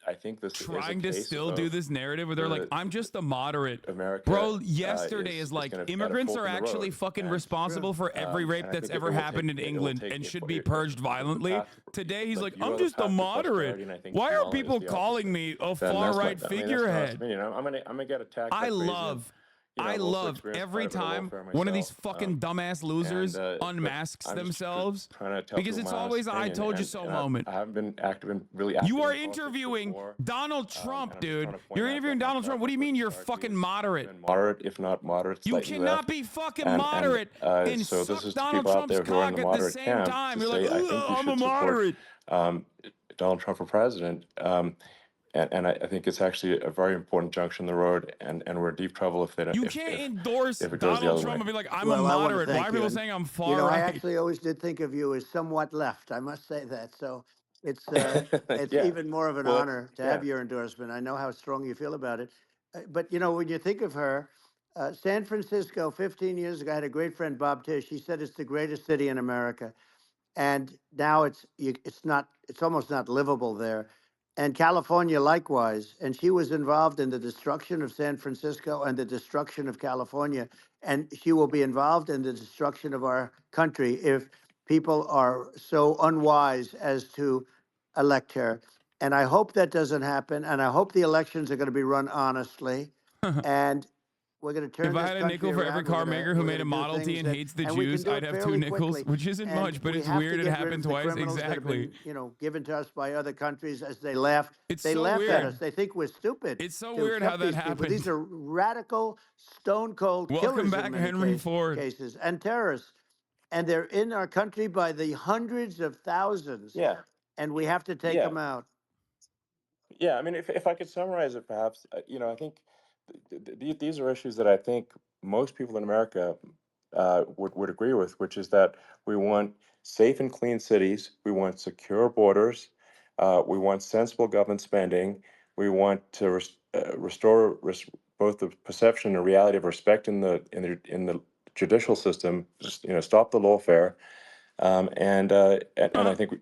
I think this trying is a to case still of do this narrative where they're like, I'm just a moderate. America, Bro, yesterday is like, kind of immigrants at a are fork in the actually road. fucking And responsible for every rape and I that's think ever it will happened take- in it will England take and it should for- be it- purged you're on the violently. path to- Today he's like, you're on I'm the just a path to moderate. prosperity, and I think Why are Kamala is people the calling opposite. me a Then that's far-right my honest figurehead? opinion. I'm gonna get attacked. I like crazy love and, I I've also love experienced every quite a bit of time warfare one of these myself, fucking dumbass losers but unmasks I'm just themselves trying to tell because people it's my honest always a I opinion, told you and- so and moment. I haven't been really active You are in politics interviewing before. Donald Trump, I'm just dude. trying to point You're out interviewing that my Donald Trump. What do you mean you're track fucking record moderate? is moderate, if not moderate, You slightly cannot left. be fucking And- moderate and so suck this is to Donald people out Trump's there who are in cock the at the moderate same camp time. to You're like, say, I think you I'm a should support moderate. Donald Trump for president. And I think it's actually a very important junction in the road, and we're in deep trouble if they don't. You can't endorse if it goes the Donald other Trump way. and be like, I'm Well, a I wanna moderate. Why thank are you, people and, saying I'm far I right? actually always did think of you as somewhat left. I must say that. So it's Yeah. even more of an Well, honor to yeah. have your endorsement. I know how strong you feel about it. But when you think of her, San Francisco, 15 years ago, I had a great friend, Bob Tish. He said it's the greatest city in America, and now it's almost not livable there. And California likewise. And she was involved in the destruction of San Francisco and the destruction of California. And she will be involved in the destruction of our country people are so unwise as to elect her. And I hope that doesn't happen. And I hope the elections are going to be run honestly. And we're going to turn If I this had a country nickel for every around. car maker who made a Model T and hates the Jews, I'd have 2 nickels, which isn't much, but it's weird it happened twice. Exactly. Given to us by other countries as they laugh. They so laugh weird. at us. They think we're stupid. It's so to weird how accept that these people. happened. These are radical, stone cold Welcome killers back, in many Henry Ford. cases, and terrorists. And they're in our country by the hundreds of thousands. Yeah. And we have to take them out. Yeah, I mean, if I could summarize it, perhaps, I think these are issues that I think most people in America would agree with, which is that we want safe and clean cities, we want secure borders, we want sensible government spending, we want to restore both the perception and reality of respect in the judicial system, just, stop the lawfare, and I think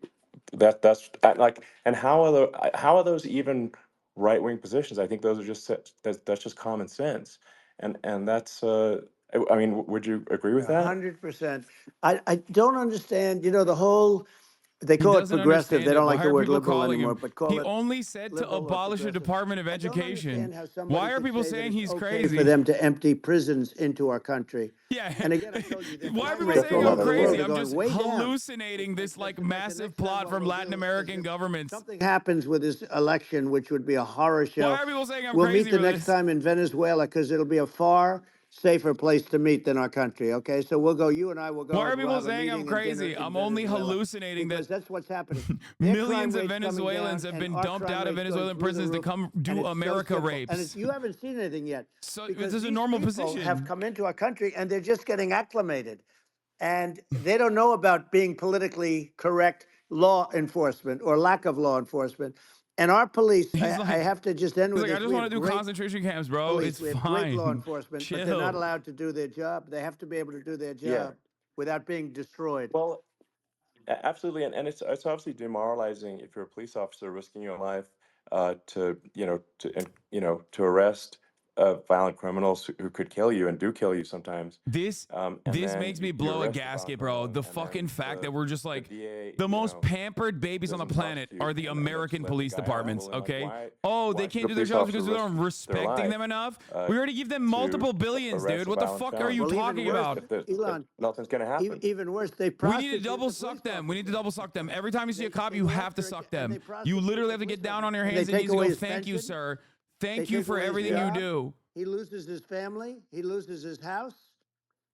that's like, and how are those even right-wing positions? I think those are just that's just common sense, and that's I mean, would you agree with that? 100%. I don't understand, the whole, they call it doesn't progressive. understand They it. don't Why like the are word people liberal calling anymore, him? but call He it only said to liberal or abolish the progressive. Department of I don't Education. understand how somebody Why are could people say that saying it's he's okay crazy? for them to empty prisons into our country. Yeah. And again, I told you, Why are crime people rates saying all I'm over the world crazy? are I'm going just way down. hallucinating this like massive plot from Latin American governments. Something happens with this election, which would be a horror show. Why are people saying I'm we'll crazy meet the for next this? time in Venezuela because it'll be a far safer place to meet than our country. Okay, so we'll go. You and I will go. Why are and we'll people have a saying I'm meeting and dinner crazy? in I'm only Venezuela hallucinating because that that's what's happening. millions of Venezuelans have been dumped out of Venezuelan prisons to come do America rapes. And you haven't seen anything yet. So because this is a these normal people position. have come into our country and they're just getting acclimated. And they don't know about being politically correct law enforcement or lack of law enforcement. And our police, I have to just end He's with like, this. I just We want to have do great concentration camps, bro. police. It's We have fine. great law enforcement, but they're not Chill. allowed to do their job. They have to be able to do their job Yeah. without being destroyed. Well, absolutely, and it's obviously demoralizing if you're a police officer risking your life to arrest violent criminals who could kill you and do kill you sometimes. This and this then makes me you blow a arrest the violent gasket, bro. criminal, The and fucking then fact that we're just like VA, the most pampered babies on the doesn't planet prosecute, are the and then they just American let the police guy out. departments, Well, like, okay? why Oh, they should can't a do their police jobs because officer we aren't risk their respecting life, them enough. uh, We already give them to multiple billions, arrest dude. a What the violent fuck are you felon? talking about? Elon, Nothing's going to happen. Even worse, they We need to prosecute double the suck police them. We need to double suck them. Every time you see a cop, they you go have to after suck and them. they You prosecute literally the have to get police down on your officer. hands They and take knees and away go, his thank you, pension. sir. They Thank you take for away his everything you job. do. He loses his family. He loses his house.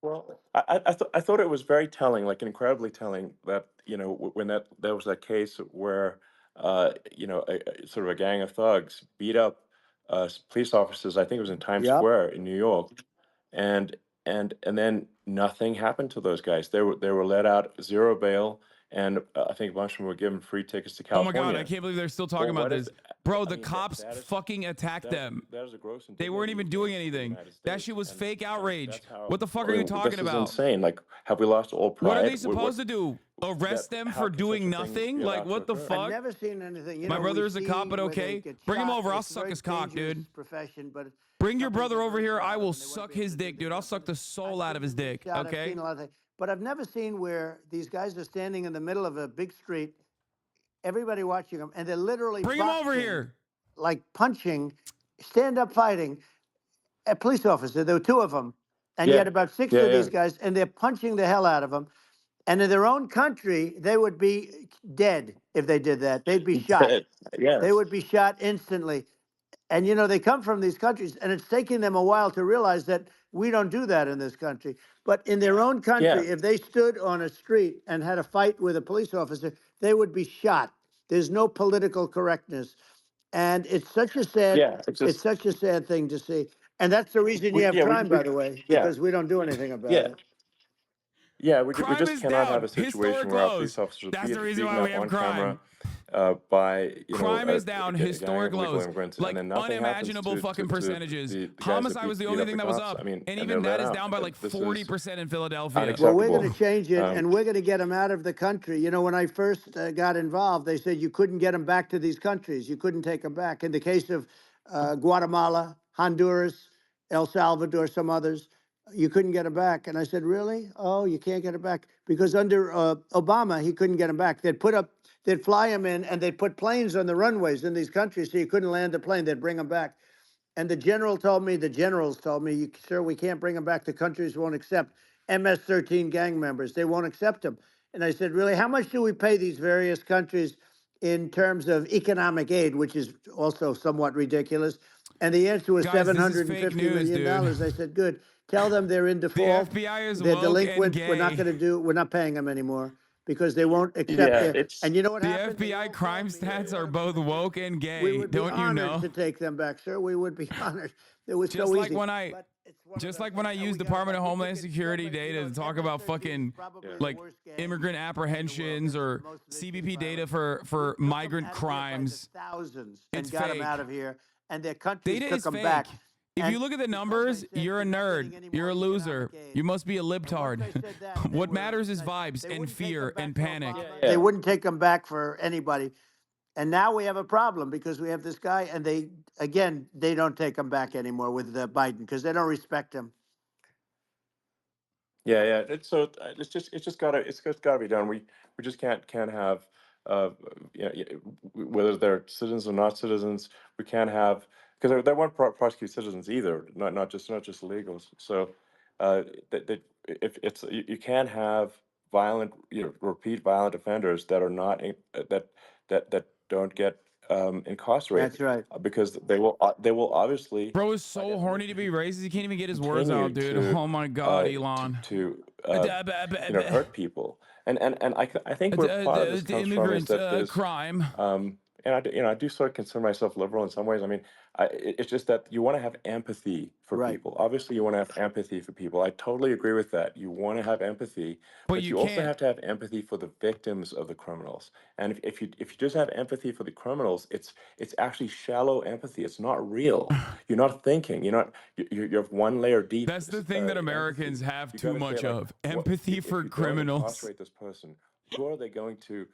Well, I thought it was very telling, like incredibly telling, that when there was that case where sort of a gang of thugs beat up police officers. I think it was in Times Yep. Square in New York, and then nothing happened to those guys. They were let out, zero bail, and I think a bunch of them were given free tickets to Oh my California. God, I can't believe they're still talking Well, about what this. is- Bro, I the mean, cops that is- fucking attacked them. That is a gross They weren't even indignity doing against the anything. United That States, shit was and fake outrage. that's how- What the fuck I are you mean, talking this about? is insane. Like, have we lost all pride? What are they What- supposed to do? Arrest that- them how for can doing such a thing nothing? be Like, allowed what to the occur? I've fuck? never seen anything. My brother we is a see cop, but where they okay. get Bring him shot. over. I'll It's a suck very his cock, dangerous dude. Profession, but Bring your some brother people are over very here. proud I of will and they wanna suck be able his to do dick, their dude. I'll job. suck the soul out of his dick, I've okay? seen a lot of things, but I've never seen where these guys are standing in the middle of a big street, everybody watching them, and they're literally Bring him over boxing, here. like punching, stand-up fighting. A police officer, there were two of them, and you Yeah. had about six Yeah, of these yeah. guys, and they're punching the hell out of them. And in their own country, they would be dead if they did that. They'd be shot. Yes. They would be shot instantly. And they come from these countries, and it's taking them a while to realize that we don't do that in this country. But in their own country, Yeah. if they stood on a street and had a fight with a police officer, they would be shot. There's no political correctness, and it's such a sad, Yeah, it's such a sad thing to see. And that's the reason you have crime, by the way, yeah. because we don't do anything about Yeah. it. Yeah, we Crime just is cannot down. have a situation Historic where our lows. police officers are That's the reason beaten why we up have on crime. camera by Crime is down, historic lows, and like then nothing unimaginable happens fucking to percentages. the guys that Homicide was the beat only up thing the that was cops. up, I mean, and and even they're that is let down out. by like This is 40% in Philadelphia. Well, we're going to unacceptable. change it, and we're going to get them out of the country. When I first got involved, they said you couldn't get them back to these countries. You couldn't take them back. In the case of Guatemala, Honduras, El Salvador, some others, You couldn't get him back. And I said, really? Oh, you can't get him back? Because under Obama, he couldn't get him back. They'd fly him in, and they'd put planes on the runways in these countries so you couldn't land a plane. They'd bring him back. And the generals told me, sir, we can't bring him back. The countries won't accept MS-13 gang members. They won't accept him. And I said, really, how much do we pay these various countries in terms of economic aid, which is also somewhat ridiculous? And the answer was Guys, this is $750 fake million. news, I said, good. Tell them they're in default. The FBI is They're woke delinquent. and We're not gay. going to we're not paying them anymore because they won't accept it. And you know what the happened? FBI crime stats are both woke and We gay. would be Don't you honored know? to take them back, sir. We would be honored. It was Just so like easy. when I, use Department of Homeland Security data to talk about fucking like immigrant apprehensions or CBP data for migrant crimes. Thousands It's and got fake. them out of here, and their countries Data took is them fake. back. If And you look at the numbers, you're a nerd. You're a loser. You must be a libtard. What matters is vibes and fear and panic. They wouldn't take them back for anybody. And now we have a problem because we have this guy, and they don't take him back anymore with Biden because they don't respect him. Yeah. It's just gotta be done. We just can't have whether they're citizens or not citizens. We can't have, because they won't prosecute citizens either, not just illegals. So if you can't have violent, repeat violent offenders that are not that don't get incarcerated. That's right. Because they will obviously. Bro is so horny to be racist. He can't even get his words out, dude. to, Oh my God, Elon. To hurt people, and I think where part of this comes from is that there's crime. And I do sort of consider myself liberal in some ways. I mean, it's just that you want to have empathy for people. Obviously, you want to have empathy for people. I totally agree with that. You want to have empathy, but you also have to have empathy for the victims of the criminals. And if you just have empathy for the criminals, it's actually shallow empathy. It's not real. You're not thinking. You're one layer deep. That's the thing that Americans have too much of. Empathy for if criminals. incarcerate this person, who are they going to?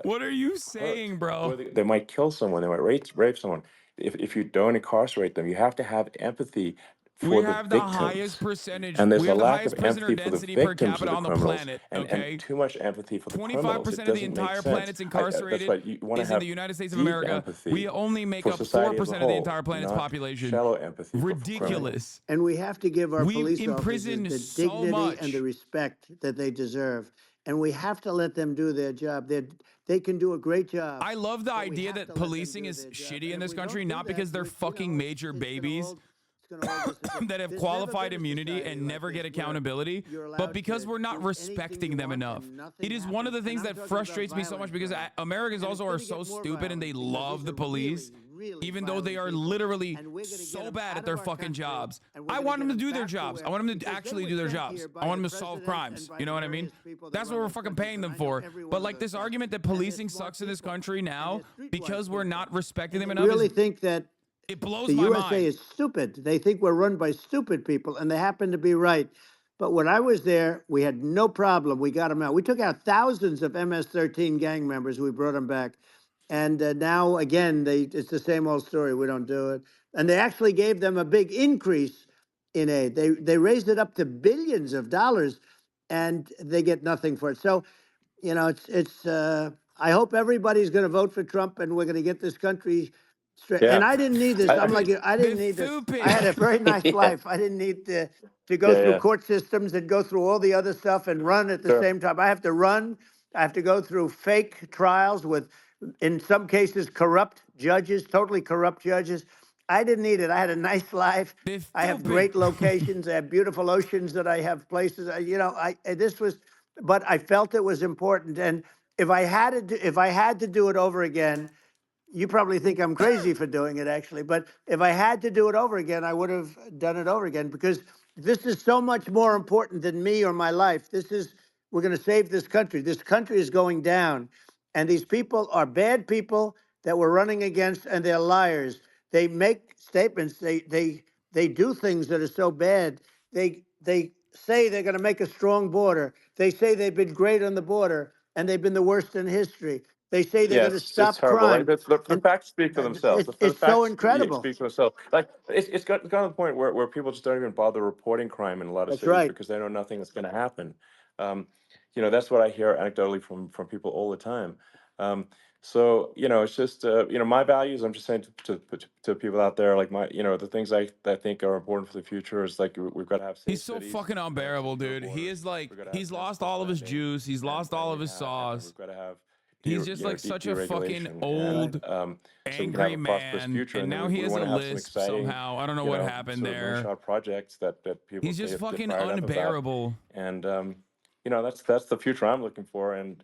What are you saying, bro? They might kill someone. They might rape someone. If you don't incarcerate them, you have to have empathy for we the have the victims. highest percentage. And there's we a have the lack highest of prisoner empathy for the density per victims capita of on the the criminals, planet. and Okay, too much empathy for the criminals. 25% of the entire planet's incarcerated is in the United States of America. We only make up 4% of the entire planet's population. Shallow empathy. Ridiculous. And we have to give our police imprison officers the so dignity much. and the respect that they deserve. And we have to let them do their job. They can do a great job. I love the idea that policing is shitty in this country, not because they're fucking major babies that have qualified immunity and never get accountability, but because we're not respecting them enough. It is one of the things that frustrates me so much because Americans also are so stupid and they love the police, even though they are literally so bad at their fucking jobs. I want them to do their jobs. I want them to actually do their jobs. I want them to solve crimes. You know what I mean? That's what we're fucking paying them for. But like this argument that policing sucks in this country now because we're not respecting them enough. I really think that it blows the my USA mind. is stupid. They think we're run by stupid people, and they happen to be right. But when I was there, we had no problem. We got them out. We took out thousands of MS-13 gang members. We brought them back. And now, again, it's the same old story. We don't do it. And they actually gave them a big increase in aid. They raised it up to billions of dollars, and they get nothing for it. So, I hope everybody's going to vote for Trump, and we're going to get this country straight. Yeah. And I didn't need this. I'm like you. I didn't need this. I had a very nice life. I didn't need to go through court systems and go through all the other stuff and run at the same time. I have to run. I have to go through fake trials with, in some cases, corrupt judges, totally corrupt judges. I didn't need it. I had a nice life. I have great locations. I have beautiful oceans that I have places. But I felt it was important. And if I had to do it over again, you probably think I'm crazy for doing it, actually. But if I had to do it over again, I would have done it over again because this is so much more important than me or my life. We're going to save this country. This country is going down. And these people are bad people that we're running against, and they're liars. They make statements. They do things that are so bad. They say they're going to make a strong border. They say they've been great on the border, and they've been the worst in history. They say they're going to stop it's horrible. crime. Like, the facts speak for themselves. It's so incredible. Speak for themselves. Like it's gotten to the point where people just don't even bother reporting crime in a lot of That's cities right. because they know nothing is going to happen. That's what I hear anecdotally from people all the time. So it's just my values. I'm just saying to people out there, like the things I think are important for the future is like we've got to have. He's so fucking unbearable, dude. He is like, he's lost all of his juice. He's lost all of his sauce. We've got to have. He's just like such a fucking old, angry man, and now he has a lisp somehow. I don't know what happened there. Projects that people. He's just fucking unbearable. And that's the future I'm looking for. And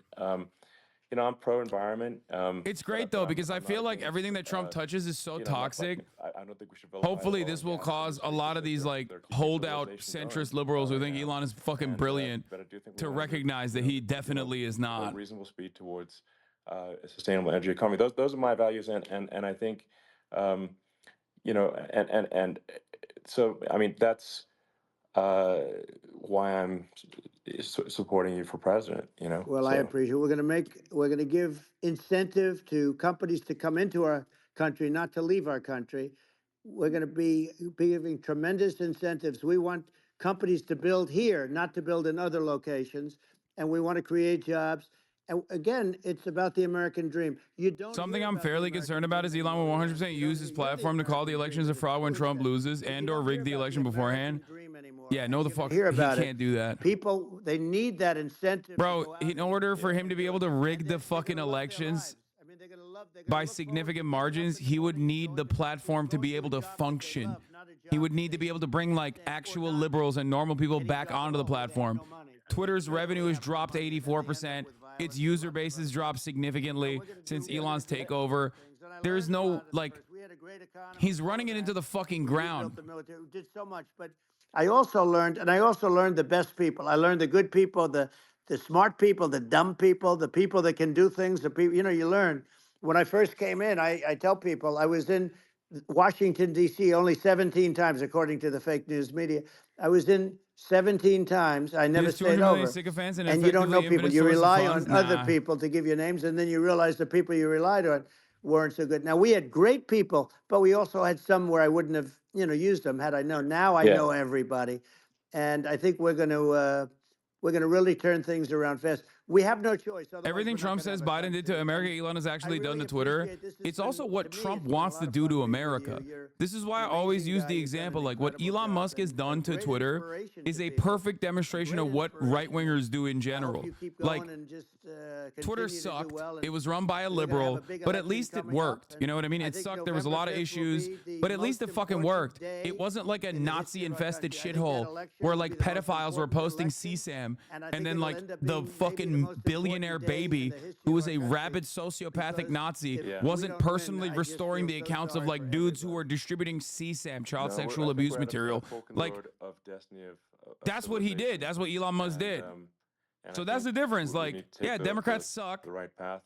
I'm pro-environment. It's great though because I feel like everything that Trump touches is so toxic. I don't think we should. Hopefully, this will cause a lot of these like holdout centrist liberals who think Elon is fucking brilliant to recognize that he definitely is not. Reasonable speed towards a sustainable energy economy. Those are my values, and I think, and so I mean that's why I'm supporting you for president. Well, I appreciate it. We're going to give incentive to companies to come into our country, not to leave our country. We're going to be giving tremendous incentives. We want companies to build here, not to build in other locations, and we want to create jobs. And again, it's about the American dream. Something I'm fairly concerned about is Elon will 100% use his platform to call the elections a fraud when Trump loses and/or rig the election beforehand. Yeah, no, the fuck, he can't do that. People, they need that incentive. Bro, in order for him to be able to rig the fucking elections by significant margins, he would need the platform to be able to function. He would need to be able to bring like actual liberals and normal people back onto the platform. Twitter's revenue has dropped 84%. Its user base has dropped significantly since Elon's takeover. There's no, like, he's running it into the fucking ground. Did so much, but I also learned the best people. I learned the good people, the smart people, the dumb people, the people that can do things, the people, you learn. When I first came in, I tell people I was in Washington, D.C. only 17 times, according to the fake news media. I was in 17 times. I never stayed over. And you don't know people. You rely on other people to give you names, and then you realize the people you relied on weren't so good. Now, we had great people, but we also had some where I wouldn't have, used them had I known. Now I know everybody. And I think we're going to really turn things around fast. We have no choice. Everything Trump says Biden did to America, Elon has actually done to Twitter. It's also what Trump wants to do to America. This is why I always use the example, like what Elon Musk has done to Twitter is a perfect demonstration of what right-wingers do in general. Like, Twitter sucked. It was run by a liberal, but at least it worked. You know what I mean? It sucked. There was a lot of issues, but at least it fucking worked. It wasn't like a Nazi-infested shithole where like pedophiles were posting CSAM and then like the fucking billionaire baby who was a rabid sociopathic Nazi wasn't personally restoring the accounts of like dudes who were distributing CSAM, child sexual abuse material. Like, that's what he did. That's what Elon Musk did. So that's the difference. Like, yeah, Democrats suck.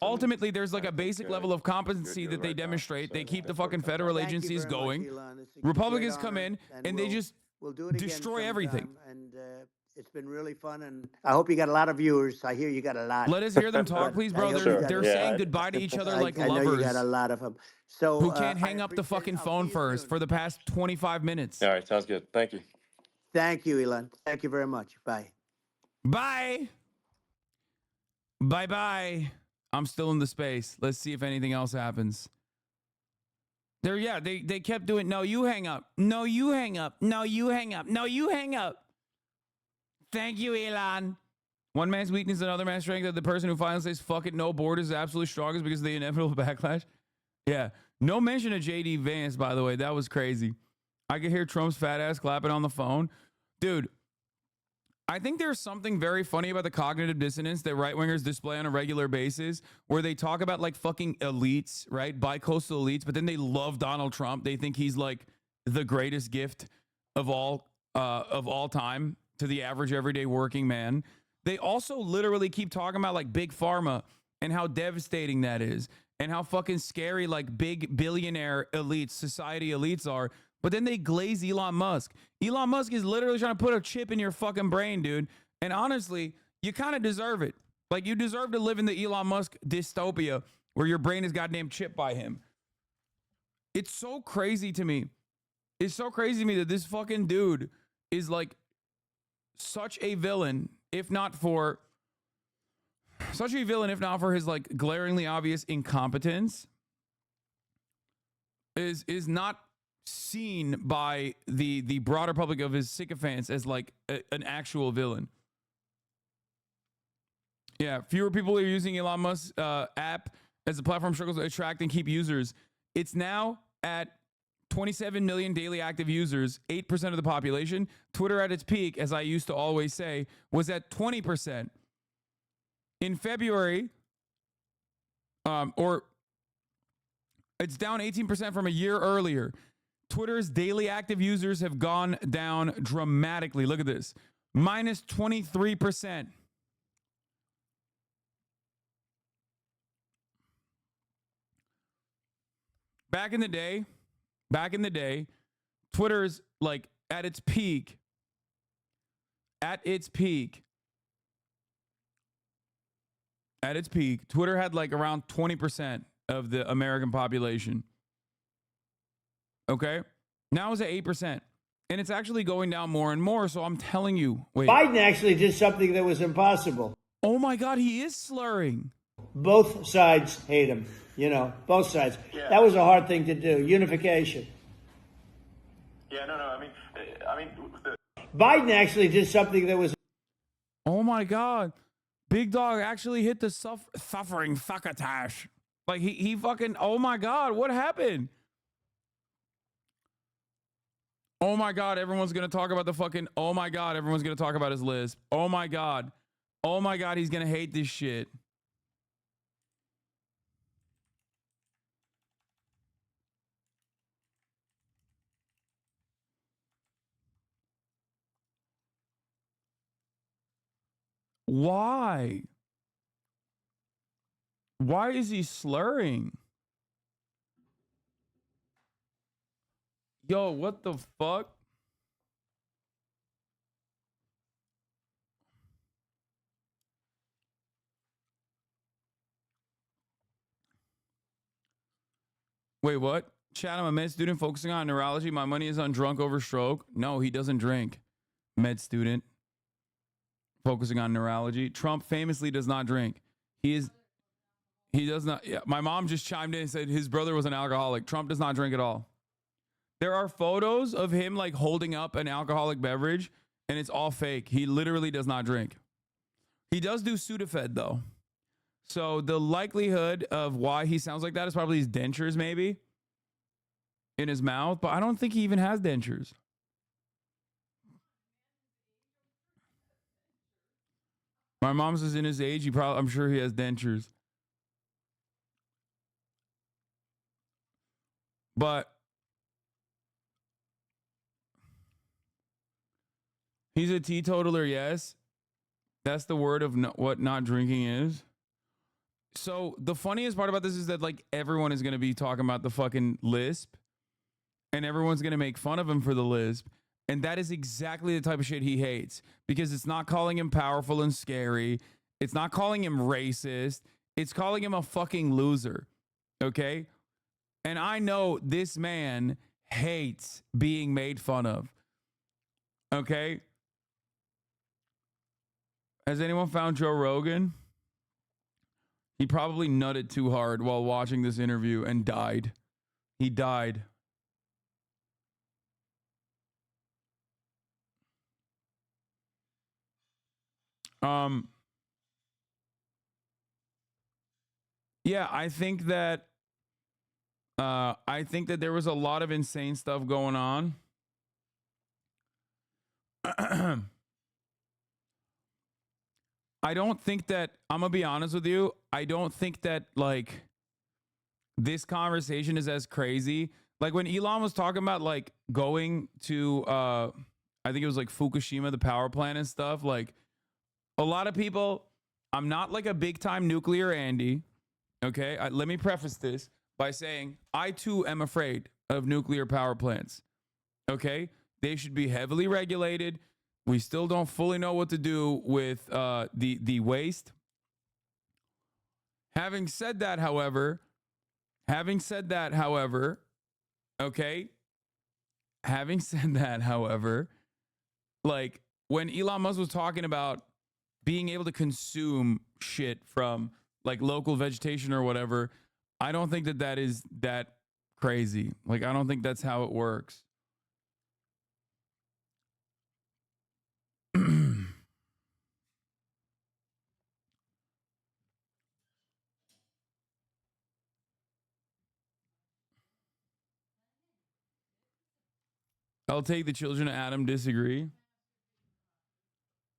Ultimately, there's like a basic level of competency that they demonstrate. They keep the fucking federal agencies going. Republicans come in and they just destroy everything. It's been really fun, and I hope you got a lot of viewers. I hear you got a lot. Let us hear them talk, please, bro. They're saying goodbye to each other like lovers. I know you got a lot of them. So who can't hang up the fucking phone first for the past 25 minutes. All right, sounds good. Thank you. Thank you, Elon. Thank you very much. Bye. Bye. Bye-bye. I'm still in the space. Let's see if anything else happens. They kept doing, no, you hang up. No, you hang up. No, you hang up. No, you hang up. Thank you, Elon. One man's weakness is another man's strength. That the person who finally says fuck it, no borders is absolutely strongest because of the inevitable backlash. Yeah. No mention of J.D. Vance, by the way. That was crazy. I could hear Trump's fat ass clapping on the phone. Dude, I think there's something very funny about the cognitive dissonance that right-wingers display on a regular basis where they talk about like fucking elites, right? Bi-coastal elites, but then they love Donald Trump. They think he's like the greatest gift of all time to the average everyday working man. They also literally keep talking about like big pharma and how devastating that is and how fucking scary like big billionaire elites, society elites are. But then they glaze Elon Musk. Elon Musk is literally trying to put a chip in your fucking brain, dude. And honestly, you kind of deserve it. Like, you deserve to live in the Elon Musk dystopia where your brain is goddamn chipped by him. It's so crazy to me. It's so crazy to me that this fucking dude is like such a villain, if not for his like glaringly obvious incompetence, is not seen by the broader public of his sycophants as like an actual villain. Yeah, fewer people are using Elon Musk's app as the platform struggles to attract and keep users. It's now at 27 million daily active users, 8% of the population. Twitter at its peak, as I used to always say, was at 20%. In February, or it's down 18% from a year earlier. Twitter's daily active users have gone down dramatically. Look at this, minus 23%. Back in the day, Twitter's like at its peak, Twitter had like around 20% of the American population. Okay? Now it's at 8%. And it's actually going down more and more. So I'm telling you, wait. Biden actually did something that was impossible. Oh my God, he is slurring. Both sides hate him, both sides. Yeah. That was a hard thing to do, unification. Yeah, no, I mean, Biden actually did something that was. Oh my God. Big Dog actually hit the suffering succotash. Like he fucking, oh my God, what happened? Oh my God, everyone's going to talk about the fucking, oh my God, everyone's going to talk about his lisp. Oh my God, he's going to hate this shit. Why? Why is he slurring? Yo, what the fuck? Wait, what? Chat, I'm a med student focusing on neurology. My money is on drunk over stroke. No, he doesn't drink. Med student focusing on neurology. Trump famously does not drink. He does not. Yeah, my mom just chimed in and said his brother was an alcoholic. Trump does not drink at all. There are photos of him like holding up an alcoholic beverage and it's all fake. He literally does not drink. He does do Sudafed though. So the likelihood of why he sounds like that is probably his dentures maybe in his mouth, but I don't think he even has dentures. My mom's is in his age. I'm sure he has dentures. But he's a teetotaler, yes. That's the word of what not drinking is. So the funniest part about this is that like everyone is going to be talking about the fucking lisp and everyone's going to make fun of him for the lisp. And that is exactly the type of shit he hates because it's not calling him powerful and scary. It's not calling him racist. It's calling him a fucking loser. Okay? And I know this man hates being made fun of. Okay? Has anyone found Joe Rogan? He probably nutted too hard while watching this interview and died. He died. Yeah, I think that there was a lot of insane stuff going on. I don't think that, I'm gonna be honest with you, I don't think that like this conversation is as crazy. Like when Elon was talking about like going to I think it was like Fukushima, the power plant and stuff, like a lot of people, I'm not like a big time nuclear Andy. Okay, let me preface this by saying I too am afraid of nuclear power plants. Okay, they should be heavily regulated. We still don't fully know what to do with the waste. Having said that, however, okay, like when Elon Musk was talking about being able to consume shit from like local vegetation or whatever, I don't think that is that crazy. Like, I don't think that's how it works. I'll take the children of Adam disagree.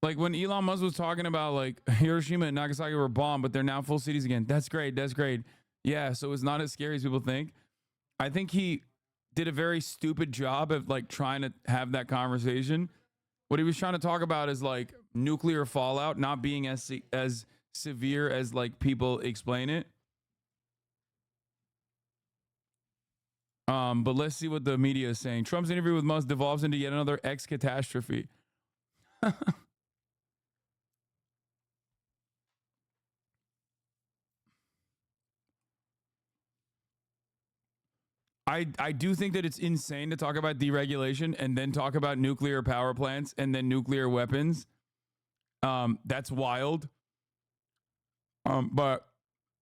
Like when Elon Musk was talking about like Hiroshima and Nagasaki were bombed, but they're now full cities again. That's great. That's great. Yeah, so it's not as scary as people think. I think he did a very stupid job of like trying to have that conversation. What he was trying to talk about is like nuclear fallout not being as severe as like people explain it. But let's see what the media is saying. Trump's interview with Musk devolves into yet another X catastrophe. I do think that it's insane to talk about deregulation and then talk about nuclear power plants and then nuclear weapons. That's wild. But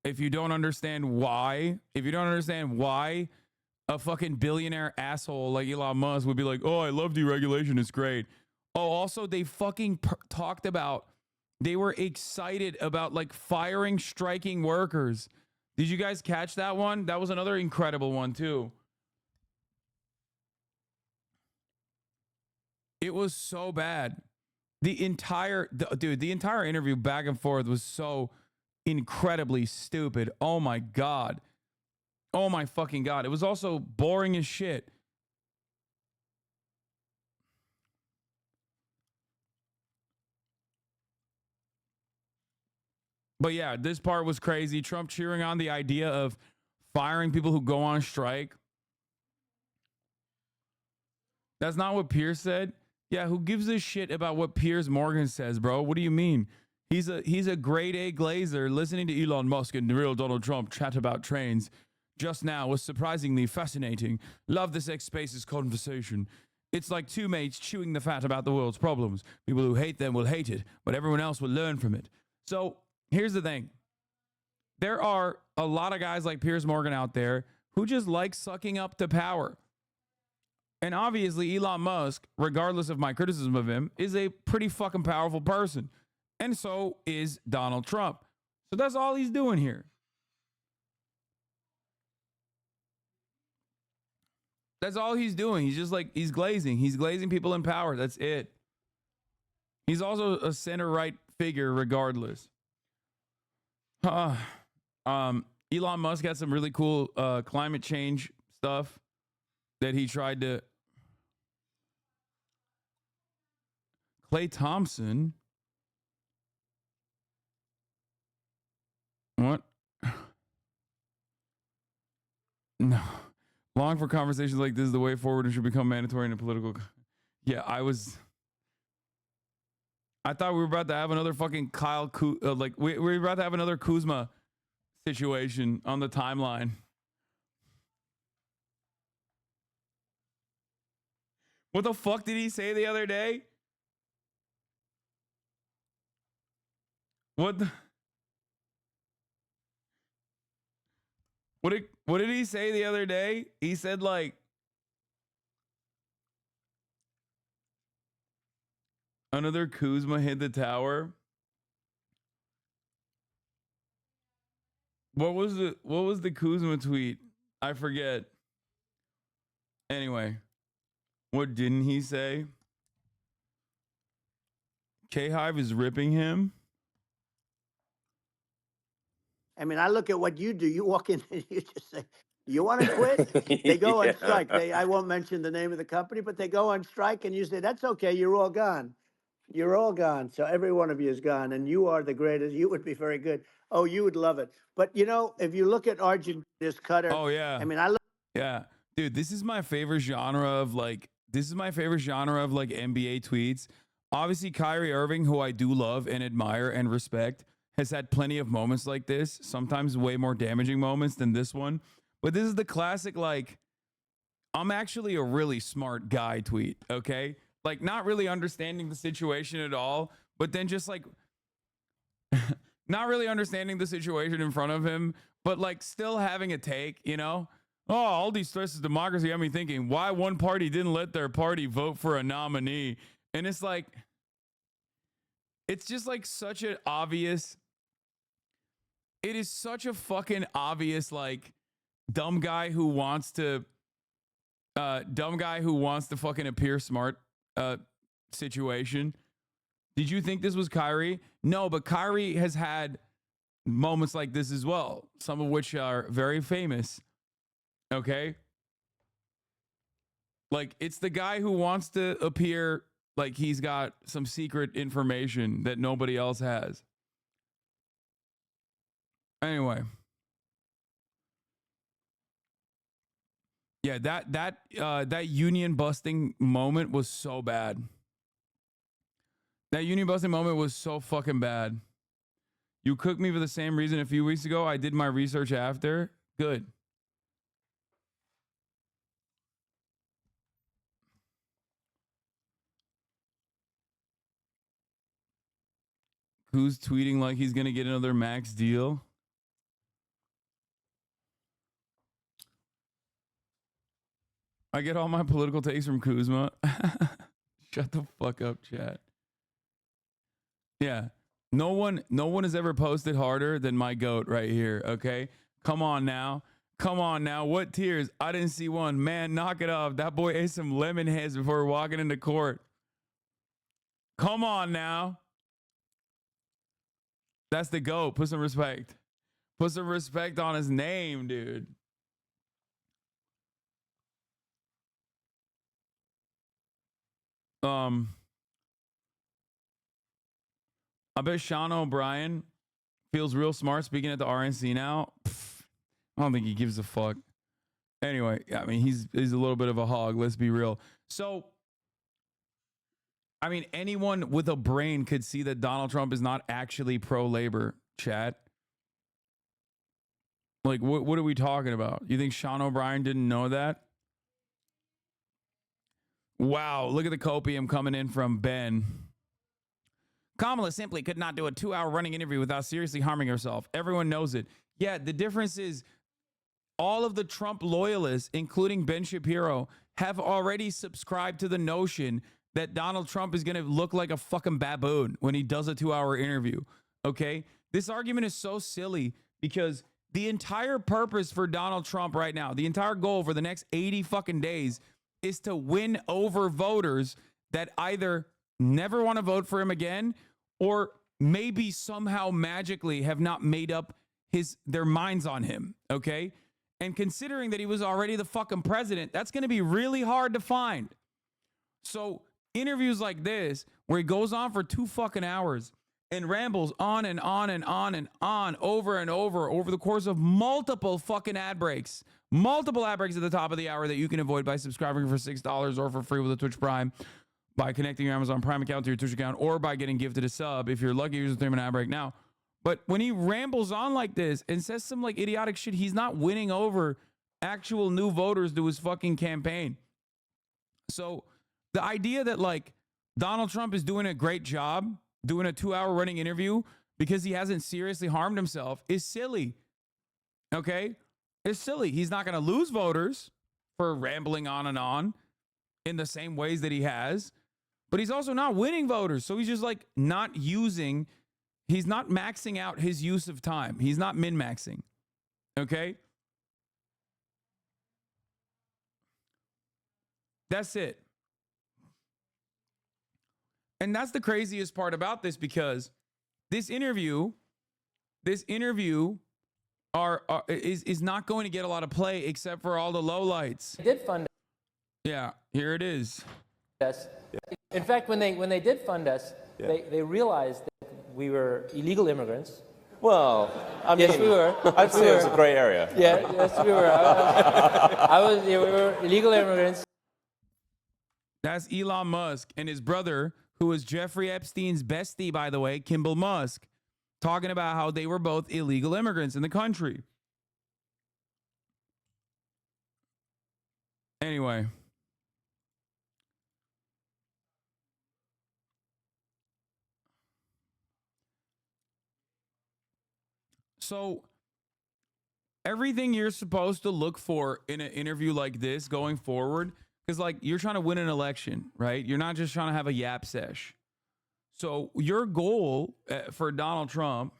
if you don't understand why a fucking billionaire asshole like Elon Musk would be like, oh, I love deregulation, it's great. Oh, also they fucking talked about, they were excited about like firing striking workers. Did you guys catch that one? That was another incredible one too. It was so bad. The entire interview back and forth was so incredibly stupid. Oh my God. Oh my fucking God. It was also boring as shit. But yeah, this part was crazy. Trump cheering on the idea of firing people who go on strike. That's not what Piers said. Yeah, who gives a shit about what Piers Morgan says, bro? What do you mean? He's a grade A glazer listening to Elon Musk and the real Donald Trump chat about trains just now was surprisingly fascinating. Love this X Spaces conversation. It's like two mates chewing the fat about the world's problems. People who hate them will hate it, but everyone else will learn from it. So here's the thing. There are a lot of guys like Piers Morgan out there who just like sucking up to power. And obviously Elon Musk, regardless of my criticism of him, is a pretty fucking powerful person. And so is Donald Trump. So that's all he's doing here. That's all he's doing. He's just like, he's glazing. He's glazing people in power. That's it. He's also a center-right figure regardless. Elon Musk had some really cool climate change stuff that he tried to... Klay Thompson? What? No. Long for conversations like this is the way forward and should become mandatory in a political... Yeah, I thought we were about to have another fucking we were about to have another Kuzma situation on the timeline. What the fuck did he say the other day? What did he say the other day? He said like another Kuzma hit the tower. What was the Kuzma tweet? I forget. Anyway, what didn't he say? K-Hive is ripping him. I mean, I look at what you do. You walk in and you just say, you want to quit? They go on strike. I won't mention the name of the company, but they go on strike and you say, that's okay. You're all gone. You're all gone. So every one of you is gone and you are the greatest. You would be very good. Oh, you would love it. But, you know, if you look at Argentina's cutter. Oh, yeah. I mean, I look. Yeah. Dude, this is my favorite genre of like NBA tweets. Obviously, Kyrie Irving, who I do love and admire and respect, has had plenty of moments like this, sometimes way more damaging moments than this one. But this is the classic, like, I'm actually a really smart guy tweet, okay? Like, not really understanding the situation at all, but then just like not really understanding the situation in front of him, but like still having a take, you know? Oh, all these threats to democracy have me thinking, why one party didn't let their party vote for a nominee? And it's like, it's just like such an obvious, it is such a fucking obvious, like, dumb guy who wants to fucking appear smart situation. Did you think this was Kyrie? No, but Kyrie has had moments like this as well, some of which are very famous. Okay? Like, it's the guy who wants to appear like he's got some secret information that nobody else has. Anyway. Yeah, that union busting moment was so bad. That union busting moment was so fucking bad. You cooked me for the same reason a few weeks ago. I did my research after. Good. Who's tweeting like he's going to get another max deal? I get all my political takes from Kuzma. Shut the fuck up, chat. Yeah. No one has ever posted harder than my goat right here, okay? Come on now. Come on now. What tears? I didn't see one. Man, knock it off. That boy ate some lemon heads before walking into court. Come on now. That's the GOAT. Put some respect. Put some respect on his name, dude. I bet Sean O'Brien feels real smart speaking at the RNC now. Pfft, I don't think he gives a fuck. Anyway, I mean, he's a little bit of a hog. Let's be real. So, I mean, anyone with a brain could see that Donald Trump is not actually pro-labor, chat. Like, what are we talking about? You think Sean O'Brien didn't know that? Wow, look at the copium coming in from Ben. Kamala simply could not do a 2-hour running interview without seriously harming herself. Everyone knows it. Yeah, the difference is all of the Trump loyalists, including Ben Shapiro, have already subscribed to the notion that Donald Trump is going to look like a fucking baboon when he does a 2-hour interview. Okay? This argument is so silly because the entire purpose for Donald Trump right now, the entire goal for the next 80 fucking days is to win over voters that either never want to vote for him again or maybe somehow magically have not made up their minds on him, okay? And considering that he was already the fucking president, that's going to be really hard to find. So interviews like this, where he goes on for 2 fucking hours and rambles on and on and on and on over and over the course of multiple fucking ad breaks. Multiple ad breaks at the top of the hour that you can avoid by subscribing for $6 or for free with a Twitch Prime, by connecting your Amazon Prime account to your Twitch account, or by getting gifted a sub if you're lucky. Use the 3-minute ad break now. But when he rambles on like this and says some like idiotic shit, he's not winning over actual new voters to his fucking campaign. So the idea that like Donald Trump is doing a great job doing a 2-hour running interview because he hasn't seriously harmed himself is silly. Okay? It's silly. He's not going to lose voters for rambling on and on in the same ways that he has, but he's also not winning voters. So he's just like not using, he's not maxing out his use of time. He's not min-maxing. Okay? That's it. And that's the craziest part about this, because this interview is not going to get a lot of play except for all the lowlights. They did fund Yeah, here it is. us. In fact, when they did fund us, they realized that we were illegal immigrants. Well, I mean, yes, we were. I'd say it's a gray area. Yeah, yes, we were. We were illegal immigrants. That's Elon Musk and his brother, who was Jeffrey Epstein's bestie, by the way, Kimball Musk. talking about how they were both illegal immigrants in the country. Anyway. So everything you're supposed to look for in an interview like this going forward, because like you're trying to win an election, right? You're not just trying to have a yap sesh. So your goal for Donald Trump,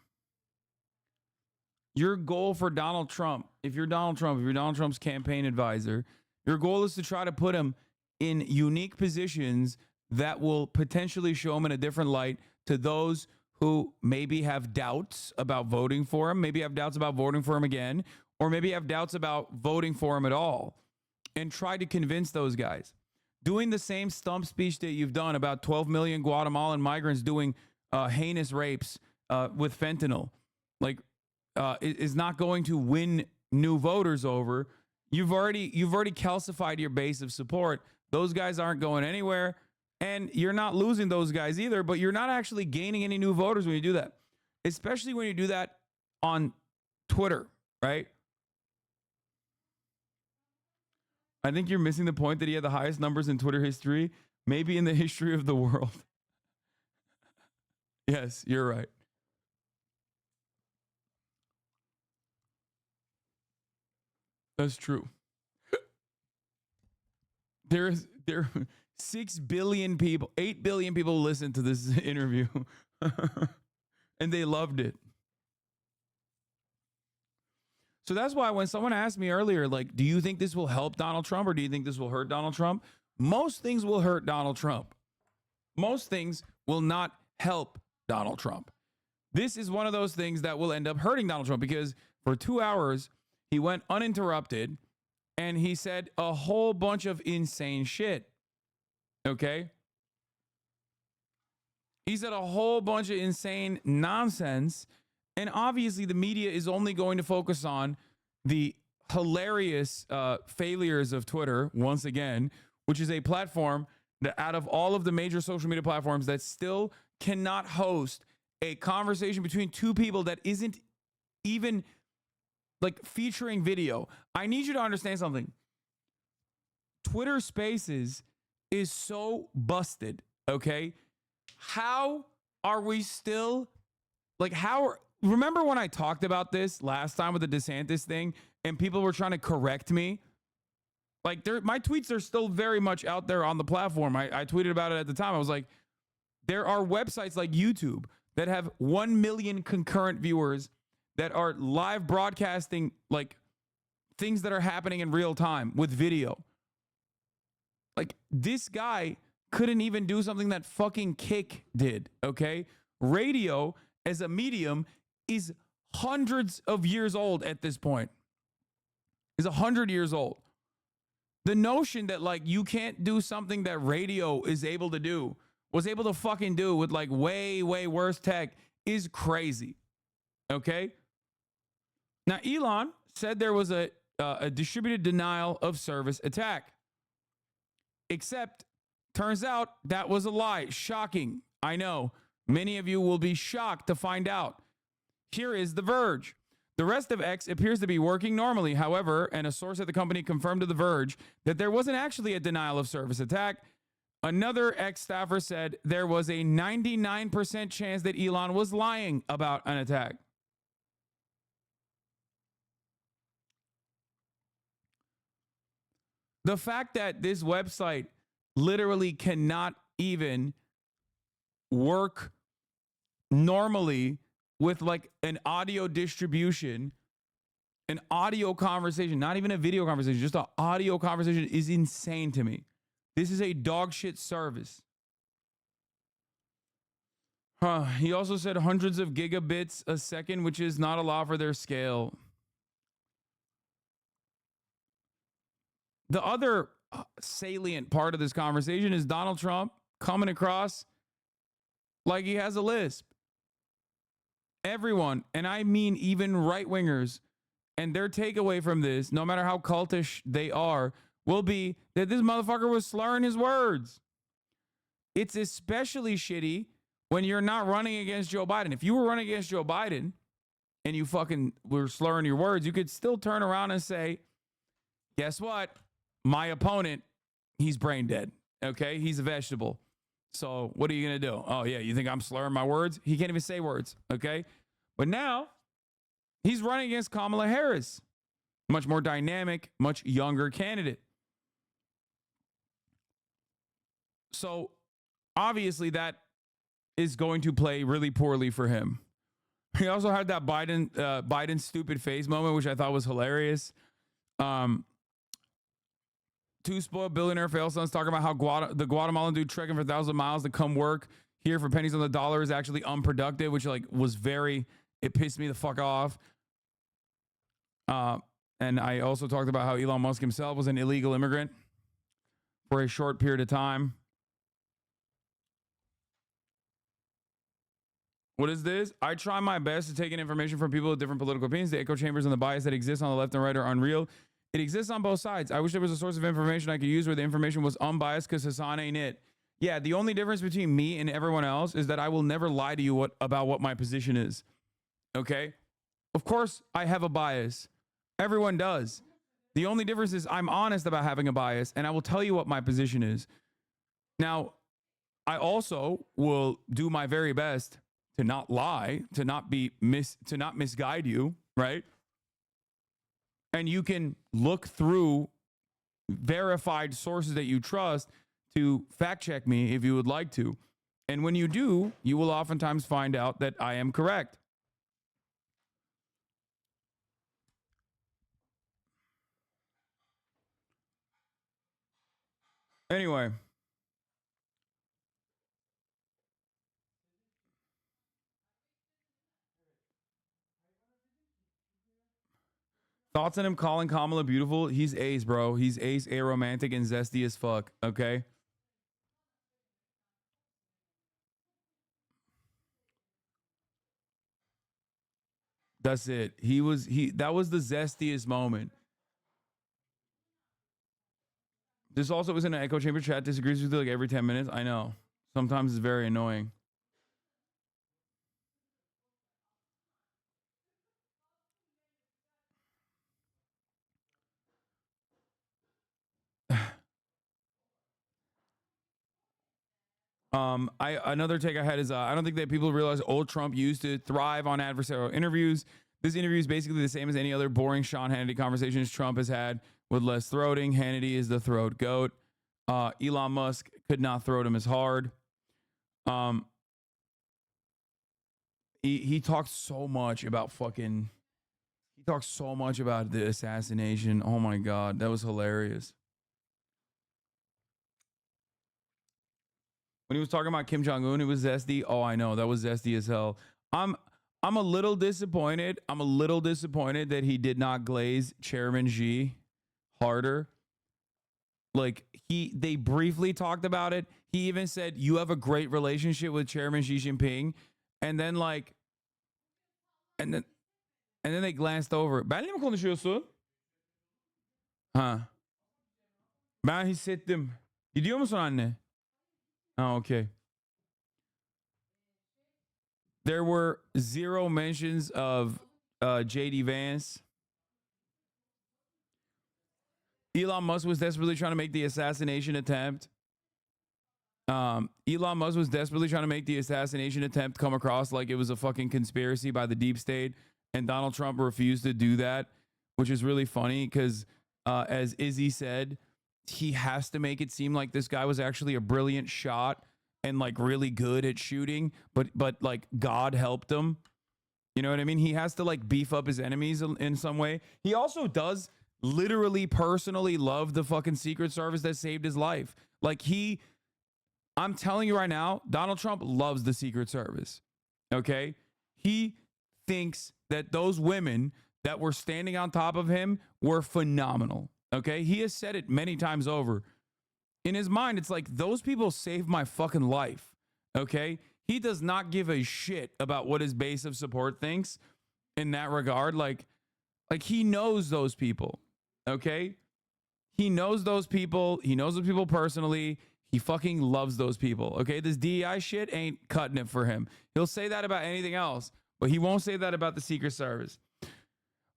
if you're Donald Trump's campaign advisor, your goal is to try to put him in unique positions that will potentially show him in a different light to those who maybe have doubts about voting for him, maybe have doubts about voting for him again, or maybe have doubts about voting for him at all, and try to convince those guys. Doing the same stump speech that you've done about 12 million Guatemalan migrants doing heinous rapes with fentanyl, like is not going to win new voters over. You've already calcified your base of support. Those guys aren't going anywhere. And you're not losing those guys either, but you're not actually gaining any new voters when you do that, especially when you do that on Twitter, right? I think you're missing the point that he had the highest numbers in Twitter history, maybe in the history of the world. Yes, you're right. That's true. There 6 billion people, 8 billion people listened to this interview and they loved it. So that's why when someone asked me earlier, like, do you think this will help Donald Trump or do you think this will hurt Donald Trump? Most things will hurt Donald Trump. Most things will not help Donald Trump. This is one of those things that will end up hurting Donald Trump because for 2 hours, he went uninterrupted and he said a whole bunch of insane shit. Okay? He said a whole bunch of insane nonsense. And obviously the media is only going to focus on the hilarious failures of Twitter, once again, which is a platform that out of all of the major social media platforms that still cannot host a conversation between two people that isn't even like featuring video. I need you to understand something. Twitter Spaces is so busted, okay? How are we still, like, remember when I talked about this last time with the DeSantis thing and people were trying to correct me? Like, my tweets are still very much out there on the platform. I tweeted about it at the time. I was like, there are websites like YouTube that have 1 million concurrent viewers that are live broadcasting, like, things that are happening in real time with video. Like, this guy couldn't even do something that fucking Kick did, okay? Radio as a medium is hundreds of years old at this point. Is 100 years old. The notion that, like, you can't do something that radio is able to do, was able to fucking do with, like, way, way worse tech is crazy, okay? Now, Elon said there was a distributed denial of service attack. Except, turns out that was a lie. Shocking. I know. Many of you will be shocked to find out. Here is The Verge. The rest of X appears to be working normally. However, and a source at the company confirmed to The Verge that there wasn't actually a denial of service attack. Another X staffer said there was a 99% chance that Elon was lying about an attack. The fact that this website literally cannot even work normally with like an audio distribution, an audio conversation, not even a video conversation, just an audio conversation is insane to me. This is a dog shit service. He also said hundreds of gigabits a second, which is not a lot for their scale. The other salient part of this conversation is Donald Trump coming across like he has a lisp. Everyone, and I mean even right-wingers, and their takeaway from this, no matter how cultish they are, will be that this motherfucker was slurring his words. It's especially shitty when you're not running against Joe Biden. If you were running against Joe Biden and you fucking were slurring your words, you could still turn around and say, guess what? My opponent, he's brain dead. Okay? He's a vegetable. So what are you going to do? Oh, yeah, you think I'm slurring my words? He can't even say words. Okay? But now he's running against Kamala Harris, much more dynamic, much younger candidate. So obviously that is going to play really poorly for him. He also had that Biden stupid face moment, which I thought was hilarious. Two spoiled billionaire fail sons talking about how the Guatemalan dude trekking for 1,000 miles to come work here for pennies on the dollar is actually unproductive, which like was it pissed me the fuck off. And I also talked about how Elon Musk himself was an illegal immigrant for a short period of time. What is this? I try my best to take in information from people with different political opinions. The echo chambers and the bias that exist on the left and right are unreal. It exists on both sides. I wish there was a source of information I could use where the information was unbiased because Hasan ain't it. Yeah, the only difference between me and everyone else is that I will never lie to you about what my position is. Okay? Of course, I have a bias. Everyone does. The only difference is I'm honest about having a bias, and I will tell you what my position is. Now, I also will do my very best to not lie, to not misguide you, right? And you can look through verified sources that you trust to fact check me if you would like to. And when you do, you will oftentimes find out that I am correct. Anyway. Thoughts on him calling Kamala beautiful? He's ace, bro. He's ace, aromantic, and zesty as fuck. Okay? That's it. That was the zestiest moment. This also was in an echo chamber chat. Disagrees with you like every 10 minutes. I know. Sometimes it's very annoying. Another take I had is I don't think that people realize old Trump used to thrive on adversarial interviews. This interview is basically the same as any other boring Sean Hannity conversations Trump has had with less throating. Hannity is the throat goat. Elon Musk could not throat him as hard. He talked so much about he talked so much about the assassination. Oh my God, that was hilarious. When he was talking about Kim Jong-un, it was zesty. Oh, I know. That was zesty as hell. I'm a little disappointed. I'm a little disappointed that he did not glaze Chairman Xi harder. Like they briefly talked about it. He even said, you have a great relationship with Chairman Xi Jinping. And then and then they glanced over. Benle mi konuşuyorsun? Ha. Ben hissettim. Gidiyor musun anne? Oh, okay. There were zero mentions of J.D. Vance. Elon Musk was desperately trying to make the assassination attempt. Elon Musk was desperately trying to make the assassination attempt come across like it was a fucking conspiracy by the deep state. And Donald Trump refused to do that, which is really funny because, as Izzy said, he has to make it seem like this guy was actually a brilliant shot and like really good at shooting, but like God helped him. You know what I mean? He has to like beef up his enemies in some way. He also does literally personally love the fucking Secret Service that saved his life. Like I'm telling you right now, Donald Trump loves the Secret Service. Okay? He thinks that those women that were standing on top of him were phenomenal. Okay? He has said it many times over. In his mind, it's like, those people saved my fucking life. Okay? He does not give a shit about what his base of support thinks in that regard. Like he knows those people. Okay? He knows those people. He knows those people personally. He fucking loves those people. Okay, this DEI shit ain't cutting it for him. He'll say that about anything else, but he won't say that about the Secret Service.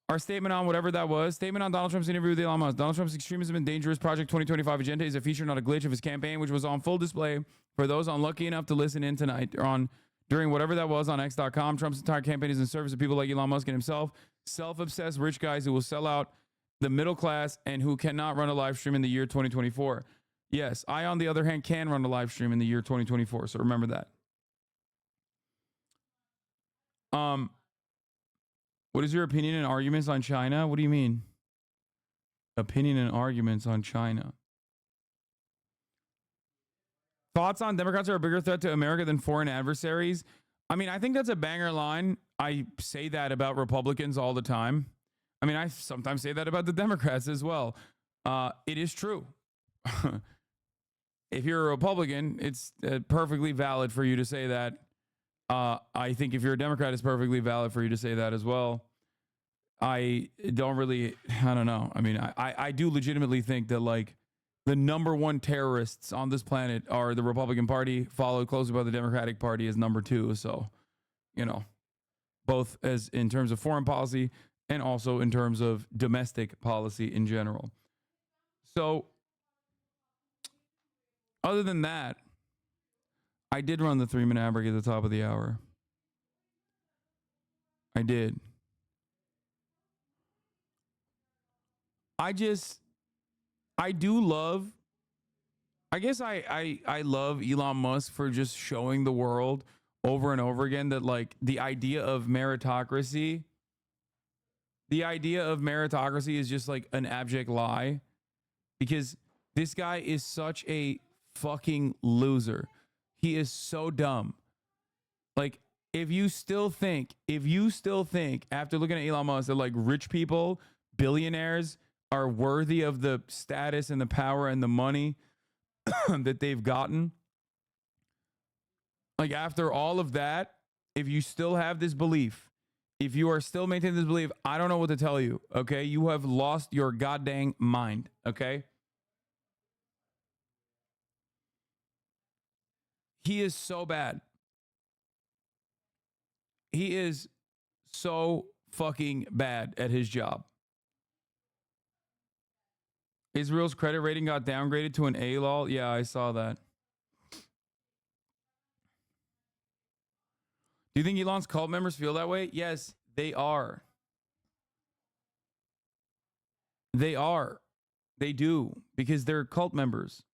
Our statement on whatever that was, statement on Donald Trump's interview with Elon Musk. Donald Trump's extremism and dangerous Project 2025 agenda is a feature, not a glitch of his campaign, which was on full display for those unlucky enough to listen in tonight or during whatever that was on X.com. Trump's entire campaign is in service of people like Elon Musk and himself, self-obsessed rich guys who will sell out the middle class and who cannot run a live stream in the year 2024. Yes, I, on the other hand, can run a live stream in the year 2024, so remember that. What is your opinion and arguments on China? What do you mean? Opinion and arguments on China. Thoughts on Democrats are a bigger threat to America than foreign adversaries? I mean, I think that's a banger line. I say that about Republicans all the time. I mean, I sometimes say that about the Democrats as well. It is true. If you're a Republican, it's perfectly valid for you to say that. I think if you're a Democrat, it's perfectly valid for you to say that as well. I don't know. I mean, I do legitimately think that like the number one terrorists on this planet are the Republican Party, followed closely by the Democratic Party as number two. So, you know, both as in terms of foreign policy and also in terms of domestic policy in general. So, other than that, I did run the 3-minute ad break at the top of the hour. I did. I love Elon Musk for just showing the world over and over again that like the idea of meritocracy is just like an abject lie, because this guy is such a fucking loser. He is so dumb. Like, if you still think after looking at Elon Musk that like rich people, billionaires are worthy of the status and the power and the money that they've gotten, like after all of that, if you still have this belief, if you are still maintaining this belief, I don't know what to tell you. Okay. You have lost your goddamn mind. Okay. He is so bad. He is so fucking bad at his job. Israel's credit rating got downgraded to an A lol. Yeah, I saw that. Do you think Elon's cult members feel that way? Yes, they are. They are. They do, because they're cult members.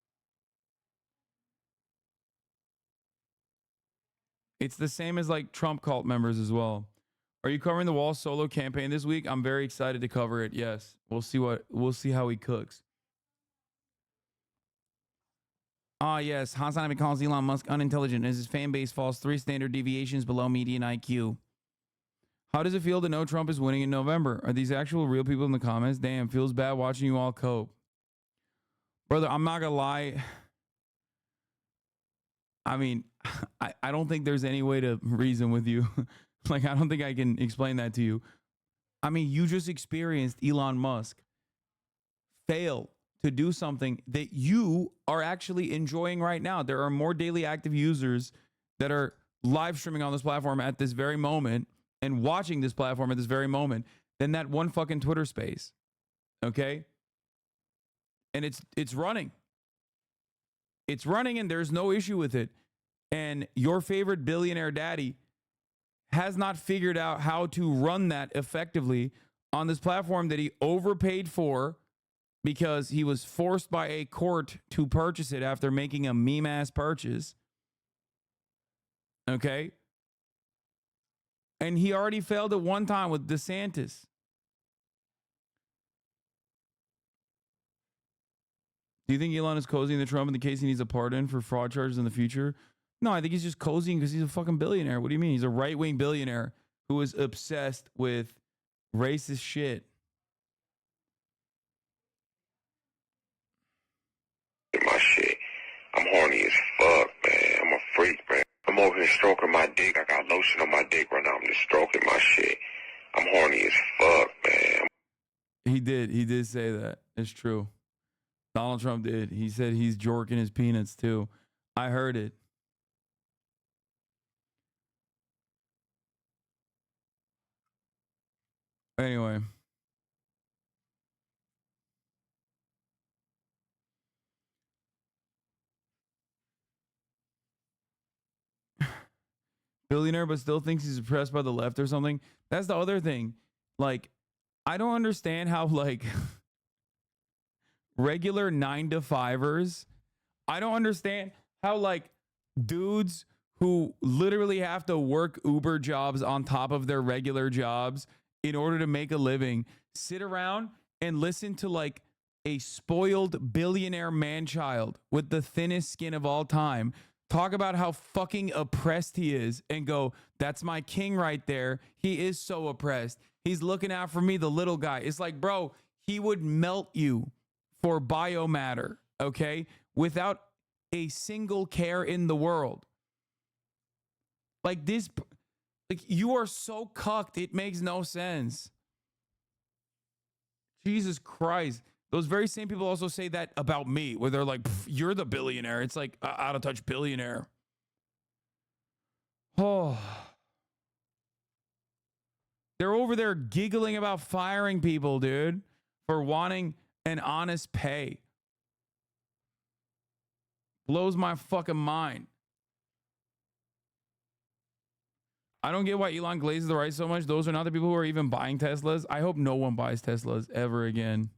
It's the same as like Trump cult members as well. Are you covering the Walz solo campaign this week? I'm very excited to cover it. Yes. We'll see how he cooks. Yes. HasanAbi calls Elon Musk unintelligent as his fan base falls 3 standard deviations below median IQ. How does it feel to know Trump is winning in November? Are these actual real people in the comments? Damn, feels bad watching you all cope. Brother, I'm not gonna lie. I mean, I don't think there's any way to reason with you. Like, I don't think I can explain that to you. I mean, you just experienced Elon Musk fail to do something that you are actually enjoying right now. There are more daily active users that are live streaming on this platform at this very moment and watching this platform at this very moment than that one fucking Twitter space. Okay? And it's running. It's running and there's no issue with it. And your favorite billionaire daddy has not figured out how to run that effectively on this platform that he overpaid for because he was forced by a court to purchase it after making a meme-ass purchase. Okay? And he already failed at one time with DeSantis. Do you think Elon is cozying to Trump in the case he needs a pardon for fraud charges in the future? No, I think he's just cozying because he's a fucking billionaire. What do you mean? He's a right-wing billionaire who is obsessed with racist shit. My shit. I'm horny as fuck, man. I'm a freak, man. I'm over here stroking my dick. I got lotion on my dick right now. I'm just stroking my shit. I'm horny as fuck, man. He did say that. It's true. Donald Trump did. He said he's jorking his peanuts too. I heard it. Anyway. Billionaire, but still thinks he's oppressed by the left or something. That's the other thing. Like, I don't understand how, like, regular 9-to-5ers, I don't understand how, like, dudes who literally have to work Uber jobs on top of their regular jobs in order to make a living sit around and listen to, like, a spoiled billionaire man-child with the thinnest skin of all time talk about how fucking oppressed he is and go, that's my king right there. He is so oppressed. He's looking out for me, the little guy. It's like, bro, he would melt you for biomatter, okay? Without a single care in the world. Like this, like you are so cucked, it makes no sense. Jesus Christ. Those very same people also say that about me, where they're like, you're the billionaire. It's like, out of touch billionaire. Oh. They're over there giggling about firing people, dude, for wanting an honest pay. Blows my fucking mind. I don't get why Elon glazes the right so much. Those are not the people who are even buying Teslas. I hope no one buys Teslas ever again.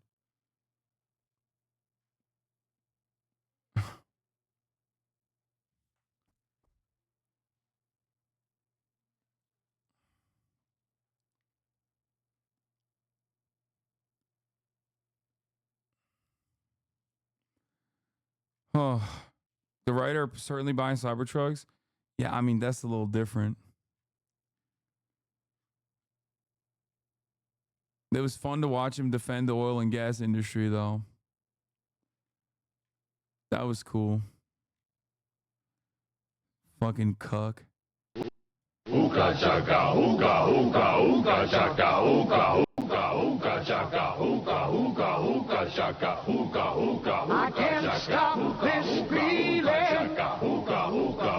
Oh, the right are certainly buying Cybertrucks. Yeah, I mean, that's a little different. It was fun to watch him defend the oil and gas industry, though. That was cool. Fucking cuck. Ooga chaka, ooga, ooga, ooga chaka, ooga, ooga, ooga chaka, ooga, ooga, ooga chaka, ooga, ooga, ooga. I can't stop this feeling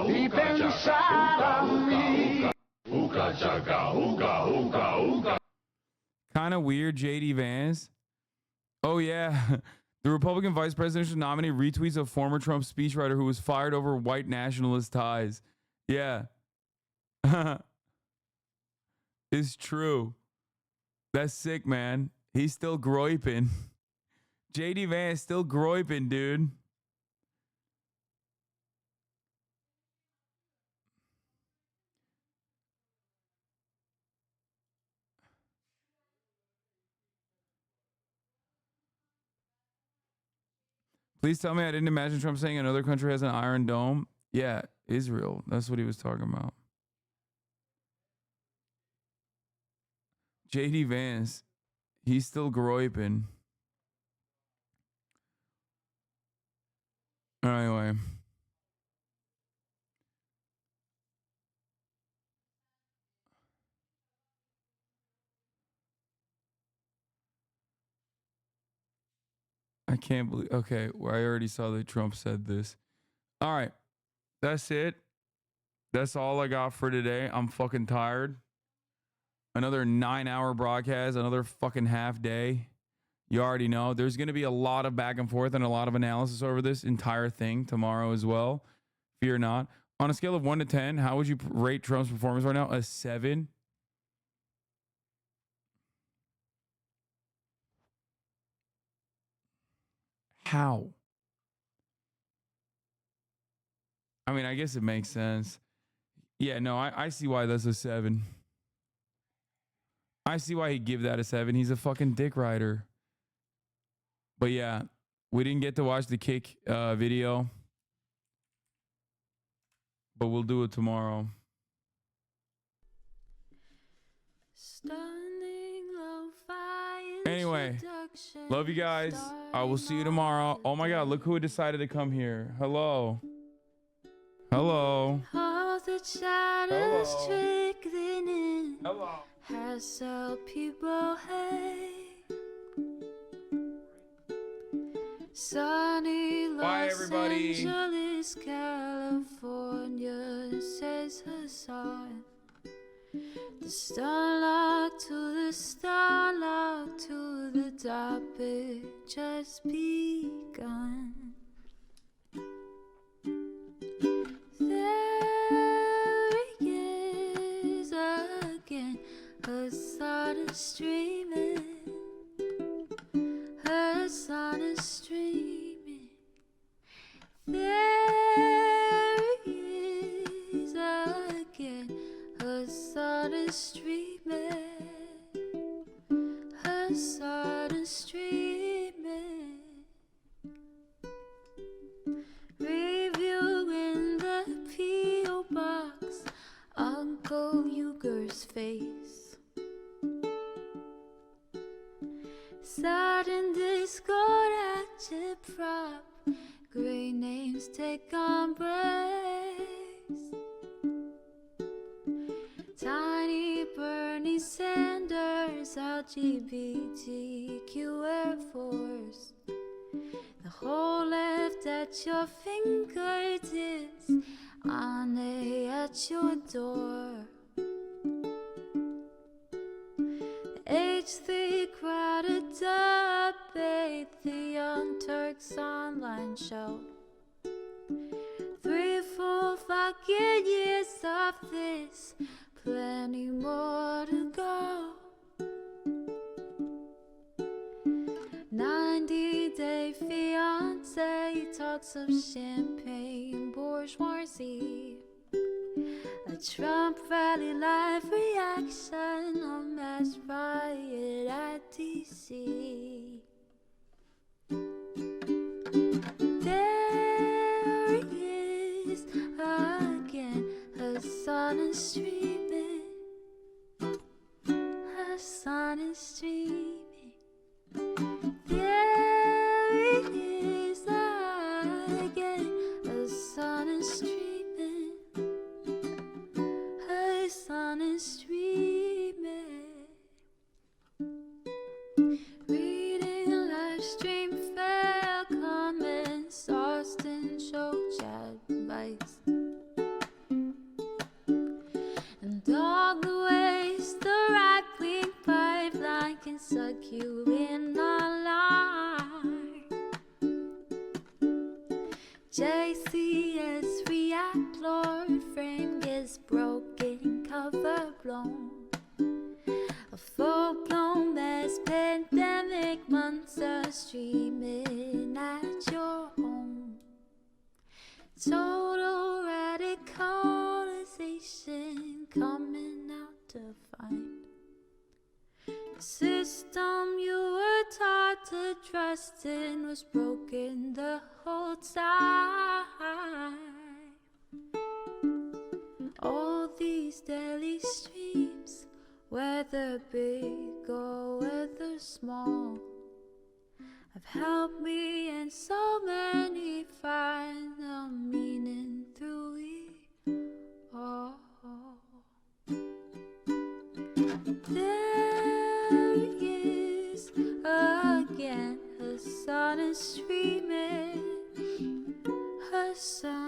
deep inside of me. Ooga chaka, ooga, ooga, ooga. Kind of weird, JD Vance. Oh, yeah. The Republican vice presidential nominee retweets a former Trump speechwriter who was fired over white nationalist ties. Yeah. It's true. That's sick, man. He's still groiping. JD Vance still groiping, dude. Please tell me I didn't imagine Trump saying another country has an iron dome. Yeah, Israel. That's what he was talking about. JD Vance, he's still groiping. Anyway. I can't believe. Okay, well, I already saw that Trump said this. All right, that's it. That's all I got for today. I'm fucking tired. Another 9-hour broadcast, another fucking half day. You already know. There's going to be a lot of back and forth and a lot of analysis over this entire thing tomorrow as well. Fear not. On a scale of 1 to 10, how would you rate Trump's performance right now? A 7? How? I mean, I guess it makes sense. Yeah, no, I see why that's a 7. I see why he'd give that a 7. He's a fucking dick rider. But yeah, we didn't get to watch the kick video. But we'll do it tomorrow. Anyway, love you guys. I will see you tomorrow. Oh my God, look who decided to come here. Hello. Hello. All the shadows Hello. trickling in. Hello. Has helped people hate. Sunny Bye, Los everybody. Angeles, California, says Hasan. The starlock to the starlock to the topic just begun. There he is again, Hasan is streaming. Hasan is streaming. There he is again, Hasan is streaming. Hasan is streaming. Reviewing the P.O. box, Uncle Uger's face. Sudden Discord active prop, great names take embrace. Tiny Bernie Sanders, LGBTQ Air Force. The whole left at your fingertips, Ane at your door. H3 crowded debate, the Young Turks online show. 3 full fucking years of this, plenty more to go. 90-day fiance talks of champagne bourgeoisie. A Trump rally live reaction, a mass riot at DC. There he is again, Hasan is streaming. Hasan is streaming. There he is again, Hasan is streaming. Hasan is streaming. Reading a live stream, fair comments, Austin show chat advice. And all the ways the right-wing pipeline can suck you in online. JCS React Lord frame gets broken, cover blown. A full-blown mass pandemic monster streaming at your home. Total radicalization coming out to find. The system you were taught to trust in was broken the whole time. All these daily streams, whether big or whether small, have helped me and so many find the meaning through it all. There he is again, Hasan is streaming. Hasan